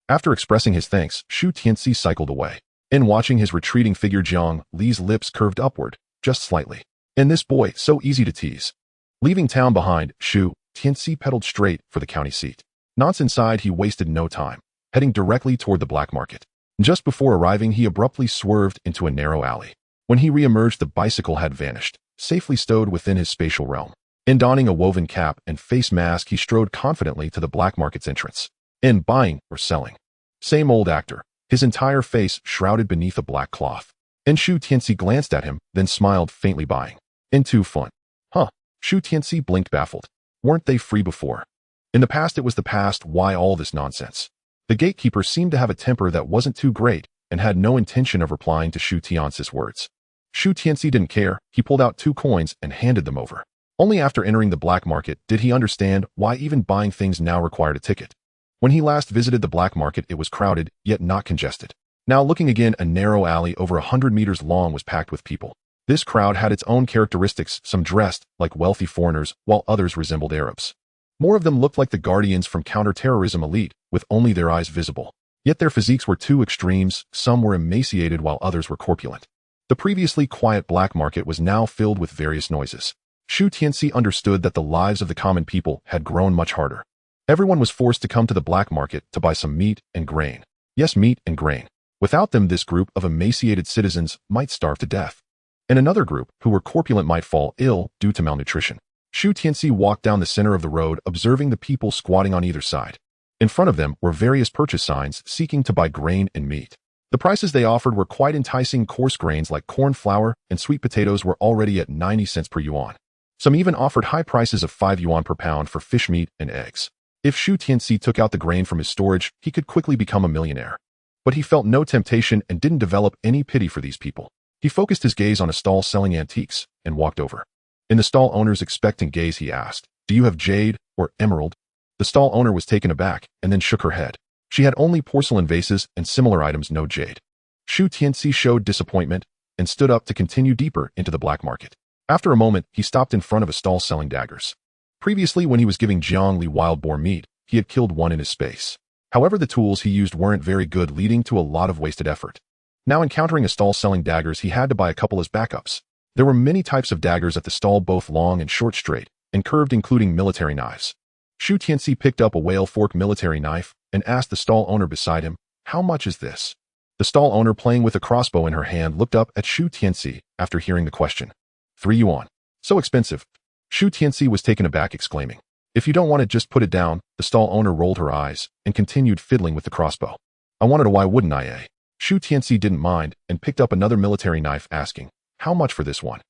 After expressing his thanks, Shu Tianci cycled away. And watching his retreating figure, Jiang Li's lips curved upward, just slightly. And this boy, so easy to tease. Leaving town behind, Shu Tianci pedaled straight for the county seat. Once inside, he wasted no time, heading directly toward the black market. Just before arriving, he abruptly swerved into a narrow alley. When he re-emerged, the bicycle had vanished, safely stowed within his spatial realm. And donning a woven cap and face mask, he strode confidently to the black market's entrance. And buying or selling. Same old actor, his entire face shrouded beneath a black cloth. And Shu Tianci glanced at him, then smiled faintly, buying. And too fun. Huh. Shu Tianci blinked, baffled. Weren't they free before? In the past, it was the past. Why all this nonsense? The gatekeeper seemed to have a temper that wasn't too great and had no intention of replying to Shu Tianci's words. Shu Tianci didn't care. He pulled out 2 coins and handed them over. Only after entering the black market did he understand why even buying things now required a ticket. When he last visited the black market, it was crowded, yet not congested. Now looking again, a narrow alley over 100 meters long was packed with people. This crowd had its own characteristics, some dressed like wealthy foreigners, while others resembled Arabs. More of them looked like the guardians from counter-terrorism elite, with only their eyes visible. Yet their physiques were 2 extremes, some were emaciated while others were corpulent. The previously quiet black market was now filled with various noises. Shu Tianci understood that the lives of the common people had grown much harder. Everyone was forced to come to the black market to buy some meat and grain. Yes, meat and grain. Without them, this group of emaciated citizens might starve to death. And another group, who were corpulent, might fall ill due to malnutrition. Shu Tianci walked down the center of the road, observing the people squatting on either side. In front of them were various purchase signs seeking to buy grain and meat. The prices they offered were quite enticing. Coarse grains like corn flour and sweet potatoes were already at 90 cents per yuan. Some even offered high prices of 5 yuan per pound for fish meat and eggs. If Shu Tianci took out the grain from his storage, he could quickly become a millionaire. But he felt no temptation and didn't develop any pity for these people. He focused his gaze on a stall selling antiques and walked over. In the stall owner's expectant gaze, he asked, "Do you have jade or emerald?" The stall owner was taken aback and then shook her head. She had only porcelain vases and similar items, no jade. Shu Tianci showed disappointment and stood up to continue deeper into the black market. After a moment, he stopped in front of a stall selling daggers. Previously, when he was giving Jiang Li wild boar meat, he had killed one in his space. However, the tools he used weren't very good, leading to a lot of wasted effort. Now encountering a stall selling daggers, he had to buy a couple as backups. There were many types of daggers at the stall, both long and short, straight and curved, including military knives. Shu Tianci picked up a whale fork military knife and asked the stall owner beside him, "How much is this?" The stall owner, playing with a crossbow in her hand, looked up at Shu Tianci after hearing the question. 3 yuan. So expensive. Shu Tianci was taken aback, exclaiming. If you don't want it, just put it down. The stall owner rolled her eyes and continued fiddling with the crossbow. I wanted a, why wouldn't I, eh? Shu Tianci didn't mind and picked up another military knife, asking, how much for this one?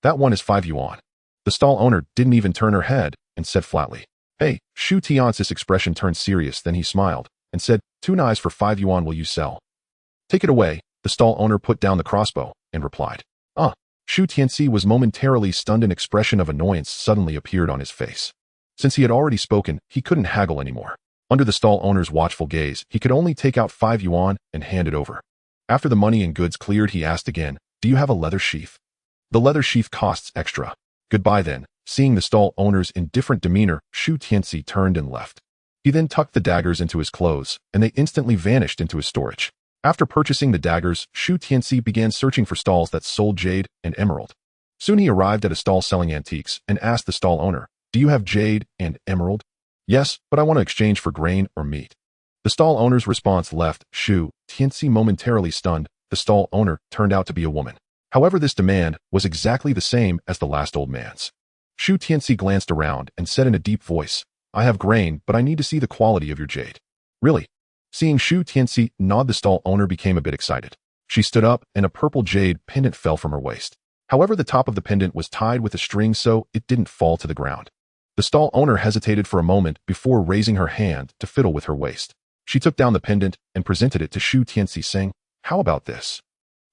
That one is 5 yuan. The stall owner didn't even turn her head and said flatly, hey, Shu Tianci's expression turned serious, then he smiled and said, 2 knives for 5 yuan will you sell? Take it away. The stall owner put down the crossbow and replied, Shu Tianci was momentarily stunned. An expression of annoyance suddenly appeared on his face. Since he had already spoken, he couldn't haggle anymore. Under the stall owner's watchful gaze, he could only take out 5 yuan and hand it over. After the money and goods cleared, he asked again, do you have a leather sheath? The leather sheath costs extra. Goodbye then. Seeing the stall owner's indifferent demeanor, Shu Tianci turned and left. He then tucked the daggers into his clothes, and they instantly vanished into his storage. After purchasing the daggers, Shu Tianci began searching for stalls that sold jade and emerald. Soon he arrived at a stall selling antiques and asked the stall owner, do you have jade and emerald? Yes, but I want to exchange for grain or meat. The stall owner's response left Shu Tianci momentarily stunned. The stall owner turned out to be a woman. However, this demand was exactly the same as the last old man's. Shu Tianci glanced around and said in a deep voice, I have grain, but I need to see the quality of your jade. Really? Seeing Shu Tianci nod, the stall owner became a bit excited. She stood up and a purple jade pendant fell from her waist. However, the top of the pendant was tied with a string, so it didn't fall to the ground. The stall owner hesitated for a moment before raising her hand to fiddle with her waist. She took down the pendant and presented it to Shu Tianci, saying, how about this?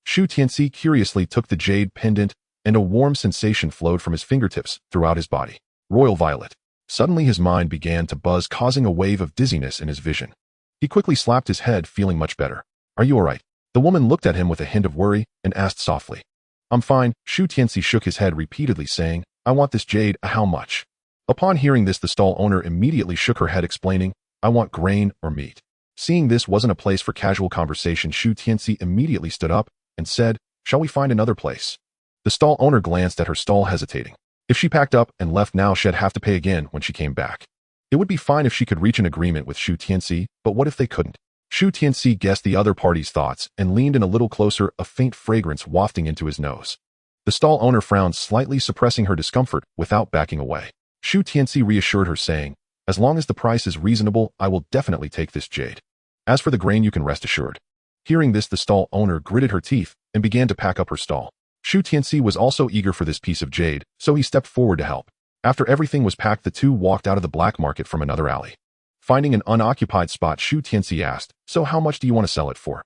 Shu Tianci curiously took the jade pendant, and a warm sensation flowed from his fingertips throughout his body. Royal violet. Suddenly his mind began to buzz, causing a wave of dizziness in his vision. He quickly slapped his head, feeling much better. Are you all right? The woman looked at him with a hint of worry and asked softly. I'm fine. Shu Tianci shook his head repeatedly, saying, I want this jade. How much? Upon hearing this, the stall owner immediately shook her head, explaining, I want grain or meat. Seeing this wasn't a place for casual conversation, Shu Tianci immediately stood up and said, shall we find another place? The stall owner glanced at her stall, hesitating. If she packed up and left now, she'd have to pay again when she came back. It would be fine if she could reach an agreement with Shu Tianci, but what if they couldn't? Shu Tianci guessed the other party's thoughts and leaned in a little closer, a faint fragrance wafting into his nose. The stall owner frowned slightly, suppressing her discomfort without backing away. Shu Tianci reassured her, saying, as long as the price is reasonable, I will definitely take this jade. As for the grain, you can rest assured. Hearing this, the stall owner gritted her teeth and began to pack up her stall. Shu Tianci was also eager for this piece of jade, so he stepped forward to help. After everything was packed, the two walked out of the black market from another alley. Finding an unoccupied spot, Shu Tianci asked, so how much do you want to sell it for?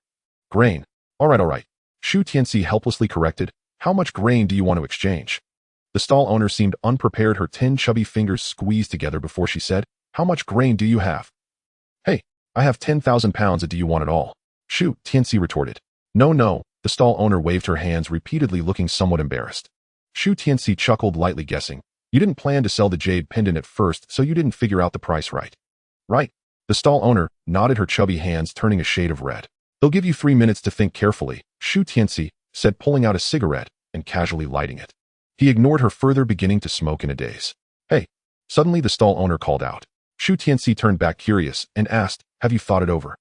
Grain. All right. Shu Tianci helplessly corrected, how much grain do you want to exchange? The stall owner seemed unprepared, her 10 chubby fingers squeezed together before she said, how much grain do you have? Hey, I have 10,000 pounds. Do you want it all? Shu Tianci retorted. No. The stall owner waved her hands repeatedly, looking somewhat embarrassed. Shu Tianci chuckled lightly, guessing, you didn't plan to sell the jade pendant at first, so you didn't figure out the price right. Right. The stall owner nodded, her chubby hands turning a shade of red. They'll give you 3 minutes to think carefully, Shu Tianci said, pulling out a cigarette and casually lighting it. He ignored her further, beginning to smoke in a daze. Hey. Suddenly the stall owner called out. Shu Tianci turned back curious and asked, have you thought it over?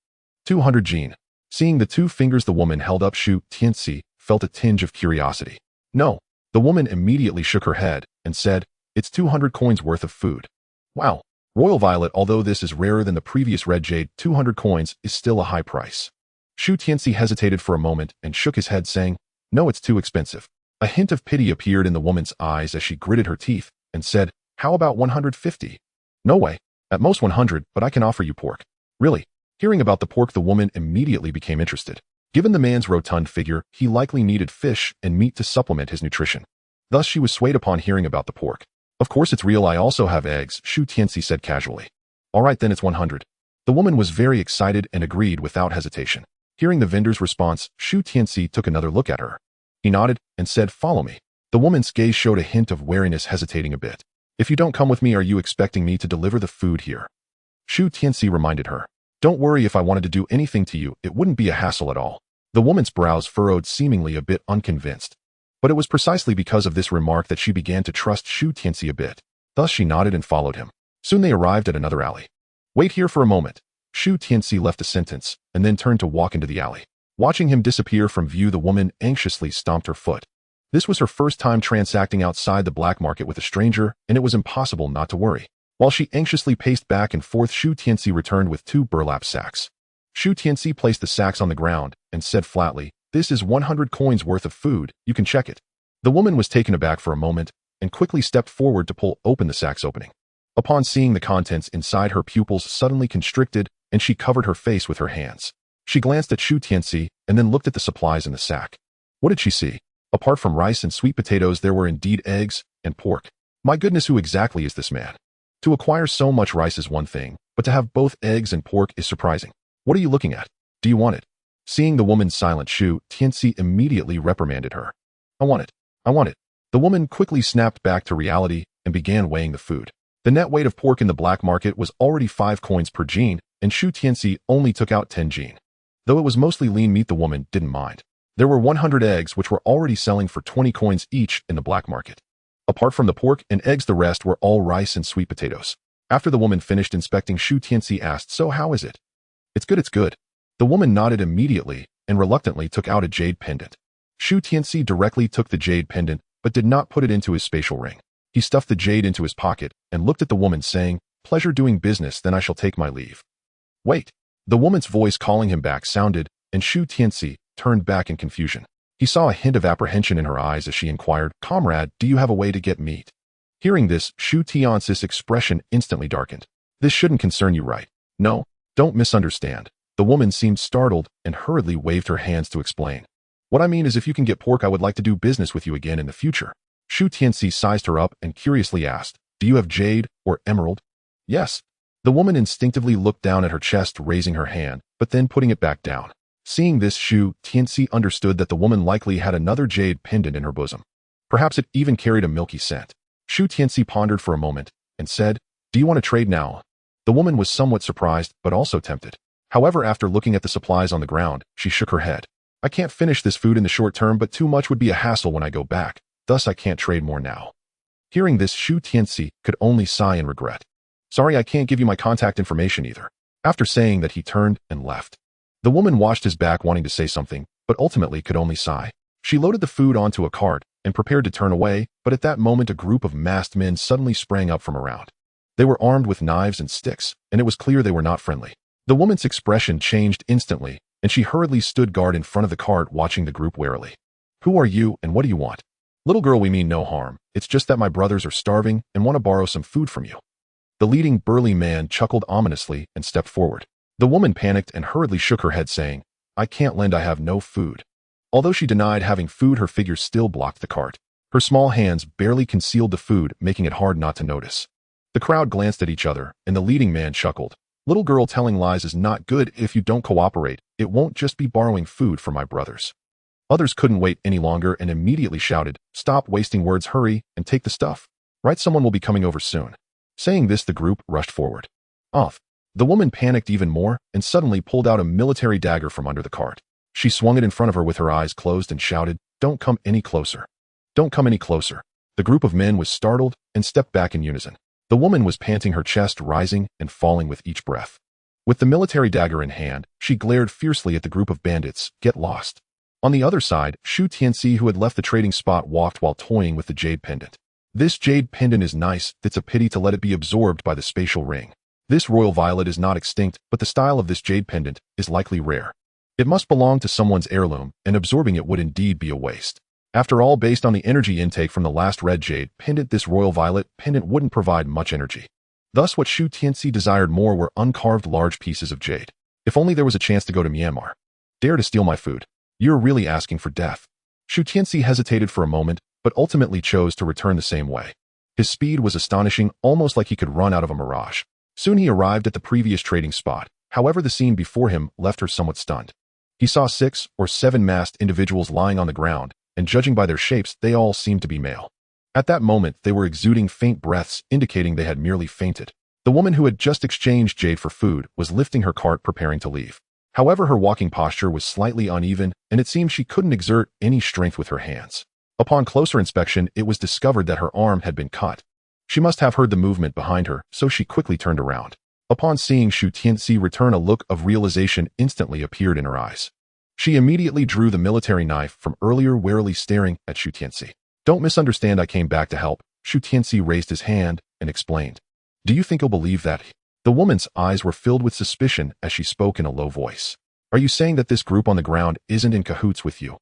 200 jin. Seeing the 2 fingers the woman held up, Shu Tianci felt a tinge of curiosity. No. The woman immediately shook her head and said, it's 200 coins worth of food. Wow. Royal violet, although this is rarer than the previous red jade, 200 coins is still a high price. Shu Tianci hesitated for a moment and shook his head, saying, no, it's too expensive. A hint of pity appeared in the woman's eyes as she gritted her teeth and said, how about 150? No way. At most 100, but I can offer you pork. Really? Hearing about the pork, the woman immediately became interested. Given the man's rotund figure, he likely needed fish and meat to supplement his nutrition. Thus, she was swayed upon hearing about the pork. Of course it's real, I also have eggs, Shu Tianci said casually. All right, then it's 100. The woman was very excited and agreed without hesitation. Hearing the vendor's response, Shu Tianci took another look at her. He nodded and said, follow me. The woman's gaze showed a hint of wariness, hesitating a bit. If you don't come with me, are you expecting me to deliver the food here? Shu Tianci reminded her. Don't worry, if I wanted to do anything to you, it wouldn't be a hassle at all. The woman's brows furrowed, seemingly a bit unconvinced. But it was precisely because of this remark that she began to trust Shu Tianci a bit. Thus she nodded and followed him. Soon they arrived at another alley. Wait here for a moment. Shu Tianci left a sentence and then turned to walk into the alley. Watching him disappear from view, the woman anxiously stomped her foot. This was her first time transacting outside the black market with a stranger, and it was impossible not to worry. While she anxiously paced back and forth, Shu Tianci returned with 2 burlap sacks. Shu Tianci placed the sacks on the ground and said flatly, "This is 100 coins worth of food, you can check it." The woman was taken aback for a moment and quickly stepped forward to pull open the sack's opening. Upon seeing the contents inside, her pupils suddenly constricted and she covered her face with her hands. She glanced at Shu Tianci and then looked at the supplies in the sack. What did she see? Apart from rice and sweet potatoes, there were indeed eggs and pork. My goodness, who exactly is this man? To acquire so much rice is one thing, but to have both eggs and pork is surprising. What are you looking at? Do you want it? Seeing the woman silent, Shu Tianci immediately reprimanded her. I want it. I want it. The woman quickly snapped back to reality and began weighing the food. The net weight of pork in the black market was already 5 coins per jin, and Shu Tianci only took out 10 jin. Though it was mostly lean meat, the woman didn't mind. There were 100 eggs which were already selling for 20 coins each in the black market. Apart from the pork and eggs, the rest were all rice and sweet potatoes. After the woman finished inspecting, Shu Tianci asked, "So how is it?" It's good, it's good." The woman nodded immediately and reluctantly took out a jade pendant. Shu Tianci directly took the jade pendant but did not put it into his spatial ring. He stuffed the jade into his pocket and looked at the woman, saying, "Pleasure doing business, then I shall take my leave." Wait. The woman's voice calling him back sounded, and Shu Tianci turned back in confusion. He saw a hint of apprehension in her eyes as she inquired, "Comrade, do you have a way to get meat?" Hearing this, Shu Tianci's expression instantly darkened. "This shouldn't concern you, right? No, don't misunderstand." The woman seemed startled and hurriedly waved her hands to explain. "What I mean is, if you can get pork, I would like to do business with you again in the future." Shu Tianci sized her up and curiously asked, "Do you have jade or emerald?" "Yes." The woman instinctively looked down at her chest, raising her hand, but then putting it back down. Seeing this, Shu Tianci understood that the woman likely had another jade pendant in her bosom. Perhaps it even carried a milky scent. Shu Tianci pondered for a moment and said, "Do you want to trade now?" The woman was somewhat surprised, but also tempted. However, after looking at the supplies on the ground, she shook her head. "I can't finish this food in the short term, but too much would be a hassle when I go back. Thus, I can't trade more now." Hearing this, Shu Tianci could only sigh in regret. "Sorry, I can't give you my contact information either." After saying that, he turned and left. The woman watched his back, wanting to say something, but ultimately could only sigh. She loaded the food onto a cart and prepared to turn away, but at that moment a group of masked men suddenly sprang up from around. They were armed with knives and sticks, and it was clear they were not friendly. The woman's expression changed instantly, and she hurriedly stood guard in front of the cart, watching the group warily. "Who are you, and what do you want?" "Little girl, we mean no harm. It's just that my brothers are starving and want to borrow some food from you." The leading burly man chuckled ominously and stepped forward. The woman panicked and hurriedly shook her head, saying, "I can't lend, I have no food." Although she denied having food, her figure still blocked the cart. Her small hands barely concealed the food, making it hard not to notice. The crowd glanced at each other, and the leading man chuckled. "Little girl, telling lies is not good. If you don't cooperate, it won't just be borrowing food from my brothers." Others couldn't wait any longer and immediately shouted, "Stop wasting words, hurry and take the stuff. Right, someone will be coming over soon." Saying this, the group rushed forward. Off. The woman panicked even more and suddenly pulled out a military dagger from under the cart. She swung it in front of her with her eyes closed and shouted, "Don't come any closer. Don't come any closer." The group of men was startled and stepped back in unison. The woman was panting, her chest rising and falling with each breath. With the military dagger in hand, she glared fiercely at the group of bandits. "Get lost." On the other side, Shu Tianci, who had left the trading spot, walked while toying with the jade pendant. "This jade pendant is nice. It's a pity to let it be absorbed by the spatial ring. This royal violet is not extinct, but the style of this jade pendant is likely rare. It must belong to someone's heirloom, and absorbing it would indeed be a waste. After all, based on the energy intake from the last red jade pendant, this royal violet pendant wouldn't provide much energy." Thus, what Shu Tianci desired more were uncarved large pieces of jade. If only there was a chance to go to Myanmar. "Dare to steal my food? You're really asking for death." Shu Tianci hesitated for a moment, but ultimately chose to return the same way. His speed was astonishing, almost like he could run out of a mirage. Soon he arrived at the previous trading spot. However, the scene before him left her somewhat stunned. He saw 6 or 7 masked individuals lying on the ground, and judging by their shapes, they all seemed to be male. At that moment, they were exuding faint breaths, indicating they had merely fainted. The woman who had just exchanged jade for food was lifting her cart, preparing to leave. However, her walking posture was slightly uneven, and it seemed she couldn't exert any strength with her hands. Upon closer inspection, it was discovered that her arm had been cut. She must have heard the movement behind her, so she quickly turned around. Upon seeing Shu Tianci return, a look of realization instantly appeared in her eyes. She immediately drew the military knife from earlier, warily staring at Shu Tianci. Don't misunderstand, I came back to help. Shu Tianci raised his hand and explained. Do you think you'll believe that? The woman's eyes were filled with suspicion as she spoke in a low voice. Are you saying that this group on the ground isn't in cahoots with you?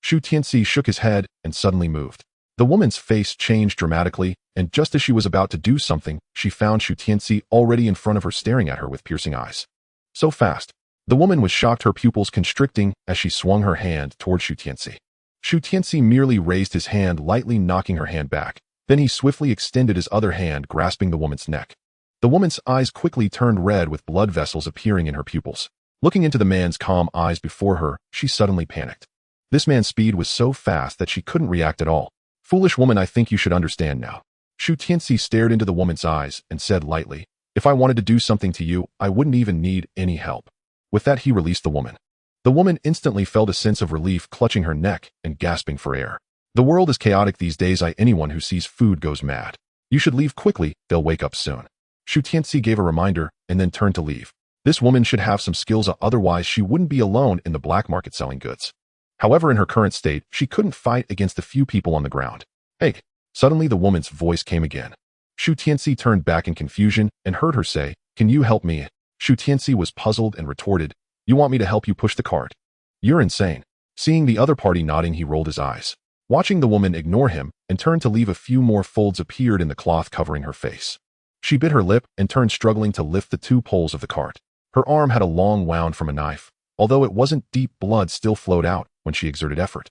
Shu Tianci shook his head and suddenly moved. The woman's face changed dramatically, and just as she was about to do something, she found Shu Tianci already in front of her, staring at her with piercing eyes. So fast. The woman was shocked, her pupils constricting as she swung her hand toward Shu Tianci. Shu Tianci merely raised his hand, lightly knocking her hand back. Then he swiftly extended his other hand, grasping the woman's neck. The woman's eyes quickly turned red, with blood vessels appearing in her pupils. Looking into the man's calm eyes before her, she suddenly panicked. This man's speed was so fast that she couldn't react at all. Foolish woman, I think you should understand now. Shu Tianci stared into the woman's eyes and said lightly, if I wanted to do something to you, I wouldn't even need any help. With that, he released the woman. The woman instantly felt a sense of relief, clutching her neck and gasping for air. The world is chaotic these days. Anyone who sees food goes mad. You should leave quickly, they'll wake up soon. Shu Tianci gave a reminder and then turned to leave. This woman should have some skills, otherwise she wouldn't be alone in the black market selling goods. However, in her current state, she couldn't fight against the few people on the ground. Hey! Suddenly the woman's voice came again. Shu Tianci turned back in confusion and heard her say, can you help me? Shu Tianci was puzzled and retorted, you want me to help you push the cart? You're insane. Seeing the other party nodding, he rolled his eyes. Watching the woman ignore him and turn to leave, a few more folds appeared in the cloth covering her face. She bit her lip and turned, struggling to lift the two poles of the cart. Her arm had a long wound from a knife. Although it wasn't deep, blood still flowed out when she exerted effort.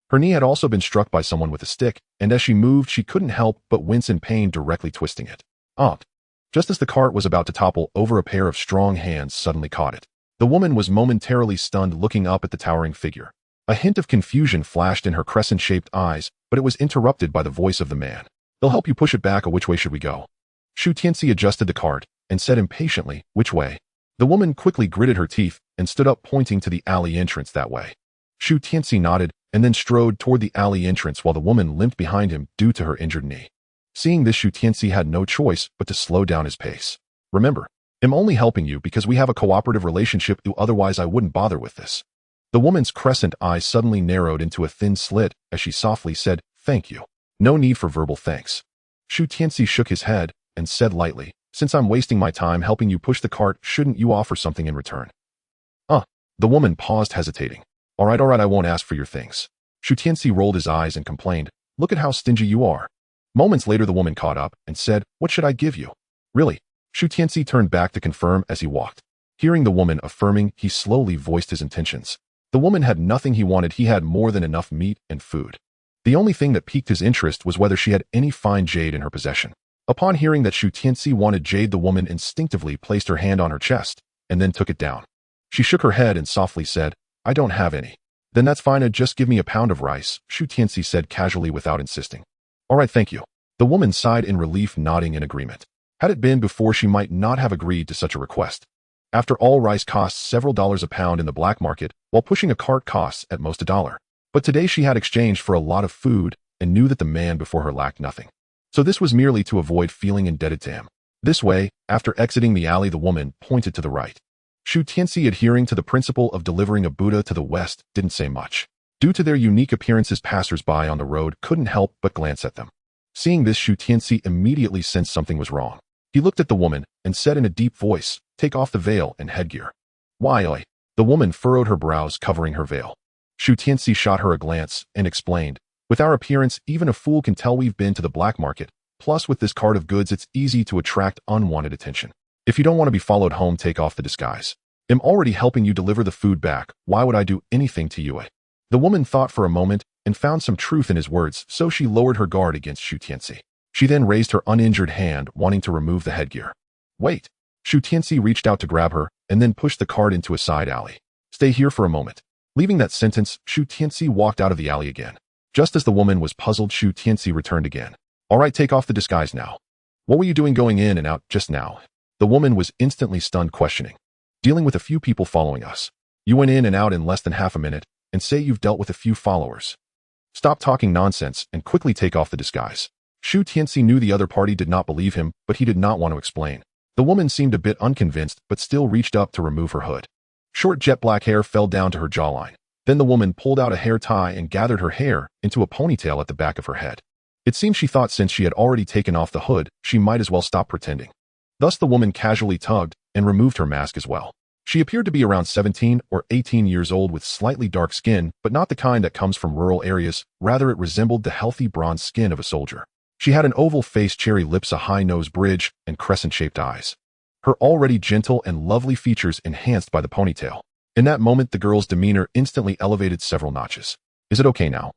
Her knee had also been struck by someone with a stick, and as she moved, she couldn't help but wince in pain, directly twisting it. Just as the cart was about to topple over, a pair of strong hands suddenly caught it. The woman was momentarily stunned, looking up at the towering figure. A hint of confusion flashed in her crescent-shaped eyes, but it was interrupted by the voice of the man. They'll help you push it back. Which way should we go? Shu Tianci adjusted the cart and said impatiently, which way? The woman quickly gritted her teeth and stood up, pointing to the alley entrance that way. Shu Tianci nodded and then strode toward the alley entrance while the woman limped behind him due to her injured knee. Seeing this, Shu Tianci had no choice but to slow down his pace. Remember, I'm only helping you because we have a cooperative relationship, otherwise I wouldn't bother with this. The woman's crescent eyes suddenly narrowed into a thin slit as she softly said, thank you. No need for verbal thanks. Shu Tianci shook his head and said lightly, since I'm wasting my time helping you push the cart, shouldn't you offer something in return? The woman paused, hesitating. All right, I won't ask for your things. Shu Tianci rolled his eyes and complained, look at how stingy you are. Moments later, the woman caught up and said, what should I give you? Really? Shu Tianci turned back to confirm as he walked. Hearing the woman affirming, he slowly voiced his intentions. The woman had nothing he wanted. He had more than enough meat and food. The only thing that piqued his interest was whether she had any fine jade in her possession. Upon hearing that Shu Tianci wanted jade, the woman instinctively placed her hand on her chest and then took it down. She shook her head and softly said, I don't have any. Then that's fine, just give me a pound of rice, Shu Tianci said casually without insisting. All right, thank you. The woman sighed in relief, nodding in agreement. Had it been before, she might not have agreed to such a request. After all, rice costs several dollars a pound in the black market, while pushing a cart costs at most $1. But today she had exchanged for a lot of food and knew that the man before her lacked nothing. So this was merely to avoid feeling indebted to him. This way, after exiting the alley, the woman pointed to the right. Shu Tianci, adhering to the principle of delivering a Buddha to the West, didn't say much. Due to their unique appearances, passers-by on the road couldn't help but glance at them. Seeing this, Shu Tianci immediately sensed something was wrong. He looked at the woman and said in a deep voice, take off the veil and headgear. Why? The woman furrowed her brows, covering her veil. Shu Tianci shot her a glance and explained, with our appearance, even a fool can tell we've been to the black market. Plus, with this cart of goods, it's easy to attract unwanted attention. If you don't want to be followed home, take off the disguise. I'm already helping you deliver the food back. Why would I do anything to you? The woman thought for a moment and found some truth in his words, so she lowered her guard against Shu Tianci. She then raised her uninjured hand, wanting to remove the headgear. Wait. Shu Tianci reached out to grab her and then pushed the cart into a side alley. Stay here for a moment. Leaving that sentence, Shu Tianci walked out of the alley again. Just as the woman was puzzled, Shu Tianci returned again. All right, take off the disguise now. What were you doing going in and out just now? The woman was instantly stunned, questioning. Dealing with a few people following us. You went in and out in less than half a minute and say you've dealt with a few followers. Stop talking nonsense and quickly take off the disguise. Shu Tianci knew the other party did not believe him, but he did not want to explain. The woman seemed a bit unconvinced, but still reached up to remove her hood. Short jet black hair fell down to her jawline, Then the woman pulled out a hair tie and gathered her hair into a ponytail at the back of her head. It seemed she thought since she had already taken off the hood, she might as well stop pretending. Thus the woman casually tugged and removed her mask as well. She appeared to be around 17 or 18 years old with slightly dark skin, but not the kind that comes from rural areas. Rather, it resembled the healthy bronze skin of a soldier. She had an oval face, cherry lips, a high nose bridge, and crescent-shaped eyes. Her already gentle and lovely features enhanced by the ponytail. In that moment, the girl's demeanor instantly elevated several notches. Is it okay now?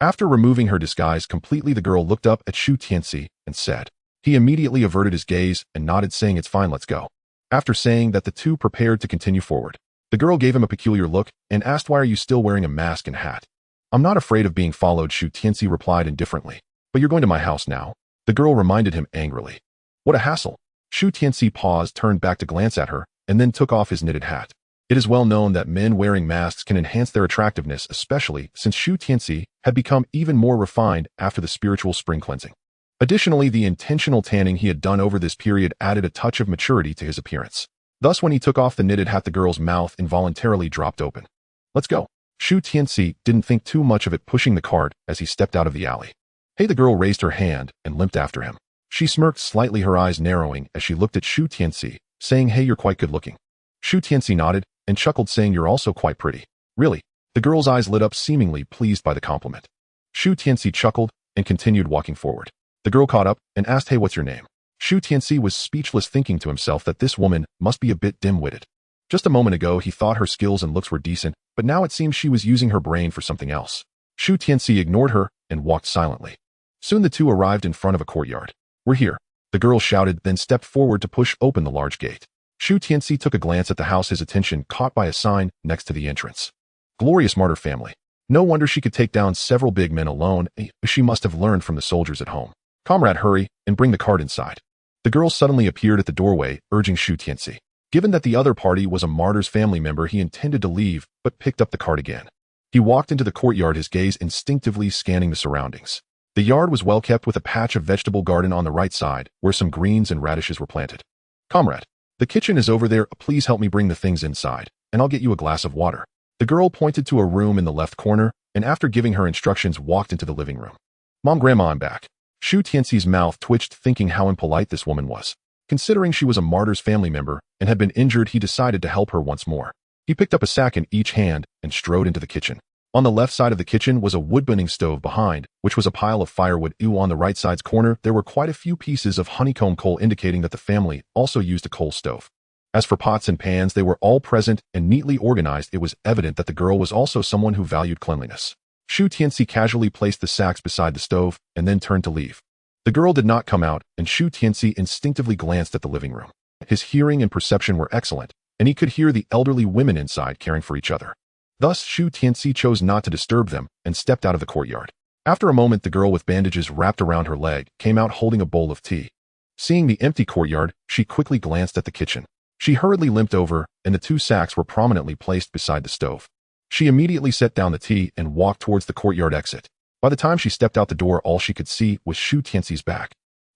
After removing her disguise completely, the girl looked up at Shu Tianci and said. He immediately averted his gaze and nodded, saying, "It's fine, let's go." After saying that, the two prepared to continue forward. The girl gave him a peculiar look and asked, "Why are you still wearing a mask and hat?" "I'm not afraid of being followed," Shu Tianci replied indifferently. "But you're going to my house now," the girl reminded him angrily. "What a hassle." Shu Tianci paused, turned back to glance at her, and then took off his knitted hat. It is well known that men wearing masks can enhance their attractiveness, especially since Shu Tianci had become even more refined after the spiritual spring cleansing. Additionally, the intentional tanning he had done over this period added a touch of maturity to his appearance. Thus, when he took off the knitted hat, the girl's mouth involuntarily dropped open. "Let's go." Shu Tianci didn't think too much of it, pushing the cart as he stepped out of the alley. "Hey," the girl raised her hand and limped after him. She smirked slightly, her eyes narrowing as she looked at Shu Tianci, saying, "Hey, you're quite good looking." Shu Tianci nodded and chuckled, saying, "You're also quite pretty." "Really?" The girl's eyes lit up, seemingly pleased by the compliment. Shu Tianci chuckled and continued walking forward. The girl caught up and asked, "Hey, what's your name?" Shu Tianci was speechless, thinking to himself that this woman must be a bit dim-witted. Just a moment ago, he thought her skills and looks were decent, but now it seems she was using her brain for something else. Shu Tianci ignored her and walked silently. Soon the two arrived in front of a courtyard. "We're here," the girl shouted, then stepped forward to push open the large gate. Shu Tianci took a glance at the house, his attention caught by a sign next to the entrance. "Glorious Martyr Family." No wonder she could take down several big men alone. She must have learned from the soldiers at home. "Comrade, hurry and bring the cart inside." The girl suddenly appeared at the doorway, urging Shu Tianci. Given that the other party was a martyr's family member, he intended to leave, but picked up the cart again. He walked into the courtyard, his gaze instinctively scanning the surroundings. The yard was well kept, with a patch of vegetable garden on the right side, where some greens and radishes were planted. "Comrade, the kitchen is over there. Please help me bring the things inside, and I'll get you a glass of water." The girl pointed to a room in the left corner, and after giving her instructions, walked into the living room. "Mom, Grandma, I'm back." Shu Tianci's mouth twitched, thinking how impolite this woman was. Considering she was a martyr's family member and had been injured, he decided to help her once more. He picked up a sack in each hand and strode into the kitchen. On the left side of the kitchen was a wood-burning stove, behind which was a pile of firewood. On the right side's corner, there were quite a few pieces of honeycomb coal, indicating that the family also used a coal stove. As for pots and pans, they were all present and neatly organized. It was evident that the girl was also someone who valued cleanliness. Shu Tianci casually placed the sacks beside the stove and then turned to leave. The girl did not come out, and Shu Tianci instinctively glanced at the living room. His hearing and perception were excellent, and he could hear the elderly women inside caring for each other. Thus, Shu Tianci chose not to disturb them and stepped out of the courtyard. After a moment, the girl with bandages wrapped around her leg came out holding a bowl of tea. Seeing the empty courtyard, she quickly glanced at the kitchen. She hurriedly limped over, and the two sacks were prominently placed beside the stove. She immediately set down the tea and walked towards the courtyard exit. By the time she stepped out the door, all she could see was Shu Tianci's back.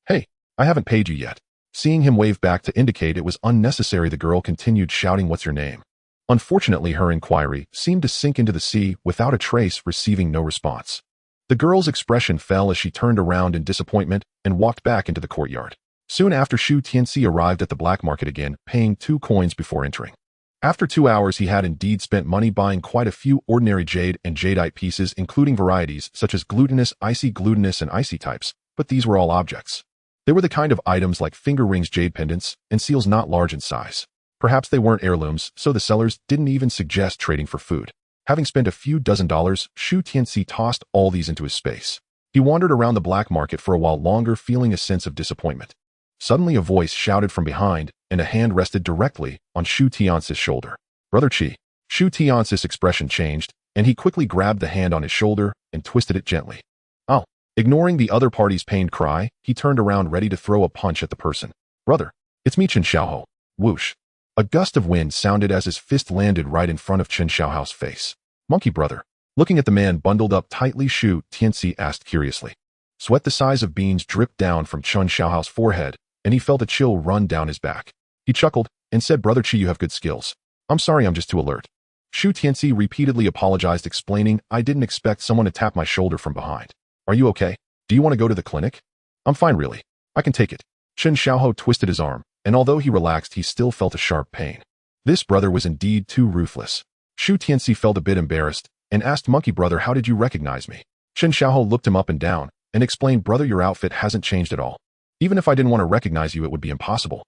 "Hey, I haven't paid you yet." Seeing him wave back to indicate it was unnecessary, the girl continued shouting, "What's your name?" Unfortunately, her inquiry seemed to sink into the sea without a trace, receiving no response. The girl's expression fell as she turned around in disappointment and walked back into the courtyard. Soon after, Shu Tianci arrived at the black market again, paying 2 coins before entering. After 2 hours, he had indeed spent money buying quite a few ordinary jade and jadeite pieces, including varieties such as glutinous, and icy types, but these were all objects. They were the kind of items like finger rings, jade pendants, and seals not large in size. Perhaps they weren't heirlooms, so the sellers didn't even suggest trading for food. Having spent a few dozen dollars, Shu Tianci tossed all these into his space. He wandered around the black market for a while longer, feeling a sense of disappointment. Suddenly, a voice shouted from behind, and a hand rested directly on Shu Tianci's shoulder. "Brother Qi." Shu Tianci's expression changed, and he quickly grabbed the hand on his shoulder and twisted it gently. "Oh." Ignoring the other party's pained cry, he turned around, ready to throw a punch at the person. "Brother, it's me, Chen Xiaohou." Whoosh. A gust of wind sounded as his fist landed right in front of Chen Xiaohou's face. "Monkey brother." Looking at the man bundled up tightly, Shu Tianci asked curiously. Sweat the size of beans dripped down from Chen Xiaohou's forehead, and he felt a chill run down his back. He chuckled and said, "Brother Qi, you have good skills. I'm sorry, I'm just too alert." Shu Tianci repeatedly apologized, explaining, I didn't expect someone to tap my shoulder from behind. Are you okay? Do you want to go to the clinic? I'm fine really. I can take it. Chen Xiaohou twisted his arm, and although he relaxed, he still felt a sharp pain. This brother was indeed too ruthless. Shu Tianci felt a bit embarrassed, and asked Monkey Brother, how did you recognize me? Chen Xiaohou looked him up and down, and explained, brother, your outfit hasn't changed at all. Even if I didn't want to recognize you, it would be impossible.